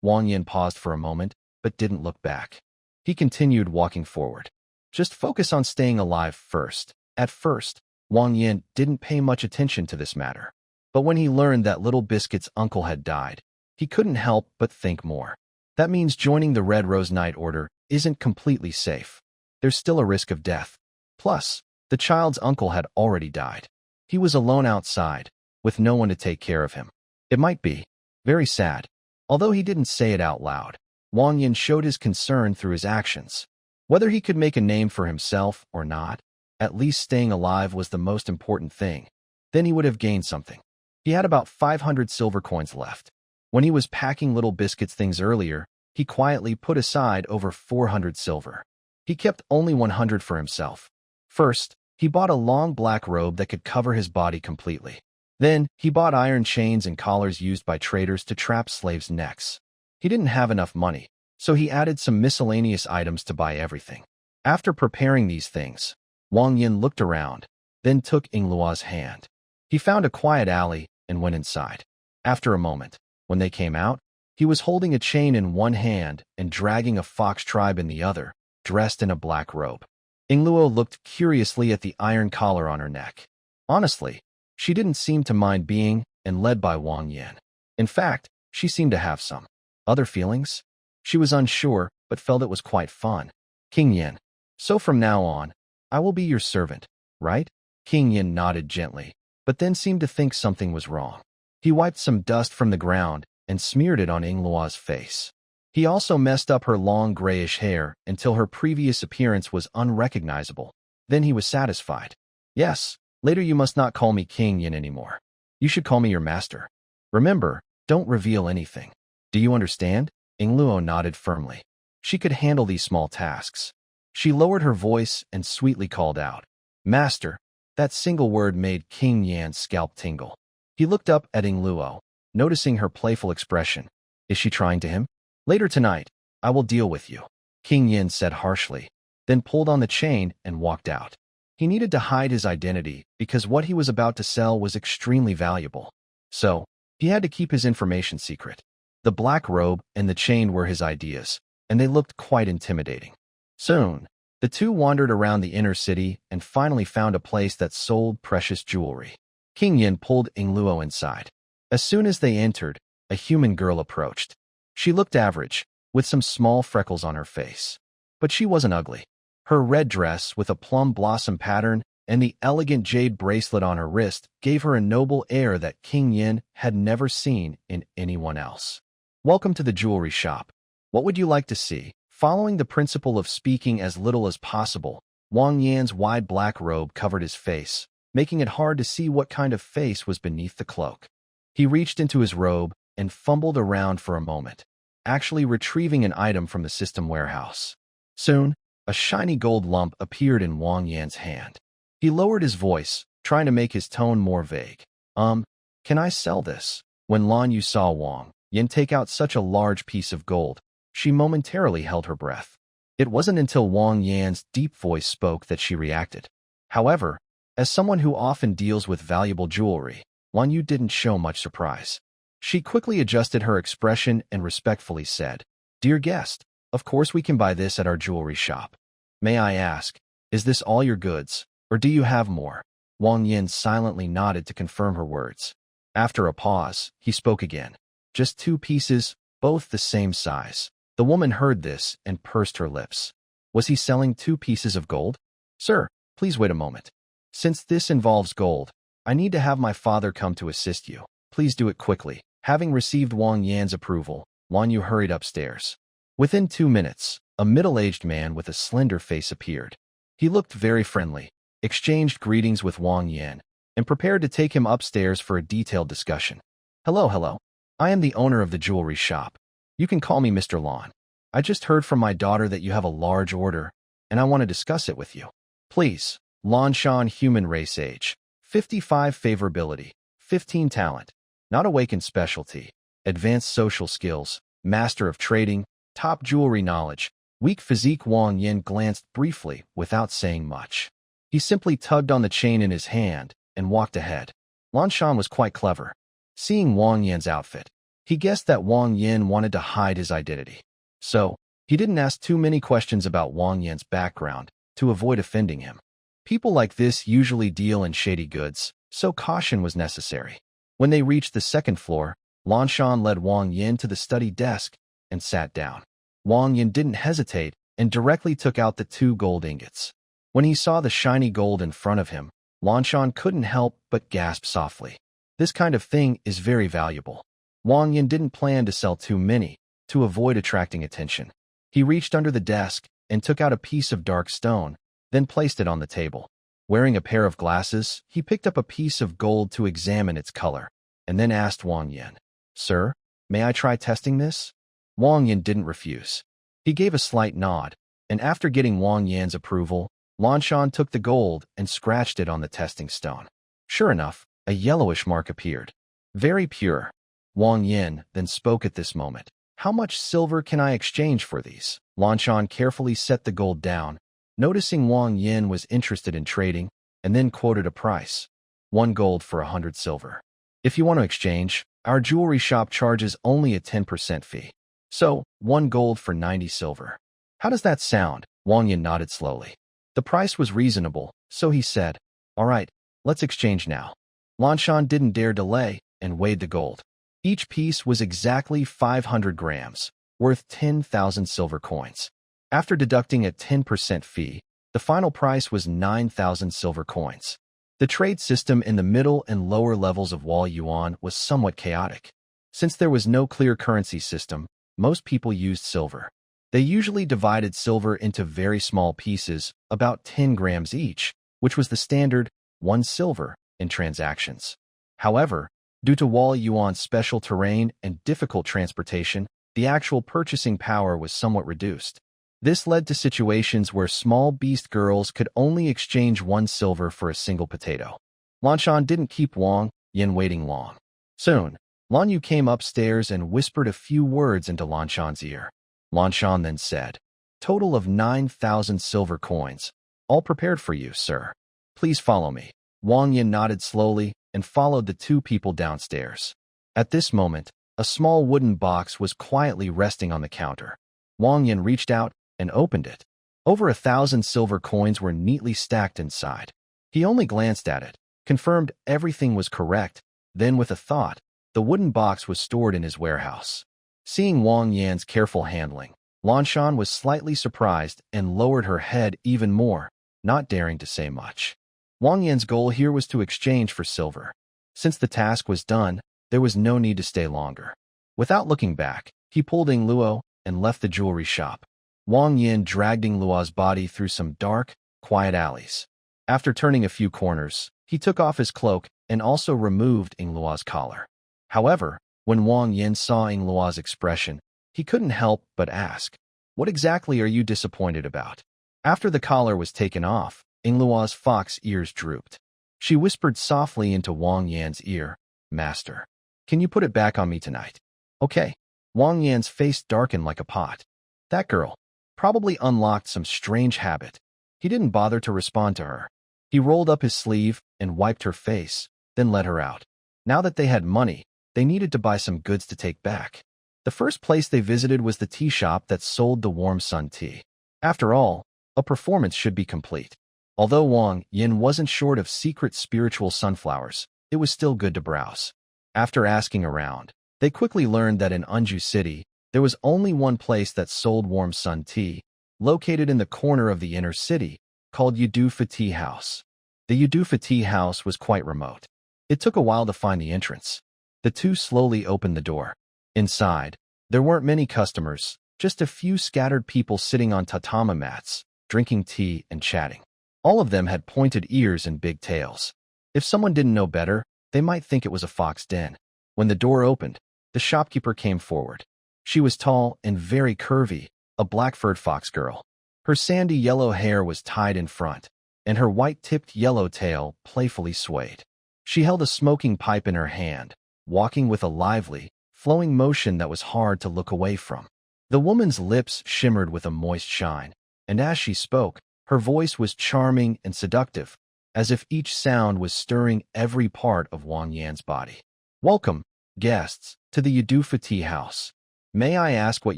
Wang Yin paused for a moment, but didn't look back. He continued walking forward. "Just focus on staying alive first." At first, Wang Yin didn't pay much attention to this matter. But when he learned that Little Biscuit's uncle had died, he couldn't help but think more. That means joining the Red Rose Knight Order isn't completely safe. There's still a risk of death. Plus, the child's uncle had already died. He was alone outside, with no one to take care of him. It might be very sad. Although he didn't say it out loud, Wang Yin showed his concern through his actions. Whether he could make a name for himself or not, at least staying alive was the most important thing. Then he would have gained something. He had about 500 silver coins left. When he was packing Little Biscuit's things earlier, he quietly put aside over 400 silver. He kept only 100 for himself. First, he bought a long black robe that could cover his body completely. Then, he bought iron chains and collars used by traders to trap slaves' necks. He didn't have enough money, so he added some miscellaneous items to buy everything. After preparing these things, Wang Yin looked around, then took Yingluo's hand. He found a quiet alley and went inside. After a moment, when they came out, he was holding a chain in one hand and dragging a fox tribe in the other, dressed in a black robe. Yingluo looked curiously at the iron collar on her neck. Honestly, she didn't seem to mind being and led by Wang Yin. In fact, she seemed to have some other feelings. She was unsure, but felt it was quite fun. "King Yin, so from now on, I will be your servant, right?" King Yin nodded gently, but then seemed to think something was wrong. He wiped some dust from the ground and smeared it on Yingluo's face. He also messed up her long grayish hair until her previous appearance was unrecognizable. Then he was satisfied. "Yes, later you must not call me King Yin anymore. You should call me your master. Remember, don't reveal anything. Do you understand?" Yingluo nodded firmly. She could handle these small tasks. She lowered her voice and sweetly called out, "Master." That single word made King Yan's scalp tingle. He looked up at Yingluo, noticing her playful expression. Is she trying to him? "Later tonight, I will deal with you," King Yin said harshly, then pulled on the chain and walked out. He needed to hide his identity because what he was about to sell was extremely valuable. So, he had to keep his information secret. The black robe and the chain were his ideas, and they looked quite intimidating. Soon, the two wandered around the inner city and finally found a place that sold precious jewelry. King Yin pulled Yingluo inside. As soon as they entered, a human girl approached. She looked average, with some small freckles on her face. But she wasn't ugly. Her red dress with a plum blossom pattern and the elegant jade bracelet on her wrist gave her a noble air that King Yin had never seen in anyone else. Welcome to the jewelry shop. What would you like to see? Following the principle of speaking as little as possible, Wang Yan's wide black robe covered his face, making it hard to see what kind of face was beneath the cloak. He reached into his robe and fumbled around for a moment, actually retrieving an item from the system warehouse. Soon, a shiny gold lump appeared in Wang Yan's hand. He lowered his voice, trying to make his tone more vague. Can I sell this? When Lan Yu saw Wang Yan take out such a large piece of gold, she momentarily held her breath. It wasn't until Wang Yan's deep voice spoke that she reacted. However, as someone who often deals with valuable jewelry, Lan Yu didn't show much surprise. She quickly adjusted her expression and respectfully said, "Dear guest, of course we can buy this at our jewelry shop. May I ask, is this all your goods, or do you have more?" Wang Yan silently nodded to confirm her words. After a pause, he spoke again. "Just 2 pieces, both the same size." The woman heard this and pursed her lips. Was he selling 2 pieces of gold? "Sir, please wait a moment. Since this involves gold, I need to have my father come to assist you. Please do it quickly." Having received Wang Yan's approval, Lan Yu hurried upstairs. Within 2 minutes, a middle-aged man with a slender face appeared. He looked very friendly, exchanged greetings with Wang Yan, and prepared to take him upstairs for a detailed discussion. Hello. I am the owner of the jewelry shop. You can call me Mr. Lan. I just heard from my daughter that you have a large order, and I want to discuss it with you. Please, Lan Shan, human race age, 55 favorability, 15 talent, not awakened specialty, advanced social skills, master of trading, top jewelry knowledge, weak physique. Wang Yan glanced briefly without saying much. He simply tugged on the chain in his hand and walked ahead. Lan Shan was quite clever. Seeing Wang Yan's outfit, he guessed that Wang Yan wanted to hide his identity. So, he didn't ask too many questions about Wang Yan's background to avoid offending him. People like this usually deal in shady goods, so caution was necessary. When they reached the 2nd floor, Lan Shan led Wang Yan to the study desk and sat down. Wang Yan didn't hesitate and directly took out the 2 gold ingots. When he saw the shiny gold in front of him, Lan Shan couldn't help but gasp softly. This kind of thing is very valuable. Wang Yan didn't plan to sell too many, to avoid attracting attention. He reached under the desk and took out a piece of dark stone, then placed it on the table. Wearing a pair of glasses, he picked up a piece of gold to examine its color, and then asked Wang Yan, "Sir, may I try testing this?" Wang Yan didn't refuse. He gave a slight nod, and after getting Wang Yan's approval, Lan Shan took the gold and scratched it on the testing stone. Sure enough, a yellowish mark appeared. Very pure. Wang Yan then spoke at this moment. "How much silver can I exchange for these?" Lan Shan carefully set the gold down, noticing Wang Yan was interested in trading, and then quoted a price. 1 gold for 100 silver. If you want to exchange, our jewelry shop charges only a 10% fee. So, 1 gold for 90 silver. How does that sound? Wang Yan nodded slowly. The price was reasonable, so he said, "All right, let's exchange now." Lan Shan didn't dare delay and weighed the gold. Each piece was exactly 500 grams, worth 10,000 silver coins. After deducting a 10% fee, the final price was 9,000 silver coins. The trade system in the middle and lower levels of Wall Yuan was somewhat chaotic. Since there was no clear currency system, most people used silver. They usually divided silver into very small pieces, about 10 grams each, which was the standard 1 silver in transactions. However, due to Wall Yuan's special terrain and difficult transportation, the actual purchasing power was somewhat reduced. This led to situations where small beast girls could only exchange 1 silver for a single potato. Lan Shan didn't keep Wang Yan waiting long. Soon, Lan Yu came upstairs and whispered a few words into Lan Shan's ear. Lan Shan then said, "Total of 9,000 silver coins, all prepared for you, sir. Please follow me." Wang Yan nodded slowly and followed the 2 people downstairs. At this moment, a small wooden box was quietly resting on the counter. Wang Yan reached out and opened it. Over 1,000 silver coins were neatly stacked inside. He only glanced at it, confirmed everything was correct, then with a thought, the wooden box was stored in his warehouse. Seeing Wang Yan's careful handling, Lan Shan was slightly surprised and lowered her head even more, not daring to say much. Wang Yan's goal here was to exchange for silver. Since the task was done, there was no need to stay longer. Without looking back, he pulled Ying Luo and left the jewelry shop. Wang Yin dragged Ying Luo's body through some dark, quiet alleys. After turning a few corners, he took off his cloak and also removed Ying Luo's collar. However, when Wang Yin saw Ying Luo's expression, he couldn't help but ask, "What exactly are you disappointed about?" After the collar was taken off, Ying Luo's fox ears drooped. She whispered softly into Wang Yan's ear, "Master, can you put it back on me tonight?" "Okay." Wang Yan's face darkened like a pot. That girl probably unlocked some strange habit. He didn't bother to respond to her. He rolled up his sleeve and wiped her face, then let her out. Now that they had money, they needed to buy some goods to take back. The first place they visited was the tea shop that sold the warm sun tea. After all, a performance should be complete. Although Wang Yin wasn't short of secret spiritual sunflowers, it was still good to browse. After asking around, they quickly learned that in Unju City, there was only one place that sold warm sun tea, located in the corner of the inner city, called Yudufa Tea House. The Yudufa Tea House was quite remote. It took a while to find the entrance. The two slowly opened the door. Inside, there weren't many customers, just a few scattered people sitting on tatama mats, drinking tea and chatting. All of them had pointed ears and big tails. If someone didn't know better, they might think it was a fox den. When the door opened, the shopkeeper came forward. She was tall and very curvy, a black-furred fox girl. Her sandy yellow hair was tied in front, and her white-tipped yellow tail playfully swayed. She held a smoking pipe in her hand, walking with a lively, flowing motion that was hard to look away from. The woman's lips shimmered with a moist shine, and as she spoke, her voice was charming and seductive, as if each sound was stirring every part of Wang Yan's body. "Welcome, guests, to the Yudufa Tea House. May I ask what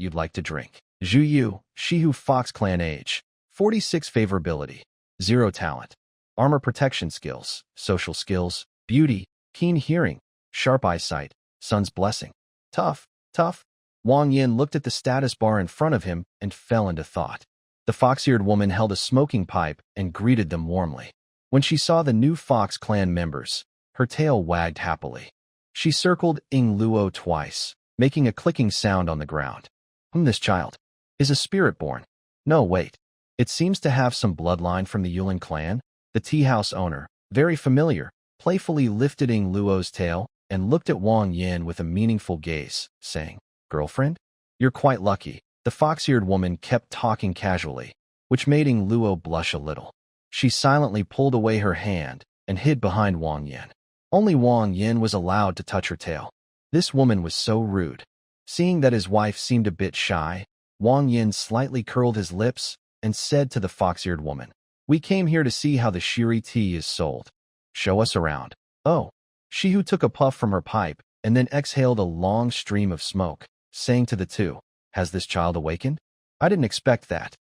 you'd like to drink?" Zhu Yu, Shihu Fox Clan age, 46 favorability, 0 talent, armor protection skills, social skills, beauty, keen hearing, sharp eyesight, sun's blessing. Tough. Wang Yin looked at the status bar in front of him and fell into thought. The fox-eared woman held a smoking pipe and greeted them warmly. When she saw the new Fox Clan members, her tail wagged happily. She circled Ying Luo twice, making a clicking sound on the ground. This child is a spirit born. No, wait. It seems to have some bloodline from the Yulin clan. The tea house owner, very familiar, playfully lifted Ying Luo's tail and looked at Wang Yin with a meaningful gaze, saying, "Girlfriend? You're quite lucky." The fox-eared woman kept talking casually, which made Ying Luo blush a little. She silently pulled away her hand and hid behind Wang Yin. Only Wang Yin was allowed to touch her tail. This woman was so rude. Seeing that his wife seemed a bit shy, Wang Yin slightly curled his lips and said to the fox-eared woman, "We came here to see how the shiri tea is sold. Show us around." "Oh." Shihu took a puff from her pipe and then exhaled a long stream of smoke, saying to the two, "Has this child awakened? I didn't expect that.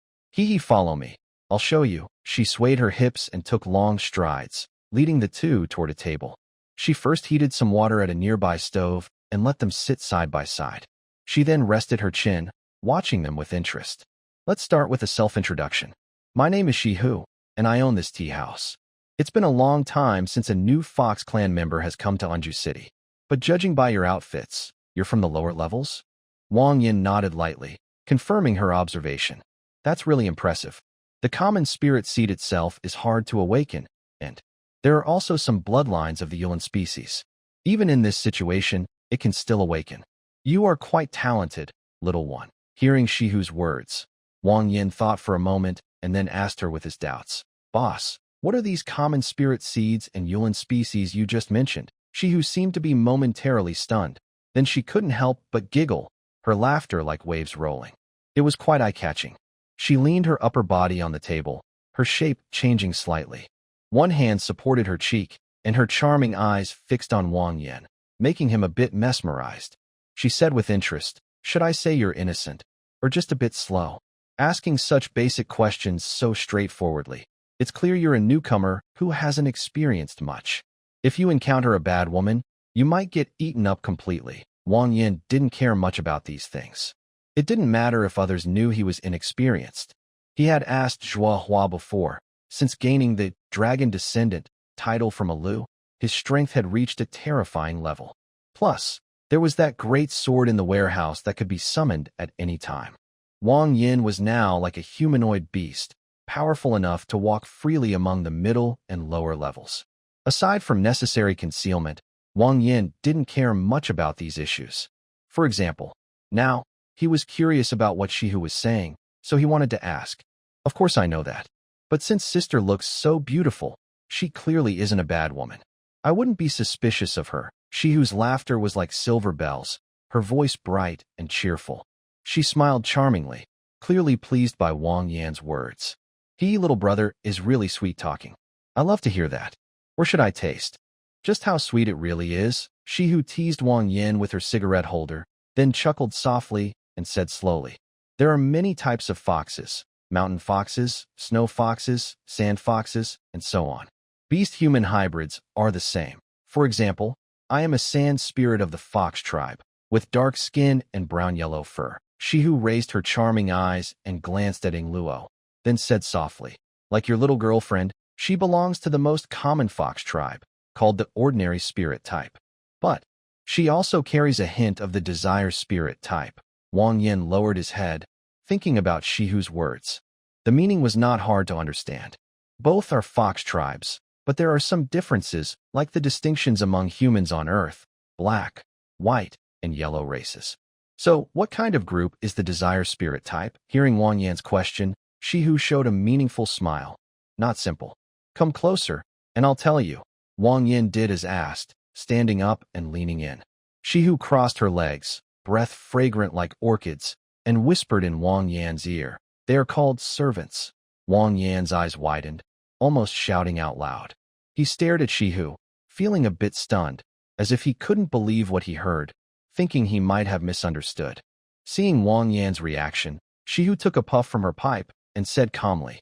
Follow me. I'll show you." She swayed her hips and took long strides, leading the two toward a table. She first heated some water at a nearby stove and let them sit side by side. She then rested her chin, watching them with interest. "Let's start with a self-introduction. My name is Shihu, and I own this tea house. It's been a long time since a new Fox Clan member has come to Unju City. But judging by your outfits, you're from the lower levels?" Wang Yin nodded lightly, confirming her observation. "That's really impressive. The common spirit seed itself is hard to awaken, and there are also some bloodlines of the Yulin species. Even in this situation, it can still awaken. You are quite talented, little one." Hearing Shihu's words, Wang Yin thought for a moment and then asked her with his doubts, "Boss, what are these common spirit seeds and Yulin species you just mentioned?" Shihu seemed to be momentarily stunned. Then she couldn't help but giggle, her laughter like waves rolling. It was quite eye-catching. She leaned her upper body on the table, her shape changing slightly. One hand supported her cheek, and her charming eyes fixed on Wang Yin, making him a bit mesmerized. She said with interest, "Should I say you're innocent, or just a bit slow? Asking such basic questions so straightforwardly. It's clear you're a newcomer who hasn't experienced much. If you encounter a bad woman, you might get eaten up completely." Wang Yin didn't care much about these things. It didn't matter if others knew he was inexperienced. He had asked Zhua Hua before, Since gaining the Dragon Descendant title from Alu, his strength had reached a terrifying level. Plus, there was that great sword in the warehouse that could be summoned at any time. Wang Yin was now like a humanoid beast, powerful enough to walk freely among the middle and lower levels. Aside from necessary concealment, Wang Yin didn't care much about these issues. For example, now, he was curious about what Shihu was saying, so he wanted to ask. Of course I know that. But since sister looks so beautiful, she clearly isn't a bad woman. I wouldn't be suspicious of her. Shihu's laughter was like silver bells, her voice bright and cheerful. She smiled charmingly, clearly pleased by Wang Yan's words. He, little brother, is really sweet-talking. I love to hear that. Or should I taste? Just how sweet it really is. Shihu teased Wang Yin with her cigarette holder, then chuckled softly and said slowly, "There are many types of foxes. Mountain foxes, snow foxes, sand foxes, and so on. Beast-human hybrids are the same. For example, I am a sand spirit of the fox tribe, with dark skin and brown-yellow fur." Shihu raised her charming eyes and glanced at Ing Luo, then said softly, "Like your little girlfriend, she belongs to the most common fox tribe, called the ordinary spirit type. But she also carries a hint of the desire spirit type." Wang Yin lowered his head, thinking about Shihu's words. The meaning was not hard to understand. Both are fox tribes, but there are some differences, like the distinctions among humans on Earth, black, white, and yellow races. So, what kind of group is the desire spirit type? Hearing Wang Yan's question, Shihu showed a meaningful smile. Not simple. Come closer, and I'll tell you. Wang Yin did as asked, standing up and leaning in. Shihu crossed her legs, breath fragrant like orchids, and whispered in Wang Yan's ear. "They are called servants." Wang Yan's eyes widened, almost shouting out loud. He stared at Shihu, feeling a bit stunned, as if he couldn't believe what he heard, thinking he might have misunderstood. Seeing Wang Yan's reaction, Shihu took a puff from her pipe and said calmly,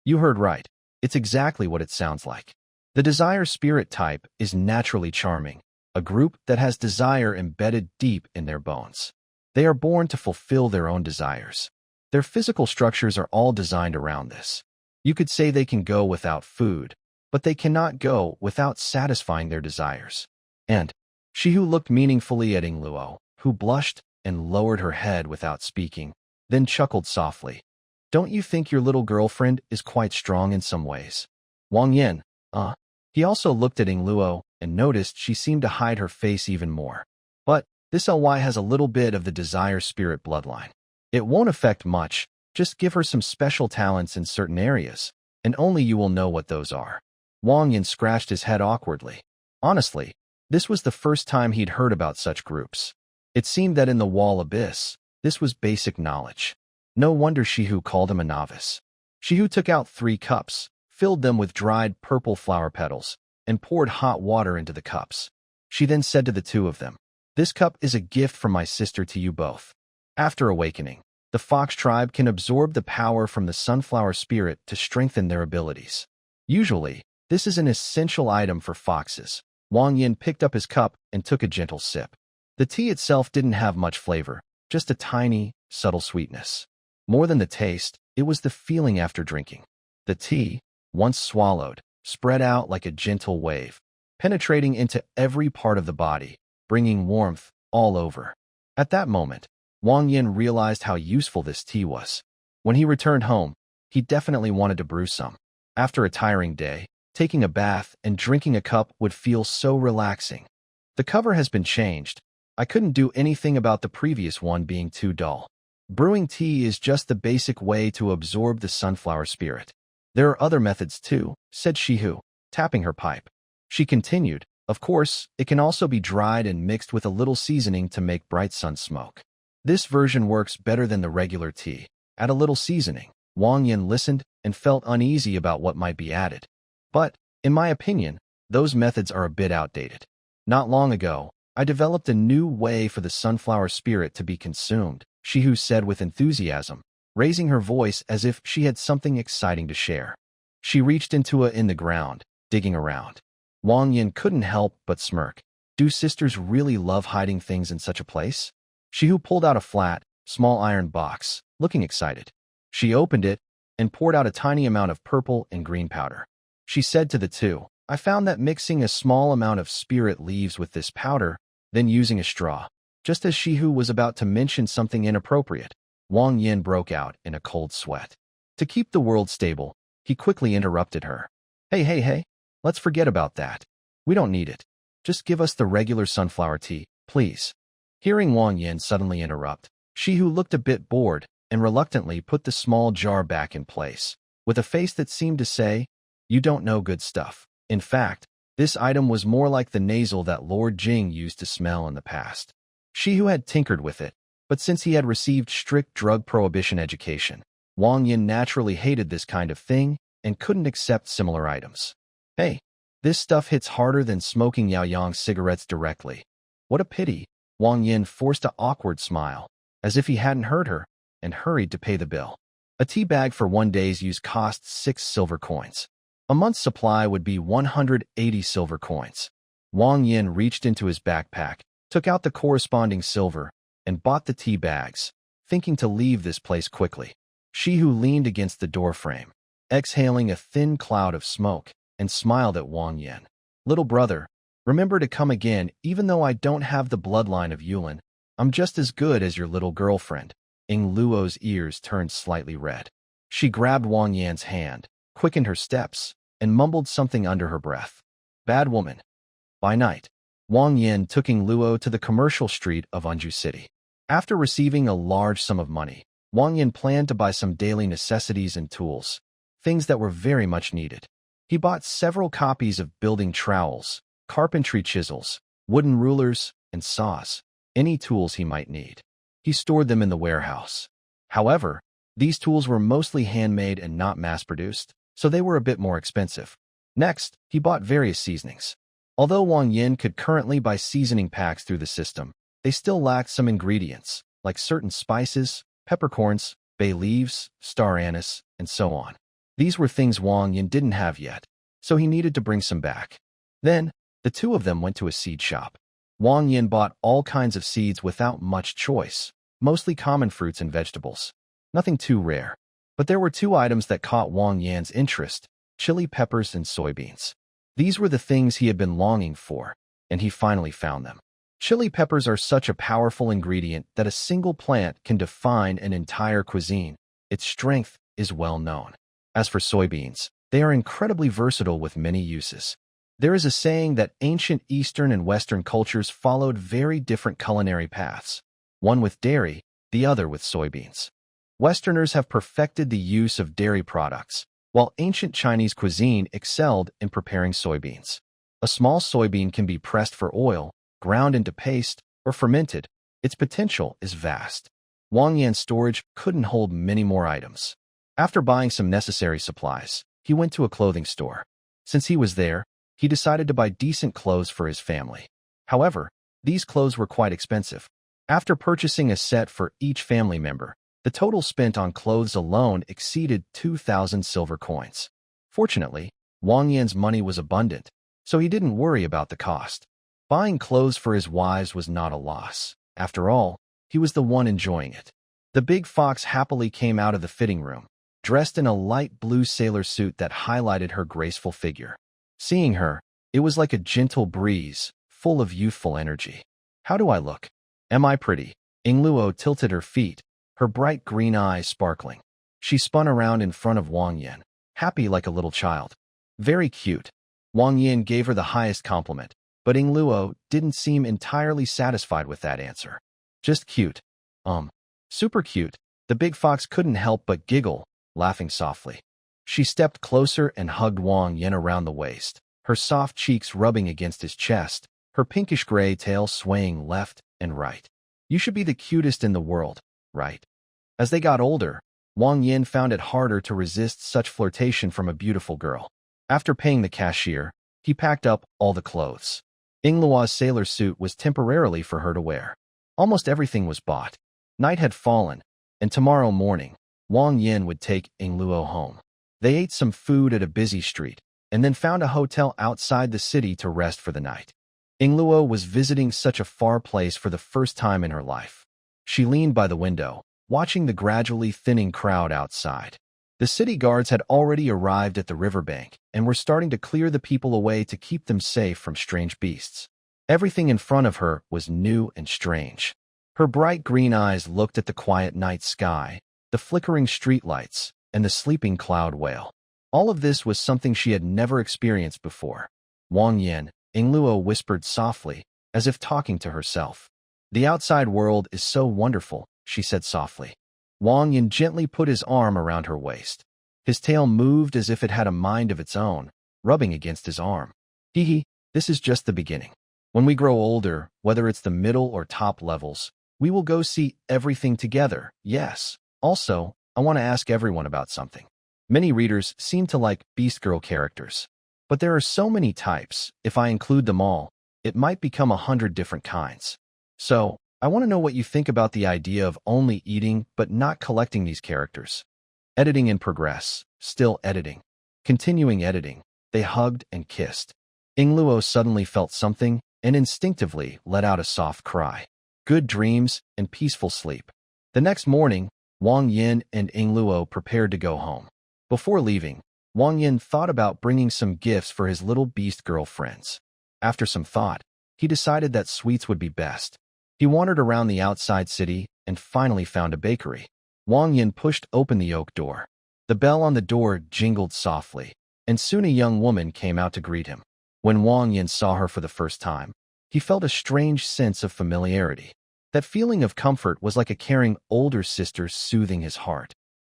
"You heard right. It's exactly what it sounds like. The desire spirit type is naturally charming, a group that has desire embedded deep in their bones. They are born to fulfill their own desires. Their physical structures are all designed around this. You could say they can go without food, but they cannot go without satisfying their desires." And Shihu looked meaningfully at Ing Luo, who blushed and lowered her head without speaking, then chuckled softly. "Don't you think your little girlfriend is quite strong in some ways?" Wang Yin, He also looked at Ing Luo and noticed she seemed to hide her face even more. But this LY has a little bit of the desire spirit bloodline. It won't affect much, just give her some special talents in certain areas, and only you will know what those are. Wang Yin scratched his head awkwardly. Honestly, this was the first time he'd heard about such groups. It seemed that in the wall abyss, this was basic knowledge. No wonder Shihu called him a novice. Shihu took out 3 cups, filled them with dried purple flower petals, and poured hot water into the cups. She then said to the 2 of them, "This cup is a gift from my sister to you both. After awakening, the fox tribe can absorb the power from the sunflower spirit to strengthen their abilities. Usually, this is an essential item for foxes." Wang Yin picked up his cup and took a gentle sip. The tea itself didn't have much flavor, just a tiny, subtle sweetness. More than the taste, it was the feeling after drinking. The tea, once swallowed, spread out like a gentle wave, penetrating into every part of the body, bringing warmth all over. At that moment, Wang Yin realized how useful this tea was. When he returned home, he definitely wanted to brew some. After a tiring day, taking a bath and drinking a cup would feel so relaxing. The cover has been changed. I couldn't do anything about the previous one being too dull. Brewing tea is just the basic way to absorb the sunflower spirit. There are other methods too, said Shihu, tapping her pipe. She continued, of course, it can also be dried and mixed with a little seasoning to make bright sun smoke. This version works better than the regular tea. Add a little seasoning. Wang Yin listened and felt uneasy about what might be added. But, in my opinion, those methods are a bit outdated. Not long ago, I developed a new way for the sunflower spirit to be consumed, Shihu said with enthusiasm, raising her voice as if she had something exciting to share. She reached into in the ground, digging around. Wang Yin couldn't help but smirk. Do sisters really love hiding things in such a place? Shihu pulled out a flat, small iron box, looking excited. She opened it, and poured out a tiny amount of purple and green powder. She said to the two, "I found that mixing a small amount of spirit leaves with this powder, then using a straw." Just as Shihu was about to mention something inappropriate, Wang Yin broke out in a cold sweat. To keep the world stable, he quickly interrupted her. Hey, let's forget about that. We don't need it. Just give us the regular sunflower tea, please." Hearing Wang Yin suddenly interrupt, Shihu looked a bit bored and reluctantly put the small jar back in place, with a face that seemed to say, "You don't know good stuff." In fact, this item was more like the nasal that Lord Jing used to smell in the past. Shihu had tinkered with it, but since he had received strict drug prohibition education, Wang Yin naturally hated this kind of thing and couldn't accept similar items. "Hey, this stuff hits harder than smoking Yaoyang cigarettes directly." "What a pity." Wang Yin forced an awkward smile, as if he hadn't heard her, and hurried to pay the bill. A tea bag for 1 day's use costs 6 silver coins. A month's supply would be 180 silver coins. Wang Yin reached into his backpack, took out the corresponding silver, and bought the tea bags, thinking to leave this place quickly. Shihu leaned against the doorframe, exhaling a thin cloud of smoke, and smiled at Wang Yin. "Little brother, remember to come again. Even though I don't have the bloodline of Yulin, I'm just as good as your little girlfriend." Ying Luo's ears turned slightly red. She grabbed Wang Yan's hand, quickened her steps, and mumbled something under her breath. "Bad woman." By night, Wang Yin took Ying Luo to the commercial street of Anju City. After receiving a large sum of money, Wang Yin planned to buy some daily necessities and tools, things that were very much needed. He bought several copies of building trowels, carpentry chisels, wooden rulers, and saws, any tools he might need. He stored them in the warehouse. However, these tools were mostly handmade and not mass-produced, so they were a bit more expensive. Next, he bought various seasonings. Although Wang Yin could currently buy seasoning packs through the system, they still lacked some ingredients, like certain spices, peppercorns, bay leaves, star anise, and so on. These were things Wang Yin didn't have yet, so he needed to bring some back. Then, the two of them went to a seed shop. Wang Yin bought all kinds of seeds without much choice, mostly common fruits and vegetables. Nothing too rare. But there were 2 items that caught Wang Yan's interest: chili peppers and soybeans. These were the things he had been longing for, and he finally found them. Chili peppers are such a powerful ingredient that a single plant can define an entire cuisine. Its strength is well known. As for soybeans, they are incredibly versatile with many uses. There is a saying that ancient Eastern and Western cultures followed very different culinary paths, one with dairy, the other with soybeans. Westerners have perfected the use of dairy products, while ancient Chinese cuisine excelled in preparing soybeans. A small soybean can be pressed for oil, ground into paste, or fermented. Its potential is vast. Wang Yan's storage couldn't hold many more items. After buying some necessary supplies, he went to a clothing store. Since he was there, he decided to buy decent clothes for his family. However, these clothes were quite expensive. After purchasing a set for each family member, the total spent on clothes alone exceeded 2,000 silver coins. Fortunately, Wang Yan's money was abundant, so he didn't worry about the cost. Buying clothes for his wives was not a loss. After all, he was the one enjoying it. The big fox happily came out of the fitting room, dressed in a light blue sailor suit that highlighted her graceful figure. Seeing her, it was like a gentle breeze, full of youthful energy. "How do I look? Am I pretty?" Ying Luo tilted her feet, her bright green eyes sparkling. She spun around in front of Wang Yin, happy like a little child. "Very cute." Wang Yin gave her the highest compliment, but Ying Luo didn't seem entirely satisfied with that answer. "Just cute." Super cute." The big fox couldn't help but giggle, laughing softly. She stepped closer and hugged Wang Yin around the waist, her soft cheeks rubbing against his chest, her pinkish-gray tail swaying left and right. "You should be the cutest in the world, right?" As they got older, Wang Yin found it harder to resist such flirtation from a beautiful girl. After paying the cashier, he packed up all the clothes. Ying Luo's sailor suit was temporarily for her to wear. Almost everything was bought. Night had fallen, and tomorrow morning, Wang Yin would take Ying Luo home. They ate some food at a busy street, and then found a hotel outside the city to rest for the night. Ying Luo was visiting such a far place for the first time in her life. She leaned by the window, watching the gradually thinning crowd outside. The city guards had already arrived at the riverbank and were starting to clear the people away to keep them safe from strange beasts. Everything in front of her was new and strange. Her bright green eyes looked at the quiet night sky, the flickering streetlights, and the sleeping cloud whale. All of this was something she had never experienced before. Wang Yin, Ingluo whispered softly, as if talking to herself. The outside world is so wonderful, she said softly. Wang Yin gently put his arm around her waist. His tail moved as if it had a mind of its own, rubbing against his arm. Hee, this is just the beginning. When we grow older, whether it's the middle or top levels, we will go see everything together, yes. Also, I want to ask everyone about something. Many readers seem to like Beast Girl characters. But there are so many types, if I include them all, it might become 100 different kinds. So, I want to know what you think about the idea of only eating but not collecting these characters. Editing in progress, still editing. Continuing editing, they hugged and kissed. Ingluo suddenly felt something and instinctively let out a soft cry. Good dreams and peaceful sleep. The next morning, Wang Yin and Ingluo prepared to go home. Before leaving, Wang Yin thought about bringing some gifts for his little beast girl friends. After some thought, he decided that sweets would be best. He wandered around the outside city and finally found a bakery. Wang Yin pushed open the oak door. The bell on the door jingled softly, and soon a young woman came out to greet him. When Wang Yin saw her for the first time, he felt a strange sense of familiarity. That feeling of comfort was like a caring older sister soothing his heart.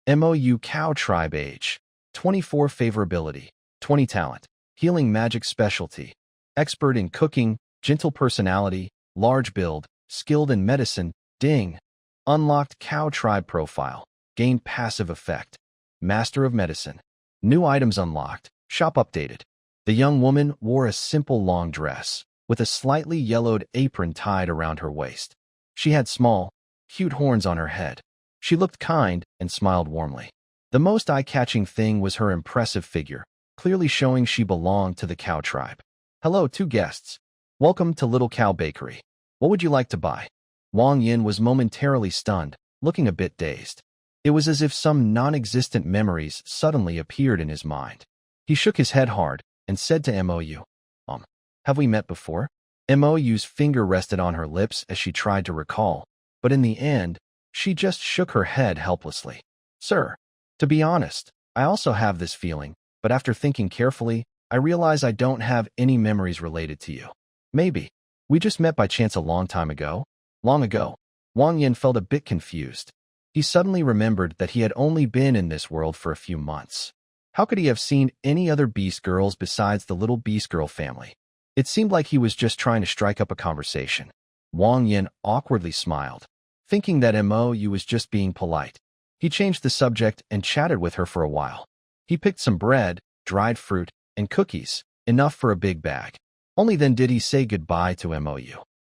Mou Cow Tribe Age. 24 Favorability. 20 Talent. Healing Magic Specialty. Expert in Cooking. Gentle Personality. Large Build. Skilled in Medicine. Ding. Unlocked Cow Tribe Profile. Gained Passive Effect. Master of Medicine. New items unlocked. Shop updated. The young woman wore a simple long dress, with a slightly yellowed apron tied around her waist. She had small, cute horns on her head. She looked kind and smiled warmly. The most eye-catching thing was her impressive figure, clearly showing she belonged to the cow tribe. Hello, two guests. Welcome to Little Cow Bakery. What would you like to buy? Wang Yin was momentarily stunned, looking a bit dazed. It was as if some non-existent memories suddenly appeared in his mind. He shook his head hard and said to Mou, have we met before? Mou's finger rested on her lips as she tried to recall, but in the end, she just shook her head helplessly. Sir, to be honest, I also have this feeling, but after thinking carefully, I realize I don't have any memories related to you. Maybe. We just met by chance a long time ago? Long ago. Wang Yin felt a bit confused. He suddenly remembered that he had only been in this world for a few months. How could he have seen any other beast girls besides the little beast girl family? It seemed like he was just trying to strike up a conversation. Wang Yin awkwardly smiled, thinking that Mou was just being polite. He changed the subject and chatted with her for a while. He picked some bread, dried fruit, and cookies, enough for a big bag. Only then did he say goodbye to Mou.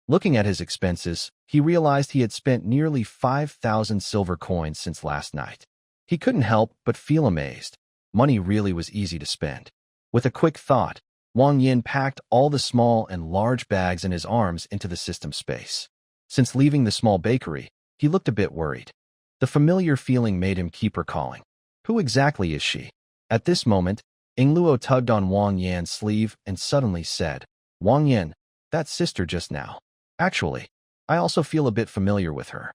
Looking at his expenses, he realized he had spent nearly 5,000 silver coins since last night. He couldn't help but feel amazed. Money really was easy to spend. With a quick thought, Wang Yin packed all the small and large bags in his arms into the system space. Since leaving the small bakery, he looked a bit worried. The familiar feeling made him keep recalling. Who exactly is she? At this moment, Ingluo tugged on Wang Yan's sleeve and suddenly said, Wang Yin, that sister just now. Actually, I also feel a bit familiar with her.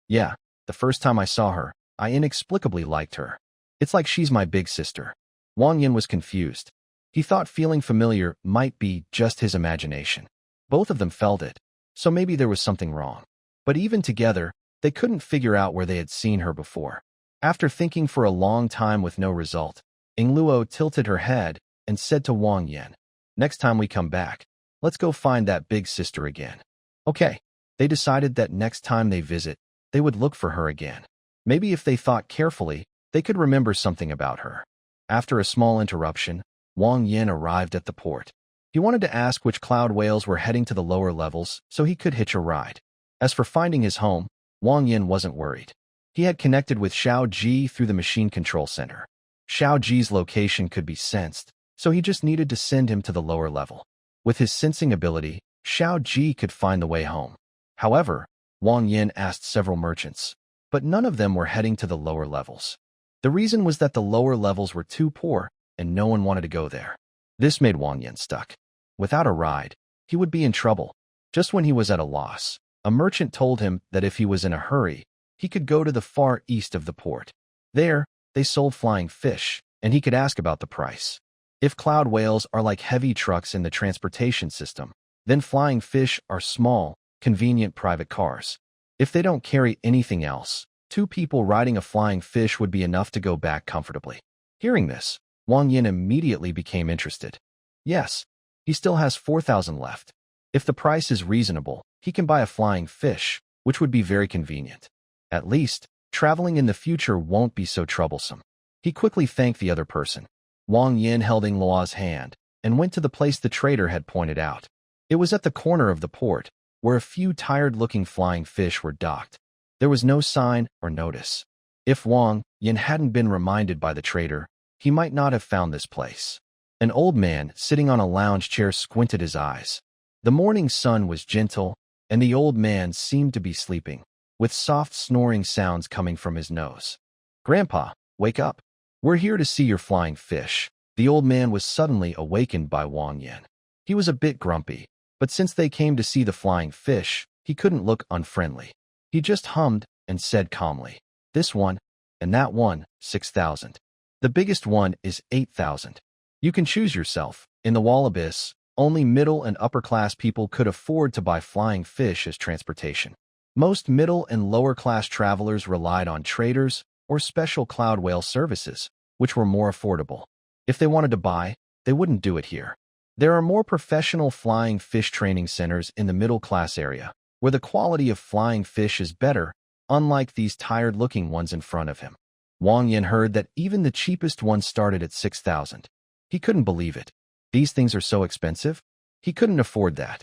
Yeah, the first time I saw her, I inexplicably liked her. It's like she's my big sister. Wang Yin was confused. He thought feeling familiar might be just his imagination. Both of them felt it, so maybe there was something wrong. But even together, they couldn't figure out where they had seen her before. After thinking for a long time with no result, Ingluo tilted her head and said to Wang Yin, next time we come back, let's go find that big sister again. Okay, they decided that next time they visit, they would look for her again. Maybe if they thought carefully, they could remember something about her. After a small interruption, Wang Yin arrived at the port. He wanted to ask which cloud whales were heading to the lower levels so he could hitch a ride. As for finding his home, Wang Yin wasn't worried. He had connected with Xiao Ji through the machine control center. Xiao Ji's location could be sensed, so he just needed to send him to the lower level. With his sensing ability, Xiao Ji could find the way home. However, Wang Yin asked several merchants, but none of them were heading to the lower levels. The reason was that the lower levels were too poor, and no one wanted to go there. This made Wang Yin stuck. Without a ride, he would be in trouble. Just when he was at a loss, a merchant told him that if he was in a hurry, he could go to the far east of the port. There, they sold flying fish, and he could ask about the price. If cloud whales are like heavy trucks in the transportation system, then flying fish are small, convenient private cars. If they don't carry anything else, 2 people riding a flying fish would be enough to go back comfortably. Hearing this, Wang Yin immediately became interested. Yes, he still has 4,000 left. If the price is reasonable, he can buy a flying fish, which would be very convenient. At least, traveling in the future won't be so troublesome. He quickly thanked the other person. Wang Yin held Ing Luo's hand and went to the place the trader had pointed out. It was at the corner of the port, where a few tired-looking flying fish were docked. There was no sign or notice. If Wang Yin hadn't been reminded by the trader, he might not have found this place. An old man sitting on a lounge chair squinted his eyes. The morning sun was gentle, and the old man seemed to be sleeping, with soft snoring sounds coming from his nose. "Grandpa, wake up. We're here to see your flying fish." The old man was suddenly awakened by Wang Yin. He was a bit grumpy, but since they came to see the flying fish, he couldn't look unfriendly. He just hummed and said calmly, "This one, and that one, 6,000. The biggest one is 8,000. You can choose yourself." In the Wallabies, only middle and upper-class people could afford to buy flying fish as transportation. Most middle and lower-class travelers relied on traders or special cloud whale services, which were more affordable. If they wanted to buy, they wouldn't do it here. There are more professional flying fish training centers in the middle-class area, where the quality of flying fish is better, unlike these tired-looking ones in front of him. Wang Yin heard that even the cheapest ones started at 6,000. He couldn't believe it. These things are so expensive? He couldn't afford that.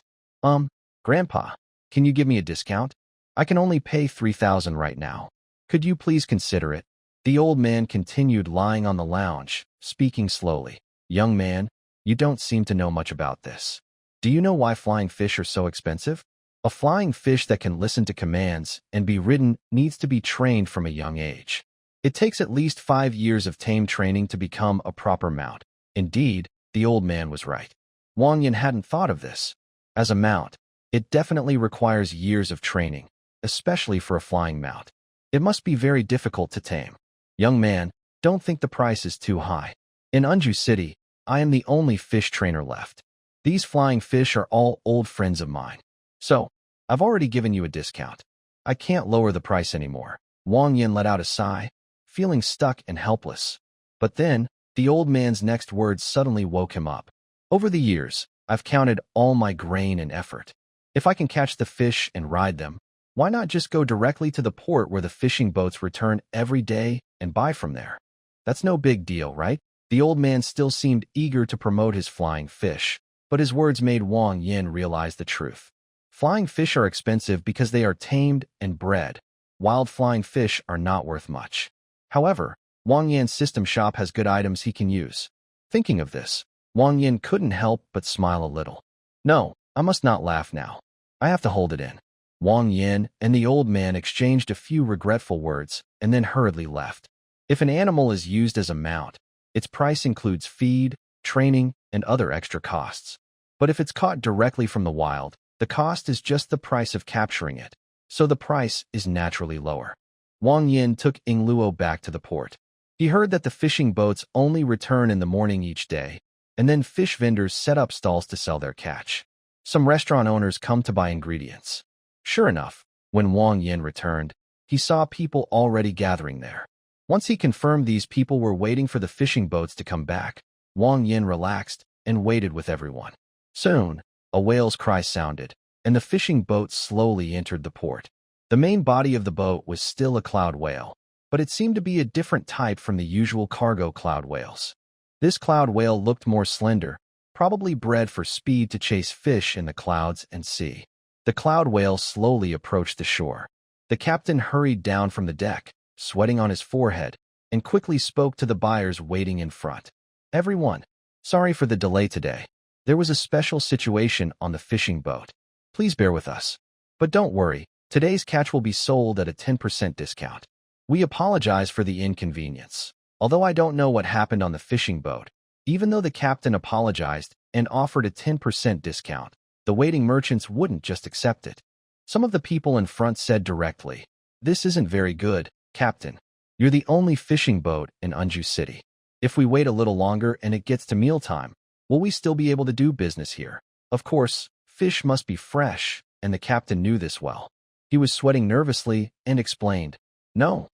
Grandpa, can you give me a discount? I can only pay 3,000 right now. Could you please consider it?" The old man continued lying on the lounge, speaking slowly. "Young man, you don't seem to know much about this. Do you know why flying fish are so expensive? A flying fish that can listen to commands and be ridden needs to be trained from a young age. It takes at least 5 years of tame training to become a proper mount." Indeed, the old man was right. Wang Yin hadn't thought of this. As a mount, it definitely requires years of training, especially for a flying mount. It must be very difficult to tame. "Young man, don't think the price is too high. In Unju City, I am the only fish trainer left. These flying fish are all old friends of mine. So, I've already given you a discount. I can't lower the price anymore." Wang Yin let out a sigh, feeling stuck and helpless. But then, the old man's next words suddenly woke him up. "Over the years, I've counted all my grain and effort. If I can catch the fish and ride them, why not just go directly to the port where the fishing boats return every day and buy from there? That's no big deal, right?" The old man still seemed eager to promote his flying fish, but his words made Wang Yin realize the truth. Flying fish are expensive because they are tamed and bred. Wild flying fish are not worth much. However, Wang Yin's system shop has good items he can use. Thinking of this, Wang Yin couldn't help but smile a little. "No, I must not laugh now. I have to hold it in." Wang Yin and the old man exchanged a few regretful words and then hurriedly left. If an animal is used as a mount, its price includes feed, training, and other extra costs. But if it's caught directly from the wild, the cost is just the price of capturing it, so the price is naturally lower. Wang Yin took Ing Luo back to the port. He heard that the fishing boats only return in the morning each day, and then fish vendors set up stalls to sell their catch. Some restaurant owners come to buy ingredients. Sure enough, when Wang Yin returned, he saw people already gathering there. Once he confirmed these people were waiting for the fishing boats to come back, Wang Yin relaxed and waited with everyone. Soon, a whale's cry sounded, and the fishing boat slowly entered the port. The main body of the boat was still a cloud whale, but it seemed to be a different type from the usual cargo cloud whales. This cloud whale looked more slender, probably bred for speed to chase fish in the clouds and sea. The cloud whale slowly approached the shore. The captain hurried down from the deck, sweating on his forehead, and quickly spoke to the buyers waiting in front. "Everyone, sorry for the delay today. There was a special situation on the fishing boat. Please bear with us. But don't worry, today's catch will be sold at a 10% discount. We apologize for the inconvenience. Although I don't know what happened on the fishing boat, even though the captain apologized and offered a 10% discount, the waiting merchants wouldn't just accept it. Some of the people in front said directly, "This isn't very good, Captain. You're the only fishing boat in Unju City. If we wait a little longer and it gets to mealtime, will we still be able to do business here?" Of course, fish must be fresh, and the captain knew this well. He was sweating nervously and explained, No,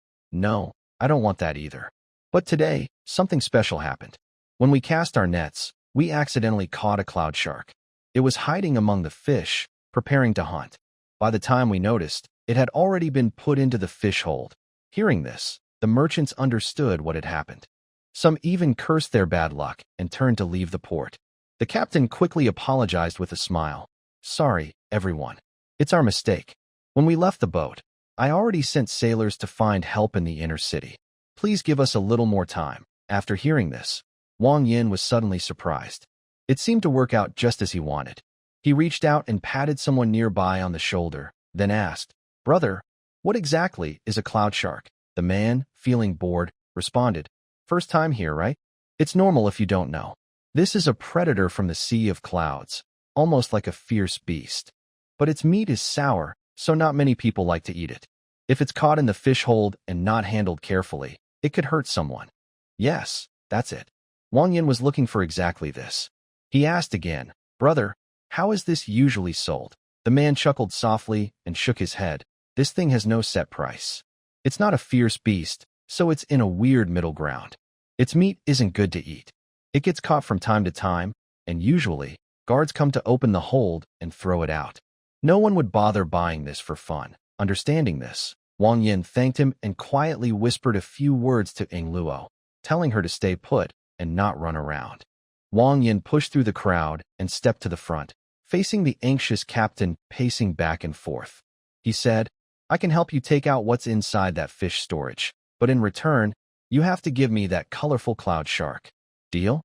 I don't want that either. But today, something special happened. When we cast our nets, we accidentally caught a cloud shark. It was hiding among the fish, preparing to hunt. By the time we noticed, it had already been put into the fish hold. Hearing this, the merchants understood what had happened. Some even cursed their bad luck and turned to leave the port. The captain quickly apologized with a smile. "Sorry, everyone. It's our mistake. When we left the boat, I already sent sailors to find help in the inner city. Please give us a little more time." After hearing this, Wang Yin was suddenly surprised. It seemed to work out just as he wanted. He reached out and patted someone nearby on the shoulder, then asked, "Brother, what exactly is a cloud shark?" The man, feeling bored, responded, "First time here, right? It's normal if you don't know. This is a predator from the Sea of Clouds, almost like a fierce beast. But its meat is sour, so not many people like to eat it. If it's caught in the fish hold and not handled carefully, it could hurt someone." Yes, that's it. Wang Yin was looking for exactly this. He asked again, "Brother, how is this usually sold?" The man chuckled softly and shook his head. "This thing has no set price. It's not a fierce beast, so it's in a weird middle ground. Its meat isn't good to eat. It gets caught from time to time, and usually, guards come to open the hold and throw it out. No one would bother buying this for fun." Understanding this, Wang Yin thanked him and quietly whispered a few words to Ing Luo, telling her to stay put and not run around. Wang Yin pushed through the crowd and stepped to the front, facing the anxious captain pacing back and forth. He said, "I can help you take out what's inside that fish storage, but in return, you have to give me that colorful cloud shark. Deal?"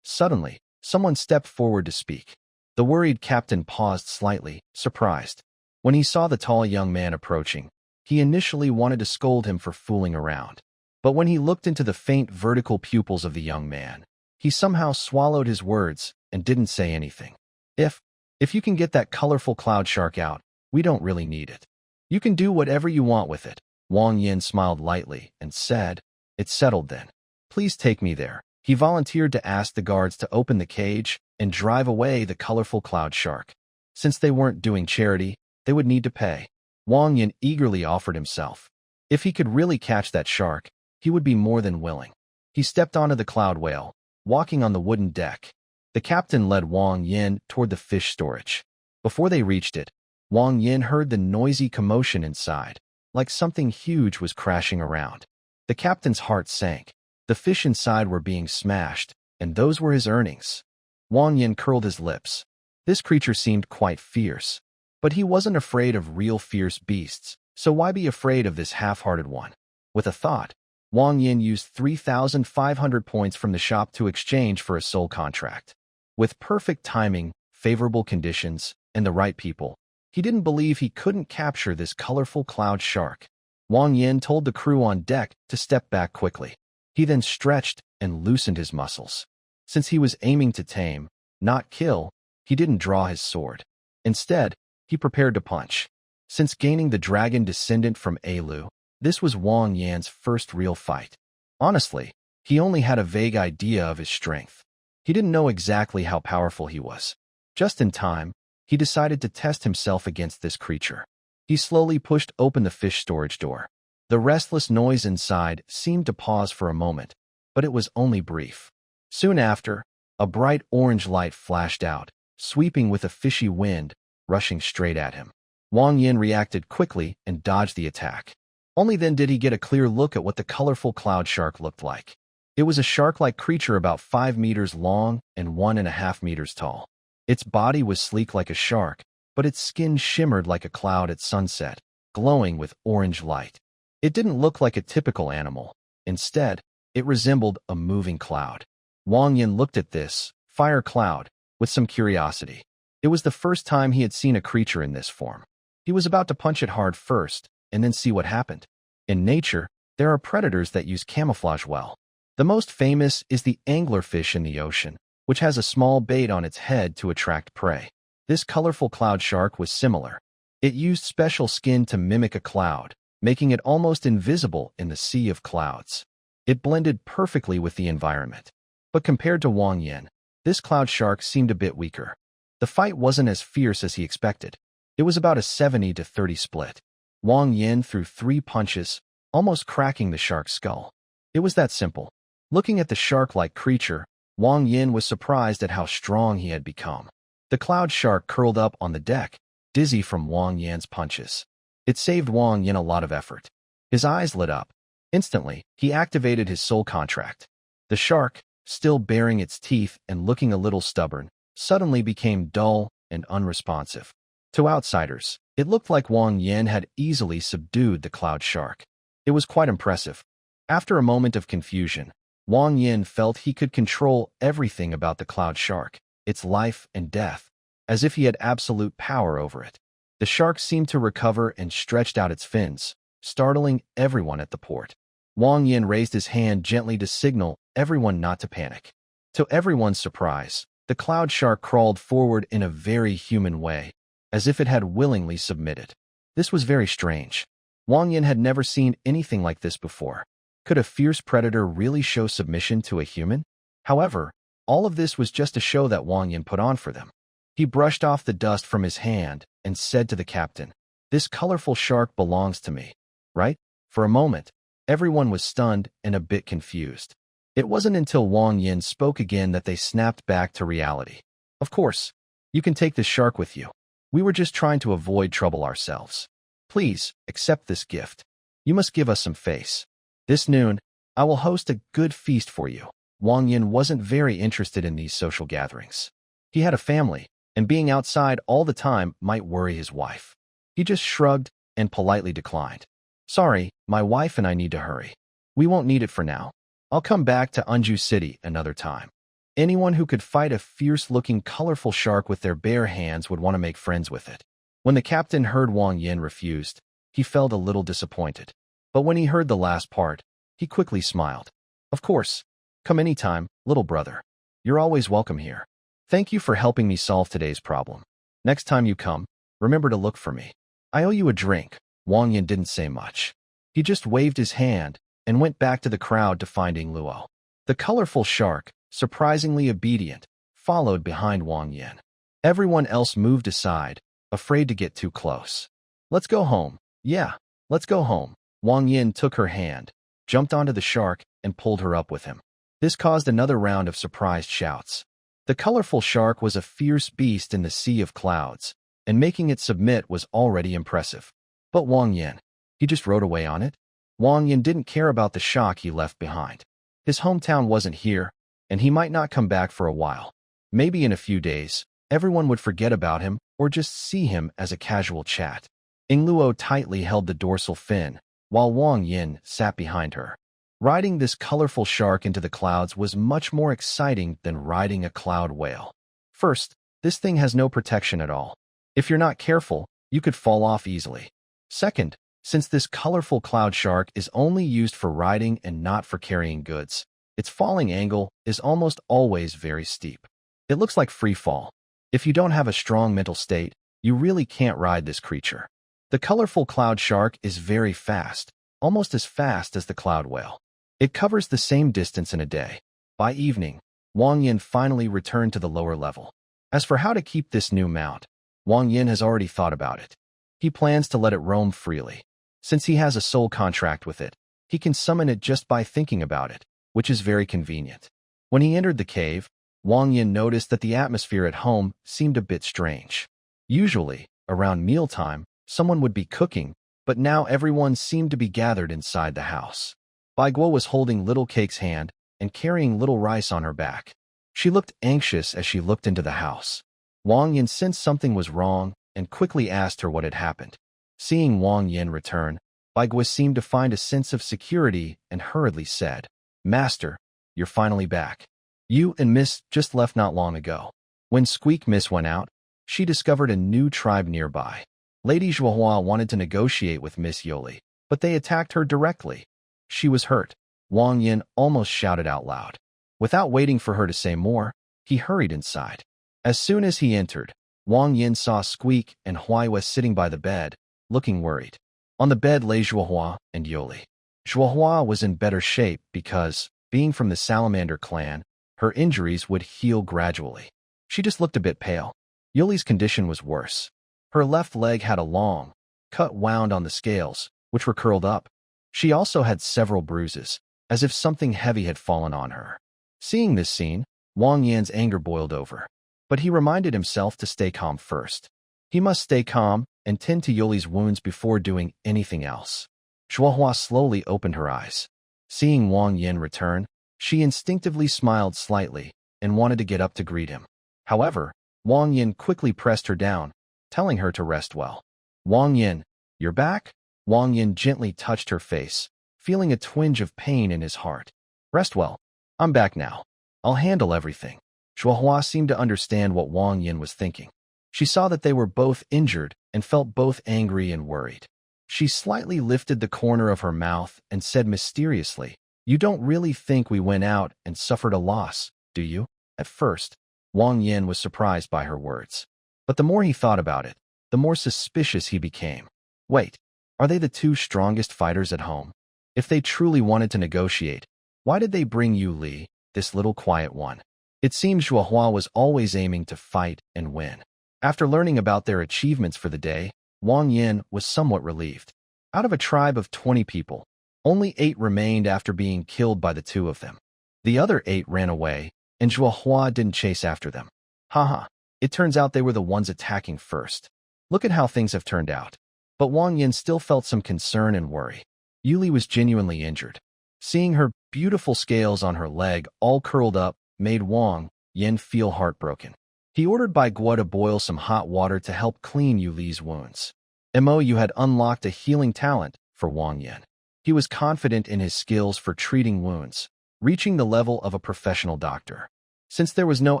Suddenly, someone stepped forward to speak. The worried captain paused slightly, surprised. When he saw the tall young man approaching, he initially wanted to scold him for fooling around. But when he looked into the faint vertical pupils of the young man, he somehow swallowed his words and didn't say anything. If you can get that colorful cloud shark out, we don't really need it. You can do whatever you want with it." Wang Yin smiled lightly and said, "It's settled then. Please take me there." He volunteered to ask the guards to open the cage and drive away the colorful cloud shark. Since they weren't doing charity, they would need to pay. Wang Yin eagerly offered himself. If he could really catch that shark, he would be more than willing. He stepped onto the cloud whale, walking on the wooden deck. The captain led Wang Yin toward the fish storage. Before they reached it, Wang Yin heard the noisy commotion inside, like something huge was crashing around. The captain's heart sank. The fish inside were being smashed, and those were his earnings. Wang Yin curled his lips. This creature seemed quite fierce. But he wasn't afraid of real fierce beasts, so why be afraid of this half-hearted one? With a thought, Wang Yin used 3,500 points from the shop to exchange for a soul contract. With perfect timing, favorable conditions, and the right people, he didn't believe he couldn't capture this colorful cloud shark. Wang Yin told the crew on deck to step back quickly. He then stretched and loosened his muscles. Since he was aiming to tame, not kill, he didn't draw his sword. Instead, he prepared to punch. Since gaining the dragon descendant from Alu, this was Wang Yan's first real fight. Honestly, he only had a vague idea of his strength. He didn't know exactly how powerful he was. Just in time, he decided to test himself against this creature. He slowly pushed open the fish storage door. The restless noise inside seemed to pause for a moment, but it was only brief. Soon after, a bright orange light flashed out, sweeping with a fishy wind, rushing straight at him. Wang Yin reacted quickly and dodged the attack. Only then did he get a clear look at what the colorful cloud shark looked like. It was a shark-like creature about 5 meters long and 1.5 meters tall. Its body was sleek like a shark, but its skin shimmered like a cloud at sunset, glowing with orange light. It didn't look like a typical animal. Instead, it resembled a moving cloud. Wang Yin looked at this fire cloud with some curiosity. It was the first time he had seen a creature in this form. He was about to punch it hard first, and then see what happened. In nature, there are predators that use camouflage well. The most famous is the anglerfish in the ocean, which has a small bait on its head to attract prey. This colorful cloud shark was similar. It used special skin to mimic a cloud, making it almost invisible in the sea of clouds. It blended perfectly with the environment. But compared to Wang Yin, this cloud shark seemed a bit weaker. The fight wasn't as fierce as he expected. It was about a 70-30 split. Wang Yin threw 3 punches, almost cracking the shark's skull. It was that simple. Looking at the shark-like creature, Wang Yin was surprised at how strong he had become. The cloud shark curled up on the deck, dizzy from Wang Yin's punches. It saved Wang Yin a lot of effort. His eyes lit up. Instantly, he activated his soul contract. The shark, still baring its teeth and looking a little stubborn, suddenly became dull and unresponsive. To outsiders, it looked like Wang Yin had easily subdued the cloud shark. It was quite impressive. After a moment of confusion, Wang Yin felt he could control everything about the cloud shark, its life and death, as if he had absolute power over it. The shark seemed to recover and stretched out its fins, startling everyone at the port. Wang Yin raised his hand gently to signal everyone not to panic. To everyone's surprise, the cloud shark crawled forward in a very human way, as if it had willingly submitted. This was very strange. Wang Yin had never seen anything like this before. Could a fierce predator really show submission to a human? However, all of this was just a show that Wang Yin put on for them. He brushed off the dust from his hand and said to the captain, "This colorful shark belongs to me, right?" For a moment, everyone was stunned and a bit confused. It wasn't until Wang Yin spoke again that they snapped back to reality. "Of course, you can take this shark with you. We were just trying to avoid trouble ourselves. Please, accept this gift. You must give us some face. This noon, I will host a good feast for you." Wang Yin wasn't very interested in these social gatherings. He had a family, and being outside all the time might worry his wife. He just shrugged and politely declined. "Sorry, my wife and I need to hurry. We won't need it for now. I'll come back to Unju City another time." Anyone who could fight a fierce-looking, colorful shark with their bare hands would want to make friends with it. When the captain heard Wang Yin refused, he felt a little disappointed. But when he heard the last part, he quickly smiled. "Of course. Come anytime, little brother. You're always welcome here. Thank you for helping me solve today's problem. Next time you come, remember to look for me. I owe you a drink." Wang Yin didn't say much. He just waved his hand and went back to the crowd to find Ing Luo. The colorful shark, surprisingly obedient, followed behind Wang Yin. Everyone else moved aside, afraid to get too close. "Let's go home. Yeah, let's go home." Wang Yin took her hand, jumped onto the shark, and pulled her up with him. This caused another round of surprised shouts. The colorful shark was a fierce beast in the sea of clouds, and making it submit was already impressive. But Wang Yin, he just rode away on it? Wang Yin didn't care about the shock he left behind. His hometown wasn't here, and he might not come back for a while. Maybe in a few days, everyone would forget about him or just see him as a casual chat. Ing Luo tightly held the dorsal fin, while Wang Yin sat behind her. Riding this colorful shark into the clouds was much more exciting than riding a cloud whale. First, this thing has no protection at all. If you're not careful, you could fall off easily. Second, since this colorful cloud shark is only used for riding and not for carrying goods, its falling angle is almost always very steep. It looks like free fall. If you don't have a strong mental state, you really can't ride this creature. The colorful cloud shark is very fast, almost as fast as the cloud whale. It covers the same distance in a day. By evening, Wang Yin finally returned to the lower level. As for how to keep this new mount, Wang Yin has already thought about it. He plans to let it roam freely. Since he has a soul contract with it, he can summon it just by thinking about it, which is very convenient. When he entered the cave, Wang Yin noticed that the atmosphere at home seemed a bit strange. Usually, around mealtime, someone would be cooking, but now everyone seemed to be gathered inside the house. Bai Guo was holding little Cake's hand and carrying little Rice on her back. She looked anxious as she looked into the house. Wang Yin sensed something was wrong and quickly asked her what had happened. Seeing Wang Yin return, Bai Guo seemed to find a sense of security and hurriedly said, "Master, you're finally back. You and Miss just left not long ago." When Squeak Miss went out, she discovered a new tribe nearby. Lady Zhuohua wanted to negotiate with Miss Yoli. but they attacked her directly. She was hurt. Wang Yin almost shouted out loud. Without waiting for her to say more, he hurried inside. As soon as he entered, Wang Yin saw Squeak and Huaiwa sitting by the bed, looking worried. On the bed lay Zhuohua and Yoli. Zhuohua was in better shape because, being from the Salamander clan, her injuries would heal gradually. She just looked a bit pale. Yoli's condition was worse. Her left leg had a long, cut wound on the scales, which were curled up. She also had several bruises, as if something heavy had fallen on her. Seeing this scene, Wang Yan's anger boiled over. But he reminded himself to stay calm first. He must stay calm and tend to Yoli's wounds before doing anything else. Zhuohua slowly opened her eyes. Seeing Wang Yin return, she instinctively smiled slightly and wanted to get up to greet him. However, Wang Yin quickly pressed her down, telling her to rest well. Wang Yin, you're back? Wang Yin gently touched her face, feeling a twinge of pain in his heart. Rest well. I'm back now. I'll handle everything. Zhuohua seemed to understand what Wang Yin was thinking. She saw that they were both injured and felt both angry and worried. She slightly lifted the corner of her mouth and said mysteriously, "You don't really think we went out and suffered a loss, do you?" At first, Wang Yin was surprised by her words. But the more he thought about it, the more suspicious he became. Wait, are they the two strongest fighters at home? If they truly wanted to negotiate, why did they bring Yu Li, this little quiet one? It seemed Zhuohua was always aiming to fight and win. After learning about their achievements for the day, Wang Yin was somewhat relieved. Out of a tribe of 20 people, only 8 remained after being killed by the 2 of them. The other 8 ran away, and Zhuohua didn't chase after them. Haha, it turns out they were the ones attacking first. Look at how things have turned out. But Wang Yin still felt some concern and worry. Yuli was genuinely injured. Seeing her beautiful scales on her leg all curled up made Wang Yin feel heartbroken. He ordered Bai Guo to boil some hot water to help clean Yuli's wounds. Mo had unlocked a healing talent for Wang Yin. He was confident in his skills for treating wounds, reaching the level of a professional doctor. Since there was no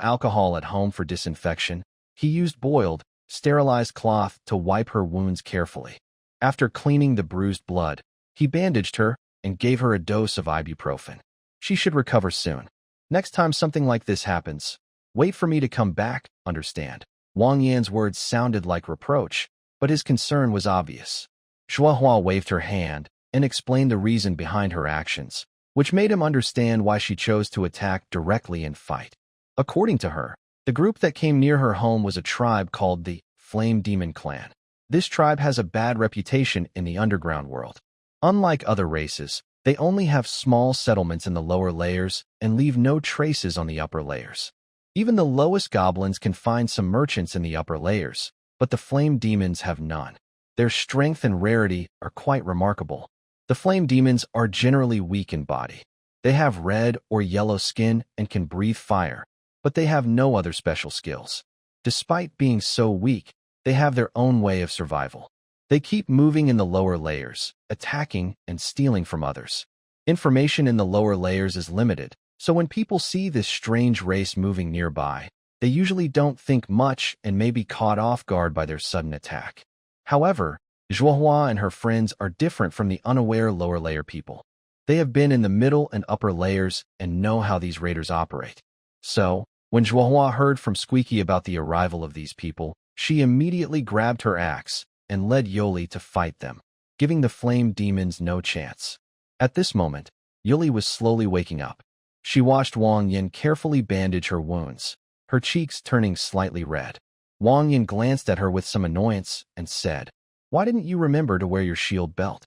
alcohol at home for disinfection, he used boiled, sterilized cloth to wipe her wounds carefully. After cleaning the bruised blood, he bandaged her and gave her a dose of ibuprofen. She should recover soon. Next time something like this happens, wait for me to come back, understand? Wang Yan's words sounded like reproach, but his concern was obvious. Zhuohua waved her hand and explained the reason behind her actions, which made him understand why she chose to attack directly and fight. According to her, the group that came near her home was a tribe called the Flame Demon Clan. This tribe has a bad reputation in the underground world. Unlike other races, they only have small settlements in the lower layers and leave no traces on the upper layers. Even the lowest goblins can find some merchants in the upper layers, but the flame demons have none. Their strength and rarity are quite remarkable. The flame demons are generally weak in body. They have red or yellow skin and can breathe fire, but they have no other special skills. Despite being so weak, they have their own way of survival. They keep moving in the lower layers, attacking and stealing from others. Information in the lower layers is limited, so when people see this strange race moving nearby, they usually don't think much and may be caught off guard by their sudden attack. However, Zhuohua and her friends are different from the unaware lower layer people. They have been in the middle and upper layers and know how these raiders operate. So, when Zhuohua heard from Squeaky about the arrival of these people, she immediately grabbed her axe and led Yoli to fight them, giving the flame demons no chance. At this moment, Yoli was slowly waking up. She watched Wang Yin carefully bandage her wounds, her cheeks turning slightly red. Wang Yin glanced at her with some annoyance and said, "Why didn't you remember to wear your shield belt?"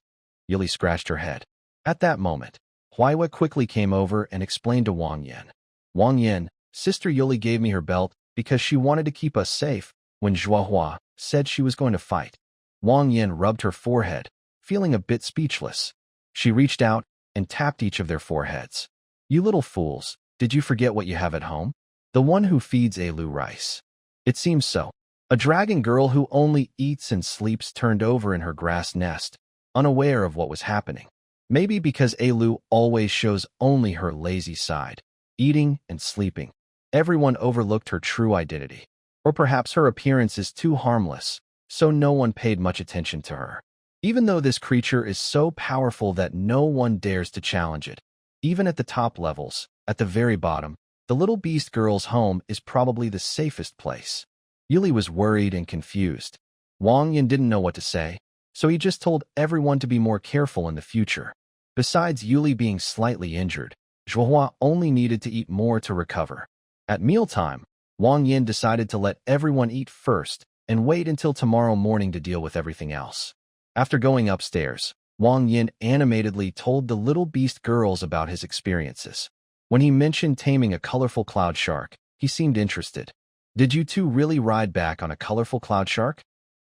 Yoli scratched her head. At that moment, Huaiwa quickly came over and explained to Wang Yin. "Wang Yin, Sister Yoli gave me her belt because she wanted to keep us safe when Zhuohua said she was going to fight." Wang Yin rubbed her forehead, feeling a bit speechless. She reached out and tapped each of their foreheads. "You little fools, did you forget what you have at home? The one who feeds Alu rice." It seems so. A dragon girl who only eats and sleeps turned over in her grass nest, unaware of what was happening. Maybe because Alu always shows only her lazy side, eating and sleeping. Everyone overlooked her true identity. Or perhaps her appearance is too harmless, so no one paid much attention to her. even though this creature is so powerful that no one dares to challenge it. Even at the top levels, at the very bottom, the little beast girl's home is probably the safest place. Yuli was worried and confused. Wang Yin didn't know what to say, so he just told everyone to be more careful in the future. Besides Yuli being slightly injured, Zhuohua only needed to eat more to recover. At mealtime, Wang Yin decided to let everyone eat first and wait until tomorrow morning to deal with everything else. After going upstairs, Wang Yin animatedly told the little beast girls about his experiences. When he mentioned taming a colorful cloud shark, he seemed interested. Did you two really ride back on a colorful cloud shark?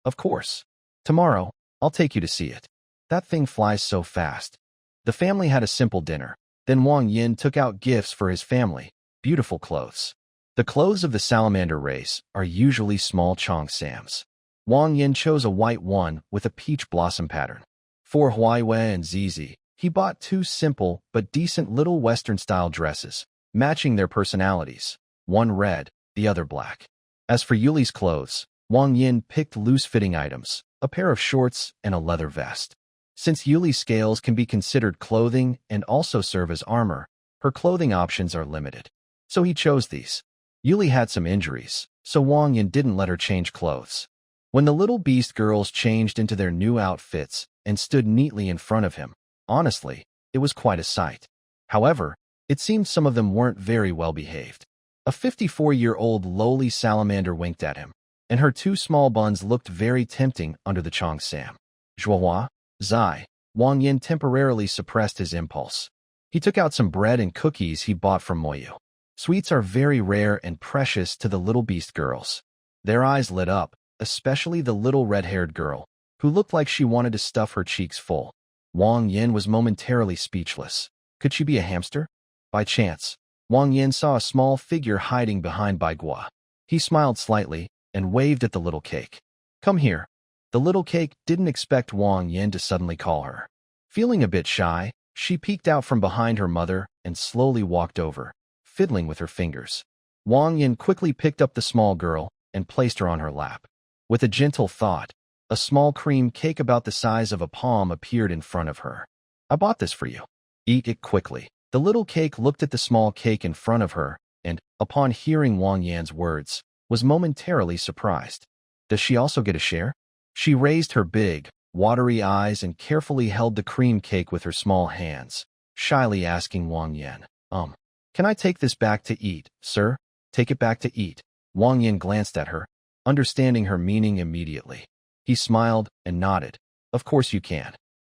Of course. Tomorrow, I'll take you to see it. That thing flies so fast. The family had a simple dinner. Then Wang Yin took out gifts for his family, beautiful clothes. The clothes of the salamander race are usually small cheongsams. Wang Yin chose a white one with a peach blossom pattern. For Huaiwei and Zizi, he bought two simple but decent little Western-style dresses, matching their personalities, one red, the other black. As for Yuli's clothes, Wang Yin picked loose-fitting items, a pair of shorts and a leather vest. Since Yuli's scales can be considered clothing and also serve as armor, her clothing options are limited. So he chose these. Yuli had some injuries, so Wang Yin didn't let her change clothes. When the little beast girls changed into their new outfits and stood neatly in front of him, honestly, it was quite a sight. However, it seemed some of them weren't very well behaved. A 54-year-old lowly salamander winked at him, and her two small buns looked very tempting under the cheongsam. Zhuohua, Zai, Wang Yin temporarily suppressed his impulse. He took out some bread and cookies he bought from Moyu. Sweets are very rare and precious to the little beast girls. Their eyes lit up, especially the little red-haired girl, who looked like she wanted to stuff her cheeks full. Wang Yin was momentarily speechless. Could she be a hamster? By chance, Wang Yin saw a small figure hiding behind Bai Gua. He smiled slightly and waved at the little cake. Come here. The little cake didn't expect Wang Yin to suddenly call her. Feeling a bit shy, she peeked out from behind her mother and slowly walked over, fiddling with her fingers. Wang Yin quickly picked up the small girl and placed her on her lap. With a gentle thought, a small cream cake about the size of a palm appeared in front of her. I bought this for you. Eat it quickly. The little cake looked at the small cake in front of her and, upon hearing Wang Yan's words, was momentarily surprised. Does she also get a share? She raised her big, watery eyes and carefully held the cream cake with her small hands, shyly asking Wang Yan, Can I take this back to eat, sir? Take it back to eat. Wang Yan glanced at her, understanding her meaning immediately. He smiled and nodded. Of course you can.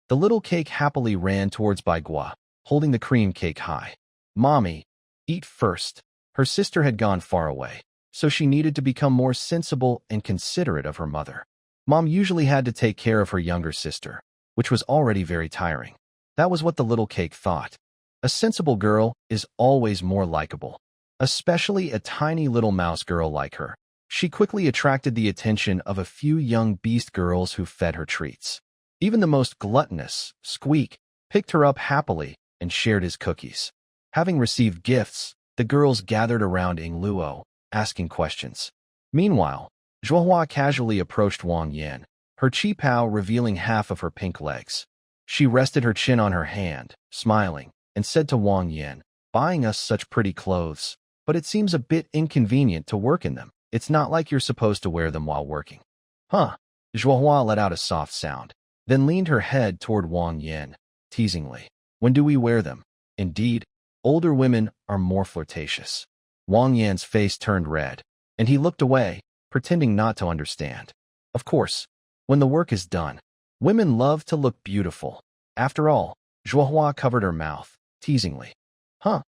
The little cake happily ran towards Bai Gua, holding the cream cake high. Mommy, eat first. Her sister had gone far away, so she needed to become more sensible and considerate of her mother. Mom usually had to take care of her younger sister, which was already very tiring. That was what the little cake thought. A sensible girl is always more likable, especially a tiny little mouse girl like her. She quickly attracted the attention of a few young beast girls who fed her treats. Even the most gluttonous, Squeak, picked her up happily and shared his cookies. Having received gifts, the girls gathered around Ing Luo, asking questions. Meanwhile, Zhuohua casually approached Wang Yan, her chi-pao revealing half of her pink legs. She rested her chin on her hand, smiling, and said to Wang Yan, buying us such pretty clothes, but it seems a bit inconvenient to work in them. It's not like you're supposed to wear them while working. Huh? Zhuohua let out a soft sound, then leaned her head toward Wang Yan, teasingly. When do we wear them? Indeed, older women are more flirtatious. Wang Yan's face turned red, and he looked away, pretending not to understand. Of course, when the work is done, women love to look beautiful. After all, Zhuohua covered her mouth, teasingly. Huh?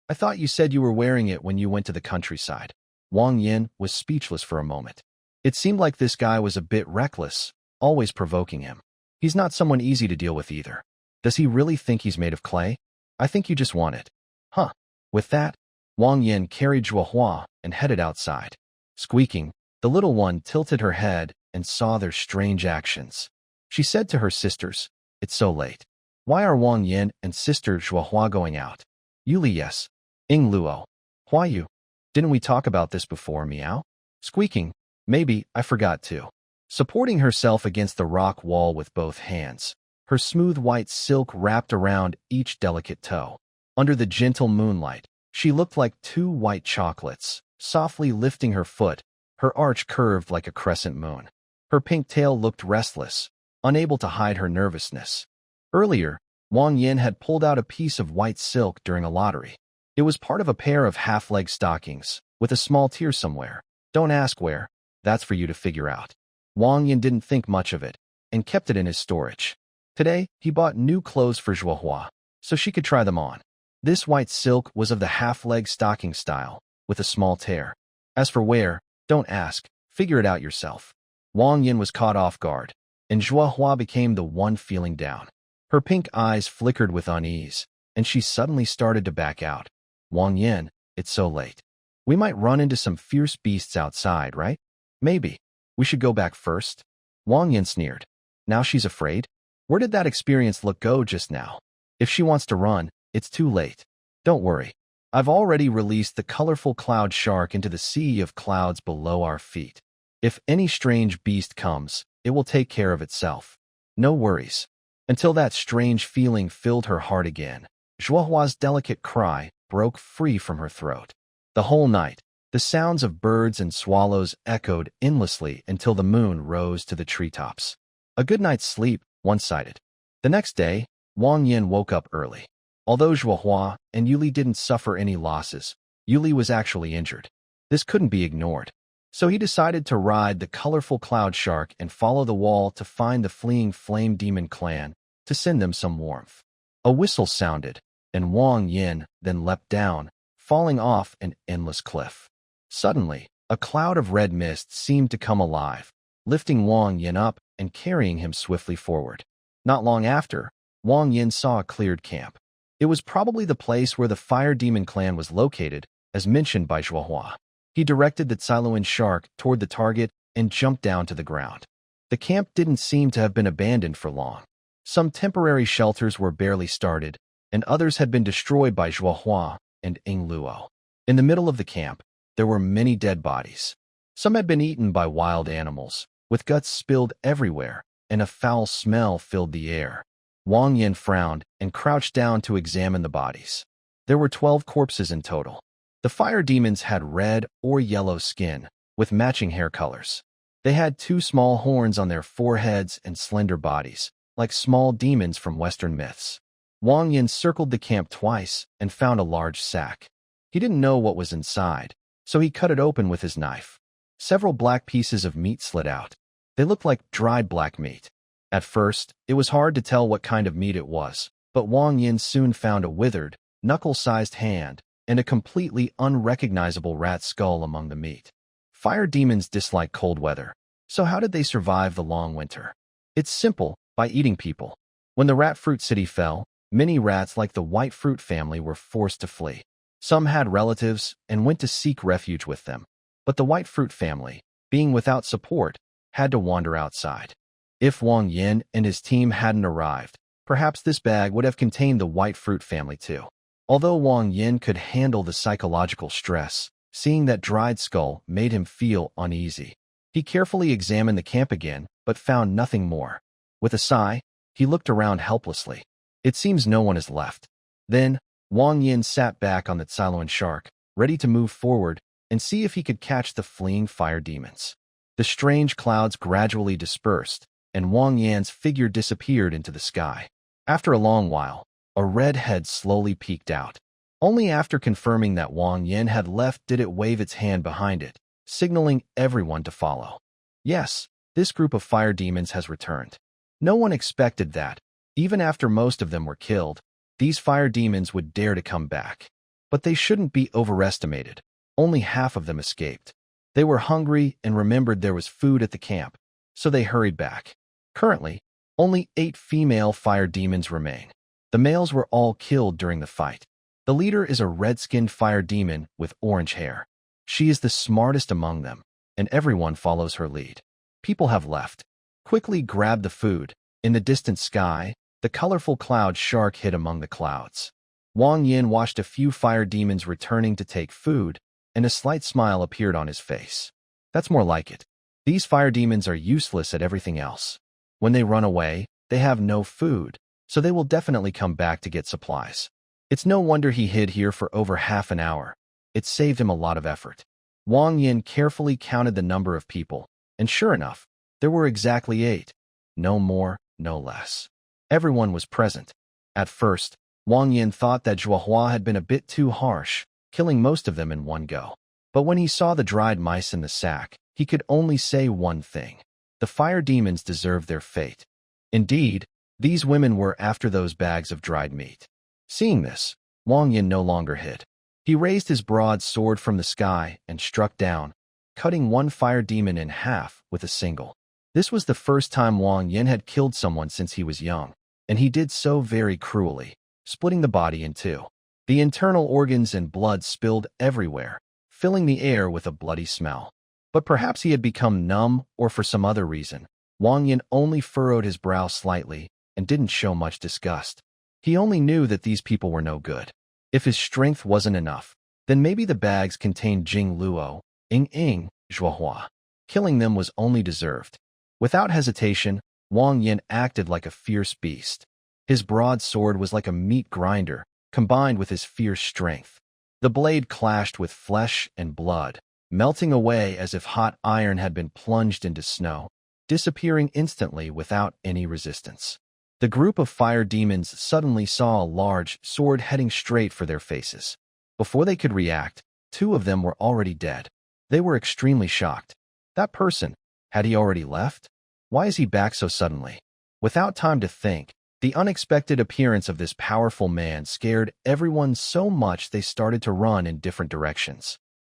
I thought you said you were wearing it when you went to the countryside. Wang Yin was speechless for a moment. It seemed like this guy was a bit reckless, always provoking him. He's not someone easy to deal with either. Does he really think he's made of clay? I think you just want it. Huh? With that, Wang Yin carried Zhuohua and headed outside. Squeaking, the little one tilted her head and saw their strange actions. She said to her sisters, It's so late. Why are Wang Yin and sister Zhuohua going out? Yuli yes. Ing Luo. Why you? Didn't we talk about this before, meow? Squeaking, maybe, I forgot to. supporting herself against the rock wall with both hands. Her smooth white silk wrapped around each delicate toe. Under the gentle moonlight, she looked like two white chocolates, softly lifting her foot, her arch curved like a crescent moon. Her pink tail looked restless, unable to hide her nervousness. Earlier, Wang Yin had pulled out a piece of white silk during a lottery. It was part of a pair of half-leg stockings, with a small tear somewhere. Don't ask where, that's for you to figure out. Wang Yin didn't think much of it, and kept it in his storage. Today, he bought new clothes for Zhuohua, so she could try them on. This white silk was of the half-leg stocking style, with a small tear. As for where, don't ask, figure it out yourself. Wang Yin was caught off guard, and Zhuohua became the one feeling down. Her pink eyes flickered with unease, and she suddenly started to back out. Wang Yin, it's so late. We might run into some fierce beasts outside, right? Maybe. We should go back first? Wang Yin sneered. Now she's afraid? Where did that experience look go just now? If she wants to run, it's too late. Don't worry. I've already released the colorful cloud shark into the sea of clouds below our feet. If any strange beast comes, it will take care of itself. No worries. Until that strange feeling filled her heart again, Zhuohua's delicate cry broke free from her throat. The whole night, the sounds of birds and swallows echoed endlessly until the moon rose to the treetops. A good night's sleep, one-sided. The next day, Wang Yin woke up early. Although Zhuohua and Yuli didn't suffer any losses, Yuli was actually injured. This couldn't be ignored. So he decided to ride the colorful cloud shark and follow the wall to find the fleeing flame demon clan to send them some warmth. A whistle sounded, and Wang Yin then leapt down, falling off an endless cliff. Suddenly, a cloud of red mist seemed to come alive, lifting Wang Yin up and carrying him swiftly forward. Not long after, Wang Yin saw a cleared camp. It was probably the place where the fire demon clan was located, as mentioned by Zhuohua. He directed the Xiluan shark toward the target and jumped down to the ground. The camp didn't seem to have been abandoned for long. Some temporary shelters were barely started, and others had been destroyed by Zhuohua and Ing Luo. In the middle of the camp, there were many dead bodies. Some had been eaten by wild animals, with guts spilled everywhere, and a foul smell filled the air. Wang Yin frowned and crouched down to examine the bodies. There were 12 corpses in total. The fire demons had red or yellow skin, with matching hair colors. They had 2 small horns on their foreheads and slender bodies, like small demons from Western myths. Wang Yin circled the camp twice and found a large sack. He didn't know what was inside, so he cut it open with his knife. Several black pieces of meat slid out. They looked like dried black meat. At first, it was hard to tell what kind of meat it was, but Wang Yin soon found a withered, knuckle-sized hand and a completely unrecognizable rat skull among the meat. Fire demons dislike cold weather, so how did they survive the long winter? It's simple, by eating people. When the rat fruit city fell, many rats like the white fruit family were forced to flee. Some had relatives and went to seek refuge with them, but the white fruit family, being without support, had to wander outside. If Wang Yin and his team hadn't arrived, perhaps this bag would have contained the white fruit family too. Although Wang Yin could handle the psychological stress, seeing that dried skull made him feel uneasy. He carefully examined the camp again, but found nothing more. With a sigh, he looked around helplessly. It seems no one is left. Then, Wang Yin sat back on the Xiluan shark, ready to move forward and see if he could catch the fleeing fire demons. The strange clouds gradually dispersed, and Wang Yan's figure disappeared into the sky. After a long while, a red head slowly peeked out. Only after confirming that Wang Yin had left did it wave its hand behind it, signaling everyone to follow. Yes, this group of fire demons has returned. No one expected that, even after most of them were killed, these fire demons would dare to come back. But they shouldn't be overestimated. Only half of them escaped. They were hungry and remembered there was food at the camp, so they hurried back. Currently, only 8 female fire demons remain. The males were all killed during the fight. The leader is a red-skinned fire demon with orange hair. She is the smartest among them, and everyone follows her lead. People have left. Quickly grab the food. In the distant sky, the colorful cloud shark hid among the clouds. Wang Yin watched a few fire demons returning to take food, and a slight smile appeared on his face. That's more like it. These fire demons are useless at everything else. When they run away, they have no food, so they will definitely come back to get supplies. It's no wonder he hid here for over half an hour. It saved him a lot of effort. Wang Yin carefully counted the number of people, and sure enough, there were exactly 8. No more, no less. Everyone was present. At first, Wang Yin thought that Zhuohua had been a bit too harsh, killing most of them in one go. But when he saw the dried mice in the sack, he could only say one thing. The fire demons deserved their fate. Indeed, these women were after those bags of dried meat. Seeing this, Wang Yin no longer hid. He raised his broad sword from the sky and struck down, cutting one fire demon in half with a single. This was the first time Wang Yin had killed someone since he was young, and he did so very cruelly, splitting the body in two. The internal organs and blood spilled everywhere, filling the air with a bloody smell. But perhaps he had become numb, or for some other reason, Wang Yin only furrowed his brow slightly and didn't show much disgust. He only knew that these people were no good. If his strength wasn't enough, then maybe the bags contained Jing Luo, Zhuohua. Killing them was only deserved. Without hesitation, Wang Yin acted like a fierce beast. His broad sword was like a meat grinder, combined with his fierce strength. The blade clashed with flesh and blood, melting away as if hot iron had been plunged into snow, disappearing instantly without any resistance. The group of fire demons suddenly saw a large sword heading straight for their faces. Before they could react, 2 of them were already dead. They were extremely shocked. That person, had he already left? Why is he back so suddenly? Without time to think, the unexpected appearance of this powerful man scared everyone so much they started to run in different directions.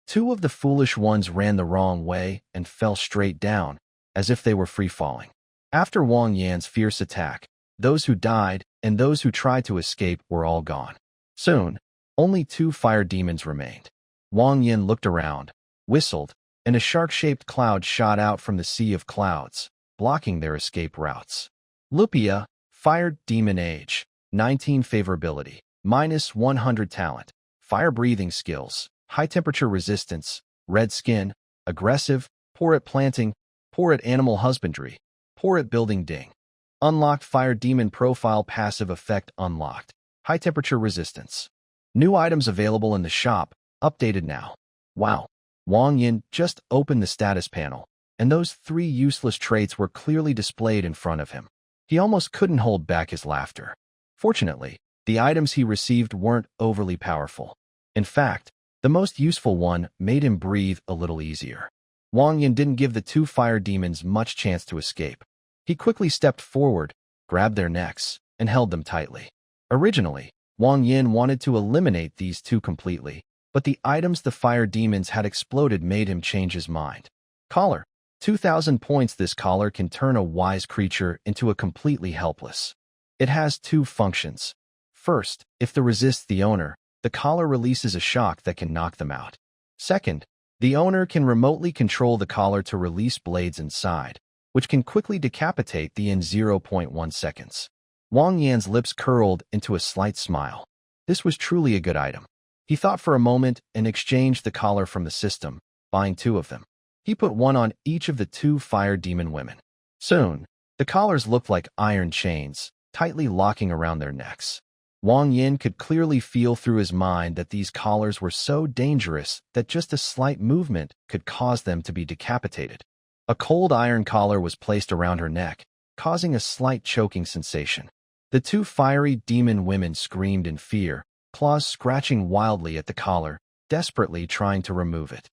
2 of the foolish ones ran the wrong way and fell straight down, as if they were free-falling. After Wang Yan's fierce attack, those who died and those who tried to escape were all gone. Soon, only 2 fire demons remained. Wang Yin looked around, whistled, and a shark-shaped cloud shot out from the sea of clouds, blocking their escape routes. Lupia, Fire Demon Age, 19 Favorability, -100 Talent, Fire Breathing Skills, High Temperature Resistance, Red Skin, Aggressive, Poor at Planting, Poor at Animal Husbandry, Poor at Building Ding. Unlocked Fire Demon Profile Passive Effect unlocked, High Temperature Resistance. New items available in the shop, updated now. Wow. Wang Yin just opened the status panel, and those 3 useless traits were clearly displayed in front of him. He almost couldn't hold back his laughter. Fortunately, the items he received weren't overly powerful. In fact, the most useful one made him breathe a little easier. Wang Yin didn't give the 2 fire demons much chance to escape. He quickly stepped forward, grabbed their necks, and held them tightly. Originally, Wang Yin wanted to eliminate these 2 completely, but the items the fire demons had exploded made him change his mind. Collar. 2,000 points. This collar can turn a wise creature into a completely helpless. It has 2 functions. First, if they resist the owner, the collar releases a shock that can knock them out. Second, the owner can remotely control the collar to release blades inside, which can quickly decapitate the in 0.1 seconds. Wang Yan's lips curled into a slight smile. This was truly a good item. He thought for a moment and exchanged the collar from the system, buying 2 of them. He put one on each of the 2 fire demon women. Soon, the collars looked like iron chains, tightly locking around their necks. Wang Yin could clearly feel through his mind that these collars were so dangerous that just a slight movement could cause them to be decapitated. A cold iron collar was placed around her neck, causing a slight choking sensation. The 2 fiery demon women screamed in fear, claws scratching wildly at the collar, desperately trying to remove it.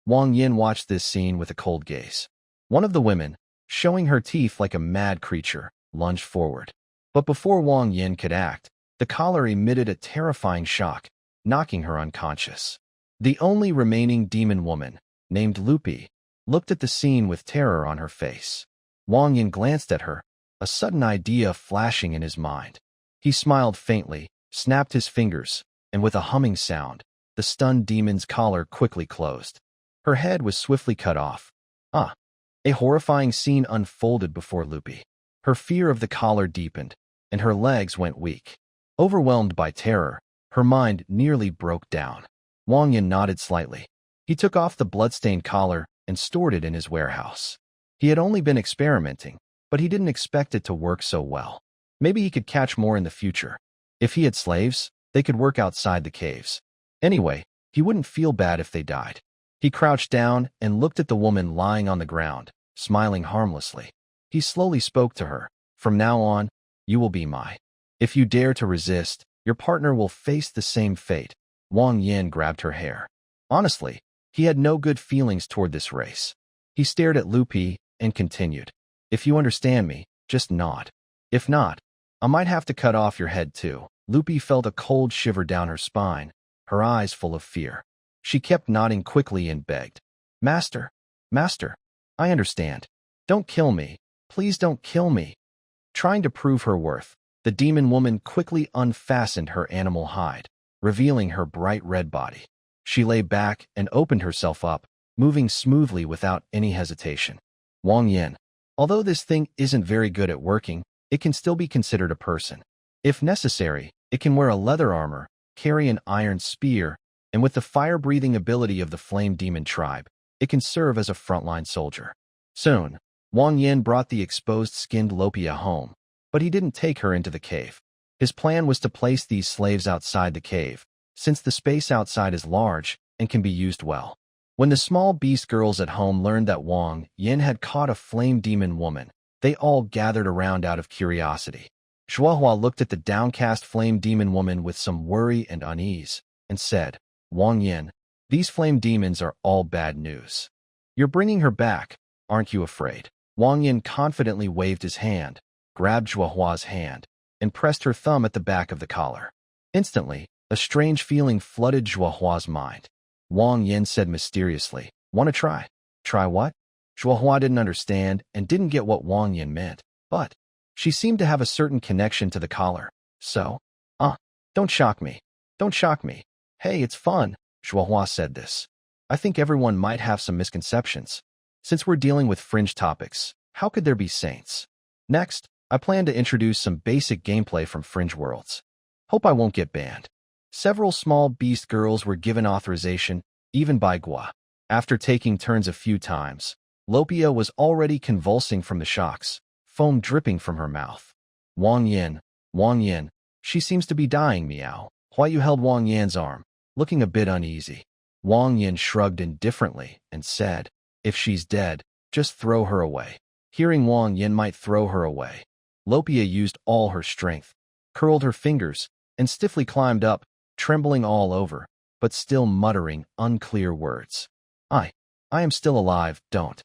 Wang Yin watched this scene with a cold gaze. One of the women, showing her teeth like a mad creature, lunged forward. But before Wang Yin could act, the collar emitted a terrifying shock, knocking her unconscious. The only remaining demon woman, named Lupi, looked at the scene with terror on her face. Wang Yin glanced at her, a sudden idea flashing in his mind. He smiled faintly, snapped his fingers, and with a humming sound, the stunned demon's collar quickly closed. Her head was swiftly cut off. A horrifying scene unfolded before Lupi. Her fear of the collar deepened, and her legs went weak. Overwhelmed by terror, her mind nearly broke down. Wang Yin nodded slightly. He took off the bloodstained collar and stored it in his warehouse. He had only been experimenting, but he didn't expect it to work so well. Maybe he could catch more in the future. If he had slaves, they could work outside the caves. Anyway, he wouldn't feel bad if they died. He crouched down and looked at the woman lying on the ground, smiling harmlessly. He slowly spoke to her. From now on, you will be mine. If you dare to resist, your partner will face the same fate. Wang Yin grabbed her hair. Honestly, he had no good feelings toward this race. He stared at Lu Pi and continued. If you understand me, just nod. If not, I might have to cut off your head too. Lu Pi felt a cold shiver down her spine, her eyes full of fear. She kept nodding quickly and begged. Master, Master, I understand. Don't kill me. Please don't kill me. Trying to prove her worth, the demon woman quickly unfastened her animal hide, revealing her bright red body. She lay back and opened herself up, moving smoothly without any hesitation. Wang Yin. Although this thing isn't very good at working, it can still be considered a person. If necessary, it can wear a leather armor, carry an iron spear, and with the fire-breathing ability of the flame demon tribe, it can serve as a frontline soldier. Soon, Wang Yin brought the exposed-skinned Lopia home, but he didn't take her into the cave. His plan was to place these slaves outside the cave, since the space outside is large and can be used well. When the small beast girls at home learned that Wang Yin had caught a flame demon woman, they all gathered around out of curiosity. Zhuohua looked at the downcast flame demon woman with some worry and unease, and said, Wang Yin, these flame demons are all bad news. You're bringing her back, aren't you afraid? Wang Yin confidently waved his hand, grabbed Zhuohua's hand, and pressed her thumb at the back of the collar. Instantly, a strange feeling flooded Zhuohua's mind. Wang Yin said mysteriously, Want to try? Try what? Zhuohua didn't understand and didn't get what Wang Yin meant, but she seemed to have a certain connection to the collar. So, don't shock me. Don't shock me. Hey, it's fun, Zhuohua said this. I think everyone might have some misconceptions. Since we're dealing with fringe topics, how could there be saints? Next, I plan to introduce some basic gameplay from Fringe Worlds. Hope I won't get banned. Several small beast girls were given authorization, even by Gua. After taking turns a few times, Lopia was already convulsing from the shocks, foam dripping from her mouth. Wang Yin, she seems to be dying, meow. Huayu held Wang Yan's arm, looking a bit uneasy. Wang Yin shrugged indifferently and said, If she's dead, just throw her away. Hearing Wang Yin might throw her away, Lopia used all her strength, curled her fingers, and stiffly climbed up, trembling all over, but still muttering unclear words. I am still alive, don't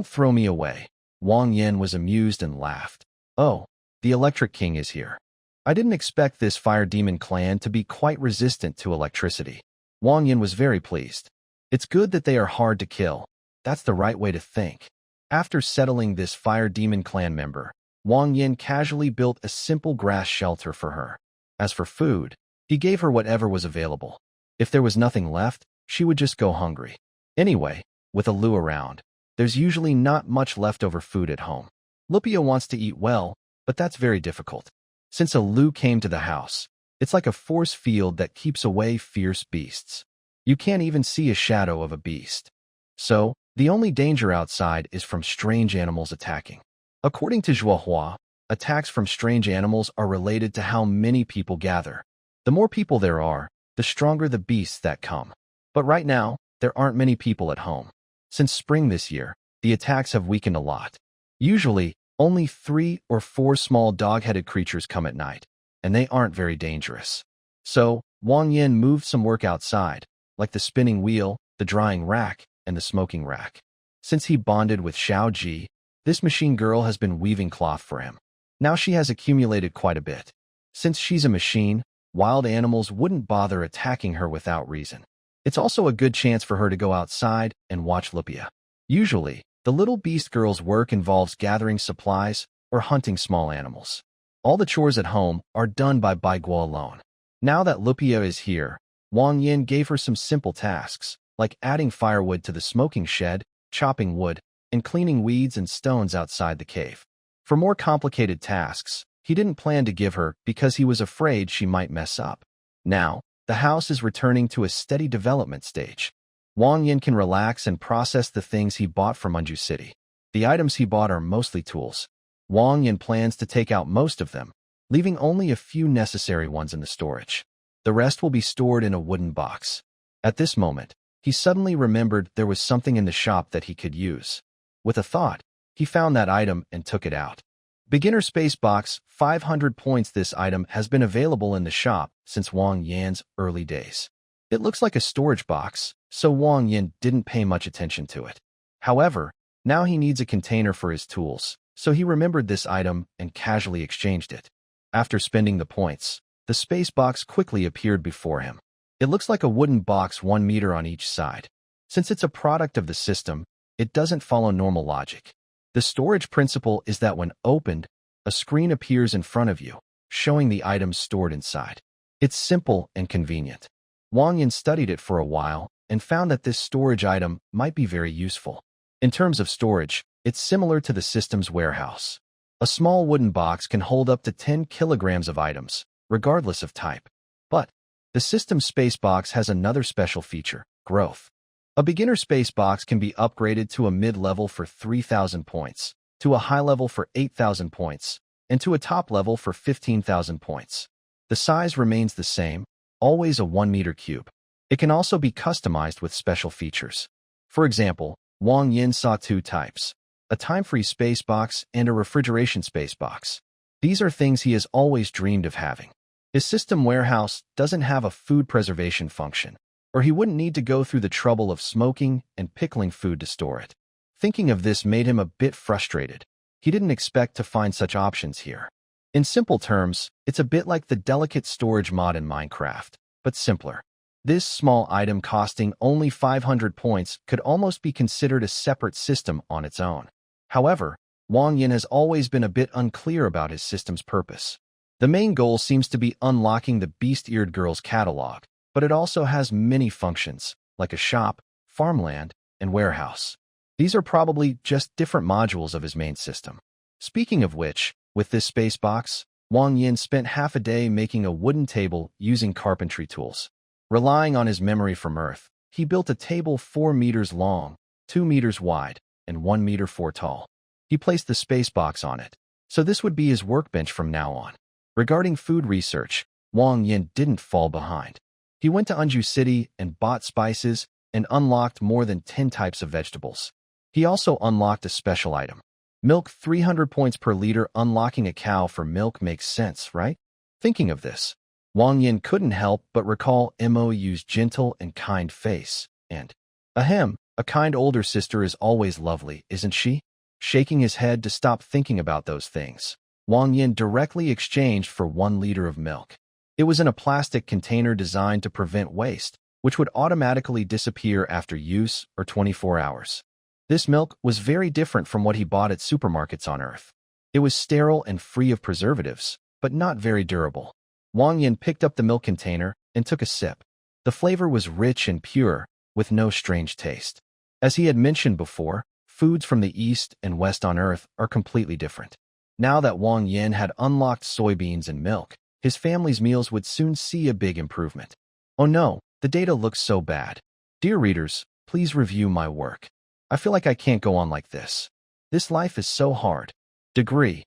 throw me away. Wang Yin was amused and laughed. Oh, the Electric King is here. I didn't expect this fire demon clan to be quite resistant to electricity. Wang Yin was very pleased. It's good that they are hard to kill. That's the right way to think. After settling this fire demon clan member, Wang Yin casually built a simple grass shelter for her. As for food, he gave her whatever was available. If there was nothing left, she would just go hungry. Anyway, with a Lu around, there's usually not much leftover food at home. Lupia wants to eat well, but that's very difficult. Since a Lu came to the house, it's like a force field that keeps away fierce beasts. You can't even see a shadow of a beast. So, the only danger outside is from strange animals attacking. According to Zhuohua, attacks from strange animals are related to how many people gather. The more people there are, the stronger the beasts that come. But right now, there aren't many people at home. Since spring this year, the attacks have weakened a lot. Usually, only 3 or 4 small dog-headed creatures come at night, and they aren't very dangerous. So, Wang Yin moved some work outside, like the spinning wheel, the drying rack, and the smoking rack. Since he bonded with Xiao Ji, this machine girl has been weaving cloth for him. Now she has accumulated quite a bit. Since she's a machine, wild animals wouldn't bother attacking her without reason. It's also a good chance for her to go outside and watch Lupia. Usually, the little beast girl's work involves gathering supplies or hunting small animals. All the chores at home are done by Bai Guo alone. Now that Lupia is here, Wang Yin gave her some simple tasks, like adding firewood to the smoking shed, chopping wood, and cleaning weeds and stones outside the cave. For more complicated tasks, he didn't plan to give her because he was afraid she might mess up. Now, the house is returning to a steady development stage. Wang Yin can relax and process the things he bought from Unju City. The items he bought are mostly tools. Wang Yin plans to take out most of them, leaving only a few necessary ones in the storage. The rest will be stored in a wooden box. At this moment, he suddenly remembered there was something in the shop that he could use. With a thought, he found that item and took it out. Beginner Space Box, 500 points. This item has been available in the shop since Wang Yan's early days. It looks like a storage box, so Wang Yan didn't pay much attention to it. However, now he needs a container for his tools, so he remembered this item and casually exchanged it. After spending the points, the space box quickly appeared before him. It looks like a wooden box 1 meter on each side. Since it's a product of the system, it doesn't follow normal logic. The storage principle is that when opened, a screen appears in front of you, showing the items stored inside. It's simple and convenient. Wang Yan studied it for a while and found that this storage item might be very useful. In terms of storage, it's similar to the system's warehouse. A small wooden box can hold up to 10 kilograms of items, regardless of type. But the system space box has another special feature: growth. A beginner space box can be upgraded to a mid-level for 3,000 points, to a high level for 8,000 points, and to a top level for 15,000 points. The size remains the same, always a 1 meter cube. It can also be customized with special features. For example, Wang Yin saw 2 types: a time-free space box and a refrigeration space box. These are things he has always dreamed of having. His system warehouse doesn't have a food preservation function, or he wouldn't need to go through the trouble of smoking and pickling food to store it. Thinking of this made him a bit frustrated. He didn't expect to find such options here. In simple terms, it's a bit like the delicate storage mod in Minecraft, but simpler. This small item costing only 500 points could almost be considered a separate system on its own. However, Wang Yin has always been a bit unclear about his system's purpose. The main goal seems to be unlocking the Beast-Eared Girl's catalog, but it also has many functions, like a shop, farmland, and warehouse. These are probably just different modules of his main system. Speaking of which, with this space box, Wang Yin spent half a day making a wooden table using carpentry tools. Relying on his memory from Earth, he built a table 4 meters long, 2 meters wide, and 1 meter 4 tall. He placed the space box on it, so this would be his workbench from now on. Regarding food research, Wang Yin didn't fall behind. He went to Unju City and bought spices and unlocked more than 10 types of vegetables. He also unlocked a special item: milk, 300 points per liter. Unlocking a cow for milk makes sense, right? Thinking of this, Wang Yin couldn't help but recall Mo's gentle and kind face, and, ahem, a kind older sister is always lovely, isn't she? Shaking his head to stop thinking about those things, Wang Yin directly exchanged for 1 liter of milk. It was in a plastic container designed to prevent waste, which would automatically disappear after use or 24 hours. This milk was very different from what he bought at supermarkets on Earth. It was sterile and free of preservatives, but not very durable. Wang Yin picked up the milk container and took a sip. The flavor was rich and pure, with no strange taste. As he had mentioned before, foods from the East and West on Earth are completely different. Now that Wang Yin had unlocked soybeans and milk, his family's meals would soon see a big improvement. Oh no, the data looks so bad. Dear readers, please review my work. I feel like I can't go on like this. This life is so hard. Degree.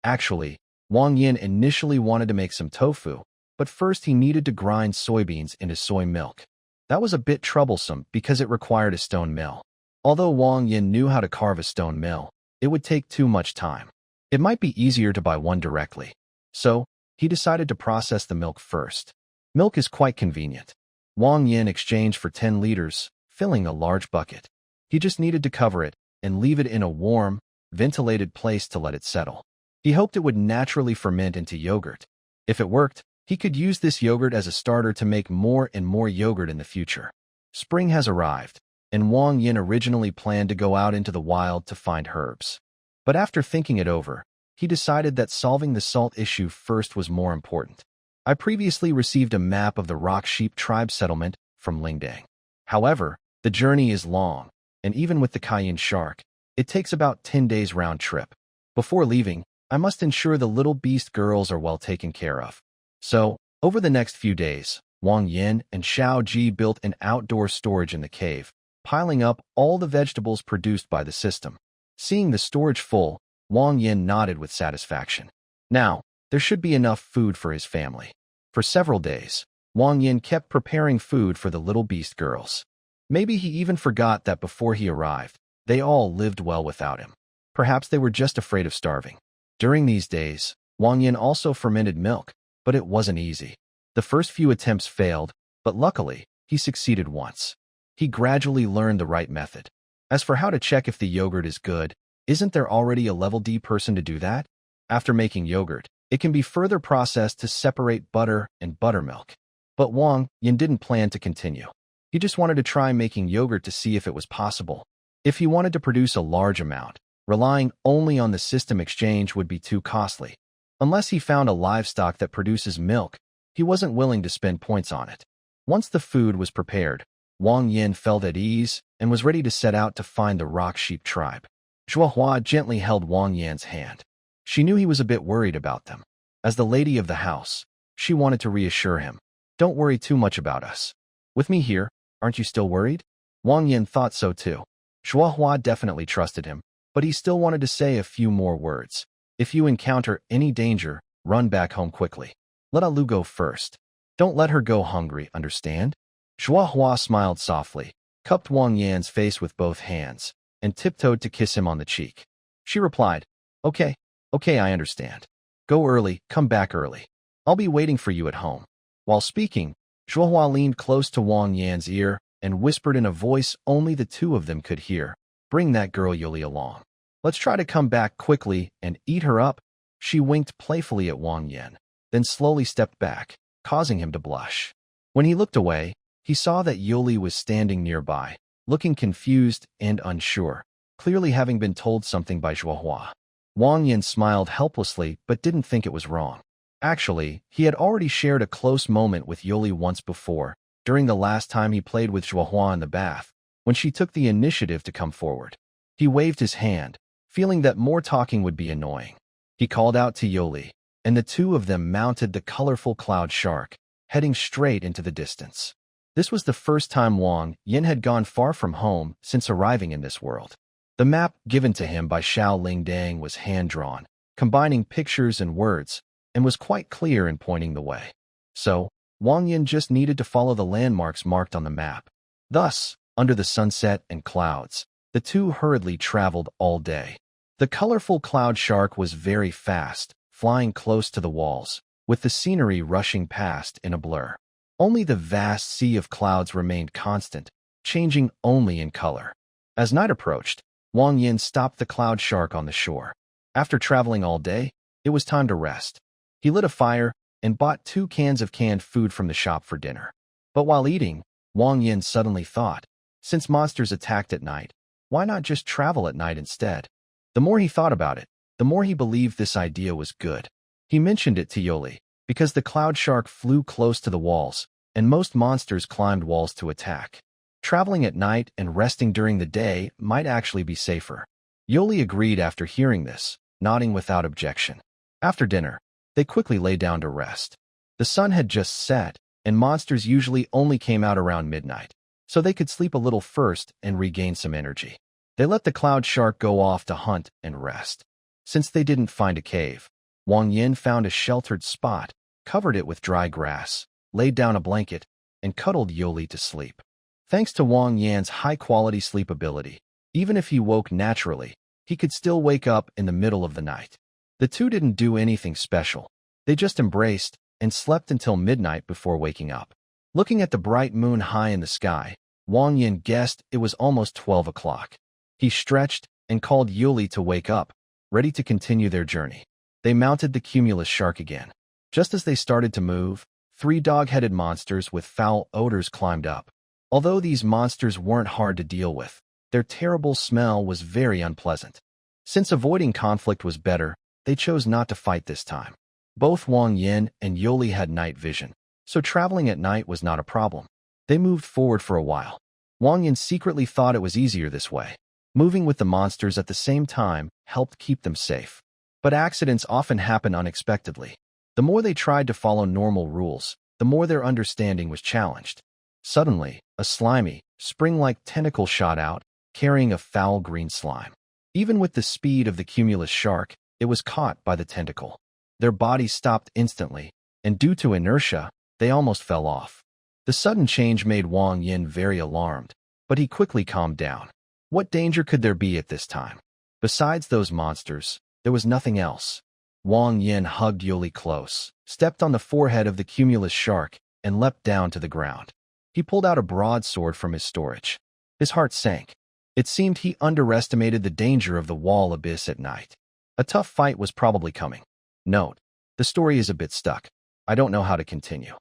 Actually, Wang Yin initially wanted to make some tofu, but first he needed to grind soybeans into soy milk. That was a bit troublesome because it required a stone mill. Although Wang Yin knew how to carve a stone mill, it would take too much time. It might be easier to buy one directly. So, he decided to process the milk first. Milk is quite convenient. Wang Yin exchanged for 10 liters, filling a large bucket. He just needed to cover it and leave it in a warm, ventilated place to let it settle. He hoped it would naturally ferment into yogurt. If it worked, he could use this yogurt as a starter to make more and more yogurt in the future. Spring has arrived, and Wang Yin originally planned to go out into the wild to find herbs. But after thinking it over, he decided that solving the salt issue first was more important. I previously received a map of the Rock Sheep tribe settlement from Lingdang. However, the journey is long, and even with the Cayenne shark, it takes about 10 days round trip. Before leaving, I must ensure the little beast girls are well taken care of. So, over the next few days, Wang Yin and Xiao Ji built an outdoor storage in the cave, piling up all the vegetables produced by the system. Seeing the storage full, Wang Yin nodded with satisfaction. Now, there should be enough food for his family. For several days, Wang Yin kept preparing food for the little beast girls. Maybe he even forgot that before he arrived, they all lived well without him. Perhaps they were just afraid of starving. During these days, Wang Yin also fermented milk, but it wasn't easy. The first few attempts failed, but luckily, he succeeded once. He gradually learned the right method. As for how to check if the yogurt is good, isn't there already a level D person to do that? After making yogurt, it can be further processed to separate butter and buttermilk. But Wang Yin didn't plan to continue. He just wanted to try making yogurt to see if it was possible. If he wanted to produce a large amount, relying only on the system exchange would be too costly. Unless he found a livestock that produces milk, he wasn't willing to spend points on it. Once the food was prepared, Wang Yin felt at ease and was ready to set out to find the rock sheep tribe. Zhuohua gently held Wang Yin's hand. She knew he was a bit worried about them. As the lady of the house, she wanted to reassure him. Don't worry too much about us. With me here, aren't you still worried? Wang Yin thought so too. Zhuohua definitely trusted him, but he still wanted to say a few more words. If you encounter any danger, run back home quickly. Let Alu go first. Don't let her go hungry, understand? Zhuohua smiled softly, cupped Wang Yan's face with both hands, and tiptoed to kiss him on the cheek. She replied, Okay, I understand. Go early, come back early. I'll be waiting for you at home. While speaking, Zhuohua leaned close to Wang Yan's ear and whispered in a voice only the two of them could hear, Bring that girl Yuli along. Let's try to come back quickly and eat her up. She winked playfully at Wang Yin, then slowly stepped back, causing him to blush. When he looked away, he saw that Yuli was standing nearby, looking confused and unsure, clearly having been told something by Zhuohua. Wang Yin smiled helplessly but didn't think it was wrong. Actually, he had already shared a close moment with Yuli once before, during the last time he played with Zhuohua in the bath, when she took the initiative to come forward. He waved his hand, feeling that more talking would be annoying. He called out to Yuli, and the two of them mounted the colorful cloud shark, heading straight into the distance. This was the first time Wang Yin had gone far from home since arriving in this world. The map given to him by Xiao Lingdang was hand-drawn, combining pictures and words, and was quite clear in pointing the way. So, Wang Yin just needed to follow the landmarks marked on the map. Thus, under the sunset and clouds, the two hurriedly traveled all day. The colorful cloud shark was very fast, flying close to the walls, with the scenery rushing past in a blur. Only the vast sea of clouds remained constant, changing only in color. As night approached, Wang Yin stopped the cloud shark on the shore. After traveling all day, it was time to rest. He lit a fire and bought 2 cans of canned food from the shop for dinner. But while eating, Wang Yin suddenly thought, since monsters attacked at night, why not just travel at night instead? The more he thought about it, the more he believed this idea was good. He mentioned it to Yoli, because the cloud shark flew close to the walls, and most monsters climbed walls to attack. Traveling at night and resting during the day might actually be safer. Yoli agreed after hearing this, nodding without objection. After dinner, they quickly lay down to rest. The sun had just set, and monsters usually only came out around midnight, so they could sleep a little first and regain some energy. They let the cloud shark go off to hunt and rest. Since they didn't find a cave, Wang Yin found a sheltered spot, covered it with dry grass, laid down a blanket, and cuddled Yoli to sleep. Thanks to Wang Yan's high-quality sleep ability, even if he woke naturally, he could still wake up in the middle of the night. The two didn't do anything special. They just embraced and slept until midnight before waking up. Looking at the bright moon high in the sky, Wang Yin guessed it was almost 12 o'clock. He stretched and called Yuli to wake up, ready to continue their journey. They mounted the cumulus shark again. Just as they started to move, 3 dog-headed monsters with foul odors climbed up. Although these monsters weren't hard to deal with, their terrible smell was very unpleasant. Since avoiding conflict was better, they chose not to fight this time. Both Wang Yin and Yoli had night vision, so traveling at night was not a problem. They moved forward for a while. Wang Yin secretly thought it was easier this way. Moving with the monsters at the same time helped keep them safe. But accidents often happen unexpectedly. The more they tried to follow normal rules, the more their understanding was challenged. Suddenly, a slimy, spring-like tentacle shot out, carrying a foul green slime. Even with the speed of the cumulus shark, it was caught by the tentacle. Their bodies stopped instantly, and due to inertia, they almost fell off. The sudden change made Wang Yin very alarmed, but he quickly calmed down. What danger could there be at this time? Besides those monsters, there was nothing else. Wang Yin hugged Yuli close, stepped on the forehead of the cumulus shark, and leapt down to the ground. He pulled out a broadsword from his storage. His heart sank. It seemed he underestimated the danger of the wall abyss at night. A tough fight was probably coming. Note: the story is a bit stuck. I don't know how to continue.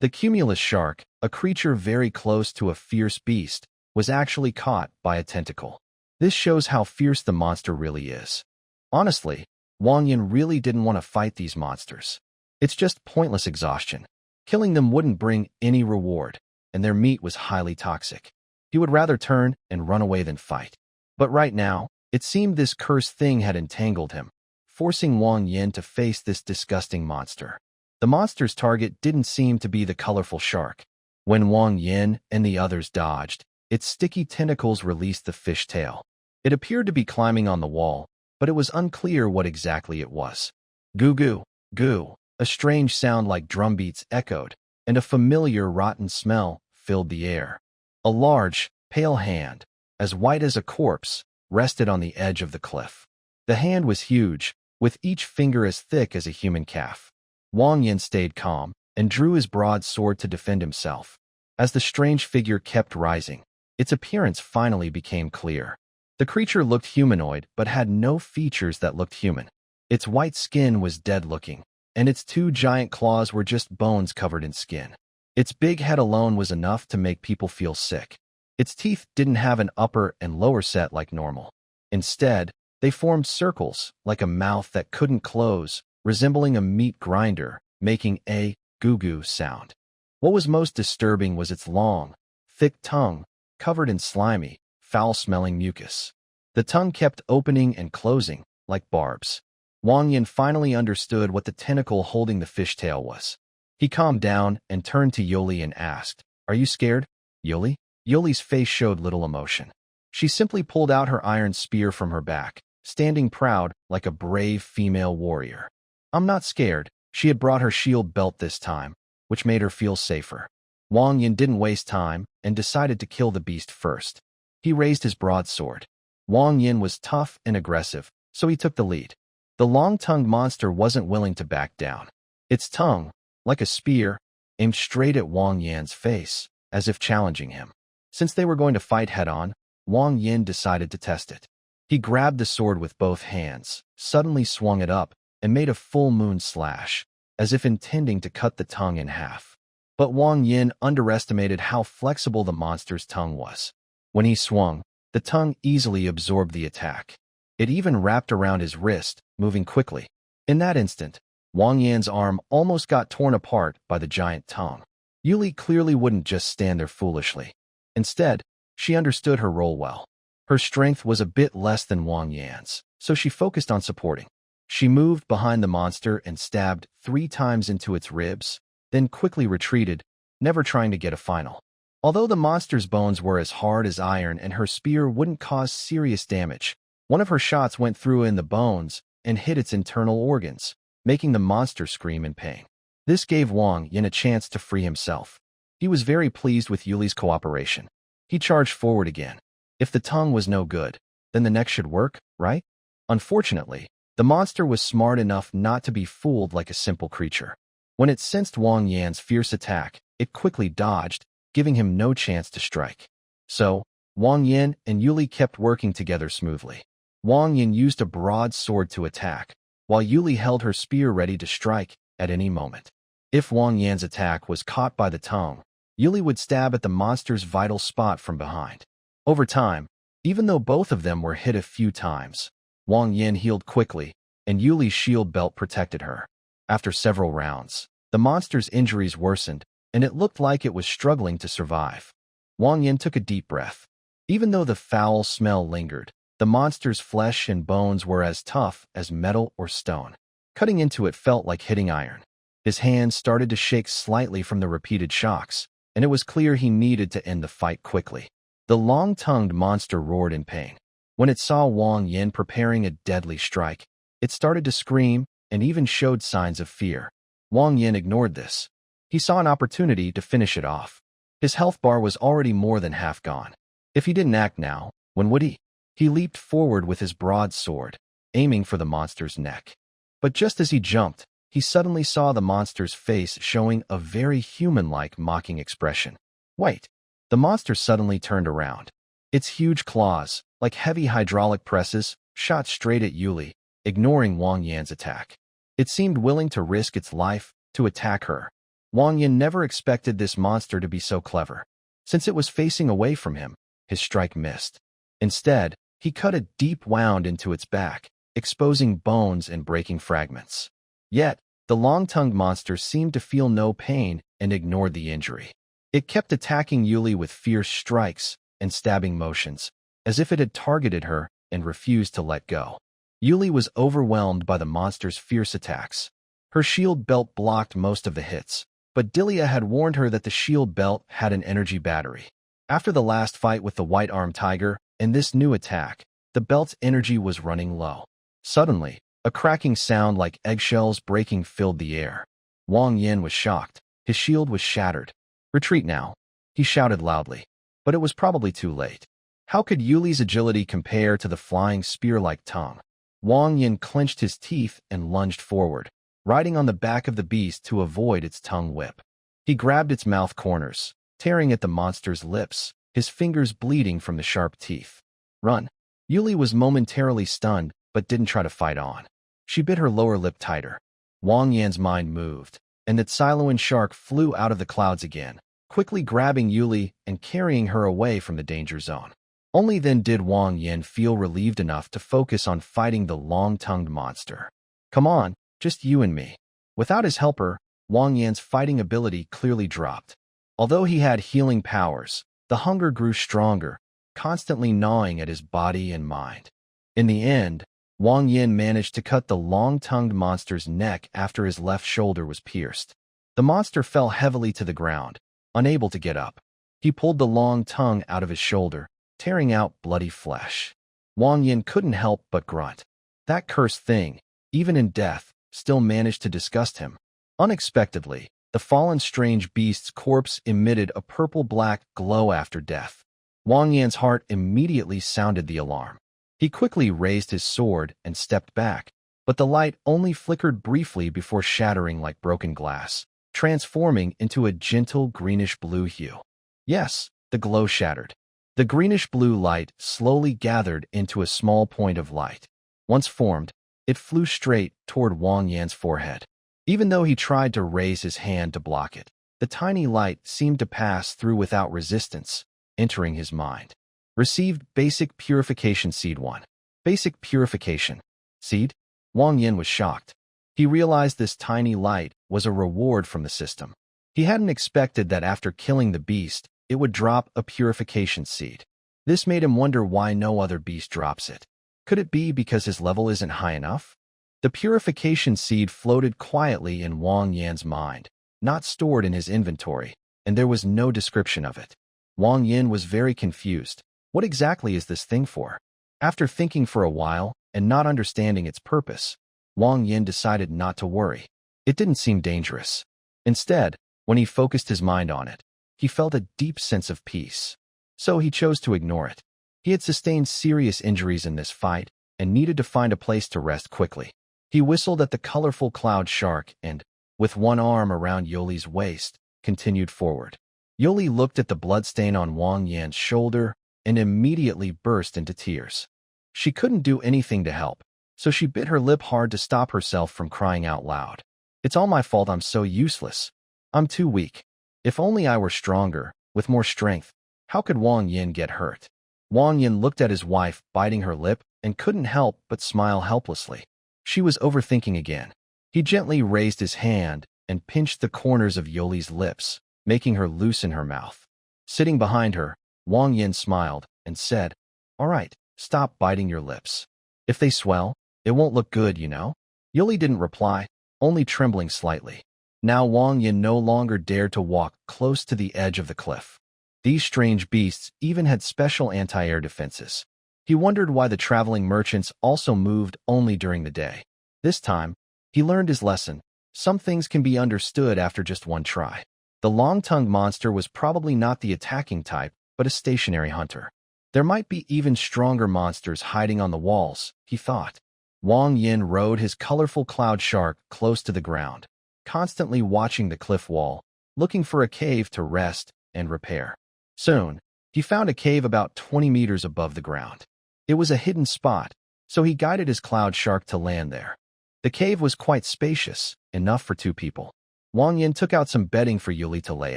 The cumulus shark, a creature very close to a fierce beast, was actually caught by a tentacle. This shows how fierce the monster really is. Honestly, Wang Yin really didn't want to fight these monsters. It's just pointless exhaustion. Killing them wouldn't bring any reward, and their meat was highly toxic. He would rather turn and run away than fight. But right now, it seemed this cursed thing had entangled him, forcing Wang Yin to face this disgusting monster. The monster's target didn't seem to be the colorful shark. When Wang Yin and the others dodged, its sticky tentacles released the fish tail. It appeared to be climbing on the wall, but it was unclear what exactly it was. Goo goo, goo, a strange sound like drumbeats echoed, and a familiar rotten smell filled the air. A large, pale hand, as white as a corpse, rested on the edge of the cliff. The hand was huge, with each finger as thick as a human calf. Wang Yin stayed calm and drew his broadsword to defend himself. As the strange figure kept rising, its appearance finally became clear. The creature looked humanoid but had no features that looked human. Its white skin was dead-looking, and its two giant claws were just bones covered in skin. Its big head alone was enough to make people feel sick. Its teeth didn't have an upper and lower set like normal. Instead, they formed circles, like a mouth that couldn't close, resembling a meat grinder, making a goo-goo sound. What was most disturbing was its long, thick tongue, covered in slimy, foul-smelling mucus. The tongue kept opening and closing, like barbs. Wang Yin finally understood what the tentacle holding the fishtail was. He calmed down and turned to Yuli and asked, "Are you scared, Yuli?" Yuli's face showed little emotion. She simply pulled out her iron spear from her back, standing proud like a brave female warrior. "I'm not scared." She had brought her shield belt this time, which made her feel safer. Wang Yin didn't waste time and decided to kill the beast first. He raised his broadsword. Wang Yin was tough and aggressive, so he took the lead. The long-tongued monster wasn't willing to back down. Its tongue, like a spear, aimed straight at Wang Yin's face, as if challenging him. Since they were going to fight head-on, Wang Yin decided to test it. He grabbed the sword with both hands, suddenly swung it up, and made a full-moon slash, as if intending to cut the tongue in half. But Wang Yin underestimated how flexible the monster's tongue was. When he swung, the tongue easily absorbed the attack. It even wrapped around his wrist, moving quickly. In that instant, Wang Yin's arm almost got torn apart by the giant tongue. Yuli clearly wouldn't just stand there foolishly. Instead, she understood her role well. Her strength was a bit less than Wang Yin's, so she focused on supporting. She moved behind the monster and stabbed 3 times into its ribs, then quickly retreated, never trying to get a final. Although the monster's bones were as hard as iron and her spear wouldn't cause serious damage, one of her shots went through in the bones and hit its internal organs, making the monster scream in pain. This gave Wang Yin a chance to free himself. He was very pleased with Yuli's cooperation. He charged forward again. If the tongue was no good, then the neck should work, right? Unfortunately, the monster was smart enough not to be fooled like a simple creature. When it sensed Wang Yin's fierce attack, it quickly dodged, giving him no chance to strike. So, Wang Yin and Yuli kept working together smoothly. Wang Yin used a broadsword to attack, while Yuli held her spear ready to strike at any moment. If Wang Yin's attack was caught by the tongue, Yuli would stab at the monster's vital spot from behind. Over time, even though both of them were hit a few times, Wang Yin healed quickly, and Yuli's shield belt protected her. After several rounds, the monster's injuries worsened, and it looked like it was struggling to survive. Wang Yin took a deep breath. Even though the foul smell lingered, the monster's flesh and bones were as tough as metal or stone. Cutting into it felt like hitting iron. His hands started to shake slightly from the repeated shocks, and it was clear he needed to end the fight quickly. The long-tongued monster roared in pain. When it saw Wang Yin preparing a deadly strike, it started to scream and even showed signs of fear. Wang Yin ignored this. He saw an opportunity to finish it off. His health bar was already more than half gone. If he didn't act now, when would he? He leaped forward with his broadsword, aiming for the monster's neck. But just as he jumped, he suddenly saw the monster's face showing a very human-like mocking expression. Wait! The monster suddenly turned around. Its huge claws, like heavy hydraulic presses, shot straight at Yuli, ignoring Wang Yan's attack. It seemed willing to risk its life to attack her. Wang Yan never expected this monster to be so clever. Since it was facing away from him, his strike missed. Instead, he cut a deep wound into its back, exposing bones and breaking fragments. Yet, the long-tongued monster seemed to feel no pain and ignored the injury. It kept attacking Yuli with fierce strikes and stabbing motions, as if it had targeted her and refused to let go. Yuli was overwhelmed by the monster's fierce attacks. Her shield belt blocked most of the hits, but Dilia had warned her that the shield belt had an energy battery. After the last fight with the white-armed tiger and this new attack, the belt's energy was running low. Suddenly, a cracking sound like eggshells breaking filled the air. Wang Yin was shocked. His shield was shattered. "Retreat now," he shouted loudly. But it was probably too late. How could Yuli's agility compare to the flying spear-like tongue? Wang Yin clenched his teeth and lunged forward, riding on the back of the beast to avoid its tongue whip. He grabbed its mouth corners, tearing at the monster's lips, his fingers bleeding from the sharp teeth. "Run!" Yuli was momentarily stunned, but didn't try to fight on. She bit her lower lip tighter. Wang Yan's mind moved, and that Siloan shark flew out of the clouds again, quickly grabbing Yuli and carrying her away from the danger zone. Only then did Wang Yan feel relieved enough to focus on fighting the long-tongued monster. "Come on, just you and me." Without his helper, Wang Yan's fighting ability clearly dropped. Although he had healing powers, the hunger grew stronger, constantly gnawing at his body and mind. In the end, Wang Yin managed to cut the long-tongued monster's neck after his left shoulder was pierced. The monster fell heavily to the ground, unable to get up. He pulled the long tongue out of his shoulder, tearing out bloody flesh. Wang Yin couldn't help but grunt. That cursed thing, even in death, still managed to disgust him. Unexpectedly, the fallen strange beast's corpse emitted a purple-black glow after death. Wang Yan's heart immediately sounded the alarm. He quickly raised his sword and stepped back, but the light only flickered briefly before shattering like broken glass, transforming into a gentle greenish-blue hue. Yes, the glow shattered. The greenish-blue light slowly gathered into a small point of light. Once formed, it flew straight toward Wang Yan's forehead. Even though he tried to raise his hand to block it, the tiny light seemed to pass through without resistance, entering his mind. Received Basic Purification Seed 1. Basic Purification Seed? Wang Yin was shocked. He realized this tiny light was a reward from the system. He hadn't expected that after killing the beast, it would drop a purification seed. This made him wonder why no other beast drops it. Could it be because his level isn't high enough? The purification seed floated quietly in Wang Yan's mind, not stored in his inventory, and there was no description of it. Wang Yin was very confused. What exactly is this thing for? After thinking for a while and not understanding its purpose, Wang Yin decided not to worry. It didn't seem dangerous. Instead, when he focused his mind on it, he felt a deep sense of peace. So he chose to ignore it. He had sustained serious injuries in this fight and needed to find a place to rest quickly. He whistled at the colorful cloud shark and, with one arm around Yoli's waist, continued forward. Yoli looked at the bloodstain on Wang Yan's shoulder and immediately burst into tears. She couldn't do anything to help, so she bit her lip hard to stop herself from crying out loud. "It's all my fault. I'm so useless. I'm too weak. If only I were stronger, with more strength. How could Wang Yin get hurt?" Wang Yin looked at his wife, biting her lip, and couldn't help but smile helplessly. She was overthinking again. He gently raised his hand and pinched the corners of Yoli's lips, making her loosen her mouth. Sitting behind her, Wang Yin smiled and said, "All right, stop biting your lips. If they swell, it won't look good, you know." Yoli didn't reply, only trembling slightly. Now Wang Yin no longer dared to walk close to the edge of the cliff. These strange beasts even had special anti-air defenses. He wondered why the traveling merchants also moved only during the day. This time, he learned his lesson. Some things can be understood after just one try. The long-tongued monster was probably not the attacking type, but a stationary hunter. There might be even stronger monsters hiding on the walls, he thought. Wang Yin rode his colorful cloud shark close to the ground, constantly watching the cliff wall, looking for a cave to rest and repair. Soon, he found a cave about 20 meters above the ground. It was a hidden spot, so he guided his cloud shark to land there. The cave was quite spacious, enough for 2 people. Wang Yin took out some bedding for Yuli to lay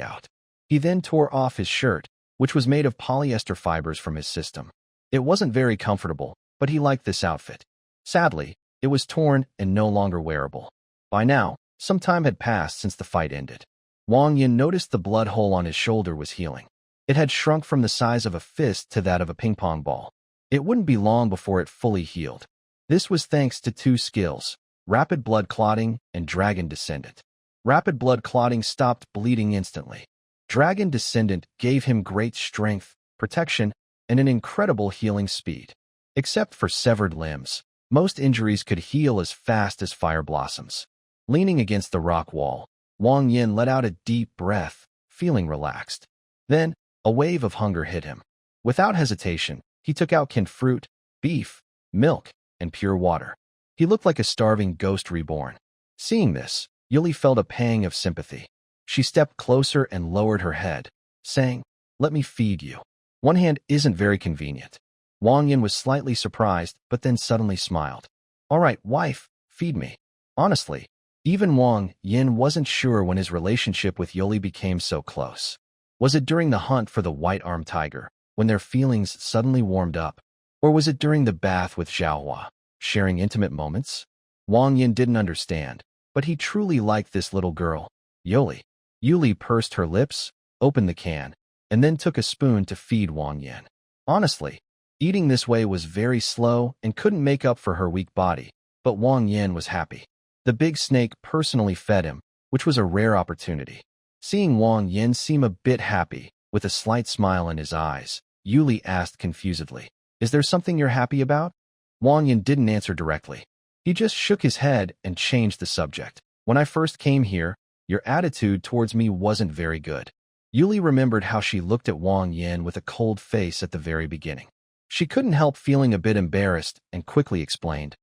out. He then tore off his shirt, which was made of polyester fibers from his system. It wasn't very comfortable, but he liked this outfit. Sadly, it was torn and no longer wearable. By now, some time had passed since the fight ended. Wang Yin noticed the blood hole on his shoulder was healing. It had shrunk from the size of a fist to that of a ping-pong ball. It wouldn't be long before it fully healed. This was thanks to 2 skills, rapid blood clotting and dragon descendant. Rapid blood clotting stopped bleeding instantly. Dragon descendant gave him great strength, protection, and an incredible healing speed. Except for severed limbs, most injuries could heal as fast as fire blossoms. Leaning against the rock wall, Wang Yin let out a deep breath, feeling relaxed. Then, a wave of hunger hit him. Without hesitation, he took out canned fruit, beef, milk, and pure water. He looked like a starving ghost reborn. Seeing this, Yuli felt a pang of sympathy. She stepped closer and lowered her head, saying, "Let me feed you." One hand isn't very convenient. Wang Yin was slightly surprised, but then suddenly smiled. "All right, wife, feed me." Honestly, even Wang Yin wasn't sure when his relationship with Yuli became so close. Was it during the hunt for the white-armed tiger, when their feelings suddenly warmed up? Or was it during the bath with Xiaohua, sharing intimate moments? Wang Yin didn't understand, but he truly liked this little girl, Yuli. Yuli pursed her lips, opened the can, and then took a spoon to feed Wang Yin. Honestly, eating this way was very slow and couldn't make up for her weak body, but Wang Yin was happy. The big snake personally fed him, which was a rare opportunity. Seeing Wang Yin seem a bit happy, with a slight smile in his eyes, Yuli asked confusedly, "Is there something you're happy about?" Wang Yin didn't answer directly. He just shook his head and changed the subject. "When I first came here, your attitude towards me wasn't very good." Yuli remembered how she looked at Wang Yin with a cold face at the very beginning. She couldn't help feeling a bit embarrassed and quickly explained,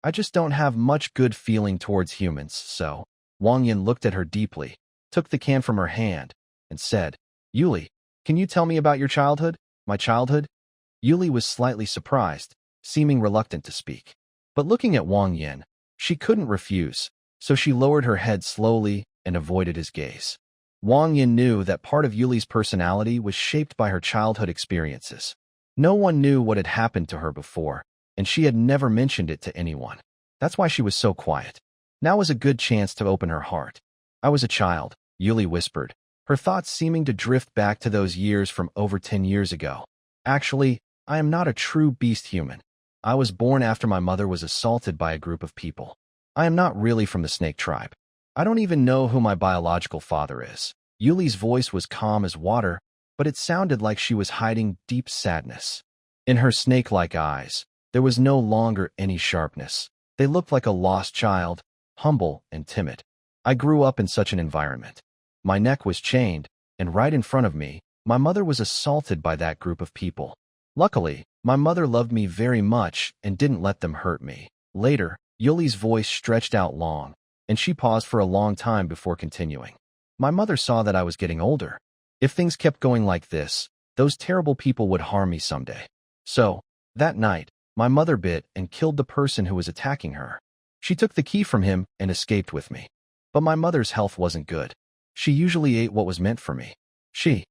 I just don't have much good feeling towards humans, so." Wang Yin looked at her deeply, took the can from her hand, and said, "Yuli, can you tell me about your childhood?" "My childhood?" Yuli was slightly surprised, seeming reluctant to speak. But looking at Wang Yin, she couldn't refuse, so she lowered her head slowly and avoided his gaze. Wang Yin knew that part of Yuli's personality was shaped by her childhood experiences. No one knew what had happened to her before, and she had never mentioned it to anyone. That's why she was so quiet. Now was a good chance to open her heart. "I was a child," Yuli whispered, her thoughts seeming to drift back to those years from over 10 years ago. "Actually, I am not a true beast human. I was born after my mother was assaulted by a group of people. I am not really from the snake tribe. I don't even know who my biological father is." Yuli's voice was calm as water, but it sounded like she was hiding deep sadness. In her snake-like eyes, there was no longer any sharpness. They looked like a lost child, humble and timid. "I grew up in such an environment. My neck was chained, and right in front of me, my mother was assaulted by that group of people. Luckily, my mother loved me very much and didn't let them hurt me." Later, Yuli's voice stretched out long, and she paused for a long time before continuing. "My mother saw that I was getting older. If things kept going like this, those terrible people would harm me someday. So, that night, my mother bit and killed the person who was attacking her. She took the key from him and escaped with me. But my mother's health wasn't good. She usually ate what was meant for me. She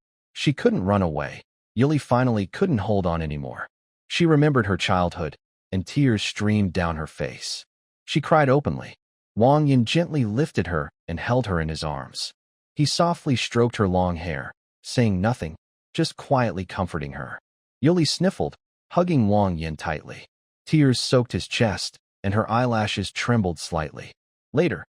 couldn't run away." Yuli finally couldn't hold on anymore. She remembered her childhood, and tears streamed down her face. She cried openly. Wang Yin gently lifted her and held her in his arms. He softly stroked her long hair, saying nothing, just quietly comforting her. Yuli sniffled, hugging Wang Yin tightly. Tears soaked his chest, and her eyelashes trembled slightly. Later,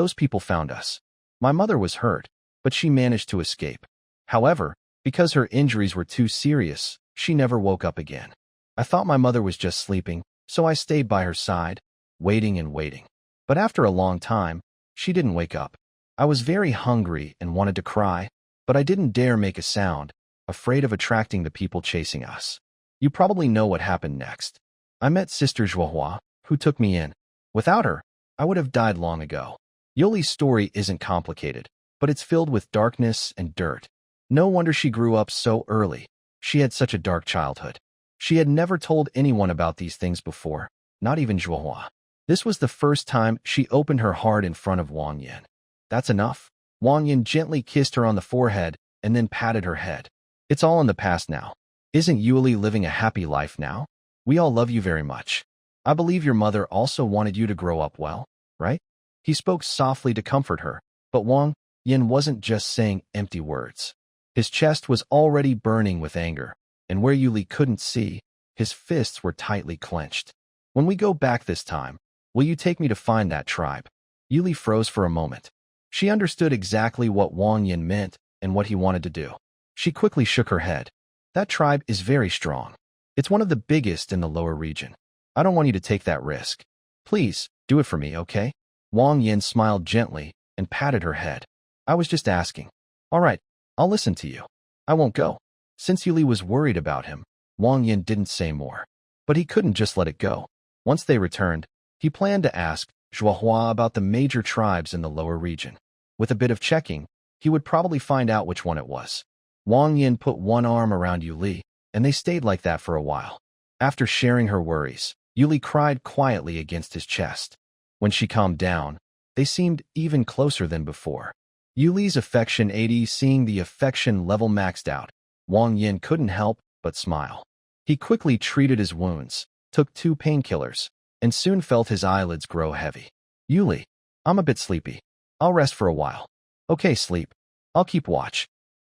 Those people found us. My mother was hurt, but she managed to escape. However, because her injuries were too serious, she never woke up again. I thought my mother was just sleeping, so I stayed by her side, waiting and waiting. But after a long time, she didn't wake up. I was very hungry and wanted to cry, but I didn't dare make a sound, afraid of attracting the people chasing us. You probably know what happened next. I met Sister Zhuohua, who took me in. Without her, I would have died long ago. Yuli's story isn't complicated, but it's filled with darkness and dirt. No wonder she grew up so early. She had such a dark childhood. She had never told anyone about these things before, not even Zhuohua. This was the first time she opened her heart in front of Wang Yan. That's enough. Wang Yan gently kissed her on the forehead and then patted her head. It's all in the past now. Isn't Yuli living a happy life now? We all love you very much. I believe your mother also wanted you to grow up well, right? He spoke softly to comfort her, but Wang Yan wasn't just saying empty words. His chest was already burning with anger, and where Yuli couldn't see, his fists were tightly clenched. When we go back this time, will you take me to find that tribe? Yuli froze for a moment. She understood exactly what Wang Yan meant and what he wanted to do. She quickly shook her head. That tribe is very strong. It's one of the biggest in the lower region. I don't want you to take that risk. Please, do it for me, okay? Wang Yan smiled gently and patted her head. I was just asking. All right, I'll listen to you. I won't go. Since Yuli was worried about him, Wang Yan didn't say more. But he couldn't just let it go. Once they returned, he planned to ask Zhuohua about the major tribes in the lower region. With a bit of checking, he would probably find out which one it was. Wang Yan put one arm around Yuli, and they stayed like that for a while. After sharing her worries, Yuli cried quietly against his chest. When she calmed down, they seemed even closer than before. Yuli's affection 80 seeing the affection level maxed out, Wang Yan couldn't help but smile. He quickly treated his wounds, took 2 painkillers, and soon felt his eyelids grow heavy. Yuli, I'm a bit sleepy. I'll rest for a while. Okay, sleep. I'll keep watch.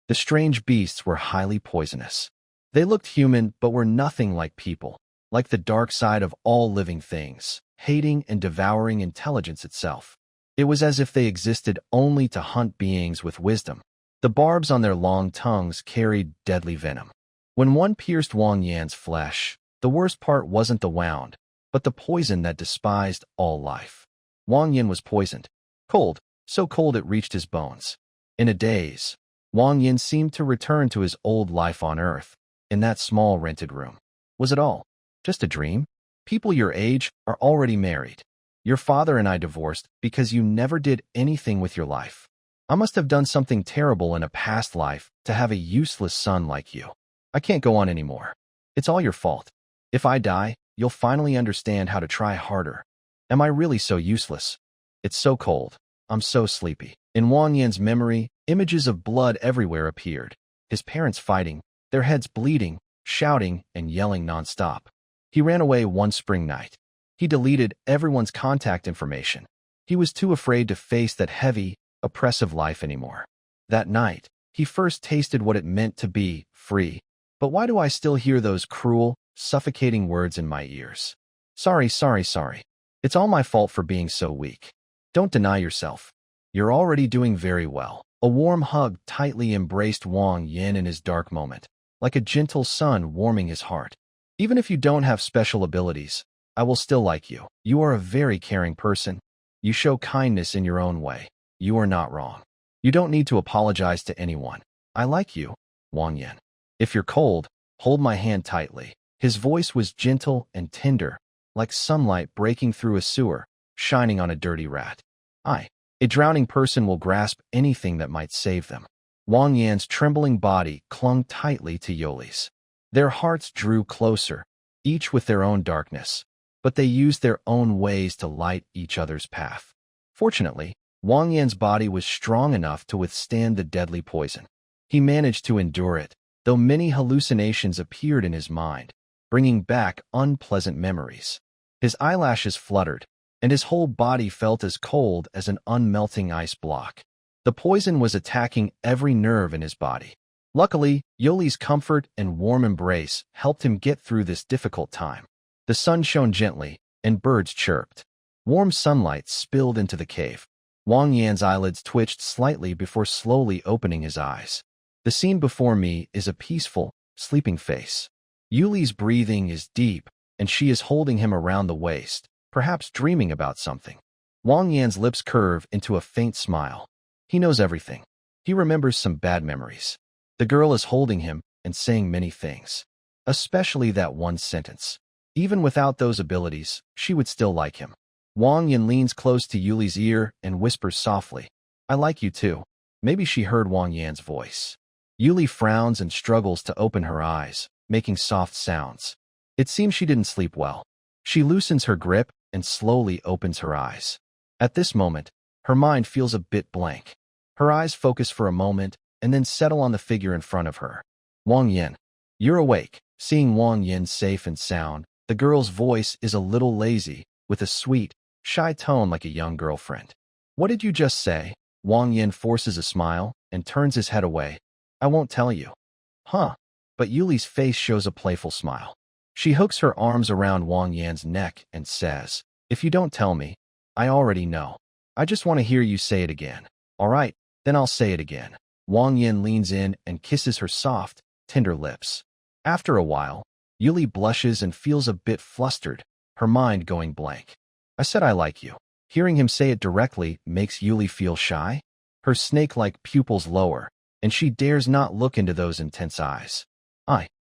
The strange beasts were highly poisonous. They looked human but were nothing like people, like the dark side of all living things, hating and devouring intelligence itself. It was as if they existed only to hunt beings with wisdom. The barbs on their long tongues carried deadly venom. When one pierced Wang Yan's flesh, the worst part wasn't the wound, but the poison that despised all life. Wang Yan was poisoned. Cold, so cold it reached his bones. In a daze, Wang Yan seemed to return to his old life on Earth, in that small rented room. Was it all just a dream? People your age are already married. Your father and I divorced because you never did anything with your life. I must have done something terrible in a past life to have a useless son like you. I can't go on anymore. It's all your fault. If I die, you'll finally understand how to try harder. Am I really so useless? It's so cold. I'm so sleepy. In Wang Yan's memory, images of blood everywhere appeared. His parents fighting, their heads bleeding, shouting and yelling nonstop. He ran away one spring night. He deleted everyone's contact information. He was too afraid to face that heavy, oppressive life anymore. That night, he first tasted what it meant to be free. But why do I still hear those cruel, suffocating words in my ears? Sorry. It's all my fault for being so weak. Don't deny yourself. You're already doing very well. A warm hug tightly embraced Wang Yan in his dark moment, like a gentle sun warming his heart. Even if you don't have special abilities, I will still like you. You are a very caring person. You show kindness in your own way. You are not wrong. You don't need to apologize to anyone. I like you, Wang Yan. If you're cold, hold my hand tightly. His voice was gentle and tender, like sunlight breaking through a sewer, shining on a dirty rat. A drowning person will grasp anything that might save them. Wang Yan's trembling body clung tightly to Yuli's. Their hearts drew closer, each with their own darkness, but they used their own ways to light each other's path. Fortunately, Wang Yan's body was strong enough to withstand the deadly poison. He managed to endure it, though many hallucinations appeared in his mind, bringing back unpleasant memories. His eyelashes fluttered, and his whole body felt as cold as an unmelting ice block. The poison was attacking every nerve in his body. Luckily, Yuli's comfort and warm embrace helped him get through this difficult time. The sun shone gently, and birds chirped. Warm sunlight spilled into the cave. Wang Yan's eyelids twitched slightly before slowly opening his eyes. The scene before me is a peaceful, sleeping face. Yuli's breathing is deep, and she is holding him around the waist, perhaps dreaming about something. Wang Yan's lips curve into a faint smile. He knows everything. He remembers some bad memories. The girl is holding him and saying many things, especially that one sentence. Even without those abilities, she would still like him. Wang Yan leans close to Yuli's ear and whispers softly, "I like you too." Maybe she heard Wang Yan's voice. Yuli frowns and struggles to open her eyes, making soft sounds. It seems she didn't sleep well. She loosens her grip and slowly opens her eyes. At this moment, her mind feels a bit blank. Her eyes focus for a moment and then settle on the figure in front of her. "Wang Yan, you're awake." Seeing Wang Yan safe and sound, the girl's voice is a little lazy, with a sweet, shy tone like a young girlfriend. "What did you just say?" Wang Yan forces a smile and turns his head away. "I won't tell you." "Huh?" But Yuli's face shows a playful smile. She hooks her arms around Wang Yan's neck and says, "If you don't tell me, I already know. I just want to hear you say it again." "All right, then I'll say it again." Wang Yan leans in and kisses her soft, tender lips. After a while, Yuli blushes and feels a bit flustered, her mind going blank. "I said I like you." Hearing him say it directly makes Yuli feel shy. Her snake-like pupils lower, and she dares not look into those intense eyes.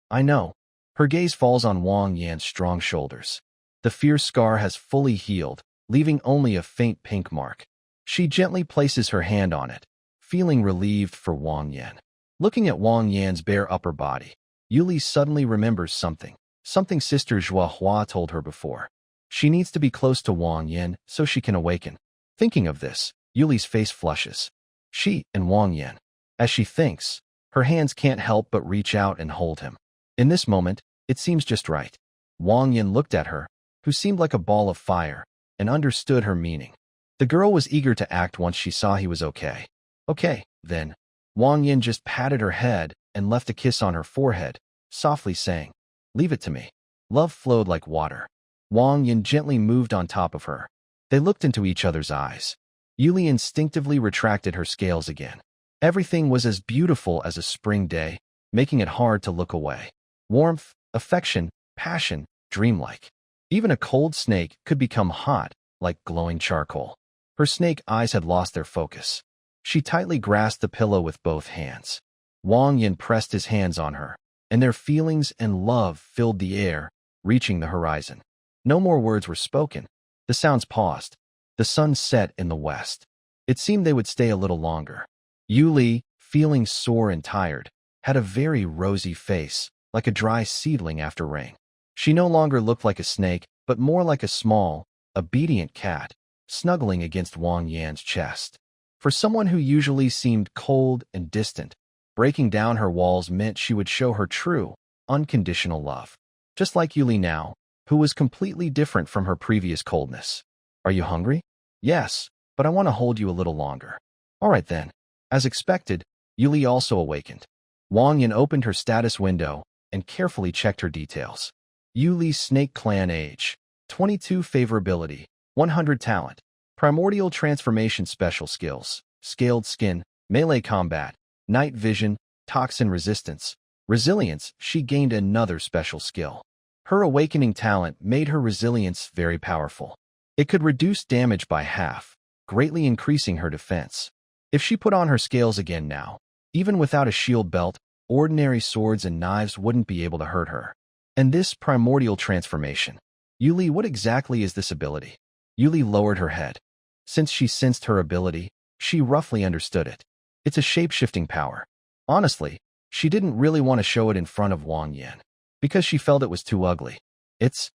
I know." Her gaze falls on Wang Yan's strong shoulders. The fierce scar has fully healed, leaving only a faint pink mark. She gently places her hand on it, feeling relieved for Wang Yan. Looking at Wang Yan's bare upper body, Yuli suddenly remembers something Sister Zhuahua told her before. She needs to be close to Wang Yan so she can awaken. Thinking of this, Yuli's face flushes. She and Wang Yan. As she thinks, her hands can't help but reach out and hold him. In this moment, it seems just right. Wang Yan looked at her, who seemed like a ball of fire, and understood her meaning. The girl was eager to act once she saw he was okay. "Okay, then." Wang Yan just patted her head and left a kiss on her forehead, softly saying, "Leave it to me." Love flowed like water. Wang Yan gently moved on top of her. They looked into each other's eyes. Yuli instinctively retracted her scales again. Everything was as beautiful as a spring day, making it hard to look away. Warmth, affection, passion, dreamlike. Even a cold snake could become hot, like glowing charcoal. Her snake eyes had lost their focus. She tightly grasped the pillow with both hands. Wang Yan pressed his hands on her, and their feelings and love filled the air, reaching the horizon. No more words were spoken. The sounds paused. The sun set in the west. It seemed they would stay a little longer. Yuli, feeling sore and tired, had a very rosy face, like a dry seedling after rain. She no longer looked like a snake, but more like a small, obedient cat, snuggling against Wang Yan's chest. For someone who usually seemed cold and distant, breaking down her walls meant she would show her true, unconditional love. Just like Yuli now, who was completely different from her previous coldness. "Are you hungry?" "Yes, but I want to hold you a little longer." "All right then." As expected, Yuli also awakened. Wang Yan opened her status window and carefully checked her details. Yuli's Snake Clan age, 22 favorability, 100 talent, primordial transformation special skills, scaled skin, melee combat, night vision, toxin resistance, resilience. She gained another special skill. Her awakening talent made her resilience very powerful. It could reduce damage by half, greatly increasing her defense. If she put on her scales again now, even without a shield belt, ordinary swords and knives wouldn't be able to hurt her. And this primordial transformation. Yuli, what exactly is this ability? Yuli lowered her head. Since she sensed her ability, she roughly understood it. It's a shape-shifting power. Honestly, she didn't really want to show it in front of Wang Yan, because she felt it was too ugly. It's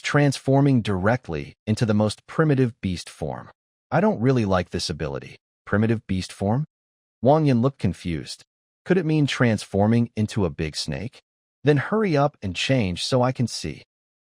transforming directly into the most primitive beast form. I don't really like this ability. Primitive beast form? Wang Yan looked confused. Could it mean transforming into a big snake? Then hurry up and change so I can see.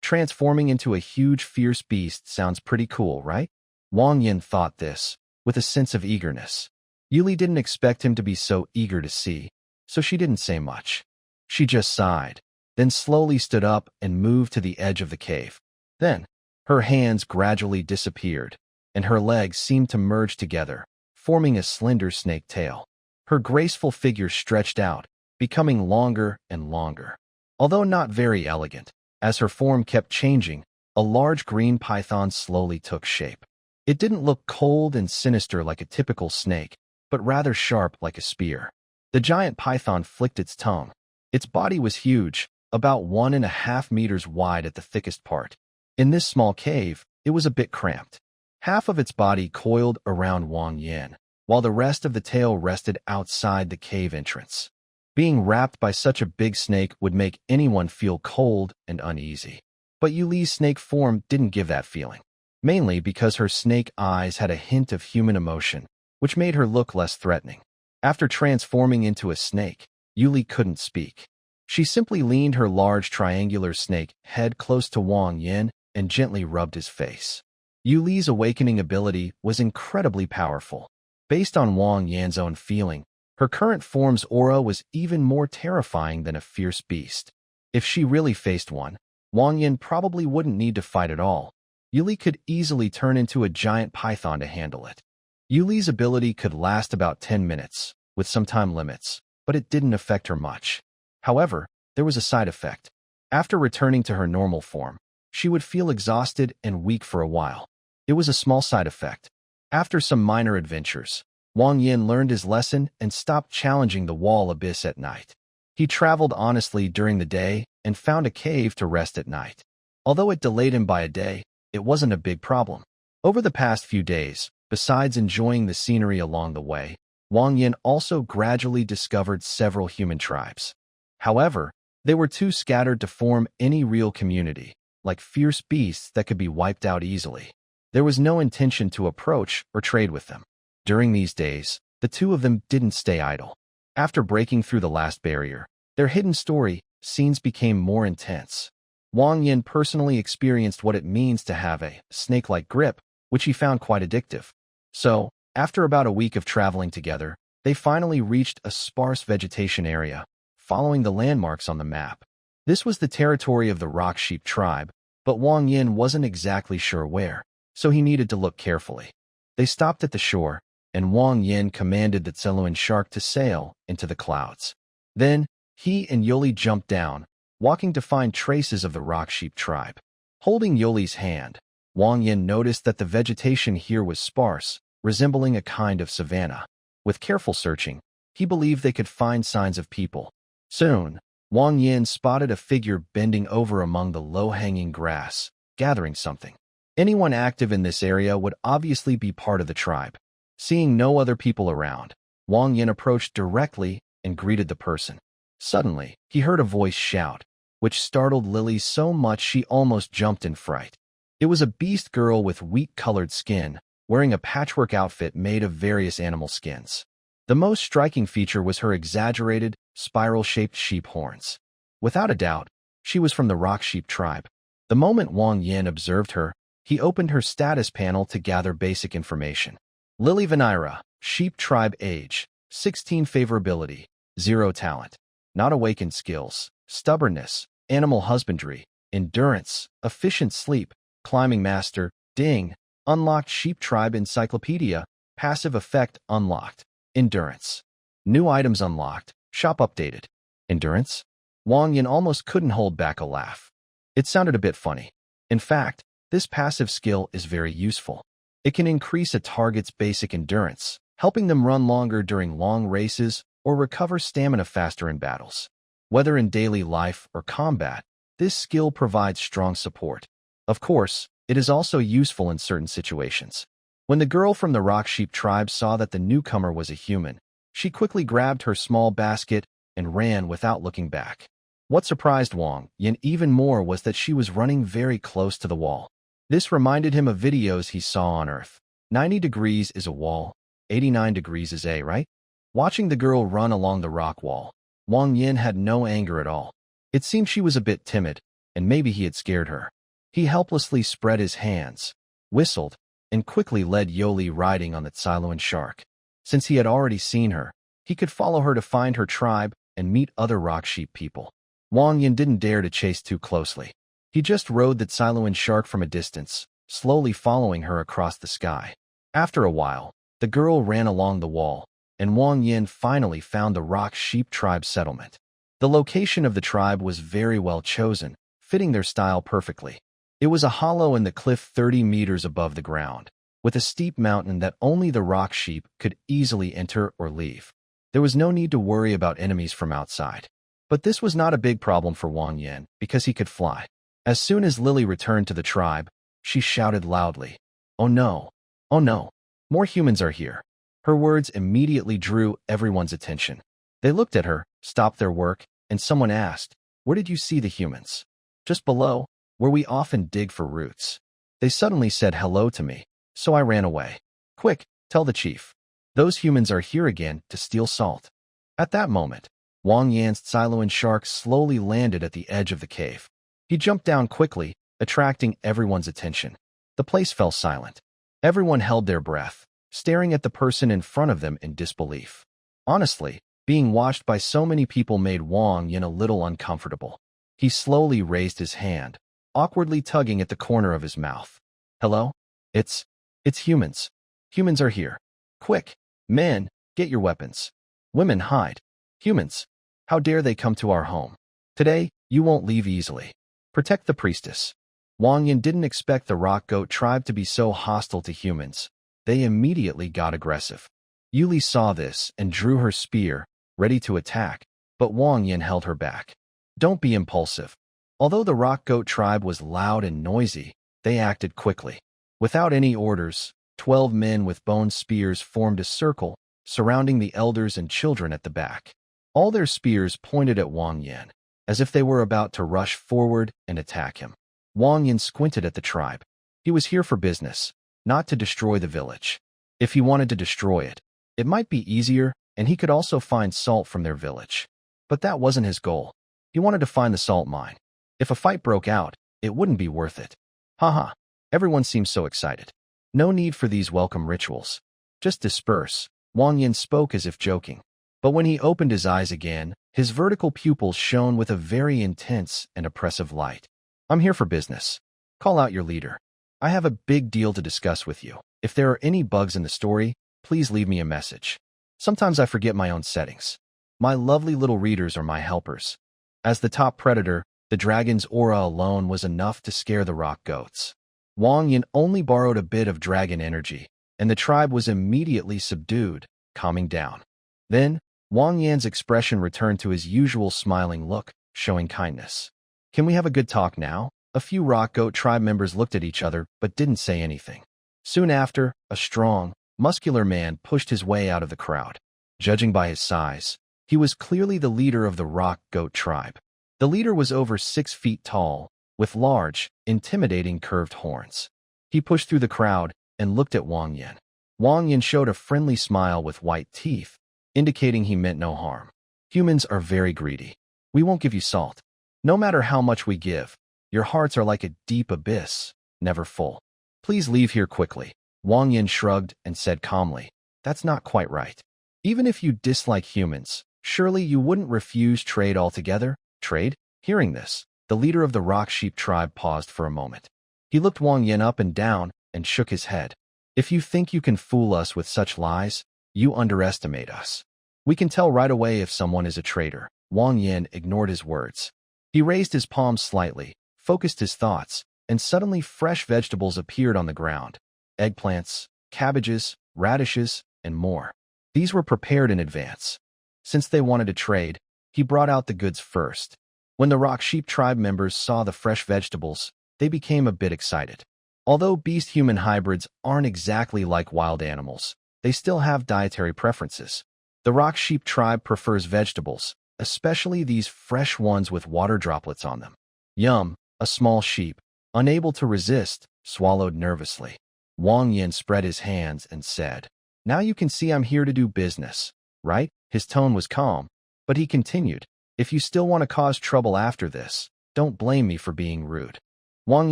Transforming into a huge, fierce beast sounds pretty cool, right? Wang Yan thought this, with a sense of eagerness. Yuli didn't expect him to be so eager to see, so she didn't say much. She just sighed, then slowly stood up and moved to the edge of the cave. Then, her hands gradually disappeared, and her legs seemed to merge together, forming a slender snake tail. Her graceful figure stretched out, becoming longer and longer. Although not very elegant, as her form kept changing, a large green python slowly took shape. It didn't look cold and sinister like a typical snake, but rather sharp like a spear. The giant python flicked its tongue. Its body was huge, about 1.5 meters wide at the thickest part. In this small cave, it was a bit cramped. Half of its body coiled around Wang Yan, while the rest of the tail rested outside the cave entrance. Being wrapped by such a big snake would make anyone feel cold and uneasy. But Yuli's snake form didn't give that feeling, mainly because her snake eyes had a hint of human emotion, which made her look less threatening. After transforming into a snake, Yuli couldn't speak. She simply leaned her large triangular snake head close to Wang Yan and gently rubbed his face. Yuli's awakening ability was incredibly powerful. Based on Wang Yan's own feeling, her current form's aura was even more terrifying than a fierce beast. If she really faced one, Wang Yan probably wouldn't need to fight at all. Yuli could easily turn into a giant python to handle it. Yuli's ability could last about 10 minutes, with some time limits, but it didn't affect her much. However, there was a side effect. After returning to her normal form, she would feel exhausted and weak for a while. It was a small side effect. After some minor adventures, Wang Yan learned his lesson and stopped challenging the wall abyss at night. He traveled honestly during the day and found a cave to rest at night. Although it delayed him by a day, it wasn't a big problem. Over the past few days, besides enjoying the scenery along the way, Wang Yan also gradually discovered several human tribes. However, they were too scattered to form any real community, like fierce beasts that could be wiped out easily. There was no intention to approach or trade with them. During these days, the two of them didn't stay idle. After breaking through the last barrier, their hidden story scenes became more intense. Wang Yan personally experienced what it means to have a snake-like grip, which he found quite addictive. So, after about a week of traveling together, they finally reached a sparse vegetation area, following the landmarks on the map. This was the territory of the rock sheep tribe, but Wang Yan wasn't exactly sure where, so he needed to look carefully. They stopped at the shore, and Wang Yan commanded the Tseluan shark to sail into the clouds. Then, he and Yoli jumped down, walking to find traces of the rock sheep tribe. Holding Yoli's hand, Wang Yan noticed that the vegetation here was sparse, resembling a kind of savanna. With careful searching, he believed they could find signs of people. Soon, Wang Yan spotted a figure bending over among the low-hanging grass, gathering something. Anyone active in this area would obviously be part of the tribe. Seeing no other people around, Wang Yan approached directly and greeted the person. Suddenly, he heard a voice shout, which startled Lily so much she almost jumped in fright. It was a beast girl with wheat-colored skin, wearing a patchwork outfit made of various animal skins. The most striking feature was her exaggerated, spiral-shaped sheep horns. Without a doubt, she was from the rock sheep tribe. The moment Wang Yan observed her, he opened her status panel to gather basic information. Lily Vanira, sheep tribe age, 16 favorability, 0 talent, not awakened skills, stubbornness, animal husbandry, endurance, efficient sleep, climbing master, ding, unlocked sheep tribe encyclopedia, passive effect unlocked, endurance. New items unlocked, shop updated. Endurance? Wang Yan almost couldn't hold back a laugh. It sounded a bit funny. In fact, this passive skill is very useful. It can increase a target's basic endurance, helping them run longer during long races or recover stamina faster in battles. Whether in daily life or combat, this skill provides strong support. Of course, it is also useful in certain situations. When the girl from the rock sheep tribe saw that the newcomer was a human, she quickly grabbed her small basket and ran without looking back. What surprised Wang Yan even more was that she was running very close to the wall. This reminded him of videos he saw on Earth. 90 degrees is a wall, 89 degrees is a right? Watching the girl run along the rock wall, Wang Yan had no anger at all. It seemed she was a bit timid, and maybe he had scared her. He helplessly spread his hands, whistled, and quickly led Yoli riding on the Tseluan shark. Since he had already seen her, he could follow her to find her tribe and meet other rock sheep people. Wang Yan didn't dare to chase too closely. He just rode the Tseluan shark from a distance, slowly following her across the sky. After a while, the girl ran along the wall, and Wang Yin finally found the Rock Sheep tribe settlement. The location of the tribe was very well chosen, fitting their style perfectly. It was a hollow in the cliff 30 meters above the ground, with a steep mountain that only the rock sheep could easily enter or leave. There was no need to worry about enemies from outside. But this was not a big problem for Wang Yin, because he could fly. As soon as Lily returned to the tribe, she shouted loudly, "Oh no! Oh no! More humans are here." Her words immediately drew everyone's attention. They looked at her, stopped their work, and someone asked, "Where did you see the humans?" "Just below, where we often dig for roots. They suddenly said hello to me, so I ran away." "Quick, tell the chief. Those humans are here again to steal salt." At that moment, Wang Yan's Siluan shark slowly landed at the edge of the cave. He jumped down quickly, attracting everyone's attention. The place fell silent. Everyone held their breath, staring at the person in front of them in disbelief. Honestly, being watched by so many people made Wang Yin a little uncomfortable. He slowly raised his hand, awkwardly tugging at the corner of his mouth. "Hello? It's humans. Humans are here. Quick, men, get your weapons. Women, hide. Humans, how dare they come to our home? Today, you won't leave easily. Protect the priestess." Wang Yin didn't expect the rock goat tribe to be so hostile to humans. They immediately got aggressive. Yuli saw this and drew her spear, ready to attack, but Wang Yin held her back. "Don't be impulsive." Although the rock goat tribe was loud and noisy, they acted quickly. Without any orders, 12 men with bone spears formed a circle, surrounding the elders and children at the back. All their spears pointed at Wang Yin, as if they were about to rush forward and attack him. Wang Yin squinted at the tribe. He was here for business, not to destroy the village. If he wanted to destroy it, it might be easier, and he could also find salt from their village. But that wasn't his goal. He wanted to find the salt mine. If a fight broke out, it wouldn't be worth it. Haha, everyone seems so excited. No need for these welcome rituals. Just disperse. Wang Yin spoke as if joking. But when he opened his eyes again, his vertical pupils shone with a very intense and oppressive light. "I'm here for business. Call out your leader. I have a big deal to discuss with you. If there are any bugs in the story, please leave me a message. Sometimes I forget my own settings. My lovely little readers are my helpers." As the top predator, the dragon's aura alone was enough to scare the rock goats. Wang Yin only borrowed a bit of dragon energy, and the tribe was immediately subdued, calming down. Then, Wang Yan's expression returned to his usual smiling look, showing kindness. "Can we have a good talk now?" A few rock goat tribe members looked at each other but didn't say anything. Soon after, a strong, muscular man pushed his way out of the crowd. Judging by his size, he was clearly the leader of the rock goat tribe. The leader was over 6 feet tall, with large, intimidating curved horns. He pushed through the crowd and looked at Wang Yin. Wang Yin showed a friendly smile with white teeth, indicating he meant no harm. "Humans are very greedy. We won't give you salt. No matter how much we give, your hearts are like a deep abyss, never full. Please leave here quickly." Wang Yin shrugged and said calmly, "That's not quite right. Even if you dislike humans, surely you wouldn't refuse trade altogether?" "Trade?" Hearing this, the leader of the rock sheep tribe paused for a moment. He looked Wang Yin up and down and shook his head. "If you think you can fool us with such lies, you underestimate us. We can tell right away if someone is a traitor." Wang Yin ignored his words. He raised his palms slightly, focused his thoughts, and suddenly fresh vegetables appeared on the ground. Eggplants, cabbages, radishes, and more. These were prepared in advance. Since they wanted to trade, he brought out the goods first. When the rock sheep tribe members saw the fresh vegetables, they became a bit excited. Although beast-human hybrids aren't exactly like wild animals, they still have dietary preferences. The rock sheep tribe prefers vegetables, especially these fresh ones with water droplets on them. Yum, a small sheep, unable to resist, swallowed nervously. Wang Yin spread his hands and said, "Now you can see I'm here to do business, right?" His tone was calm, but he continued, "If you still want to cause trouble after this, don't blame me for being rude." Wang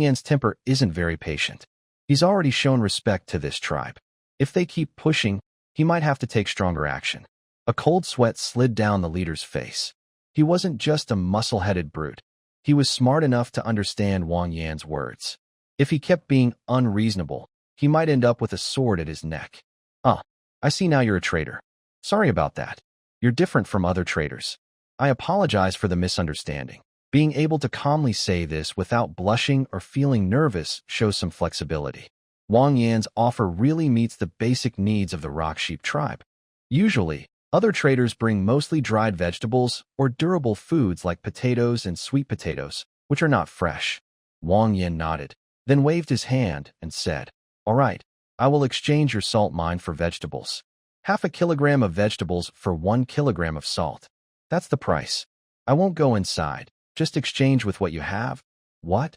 Yan's temper isn't very patient. He's already shown respect to this tribe. If they keep pushing, he might have to take stronger action. A cold sweat slid down the leader's face. He wasn't just a muscle-headed brute. He was smart enough to understand Wang Yan's words. If he kept being unreasonable, he might end up with a sword at his neck. I see now you're a traitor. Sorry about that. You're different from other traitors. I apologize for the misunderstanding. Being able to calmly say this without blushing or feeling nervous shows some flexibility. Wang Yan's offer really meets the basic needs of the rock sheep tribe. Usually, other traders bring mostly dried vegetables or durable foods like potatoes and sweet potatoes, which are not fresh. Wang Yan nodded, then waved his hand and said, "All right, I will exchange your salt mine for vegetables. Half a kilogram of vegetables for 1 kilogram of salt. That's the price. I won't go inside. Just exchange with what you have." What?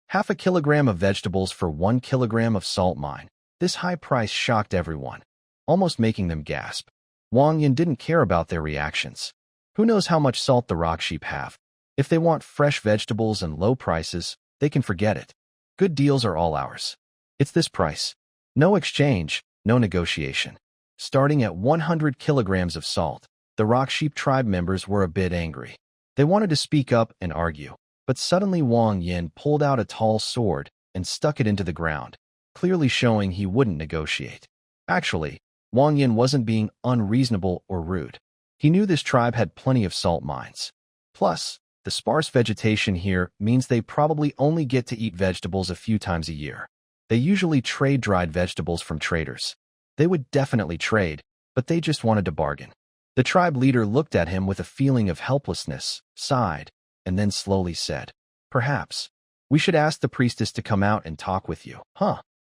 Half a kilogram of vegetables for 1 kilogram of salt mine. This high price shocked everyone, almost making them gasp. Wang Yan didn't care about their reactions. Who knows how much salt the rock sheep have? If they want fresh vegetables and low prices, they can forget it. Good deals are all ours. It's this price. No exchange, no negotiation. Starting at 100 kilograms of salt, the rock sheep tribe members were a bit angry. They wanted to speak up and argue, but suddenly Wang Yan pulled out a tall sword and stuck it into the ground, clearly showing he wouldn't negotiate. Actually, Wang Yan wasn't being unreasonable or rude. He knew this tribe had plenty of salt mines. Plus, the sparse vegetation here means they probably only get to eat vegetables a few times a year. They usually trade dried vegetables from traders. They would definitely trade, but they just wanted to bargain. The tribe leader looked at him with a feeling of helplessness, sighed, and then slowly said, "Perhaps we should ask the priestess to come out and talk with you."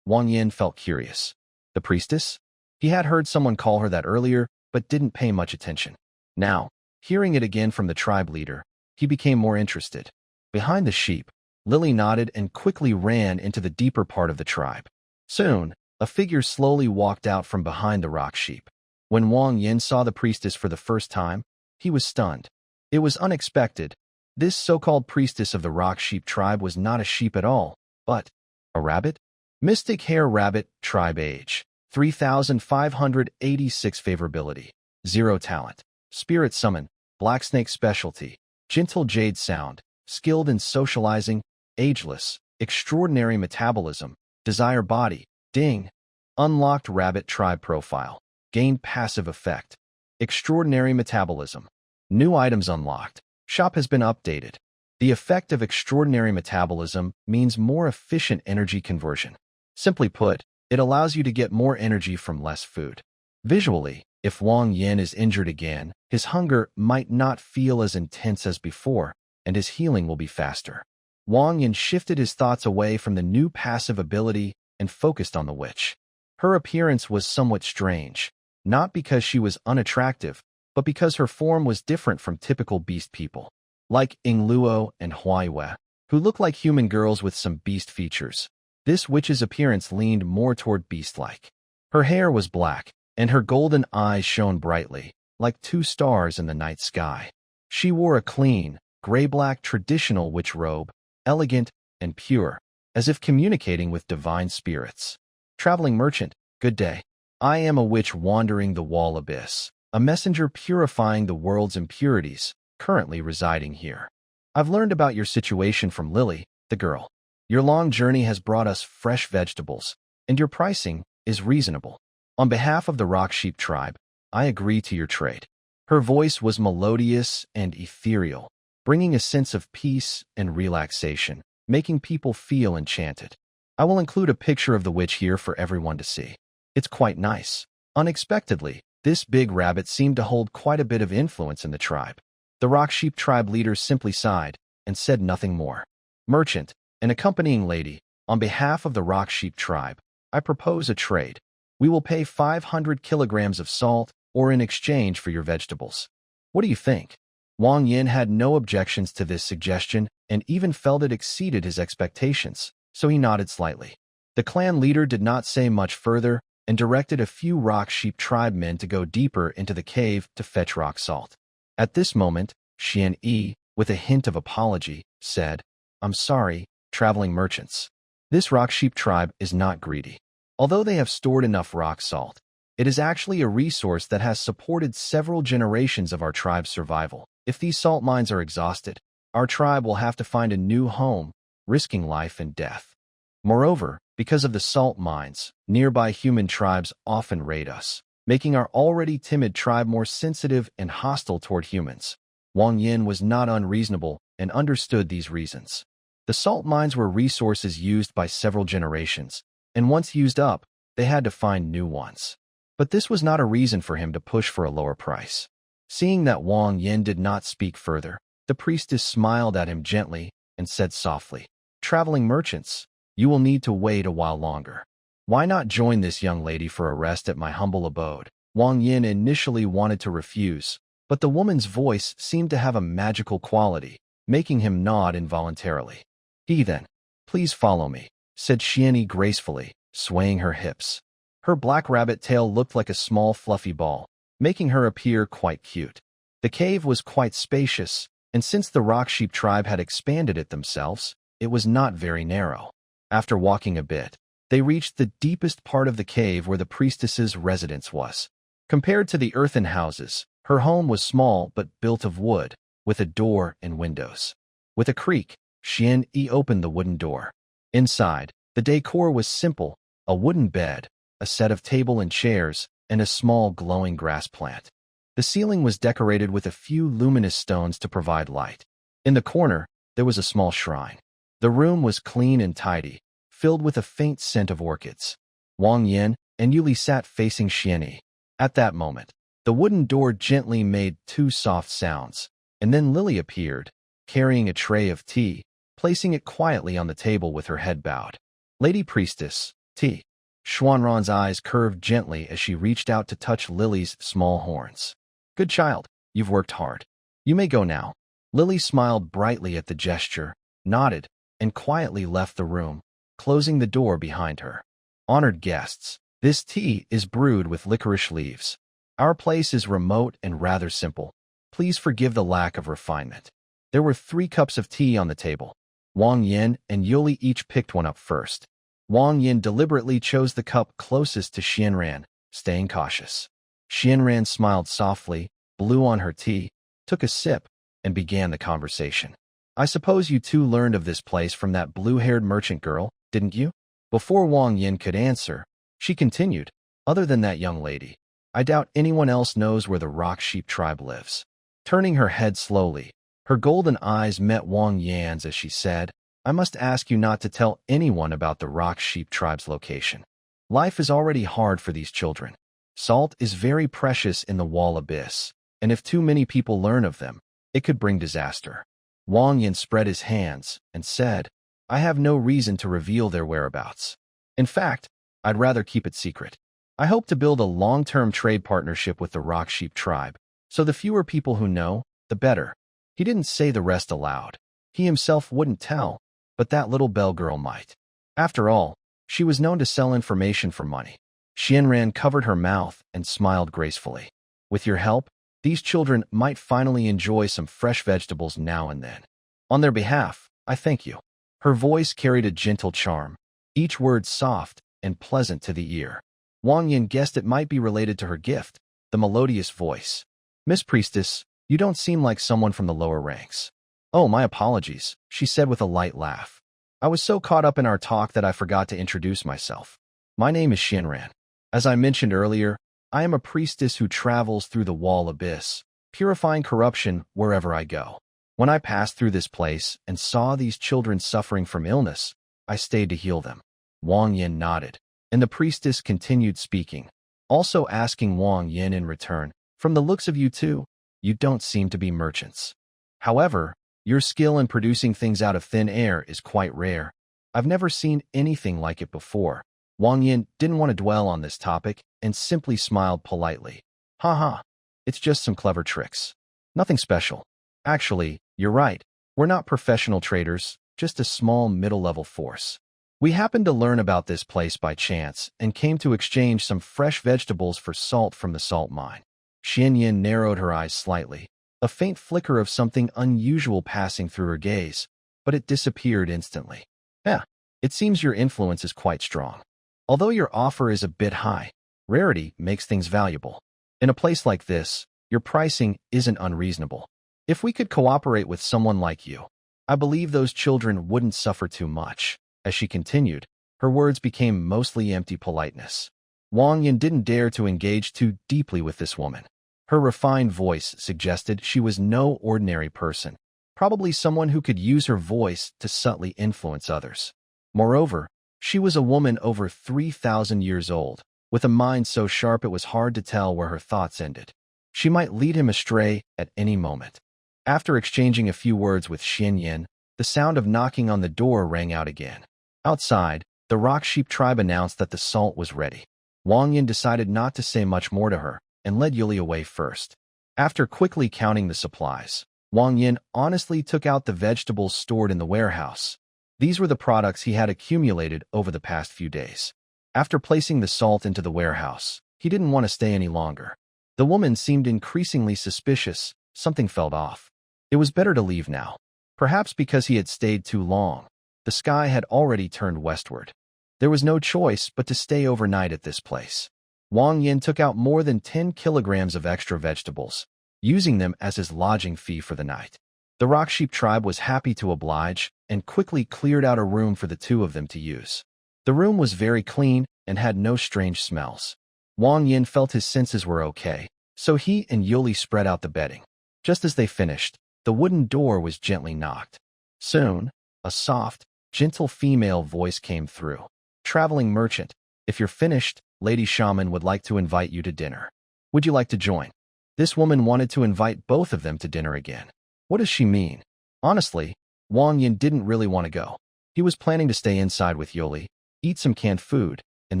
Wang Yan felt curious. The priestess? He had heard someone call her that earlier, but didn't pay much attention. Now, hearing it again from the tribe leader, he became more interested. Behind the sheep, Lily nodded and quickly ran into the deeper part of the tribe. Soon, a figure slowly walked out from behind the rock sheep. When Wang Yan saw the priestess for the first time, he was stunned. It was unexpected. This so-called priestess of the rock sheep tribe was not a sheep at all, but a rabbit? Mystic hair rabbit, tribe age, 3,586 favorability, 0 talent, spirit summon, black snake specialty, gentle jade sound, skilled in socializing, ageless, extraordinary metabolism, desire body, ding, unlocked rabbit tribe profile, gained passive effect, extraordinary metabolism, new items unlocked, shop has been updated. The effect of extraordinary metabolism means more efficient energy conversion. Simply put, it allows you to get more energy from less food. Visually, if Wang Yan is injured again, his hunger might not feel as intense as before, and his healing will be faster. Wang Yan shifted his thoughts away from the new passive ability and focused on the witch. Her appearance was somewhat strange, not because she was unattractive, but because her form was different from typical beast people, like Ingluo and Huaiwe, who look like human girls with some beast features. This witch's appearance leaned more toward beast-like. Her hair was black, and her golden eyes shone brightly, like 2 stars in the night sky. She wore a clean, gray-black traditional witch robe, elegant and pure, as if communicating with divine spirits. Traveling merchant, good day. I am a witch wandering the wall abyss, a messenger purifying the world's impurities, currently residing here. I've learned about your situation from Lily, the girl. Your long journey has brought us fresh vegetables, and your pricing is reasonable. On behalf of the rock sheep tribe, I agree to your trade. Her voice was melodious and ethereal, bringing a sense of peace and relaxation, making people feel enchanted. I will include a picture of the witch here for everyone to see. It's quite nice. Unexpectedly, this big rabbit seemed to hold quite a bit of influence in the tribe. The rock sheep tribe leader simply sighed and said nothing more. Merchant, an accompanying lady, on behalf of the rock sheep tribe, I propose a trade. We will pay 500 kilograms of salt or in exchange for your vegetables. What do you think? Wang Yan had no objections to this suggestion and even felt it exceeded his expectations, so he nodded slightly. The clan leader did not say much further and directed a few rock sheep tribe men to go deeper into the cave to fetch rock salt. At this moment, Xian Yi, with a hint of apology, said, "I'm sorry, traveling merchants. This rock sheep tribe is not greedy. Although they have stored enough rock salt, it is actually a resource that has supported several generations of our tribe's survival. If these salt mines are exhausted, our tribe will have to find a new home, risking life and death." Moreover, because of the salt mines, nearby human tribes often raid us, making our already timid tribe more sensitive and hostile toward humans. Wang Yin was not unreasonable and understood these reasons. The salt mines were resources used by several generations, and once used up, they had to find new ones. But this was not a reason for him to push for a lower price. Seeing that Wang Yin did not speak further, the priestess smiled at him gently and said softly, "Traveling merchants, you will need to wait a while longer. Why not join this young lady for a rest at my humble abode?" Wang Yin initially wanted to refuse, but the woman's voice seemed to have a magical quality, making him nod involuntarily. "Then, please follow me," said Xianyi gracefully, swaying her hips. Her black rabbit tail looked like a small fluffy ball, making her appear quite cute. The cave was quite spacious, and since the rock sheep tribe had expanded it themselves, it was not very narrow. After walking a bit, they reached the deepest part of the cave where the priestess's residence was. Compared to the earthen houses, her home was small but built of wood, with a door and windows. With a creak, Xianyi opened the wooden door. Inside, the decor was simple: a wooden bed, a set of table and chairs, and a small glowing grass plant. The ceiling was decorated with a few luminous stones to provide light. In the corner, there was a small shrine. The room was clean and tidy, filled with a faint scent of orchids. Wang Yin and Yuli sat facing Xianyi. At that moment, the wooden door gently made two soft sounds, and then Lily appeared, carrying a tray of tea, placing it quietly on the table with her head bowed. "Lady Priestess, tea." Xuanran's eyes curved gently as she reached out to touch Lily's small horns. "Good child, you've worked hard. You may go now." Lily smiled brightly at the gesture, nodded, and quietly left the room, closing the door behind her. "Honored guests, this tea is brewed with licorice leaves. Our place is remote and rather simple. Please forgive the lack of refinement." There were 3 cups of tea on the table. Wang Yin and Yuli each picked one up first. Wang Yin deliberately chose the cup closest to Xianran, staying cautious. Xianran smiled softly, blew on her tea, took a sip, and began the conversation. "I suppose you two learned of this place from that blue-haired merchant girl, didn't you?" Before Wang Yin could answer, she continued, "Other than that young lady, I doubt anyone else knows where the rock sheep tribe lives." Turning her head slowly, her golden eyes met Wang Yan's as she said, "I must ask you not to tell anyone about the rock sheep tribe's location. Life is already hard for these children. Salt is very precious in the wall abyss, and if too many people learn of them, it could bring disaster." Wang Yin spread his hands and said, "I have no reason to reveal their whereabouts. In fact, I'd rather keep it secret. I hope to build a long-term trade partnership with the rock sheep tribe, so the fewer people who know, the better." He didn't say the rest aloud. He himself wouldn't tell, but that little bell girl might. After all, she was known to sell information for money. Xianran covered her mouth and smiled gracefully. "With your help, these children might finally enjoy some fresh vegetables now and then. On their behalf, I thank you." Her voice carried a gentle charm, each word soft and pleasant to the ear. Wang Yin guessed it might be related to her gift, the melodious voice. "Miss Priestess, you don't seem like someone from the lower ranks." "Oh, my apologies," she said with a light laugh. "I was so caught up in our talk that I forgot to introduce myself. My name is Xianran. As I mentioned earlier, I am a priestess who travels through the wall abyss, purifying corruption wherever I go. When I passed through this place and saw these children suffering from illness, I stayed to heal them." Wang Yin nodded, and the priestess continued speaking, also asking Wang Yin in return, "From the looks of you two, you don't seem to be merchants. However, your skill in producing things out of thin air is quite rare. I've never seen anything like it before." Wang Yin didn't want to dwell on this topic and simply smiled politely. "Haha, it's just some clever tricks. Nothing special. Actually, you're right. We're not professional traders, just a small middle-level force. We happened to learn about this place by chance and came to exchange some fresh vegetables for salt from the salt mine." Xianyin narrowed her eyes slightly, a faint flicker of something unusual passing through her gaze, but it disappeared instantly. "Yeah, it seems your influence is quite strong. Although your offer is a bit high, rarity makes things valuable. In a place like this, your pricing isn't unreasonable. If we could cooperate with someone like you, I believe those children wouldn't suffer too much." As she continued, Her words became mostly empty politeness. Wang Yin didn't dare to engage too deeply with this woman. Her refined voice suggested she was no ordinary person, probably someone who could use her voice to subtly influence others. Moreover, she was a woman over 3,000 years old, with a mind so sharp it was hard to tell where her thoughts ended. She might lead him astray at any moment. After exchanging a few words with Xian Yin, the sound of knocking on the door rang out again. Outside, the Rock Sheep tribe announced that the salt was ready. Wang Yin decided not to say much more to her and led Yuli away first. After quickly counting the supplies, Wang Yin honestly took out the vegetables stored in the warehouse. These were the products he had accumulated over the past few days. After placing the salt into the warehouse, he didn't want to stay any longer. The woman seemed increasingly suspicious. Something felt off. It was better to leave now. Perhaps because he had stayed too long. The sky had already turned westward. There was no choice but to stay overnight at this place. Wang Yin took out more than 10 kilograms of extra vegetables, using them as his lodging fee for the night. The Rock Sheep tribe was happy to oblige and quickly cleared out a room for the two of them to use. The room was very clean and had no strange smells. Wang Yin felt his senses were okay, so he and Yuli spread out the bedding. Just as they finished, the wooden door was gently knocked. Soon, a soft, gentle female voice came through. "Traveling merchant, if you're finished, Lady Shaman would like to invite you to dinner. Would you like to join?" This woman wanted to invite both of them to dinner again. What does she mean? Honestly, Wang Yin didn't really want to go. He was planning to stay inside with Yuli, eat some canned food, and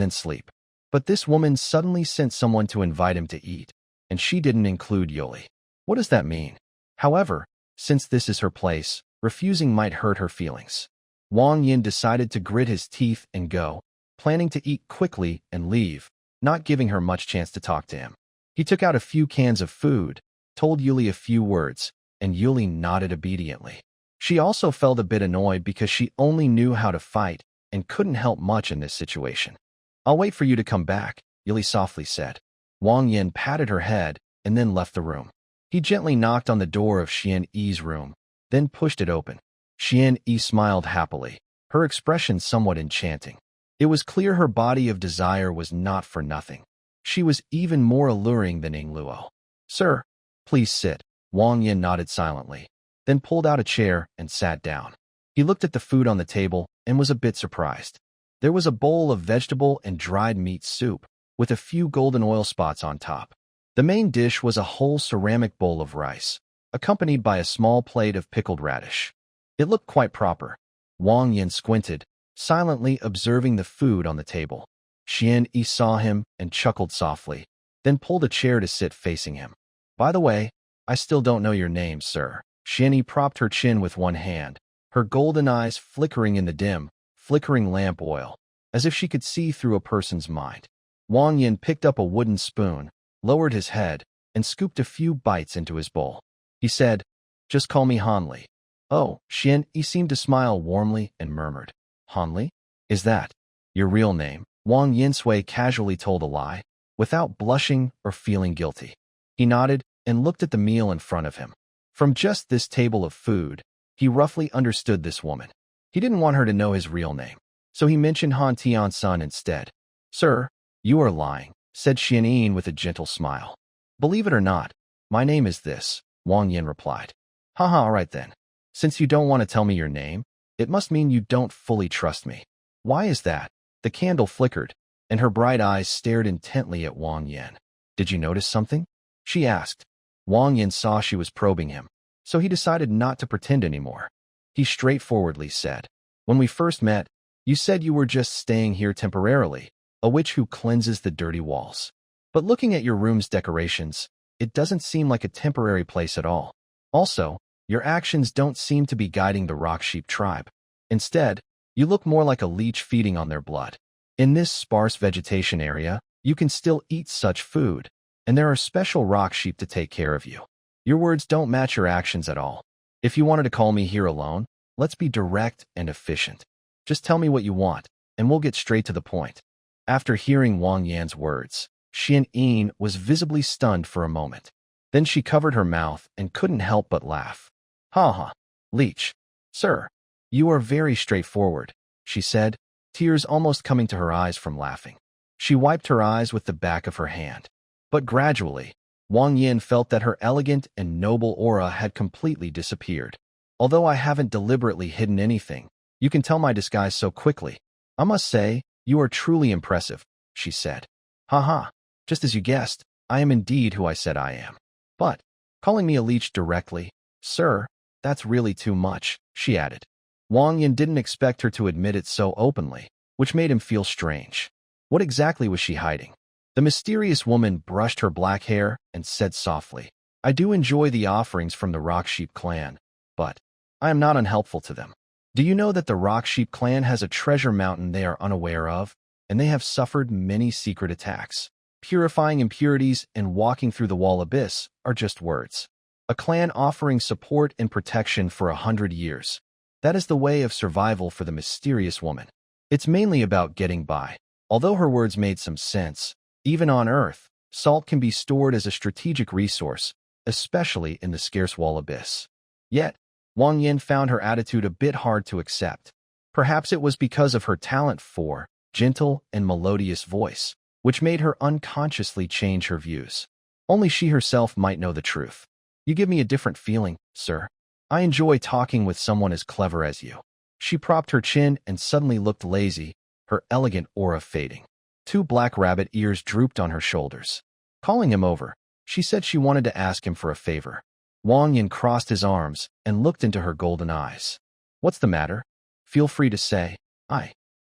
then sleep. But this woman suddenly sent someone to invite him to eat, and she didn't include Yuli. What does that mean? However, since this is her place, refusing might hurt her feelings. Wang Yin decided to grit his teeth and go, planning to eat quickly and leave, not giving her much chance to talk to him. He took out a few cans of food, told Yuli a few words, and Yuli nodded obediently. She also felt a bit annoyed because she only knew how to fight and couldn't help much in this situation. "I'll wait for you to come back," Yuli softly said. Wang Yin patted her head and then left the room. He gently knocked on the door of Xian Yi's room, then pushed it open. Xian Yi smiled happily, her expression somewhat enchanting. It was clear her body of desire was not for nothing. She was even more alluring than Ing Luo. "Sir, please sit." Wang Yin nodded silently, then pulled out a chair and sat down. He looked at the food on the table and was a bit surprised. There was a bowl of vegetable and dried meat soup, with a few golden oil spots on top. The main dish was a whole ceramic bowl of rice, accompanied by a small plate of pickled radish. It looked quite proper. Wang Yin squinted, silently observing the food on the table. Xian Yi saw him and chuckled softly, then pulled a chair to sit facing him. "By the way, I still don't know your name, sir." Xian Yi propped her chin with one hand, her golden eyes flickering in the dim, flickering lamp oil, as if she could see through a person's mind. Wang Yin picked up a wooden spoon, lowered his head, and scooped a few bites into his bowl. He said, "Just call me Hanli." "Oh," Xian Yi seemed to smile warmly and murmured, "Hanli? Is that your real name?" Wang Yinsui casually told a lie, without blushing or feeling guilty. He nodded and looked at the meal in front of him. From just this table of food, he roughly understood this woman. He didn't want her to know his real name, so he mentioned Han Tian-san instead. "Sir, you are lying," said Xian Yi with a gentle smile. "Believe it or not, my name is this," Wang Yin replied. "Haha, all right then. Since you don't want to tell me your name, it must mean you don't fully trust me." "Why is that?" The candle flickered, and her bright eyes stared intently at Wang Yin. "Did you notice something?" she asked. Wang Yin saw she was probing him, so he decided not to pretend anymore. He straightforwardly said, "When we first met, you said you were just staying here temporarily, a witch who cleanses the dirty walls. But looking at your room's decorations, it doesn't seem like a temporary place at all. Also, your actions don't seem to be guiding the Rock Sheep tribe. Instead, you look more like a leech feeding on their blood. In this sparse vegetation area, you can still eat such food, and there are special rock sheep to take care of you. Your words don't match your actions at all. If you wanted to call me here alone, let's be direct and efficient. Just tell me what you want, and we'll get straight to the point." After hearing Wang Yan's words, Xian Yi was visibly stunned for a moment. Then she covered her mouth and couldn't help but laugh. "Ha ha, leech. Sir, you are very straightforward," she said, tears almost coming to her eyes from laughing. She wiped her eyes with the back of her hand. But gradually, Wang Yin felt that her elegant and noble aura had completely disappeared. Although I haven't deliberately hidden anything, you can tell my disguise so quickly. I must say, you are truly impressive, she said. Haha, just as you guessed, I am indeed who I said I am. But, calling me a leech directly, sir, that's really too much, she added. Wang Yin didn't expect her to admit it so openly, which made him feel strange. What exactly was she hiding? The mysterious woman brushed her black hair and said softly, I do enjoy the offerings from the Rock Sheep clan, but I am not unhelpful to them. Do you know that the Rock Sheep clan has a treasure mountain they are unaware of, and they have suffered many secret attacks? Purifying impurities and walking through the wall abyss are just words. A clan offering support and protection for 100 years. That is the way of survival for the mysterious woman. It's mainly about getting by. Although her words made some sense, even on Earth, salt can be stored as a strategic resource, especially in the scarce wall abyss. Yet, Wang Yin found her attitude a bit hard to accept. Perhaps it was because of her talent for gentle and melodious voice, which made her unconsciously change her views. Only she herself might know the truth. You give me a different feeling, sir. I enjoy talking with someone as clever as you. She propped her chin and suddenly looked lazy, her elegant aura fading. 2 black rabbit ears drooped on her shoulders. Calling him over, she said she wanted to ask him for a favor. Wang Yin crossed his arms and looked into her golden eyes. What's the matter? Feel free to say. I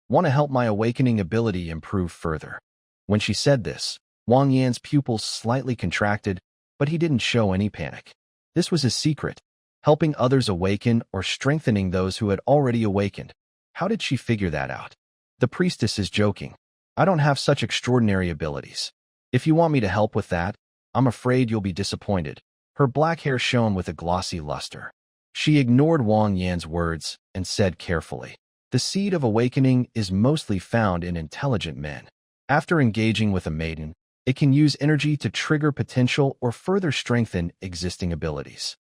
want to help my awakening ability improve further. When she said this, Wang Yan's pupils slightly contracted, but he didn't show any panic. This was his secret, helping others awaken or strengthening those who had already awakened. How did she figure that out? The priestess is joking. I don't have such extraordinary abilities. If you want me to help with that, I'm afraid you'll be disappointed. Her black hair shone with a glossy luster. She ignored Wang Yan's words and said carefully, the seed of awakening is mostly found in intelligent men. After engaging with a maiden, it can use energy to trigger potential or further strengthen existing abilities.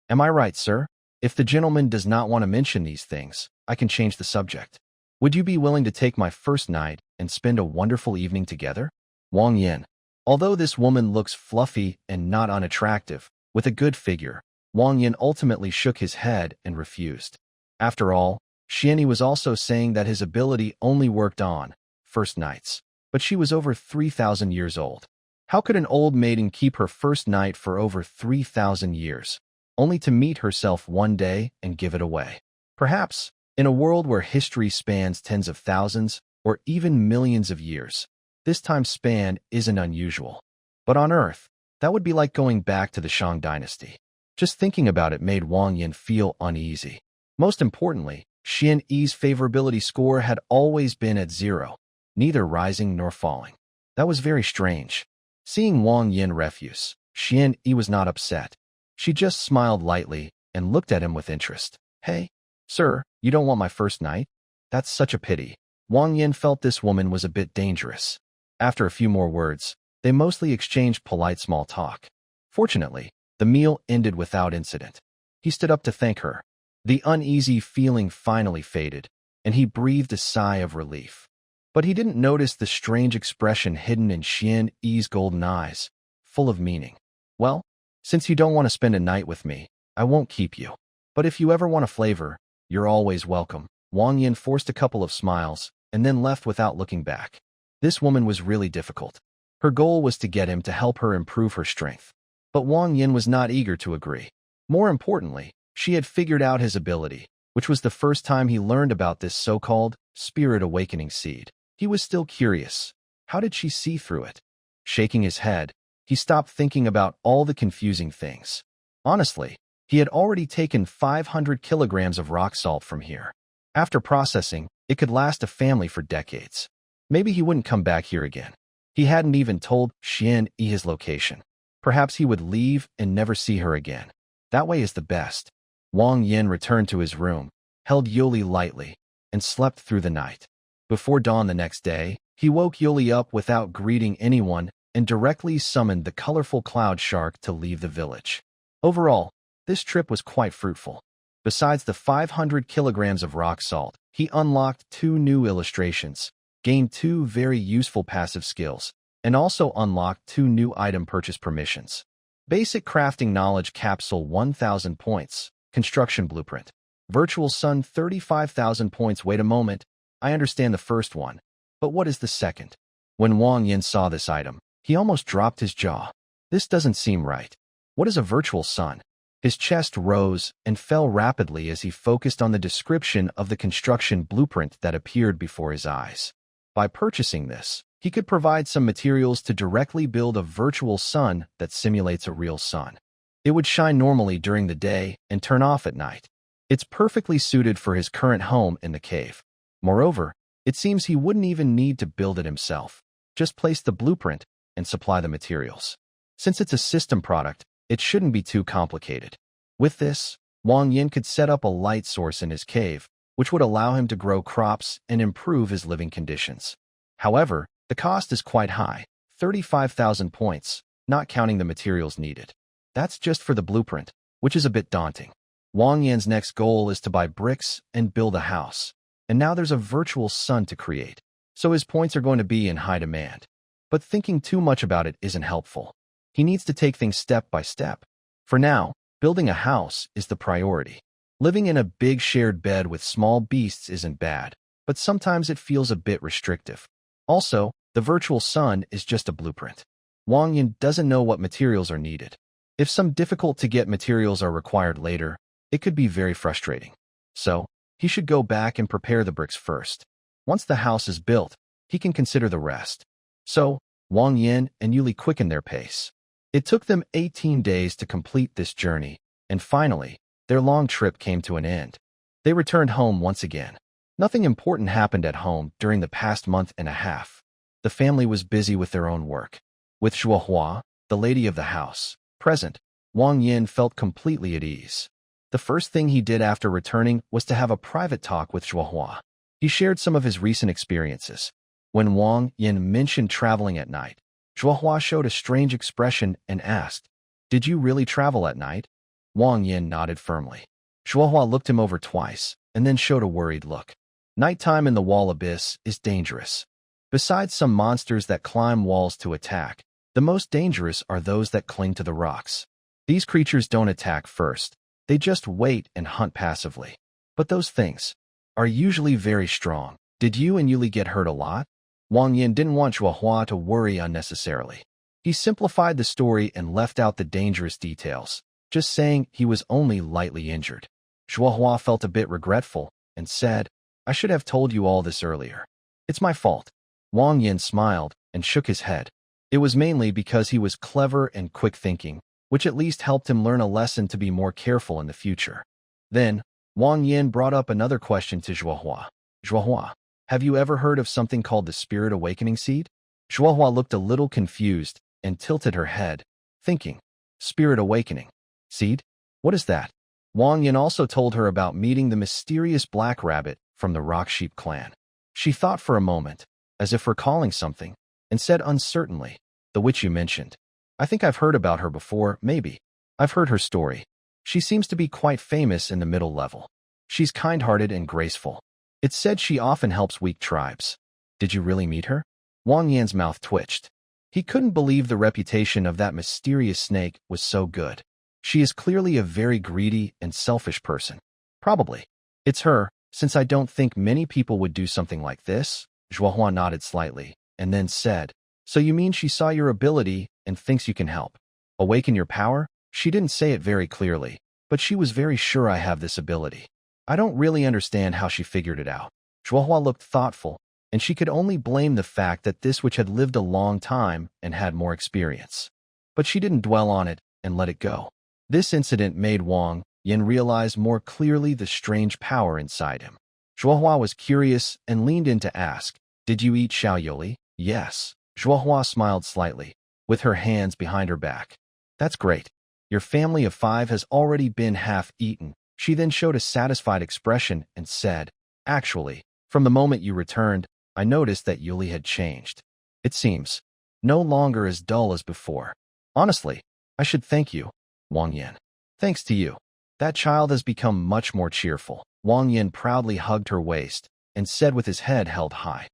Am I right, sir? If the gentleman does not want to mention these things, I can change the subject. Would you be willing to take my first night and spend a wonderful evening together? Wang Yin. Although this woman looks fluffy and not unattractive, with a good figure, Wang Yin ultimately shook his head and refused. After all, Xianyi was also saying that his ability only worked on first nights, but she was over 3,000 years old. How could an old maiden keep her first night for over 3,000 years, only to meet herself one day and give it away? Perhaps, in a world where history spans tens of thousands or even millions of years, this time span isn't unusual. But on Earth, that would be like going back to the Shang dynasty. Just thinking about it made Wang Yin feel uneasy. Most importantly, Xianyi's favorability score had always been at 0, neither rising nor falling. That was very strange. Seeing Wang Yin refuse, Xianyi was not upset. She just smiled lightly and looked at him with interest. Hey, sir, you don't want my first night? That's such a pity. Wang Yin felt this woman was a bit dangerous. After a few more words, they mostly exchanged polite small talk. Fortunately, the meal ended without incident. He stood up to thank her. The uneasy feeling finally faded, and he breathed a sigh of relief. But he didn't notice the strange expression hidden in Xianyi's golden eyes, full of meaning. Well, since you don't want to spend a night with me, I won't keep you. But if you ever want a flavor, you're always welcome. Wang Yin forced a couple of smiles, and then left without looking back. This woman was really difficult. Her goal was to get him to help her improve her strength. But Wang Yin was not eager to agree. More importantly, she had figured out his ability, which was the first time he learned about this so-called spirit awakening seed. He was still curious. How did she see through it? Shaking his head, he stopped thinking about all the confusing things. Honestly, he had already taken 500 kilograms of rock salt from here. After processing, it could last a family for decades. Maybe he wouldn't come back here again. He hadn't even told Xianyi his location. Perhaps he would leave and never see her again. That way is the best. Wang Yin returned to his room, held Yuli lightly, and slept through the night. Before dawn the next day, he woke Yuli up without greeting anyone and directly summoned the colorful cloud shark to leave the village. Overall, this trip was quite fruitful. Besides the 500 kilograms of rock salt, he unlocked 2 new illustrations, gained 2 very useful passive skills, and also unlocked 2 new item purchase permissions. Basic crafting knowledge capsule 1000 points, construction blueprint. Virtual sun 35,000 points. Wait a moment, I understand the first one, but what is the second? When Wang Yin saw this item, he almost dropped his jaw. This doesn't seem right. What is a virtual sun? His chest rose and fell rapidly as he focused on the description of the construction blueprint that appeared before his eyes. By purchasing this, he could provide some materials to directly build a virtual sun that simulates a real sun. It would shine normally during the day and turn off at night. It's perfectly suited for his current home in the cave. Moreover, it seems he wouldn't even need to build it himself. Just place the blueprint and supply the materials. Since it's a system product, it shouldn't be too complicated. With this, Wang Yin could set up a light source in his cave, which would allow him to grow crops and improve his living conditions. However, the cost is quite high, 35,000 points, not counting the materials needed. That's just for the blueprint, which is a bit daunting. Wang Yin's next goal is to buy bricks and build a house. And now there's a virtual sun to create, so his points are going to be in high demand. But thinking too much about it isn't helpful. He needs to take things step by step. For now, building a house is the priority. Living in a big shared bed with small beasts isn't bad, but sometimes it feels a bit restrictive. Also, the virtual sun is just a blueprint. Wang Yin doesn't know what materials are needed. If some difficult-to-get materials are required later, it could be very frustrating. So, he should go back and prepare the bricks first. Once the house is built, he can consider the rest. So, Wang Yin and Yuli quickened their pace. It took them 18 days to complete this journey, and finally, their long trip came to an end. They returned home once again. Nothing important happened at home during the past month and a half. The family was busy with their own work. With Zhuohua, the lady of the house, present, Wang Yin felt completely at ease. The first thing he did after returning was to have a private talk with Zhuohua. He shared some of his recent experiences. When Wang Yin mentioned traveling at night, Zhuohua showed a strange expression and asked, "Did you really travel at night?" Wang Yin nodded firmly. Zhuohua looked him over twice and then showed a worried look. Nighttime in the wall abyss is dangerous. Besides some monsters that climb walls to attack, the most dangerous are those that cling to the rocks. These creatures don't attack first. They just wait and hunt passively. But those things are usually very strong. Did you and Yuli get hurt a lot? Wang Yin didn't want Zhuohua to worry unnecessarily. He simplified the story and left out the dangerous details, just saying he was only lightly injured. Zhuohua felt a bit regretful and said, "I should have told you all this earlier. It's my fault." Wang Yin smiled and shook his head. It was mainly because he was clever and quick-thinking, which at least helped him learn a lesson to be more careful in the future. Then, Wang Yin brought up another question to Zhuohua. "Zhuohua, have you ever heard of something called the Spirit Awakening Seed?" Zhuohua looked a little confused and tilted her head, thinking, "Spirit Awakening Seed? What is that?" Wang Yin also told her about meeting the mysterious black rabbit from the Rock Sheep clan. She thought for a moment, as if recalling something, and said uncertainly, "The witch you mentioned. I think I've heard about her before, maybe. I've heard her story. She seems to be quite famous in the middle level. She's kind-hearted and graceful. It's said she often helps weak tribes. Did you really meet her?" Wang Yan's mouth twitched. He couldn't believe the reputation of that mysterious snake was so good. She is clearly a very greedy and selfish person. Probably. It's her, since I don't think many people would do something like this. Zhuohua nodded slightly, and then said, "So you mean she saw your ability and thinks you can help awaken your power?" She didn't say it very clearly, but she was very sure I have this ability. I don't really understand how she figured it out. Zhuohua looked thoughtful, and she could only blame the fact that this witch had lived a long time and had more experience. But she didn't dwell on it and let it go. This incident made Wang Yin realize more clearly the strange power inside him. Zhuohua was curious and leaned in to ask, "Did you eat Xiaoyoli?" "Yes." Zhuohua smiled slightly, with her hands behind her back. "That's great. Your family of 5 has already been half-eaten." She then showed a satisfied expression and said, "Actually, from the moment you returned, I noticed that Yuli had changed. It seems no longer as dull as before. Honestly, I should thank you, Wang Yin." "Thanks to you. That child has become much more cheerful. Wang Yin proudly hugged her waist and said with his head held high,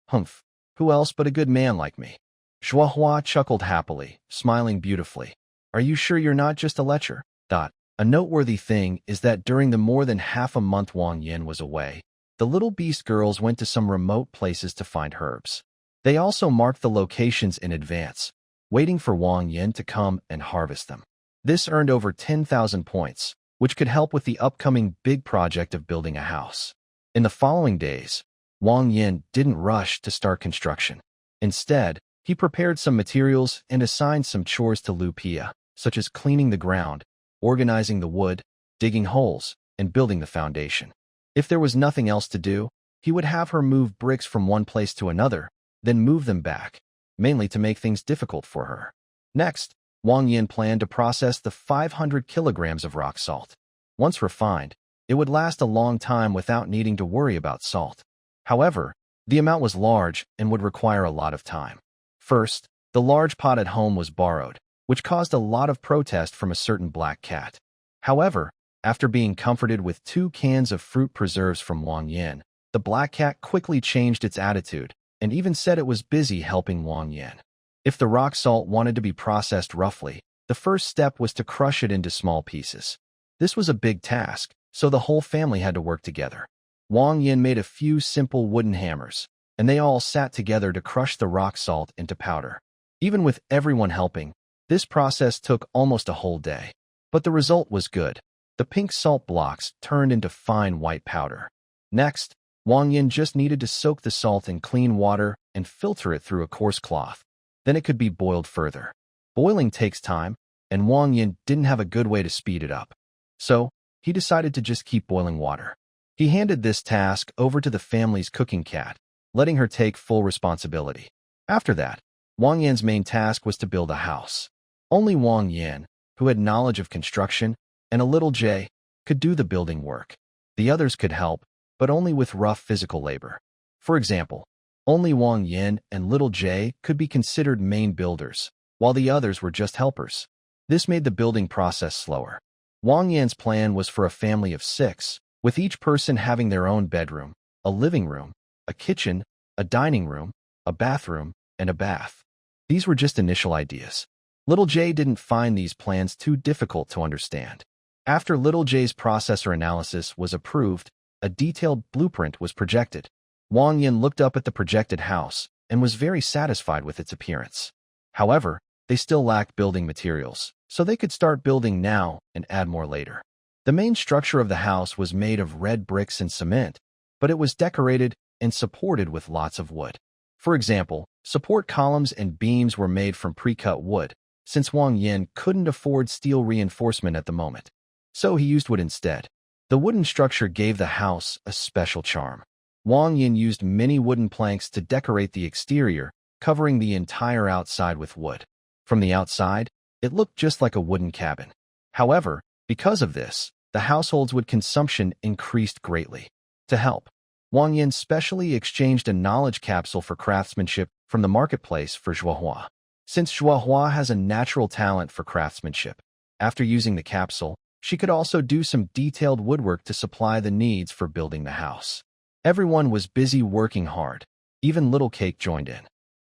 "Humph, who else but a good man like me?" Zhuohua chuckled happily, smiling beautifully. "Are you sure you're not just a lecher?" A noteworthy thing is that during the more than half a month Wang Yin was away, the little beast girls went to some remote places to find herbs. They also marked the locations in advance, waiting for Wang Yin to come and harvest them. This earned over 10,000 points, which could help with the upcoming big project of building a house. In the following days, Wang Yin didn't rush to start construction. Instead, he prepared some materials and assigned some chores to Lu Pia, such as cleaning the ground, organizing the wood, digging holes, and building the foundation. If there was nothing else to do, he would have her move bricks from one place to another, then move them back, mainly to make things difficult for her. Next, Wang Yin planned to process the 500 kilograms of rock salt. Once refined, it would last a long time without needing to worry about salt. However, the amount was large and would require a lot of time. First, the large pot at home was borrowed, which caused a lot of protest from a certain black cat. However, after being comforted with 2 cans of fruit preserves from Wang Yin, the black cat quickly changed its attitude and even said it was busy helping Wang Yin. If the rock salt wanted to be processed roughly, the first step was to crush it into small pieces. This was a big task, so the whole family had to work together. Wang Yin made a few simple wooden hammers, and they all sat together to crush the rock salt into powder. Even with everyone helping, this process took almost a whole day. But the result was good. The pink salt blocks turned into fine white powder. Next, Wang Yin just needed to soak the salt in clean water and filter it through a coarse cloth. Then it could be boiled further. Boiling takes time, and Wang Yin didn't have a good way to speed it up. So, he decided to just keep boiling water. He handed this task over to the family's cooking cat, letting her take full responsibility. After that, Wang Yin's main task was to build a house. Only Wang Yin, who had knowledge of construction, and a little Jay, could do the building work. The others could help, but only with rough physical labor. For example, only Wang Yin and little Jay could be considered main builders, while the others were just helpers. This made the building process slower. Wang Yin's plan was for a family of 6, with each person having their own bedroom, a living room, a kitchen, a dining room, a bathroom, and a bath. These were just initial ideas. Little Jay didn't find these plans too difficult to understand. After Little Jay's processor analysis was approved, a detailed blueprint was projected. Wang Yin looked up at the projected house and was very satisfied with its appearance. However, they still lacked building materials, so they could start building now and add more later. The main structure of the house was made of red bricks and cement, but it was decorated and supported with lots of wood. For example, support columns and beams were made from pre-cut wood, since Wang Yin couldn't afford steel reinforcement at the moment. So he used wood instead. The wooden structure gave the house a special charm. Wang Yin used many wooden planks to decorate the exterior, covering the entire outside with wood. From the outside, it looked just like a wooden cabin. However, because of this, the household's wood consumption increased greatly. To help, Wang Yin specially exchanged a knowledge capsule for craftsmanship from the marketplace for Zhuohua. Since Zhuohua has a natural talent for craftsmanship, after using the capsule, she could also do some detailed woodwork to supply the needs for building the house. Everyone was busy working hard. Even Little Cake joined in.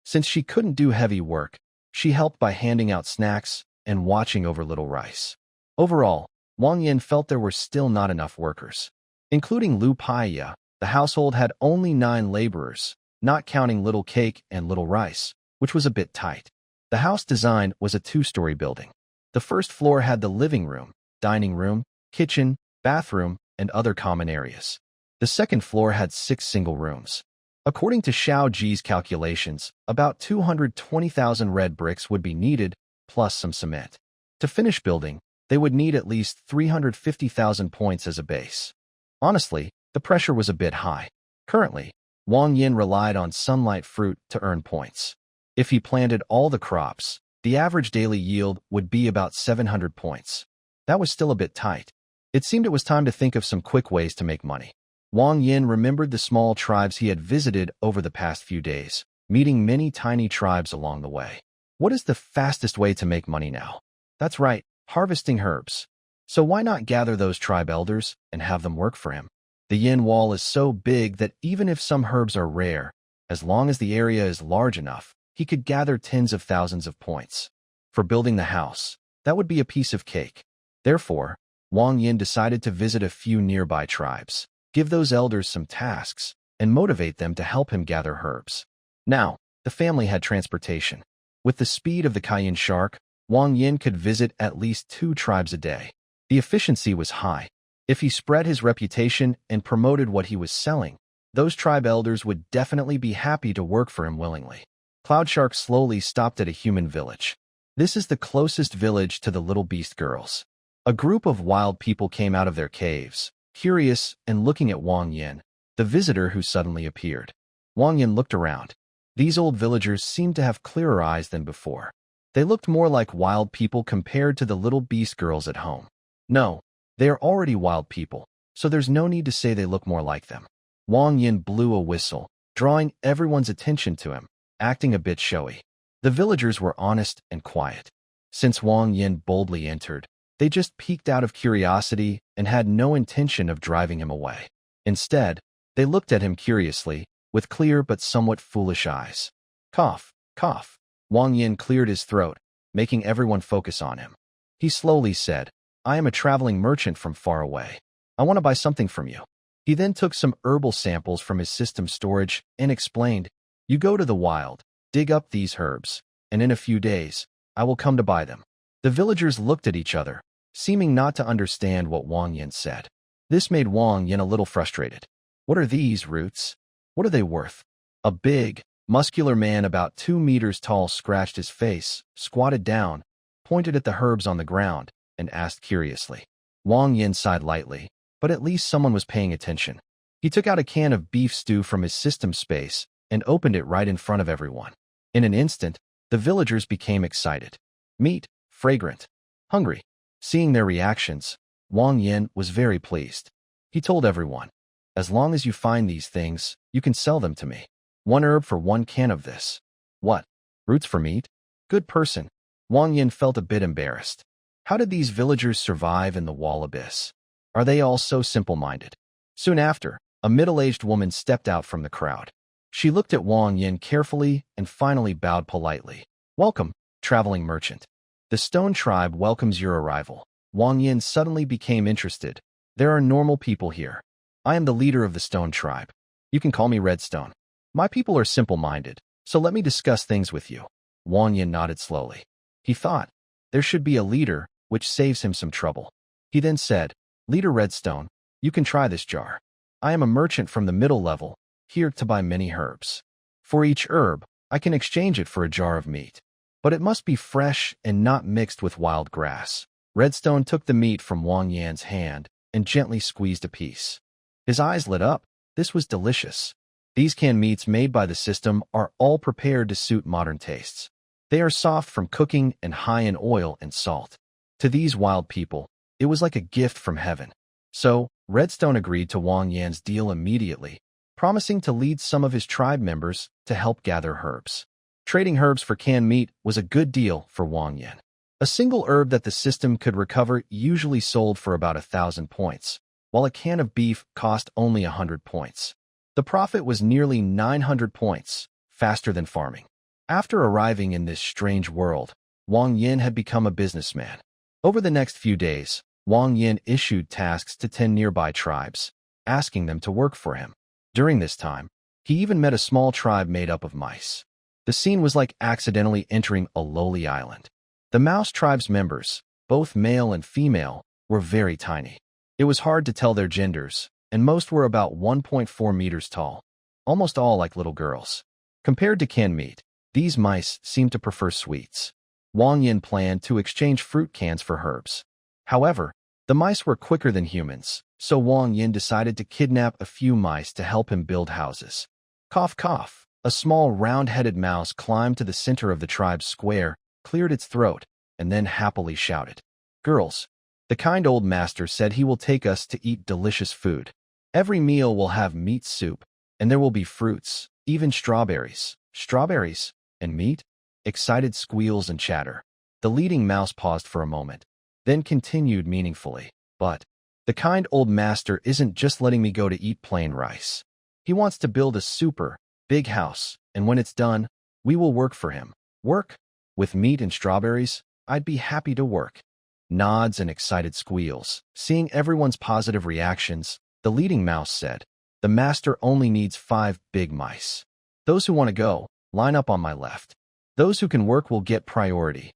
Since she couldn't do heavy work, she helped by handing out snacks and watching over Little Rice. Overall, Wang Yin felt there were still not enough workers. Including Lu Pia, the household had only 9 laborers, not counting Little Cake and Little Rice, which was a bit tight. The house design was a 2-story building. The first floor had the living room, dining room, kitchen, bathroom, and other common areas. The second floor had 6 single rooms. According to Xiao Ji's calculations, about 220,000 red bricks would be needed, plus some cement. To finish building, they would need at least 350,000 points as a base. Honestly, the pressure was a bit high. Currently, Wang Yin relied on sunlight fruit to earn points. If he planted all the crops, the average daily yield would be about 700 points. That was still a bit tight. It seemed it was time to think of some quick ways to make money. Wang Yin remembered the small tribes he had visited over the past few days, meeting many tiny tribes along the way. What is the fastest way to make money now? That's right, harvesting herbs. So why not gather those tribe elders and have them work for him? The yin wall is so big that even if some herbs are rare, as long as the area is large enough, he could gather tens of thousands of points. For building the house, that would be a piece of cake. Therefore, Wang Yin decided to visit a few nearby tribes, give those elders some tasks, and motivate them to help him gather herbs. Now, the family had transportation. With the speed of the Cayenne shark, Wang Yin could visit at least 2 tribes a day. The efficiency was high. If he spread his reputation and promoted what he was selling, those tribe elders would definitely be happy to work for him willingly. Cloud Shark slowly stopped at a human village. This is the closest village to the little beast girls. A group of wild people came out of their caves, curious and looking at Wang Yin, the visitor who suddenly appeared. Wang Yin looked around. These old villagers seemed to have clearer eyes than before. They looked more like wild people compared to the little beast girls at home. No, they are already wild people, so there's no need to say they look more like them. Wang Yin blew a whistle, drawing everyone's attention to him, acting a bit showy. The villagers were honest and quiet. Since Wang Yin boldly entered, they just peeked out of curiosity and had no intention of driving him away. Instead, they looked at him curiously, with clear but somewhat foolish eyes. Cough, cough. Wang Yin cleared his throat, making everyone focus on him. He slowly said, I am a traveling merchant from far away. I want to buy something from you. He then took some herbal samples from his system storage and explained, you go to the wild, dig up these herbs, and in a few days, I will come to buy them. The villagers looked at each other, seeming not to understand what Wang Yin said. This made Wang Yin a little frustrated. What are these roots? What are they worth? A big, muscular man about 2 meters tall scratched his face, squatted down, pointed at the herbs on the ground, and asked curiously. Wang Yin sighed lightly, but at least someone was paying attention. He took out a can of beef stew from his system space and opened it right in front of everyone. In an instant, the villagers became excited. Meat, fragrant, hungry. Seeing their reactions, Wang Yin was very pleased. He told everyone, as long as you find these things, you can sell them to me. 1 herb for 1 can of this. What? Roots for meat? Good person. Wang Yin felt a bit embarrassed. How did these villagers survive in the wall abyss? Are they all so simple-minded? Soon after, a middle-aged woman stepped out from the crowd. She looked at Wang Yin carefully and finally bowed politely. Welcome, traveling merchant. The Stone Tribe welcomes your arrival. Wang Yin suddenly became interested. There are normal people here. I am the leader of the Stone Tribe. You can call me Redstone. My people are simple-minded, so let me discuss things with you. Wang Yin nodded slowly. He thought, there should be a leader, which saves him some trouble. He then said, Leader Redstone, you can try this jar. I am a merchant from the middle level, here to buy many herbs. For each herb, I can exchange it for a jar of meat. But it must be fresh and not mixed with wild grass. Redstone took the meat from Wang Yan's hand and gently squeezed a piece. His eyes lit up. This was delicious. These canned meats made by the system are all prepared to suit modern tastes. They are soft from cooking and high in oil and salt. To these wild people, it was like a gift from heaven. So, Redstone agreed to Wang Yan's deal immediately, promising to lead some of his tribe members to help gather herbs. Trading herbs for canned meat was a good deal for Wang Yan. A single herb that the system could recover usually sold for about 1,000 points, while a can of beef cost only 100 points. The profit was nearly 900 points, faster than farming. After arriving in this strange world, Wang Yin had become a businessman. Over the next few days, Wang Yin issued tasks to 10 nearby tribes, asking them to work for him. During this time, he even met a small tribe made up of mice. The scene was like accidentally entering a lowly island. The mouse tribe's members, both male and female, were very tiny. It was hard to tell their genders, and most were about 1.4 meters tall, almost all like little girls. Compared to canned meat, these mice seemed to prefer sweets. Wang Yin planned to exchange fruit cans for herbs. However, the mice were quicker than humans, so Wang Yin decided to kidnap a few mice to help him build houses. Cough, cough. A small round-headed mouse climbed to the center of the tribe's square, cleared its throat, and then happily shouted, Girls, the kind old master said he will take us to eat delicious food. Every meal will have meat soup, and there will be fruits, even strawberries. Strawberries? And meat? Excited squeals and chatter. The leading mouse paused for a moment. then continued meaningfully. But the kind old master isn't just letting me go to eat plain rice. He wants to build a super big house, and when it's done, we will work for him. Work? With meat and strawberries? I'd be happy to work. Nods and excited squeals. Seeing everyone's positive reactions, the leading mouse said, "The master only needs 5 big mice. Those who want to go, line up on my left. Those who can work will get priority."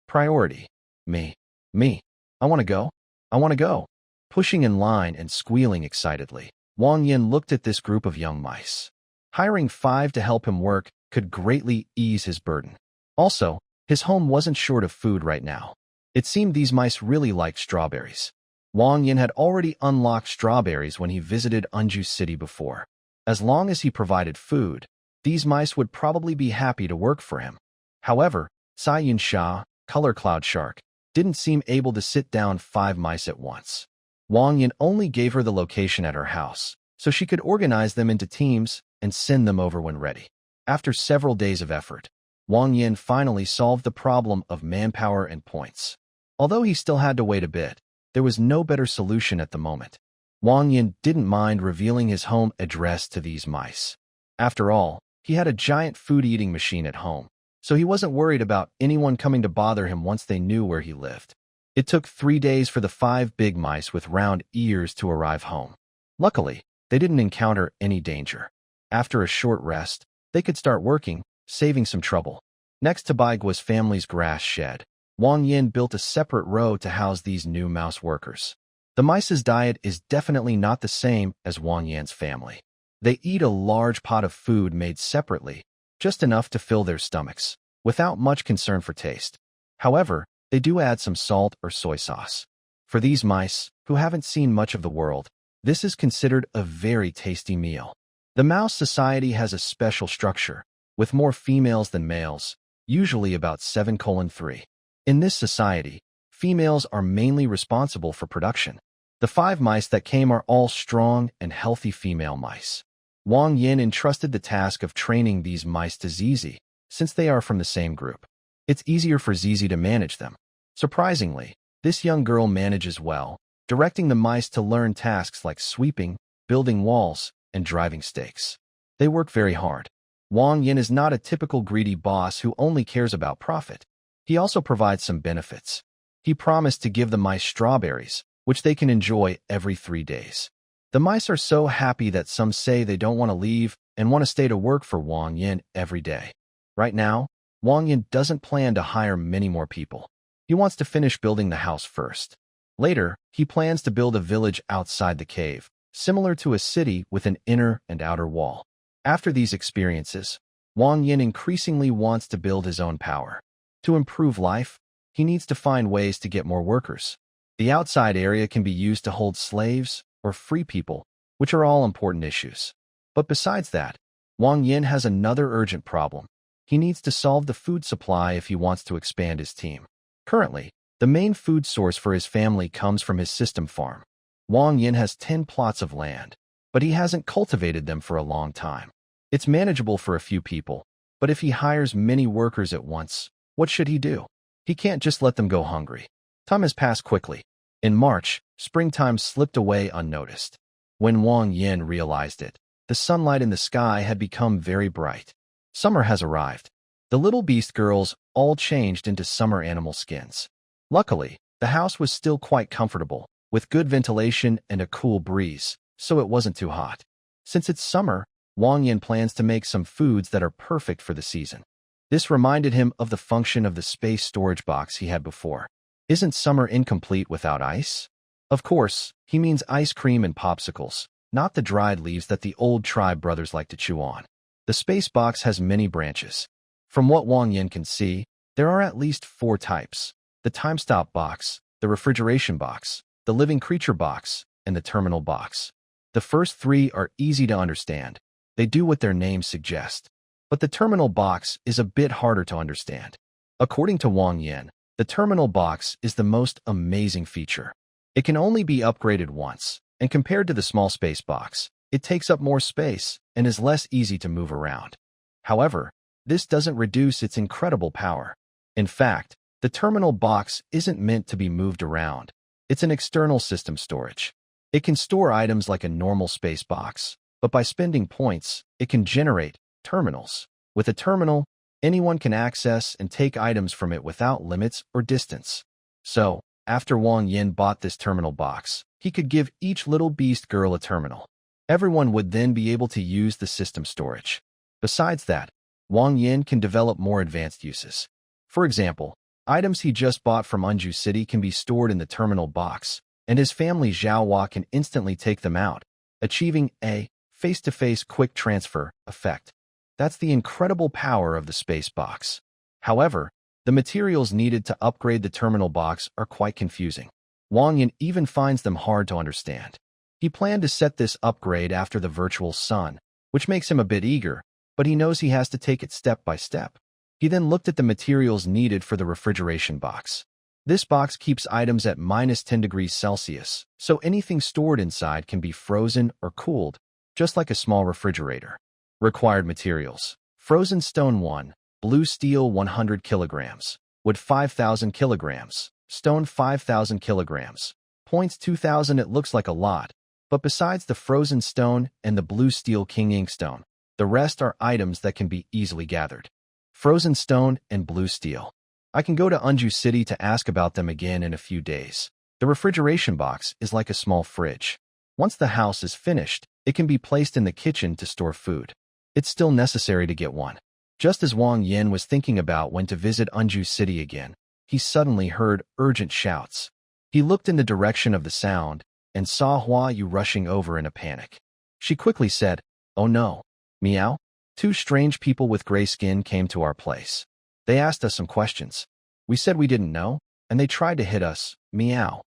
Priority. Me. Me. I want to go. I want to go. Pushing in line and squealing excitedly, Wang Yin looked at this group of young mice. Hiring 5 to help him work could greatly ease his burden. Also, his home wasn't short of food right now. It seemed these mice really liked strawberries. Wang Yin had already unlocked strawberries when he visited Unju City before. As long as he provided food, these mice would probably be happy to work for him. However, Sai Yunsha, Color Cloud Shark, didn't seem able to sit down 5 mice at once. Wang Yin only gave her the location at her house, so she could organize them into teams and send them over when ready. After several days of effort, Wang Yin finally solved the problem of manpower and points. Although he still had to wait a bit, there was no better solution at the moment. Wang Yin didn't mind revealing his home address to these mice. After all, he had a giant food-eating machine at home, so he wasn't worried about anyone coming to bother him once they knew where he lived. It took 3 days for the 5 big mice with round ears to arrive home. Luckily, they didn't encounter any danger. After a short rest, they could start working, saving some trouble. Next to Baigua's family's grass shed, Wang Yin built a separate row to house these new mouse workers. The mice's diet is definitely not the same as Wang Yin's family. They eat a large pot of food made separately, just enough to fill their stomachs, without much concern for taste. However, they do add some salt or soy sauce. For these mice, who haven't seen much of the world, this is considered a very tasty meal. The mouse society has a special structure, with more females than males, usually about 7:3. In this society, females are mainly responsible for production. The 5 mice that came are all strong and healthy female mice. Wang Yin entrusted the task of training these mice to Zizi, since they are from the same group. It's easier for Zizi to manage them. Surprisingly, this young girl manages well, directing the mice to learn tasks like sweeping, building walls, and driving stakes. They work very hard. Wang Yin is not a typical greedy boss who only cares about profit. He also provides some benefits. He promised to give the mice strawberries, which they can enjoy every 3 days. The mice are so happy that some say they don't want to leave and want to stay to work for Wang Yin every day. Right now, Wang Yin doesn't plan to hire many more people. He wants to finish building the house first. Later, he plans to build a village outside the cave, similar to a city with an inner and outer wall. After these experiences, Wang Yin increasingly wants to build his own power. To improve life, he needs to find ways to get more workers. The outside area can be used to hold slaves or free people, which are all important issues. But besides that, Wang Yin has another urgent problem. He needs to solve the food supply if he wants to expand his team. Currently, the main food source for his family comes from his system farm. Wang Yin has 10 plots of land, but he hasn't cultivated them for a long time. It's manageable for a few people, but if he hires many workers at once, what should he do? He can't just let them go hungry. Time has passed quickly. In March, springtime slipped away unnoticed. When Wang Yin realized it, the sunlight in the sky had become very bright. Summer has arrived. The little beast girls all changed into summer animal skins. Luckily, the house was still quite comfortable, with good ventilation and a cool breeze, so it wasn't too hot. Since it's summer, Wang Yin plans to make some foods that are perfect for the season. This reminded him of the function of the space storage box he had before. Isn't summer incomplete without ice? Of course, he means ice cream and popsicles, not the dried leaves that the old tribe brothers like to chew on. The space box has many branches. From what Wang Yin can see, there are at least 4 types: the time-stop box, the refrigeration box, the living creature box, and the terminal box. The first 3 are easy to understand. They do what their names suggest. But the terminal box is a bit harder to understand. According to Wang Yin, the terminal box is the most amazing feature. It can only be upgraded once, and compared to the small space box, it takes up more space and is less easy to move around. However, this doesn't reduce its incredible power. In fact, The terminal box isn't meant to be moved around. It's an external system storage. It can store items like a normal space box, but by spending points, it can generate terminals. With a terminal, anyone can access and take items from it without limits or distance. So, after Wang Yin bought this terminal box, he could give each little beast girl a terminal. Everyone would then be able to use the system storage. Besides that, Wang Yin can develop more advanced uses. For example, items he just bought from Unju City can be stored in the terminal box, and his family Zhaohua can instantly take them out, achieving a face-to-face quick transfer effect. That's the incredible power of the space box. However, the materials needed to upgrade the terminal box are quite confusing. Wang Yin even finds them hard to understand. He planned to set this upgrade after the virtual sun, which makes him a bit eager, but he knows he has to take it step by step. He then looked at the materials needed for the refrigeration box. This box keeps items at -10 degrees Celsius, so anything stored inside can be frozen or cooled, just like a small refrigerator. Required materials: frozen stone 1, blue steel 100 kilograms, wood 5,000 kilograms, stone 5,000 kilograms. Points 2,000. It looks like a lot, but besides the frozen stone and the blue steel king ink stone, the rest are items that can be easily gathered. Frozen stone and blue steel. I can go to Unju City to ask about them again in a few days. The refrigeration box is like a small fridge. Once the house is finished, it can be placed in the kitchen to store food. It's still necessary to get one. Just as Wang Yin was thinking about when to visit Unju City again, he suddenly heard urgent shouts. He looked in the direction of the sound and saw Hua Yu rushing over in a panic. She quickly said, "Oh no, meow." Two strange people with gray skin came to our place. They asked us some questions. We said we didn't know, and they tried to hit us, meow.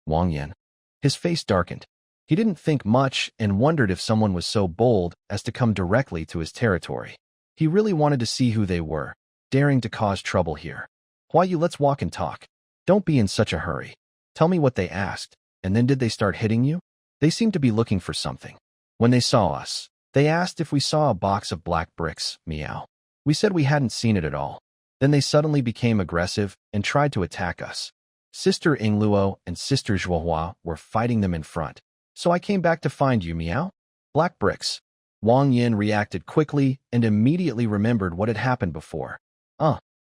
Wang Yin. His face darkened. He didn't think much and wondered if someone was so bold as to come directly to his territory. He really wanted to see who they were, daring to cause trouble here. Hua Yu, let's walk and talk. Don't be in such a hurry. Tell me what they asked, and then did they start hitting you? They seemed to be looking for something. When they saw us, they asked if we saw a box of black bricks, meow. We said we hadn't seen it at all. Then they suddenly became aggressive and tried to attack us. Sister Yingluo and Sister Zhuohua were fighting them in front. So I came back to find you, meow. Black bricks. Wang Yin reacted quickly and immediately remembered what had happened before.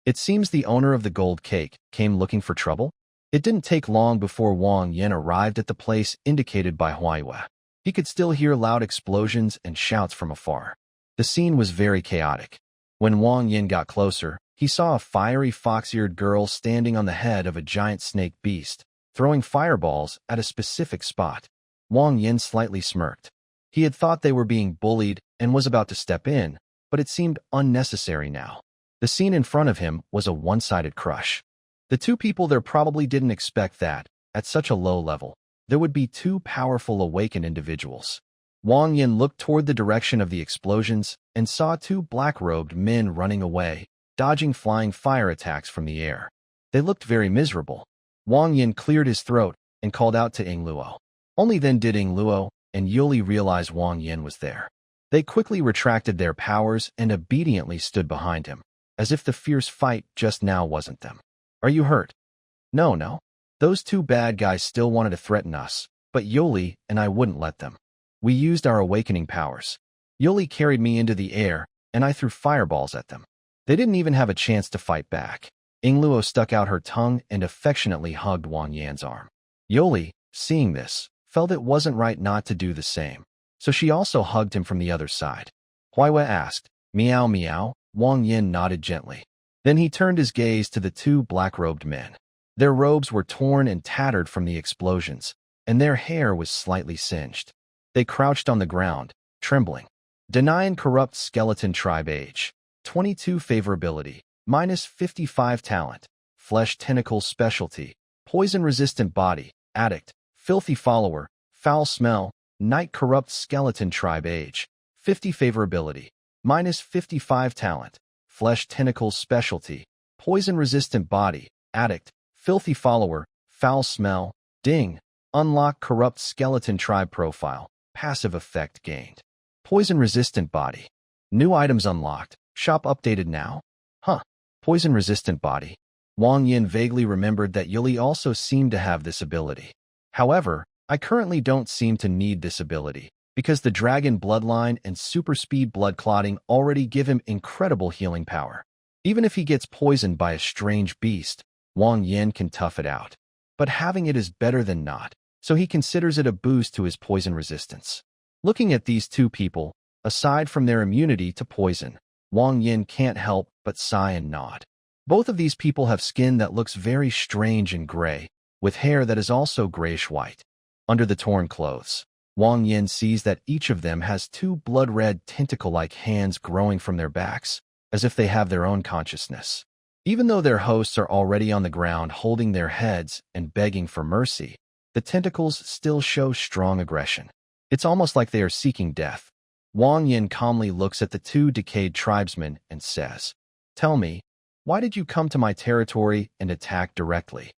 It seems the owner of the gold cake came looking for trouble. It didn't take long before Wang Yin arrived at the place indicated by Hua Yu. He could still hear loud explosions and shouts from afar. The scene was very chaotic. When Wang Yin got closer, he saw a fiery fox-eared girl standing on the head of a giant snake beast, throwing fireballs at a specific spot. Wang Yin slightly smirked. He had thought they were being bullied and was about to step in, but it seemed unnecessary now. The scene in front of him was a one-sided crush. The two people there probably didn't expect that, at such a low level, there would be two powerful awakened individuals. Wang Yin looked toward the direction of the explosions and saw two black-robed men running away, dodging flying fire attacks from the air. They looked very miserable. Wang Yin cleared his throat and called out to Yingluo. Only then did Yingluo and Yuli realize Wang Yin was there. They quickly retracted their powers and obediently stood behind him, as if the fierce fight just now wasn't them. Are you hurt? No. Those two bad guys still wanted to threaten us, but Yoli and I wouldn't let them. We used our awakening powers. Yoli carried me into the air, and I threw fireballs at them. They didn't even have a chance to fight back. Yingluo stuck out her tongue and affectionately hugged Wang Yan's arm. Yoli, seeing this, felt it wasn't right not to do the same, so she also hugged him from the other side. Huiwa asked, "Meow meow." Wang Yin nodded gently. Then he turned his gaze to the two black-robed men. Their robes were torn and tattered from the explosions, and their hair was slightly singed. They crouched on the ground, trembling. Deny and corrupt skeleton tribe age. 22 favorability, -55 talent. Flesh tentacle specialty. Poison-resistant body, addict. Filthy follower, foul smell. Night corrupt skeleton tribe age. 50 favorability, -55 talent. Flesh tentacle specialty. Poison-resistant body, addict. Filthy follower, foul smell. Ding. Unlock corrupt skeleton tribe profile. Passive effect gained. Poison-resistant body. New items unlocked. Shop updated now. Poison-resistant body. Wang Yin vaguely remembered that Yuli also seemed to have this ability. However, I currently don't seem to need this ability, because the dragon bloodline and super speed blood clotting already give him incredible healing power. Even if he gets poisoned by a strange beast, Wang Yin can tough it out. But having it is better than not, so he considers it a boost to his poison resistance. Looking at these two people, aside from their immunity to poison, Wang Yin can't help but sigh and nod. Both of these people have skin that looks very strange and gray, with hair that is also grayish-white. Under the torn clothes, Wang Yin sees that each of them has two blood-red tentacle-like hands growing from their backs, as if they have their own consciousness. Even though their hosts are already on the ground holding their heads and begging for mercy, the tentacles still show strong aggression. It's almost like they are seeking death. Wang Yin calmly looks at the two decayed tribesmen and says, "Tell me, why did you come to my territory and attack directly?"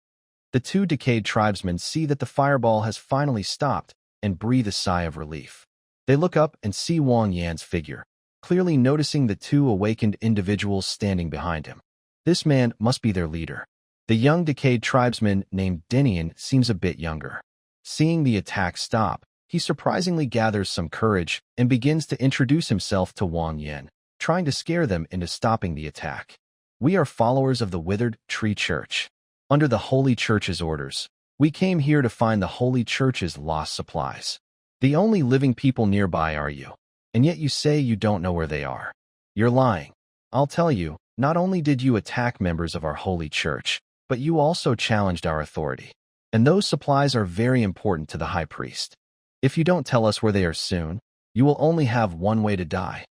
The two decayed tribesmen see that the fireball has finally stopped and breathe a sigh of relief. They look up and see Wang Yan's figure, clearly noticing the two awakened individuals standing behind him. This man must be their leader. The young decayed tribesman named Dinian seems a bit younger. Seeing the attack stop, he surprisingly gathers some courage and begins to introduce himself to Wang Yin, trying to scare them into stopping the attack. "We are followers of the Withered Tree Church. Under the Holy Church's orders, we came here to find the Holy Church's lost supplies. The only living people nearby are you, and yet you say you don't know where they are. You're lying. I'll tell you, not only did you attack members of our Holy Church, but you also challenged our authority. And those supplies are very important to the High Priest. If you don't tell us where they are soon, you will only have one way to die."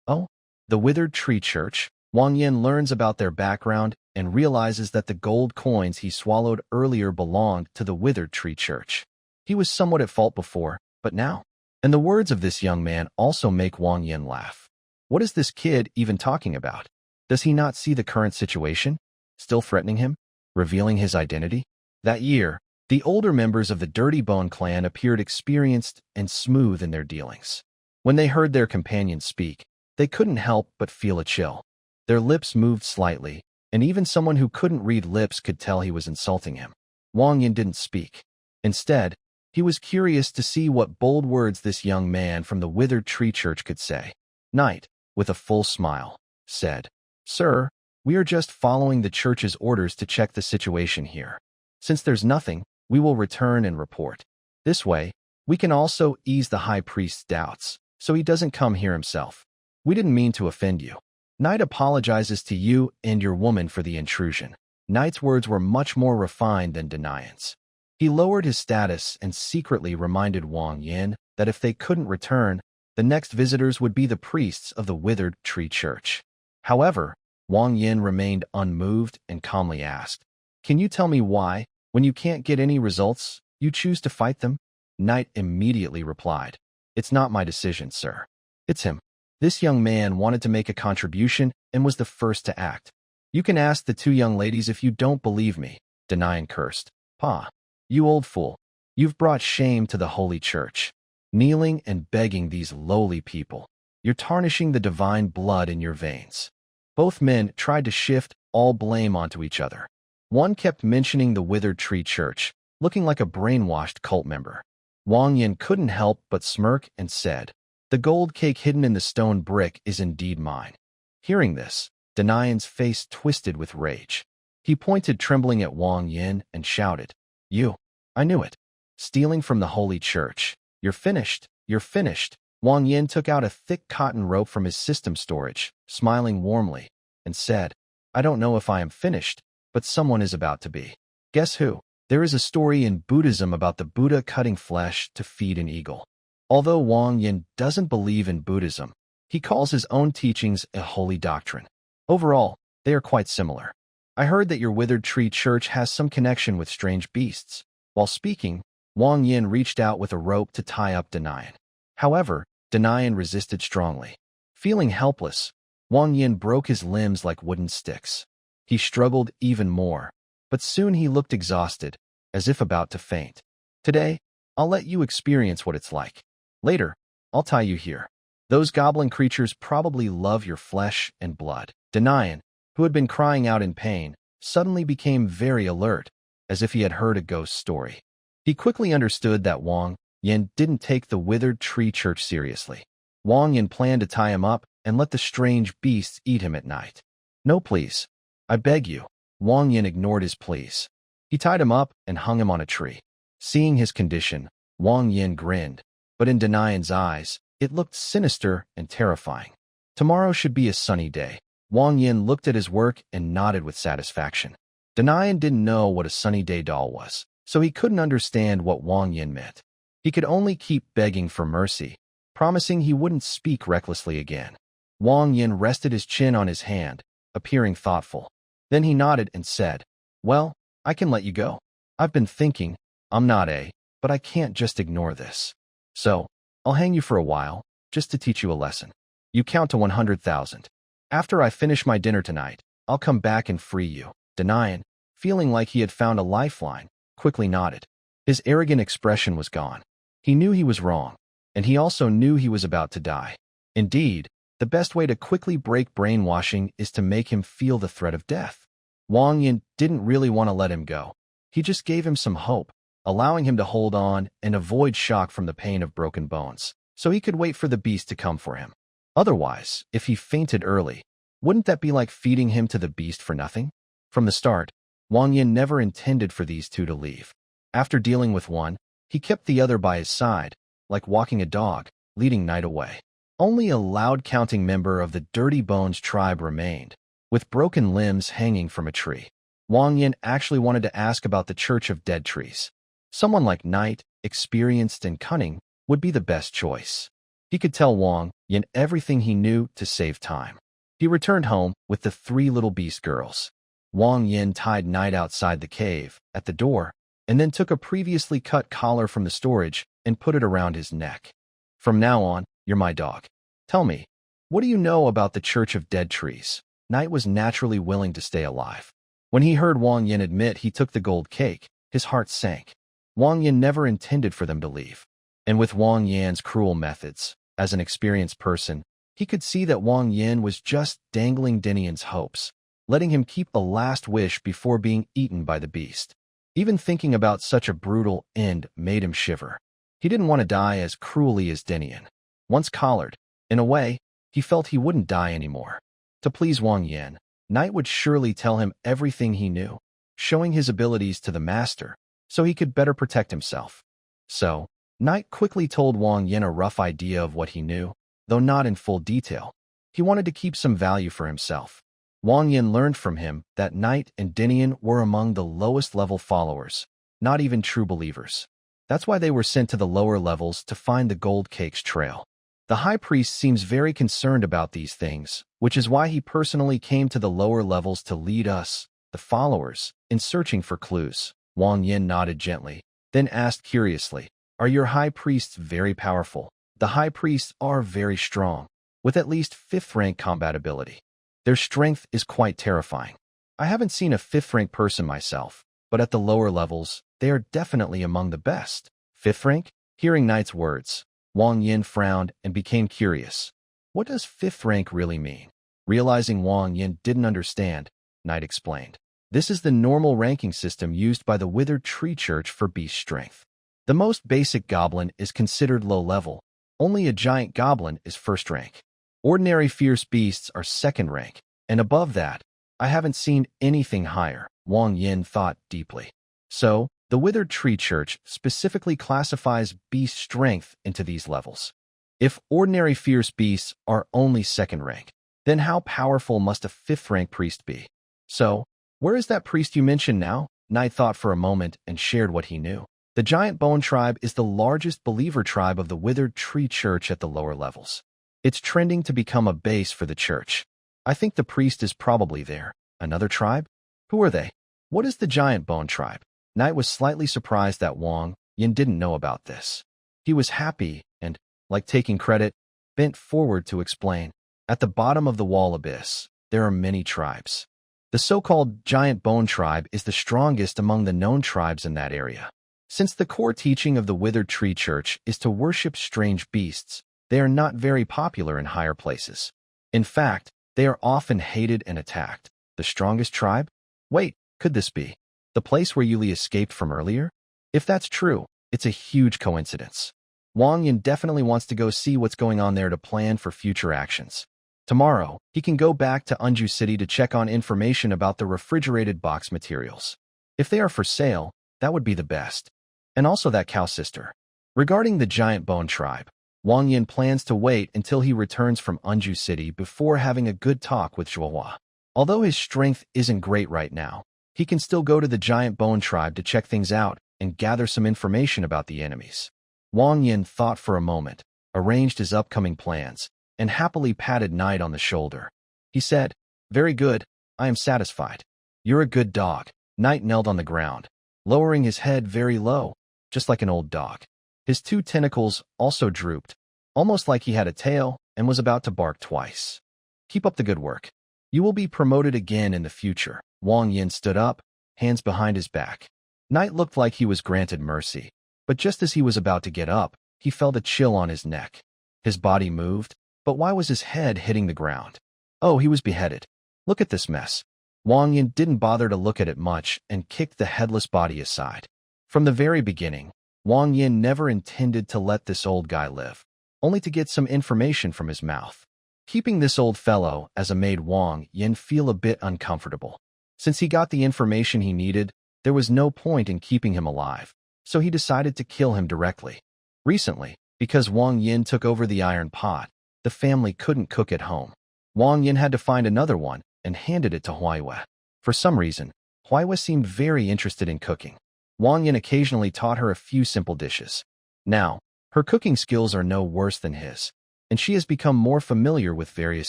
Oh, the Withered Tree Church? Wang Yin learns about their background and realizes that the gold coins he swallowed earlier belonged to the Withered Tree Church. He was somewhat at fault before, but now? And the words of this young man also make Wang Yin laugh. What is this kid even talking about? Does he not see the current situation, still threatening him, revealing his identity? That year, the older members of the Dirty Bone clan appeared experienced and smooth in their dealings. When they heard their companions speak, they couldn't help but feel a chill. Their lips moved slightly, and even someone who couldn't read lips could tell he was insulting him. Wang Yin didn't speak. Instead, he was curious to see what bold words this young man from the Withered Tree Church could say. Knight, with a full smile, said, "Sir, we are just following the church's orders to check the situation here. Since there's nothing, we will return and report. This way, we can also ease the High Priest's doubts, so he doesn't come here himself. We didn't mean to offend you." Knight apologizes to you and your woman for the intrusion. Knight's words were much more refined than Denian's. He lowered his status and secretly reminded Wang Yin that if they couldn't return, the next visitors would be the priests of the Withered Tree Church. However, Wang Yin remained unmoved and calmly asked, "Can you tell me why, when you can't get any results, you choose to fight them?" Knight immediately replied, "It's not my decision, sir. It's him." This young man wanted to make a contribution and was the first to act. "You can ask the two young ladies if you don't believe me," Denian cursed. "Pa, you old fool. You've brought shame to the Holy Church. Kneeling and begging these lowly people. You're tarnishing the divine blood in your veins." Both men tried to shift all blame onto each other. One kept mentioning the Withered Tree Church, looking like a brainwashed cult member. Wang Yin couldn't help but smirk and said, "The gold cake hidden in the stone brick is indeed mine." Hearing this, Denian's face twisted with rage. He pointed trembling at Wang Yin and shouted, "You! I knew it! Stealing from the Holy Church! You're finished! You're finished!" Wang Yin took out a thick cotton rope from his system storage, smiling warmly, and said, "I don't know if I am finished, but someone is about to be. Guess who? There is a story in Buddhism about the Buddha cutting flesh to feed an eagle." Although Wang Yin doesn't believe in Buddhism, he calls his own teachings a holy doctrine. Overall, they are quite similar. "I heard that your Withered Tree Church has some connection with strange beasts." While speaking, Wang Yin reached out with a rope to tie up Denian. However, Denian resisted strongly. Feeling helpless, Wang Yin broke his limbs like wooden sticks. He struggled even more, but soon he looked exhausted, as if about to faint. "Today, I'll let you experience what it's like. Later, I'll tie you here. Those goblin creatures probably love your flesh and blood." Denian, who had been crying out in pain, suddenly became very alert, as if he had heard a ghost story. He quickly understood that Wang Yin didn't take the withered tree church seriously. Wang Yin planned to tie him up and let the strange beasts eat him at night. No, please. I beg you. Wang Yin ignored his pleas. He tied him up and hung him on a tree. Seeing his condition, Wang Yin grinned, but in Denian's eyes, it looked sinister and terrifying. Tomorrow should be a sunny day. Wang Yin looked at his work and nodded with satisfaction. Denian didn't know what a sunny day doll was, so he couldn't understand what Wang Yin meant. He could only keep begging for mercy, promising he wouldn't speak recklessly again. Wang Yin rested his chin on his hand, appearing thoughtful. Then he nodded and said, "Well, I can let you go. I've been thinking, but I can't just ignore this. So, I'll hang you for a while, just to teach you a lesson. You count to 100,000. After I finish my dinner tonight, I'll come back and free you." Denian, feeling like he had found a lifeline, quickly nodded. His arrogant expression was gone. He knew he was wrong, and he also knew he was about to die. Indeed, the best way to quickly break brainwashing is to make him feel the threat of death. Wang Yin didn't really want to let him go. He just gave him some hope, allowing him to hold on and avoid shock from the pain of broken bones, so he could wait for the beast to come for him. Otherwise, if he fainted early, wouldn't that be like feeding him to the beast for nothing? From the start, Wang Yin never intended for these two to leave. After dealing with one, he kept the other by his side, like walking a dog, leading Night away. Only a loud-counting member of the Dirty Bones tribe remained, with broken limbs hanging from a tree. Wang Yin actually wanted to ask about the Church of Dead Trees. Someone like Night, experienced and cunning, would be the best choice. He could tell Wang Yin everything he knew to save time. He returned home with the three little beast girls. Wang Yin tied Night outside the cave, at the door, and then took a previously cut collar from the storage and put it around his neck. "From now on, you're my dog. Tell me, what do you know about the Church of Dead Trees?" Night was naturally willing to stay alive. When he heard Wang Yin admit he took the gold cake, his heart sank. Wang Yin never intended for them to leave. And with Wang Yan's cruel methods, as an experienced person, he could see that Wang Yin was just dangling Denian's hopes, letting him keep a last wish before being eaten by the beast. Even thinking about such a brutal end made him shiver. He didn't want to die as cruelly as Denian. Once collared, in a way, he felt he wouldn't die anymore. To please Wang Yin, Night would surely tell him everything he knew, showing his abilities to the master, so he could better protect himself. So, Night quickly told Wang Yin a rough idea of what he knew, though not in full detail. He wanted to keep some value for himself. Wang Yin learned from him that Night and Denian were among the lowest-level followers, not even true believers. That's why they were sent to the lower levels to find the Gold Cake's trail. The High Priest seems very concerned about these things, which is why he personally came to the lower levels to lead us, the followers, in searching for clues. Wang Yin nodded gently, then asked curiously, "Are your High Priests very powerful?" "The High Priests are very strong, with at least 5th-rank combat ability. Their strength is quite terrifying. I haven't seen a 5th-rank person myself, but at the lower levels, they are definitely among the best." 5th rank? Hearing Knight's words, Wang Yin frowned and became curious. What does 5th rank really mean? Realizing Wang Yin didn't understand, Knight explained. This is the normal ranking system used by the Withered Tree Church for beast strength. The most basic goblin is considered low level. Only a giant goblin is 1st rank. Ordinary fierce beasts are 2nd rank, and above that, I haven't seen anything higher, Wang Yin thought deeply. So, the Withered Tree Church specifically classifies beast strength into these levels. If ordinary fierce beasts are only 2nd rank, then how powerful must a 5th rank priest be? So, where is that priest you mentioned now? Knight thought for a moment and shared what he knew. The Giant Bone Tribe is the largest believer tribe of the Withered Tree Church at the lower levels. It's trending to become a base for the church. I think the priest is probably there. Another tribe? Who are they? What is the Giant Bone Tribe? Knight was slightly surprised that Wang Yin didn't know about this. He was happy and, like taking credit, bent forward to explain. At the bottom of the wall abyss, there are many tribes. The so-called Giant Bone Tribe is the strongest among the known tribes in that area. Since the core teaching of the Withered Tree Church is to worship strange beasts, they are not very popular in higher places. In fact, they are often hated and attacked. The strongest tribe? Wait, could this be the place where Yuli escaped from earlier? If that's true, it's a huge coincidence. Wang Yin definitely wants to go see what's going on there to plan for future actions. Tomorrow, he can go back to Unju City to check on information about the refrigerated box materials. If they are for sale, that would be the best. And also that cow sister. Regarding the giant bone tribe, Wang Yin plans to wait until he returns from Unju City before having a good talk with Zhuohua. Although his strength isn't great right now, he can still go to the giant bone tribe to check things out and gather some information about the enemies. Wang Yin thought for a moment, arranged his upcoming plans, and happily patted Knight on the shoulder. He said, "Very good, I am satisfied. You're a good dog." Knight knelt on the ground, lowering his head very low, just like an old dog. His two tentacles also drooped, almost like he had a tail and was about to bark twice. "Keep up the good work. You will be promoted again in the future." Wang Yin stood up, hands behind his back. Knight looked like he was granted mercy, but just as he was about to get up, he felt a chill on his neck. His body moved, but why was his head hitting the ground? Oh, he was beheaded. Look at this mess. Wang Yin didn't bother to look at it much and kicked the headless body aside. From the very beginning, Wang Yin never intended to let this old guy live, only to get some information from his mouth. Keeping this old fellow as a maid Wang Yin feel a bit uncomfortable. Since he got the information he needed, there was no point in keeping him alive, so he decided to kill him directly. Recently, because Wang Yin took over the iron pot, the family couldn't cook at home. Wang Yin had to find another one and handed it to Huaiwe. For some reason, Huaiwe seemed very interested in cooking. Wang Yin occasionally taught her a few simple dishes. Now, her cooking skills are no worse than his, and she has become more familiar with various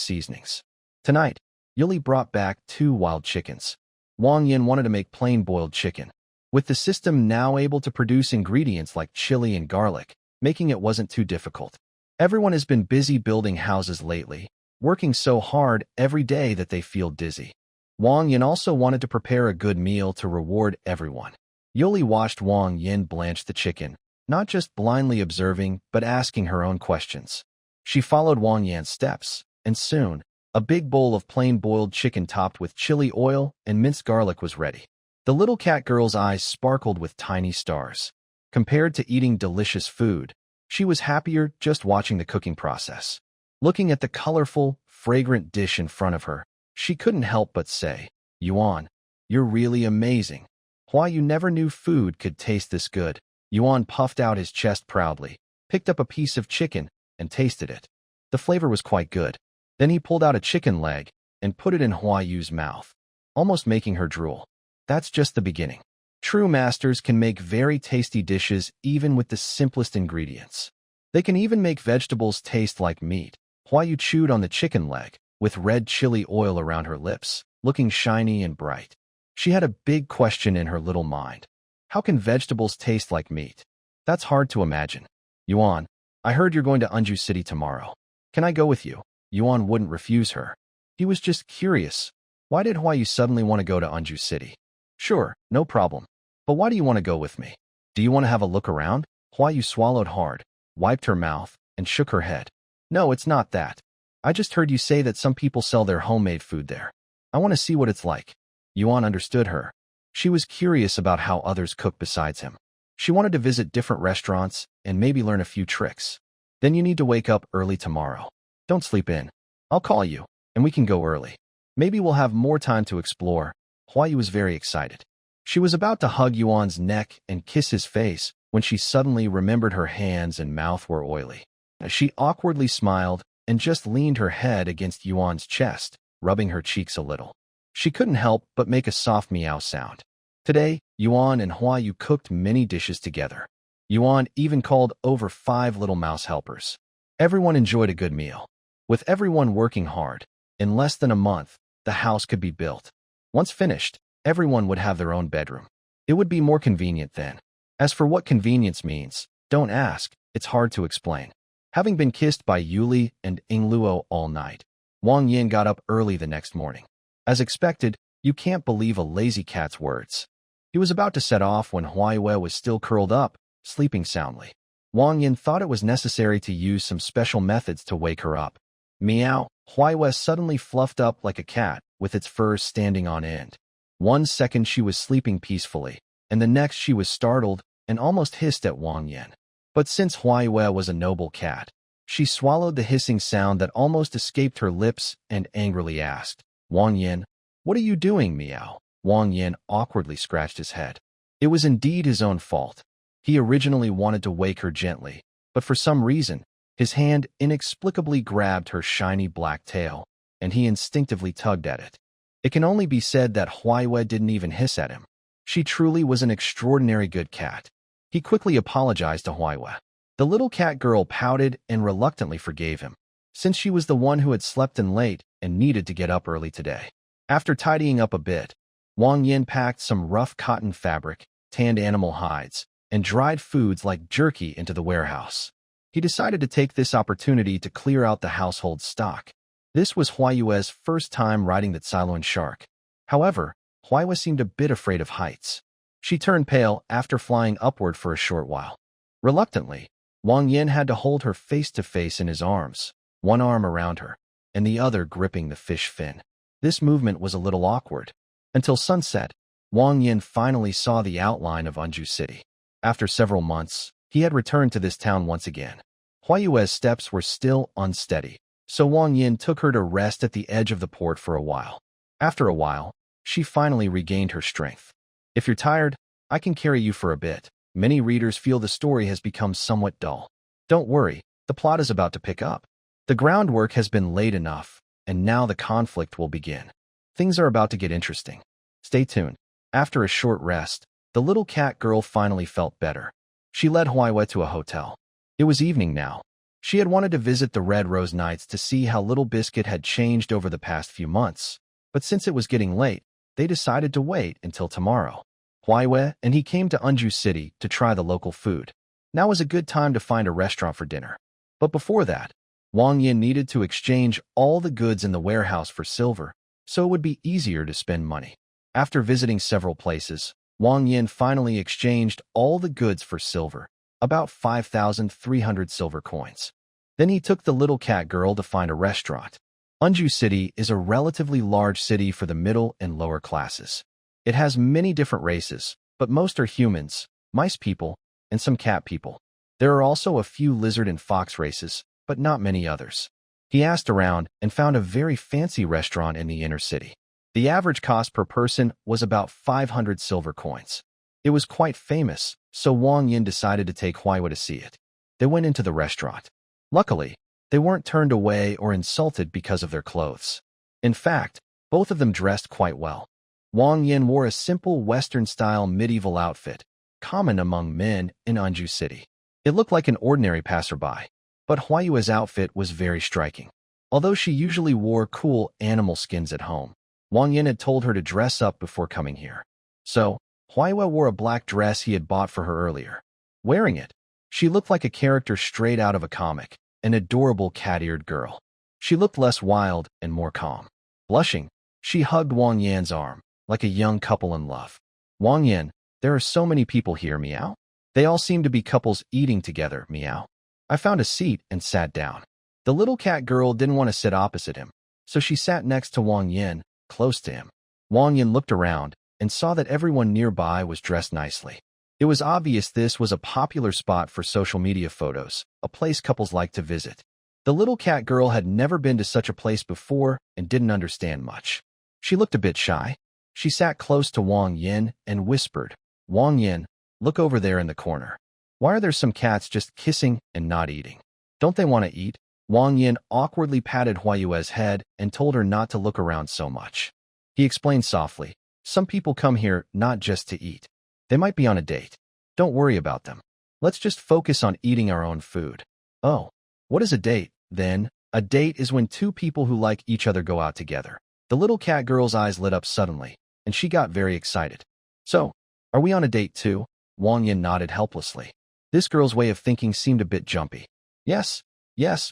seasonings. Tonight, Yuli brought back 2 wild chickens. Wang Yin wanted to make plain boiled chicken. With the system now able to produce ingredients like chili and garlic, making it wasn't too difficult. Everyone has been busy building houses lately, working so hard every day that they feel dizzy. Wang Yin also wanted to prepare a good meal to reward everyone. Yuli watched Wang Yin blanch the chicken, not just blindly observing, but asking her own questions. She followed Wang Yin's steps, and soon, a big bowl of plain boiled chicken topped with chili oil and minced garlic was ready. The little cat girl's eyes sparkled with tiny stars. Compared to eating delicious food, she was happier just watching the cooking process. Looking at the colorful, fragrant dish in front of her, she couldn't help but say, "Yuan, you're really amazing. Why you never knew food could taste this good." Yuan puffed out his chest proudly, picked up a piece of chicken, and tasted it. The flavor was quite good. Then he pulled out a chicken leg and put it in Huayu's mouth, almost making her drool. That's just the beginning. True masters can make very tasty dishes even with the simplest ingredients. They can even make vegetables taste like meat. Huayu chewed on the chicken leg, with red chili oil around her lips, looking shiny and bright. She had a big question in her little mind. How can vegetables taste like meat? That's hard to imagine. "Yuan, I heard you're going to Unju City tomorrow. Can I go with you?" Yuan wouldn't refuse her. He was just curious. Why did Huayu suddenly want to go to Unju City? "Sure, no problem. But why do you want to go with me? Do you want to have a look around?" Huayu swallowed hard, wiped her mouth, and shook her head. "No, it's not that. I just heard you say that some people sell their homemade food there. I want to see what it's like." Yuan understood her. She was curious about how others cook besides him. She wanted to visit different restaurants and maybe learn a few tricks. "Then you need to wake up early tomorrow. Don't sleep in. I'll call you, and we can go early. Maybe we'll have more time to explore." Huayu was very excited. She was about to hug Yuan's neck and kiss his face when she suddenly remembered her hands and mouth were oily. She awkwardly smiled and just leaned her head against Yuan's chest, rubbing her cheeks a little. She couldn't help but make a soft meow sound. Today, Yuan and Huayu cooked many dishes together. Yuan even called over 5 little mouse helpers. Everyone enjoyed a good meal. With everyone working hard, in less than a month, the house could be built. Once finished, everyone would have their own bedroom. It would be more convenient then. As for what convenience means, don't ask, it's hard to explain. Having been kissed by Yuli and Ingluo all night, Wang Yin got up early the next morning. As expected, you can't believe a lazy cat's words. He was about to set off when Huaiwe was still curled up, sleeping soundly. Wang Yin thought it was necessary to use some special methods to wake her up. Meow, Huaiwe suddenly fluffed up like a cat, with its fur standing on end. One second she was sleeping peacefully, and the next she was startled and almost hissed at Wang Yin. But since Huaiyue was a noble cat, she swallowed the hissing sound that almost escaped her lips and angrily asked, "Wang Yin, what are you doing, meow?" Wang Yin awkwardly scratched his head. It was indeed his own fault. He originally wanted to wake her gently, but for some reason, his hand inexplicably grabbed her shiny black tail, and he instinctively tugged at it. It can only be said that Huaiyue didn't even hiss at him. She truly was an extraordinary good cat. He quickly apologized to Huaiyue. The little cat girl pouted and reluctantly forgave him, since she was the one who had slept in late and needed to get up early today. After tidying up a bit, Wang Yin packed some rough cotton fabric, tanned animal hides, and dried foods like jerky into the warehouse. He decided to take this opportunity to clear out the household stock. This was Huaiyue's first time riding the Cylon shark. However, Huaiyue seemed a bit afraid of heights. She turned pale after flying upward for a short while. Reluctantly, Wang Yin had to hold her face-to-face in his arms, one arm around her, and the other gripping the fish fin. This movement was a little awkward. Until sunset, Wang Yin finally saw the outline of Anju City. After several months, he had returned to this town once again. Huaiyue's steps were still unsteady, so Wang Yin took her to rest at the edge of the port for a while. After a while, she finally regained her strength. If you're tired, I can carry you for a bit. Many readers feel the story has become somewhat dull. Don't worry, the plot is about to pick up. The groundwork has been laid enough, and now the conflict will begin. Things are about to get interesting. Stay tuned. After a short rest, the little cat girl finally felt better. She led Huaiyue to a hotel. It was evening now. She had wanted to visit the Red Rose Knights to see how Little Biscuit had changed over the past few months, but since it was getting late, they decided to wait until tomorrow. Huaiyue and he came to Anju City to try the local food. Now was a good time to find a restaurant for dinner. But before that, Wang Yin needed to exchange all the goods in the warehouse for silver, so it would be easier to spend money. After visiting several places, Wang Yin finally exchanged all the goods for silver, about 5,300 silver coins. Then he took the little cat girl to find a restaurant. Anju City is a relatively large city for the middle and lower classes. It has many different races, but most are humans, mice people, and some cat people. There are also a few lizard and fox races, but not many others. He asked around and found a very fancy restaurant in the inner city. The average cost per person was about 500 silver coins. It was quite famous, so Wang Yin decided to take Huaiyue to see it. They went into the restaurant. Luckily, they weren't turned away or insulted because of their clothes. In fact, both of them dressed quite well. Wang Yin wore a simple Western-style medieval outfit, common among men in Anju City. It looked like an ordinary passerby, but Huaiyue's outfit was very striking. Although she usually wore cool animal skins at home, Wang Yin had told her to dress up before coming here. So, Huaiyue wore a black dress he had bought for her earlier. Wearing it, she looked like a character straight out of a comic, an adorable cat-eared girl. She looked less wild and more calm. Blushing, she hugged Wang Yin's arm, like a young couple in love. "Wang Yin, there are so many people here, meow. They all seem to be couples eating together, meow." I found a seat and sat down. The little cat girl didn't want to sit opposite him, so she sat next to Wang Yin, close to him. Wang Yin looked around and saw that everyone nearby was dressed nicely. It was obvious this was a popular spot for social media photos, a place couples like to visit. The little cat girl had never been to such a place before and didn't understand much. She looked a bit shy. She sat close to Wang Yin and whispered, "Wang Yin, look over there in the corner. Why are there some cats just kissing and not eating? Don't they want to eat?" Wang Yin awkwardly patted Huaiyue's head and told her not to look around so much. He explained softly, "Some people come here not just to eat. They might be on a date. Don't worry about them. Let's just focus on eating our own food." "Oh, what is a date, then?" "A date is when two people who like each other go out together." The little cat girl's eyes lit up suddenly, and she got very excited. "So, are we on a date too?" Wang Yin nodded helplessly. This girl's way of thinking seemed a bit jumpy. Yes,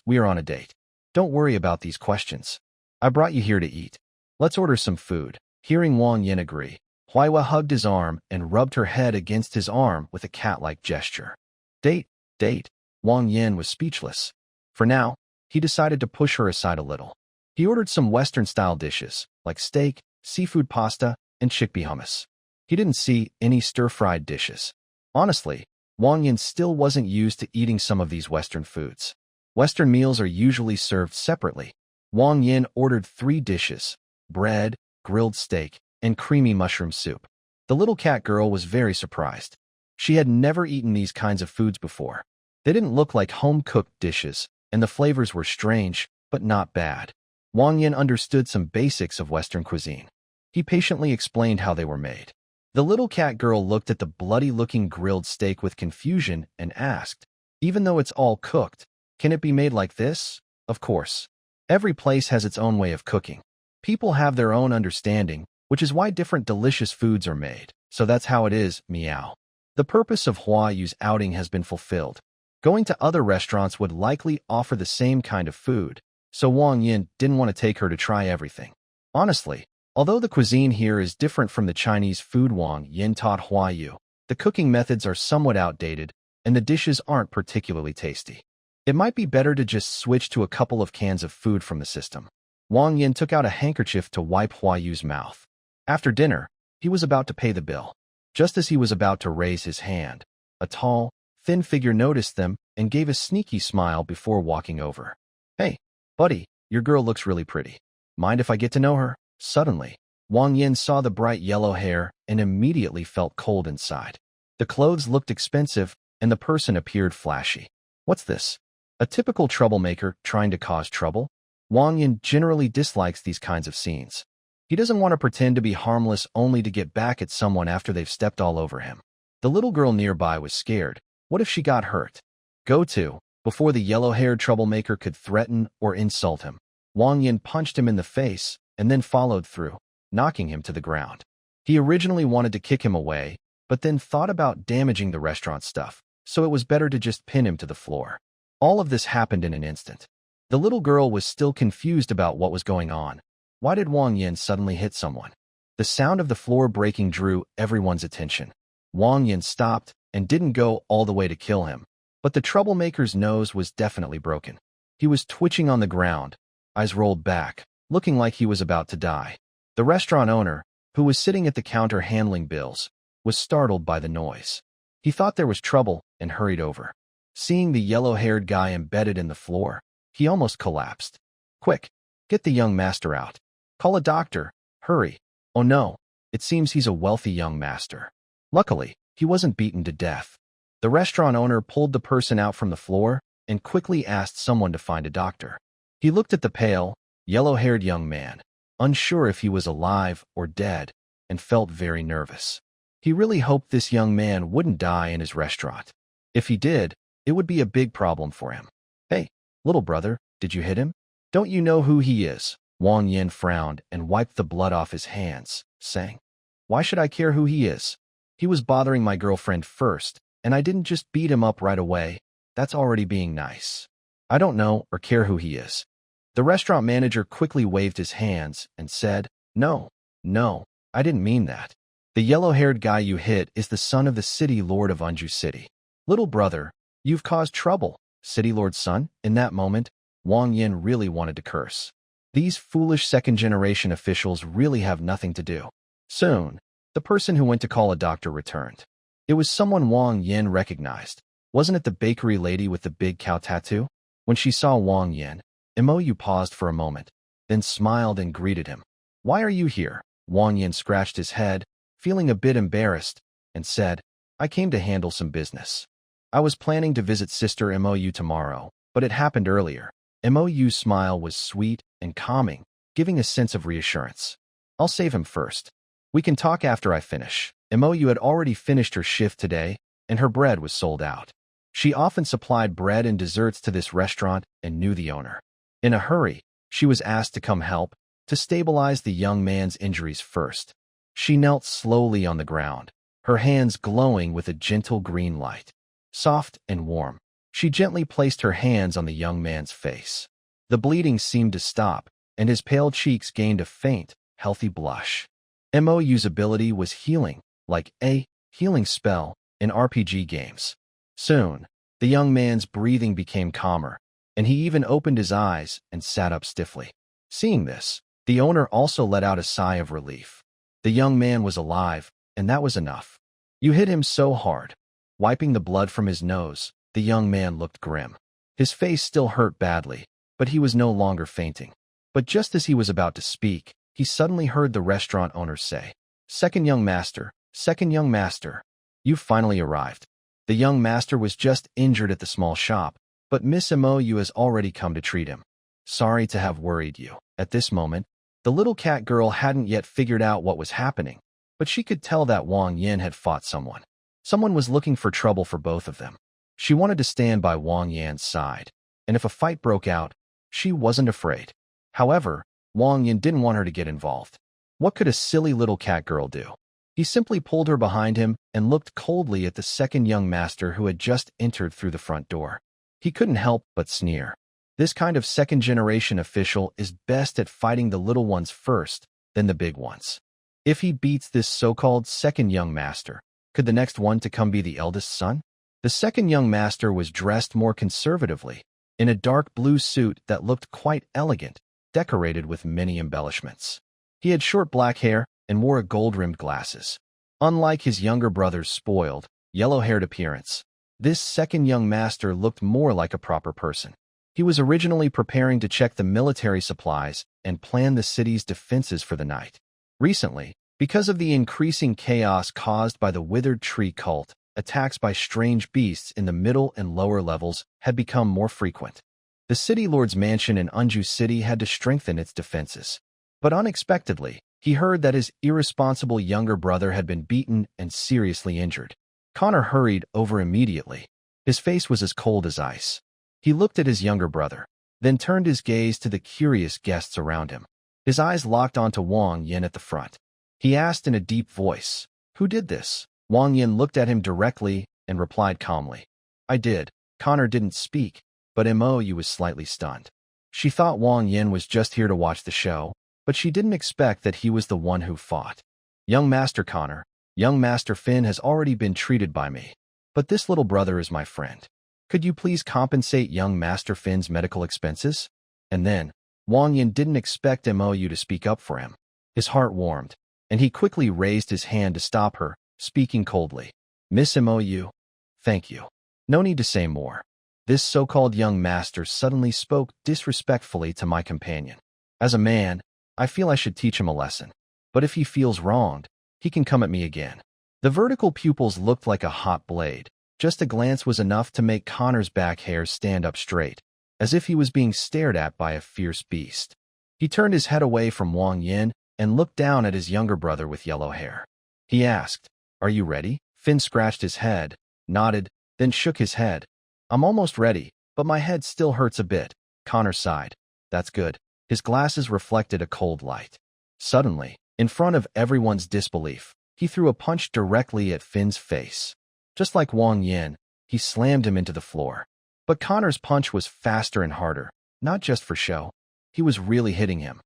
we are on a date. Don't worry about these questions. I brought you here to eat. Let's order some food." Hearing Wang Yin agree, Huaiyue hugged his arm and rubbed her head against his arm with a cat-like gesture. Date. Wang Yin was speechless. For now, he decided to push her aside a little. He ordered some Western-style dishes, like steak, seafood pasta, and chickpea hummus. He didn't see any stir-fried dishes. Honestly, Wang Yin still wasn't used to eating some of these Western foods. Western meals are usually served separately. Wang Yin ordered 3 dishes: bread, grilled steak, and creamy mushroom soup. The little cat girl was very surprised. She had never eaten these kinds of foods before. They didn't look like home-cooked dishes, and the flavors were strange, but not bad. Wang Yin understood some basics of Western cuisine. He patiently explained how they were made. The little cat girl looked at the bloody-looking grilled steak with confusion and asked, "Even though it's all cooked, can it be made like this?" Of course. Every place has its own way of cooking. People have their own understanding, which is why different delicious foods are made. So that's how it is, meow. The purpose of Hua Yu's outing has been fulfilled. Going to other restaurants would likely offer the same kind of food, so Wang Yin didn't want to take her to try everything. Honestly, although the cuisine here is different from the Chinese food Wang Yin taught Hua Yu, the cooking methods are somewhat outdated, and the dishes aren't particularly tasty. It might be better to just switch to a couple of cans of food from the system. Wang Yin took out a handkerchief to wipe Hua Yu's mouth. After dinner, he was about to pay the bill. Just as he was about to raise his hand, a tall, thin figure noticed them and gave a sneaky smile before walking over. "Hey, buddy, your girl looks really pretty. Mind if I get to know her?" Suddenly, Wang Yin saw the bright yellow hair and immediately felt cold inside. The clothes looked expensive, and the person appeared flashy. What's this? A typical troublemaker trying to cause trouble? Wang Yin generally dislikes these kinds of scenes. He doesn't want to pretend to be harmless only to get back at someone after they've stepped all over him. The little girl nearby was scared. What if she got hurt? Before the yellow-haired troublemaker could threaten or insult him, Wang Yin punched him in the face and then followed through, knocking him to the ground. He originally wanted to kick him away, but then thought about damaging the restaurant stuff, so it was better to just pin him to the floor. All of this happened in an instant. The little girl was still confused about what was going on. Why did Wang Yin suddenly hit someone? The sound of the floor breaking drew everyone's attention. Wang Yin stopped and didn't go all the way to kill him, but the troublemaker's nose was definitely broken. He was twitching on the ground, eyes rolled back, looking like he was about to die. The restaurant owner, who was sitting at the counter handling bills, was startled by the noise. He thought there was trouble and hurried over. Seeing the yellow-haired guy embedded in the floor, he almost collapsed. "Quick, get the young master out. Call a doctor, hurry." Oh no, it seems he's a wealthy young master. Luckily, he wasn't beaten to death. The restaurant owner pulled the person out from the floor and quickly asked someone to find a doctor. He looked at the pale, yellow-haired young man, unsure if he was alive or dead, and felt very nervous. He really hoped this young man wouldn't die in his restaurant. If he did, it would be a big problem for him. "Hey, little brother, did you hit him? Don't you know who he is?" Wang Yin frowned and wiped the blood off his hands, saying, "Why should I care who he is? He was bothering my girlfriend first, and I didn't just beat him up right away. That's already being nice. I don't know or care who he is." The restaurant manager quickly waved his hands and said, No, I didn't mean that. The yellow-haired guy you hit is the son of the city lord of Unju City. Little brother, you've caused trouble, city lord's son." In that moment, Wang Yin really wanted to curse. These foolish second-generation officials really have nothing to do. Soon, the person who went to call a doctor returned. It was someone Wang Yin recognized. Wasn't it the bakery lady with the big cow tattoo? When she saw Wang Yin, Yu paused for a moment, then smiled and greeted him. "Why are you here?" Wang Yin scratched his head, feeling a bit embarrassed, and said, "I came to handle some business. I was planning to visit Sister Yu tomorrow, but it happened earlier." Yu's smile was sweet and calming, giving a sense of reassurance. "I'll save him first. We can talk after I finish." Yu had already finished her shift today, and her bread was sold out. She often supplied bread and desserts to this restaurant and knew the owner. In a hurry, she was asked to come help, to stabilize the young man's injuries first. She knelt slowly on the ground, her hands glowing with a gentle green light. Soft and warm, she gently placed her hands on the young man's face. The bleeding seemed to stop, and his pale cheeks gained a faint, healthy blush. Yu's ability was healing, like a healing spell in RPG games. Soon, the young man's breathing became calmer, and he even opened his eyes and sat up stiffly. Seeing this, the owner also let out a sigh of relief. The young man was alive, and that was enough. You hit him so hard. Wiping the blood from his nose, the young man looked grim. His face still hurt badly, but he was no longer fainting. But just as he was about to speak, he suddenly heard the restaurant owner say, second young master, you've finally arrived. The young master was just injured at the small shop, but Miss Mou has already come to treat him. Sorry to have worried you. At this moment, the little cat girl hadn't yet figured out what was happening, but she could tell that Wang Yin had fought someone. Someone was looking for trouble for both of them. She wanted to stand by Wang Yan's side, and if a fight broke out, she wasn't afraid. However, Wang Yin didn't want her to get involved. What could a silly little cat girl do? He simply pulled her behind him and looked coldly at the second young master who had just entered through the front door. He couldn't help but sneer. This kind of second-generation official is best at fighting the little ones first, then the big ones. If he beats this so-called second young master, could the next one to come be the eldest son? The second young master was dressed more conservatively, in a dark blue suit that looked quite elegant, decorated with many embellishments. He had short black hair and wore gold-rimmed glasses. Unlike his younger brother's spoiled, yellow-haired appearance, this second young master looked more like a proper person. He was originally preparing to check the military supplies and plan the city's defenses for the night. Recently, because of the increasing chaos caused by the withered tree cult, attacks by strange beasts in the middle and lower levels had become more frequent. The city lord's mansion in Unju City had to strengthen its defenses. But unexpectedly, he heard that his irresponsible younger brother had been beaten and seriously injured. Connor hurried over immediately. His face was as cold as ice. He looked at his younger brother, then turned his gaze to the curious guests around him. His eyes locked onto Wang Yin at the front. He asked in a deep voice, "Who did this?" Wang Yin looked at him directly and replied calmly, "I did." Connor didn't speak, but Mou was slightly stunned. She thought Wang Yin was just here to watch the show, but she didn't expect that he was the one who fought. "Young Master Connor, young Master Finn has already been treated by me, but this little brother is my friend. Could you please compensate young Master Finn's medical expenses?" And then, Wang Yin didn't expect Mou to speak up for him. His heart warmed, and he quickly raised his hand to stop her, speaking coldly. "Miss Mou, thank you. No need to say more." This so-called young master suddenly spoke disrespectfully to my companion. As a man, I feel I should teach him a lesson. But if he feels wronged, he can come at me again. The vertical pupils looked like a hot blade. Just a glance was enough to make Connor's back hairs stand up straight, as if he was being stared at by a fierce beast. He turned his head away from Wang Yin and looked down at his younger brother with yellow hair. He asked, "Are you ready?" Finn scratched his head, nodded, then shook his head. "I'm almost ready, but my head still hurts a bit." Connor sighed. "That's good." His glasses reflected a cold light. Suddenly, in front of everyone's disbelief, he threw a punch directly at Finn's face. Just like Wang Yin, he slammed him into the floor. But Connor's punch was faster and harder, not just for show. He was really hitting him.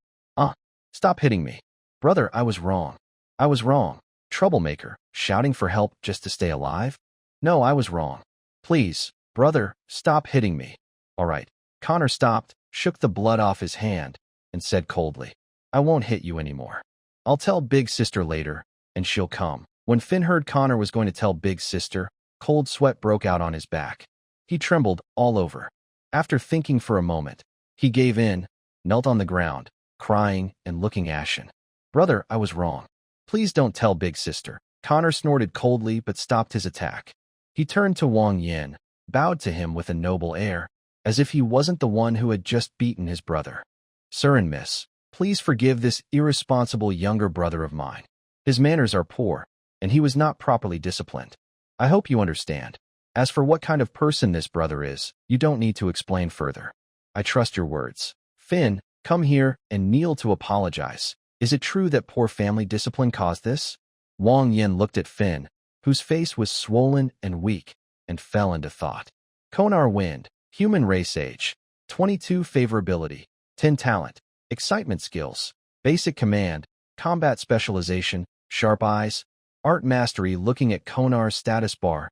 Stop hitting me. Brother, I was wrong. I was wrong. Troublemaker, shouting for help just to stay alive? No, I was wrong. Please, brother, stop hitting me. All right. Connor stopped, shook the blood off his hand, and said coldly, "I won't hit you anymore. I'll tell Big Sister later, and she'll come." When Finn heard Connor was going to tell Big Sister, cold sweat broke out on his back. He trembled all over. After thinking for a moment, he gave in, knelt on the ground, crying and looking ashen. "Brother, I was wrong. Please don't tell Big Sister." Connor snorted coldly but stopped his attack. He turned to Wang Yin, bowed to him with a noble air, as if he wasn't the one who had just beaten his brother. "Sir and Miss, please forgive this irresponsible younger brother of mine. His manners are poor, and he was not properly disciplined. I hope you understand. As for what kind of person this brother is, you don't need to explain further. I trust your words. Finn, come here and kneel to apologize. Is it true that poor family discipline caused this?" Wang Yin looked at Finn, whose face was swollen and weak, and fell into thought. Konar Wind, Human Race Age, 22 Favorability, 10 Talent, Excitement Skills, Basic Command, Combat Specialization, Sharp Eyes, Art Mastery. Looking at Konar's status bar.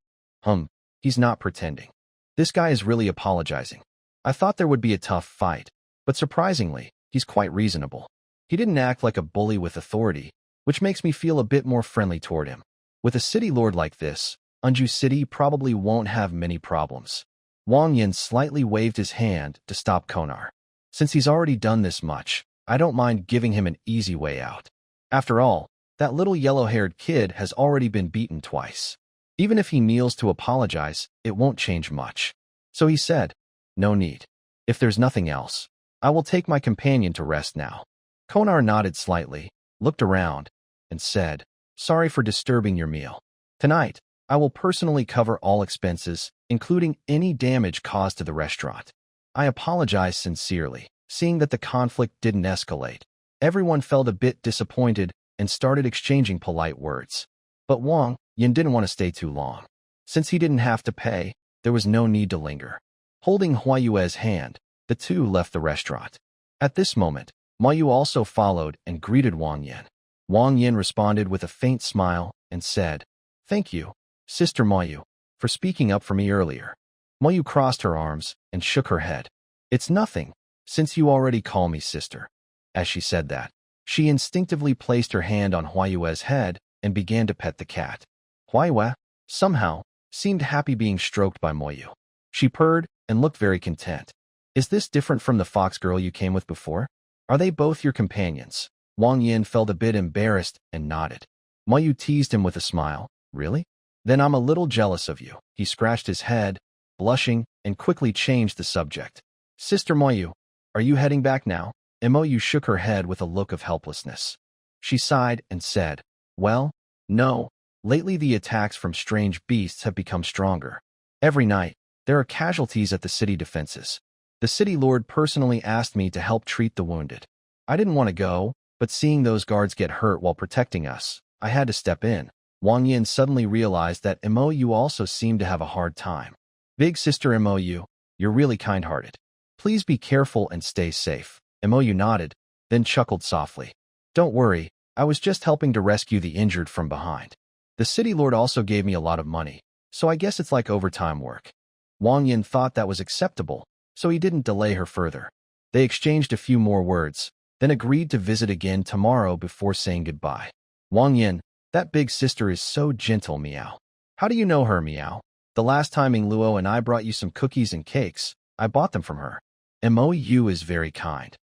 He's not pretending. This guy is really apologizing. I thought there would be a tough fight, but surprisingly, he's quite reasonable. He didn't act like a bully with authority, which makes me feel a bit more friendly toward him. With a city lord like this, Unju City probably won't have many problems. Wang Yin slightly waved his hand to stop Konar. Since he's already done this much, I don't mind giving him an easy way out. After all, that little yellow-haired kid has already been beaten twice. Even if he kneels to apologize, it won't change much. So he said, "No need. If there's nothing else, I will take my companion to rest now." Konar nodded slightly, looked around, and said, "Sorry for disturbing your meal. Tonight, I will personally cover all expenses, including any damage caused to the restaurant." I apologized sincerely, seeing that the conflict didn't escalate. Everyone felt a bit disappointed and started exchanging polite words. But Wang Yin didn't want to stay too long. Since he didn't have to pay, there was no need to linger. Holding Huayue's hand, the two left the restaurant. At this moment, Mayu also followed and greeted Wang Yin. Wang Yin responded with a faint smile and said, "Thank you, Sister Mayu, for speaking up for me earlier." Mayu crossed her arms and shook her head. "It's nothing, since you already call me sister." As she said that, she instinctively placed her hand on Huayue's head and began to pet the cat. Huayue, somehow, seemed happy being stroked by Mayu. She purred and looked very content. "Is this different from the fox girl you came with before? Are they both your companions?" Wang Yin felt a bit embarrassed and nodded. Mayu teased him with a smile. "Really? Then I'm a little jealous of you." He scratched his head, blushing, and quickly changed the subject. "Sister Mayu, are you heading back now?" Moyu shook her head with a look of helplessness. She sighed and said, "Well, no. Lately the attacks from strange beasts have become stronger. Every night, there are casualties at the city defenses. The city lord personally asked me to help treat the wounded. I didn't want to go, but seeing those guards get hurt while protecting us, I had to step in." Wang Yin suddenly realized that Moyu also seemed to have a hard time. "Big sister Moyu, you're really kind-hearted. Please be careful and stay safe." Moyu nodded, then chuckled softly. "Don't worry, I was just helping to rescue the injured from behind. The city lord also gave me a lot of money, so I guess it's like overtime work." Wang Yin thought that was acceptable, so he didn't delay her further. They exchanged a few more words, then agreed to visit again tomorrow before saying goodbye. "Wang Yin, that big sister is so gentle, Meow. How do you know her, Meow? The last time Luo and I brought you some cookies and cakes, I bought them from her. Moyu is very kind.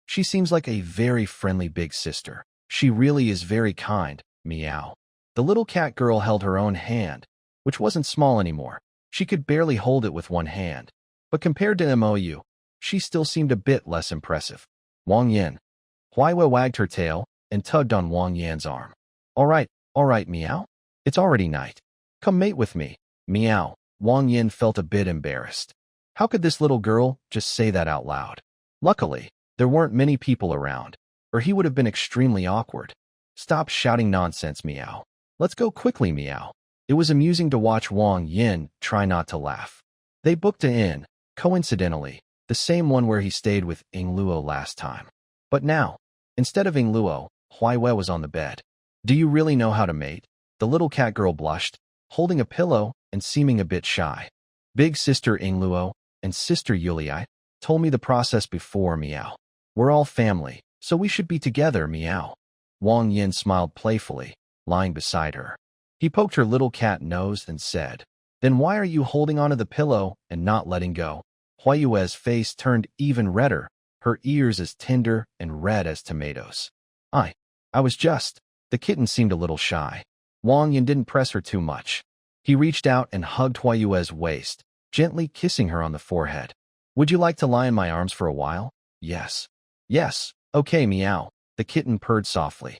She seems like a very friendly big sister. She really is very kind, Meow." The little cat girl held her own hand, which wasn't small anymore. She could barely hold it with one hand. But compared to Moyu, she still seemed a bit less impressive. "Wang Yin." Huayue wagged her tail and tugged on Wang Yan's arm. All right, Meow. It's already night. Come mate with me, Meow." Wang Yin felt a bit embarrassed. How could this little girl just say that out loud? Luckily, there weren't many people around, or he would have been extremely awkward. "Stop shouting nonsense, Meow. Let's go quickly, Meow." It was amusing to watch Wang Yin try not to laugh. They booked an inn, coincidentally, the same one where he stayed with Ing Luo last time. But now, instead of Ing Luo, Huayue was on the bed. "Do you really know how to mate?" The little cat girl blushed, holding a pillow and seeming a bit shy. "Big sister Ing Luo and sister Yuliai told me the process before, Meow. We're all family, so we should be together, Meow." Wang Yin smiled playfully, lying beside her. He poked her little cat nose and said, "Then why are you holding onto the pillow and not letting go?" Huayue's face turned even redder, her ears as tender and red as tomatoes. I was just..." The kitten seemed a little shy. Wang Yin didn't press her too much. He reached out and hugged Huayue's waist, gently kissing her on the forehead. "Would you like to lie in my arms for a while?" "Yes. Yes, okay, Meow." The kitten purred softly.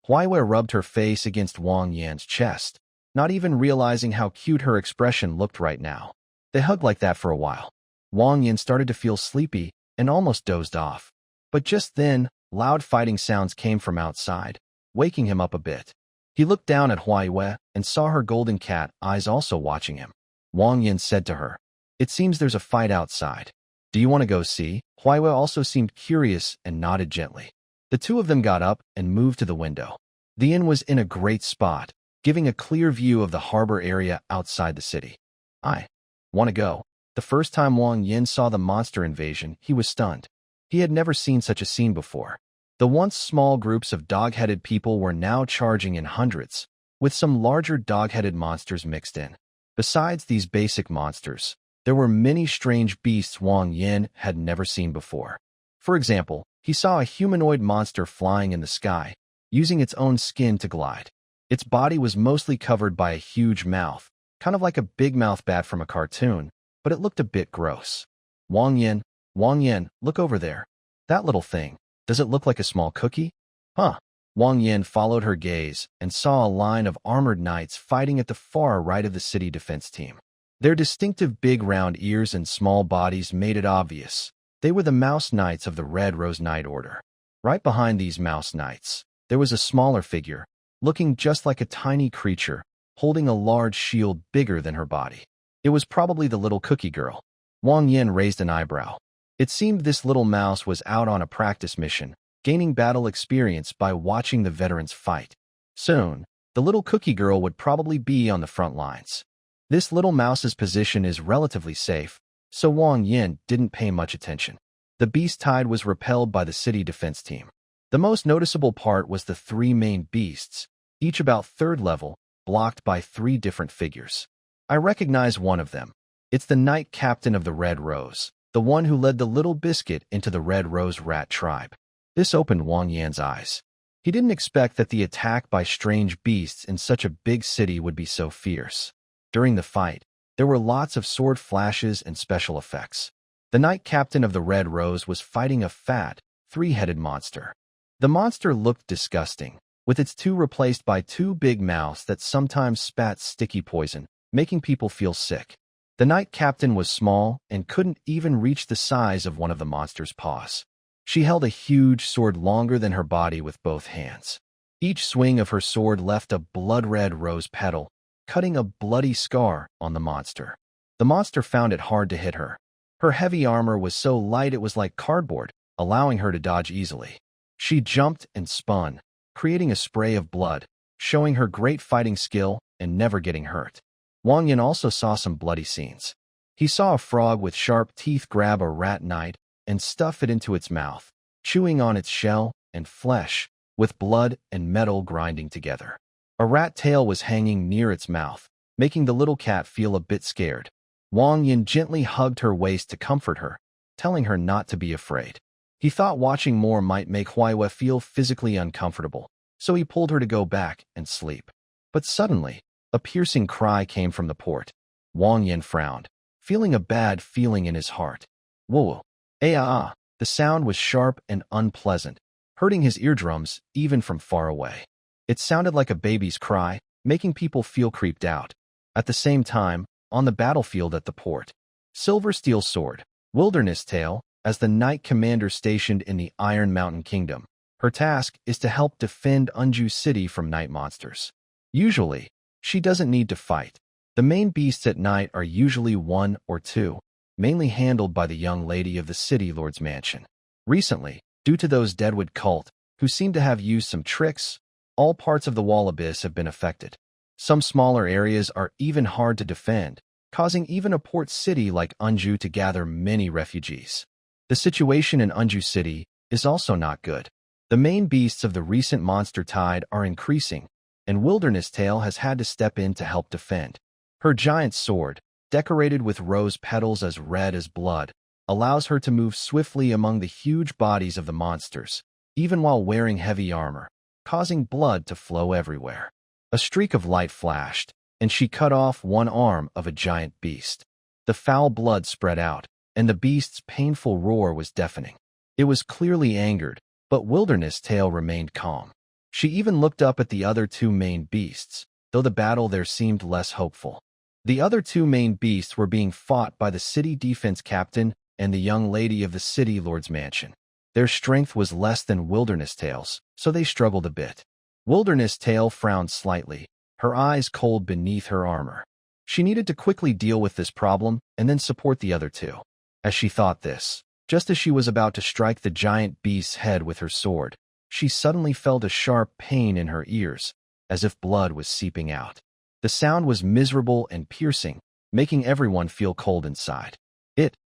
Huayue rubbed her face against Wang Yan's chest, not even realizing how cute her expression looked right now. They hugged like that for a while. Wang Yin started to feel sleepy and almost dozed off. But just then, loud fighting sounds came from outside, waking him up a bit. He looked down at Huayue and saw her golden cat eyes also watching him. Wang Yin said to her, "It seems there's a fight outside. Do you want to go see?" Huayue also seemed curious and nodded gently. The two of them got up and moved to the window. The inn was in a great spot, giving a clear view of the harbor area outside the city. "I want to go." The first time Wang Yin saw the monster invasion, he was stunned. He had never seen such a scene before. The once small groups of dog-headed people were now charging in hundreds, with some larger dog-headed monsters mixed in. Besides these basic monsters, there were many strange beasts Wang Yin had never seen before. For example, he saw a humanoid monster flying in the sky, using its own skin to glide. Its body was mostly covered by a huge mouth, kind of like a big mouth bat from a cartoon, but it looked a bit gross. Wang Yin, look over there. That little thing, does it look like a small cookie? Huh. Wang Yin followed her gaze and saw a line of armored knights fighting at the far right of the city defense team. Their distinctive big round ears and small bodies made it obvious. They were the Mouse Knights of the Red Rose Knight Order. Right behind these Mouse Knights, there was a smaller figure, looking just like a tiny creature, holding a large shield bigger than her body. It was probably the little cookie girl. Wang Yin raised an eyebrow. It seemed this little mouse was out on a practice mission, gaining battle experience by watching the veterans fight. Soon, the little cookie girl would probably be on the front lines. This little mouse's position is relatively safe, so Wang Yin didn't pay much attention. The beast tide was repelled by the city defense team. The most noticeable part was the three main beasts, each about third level, blocked by three different figures. I recognize one of them. It's the Knight Captain of the Red Rose, the one who led the little biscuit into the Red Rose rat tribe. This opened Wang Yan's eyes. He didn't expect that the attack by strange beasts in such a big city would be so fierce. During the fight, there were lots of sword flashes and special effects. The Knight Captain of the Red Rose was fighting a fat, three-headed monster. The monster looked disgusting, with its two replaced by two big mouths that sometimes spat sticky poison, making people feel sick. The Knight Captain was small and couldn't even reach the size of one of the monster's paws. She held a huge sword longer than her body with both hands. Each swing of her sword left a blood-red rose petal, cutting a bloody scar on the monster. The monster found it hard to hit her. Her heavy armor was so light it was like cardboard, allowing her to dodge easily. She jumped and spun, creating a spray of blood, showing her great fighting skill and never getting hurt. Wang Yin also saw some bloody scenes. He saw a frog with sharp teeth grab a rat knight and stuff it into its mouth, chewing on its shell and flesh, with blood and metal grinding together. A rat tail was hanging near its mouth, making the little cat feel a bit scared. Wang Yin gently hugged her waist to comfort her, telling her not to be afraid. He thought watching more might make Huaiwa feel physically uncomfortable, so he pulled her to go back and sleep. But suddenly, a piercing cry came from the port. Wang Yin frowned, feeling a bad feeling in his heart. Whoa! The sound was sharp and unpleasant, hurting his eardrums even from far away. It sounded like a baby's cry, making people feel creeped out. At the same time, on the battlefield at the port, Silver Steel Sword, Wilderness Tail, as the Knight Commander stationed in the Iron Mountain Kingdom, her task is to help defend Unju City from night monsters. Usually, she doesn't need to fight. The main beasts at night are usually one or two, mainly handled by the young lady of the City Lord's mansion. Recently, due to those Deadwood cult, who seem to have used some tricks, all parts of the wall abyss have been affected. Some smaller areas are even hard to defend, causing even a port city like Unju to gather many refugees. The situation in Unju City is also not good. The main beasts of the recent monster tide are increasing, and Wilderness Tail has had to step in to help defend. Her giant sword, decorated with rose petals as red as blood, allows her to move swiftly among the huge bodies of the monsters, even while wearing heavy armor, causing blood to flow everywhere. A streak of light flashed, and she cut off one arm of a giant beast. The foul blood spread out, and the beast's painful roar was deafening. It was clearly angered, but Wilderness Tail remained calm. She even looked up at the other two main beasts, though the battle there seemed less hopeful. The other two main beasts were being fought by the city defense captain and the young lady of the City Lord's mansion. Their strength was less than Wilderness Tail's, so they struggled a bit. Wilderness Tail frowned slightly, her eyes cold beneath her armor. She needed to quickly deal with this problem and then support the other two. As she thought this, just as she was about to strike the giant beast's head with her sword, she suddenly felt a sharp pain in her ears, as if blood was seeping out. The sound was miserable and piercing, making everyone feel cold inside.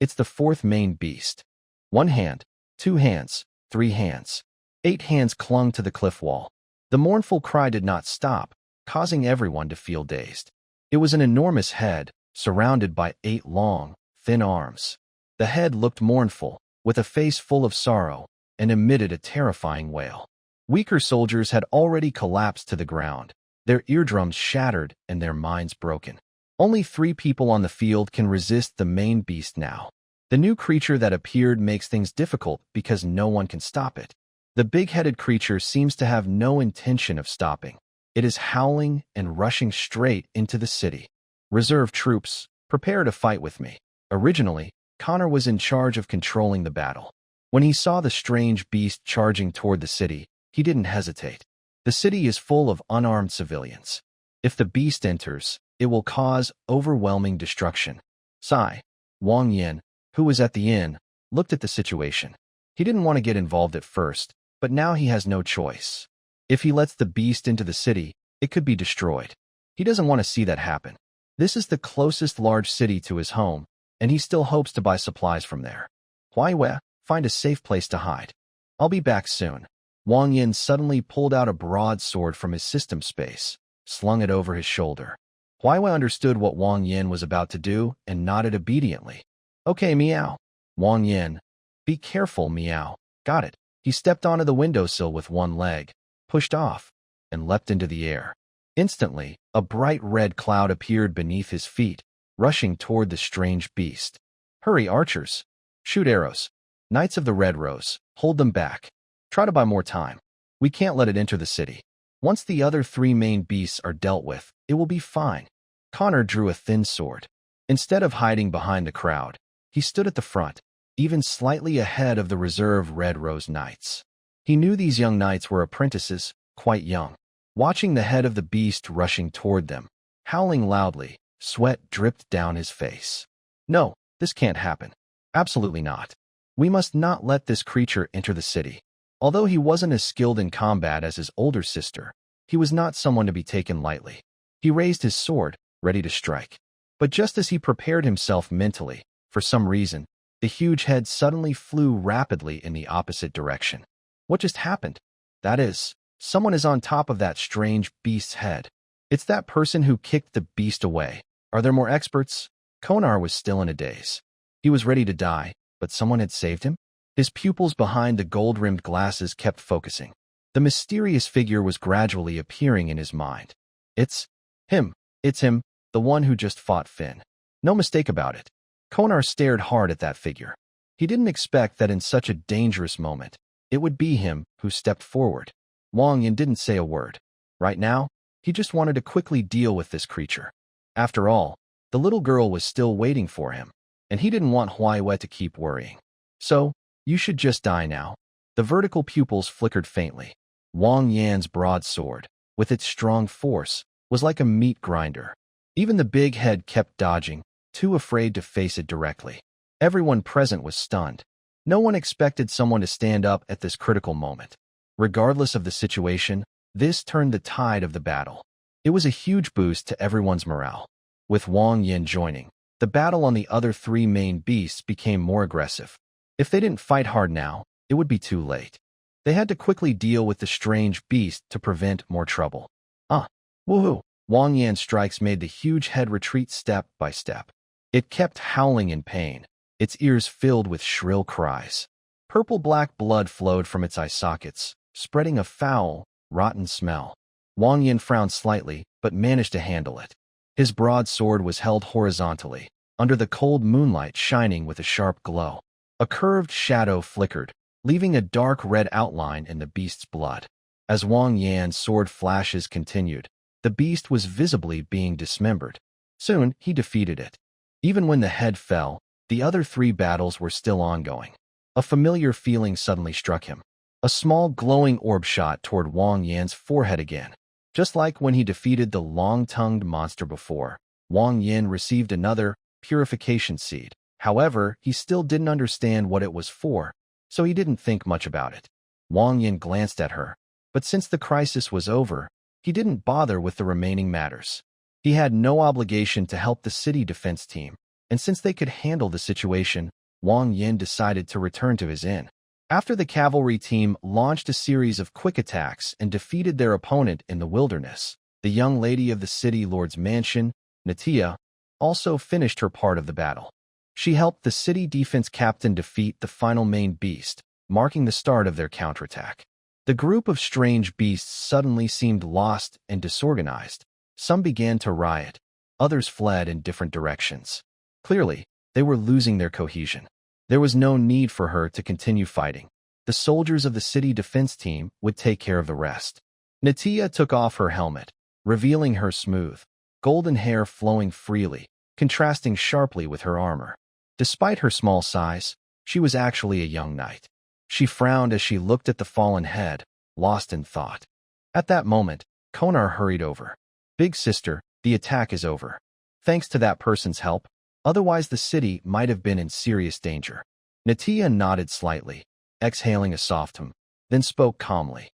It's the fourth main beast. 1 hand, 2 hands, 3 hands. 8 hands clung to the cliff wall. The mournful cry did not stop, causing everyone to feel dazed. It was an enormous head, surrounded by 8 long, thin arms. The head looked mournful, with a face full of sorrow, and emitted a terrifying wail. Weaker soldiers had already collapsed to the ground, their eardrums shattered and their minds broken. Only 3 people on the field can resist the main beast now. The new creature that appeared makes things difficult because no one can stop it. The big-headed creature seems to have no intention of stopping. It is howling and rushing straight into the city. Reserve troops, prepare to fight with me. Originally, Connor was in charge of controlling the battle. When he saw the strange beast charging toward the city, he didn't hesitate. The city is full of unarmed civilians. If the beast enters, it will cause overwhelming destruction. Sai, Wang Yin, who was at the inn, looked at the situation. He didn't want to get involved at first, but now he has no choice. If he lets the beast into the city, it could be destroyed. He doesn't want to see that happen. This is the closest large city to his home, and he still hopes to buy supplies from there. Huaiwe, find a safe place to hide. I'll be back soon. Wang Yin suddenly pulled out a broadsword from his system space, slung it over his shoulder. Huaiwe understood what Wang Yin was about to do and nodded obediently. Okay, Meow. Wang Yin. Be careful, Meow. Got it. He stepped onto the windowsill with one leg, pushed off, and leapt into the air. Instantly, a bright red cloud appeared beneath his feet, rushing toward the strange beast. Hurry, archers. Shoot arrows. Knights of the Red Rose, hold them back. Try to buy more time. We can't let it enter the city. Once the other 3 main beasts are dealt with, it will be fine. Connor drew a thin sword. Instead of hiding behind the crowd, he stood at the front, even slightly ahead of the reserve Red Rose Knights. He knew these young knights were apprentices, quite young. Watching the head of the beast rushing toward them, howling loudly, sweat dripped down his face. No, this can't happen. Absolutely not. We must not let this creature enter the city. Although he wasn't as skilled in combat as his older sister, he was not someone to be taken lightly. He raised his sword, ready to strike. But just as he prepared himself mentally, for some reason, the huge head suddenly flew rapidly in the opposite direction. What just happened? That is, someone is on top of that strange beast's head. It's that person who kicked the beast away. Are there more experts? Konar was still in a daze. He was ready to die, but someone had saved him? His pupils behind the gold-rimmed glasses kept focusing. The mysterious figure was gradually appearing in his mind. It's him, the one who just fought Finn. No mistake about it. Konar stared hard at that figure. He didn't expect that in such a dangerous moment, it would be him who stepped forward. Wang Yin didn't say a word. Right now, he just wanted to quickly deal with this creature. After all, the little girl was still waiting for him, and he didn't want Huaiwe to keep worrying. So, you should just die now. The vertical pupils flickered faintly. Wang Yan's broadsword, with its strong force, was like a meat grinder. Even the big head kept dodging, too afraid to face it directly. Everyone present was stunned. No one expected someone to stand up at this critical moment. Regardless of the situation, this turned the tide of the battle. It was a huge boost to everyone's morale. With Wang Yin joining, the battle on the other 3 main beasts became more aggressive. If they didn't fight hard now, it would be too late. They had to quickly deal with the strange beast to prevent more trouble. Woohoo! Wang Yan's strikes made the huge head retreat step by step. It kept howling in pain, its ears filled with shrill cries. Purple-black blood flowed from its eye sockets, spreading a foul, rotten smell. Wang Yin frowned slightly, but managed to handle it. His broadsword was held horizontally, under the cold moonlight shining with a sharp glow. A curved shadow flickered, leaving a dark red outline in the beast's blood. As Wang Yan's sword flashes continued, the beast was visibly being dismembered. Soon, he defeated it. Even when the head fell, the other 3 battles were still ongoing. A familiar feeling suddenly struck him. A small glowing orb shot toward Wang Yan's forehead again. Just like when he defeated the long-tongued monster before, Wang Yin received another purification seed. However, he still didn't understand what it was for, so he didn't think much about it. Wang Yin glanced at her, but since the crisis was over, he didn't bother with the remaining matters. He had no obligation to help the city defense team, and since they could handle the situation, Wang Yin decided to return to his inn. After the cavalry team launched a series of quick attacks and defeated their opponent in the wilderness, the young lady of the city lord's mansion, Natia, also finished her part of the battle. She helped the city defense captain defeat the final main beast, marking the start of their counterattack. The group of strange beasts suddenly seemed lost and disorganized. Some began to riot, others fled in different directions. Clearly, they were losing their cohesion. There was no need for her to continue fighting. The soldiers of the city defense team would take care of the rest. Natia took off her helmet, revealing her smooth, golden hair flowing freely, contrasting sharply with her armor. Despite her small size, she was actually a young knight. She frowned as she looked at the fallen head, lost in thought. At that moment, Konar hurried over. "Big sister, the attack is over. Thanks to that person's help, otherwise the city might have been in serious danger." Natia nodded slightly, exhaling a soft hum, then spoke calmly.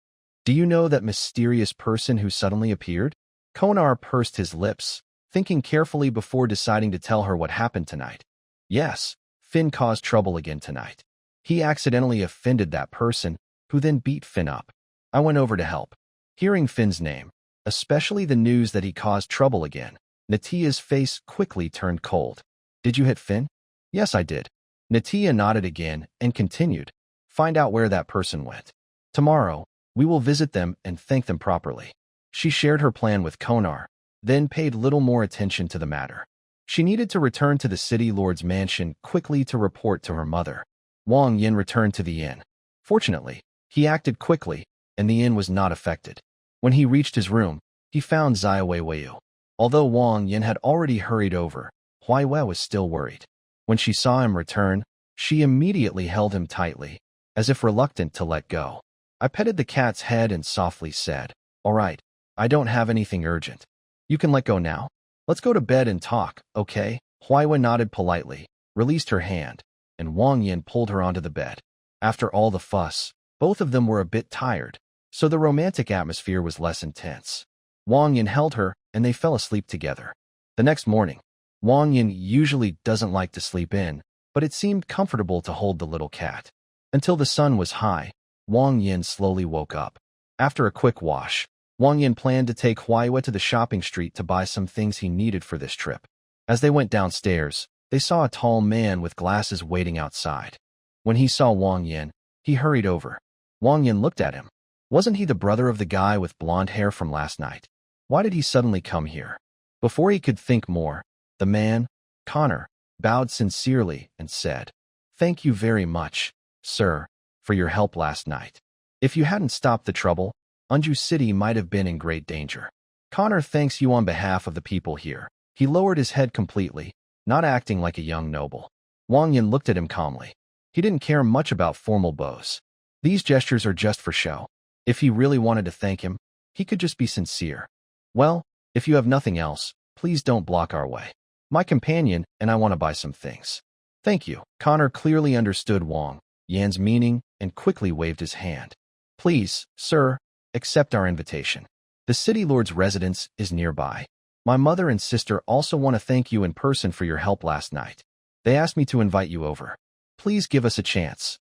"Do you know that mysterious person who suddenly appeared?" Konar pursed his lips, thinking carefully before deciding to tell her what happened tonight. "Yes, Finn caused trouble again tonight. He accidentally offended that person, who then beat Finn up. I went over to help." Hearing Finn's name, especially the news that he caused trouble again, Natia's face quickly turned cold. "Did you hit Finn?" "Yes, I did." Natia nodded again and continued. "Find out where that person went. Tomorrow, we will visit them and thank them properly." She shared her plan with Konar, then paid little more attention to the matter. She needed to return to the city lord's mansion quickly to report to her mother. Wang Yin returned to the inn. Fortunately, he acted quickly, and the inn was not affected. When he reached his room, he found Zia Weiwei. Although Wang Yin had already hurried over, Huaiwei was still worried. When she saw him return, she immediately held him tightly, as if reluctant to let go. I petted the cat's head and softly said, "All right, I don't have anything urgent. You can let go now. Let's go to bed and talk, okay?" Huaiwei nodded politely, released her hand, and Wang Yin pulled her onto the bed. After all the fuss, both of them were a bit tired, so the romantic atmosphere was less intense. Wang Yin held her, and they fell asleep together. The next morning, Wang Yin usually doesn't like to sleep in, but it seemed comfortable to hold the little cat. Until the sun was high, Wang Yin slowly woke up. After a quick wash, Wang Yin planned to take Huaiwei to the shopping street to buy some things he needed for this trip. As they went downstairs, they saw a tall man with glasses waiting outside. When he saw Wang Yin, he hurried over. Wang Yin looked at him. Wasn't he the brother of the guy with blonde hair from last night? Why did he suddenly come here? Before he could think more, the man, Connor, bowed sincerely and said, "Thank you very much, sir, for your help last night. If you hadn't stopped the trouble, Anju City might have been in great danger. Connor thanks you on behalf of the people here." He lowered his head completely, not acting like a young noble. Wang Yin looked at him calmly. He didn't care much about formal bows. These gestures are just for show. If he really wanted to thank him, he could just be sincere. "Well, if you have nothing else, please don't block our way. My companion and I want to buy some things." "Thank you." Connor clearly understood Wang Yin's meaning and quickly waved his hand. "Please, sir, accept our invitation. The city lord's residence is nearby. My mother and sister also want to thank you in person for your help last night. They asked me to invite you over. Please give us a chance.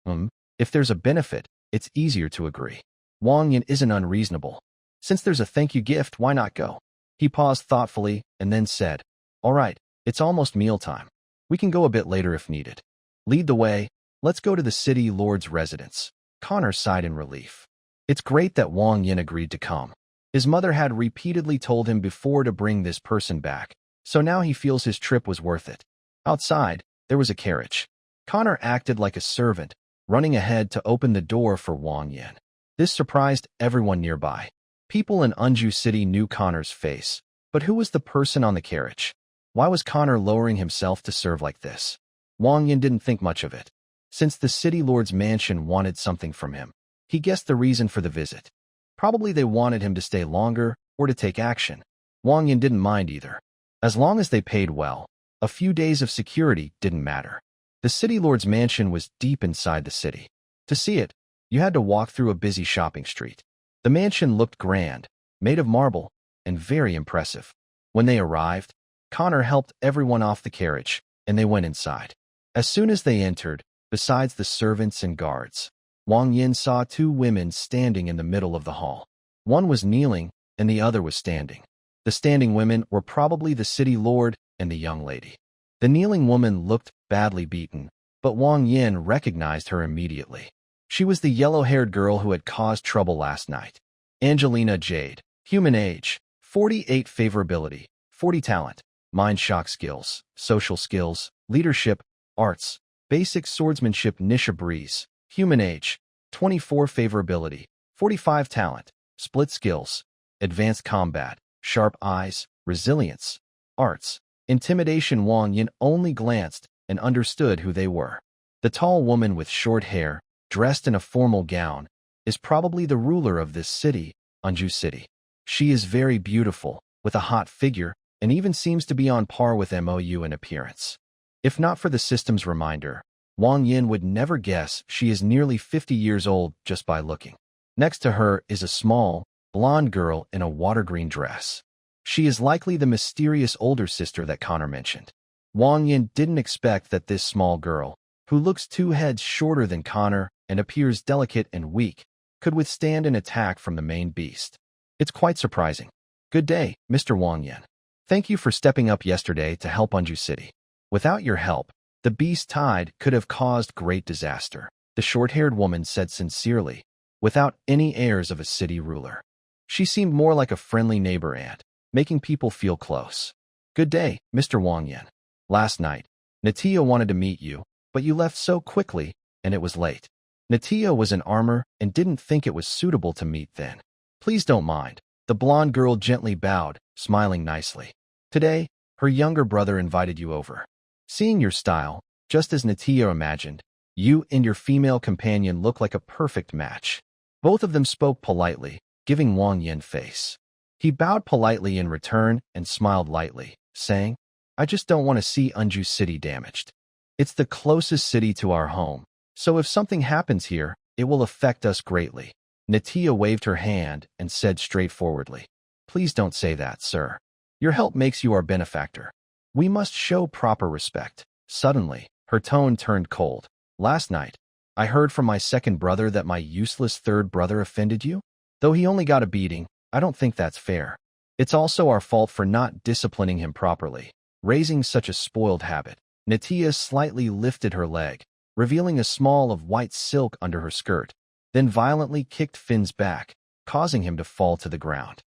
If there's a benefit, it's easier to agree." Wang Yin isn't unreasonable. Since there's a thank you gift, why not go? He paused thoughtfully and then said, "All right, it's almost mealtime. We can go a bit later if needed. Lead the way. Let's go to the city lord's residence." Connor sighed in relief. It's great that Wang Yin agreed to come. His mother had repeatedly told him before to bring this person back, so now he feels his trip was worth it. Outside, there was a carriage. Connor acted like a servant, running ahead to open the door for Wang Yin. This surprised everyone nearby. People in Anju City knew Connor's face, but who was the person on the carriage? Why was Connor lowering himself to serve like this? Wang Yin didn't think much of it. Since the city lord's mansion wanted something from him, he guessed the reason for the visit. Probably they wanted him to stay longer or to take action. Wang Yin didn't mind either. As long as they paid well, a few days of security didn't matter. The city lord's mansion was deep inside the city. To see it, you had to walk through a busy shopping street. The mansion looked grand, made of marble, and very impressive. When they arrived, Connor helped everyone off the carriage, and they went inside. As soon as they entered, besides the servants and guards, Wang Yin saw two women standing in the middle of the hall. One was kneeling, and the other was standing. The standing women were probably the city lord and the young lady. The kneeling woman looked badly beaten, but Wang Yin recognized her immediately. She was the yellow-haired girl who had caused trouble last night. Angelina Jade. Human age, 48 favorability, 40 talent, mind shock skills, social skills, leadership, arts, basic swordsmanship Nisha Breeze. Human age, 24 favorability, 45 talent, split skills, advanced combat, sharp eyes, resilience, arts, intimidation. Wang Yin only glanced and understood who they were. The tall woman with short hair, dressed in a formal gown, is probably the ruler of this city, Anju City. She is very beautiful, with a hot figure, and even seems to be on par with Mou in appearance. If not for the system's reminder, Wang Yin would never guess she is nearly 50 years old just by looking. Next to her is a small, blonde girl in a water-green dress. She is likely the mysterious older sister that Connor mentioned. Wang Yin didn't expect that this small girl, who looks 2 heads shorter than Connor and appears delicate and weak, could withstand an attack from the main beast. It's quite surprising. Good day, Mr. Wang Yin. Thank you for stepping up yesterday to help Anju City. Without your help, the beast tide could have caused great disaster, the short-haired woman said sincerely, without any airs of a city ruler. She seemed more like a friendly neighbor ant, making people feel close. Good day, Mr. Wang Yin. Last night, Natia wanted to meet you, but you left so quickly, and it was late. Natia was in armor and didn't think it was suitable to meet then. Please don't mind. The blonde girl gently bowed, smiling nicely. Today, her younger brother invited you over. Seeing your style, just as Natia imagined, you and your female companion look like a perfect match. Both of them spoke politely, giving Wang Yin face. He bowed politely in return and smiled lightly, saying, I just don't want to see Anju City damaged. It's the closest city to our home, so if something happens here, it will affect us greatly. Natia waved her hand and said straightforwardly, Please don't say that, sir. Your help makes you our benefactor. We must show proper respect. Suddenly, her tone turned cold. Last night, I heard from my second brother that my useless third brother offended you? Though he only got a beating, I don't think that's fair. It's also our fault for not disciplining him properly, raising such a spoiled habit. Natia slightly lifted her leg, revealing a small of white silk under her skirt, then violently kicked Finn's back, causing him to fall to the ground.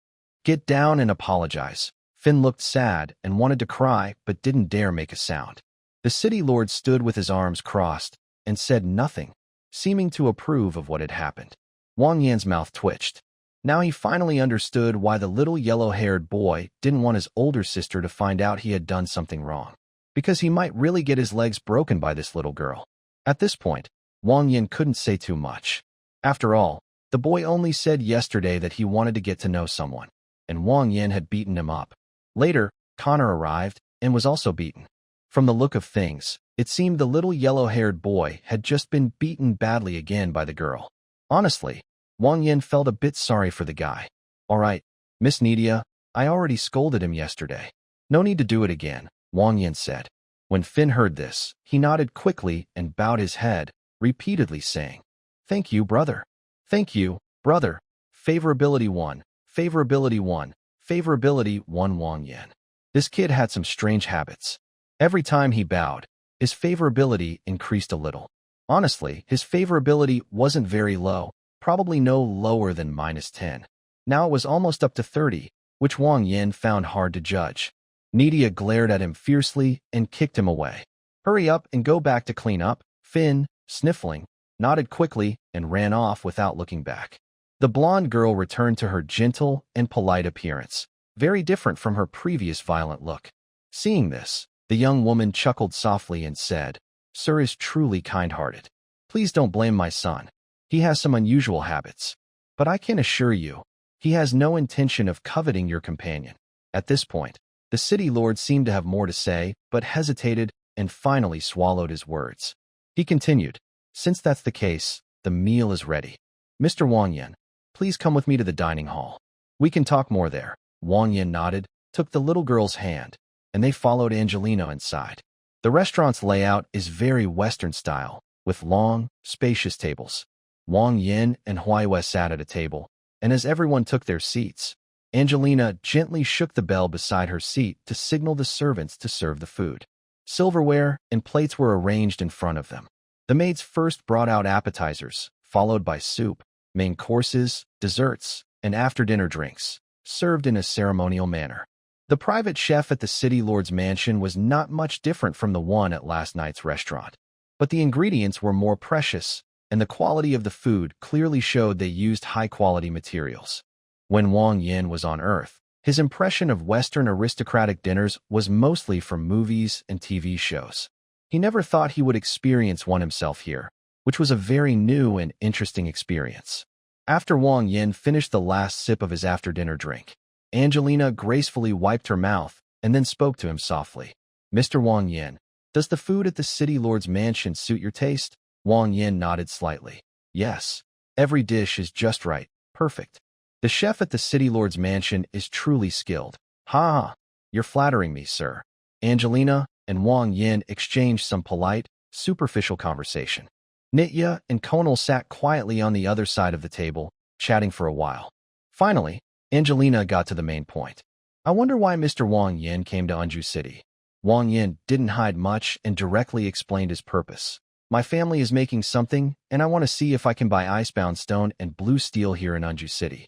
Get down and apologize. Finn looked sad and wanted to cry but didn't dare make a sound. The city lord stood with his arms crossed and said nothing, seeming to approve of what had happened. Wang Yan's mouth twitched. Now he finally understood why the little yellow-haired boy didn't want his older sister to find out he had done something wrong, because he might really get his legs broken by this little girl. At this point, Wang Yan couldn't say too much. After all, the boy only said yesterday that he wanted to get to know someone, and Wang Yan had beaten him up. Later, Connor arrived and was also beaten. From the look of things, it seemed the little yellow-haired boy had just been beaten badly again by the girl. Honestly, Wang Yan felt a bit sorry for the guy. All right, Miss Nidia, I already scolded him yesterday. No need to do it again, Wang Yan said. When Finn heard this, he nodded quickly and bowed his head, repeatedly saying, Thank you, brother. Thank you, brother. Favorability 1, favorability 1, favorability 1. Wang Yan. This kid had some strange habits. Every time he bowed, his favorability increased a little. Honestly, his favorability wasn't very low, probably no lower than -10. Now it was almost up to 30, which Wang Yan found hard to judge. Nidia glared at him fiercely and kicked him away. Hurry up and go back to clean up. Finn, sniffling, nodded quickly and ran off without looking back. The blonde girl returned to her gentle and polite appearance, very different from her previous violent look. Seeing this, the young woman chuckled softly and said, Sir is truly kind-hearted. Please don't blame my son. He has some unusual habits. But I can assure you, he has no intention of coveting your companion. At this point, the city lord seemed to have more to say, but hesitated and finally swallowed his words. He continued, Since that's the case, the meal is ready. Mr. Wang Yan, please come with me to the dining hall. We can talk more there. Wang Yan nodded, took the little girl's hand, and they followed Angelina inside. The restaurant's layout is very Western style, with long, spacious tables. Wang Yin and Huaiwe sat at a table, and as everyone took their seats, Angelina gently shook the bell beside her seat to signal the servants to serve the food. Silverware and plates were arranged in front of them. The maids first brought out appetizers, followed by soup, main courses, desserts, and after-dinner drinks, served in a ceremonial manner. The private chef at the city lord's mansion was not much different from the one at last night's restaurant, but the ingredients were more precious, and the quality of the food clearly showed they used high-quality materials. When Wang Yin was on Earth, his impression of Western aristocratic dinners was mostly from movies and TV shows. He never thought he would experience one himself here, which was a very new and interesting experience. After Wang Yin finished the last sip of his after-dinner drink, Angelina gracefully wiped her mouth and then spoke to him softly. "Mr. Wang Yin, does the food at the city lord's mansion suit your taste?" Wang Yin nodded slightly. "Yes. Every dish is just right. Perfect. The chef at the city lord's mansion is truly skilled." "Ha! You're flattering me, sir." Angelina and Wang Yin exchanged some polite, superficial conversation. Nitya and Konal sat quietly on the other side of the table, chatting for a while. Finally, Angelina got to the main point. "I wonder why Mr. Wang Yin came to Anju City." Wang Yin didn't hide much and directly explained his purpose. "My family is making something, and I want to see if I can buy icebound stone and blue steel here in Anju City."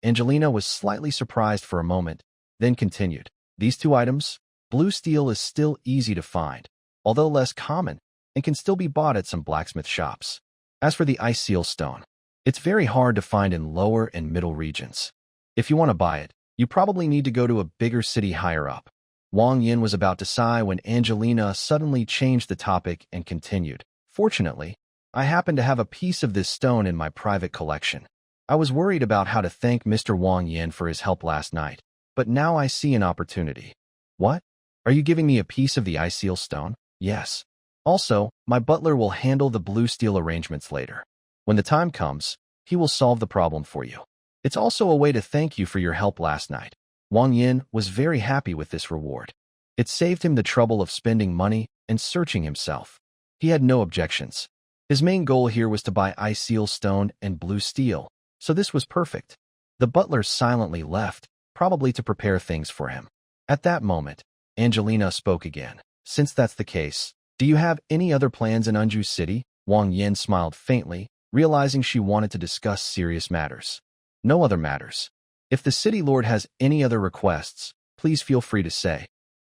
Angelina was slightly surprised for a moment, then continued. "These two items, blue steel is still easy to find, although less common, and can still be bought at some blacksmith shops. As for the ice seal stone, it's very hard to find in lower and middle regions. If you want to buy it, you probably need to go to a bigger city higher up." Wang Yin was about to sigh when Angelina suddenly changed the topic and continued. "Fortunately, I happen to have a piece of this stone in my private collection. I was worried about how to thank Mr. Wang Yin for his help last night, but now I see an opportunity." "What? Are you giving me a piece of the ice seal stone?" "Yes. Also, my butler will handle the blue steel arrangements later. When the time comes, he will solve the problem for you. It's also a way to thank you for your help last night." Wang Yin was very happy with this reward. It saved him the trouble of spending money and searching himself. He had no objections. His main goal here was to buy ice seal stone and blue steel, so this was perfect. The butler silently left, probably to prepare things for him. At that moment, Angelina spoke again. "Since that's the case, do you have any other plans in Anju City?" Wang Yin smiled faintly, realizing she wanted to discuss serious matters. "No other matters. If the city lord has any other requests, please feel free to say."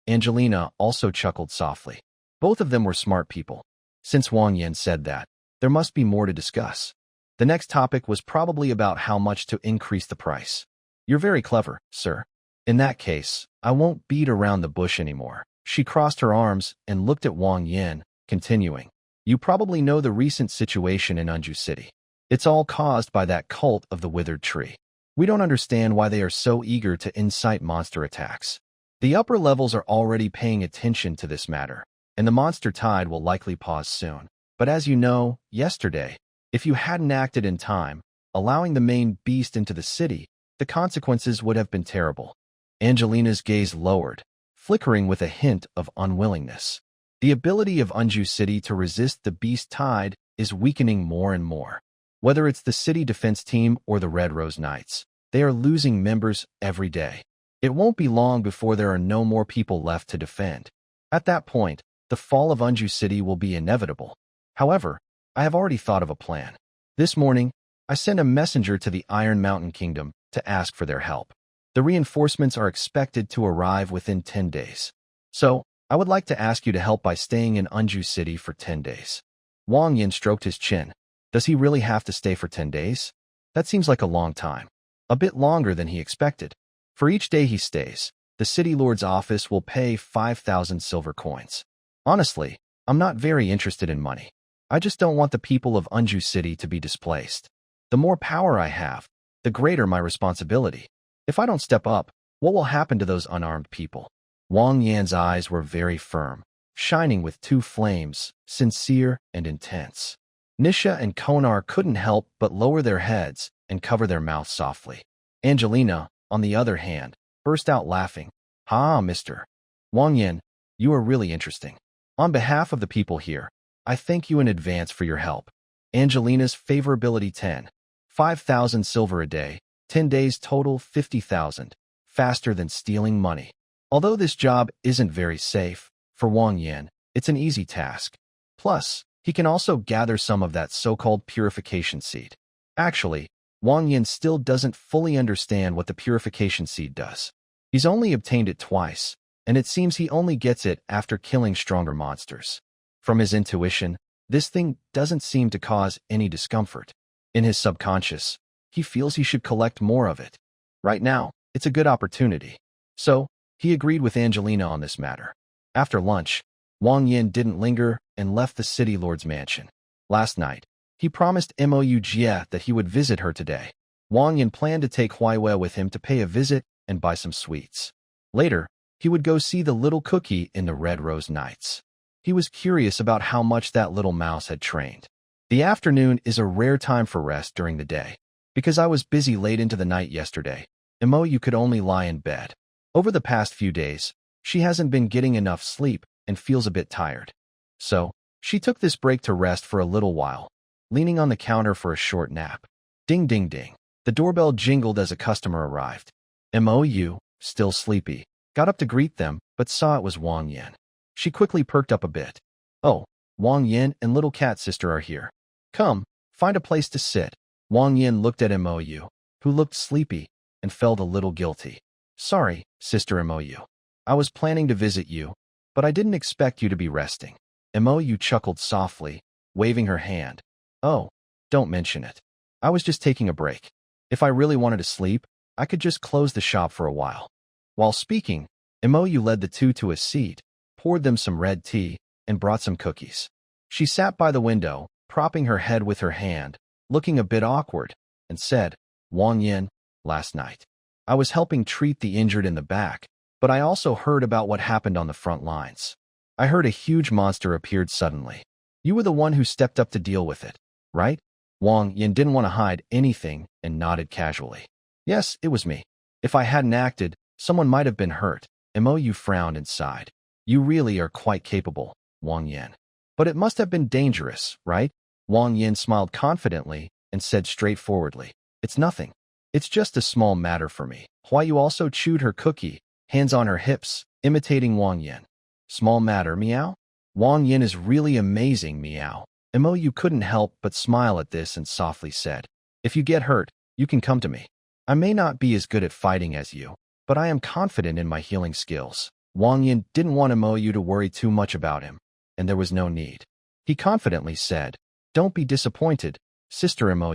Angelina also chuckled softly. Both of them were smart people. Since Wang Yin said that, there must be more to discuss. The next topic was probably about how much to increase the price. "You're very clever, sir. In that case, I won't beat around the bush anymore." She crossed her arms and looked at Wang Yin, continuing. "You probably know the recent situation in Anju City. It's all caused by that cult of the withered tree. We don't understand why they are so eager to incite monster attacks. The upper levels are already paying attention to this matter, and the monster tide will likely pause soon. But as you know, yesterday, if you hadn't acted in time, allowing the main beast into the city, the consequences would have been terrible." Angelina's gaze lowered, flickering with a hint of unwillingness. The ability of Anju City to resist the beast tide is weakening more and more. Whether it's the city defense team or the Red Rose Knights, they are losing members every day. It won't be long before there are no more people left to defend. At that point, the fall of Anju City will be inevitable. However, I have already thought of a plan. This morning, I sent a messenger to the Iron Mountain Kingdom to ask for their help. The reinforcements are expected to arrive within 10 days. So, I would like to ask you to help by staying in Anju City for 10 days. Wang Yin stroked his chin. Does he really have to stay for 10 days? That seems like a long time. A bit longer than he expected. For each day he stays, the city lord's office will pay 5,000 silver coins. Honestly, I'm not very interested in money. I just don't want the people of Anju City to be displaced. The more power I have, the greater my responsibility. If I don't step up, what will happen to those unarmed people? Wang Yan's eyes were very firm, shining with two flames, sincere and intense. Nisha and Konar couldn't help but lower their heads and cover their mouths softly. Angelina, on the other hand, burst out laughing. "Ha, Mr. Wang Yan, you are really interesting. On behalf of the people here, I thank you in advance for your help." Angelina's favorability 10. 5,000 silver a day, 10 days total 50,000. Faster than stealing money. Although this job isn't very safe, for Wang Yan, it's an easy task. Plus, he can also gather some of that so-called purification seed. Actually, Wang Yan still doesn't fully understand what the purification seed does. He's only obtained it twice, and it seems he only gets it after killing stronger monsters. From his intuition, this thing doesn't seem to cause any discomfort. In his subconscious, he feels he should collect more of it. Right now, it's a good opportunity. So, he agreed with Angelina on this matter. After lunch, Wang Yan didn't linger and left the city lord's mansion. Last night, he promised Mo Jie that he would visit her today. Wang Yan planned to take Huiwei with him to pay a visit and buy some sweets. Later, he would go see the little cookie in the Red Rose Nights. He was curious about how much that little mouse had trained. The afternoon is a rare time for rest during the day. Because I was busy late into the night yesterday, Mo you could only lie in bed. Over the past few days, she hasn't been getting enough sleep and feels a bit tired. So, she took this break to rest for a little while, leaning on the counter for a short nap. Ding ding ding. The doorbell jingled as a customer arrived. Mo, still sleepy, got up to greet them, but saw it was Wang Yan. She quickly perked up a bit. Oh, Wang Yan and little cat sister are here. Come, find a place to sit. Wang Yan looked at Mo, who looked sleepy, and felt a little guilty. Sorry, Sister Mo. I was planning to visit you, but I didn't expect you to be resting. Mo chuckled softly, waving her hand. Oh, don't mention it. I was just taking a break. If I really wanted to sleep, I could just close the shop for a while. While speaking, Mo led the two to a seat, poured them some red tea, and brought some cookies. She sat by the window, propping her head with her hand, looking a bit awkward, and said, Wang Yan, last night, I was helping treat the injured in the back, but I also heard about what happened on the front lines. I heard a huge monster appeared suddenly. You were the one who stepped up to deal with it, right? Wang Yan didn't want to hide anything and nodded casually. Yes, it was me. If I hadn't acted, someone might have been hurt. Mo frowned and sighed. You really are quite capable, Wang Yan. But it must have been dangerous, right? Wang Yan smiled confidently and said straightforwardly, It's nothing. It's just a small matter for me. Huiyu also chewed her cookie, hands on her hips, imitating Wang Yan. Small matter, meow? Wang Yan is really amazing, meow. Mo couldn't help but smile at this and softly said, If you get hurt, you can come to me. I may not be as good at fighting as you, but I am confident in my healing skills. Wang Yan didn't want Mo to worry too much about him, and there was no need. He confidently said, Don't be disappointed, Sister Mo.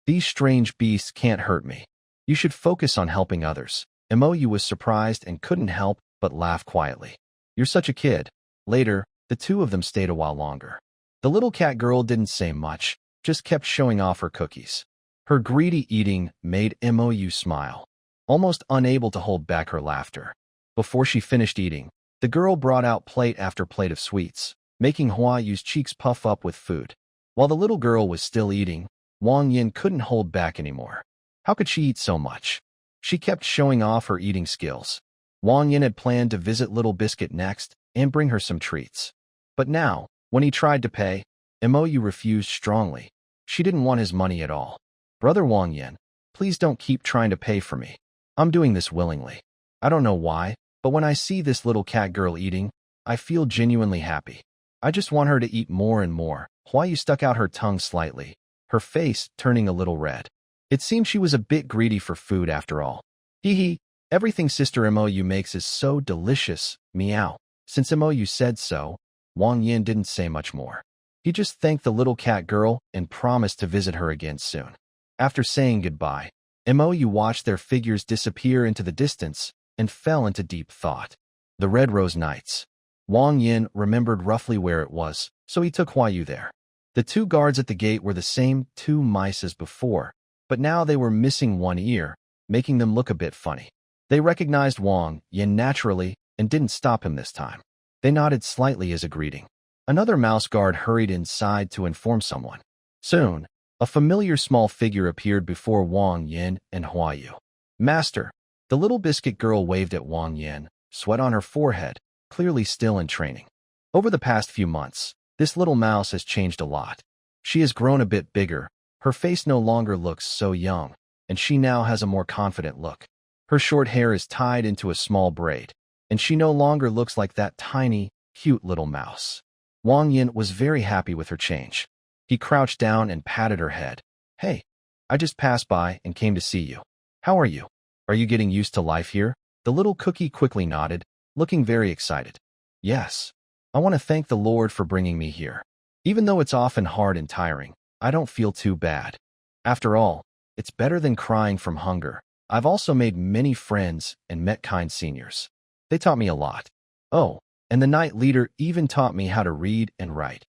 These strange beasts can't hurt me. You should focus on helping others. Mo was surprised and couldn't help but laugh quietly. You're such a kid. Later, the two of them stayed a while longer. The little cat girl didn't say much, just kept showing off her cookies. Her greedy eating made Mo smile, almost unable to hold back her laughter. Before she finished eating, the girl brought out plate after plate of sweets, making Huayu's cheeks puff up with food. While the little girl was still eating, Wang Yan couldn't hold back anymore. How could she eat so much? She kept showing off her eating skills. Wang Yan had planned to visit Little Biscuit next and bring her some treats. But now, when he tried to pay, Mo refused strongly. She didn't want his money at all. Brother Wang Yan, please don't keep trying to pay for me. I'm doing this willingly. I don't know why, but when I see this little cat girl eating, I feel genuinely happy. I just want her to eat more and more. Huayu stuck out her tongue slightly, her face turning a little red. It seemed she was a bit greedy for food after all. Hee hee, everything Sister Mo makes is so delicious, meow. Since Mo said so, Wang Yan didn't say much more. He just thanked the little cat girl and promised to visit her again soon. After saying goodbye, Mo watched their figures disappear into the distance and fell into deep thought. The Red Rose Nights. Wang Yan remembered roughly where it was, so he took Huayu there. The two guards at the gate were the same two mice as before, but now they were missing one ear, making them look a bit funny. They recognized Wang Yan naturally and didn't stop him this time. They nodded slightly as a greeting. Another mouse guard hurried inside to inform someone. Soon, a familiar small figure appeared before Wang Yan and Huayu. Master, the little biscuit girl waved at Wang Yan, sweat on her forehead, clearly still in training. Over the past few months, this little mouse has changed a lot. She has grown a bit bigger. Her face no longer looks so young, and she now has a more confident look. Her short hair is tied into a small braid, and she no longer looks like that tiny, cute little mouse. Wang Yin was very happy with her change. He crouched down and patted her head. Hey, I just passed by and came to see you. How are you? Are you getting used to life here? The little cookie quickly nodded, looking very excited. Yes. I want to thank the Lord for bringing me here. Even though it's often hard and tiring, I don't feel too bad. After all, it's better than crying from hunger. I've also made many friends and met kind seniors. They taught me a lot. Oh, and the night leader even taught me how to read and write.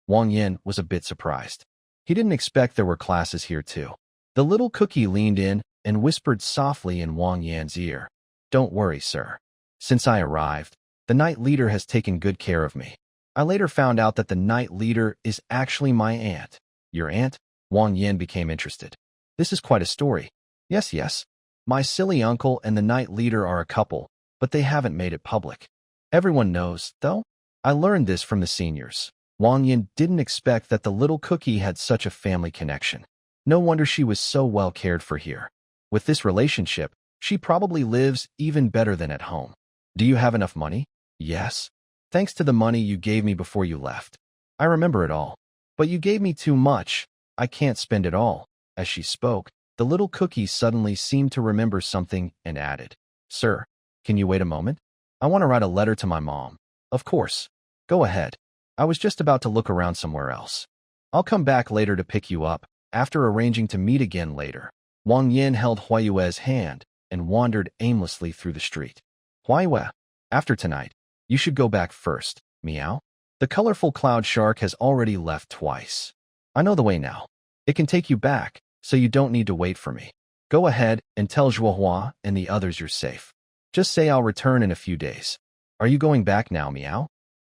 Wang Yin was a bit surprised. He didn't expect there were classes here too. The little cookie leaned in and whispered softly in Wang Yan's ear. Don't worry, sir. Since I arrived, the night leader has taken good care of me. I later found out that the night leader is actually my aunt. Your aunt? Wang Yin became interested. This is quite a story. Yes. My silly uncle and the night leader are a couple, but they haven't made it public. Everyone knows, though. I learned this from the seniors. Wang Yin didn't expect that the little cookie had such a family connection. No wonder she was so well cared for here. With this relationship, she probably lives even better than at home. Do you have enough money? Yes. Thanks to the money you gave me before you left. I remember it all. But you gave me too much. I can't spend it all. As she spoke, the little cookie suddenly seemed to remember something and added, Sir, can you wait a moment? I want to write a letter to my mom. Of course. Go ahead. I was just about to look around somewhere else. I'll come back later to pick you up, after arranging to meet again later. Wang Yin held Huayue's hand and wandered aimlessly through the street. Huayue, after tonight, you should go back first, meow. The colorful cloud shark has already left twice. I know the way now. It can take you back, so you don't need to wait for me. Go ahead and tell Zhuohua and the others you're safe. Just say I'll return in a few days. Are you going back now, meow?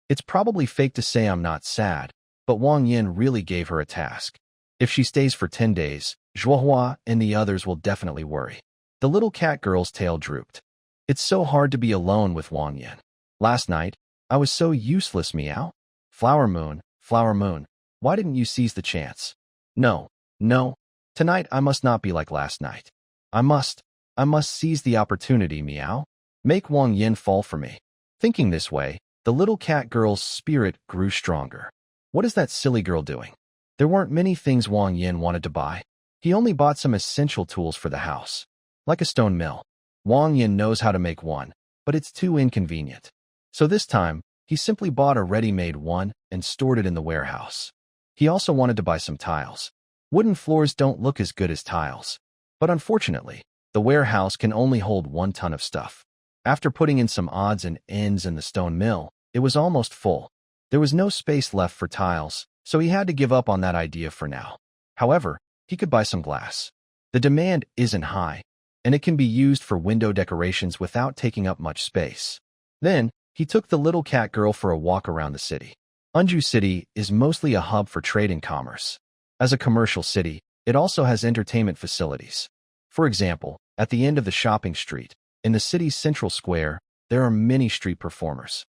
It's probably fake to say I'm not sad, but Wang Yin really gave her a task. If she stays for 10 days, Zhuohua and the others will definitely worry. The little cat girl's tail drooped. It's so hard to be alone with Wang Yin. Last night, I was so useless, meow. Flower moon, why didn't you seize the chance? No. Tonight I must not be like last night. I must seize the opportunity, meow. Make Wang Yin fall for me. Thinking this way, the little cat girl's spirit grew stronger. What is that silly girl doing? There weren't many things Wang Yin wanted to buy. He only bought some essential tools for the house. Like a stone mill. Wang Yin knows how to make one, but it's too inconvenient. So this time, he simply bought a ready-made one and stored it in the warehouse. He also wanted to buy some tiles. Wooden floors don't look as good as tiles. But unfortunately, the warehouse can only hold 1 ton of stuff. After putting in some odds and ends in the stone mill, it was almost full. There was no space left for tiles, so he had to give up on that idea for now. However, he could buy some glass. The demand isn't high, and it can be used for window decorations without taking up much space. Then, he took the little cat girl for a walk around the city. Unju City is mostly a hub for trade and commerce. As a commercial city, it also has entertainment facilities. For example, at the end of the shopping street, in the city's central square, there are many street performers.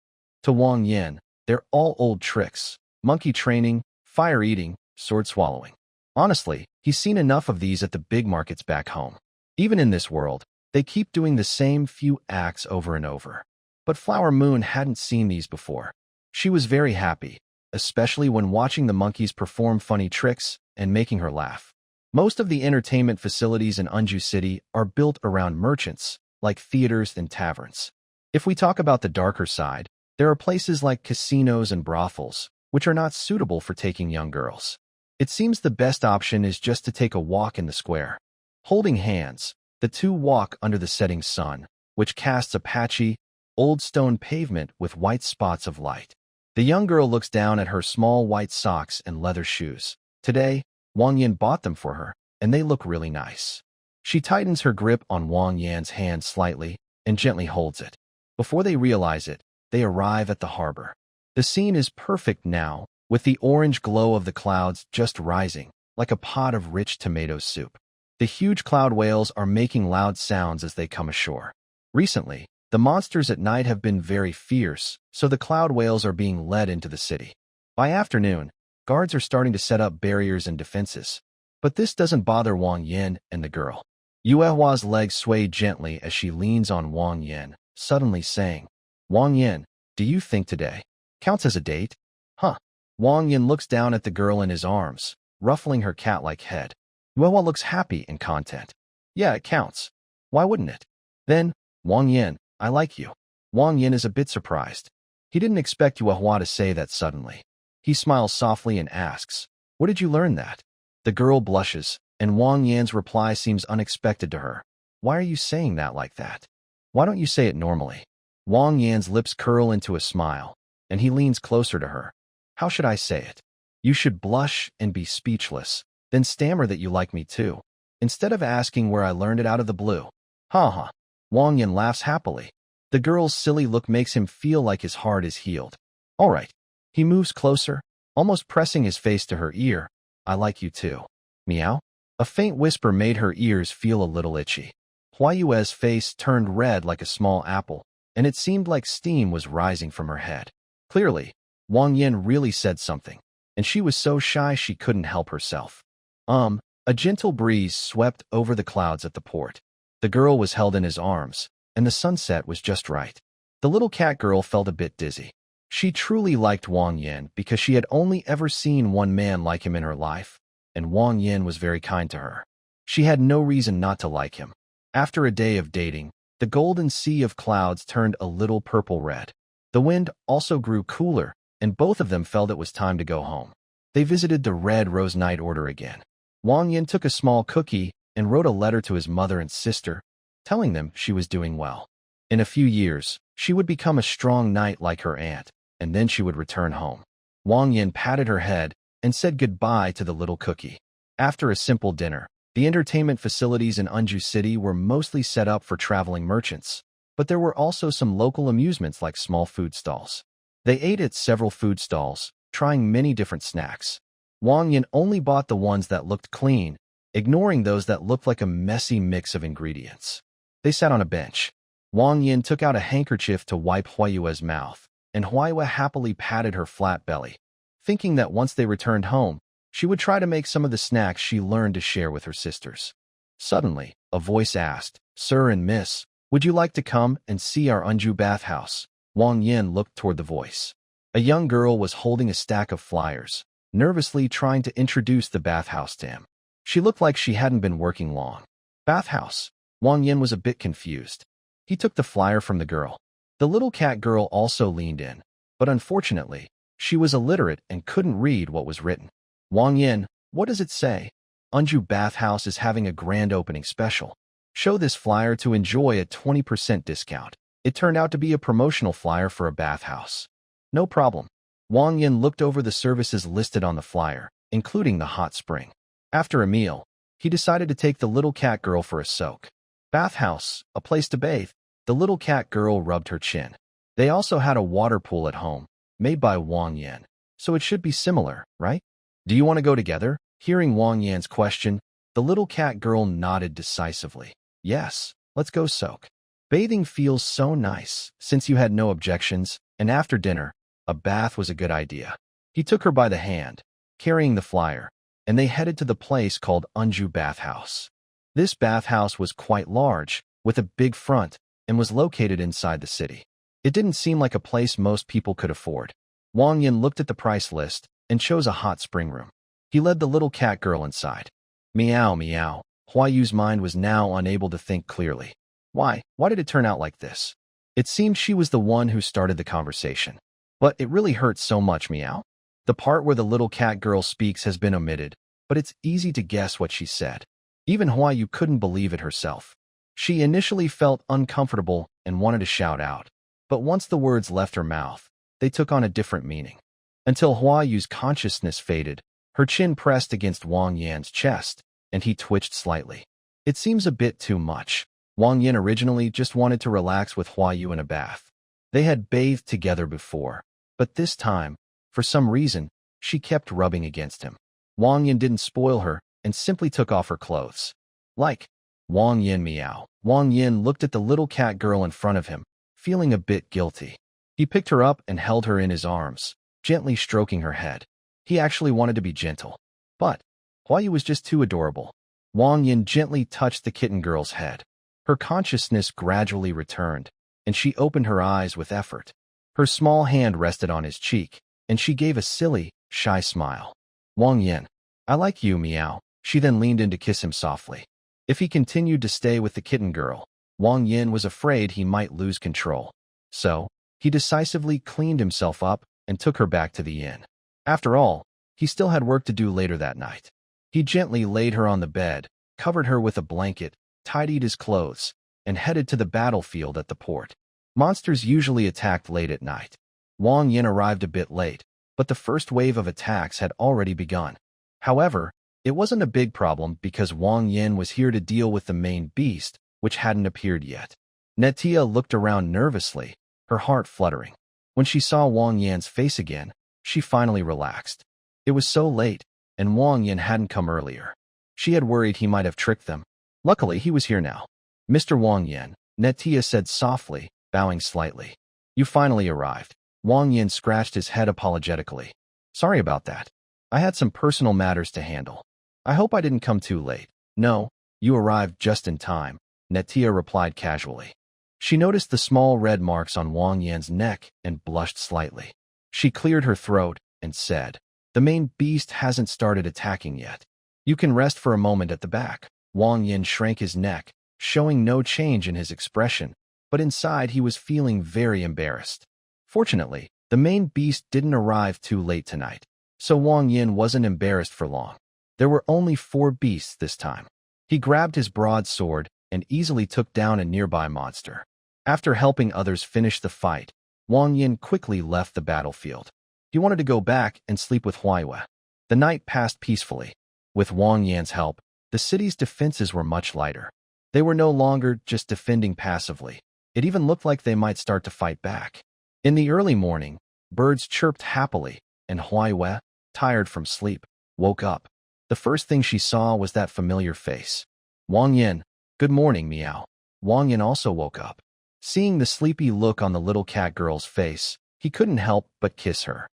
To Wang Yin, they're all old tricks: monkey training, fire eating, sword swallowing. Honestly, he's seen enough of these at the big markets back home. Even in this world, they keep doing the same few acts over and over. But Flower Moon hadn't seen these before. She was very happy, especially when watching the monkeys perform funny tricks and making her laugh. Most of the entertainment facilities in Unju City are built around merchants, like theaters and taverns. If we talk about the darker side, there are places like casinos and brothels, which are not suitable for taking young girls. It seems the best option is just to take a walk in the square. Holding hands, the two walk under the setting sun, which casts a patchy, old stone pavement with white spots of light. The young girl looks down at her small white socks and leather shoes. Today, Wang Yin bought them for her, and they look really nice. She tightens her grip on Wang Yan's hand slightly and gently holds it. Before they realize it, they arrive at the harbor. The scene is perfect now, with the orange glow of the clouds just rising, like a pot of rich tomato soup. The huge cloud whales are making loud sounds as they come ashore. Recently, the monsters at night have been very fierce, so the cloud whales are being led into the city. By afternoon, Guards are starting to set up barriers and defenses. But this doesn't bother Wang Yin and the girl. Yuehua's legs sway gently as she leans on Wang Yin, suddenly saying, "Wang Yin, do you think today counts as a date?" Huh. Wang Yin looks down at the girl in his arms, ruffling her cat-like head. Yuehua looks happy and content. Yeah, it counts. Why wouldn't it? Then, Wang Yin, I like you. Wang Yin is a bit surprised. He didn't expect Yuehua to say that suddenly. He smiles softly and asks, "Where did you learn that?" The girl blushes, and Wang Yan's reply seems unexpected to her. "Why are you saying that like that? Why don't you say it normally?" Wang Yan's lips curl into a smile, and he leans closer to her. "How should I say it? You should blush and be speechless, then stammer that you like me too, instead of asking where I learned it out of the blue." Ha ha. Wang Yan laughs happily. The girl's silly look makes him feel like his heart is healed. All right. He moves closer, almost pressing his face to her ear. "I like you too." Meow. A faint whisper made her ears feel a little itchy. Huayue's face turned red like a small apple, and it seemed like steam was rising from her head. Clearly, Wang Yin really said something, and she was so shy she couldn't help herself. A gentle breeze swept over the clouds at the port. The girl was held in his arms, and the sunset was just right. The little cat girl felt a bit dizzy. She truly liked Wang Yin because she had only ever seen one man like him in her life, and Wang Yin was very kind to her. She had no reason not to like him. After a day of dating, the golden sea of clouds turned a little purple-red. The wind also grew cooler, and both of them felt it was time to go home. They visited the Red Rose Night Order again. Wang Yin took a small cookie and wrote a letter to his mother and sister, telling them she was doing well. In a few years, she would become a strong knight like her aunt, and then she would return home. Wang Yin patted her head and said goodbye to the little cookie. After a simple dinner, the entertainment facilities in Unju City were mostly set up for traveling merchants, but there were also some local amusements like small food stalls. They ate at several food stalls, trying many different snacks. Wang Yin only bought the ones that looked clean, ignoring those that looked like a messy mix of ingredients. They sat on a bench. Wang Yin took out a handkerchief to wipe Huayue's mouth, and Huayue happily patted her flat belly, thinking that once they returned home, she would try to make some of the snacks she learned to share with her sisters. Suddenly, a voice asked, "Sir and Miss, would you like to come and see our Unju bathhouse?" Wang Yin looked toward the voice. A young girl was holding a stack of flyers, nervously trying to introduce the bathhouse to him. She looked like she hadn't been working long. Bathhouse. Wang Yin was a bit confused. He took the flyer from the girl. The little cat girl also leaned in, but unfortunately, she was illiterate and couldn't read what was written. "Wang Yin, what does it say?" "Unju Bathhouse is having a grand opening special. Show this flyer to enjoy a 20% discount." It turned out to be a promotional flyer for a bathhouse. No problem. Wang Yin looked over the services listed on the flyer, including the hot spring. After a meal, he decided to take the little cat girl for a soak. Bathhouse, a place to bathe. The little cat girl rubbed her chin. They also had a water pool at home, made by Wang Yin, so it should be similar, right? "Do you want to go together?" Hearing Wang Yan's question, the little cat girl nodded decisively. "Yes, let's go soak. Bathing feels so nice, since you had no objections, and after dinner, a bath was a good idea." He took her by the hand, carrying the flyer, and they headed to the place called Unju Bathhouse. This bathhouse was quite large, with a big front, and was located inside the city. It didn't seem like a place most people could afford. Wang Yin looked at the price list and chose a hot spring room. He led the little cat girl inside. Meow, meow. Huayu's mind was now unable to think clearly. Why did it turn out like this? It seemed she was the one who started the conversation. But it really hurts so much, meow. The part where the little cat girl speaks has been omitted, but it's easy to guess what she said. Even Huayu couldn't believe it herself. She initially felt uncomfortable and wanted to shout out, but once the words left her mouth, they took on a different meaning. Until Huayu's consciousness faded, her chin pressed against Wang Yan's chest, and he twitched slightly. It seems a bit too much. Wang Yin originally just wanted to relax with Huayu in a bath. They had bathed together before, but this time, for some reason, she kept rubbing against him. Wang Yin didn't spoil her and simply took off her clothes. Like, Wang Yin meow. Wang Yin looked at the little cat girl in front of him, feeling a bit guilty. He picked her up and held her in his arms, gently stroking her head. He actually wanted to be gentle. But Huayu was just too adorable. Wang Yin gently touched the kitten girl's head. Her consciousness gradually returned, and she opened her eyes with effort. Her small hand rested on his cheek, and she gave a silly, shy smile. Wang Yin, I like you, meow. She then leaned in to kiss him softly. If he continued to stay with the kitten girl, Wang Yin was afraid he might lose control. So, he decisively cleaned himself up and took her back to the inn. After all, he still had work to do later that night. He gently laid her on the bed, covered her with a blanket, tidied his clothes, and headed to the battlefield at the port. Monsters usually attacked late at night. Wang Yin arrived a bit late, but the first wave of attacks had already begun. However, it wasn't a big problem because Wang Yin was here to deal with the main beast, which hadn't appeared yet. Netia looked around nervously, her heart fluttering. When she saw Wang Yan's face again, she finally relaxed. It was so late, and Wang Yin hadn't come earlier. She had worried he might have tricked them. Luckily, he was here now. Mr. Wang Yin, Netia said softly, bowing slightly. You finally arrived. Wang Yin scratched his head apologetically. Sorry about that. I had some personal matters to handle. I hope I didn't come too late. No, you arrived just in time, Netia replied casually. She noticed the small red marks on Wang Yan's neck and blushed slightly. She cleared her throat and said, The main beast hasn't started attacking yet. You can rest for a moment at the back. Wang Yin shrank his neck, showing no change in his expression, but inside he was feeling very embarrassed. Fortunately, the main beast didn't arrive too late tonight, so Wang Yin wasn't embarrassed for long. There were only 4 beasts this time. He grabbed his broadsword and easily took down a nearby monster. After helping others finish the fight, Wang Yin quickly left the battlefield. He wanted to go back and sleep with Huaiyue. The night passed peacefully. With Wang Yan's help, the city's defenses were much lighter. They were no longer just defending passively. It even looked like they might start to fight back. In the early morning, birds chirped happily, and Huaiyue, tired from sleep, woke up. The first thing she saw was that familiar face. Wang Yin, good morning, meow. Wang Yin also woke up. Seeing the sleepy look on the little cat girl's face, he couldn't help but kiss her.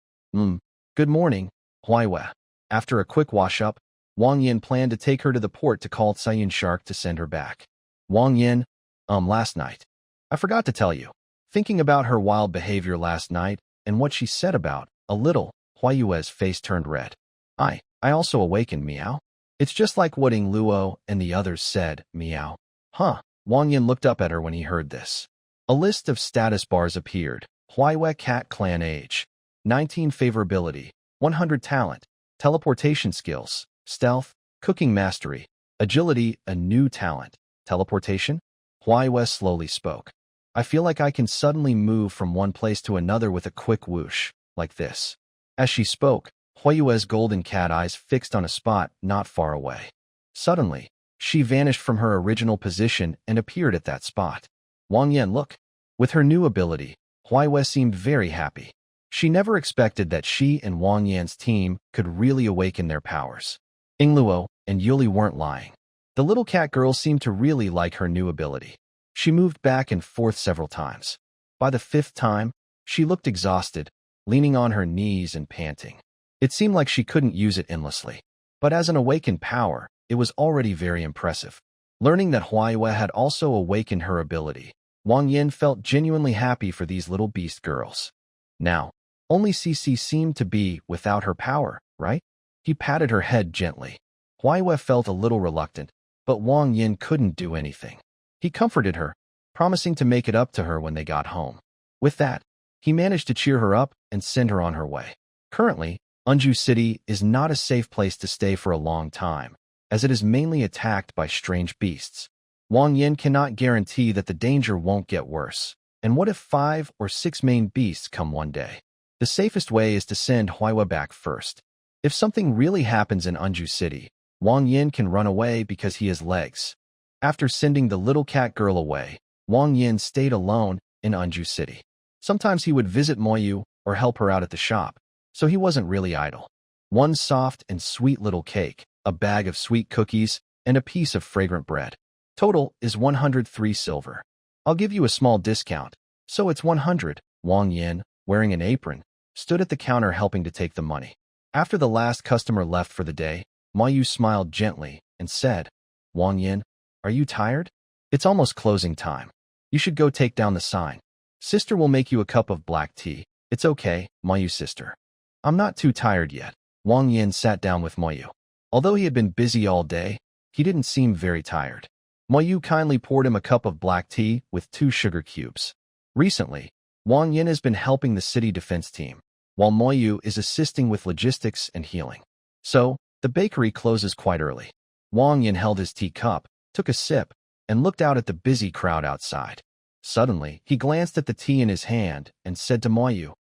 Good morning, Huaiyue. After a quick wash-up, Wang Yin planned to take her to the port to call Cyan Shark to send her back. Wang Yin, last night. I forgot to tell you. Thinking about her wild behavior last night and what she said about, a little, Huaiyue's face turned red. I also awakened, meow. It's just like what Ing Luo and the others said, meow. Huh. Wang Yin looked up at her when he heard this. A list of status bars appeared. Huaiyue Cat Clan Age. 19 Favorability. 100 Talent. Teleportation Skills. Stealth. Cooking Mastery. Agility, a new talent. Teleportation? Huaiyue slowly spoke. I feel like I can suddenly move from one place to another with a quick whoosh, like this. As she spoke, Huaiyue's golden cat eyes fixed on a spot not far away. Suddenly, she vanished from her original position and appeared at that spot. Wang Yin, look. With her new ability, Huaiyue seemed very happy. She never expected that she and Wang Yan's team could really awaken their powers. Ing Luo and Yuli weren't lying. The little cat girl seemed to really like her new ability. She moved back and forth several times. By the 5th time, she looked exhausted, leaning on her knees and panting. It seemed like she couldn't use it endlessly. But as an awakened power, it was already very impressive. Learning that Huaiyue had also awakened her ability, Wang Yin felt genuinely happy for these little beast girls. Now, only Cici seemed to be without her power, right? He patted her head gently. Huaiyue felt a little reluctant, but Wang Yin couldn't do anything. He comforted her, promising to make it up to her when they got home. With that, he managed to cheer her up and send her on her way. Currently, Unju City is not a safe place to stay for a long time, as it is mainly attacked by strange beasts. Wang Yin cannot guarantee that the danger won't get worse. And what if 5 or 6 main beasts come one day? The safest way is to send Huaiyue back first. If something really happens in Unju City, Wang Yin can run away because he has legs. After sending the little cat girl away, Wang Yin stayed alone in Unju City. Sometimes he would visit Moyu or help her out at the shop, so he wasn't really idle. One soft and sweet little cake, a bag of sweet cookies, and a piece of fragrant bread. Total is 103 silver. I'll give you a small discount, so it's 100. Wang Yin, wearing an apron, stood at the counter helping to take the money. After the last customer left for the day, Mayu smiled gently and said, Wang Yin, are you tired? It's almost closing time. You should go take down the sign. Sister will make you a cup of black tea. It's okay, Mayu sister. I'm not too tired yet. Wang Yin sat down with Mayu. Although he had been busy all day, he didn't seem very tired. Mayu kindly poured him a cup of black tea with 2 sugar cubes. Recently, Wang Yin has been helping the city defense team, while Mayu is assisting with logistics and healing. So, the bakery closes quite early. Wang Yin held his teacup, took a sip, and looked out at the busy crowd outside. Suddenly, he glanced at the tea in his hand and said to Mayu,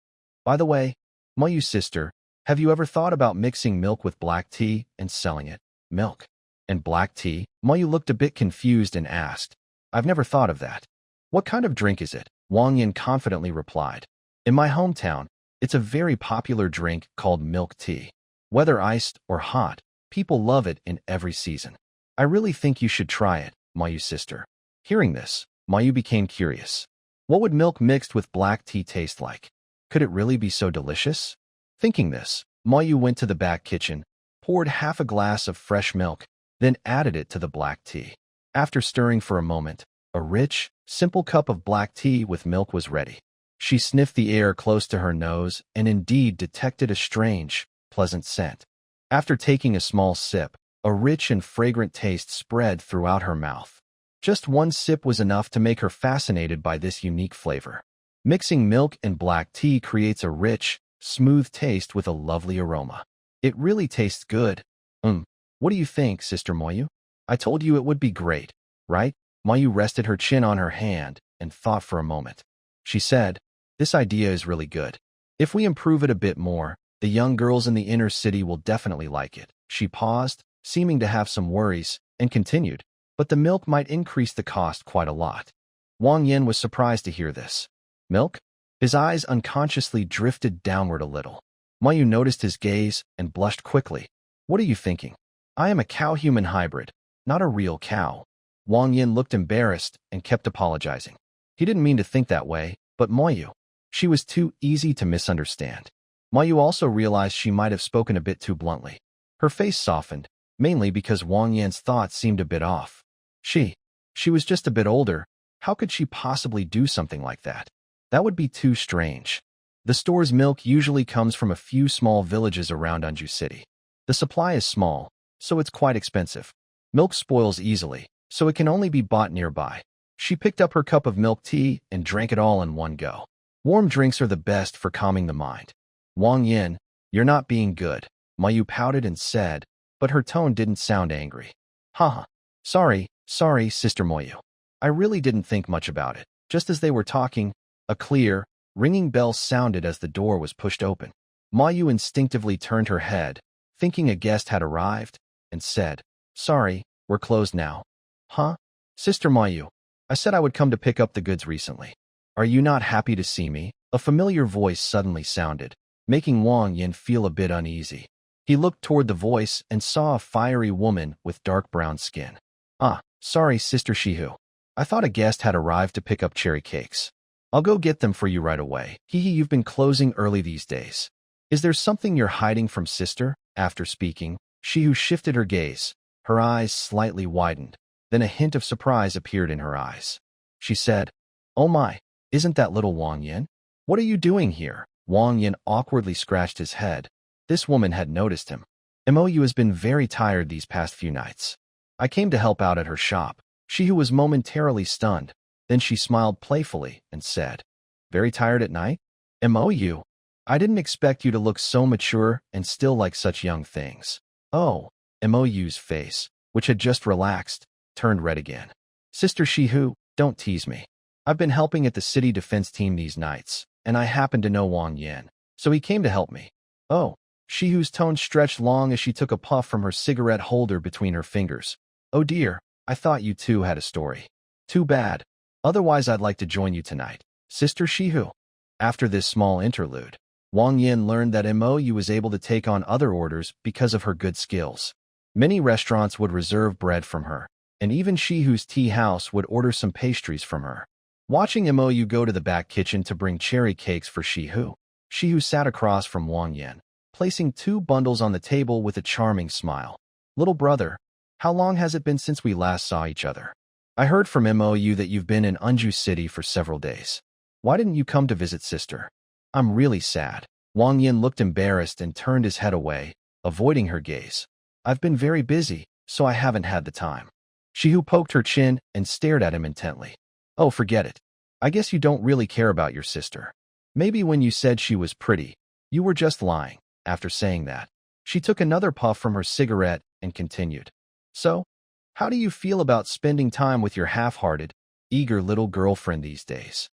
By the way, Mayu sister, have you ever thought about mixing milk with black tea and selling it? Milk and black tea? Mayu looked a bit confused and asked, I've never thought of that. What kind of drink is it? Wang Yin confidently replied, In my hometown, it's a very popular drink called milk tea. Whether iced or hot, people love it in every season. I really think you should try it, Mayu sister. Hearing this, Mayu became curious. What would milk mixed with black tea taste like? Could it really be so delicious? Thinking this, Mayu went to the back kitchen, poured half a glass of fresh milk, then added it to the black tea. After stirring for a moment, a rich, simple cup of black tea with milk was ready. She sniffed the air close to her nose and indeed detected a strange, pleasant scent. After taking a small sip, a rich and fragrant taste spread throughout her mouth. Just one sip was enough to make her fascinated by this unique flavor. Mixing milk and black tea creates a rich, smooth taste with a lovely aroma. It really tastes good. What do you think, Sister Mayu? I told you it would be great, right? Mayu rested her chin on her hand and thought for a moment. She said, This idea is really good. If we improve it a bit more, the young girls in the inner city will definitely like it. She paused, seeming to have some worries, and continued, But the milk might increase the cost quite a lot. Wang Yin was surprised to hear this. Milk? His eyes unconsciously drifted downward a little. Mayu noticed his gaze and blushed quickly. What are you thinking? I am a cow-human hybrid, not a real cow. Wang Yin looked embarrassed and kept apologizing. He didn't mean to think that way, but Mayu. She was too easy to misunderstand. Mayu also realized she might have spoken a bit too bluntly. Her face softened, mainly because Wang Yin's thoughts seemed a bit off. She was just a bit older. How could she possibly do something like that? That would be too strange. The store's milk usually comes from a few small villages around Anju City. The supply is small, so it's quite expensive. Milk spoils easily, so it can only be bought nearby. She picked up her cup of milk tea and drank it all in one go. Warm drinks are the best for calming the mind. Wang Yin, you're not being good, Mayu pouted and said, but her tone didn't sound angry. Haha. Sorry, Sister Mayu. I really didn't think much about it. Just as they were talking, a clear, ringing bell sounded as the door was pushed open. Mayu instinctively turned her head, thinking a guest had arrived, and said, Sorry, we're closed now. Huh? Sister Mayu, I said I would come to pick up the goods recently. Are you not happy to see me? A familiar voice suddenly sounded, making Wang Yin feel a bit uneasy. He looked toward the voice and saw a fiery woman with dark brown skin. Sorry, Sister Shihu. I thought a guest had arrived to pick up cherry cakes. I'll go get them for you right away. You've been closing early these days. Is there something you're hiding from Sister? After speaking, Shihu shifted her gaze. Her eyes slightly widened. Then a hint of surprise appeared in her eyes. She said, Oh my, isn't that little Wang Yin? What are you doing here? Wang Yin awkwardly scratched his head. This woman had noticed him. Mou has been very tired these past few nights. I came to help out at her shop. Shihu was momentarily stunned. Then she smiled playfully and said, Very tired at night? Mou? I didn't expect you to look so mature and still like such young things. Oh, Mou's face, which had just relaxed, turned red again. Sister Shihu, don't tease me. I've been helping at the city defense team these nights, and I happen to know Wang Yin, so he came to help me. Oh, Shihu's tone stretched long as she took a puff from her cigarette holder between her fingers. Oh dear, I thought you two had a story. Too bad. Otherwise I'd like to join you tonight. Sister Shihu. After this small interlude, Wang Yin learned that Mou was able to take on other orders because of her good skills. Many restaurants would reserve bread from her, and even Shihu's tea house would order some pastries from her. Watching Mou go to the back kitchen to bring cherry cakes for Shihu, Shihu sat across from Wang Yin, placing 2 bundles on the table with a charming smile. Little brother, how long has it been since we last saw each other? I heard from MOU that you've been in Unju City for several days. Why didn't you come to visit sister? I'm really sad. Wang Yin looked embarrassed and turned his head away, avoiding her gaze. I've been very busy, so I haven't had the time. Shihu poked her chin and stared at him intently. Oh, forget it. I guess you don't really care about your sister. Maybe when you said she was pretty, you were just lying. After saying that, she took another puff from her cigarette and continued. So, how do you feel about spending time with your half-hearted, eager little girlfriend these days?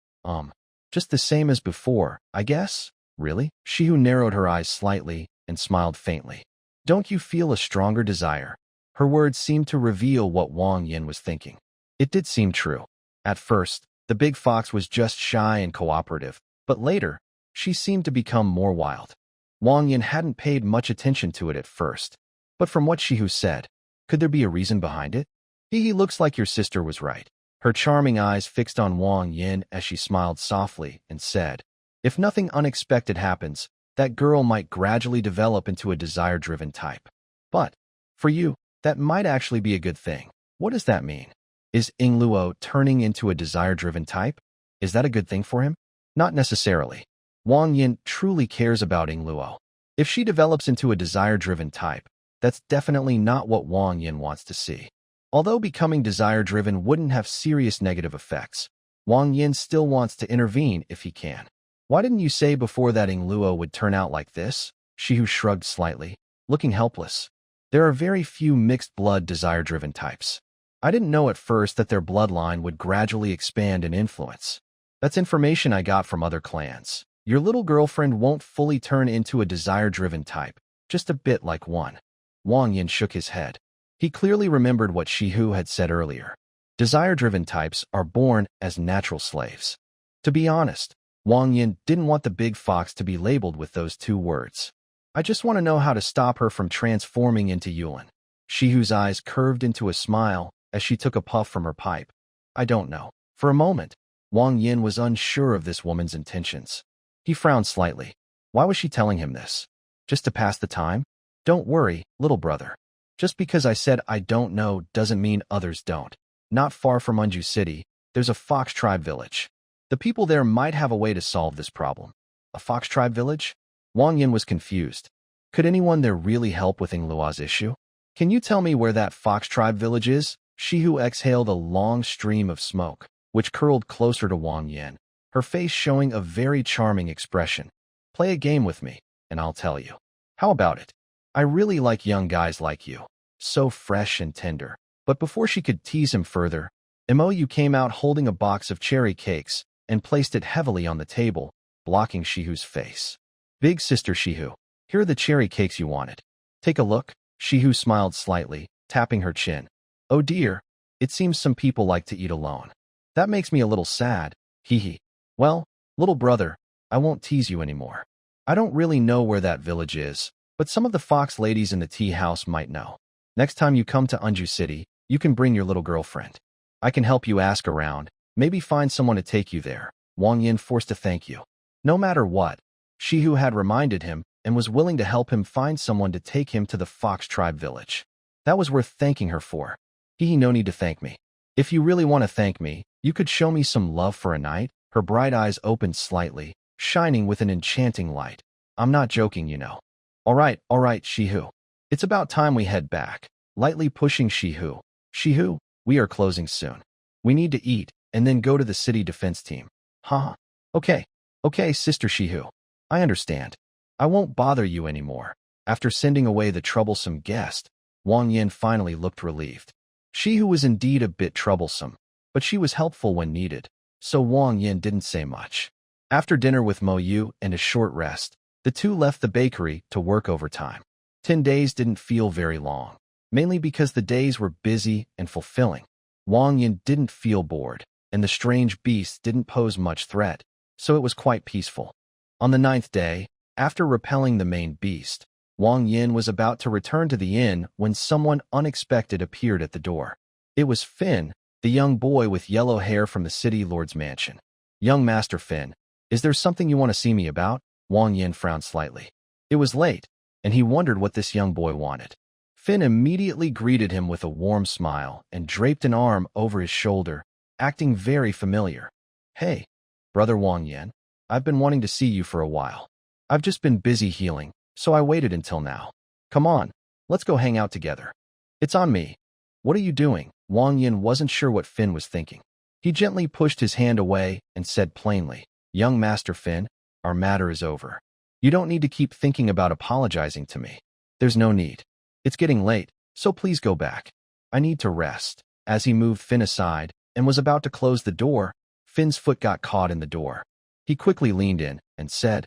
Just the same as before, I guess? Really? Shihu narrowed her eyes slightly and smiled faintly. Don't you feel a stronger desire? Her words seemed to reveal what Wang Yin was thinking. It did seem true. At first, the big fox was just shy and cooperative, but later, she seemed to become more wild. Wang Yin hadn't paid much attention to it at first, but from what Shihu said, could there be a reason behind it? He looks like your sister was right. Her charming eyes fixed on Wang Yin as she smiled softly and said, if nothing unexpected happens, that girl might gradually develop into a desire-driven type. But, for you, that might actually be a good thing. What does that mean? Is Yingluo turning into a desire-driven type? Is that a good thing for him? Not necessarily. Wang Yin truly cares about Yingluo. If she develops into a desire-driven type, that's definitely not what Wang Yin wants to see. Although becoming desire-driven wouldn't have serious negative effects, Wang Yin still wants to intervene if he can. Why didn't you say before that Yingluo would turn out like this? Shihu shrugged slightly, looking helpless. There are very few mixed-blood desire-driven types. I didn't know at first that their bloodline would gradually expand in influence. That's information I got from other clans. Your little girlfriend won't fully turn into a desire-driven type, just a bit like one. Wang Yin shook his head. He clearly remembered what Shihu had said earlier. Desire-driven types are born as natural slaves. To be honest, Wang Yin didn't want the big fox to be labeled with those 2 words. I just want to know how to stop her from transforming into Yulin. Shihu's eyes curved into a smile as she took a puff from her pipe. I don't know. For a moment, Wang Yin was unsure of this woman's intentions. He frowned slightly. Why was she telling him this? Just to pass the time? Don't worry, little brother. Just because I said I don't know doesn't mean others don't. Not far from Unju City, there's a fox tribe village. The people there might have a way to solve this problem. A fox tribe village? Wang Yin was confused. Could anyone there really help with Yingluo's issue? Can you tell me where that fox tribe village is? Shihu exhaled a long stream of smoke, which curled closer to Wang Yin, her face showing a very charming expression. Play a game with me, and I'll tell you. How about it? I really like young guys like you. So fresh and tender. But before she could tease him further, MOU came out holding a box of cherry cakes and placed it heavily on the table, blocking Shihu's face. Big sister Shihu, here are the cherry cakes you wanted. Take a look. Shihu smiled slightly, tapping her chin. Oh dear, it seems some people like to eat alone. That makes me a little sad. Hee. Well, little brother, I won't tease you anymore. I don't really know where that village is, but some of the fox ladies in the tea house might know. Next time you come to Unju City, you can bring your little girlfriend. I can help you ask around, maybe find someone to take you there. Wang Yin forced to thank you. No matter what, Shihu had reminded him and was willing to help him find someone to take him to the fox tribe village. That was worth thanking her for. No need to thank me. If you really want to thank me, you could show me some love for a night. Her bright eyes opened slightly, shining with an enchanting light. I'm not joking, you know. All right, Shihu. It's about time we head back. Lightly pushing Shihu. Shihu, we are closing soon. We need to eat, and then go to the city defense team. Huh? Okay, Sister Shihu. I understand. I won't bother you anymore. After sending away the troublesome guest, Wang Yin finally looked relieved. Shihu was indeed a bit troublesome, but she was helpful when needed, so Wang Yin didn't say much. After dinner with Mo Yu and a short rest, the two left the bakery to work overtime. 10 days didn't feel very long, mainly because the days were busy and fulfilling. Wang Yin didn't feel bored, and the strange beasts didn't pose much threat, so it was quite peaceful. On the 9th day, after repelling the main beast, Wang Yin was about to return to the inn when someone unexpected appeared at the door. It was Finn, the young boy with yellow hair from the city lord's mansion. Young Master Finn, is there something you want to see me about? Wang Yin frowned slightly. It was late, and he wondered what this young boy wanted. Finn immediately greeted him with a warm smile and draped an arm over his shoulder, acting very familiar. Hey, Brother Wang Yan, I've been wanting to see you for a while. I've just been busy healing, so I waited until now. Come on, let's go hang out together. It's on me. What are you doing? Wang Yan wasn't sure what Finn was thinking. He gently pushed his hand away and said plainly, Young Master Finn, our matter is over. You don't need to keep thinking about apologizing to me. There's no need. It's getting late, so please go back. I need to rest. As he moved Finn aside and was about to close the door, Finn's foot got caught in the door. He quickly leaned in and said,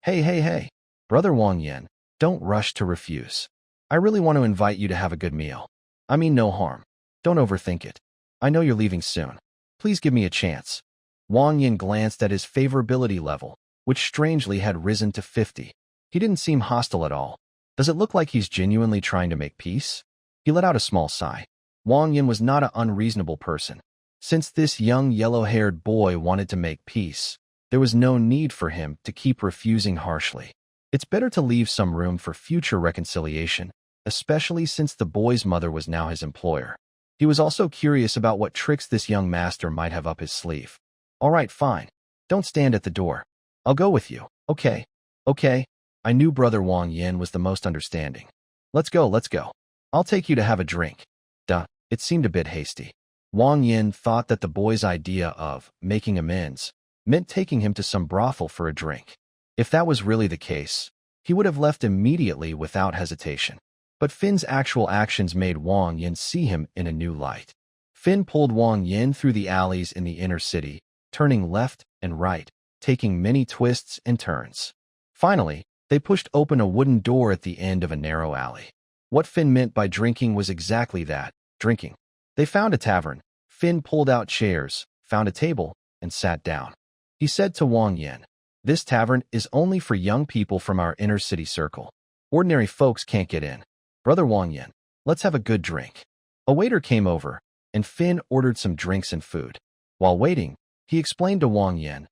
Hey, Brother Wang Yan, don't rush to refuse. I really want to invite you to have a good meal. I mean no harm. Don't overthink it. I know you're leaving soon. Please give me a chance. Wang Yan glanced at his favorability level, which strangely had risen to 50. He didn't seem hostile at all. Does it look like he's genuinely trying to make peace? He let out a small sigh. Wang Yan was not an unreasonable person. Since this young yellow-haired boy wanted to make peace, there was no need for him to keep refusing harshly. It's better to leave some room for future reconciliation, especially since the boy's mother was now his employer. He was also curious about what tricks this young master might have up his sleeve. All right, fine. Don't stand at the door. I'll go with you. Okay. I knew Brother Wang Yan was the most understanding. Let's go. I'll take you to have a drink. Duh, it seemed a bit hasty. Wang Yan thought that the boy's idea of making amends meant taking him to some brothel for a drink. If that was really the case, he would have left immediately without hesitation. But Finn's actual actions made Wang Yan see him in a new light. Finn pulled Wang Yan through the alleys in the inner city, turning left and right, taking many twists and turns. Finally, they pushed open a wooden door at the end of a narrow alley. What Finn meant by drinking was exactly that, drinking. They found a tavern. Finn pulled out chairs, found a table, and sat down. He said to Wang Yan, This tavern is only for young people from our inner city circle. Ordinary folks can't get in. Brother Wang Yan, let's have a good drink. A waiter came over, and Finn ordered some drinks and food. While waiting, he explained to Wang Yan,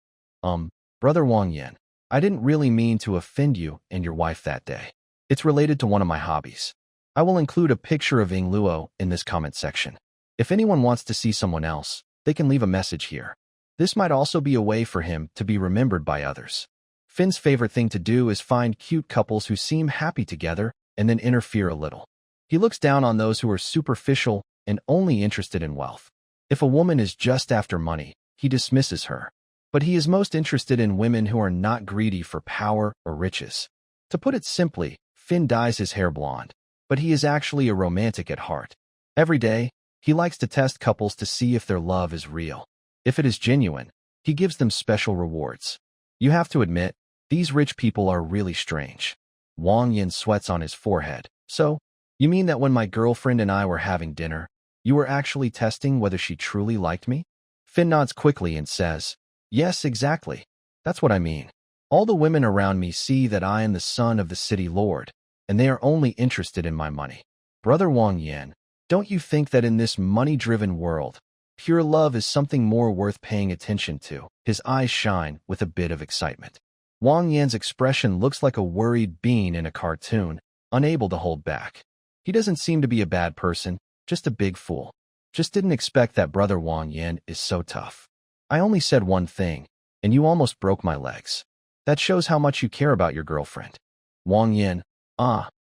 Brother Wang Yan, I didn't really mean to offend you and your wife that day. It's related to one of my hobbies. I will include a picture of Ying Luo in this comment section. If anyone wants to see someone else, they can leave a message here. This might also be a way for him to be remembered by others. Finn's favorite thing to do is find cute couples who seem happy together and then interfere a little. He looks down on those who are superficial and only interested in wealth. If a woman is just after money, he dismisses her. But he is most interested in women who are not greedy for power or riches. To put it simply, Finn dyes his hair blonde, but he is actually a romantic at heart. Every day, he likes to test couples to see if their love is real. If it is genuine, he gives them special rewards. You have to admit, these rich people are really strange. Wang Yan sweats on his forehead. So, you mean that when my girlfriend and I were having dinner, you were actually testing whether she truly liked me? Finn nods quickly and says, Yes, exactly. That's what I mean. All the women around me see that I am the son of the city lord, and they are only interested in my money. Brother Wang Yan, don't you think that in this money-driven world, pure love is something more worth paying attention to? His eyes shine with a bit of excitement. Wang Yan's expression looks like a worried bean in a cartoon, unable to hold back. He doesn't seem to be a bad person, just a big fool. Just didn't expect that Brother Wang Yan is so tough. I only said one thing, and you almost broke my legs. That shows how much you care about your girlfriend. Wang Yan,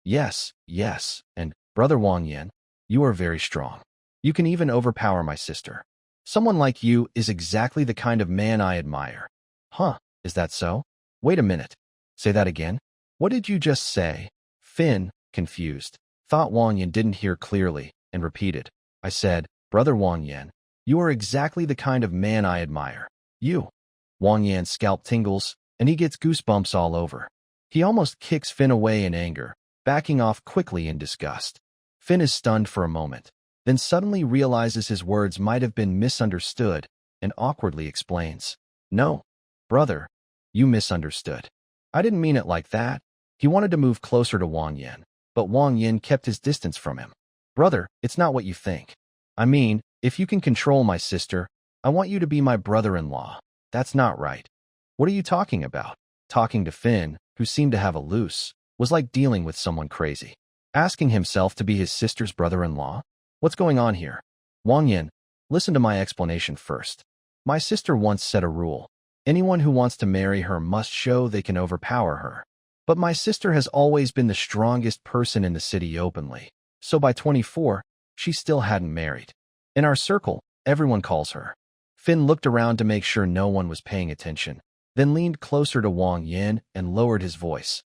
yes, and Brother Wang Yan, you are very strong. You can even overpower my sister. Someone like you is exactly the kind of man I admire. Huh, is that so? Wait a minute. Say that again? What did you just say? Finn, confused, thought Wang Yan didn't hear clearly, and repeated. I said, Brother Wang Yan, you are exactly the kind of man I admire. You. Wang Yan's scalp tingles, and he gets goosebumps all over. He almost kicks Finn away in anger, backing off quickly in disgust. Finn is stunned for a moment, then suddenly realizes his words might have been misunderstood, and awkwardly explains. No, brother, you misunderstood. I didn't mean it like that. He wanted to move closer to Wang Yan, but Wang Yan kept his distance from him. Brother, it's not what you think. I mean, if you can control my sister, I want you to be my brother-in-law. That's not right. What are you talking about? Talking to Finn, who who seemed to have a loose, was like dealing with someone crazy. Asking himself to be his sister's brother-in-law? What's going on here? Wang Yin, listen to my explanation first. My sister once set a rule. Anyone who wants to marry her must show they can overpower her. But my sister has always been the strongest person in the city openly. So by 24, she still hadn't married. In our circle, everyone calls her. Finn looked around to make sure no one was paying attention, then leaned closer to Wang Yin and lowered his voice.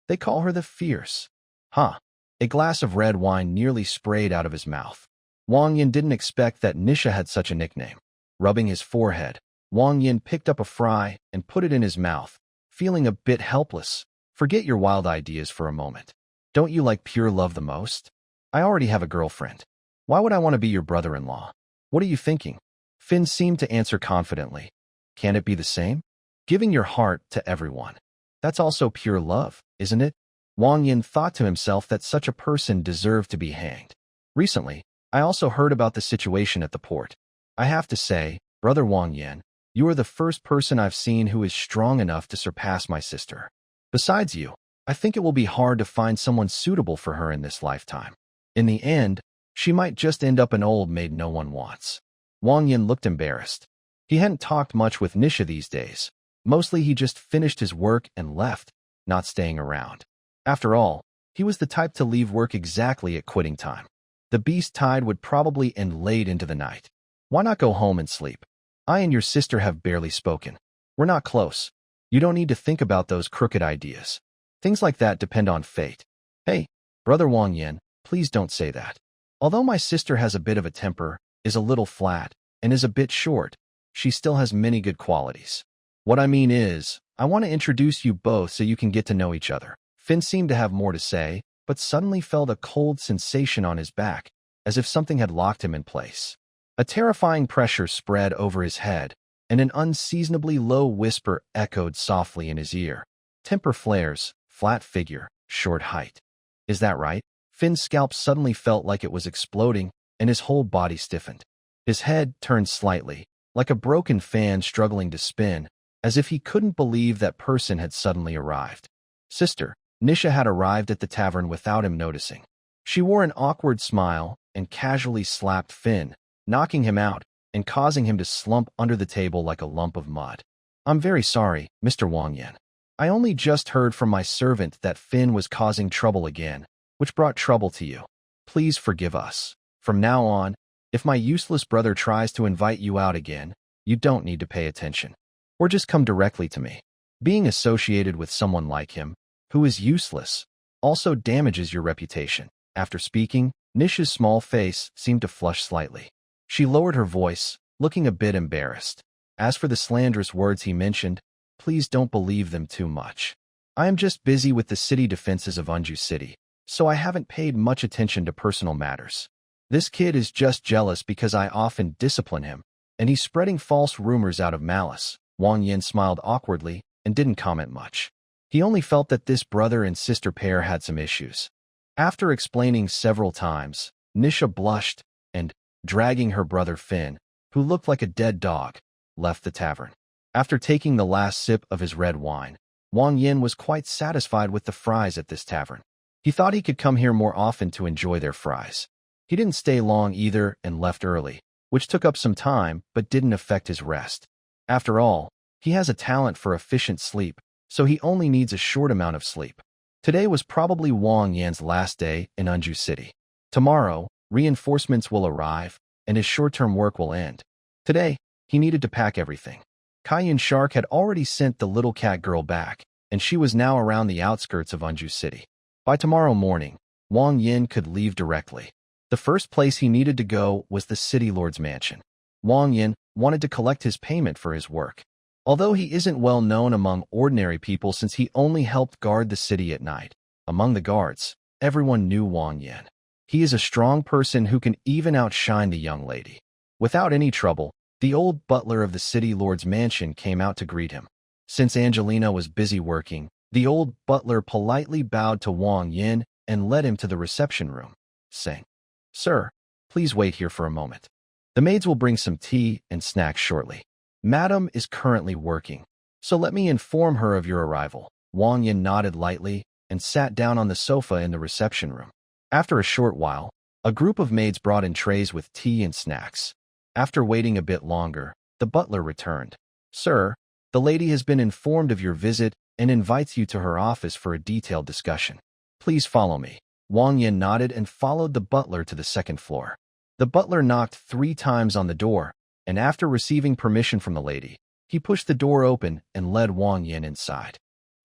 They call her the Fierce. Huh. A glass of red wine nearly sprayed out of his mouth. Wang Yin didn't expect that Nisha had such a nickname. Rubbing his forehead, Wang Yin picked up a fry and put it in his mouth, feeling a bit helpless. Forget your wild ideas for a moment. Don't you like pure love the most? I already have a girlfriend. Why would I want to be your brother-in-law? What are you thinking? Finn seemed to answer confidently. Can it be the same? Giving your heart to everyone. That's also pure love, isn't it? Wang Yin thought to himself that such a person deserved to be hanged. Recently, I also heard about the situation at the port. I have to say, Brother Wang Yin, you are the first person I've seen who is strong enough to surpass my sister. Besides you, I think it will be hard to find someone suitable for her in this lifetime. In the end, she might just end up an old maid no one wants. Wang Yin looked embarrassed. He hadn't talked much with Nisha these days. Mostly he just finished his work and left, not staying around. After all, he was the type to leave work exactly at quitting time. The beast tide would probably end late into the night. Why not go home and sleep? I and your sister have barely spoken. We're not close. You don't need to think about those crooked ideas. Things like that depend on fate. Hey, Brother Wang Yin, please don't say that. Although my sister has a bit of a temper, is a little flat, and is a bit short, she still has many good qualities. What I mean is, I want to introduce you both so you can get to know each other. Finn seemed to have more to say, but suddenly felt a cold sensation on his back, as if something had locked him in place. A terrifying pressure spread over his head, and an unseasonably low whisper echoed softly in his ear. Temper flares, flat figure, short height. Is that right? Finn's scalp suddenly felt like it was exploding, and his whole body stiffened. His head turned slightly, like a broken fan struggling to spin, as if he couldn't believe that person had suddenly arrived. Sister, Nisha had arrived at the tavern without him noticing. She wore an awkward smile and casually slapped Finn, knocking him out and causing him to slump under the table like a lump of mud. I'm very sorry, Mr. Wang Yin. I only just heard from my servant that Finn was causing trouble again, which brought trouble to you. Please forgive us. From now on, if my useless brother tries to invite you out again, you don't need to pay attention. Or just come directly to me. Being associated with someone like him, who is useless, also damages your reputation. After speaking, Nisha's small face seemed to flush slightly. She lowered her voice, looking a bit embarrassed. As for the slanderous words he mentioned, please don't believe them too much. I am just busy with the city defenses of Unju City, so I haven't paid much attention to personal matters. This kid is just jealous because I often discipline him, and he's spreading false rumors out of malice. Wang Yin smiled awkwardly and didn't comment much. He only felt that this brother and sister pair had some issues. After explaining several times, Nisha blushed and, dragging her brother Finn, who looked like a dead dog, left the tavern. After taking the last sip of his red wine, Wang Yin was quite satisfied with the fries at this tavern. He thought he could come here more often to enjoy their fries. He didn't stay long either and left early, which took up some time but didn't affect his rest. After all, he has a talent for efficient sleep, so he only needs a short amount of sleep. Today was probably Wang Yan's last day in Unju City. Tomorrow, reinforcements will arrive, and his short-term work will end. Today, he needed to pack everything. Kaiyun Shark had already sent the little cat girl back, and she was now around the outskirts of Unju City. By tomorrow morning, Wang Yin could leave directly. The first place he needed to go was the city lord's mansion. Wang Yin wanted to collect his payment for his work. Although he isn't well known among ordinary people since he only helped guard the city at night, among the guards, everyone knew Wang Yin. He is a strong person who can even outshine the young lady. Without any trouble, the old butler of the city lord's mansion came out to greet him. Since Angelina was busy working, the old butler politely bowed to Wang Yin and led him to the reception room, saying, "Sir, please wait here for a moment. The maids will bring some tea and snacks shortly. Madam is currently working, so let me inform her of your arrival." Wang Yin nodded lightly and sat down on the sofa in the reception room. After a short while, a group of maids brought in trays with tea and snacks. After waiting a bit longer, the butler returned. "Sir, the lady has been informed of your visit and invites you to her office for a detailed discussion. Please follow me." Wang Yin nodded and followed the butler to the second floor. The butler knocked 3 times on the door, and after receiving permission from the lady, he pushed the door open and led Wang Yin inside.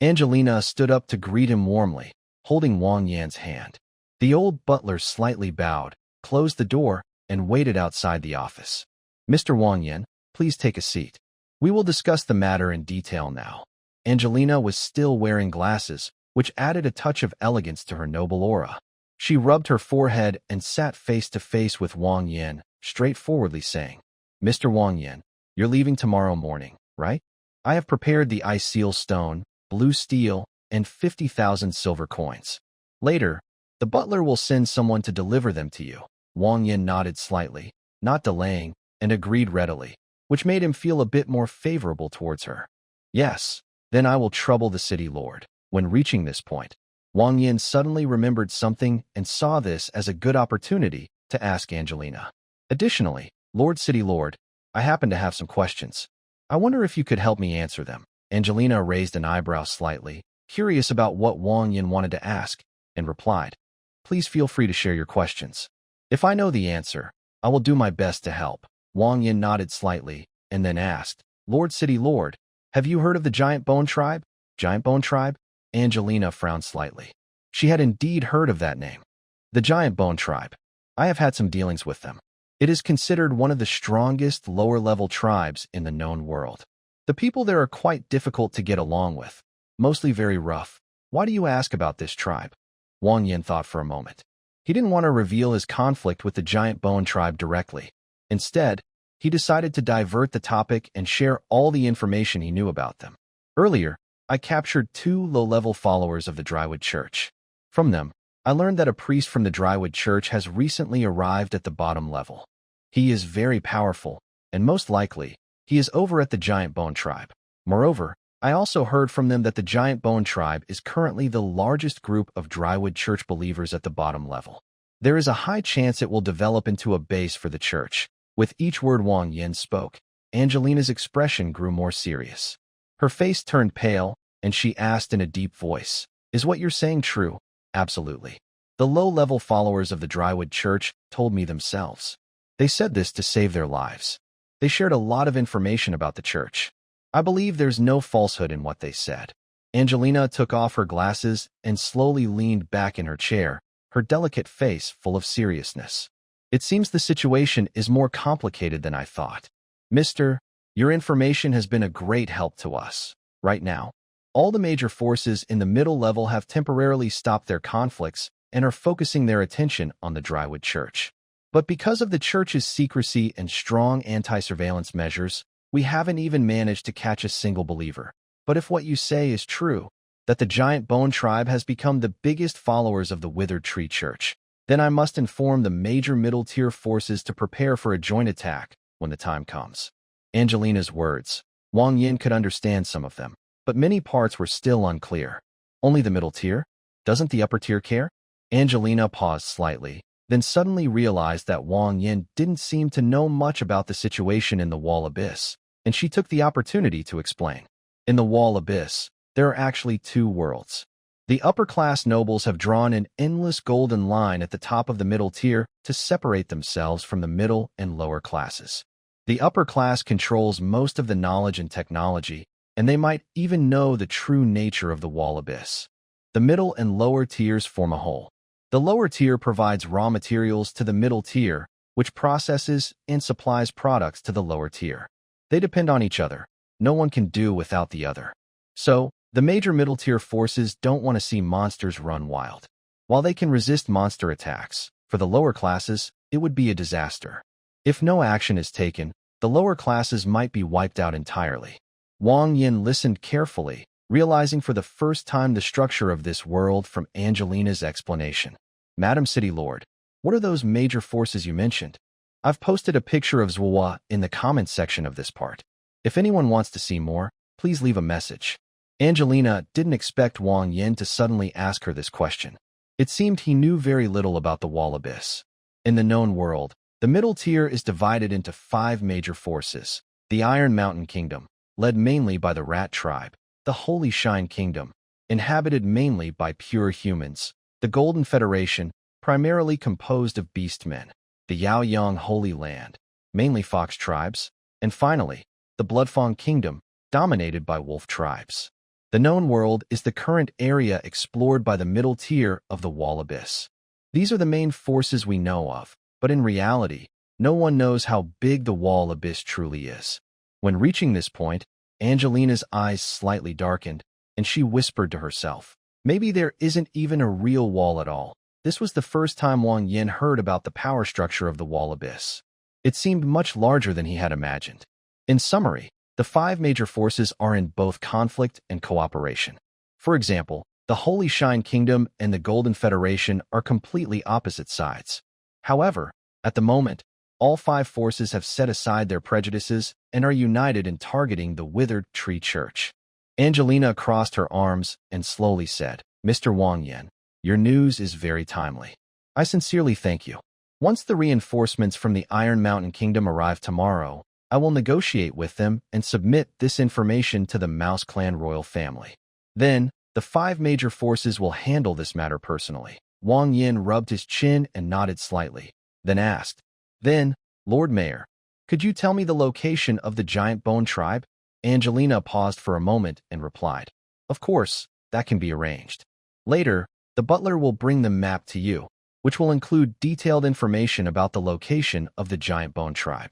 Angelina stood up to greet him warmly, holding Wang Yin's hand. The old butler slightly bowed, closed the door, and waited outside the office. "Mr. Wang Yin, please take a seat. We will discuss the matter in detail now." Angelina was still wearing glasses, which added a touch of elegance to her noble aura. She rubbed her forehead and sat face to face with Wang Yin, straightforwardly saying, "Mr. Wang Yin, you're leaving tomorrow morning, right? I have prepared the ice seal stone, blue steel, and 50,000 silver coins. Later, the butler will send someone to deliver them to you." Wang Yin nodded slightly, not delaying, and agreed readily, which made him feel a bit more favorable towards her. "Yes, then I will trouble the city lord." When reaching this point, Wang Yin suddenly remembered something and saw this as a good opportunity to ask Angelina. "Additionally, Lord City Lord, I happen to have some questions. I wonder if you could help me answer them." Angelina raised an eyebrow slightly, curious about what Wang Yin wanted to ask, and replied, "Please feel free to share your questions. If I know the answer, I will do my best to help." Wang Yin nodded slightly, and then asked, "Lord City Lord, have you heard of the Giant Bone Tribe?" "Giant Bone Tribe?" Angelina frowned slightly. She had indeed heard of that name. "The Giant Bone Tribe. I have had some dealings with them. It is considered one of the strongest lower-level tribes in the known world. The people there are quite difficult to get along with, mostly very rough. Why do you ask about this tribe?" Wang Yin thought for a moment. He didn't want to reveal his conflict with the Giant Bone Tribe directly. Instead, he decided to divert the topic and share all the information he knew about them. "Earlier, I captured 2 low-level followers of the Drywood Church. From them, I learned that a priest from the Drywood Church has recently arrived at the bottom level. He is very powerful, and most likely, he is over at the Giant Bone Tribe. Moreover, I also heard from them that the Giant Bone Tribe is currently the largest group of Drywood Church believers at the bottom level. There is a high chance it will develop into a base for the church." With each word Wang Yin spoke, Angelina's expression grew more serious. Her face turned pale, and she asked in a deep voice, "Is what you're saying true?" "Absolutely. The low-level followers of the Drywood Church told me themselves. They said this to save their lives. They shared a lot of information about the church. I believe there's no falsehood in what they said." Angelina took off her glasses and slowly leaned back in her chair, her delicate face full of seriousness. "It seems the situation is more complicated than I thought. Mister, your information has been a great help to us. Right now, all the major forces in the middle level have temporarily stopped their conflicts and are focusing their attention on the Drywood Church. But because of the church's secrecy and strong anti-surveillance measures, we haven't even managed to catch a single believer. But if what you say is true, that the Giant Bone Tribe has become the biggest followers of the Withered Tree Church, then I must inform the major middle-tier forces to prepare for a joint attack when the time comes." Angelina's words. Wang Yin could understand some of them, but many parts were still unclear. "Only the middle tier? Doesn't the upper tier care?" Angelina paused slightly, then suddenly realized that Wang Yin didn't seem to know much about the situation in the Wall Abyss, and she took the opportunity to explain. "In the Wall Abyss, there are actually 2 worlds. The upper-class nobles have drawn an endless golden line at the top of the middle tier to separate themselves from the middle and lower classes. The upper class controls most of the knowledge and technology, and they might even know the true nature of the Wall Abyss. The middle and lower tiers form a whole. The lower tier provides raw materials to the middle tier, which processes and supplies products to the lower tier. They depend on each other. No one can do without the other. So, the major middle tier forces don't want to see monsters run wild. While they can resist monster attacks, for the lower classes, it would be a disaster. If no action is taken, the lower classes might be wiped out entirely." Wang Yin listened carefully, realizing for the first time the structure of this world from Angelina's explanation. "Madam City Lord, what are those major forces you mentioned? I've posted a picture of Zhuwa in the comments section of this part. If anyone wants to see more, please leave a message." Angelina didn't expect Wang Yin to suddenly ask her this question. It seemed he knew very little about the wall abyss. In the known world, the middle tier is divided into 5 major forces. The Iron Mountain Kingdom, led mainly by the Rat Tribe. The Holy Shine Kingdom, inhabited mainly by pure humans. The Golden Federation, primarily composed of beastmen. The Yaoyang Holy Land, mainly fox tribes. And finally, the Bloodfang Kingdom, dominated by wolf tribes. The known world is the current area explored by the middle tier of the wall abyss. These are the main forces we know of, but in reality, no one knows how big the wall abyss truly is. When reaching this point, Angelina's eyes slightly darkened, and she whispered to herself, maybe there isn't even a real wall at all. This was the first time Wang Yin heard about the power structure of the wall abyss. It seemed much larger than he had imagined. In summary, the 5 major forces are in both conflict and cooperation. For example, the Holy Shine Kingdom and the Golden Federation are completely opposite sides. However, at the moment, all 5 forces have set aside their prejudices and are united in targeting the Withered Tree Church. Angelina crossed her arms and slowly said, Mr. Wang Yin, your news is very timely. I sincerely thank you. Once the reinforcements from the Iron Mountain Kingdom arrive tomorrow, I will negotiate with them and submit this information to the Mouse Clan royal family. Then, the 5 major forces will handle this matter personally. Wang Yin rubbed his chin and nodded slightly, then asked, Then, Lord Mayor, could you tell me the location of the Giant Bone Tribe? Angelina paused for a moment and replied, Of course, that can be arranged. Later, the butler will bring the map to you, which will include detailed information about the location of the Giant Bone Tribe.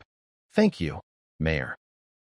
Thank you, Mayor.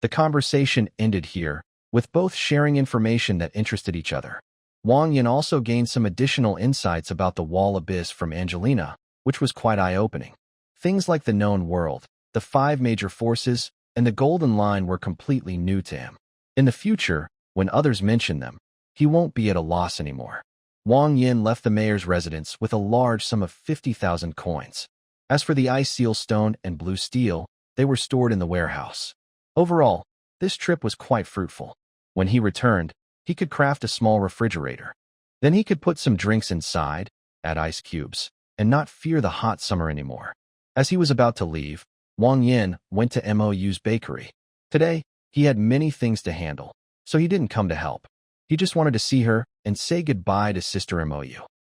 The conversation ended here, with both sharing information that interested each other. Wang Yin also gained some additional insights about the wall abyss from Angelina, which was quite eye-opening. Things like the known world, the 5 major forces, and the Golden Line were completely new to him. In the future, when others mention them, he won't be at a loss anymore. Wang Yin left the mayor's residence with a large sum of 50,000 coins. As for the ice seal stone and blue steel, they were stored in the warehouse. Overall, this trip was quite fruitful. When he returned, he could craft a small refrigerator. Then he could put some drinks inside, add ice cubes, and not fear the hot summer anymore. As he was about to leave, Wang Yin went to Mou's bakery. Today, he had many things to handle, so he didn't come to help. He just wanted to see her and say goodbye to Sister Mou.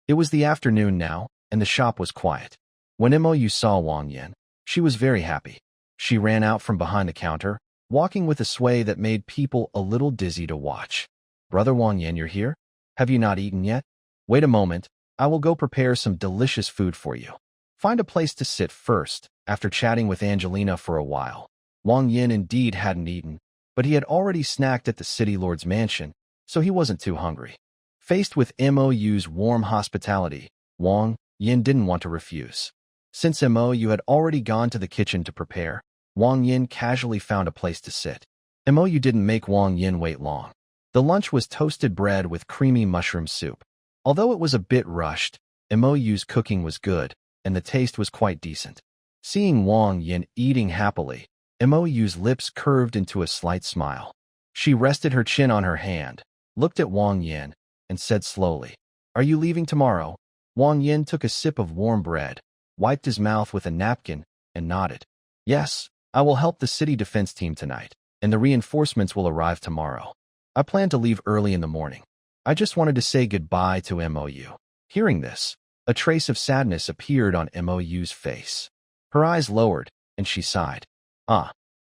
It was the afternoon now, and the shop was quiet. When Mou saw Wang Yin, she was very happy. She ran out from behind the counter, walking with a sway that made people a little dizzy to watch. Brother Wang Yin, you're here? Have you not eaten yet? Wait a moment, I will go prepare some delicious food for you. Find a place to sit first. After chatting with Angelina for a while, Wang Yin indeed hadn't eaten, but he had already snacked at the city lord's mansion, so he wasn't too hungry. Faced with Mou's warm hospitality, Wang Yin didn't want to refuse. Since Mou had already gone to the kitchen to prepare, Wang Yin casually found a place to sit. Mou didn't make Wang Yin wait long. The lunch was toasted bread with creamy mushroom soup. Although it was a bit rushed, Mou's cooking was good, and the taste was quite decent. Seeing Wang Yin eating happily, Mou's lips curved into a slight smile. She rested her chin on her hand, looked at Wang Yin, and said slowly, Are you leaving tomorrow? Wang Yin took a sip of warm bread, wiped his mouth with a napkin, and nodded. Yes, I will help the city defense team tonight, and the reinforcements will arrive tomorrow. I plan to leave early in the morning. I just wanted to say goodbye to Mou. Hearing this, a trace of sadness appeared on Mou's face. Her eyes lowered, and she sighed.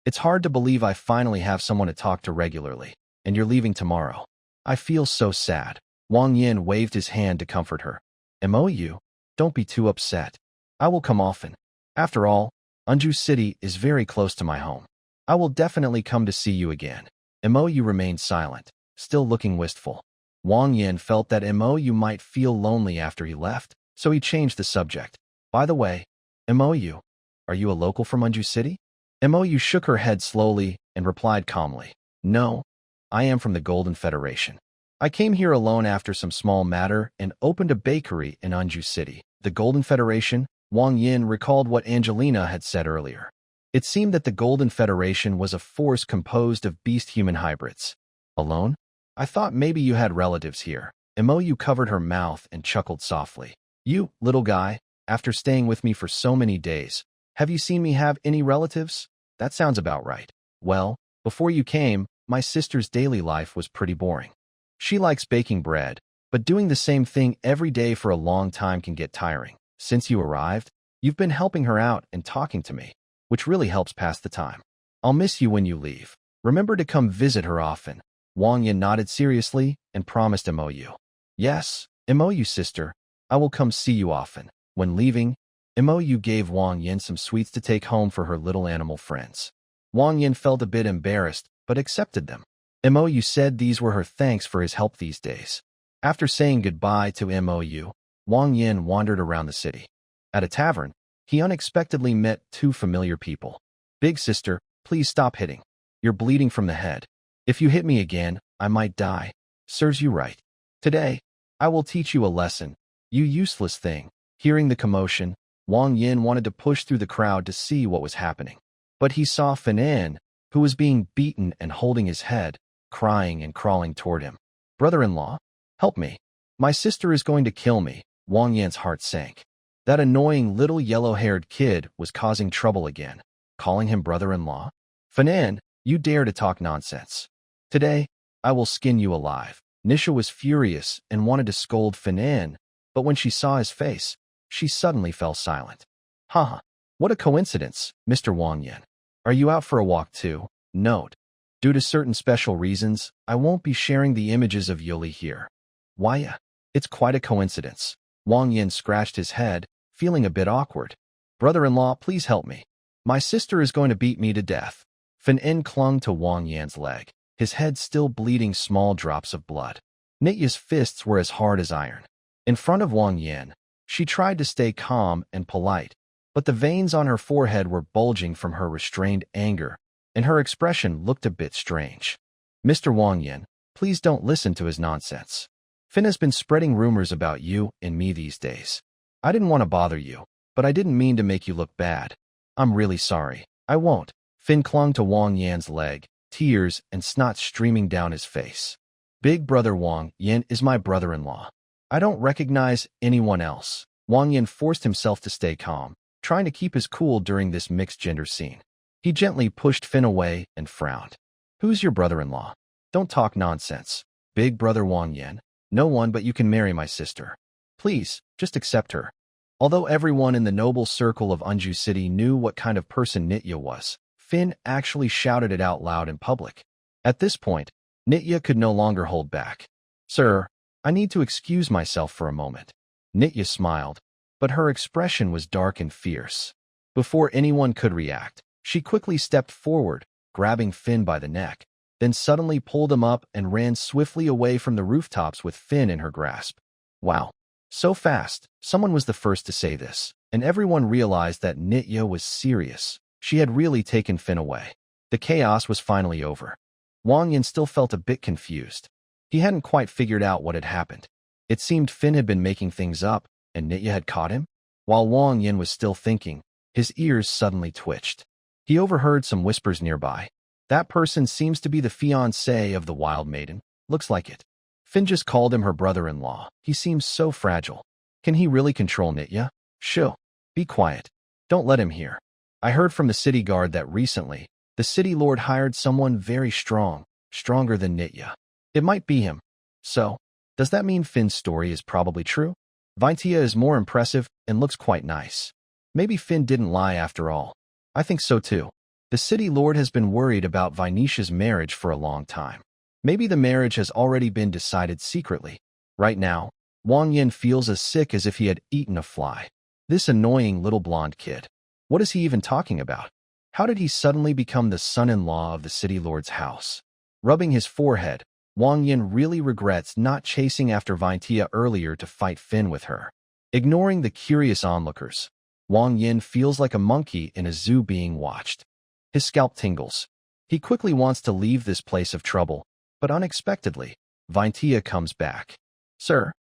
It's hard to believe I finally have someone to talk to regularly, and you're leaving tomorrow. I feel so sad. Wang Yin waved his hand to comfort her. Mou, don't be too upset. I will come often. After all, Anju City is very close to my home. I will definitely come to see you again. Mou remained silent, still looking wistful. Wang Yin felt that Mou might feel lonely after he left, so he changed the subject. By the way, Mou, are you a local from Anju City? Mou shook her head slowly and replied calmly, No, I am from the Golden Federation. I came here alone after some small matter and opened a bakery in Anju City. The Golden Federation? Wang Yin recalled what Angelina had said earlier. It seemed that the Golden Federation was a force composed of beast-human hybrids. Alone? I thought maybe you had relatives here. Imoyu covered her mouth and chuckled softly. You, little guy, after staying with me for so many days, have you seen me have any relatives? That sounds about right. Well, before you came, my sister's daily life was pretty boring. She likes baking bread, but doing the same thing every day for a long time can get tiring. Since you arrived, you've been helping her out and talking to me, which really helps pass the time. I'll miss you when you leave. Remember to come visit her often. Wang Yin nodded seriously and promised Imoyu. Yes, Imoyu sister, I will come see you often. When leaving, Imoyu gave Wang Yin some sweets to take home for her little animal friends. Wang Yin felt a bit embarrassed, but accepted them. Imoyu said these were her thanks for his help these days. After saying goodbye to Imoyu, Wang Yin wandered around the city. At a tavern, he unexpectedly met two familiar people. Big sister, please stop hitting. You're bleeding from the head. If you hit me again, I might die. Serves you right. Today, I will teach you a lesson, you useless thing. Hearing the commotion, Wang Yin wanted to push through the crowd to see what was happening. But he saw Finan, who was being beaten and holding his head, crying and crawling toward him. Brother-in-law, help me. My sister is going to kill me. Wang Yin's heart sank. That annoying little yellow-haired kid was causing trouble again, calling him brother-in-law. Finan, you dare to talk nonsense. Today, I will skin you alive. Nisha was furious and wanted to scold Finan, but when she saw his face, she suddenly fell silent. Haha, what a coincidence, Mr. Wang Yin. Are you out for a walk too? Note, due to certain special reasons, I won't be sharing the images of Yuli here. Why? It's quite a coincidence. Wang Yin scratched his head, feeling a bit awkward. Brother-in-law, please help me. My sister is going to beat me to death. Finan clung to Wang Yan's leg, his head still bleeding small drops of blood. Nitya's fists were as hard as iron. In front of Wang Yan, she tried to stay calm and polite, but the veins on her forehead were bulging from her restrained anger, and her expression looked a bit strange. Mr. Wang Yan, please don't listen to his nonsense. Fin has been spreading rumors about you and me these days. I didn't want to bother you, but I didn't mean to make you look bad. I'm really sorry. I won't. Fin clung to Wang Yan's leg, tears and snot streaming down his face. Big brother Wang Yan is my brother-in-law. I don't recognize anyone else. Wang Yan forced himself to stay calm, trying to keep his cool during this mixed-gender scene. He gently pushed Fin away and frowned. Who's your brother-in-law? Don't talk nonsense. Big brother Wang Yan. No one but you can marry my sister. Please, just accept her. Although everyone in the noble circle of Unju City knew what kind of person Nitya was, Fin actually shouted it out loud in public. At this point, Nitya could no longer hold back. Sir, I need to excuse myself for a moment. Nitya smiled, but her expression was dark and fierce. Before anyone could react, she quickly stepped forward, grabbing Fin by the neck, then suddenly pulled him up and ran swiftly away from the rooftops with Fin in her grasp. Wow. So fast, someone was the first to say this, and everyone realized that Nitya was serious. She had really taken Fin away. The chaos was finally over. Wang Yin still felt a bit confused. He hadn't quite figured out what had happened. It seemed Fin had been making things up, and Nitya had caught him. While Wang Yin was still thinking, his ears suddenly twitched. He overheard some whispers nearby. That person seems to be the fiancé of the wild maiden. Looks like it. Fin just called him her brother-in-law. He seems so fragile. Can he really control Nitya? Shoo. Be quiet. Don't let him hear. I heard from the city guard that recently, the city lord hired someone very strong, stronger than Nitya. It might be him. So, does that mean Fin's story is probably true? Vintia is more impressive and looks quite nice. Maybe Fin didn't lie after all. I think so too. The city lord has been worried about Vinicia's marriage for a long time. Maybe the marriage has already been decided secretly. Right now, Wang Yin feels as sick as if he had eaten a fly. This annoying little blonde kid. What is he even talking about? How did he suddenly become the son-in-law of the city lord's house? Rubbing his forehead, Wang Yin really regrets not chasing after Vintia earlier to fight Fin with her. Ignoring the curious onlookers, Wang Yin feels like a monkey in a zoo being watched. His scalp tingles. He quickly wants to leave this place of trouble, but unexpectedly, Vintia comes back. Sir,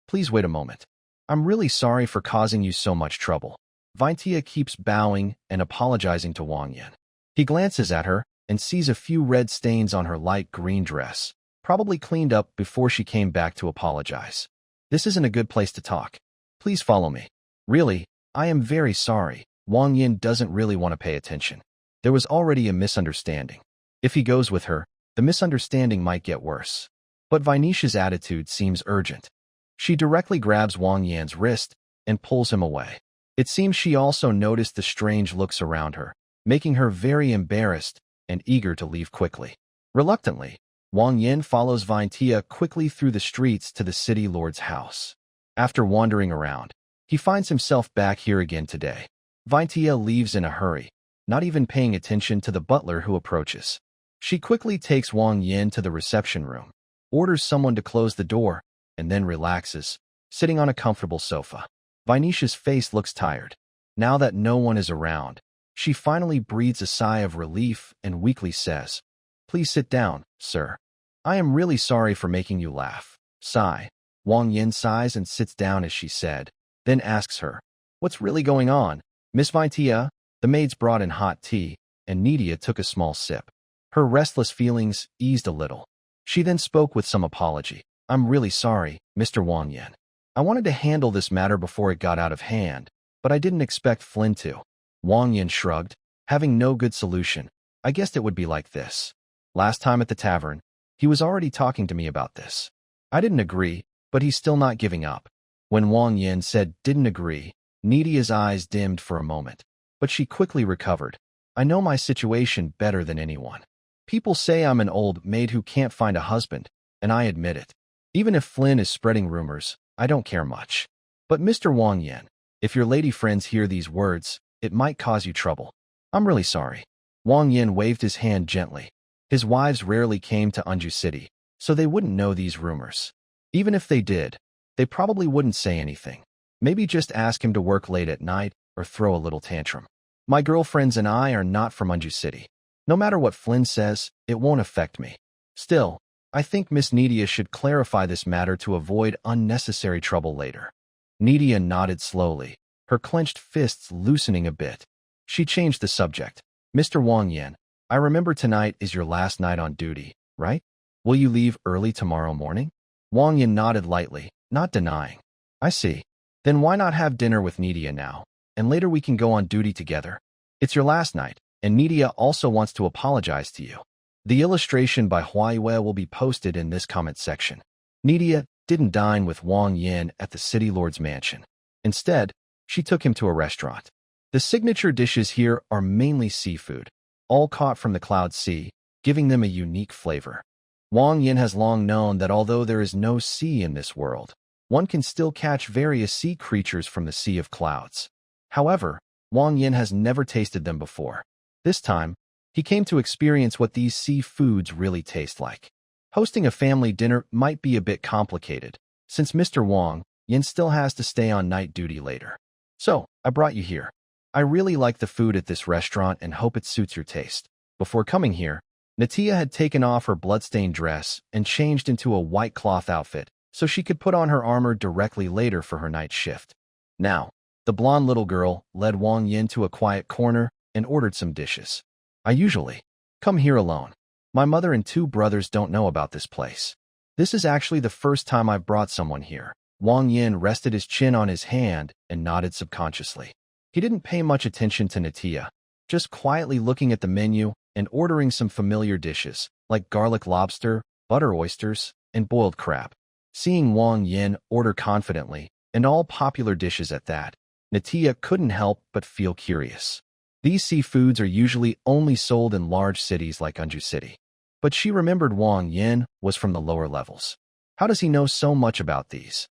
please wait a moment. I'm really sorry for causing you so much trouble. Vintia keeps bowing and apologizing to Wang Yin. He glances at her and sees a few red stains on her light green dress, probably cleaned up before she came back to apologize. This isn't a good place to talk. Please follow me. Really, I am very sorry. Wang Yin doesn't really want to pay attention. There was already a misunderstanding. If he goes with her, the misunderstanding might get worse. But Vinisha's attitude seems urgent. She directly grabs Wang Yan's wrist and pulls him away. It seems she also noticed the strange looks around her, making her very embarrassed and eager to leave quickly. Reluctantly, Wang Yin follows Vinetia quickly through the streets to the city lord's house. After wandering around, he finds himself back here again today. Vinetia leaves in a hurry, not even paying attention to the butler who approaches. She quickly takes Wang Yin to the reception room, orders someone to close the door, and then relaxes, sitting on a comfortable sofa. Vinisha's face looks tired. Now that no one is around, she finally breathes a sigh of relief and weakly says, "Please sit down, sir. I am really sorry for making you laugh." Sigh. Wang Yin sighs and sits down as she said, then asks her, "What's really going on, Miss Vinetia?" The maids brought in hot tea, and Nidia took a small sip. Her restless feelings eased a little. She then spoke with some apology. "I'm really sorry, Mr. Wang Yin. I wanted to handle this matter before it got out of hand, but I didn't expect Flynn to." Wang Yin shrugged, having no good solution. "I guessed it would be like this. Last time at the tavern, he was already talking to me about this. I didn't agree, but he's still not giving up." When Wang Yin said didn't agree, Nidia's eyes dimmed for a moment, but she quickly recovered. "I know my situation better than anyone. People say I'm an old maid who can't find a husband, and I admit it. Even if Flynn is spreading rumors, I don't care much. But Mr. Wang Yin, if your lady friends hear these words, it might cause you trouble. I'm really sorry." Wang Yin waved his hand gently. His wives rarely came to Anju City, so they wouldn't know these rumors. Even if they did, they probably wouldn't say anything. Maybe just ask him to work late at night or throw a little tantrum. "My girlfriends and I are not from Anju City. No matter what Flynn says, it won't affect me. Still, I think Miss Nidia should clarify this matter to avoid unnecessary trouble later." Nidia nodded slowly, her clenched fists loosening a bit. She changed the subject. "Mr. Wang Yin, I remember tonight is your last night on duty, right? Will you leave early tomorrow morning?" Wang Yin nodded lightly, not denying. "I see. Then why not have dinner with Nidia now, and later we can go on duty together? It's your last night, and Nidia also wants to apologize to you." The illustration by Huaiyue will be posted in this comment section. Nidia didn't dine with Wang Yin at the city lord's mansion. Instead, she took him to a restaurant. The signature dishes here are mainly seafood, all caught from the Cloud Sea, giving them a unique flavor. Wang Yin has long known that although there is no sea in this world, one can still catch various sea creatures from the Sea of Clouds. However, Wang Yin has never tasted them before. This time, he came to experience what these sea foods really taste like. Hosting a family dinner might be a bit complicated, since Mr. Wang Yin still has to stay on night duty later. "So, I brought you here. I really like the food at this restaurant and hope it suits your taste." Before coming here, Natia had taken off her bloodstained dress and changed into a white cloth outfit so she could put on her armor directly later for her night shift. Now, the blonde little girl led Wang Yin to a quiet corner and ordered some dishes. "I usually come here alone. My mother and two brothers don't know about this place. This is actually the first time I've brought someone here." Wang Yin rested his chin on his hand and nodded subconsciously. He didn't pay much attention to Natia, just quietly looking at the menu and ordering some familiar dishes, like garlic lobster, butter oysters, and boiled crab. Seeing Wang Yin order confidently, and all popular dishes at that, Natia couldn't help but feel curious. These seafoods are usually only sold in large cities like Anju City. But she remembered Wang Yin was from the lower levels. How does he know so much about these?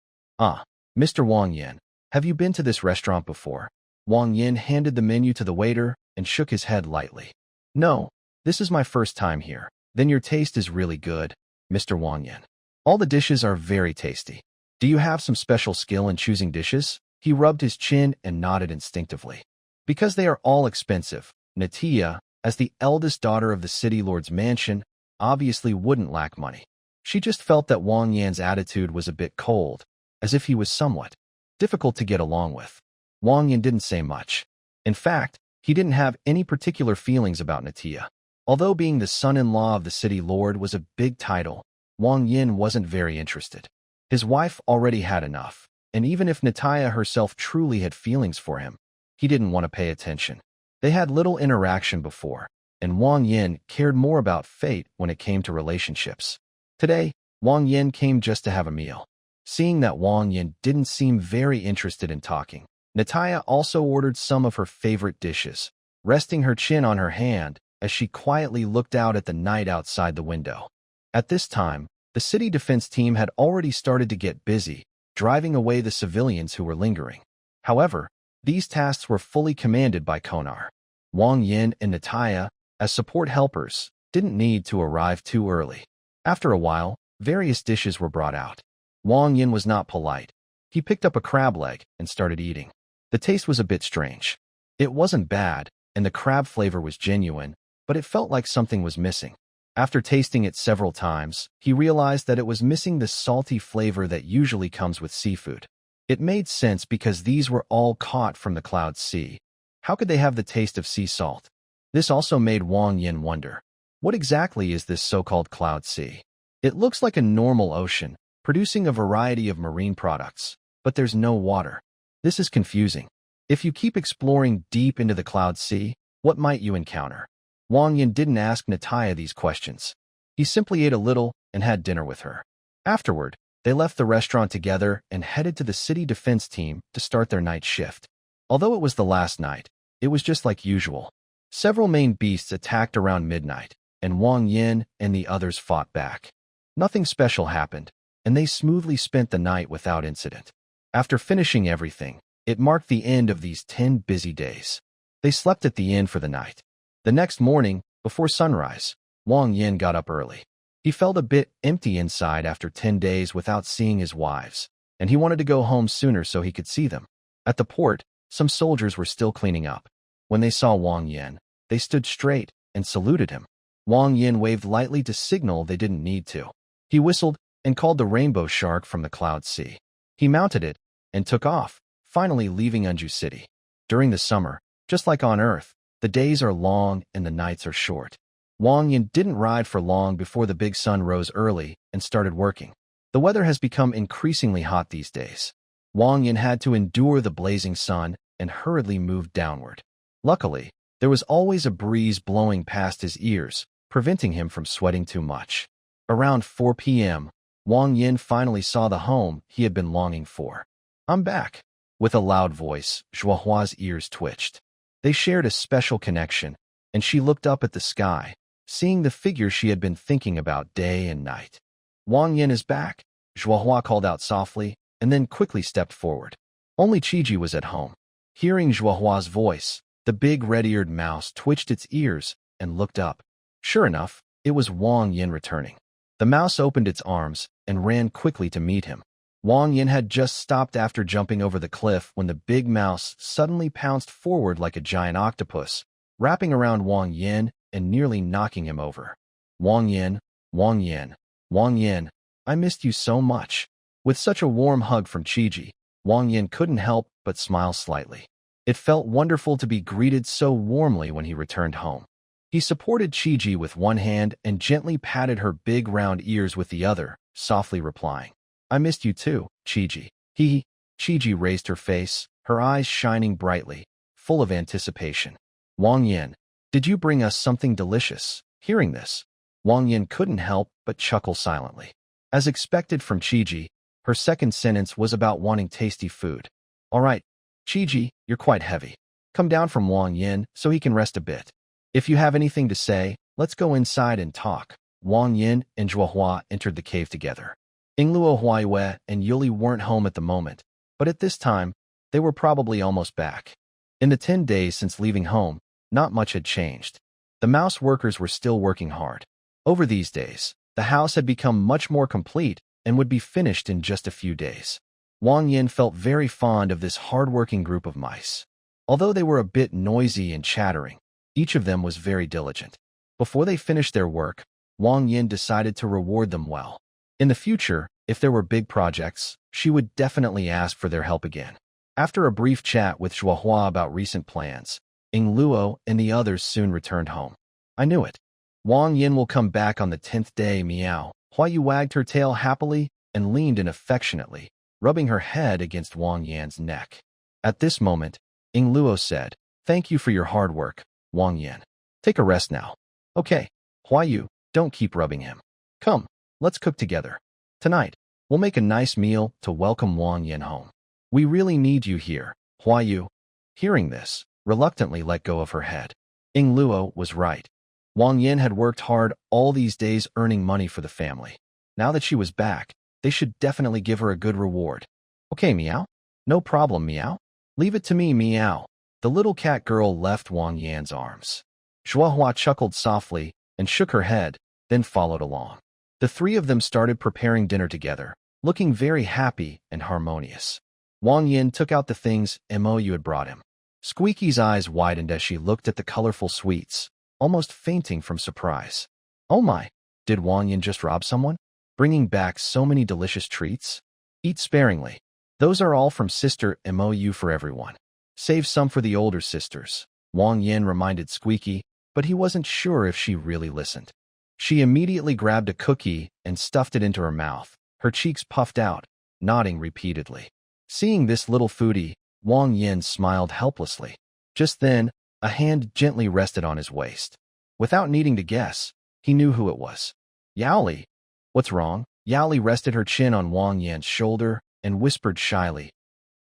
Mr. Wang Yin, have you been to this restaurant before?" Wang Yin handed the menu to the waiter and shook his head lightly. "No, this is my first time here." "Then your taste is really good, Mr. Wang Yin. All the dishes are very tasty. Do you have some special skill in choosing dishes?" He rubbed his chin and nodded instinctively. Because they are all expensive, Natia, as the eldest daughter of the city lord's mansion, obviously wouldn't lack money. She just felt that Wang Yan's attitude was a bit cold, as if he was somewhat difficult to get along with. Wang Yan didn't say much. In fact, he didn't have any particular feelings about Natia. Although being the son-in-law of the city lord was a big title, Wang Yin wasn't very interested. His wife already had enough, and even if Nataya herself truly had feelings for him, he didn't want to pay attention. They had little interaction before, and Wang Yin cared more about fate when it came to relationships. Today, Wang Yin came just to have a meal. Seeing that Wang Yin didn't seem very interested in talking, Nataya also ordered some of her favorite dishes, resting her chin on her hand as she quietly looked out at the night outside the window. At this time, the city defense team had already started to get busy, driving away the civilians who were lingering. However, these tasks were fully commanded by Konar. Wang Yin and Nataya, as support helpers, didn't need to arrive too early. After a while, various dishes were brought out. Wang Yin was not polite. He picked up a crab leg and started eating. The taste was a bit strange. It wasn't bad, and the crab flavor was genuine, but it felt like something was missing. After tasting it several times, he realized that it was missing the salty flavor that usually comes with seafood. It made sense because these were all caught from the Cloud Sea. How could they have the taste of sea salt? This also made Wang Yin wonder, what exactly is this so-called Cloud Sea? It looks like a normal ocean, producing a variety of marine products, but there's no water. This is confusing. If you keep exploring deep into the Cloud Sea, what might you encounter? Wang Yin didn't ask Nataya these questions. He simply ate a little and had dinner with her. Afterward, they left the restaurant together and headed to the city defense team to start their night shift. Although it was the last night, it was just like usual. Several main beasts attacked around midnight, and Wang Yin and the others fought back. Nothing special happened, and they smoothly spent the night without incident. After finishing everything, it marked the end of these 10 busy days. They slept at the inn for the night. The next morning, before sunrise, Wang Yin got up early. He felt a bit empty inside after 10 days without seeing his wives, and he wanted to go home sooner so he could see them. At the port, some soldiers were still cleaning up. When they saw Wang Yin, they stood straight and saluted him. Wang Yin waved lightly to signal they didn't need to. He whistled and called the rainbow shark from the Cloud Sea. He mounted it and took off, finally leaving Unju City. During the summer, just like on Earth, the days are long and the nights are short. Wang Yin didn't ride for long before the big sun rose early and started working. The weather has become increasingly hot these days. Wang Yin had to endure the blazing sun and hurriedly moved downward. Luckily, there was always a breeze blowing past his ears, preventing him from sweating too much. Around 4 p.m., Wang Yin finally saw the home he had been longing for. "I'm back." With a loud voice, Zhuohua's ears twitched. They shared a special connection, and she looked up at the sky, seeing the figure she had been thinking about day and night. "Wang Yin is back," Zhuohua called out softly, and then quickly stepped forward. Only Qiji was at home. Hearing Zhuohua's voice, the big red-eared mouse twitched its ears and looked up. Sure enough, it was Wang Yin returning. The mouse opened its arms and ran quickly to meet him. Wang Yin had just stopped after jumping over the cliff when the big mouse suddenly pounced forward like a giant octopus, wrapping around Wang Yin and nearly knocking him over. "Wang Yin, Wang Yin, Wang Yin, I missed you so much." With such a warm hug from Qiji, Wang Yin couldn't help but smile slightly. It felt wonderful to be greeted so warmly when he returned home. He supported Qiji with one hand and gently patted her big round ears with the other, softly replying, "I missed you too, Qiji." Qiji raised her face, her eyes shining brightly, full of anticipation. "Wang Yin, did you bring us something delicious?" Hearing this, Wang Yin couldn't help but chuckle silently. As expected from Qiji, her second sentence was about wanting tasty food. "All right, Qiji, you're quite heavy. Come down from Wang Yin so he can rest a bit. If you have anything to say, let's go inside and talk." Wang Yin and Zhuohua entered the cave together. Yingluo Huaiyue and Yuli weren't home at the moment, but at this time, they were probably almost back. In the 10 days since leaving home, not much had changed. The mouse workers were still working hard. Over these days, the house had become much more complete and would be finished in just a few days. Wang Yin felt very fond of this hard-working group of mice. Although they were a bit noisy and chattering, each of them was very diligent. Before they finished their work, Wang Yin decided to reward them well. In the future, if there were big projects, she would definitely ask for their help again. After a brief chat with Zhuohua about recent plans, Yingluo and the others soon returned home. "I knew it. Wang Yin will come back on the 10th day, meow," Huayu wagged her tail happily and leaned in affectionately, rubbing her head against Wang Yan's neck. At this moment, Ying Luo said, "Thank you for your hard work, Wang Yan. Take a rest now." "Okay, Huayu, don't keep rubbing him. Come, let's cook together. Tonight, we'll make a nice meal to welcome Wang Yan home. We really need you here." Huayu, hearing this, reluctantly let go of her head. Ying Luo was right. Wang Yan had worked hard all these days earning money for the family. Now that she was back, they should definitely give her a good reward. "Okay, Meow. No problem, Meow. Leave it to me, Meow." The little cat girl left Wang Yan's arms. Zhuohua chuckled softly and shook her head, then followed along. The three of them started preparing dinner together, looking very happy and harmonious. Wang Yan took out the things Mo had brought him. Squeaky's eyes widened as she looked at the colorful sweets, almost fainting from surprise. "Oh my, did Wang Yan just rob someone? Bringing back so many delicious treats? Eat sparingly. Those are all from Sister Mo for everyone. Save some for the older sisters," Wang Yan reminded Squeaky, but he wasn't sure if she really listened. She immediately grabbed a cookie and stuffed it into her mouth, her cheeks puffed out, nodding repeatedly. Seeing this little foodie, Wang Yan smiled helplessly. Just then, a hand gently rested on his waist. Without needing to guess, he knew who it was. "Yaoli." "What's wrong?" Yaoli rested her chin on Wang Yan's shoulder and whispered shyly,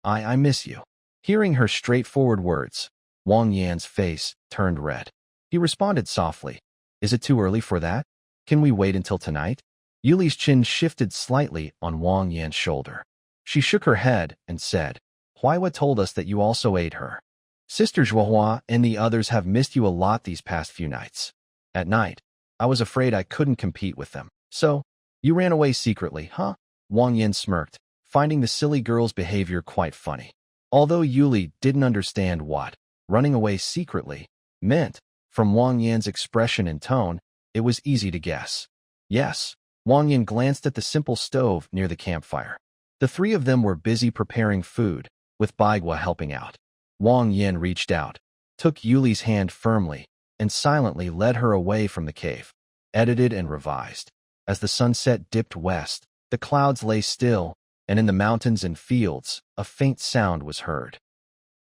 I miss you." Hearing her straightforward words, Wang Yan's face turned red. He responded softly, "Is it too early for that? Can we wait until tonight?" Yuli's chin shifted slightly on Wang Yan's shoulder. She shook her head and said, "Huaiwa told us that you also ate her. Sister Zhuohua and the others have missed you a lot these past few nights. At night, I was afraid I couldn't compete with them. So, you ran away secretly, huh?" Wang Yan smirked, finding the silly girl's behavior quite funny. Although Yuli didn't understand what running away secretly meant, from Wang Yan's expression and tone, it was easy to guess. Yes, Wang Yan glanced at the simple stove near the campfire. The three of them were busy preparing food, with Baigua helping out. Wang Yan reached out, took Yuli's hand firmly, and silently led her away from the cave. Edited and revised. As the sunset dipped west, the clouds lay still, and in the mountains and fields, a faint sound was heard.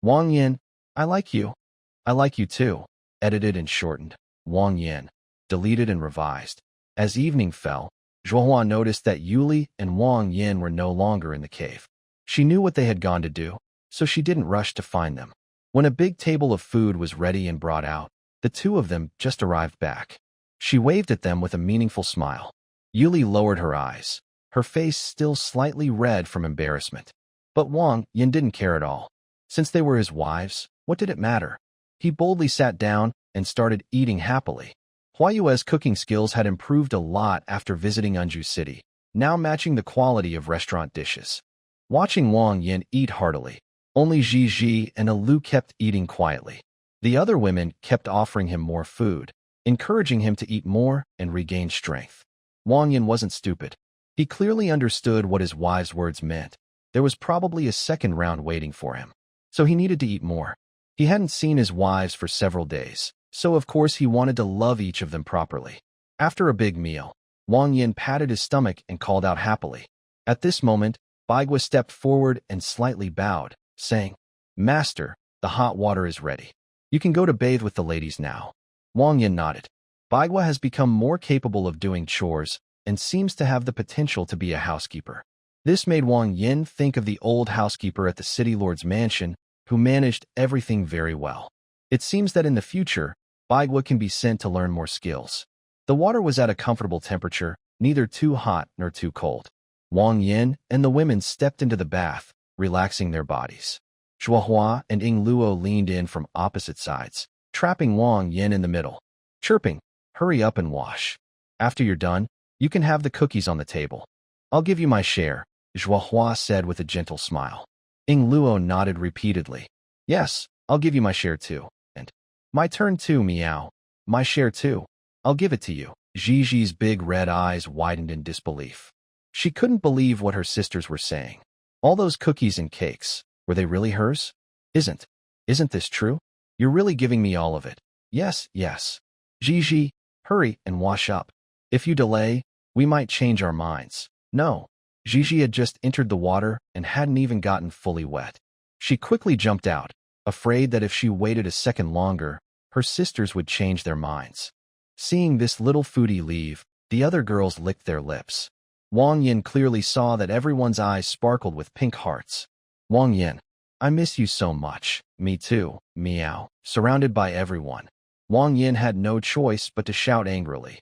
"Wang Yan, I like you. I like you too." Edited and shortened. Wang Yan. Deleted and revised. As evening fell, Zhuohua noticed that Yuli and Wang Yan were no longer in the cave. She knew what they had gone to do, so she didn't rush to find them. When a big table of food was ready and brought out, the two of them just arrived back. She waved at them with a meaningful smile. Yuli lowered her eyes, her face still slightly red from embarrassment. But Wang Yan didn't care at all. Since they were his wives, what did it matter? He boldly sat down and started eating happily. Huayue's cooking skills had improved a lot after visiting Anju City, now matching the quality of restaurant dishes. Watching Wang Yan eat heartily, only Ji and Alu kept eating quietly. The other women kept offering him more food, encouraging him to eat more and regain strength. Wang Yan wasn't stupid. He clearly understood what his wives' words meant. There was probably a second round waiting for him, so he needed to eat more. He hadn't seen his wives for several days, so of course he wanted to love each of them properly. After a big meal, Wang Yan patted his stomach and called out happily. At this moment, Baigua stepped forward and slightly bowed, saying, "Master, the hot water is ready. You can go to bathe with the ladies now." Wang Yan nodded. Baigua has become more capable of doing chores and seems to have the potential to be a housekeeper. This made Wang Yan think of the old housekeeper at the city lord's mansion, who managed everything very well. It seems that in the future, Baigua can be sent to learn more skills. The water was at a comfortable temperature, neither too hot nor too cold. Wang Yan and the women stepped into the bath, relaxing their bodies. Zhuohua and Ying Luo leaned in from opposite sides, trapping Wang Yan in the middle, chirping, "Hurry up and wash. After you're done, you can have the cookies on the table." "I'll give you my share," Zhuohua said with a gentle smile. Ying Luo nodded repeatedly. "Yes, I'll give you my share too." And, "My turn too, Meow. My share too. I'll give it to you." Gigi's big red eyes widened in disbelief. She couldn't believe what her sisters were saying. All those cookies and cakes, were they really hers? Isn't this true? You're really giving me all of it." "Yes, yes." "Gigi, hurry and wash up. If you delay, We might change our minds. No. Gigi had just entered the water and hadn't even gotten fully wet. She quickly jumped out, afraid that if she waited a second longer, her sisters would change their minds. Seeing this little foodie leave, the other girls licked their lips. Wang Yin clearly saw that everyone's eyes sparkled with pink hearts. Wang Yin, I miss you so much. Me too, meow. Surrounded by everyone, Wang Yin had no choice but to shout angrily.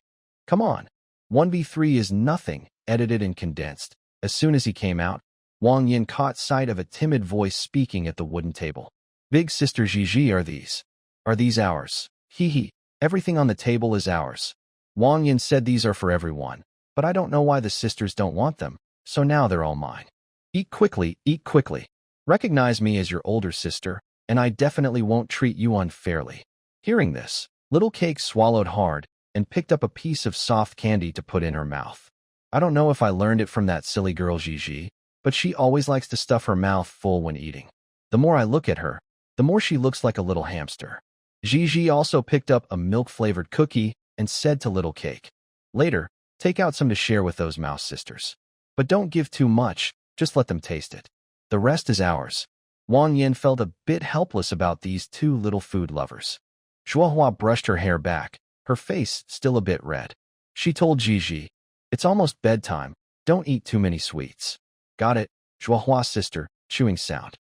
Come on. 1v3 is nothing, edited and condensed. As soon as he came out, Wang Yin caught sight of a timid voice speaking at the wooden table. Big sister Gigi, are these ours? Hee hee. Everything on the table is ours. Wang Yin said these are for everyone, but I don't know why the sisters don't want them, so now they're all mine. Eat quickly, eat quickly. Recognize me as your older sister, and I definitely won't treat you unfairly. Hearing this, Little Cake swallowed hard and picked up a piece of soft candy to put in her mouth. I don't know if I learned it from that silly girl Gigi, but she always likes to stuff her mouth full when eating. The more I look at her, the more she looks like a little hamster. Gigi also picked up a milk-flavored cookie and said to Little Cake, later, take out some to share with those mouse sisters. But don't give too much, just let them taste it. The rest is ours. Wang Yin felt a bit helpless about these two little food lovers. Shuohua brushed her hair back, her face still a bit red. She told Gigi, it's almost bedtime, don't eat too many sweets. Got it, Shuohua's sister, chewing sound.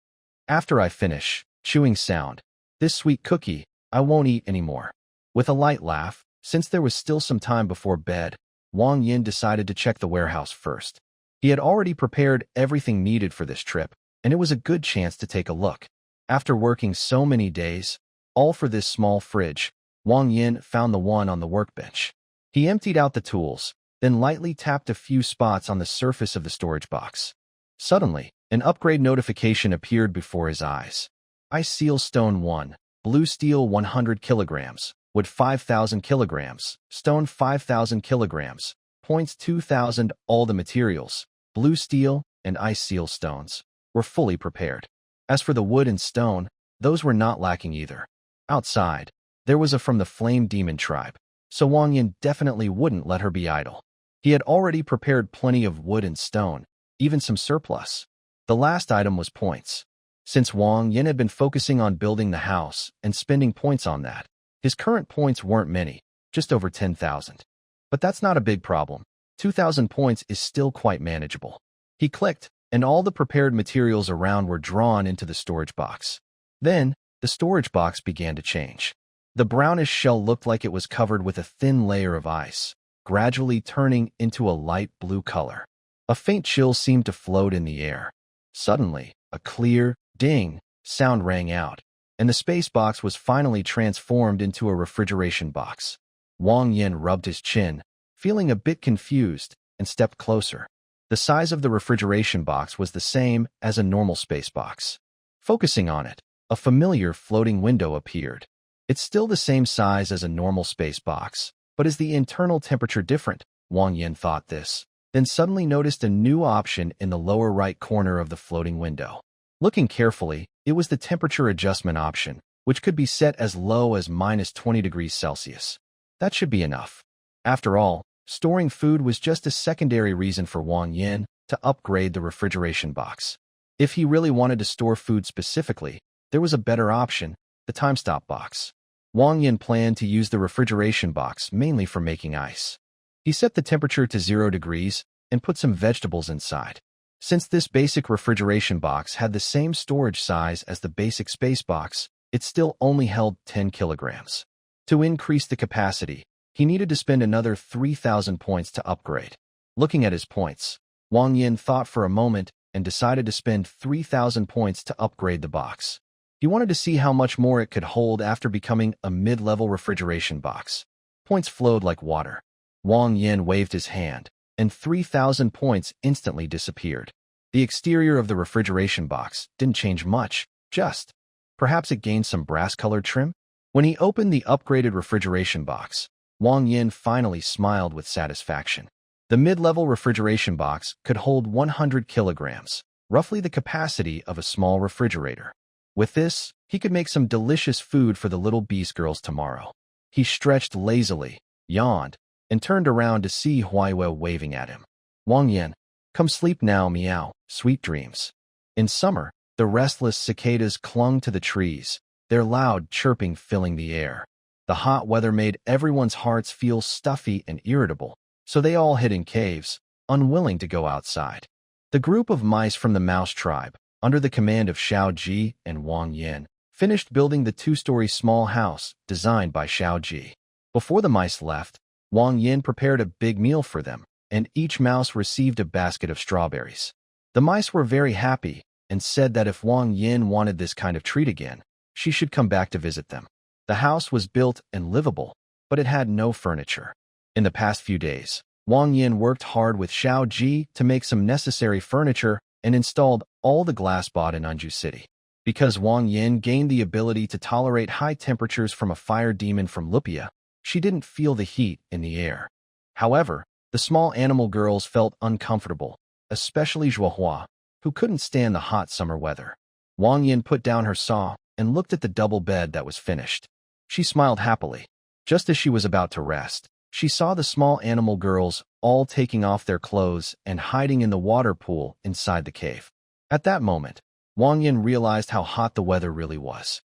After I finish, chewing sound, this sweet cookie, I won't eat anymore. With a light laugh, since there was still some time before bed, Wang Yin decided to check the warehouse first. He had already prepared everything needed for this trip, and it was a good chance to take a look. After working so many days, all for this small fridge, Wang Yin found the one on the workbench. He emptied out the tools, then lightly tapped a few spots on the surface of the storage box. Suddenly, an upgrade notification appeared before his eyes. Ice Seal Stone 1, Blue Steel 100 kilograms, Wood 5,000 kilograms, Stone 5,000 kilograms, Points 2,000. All the materials, blue steel and ice seal stones, were fully prepared. As for the wood and stone, those were not lacking either. Outside, there was a from the Flame Demon tribe, so Wang Yin definitely wouldn't let her be idle. He had already prepared plenty of wood and stone, even some surplus. The last item was points. Since Wang Yin had been focusing on building the house and spending points on that, his current points weren't many, just over 10,000. But that's not a big problem. 2,000 points is still quite manageable. He clicked, and all the prepared materials around were drawn into the storage box. Then, the storage box began to change. The brownish shell looked like it was covered with a thin layer of ice, gradually turning into a light blue color. A faint chill seemed to float in the air. Suddenly, a clear, ding sound rang out, and the space box was finally transformed into a refrigeration box. Wang Yin rubbed his chin, feeling a bit confused, and stepped closer. The size of the refrigeration box was the same as a normal space box. Focusing on it, a familiar floating window appeared. It's still the same size as a normal space box, but is the internal temperature different? Wang Yin thought this, then suddenly noticed a new option in the lower right corner of the floating window. Looking carefully, it was the temperature adjustment option, which could be set as low as -20 degrees Celsius. That should be enough. After all, storing food was just a secondary reason for Wang Yin to upgrade the refrigeration box. If he really wanted to store food specifically, there was a better option, the time stop box. Wang Yin planned to use the refrigeration box mainly for making ice. He set the temperature to 0 degrees and put some vegetables inside. Since this basic refrigeration box had the same storage size as the basic space box, it still only held 10 kilograms. To increase the capacity, he needed to spend another 3,000 points to upgrade. Looking at his points, Wang Yin thought for a moment and decided to spend 3,000 points to upgrade the box. He wanted to see how much more it could hold after becoming a mid-level refrigeration box. Points flowed like water. Wang Yin waved his hand, and 3,000 points instantly disappeared. The exterior of the refrigeration box didn't change much, just perhaps it gained some brass-colored trim? When he opened the upgraded refrigeration box, Wang Yin finally smiled with satisfaction. The mid-level refrigeration box could hold 100 kilograms, roughly the capacity of a small refrigerator. With this, he could make some delicious food for the little beast girls tomorrow. He stretched lazily, yawned, and turned around to see Huaiwe waving at him. Wang Yan, come sleep now, meow, sweet dreams. In summer, the restless cicadas clung to the trees, their loud chirping filling the air. The hot weather made everyone's hearts feel stuffy and irritable, so they all hid in caves, unwilling to go outside. The group of mice from the mouse tribe, under the command of Xiao Ji and Wang Yan, finished building the two-story small house designed by Xiao Ji. Before the mice left, Wang Yan prepared a big meal for them, and each mouse received a basket of strawberries. The mice were very happy and said that if Wang Yan wanted this kind of treat again, she should come back to visit them. The house was built and livable, but it had no furniture. In the past few days, Wang Yan worked hard with Xiao Ji to make some necessary furniture and installed all the glass bought in Anju City. Because Wang Yan gained the ability to tolerate high temperatures from a fire demon from Lupia, she didn't feel the heat in the air. However, the small animal girls felt uncomfortable, especially Zhuohua, who couldn't stand the hot summer weather. Wang Yan put down her saw and looked at the double bed that was finished. She smiled happily. Just as she was about to rest, she saw the small animal girls all taking off their clothes and hiding in the water pool inside the cave. At that moment, Wang Yan realized how hot the weather really was.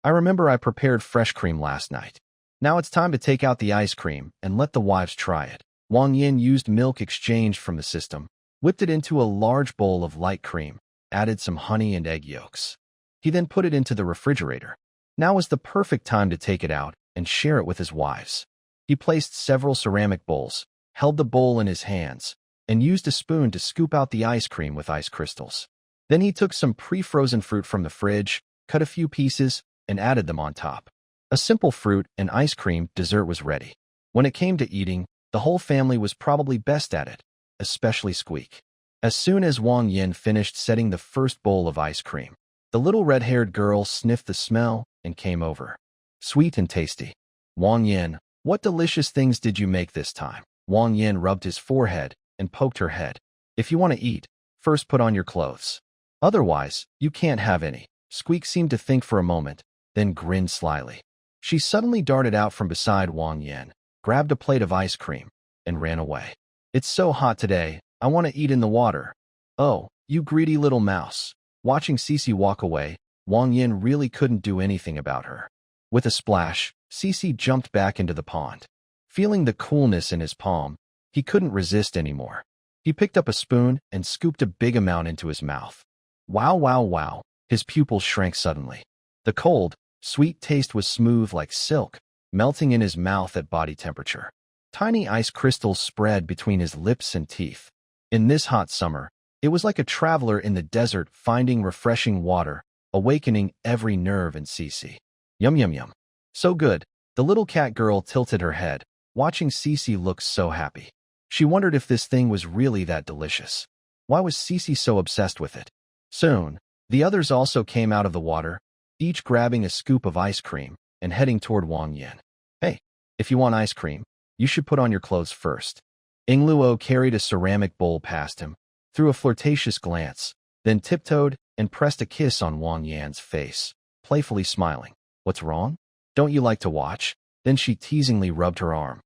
I remember I prepared fresh cream last night. Now it's time to take out the ice cream and let the wives try it. Wang Yan used milk exchanged from the system, whipped it into a large bowl of light cream, added some honey and egg yolks. He then put it into the refrigerator. Now was the perfect time to take it out and share it with his wives. He placed several ceramic bowls, held the bowl in his hands, and used a spoon to scoop out the ice cream with ice crystals. Then he took some pre-frozen fruit from the fridge, cut a few pieces, and added them on top. A simple fruit and ice cream dessert was ready. When it came to eating, the whole family was probably best at it, especially Squeak. As soon as Wang Yan finished setting the first bowl of ice cream, the little red-haired girl sniffed the smell and came over. Sweet and tasty. Wang Yan, what delicious things did you make this time? Wang Yan rubbed his forehead and poked her head. If you want to eat, first put on your clothes. Otherwise, you can't have any. Squeak seemed to think for a moment, then grinned slyly. She suddenly darted out from beside Wang Yan, grabbed a plate of ice cream, and ran away. It's so hot today, I want to eat in the water. Oh, you greedy little mouse. Watching Cece walk away, Wang Yan really couldn't do anything about her. With a splash, Cece jumped back into the pond. Feeling the coolness in his palm, he couldn't resist anymore. He picked up a spoon and scooped a big amount into his mouth. Wow, wow, wow. His pupils shrank suddenly. The cold, sweet taste was smooth like silk, melting in his mouth at body temperature. Tiny ice crystals spread between his lips and teeth. In this hot summer, it was like a traveler in the desert finding refreshing water, awakening every nerve in Cece. Yum yum yum. So good. The little cat girl tilted her head, watching Cece look so happy. She wondered if this thing was really that delicious. Why was Cece so obsessed with it? Soon, the others also came out of the water, each grabbing a scoop of ice cream and heading toward Wang Yan. Hey, if you want ice cream, you should put on your clothes first. Ingluo carried a ceramic bowl past him, threw a flirtatious glance, then tiptoed and pressed a kiss on Wang Yan's face, playfully smiling. What's wrong? Don't you like to watch? Then she teasingly rubbed her arm.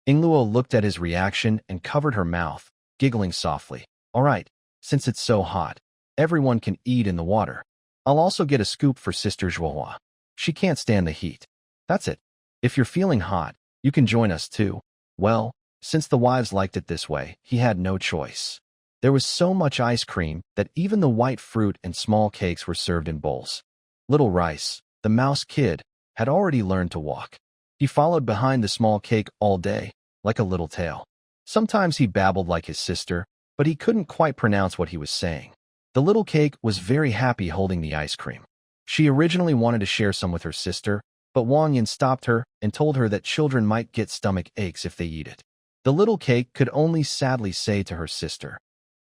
Ingluo looked at his reaction and covered her mouth, giggling softly. All right, since it's so hot, everyone can eat in the water. I'll also get a scoop for Sister Zhuohua. She can't stand the heat. That's it. If you're feeling hot, you can join us too. Well, since the wives liked it this way, he had no choice. There was so much ice cream that even the white fruit and small cakes were served in bowls. Little Rice, the mouse kid, had already learned to walk. He followed behind the small cake all day, like a little tail. Sometimes he babbled like his sister, but he couldn't quite pronounce what he was saying. The little cake was very happy holding the ice cream. She originally wanted to share some with her sister, but Wang Yan stopped her and told her that children might get stomach aches if they eat it. The little cake could only sadly say to her sister,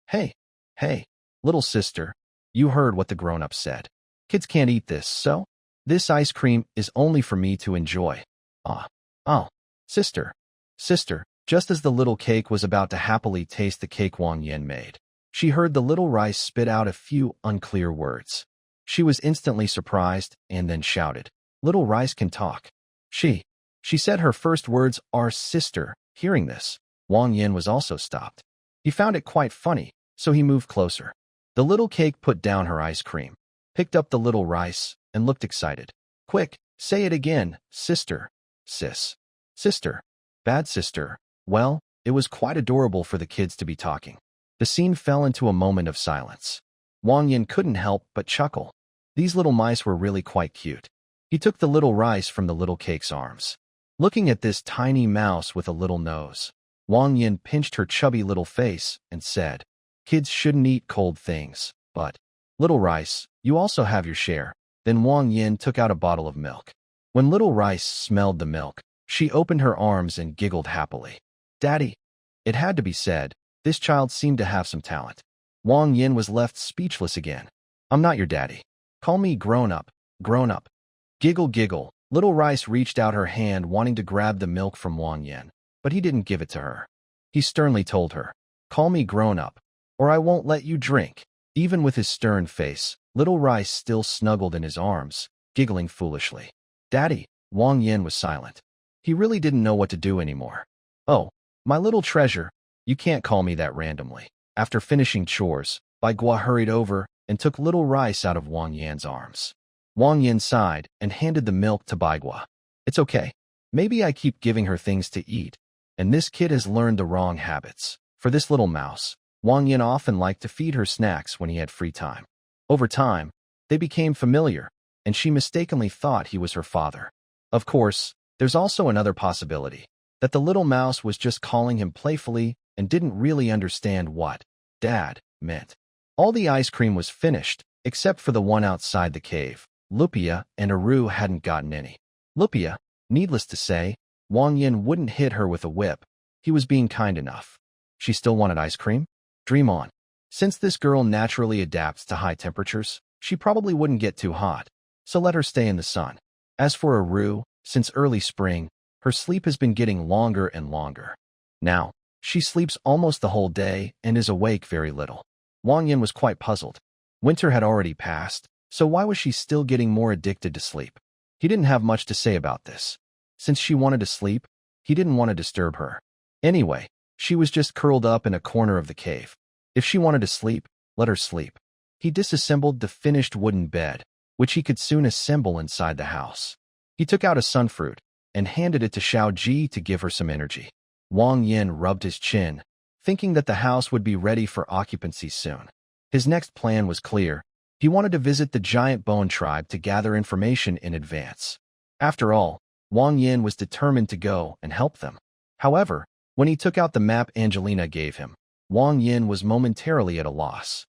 Hey, little sister, you heard what the grown-ups said. Kids can't eat this, so? This ice cream is only for me to enjoy. Oh, sister. Just as the little cake was about to happily taste the cake Wang Yan made, she heard the little rice spit out a few unclear words. She was instantly surprised and then shouted, Little Rice can talk. She said her first words are sister Hearing this, Wang Yin was also stopped. He found it quite funny, so he moved closer. The little cake put down her ice cream, picked up the little rice, and looked excited. Quick, say it again, sister. Sis. Sister. Bad sister. Well, it was quite adorable for the kids to be talking. The scene fell into a moment of silence. Wang Yin couldn't help but chuckle. These little mice were really quite cute. He took the little rice from the little cake's arms. Looking at this tiny mouse with a little nose, Wang Yin pinched her chubby little face and said, "Kids shouldn't eat cold things, but, little rice, you also have your share." Then Wang Yin took out a bottle of milk. When little rice smelled the milk, she opened her arms and giggled happily. Daddy. It had to be said, this child seemed to have some talent. Wang Yin was left speechless again. I'm not your daddy. Call me grown up, grown up. Giggle giggle. Little rice reached out her hand wanting to grab the milk from Wang Yin, but he didn't give it to her. He sternly told her, call me grown up, or I won't let you drink. Even with his stern face, little rice still snuggled in his arms, giggling foolishly. Daddy. Wang Yin was silent. He really didn't know what to do anymore. Oh, my little treasure, you can't call me that randomly. After finishing chores, Bai Gua hurried over and took little rice out of Wang Yin's arms. Wang Yin sighed and handed the milk to Bai Gua. It's okay. Maybe I keep giving her things to eat, and this kid has learned the wrong habits. For this little mouse, Wang Yin often liked to feed her snacks when he had free time. Over time, they became familiar, and she mistakenly thought he was her father. Of course, there's also another possibility, that the little mouse was just calling him playfully and didn't really understand what Dad meant. All the ice cream was finished, except for the one outside the cave. Lupia and Aru hadn't gotten any. Lupia, needless to say, Wang Yin wouldn't hit her with a whip. He was being kind enough. She still wanted ice cream? Dream on. Since this girl naturally adapts to high temperatures, she probably wouldn't get too hot, so let her stay in the sun. As for Aru, since early spring, her sleep has been getting longer and longer. Now, she sleeps almost the whole day and is awake very little. Wang Yin was quite puzzled. Winter had already passed, so why was she still getting more addicted to sleep? He didn't have much to say about this. Since she wanted to sleep, he didn't want to disturb her. Anyway, she was just curled up in a corner of the cave. If she wanted to sleep, let her sleep. He disassembled the finished wooden bed, which he could soon assemble inside the house. He took out a sunfruit and handed it to Xiao Ji to give her some energy. Wang Yin rubbed his chin, thinking that the house would be ready for occupancy soon. His next plan was clear. He wanted to visit the giant bone tribe to gather information in advance. After all, Wang Yin was determined to go and help them. However, when he took out the map Angelina gave him, Wang Yin was momentarily at a loss.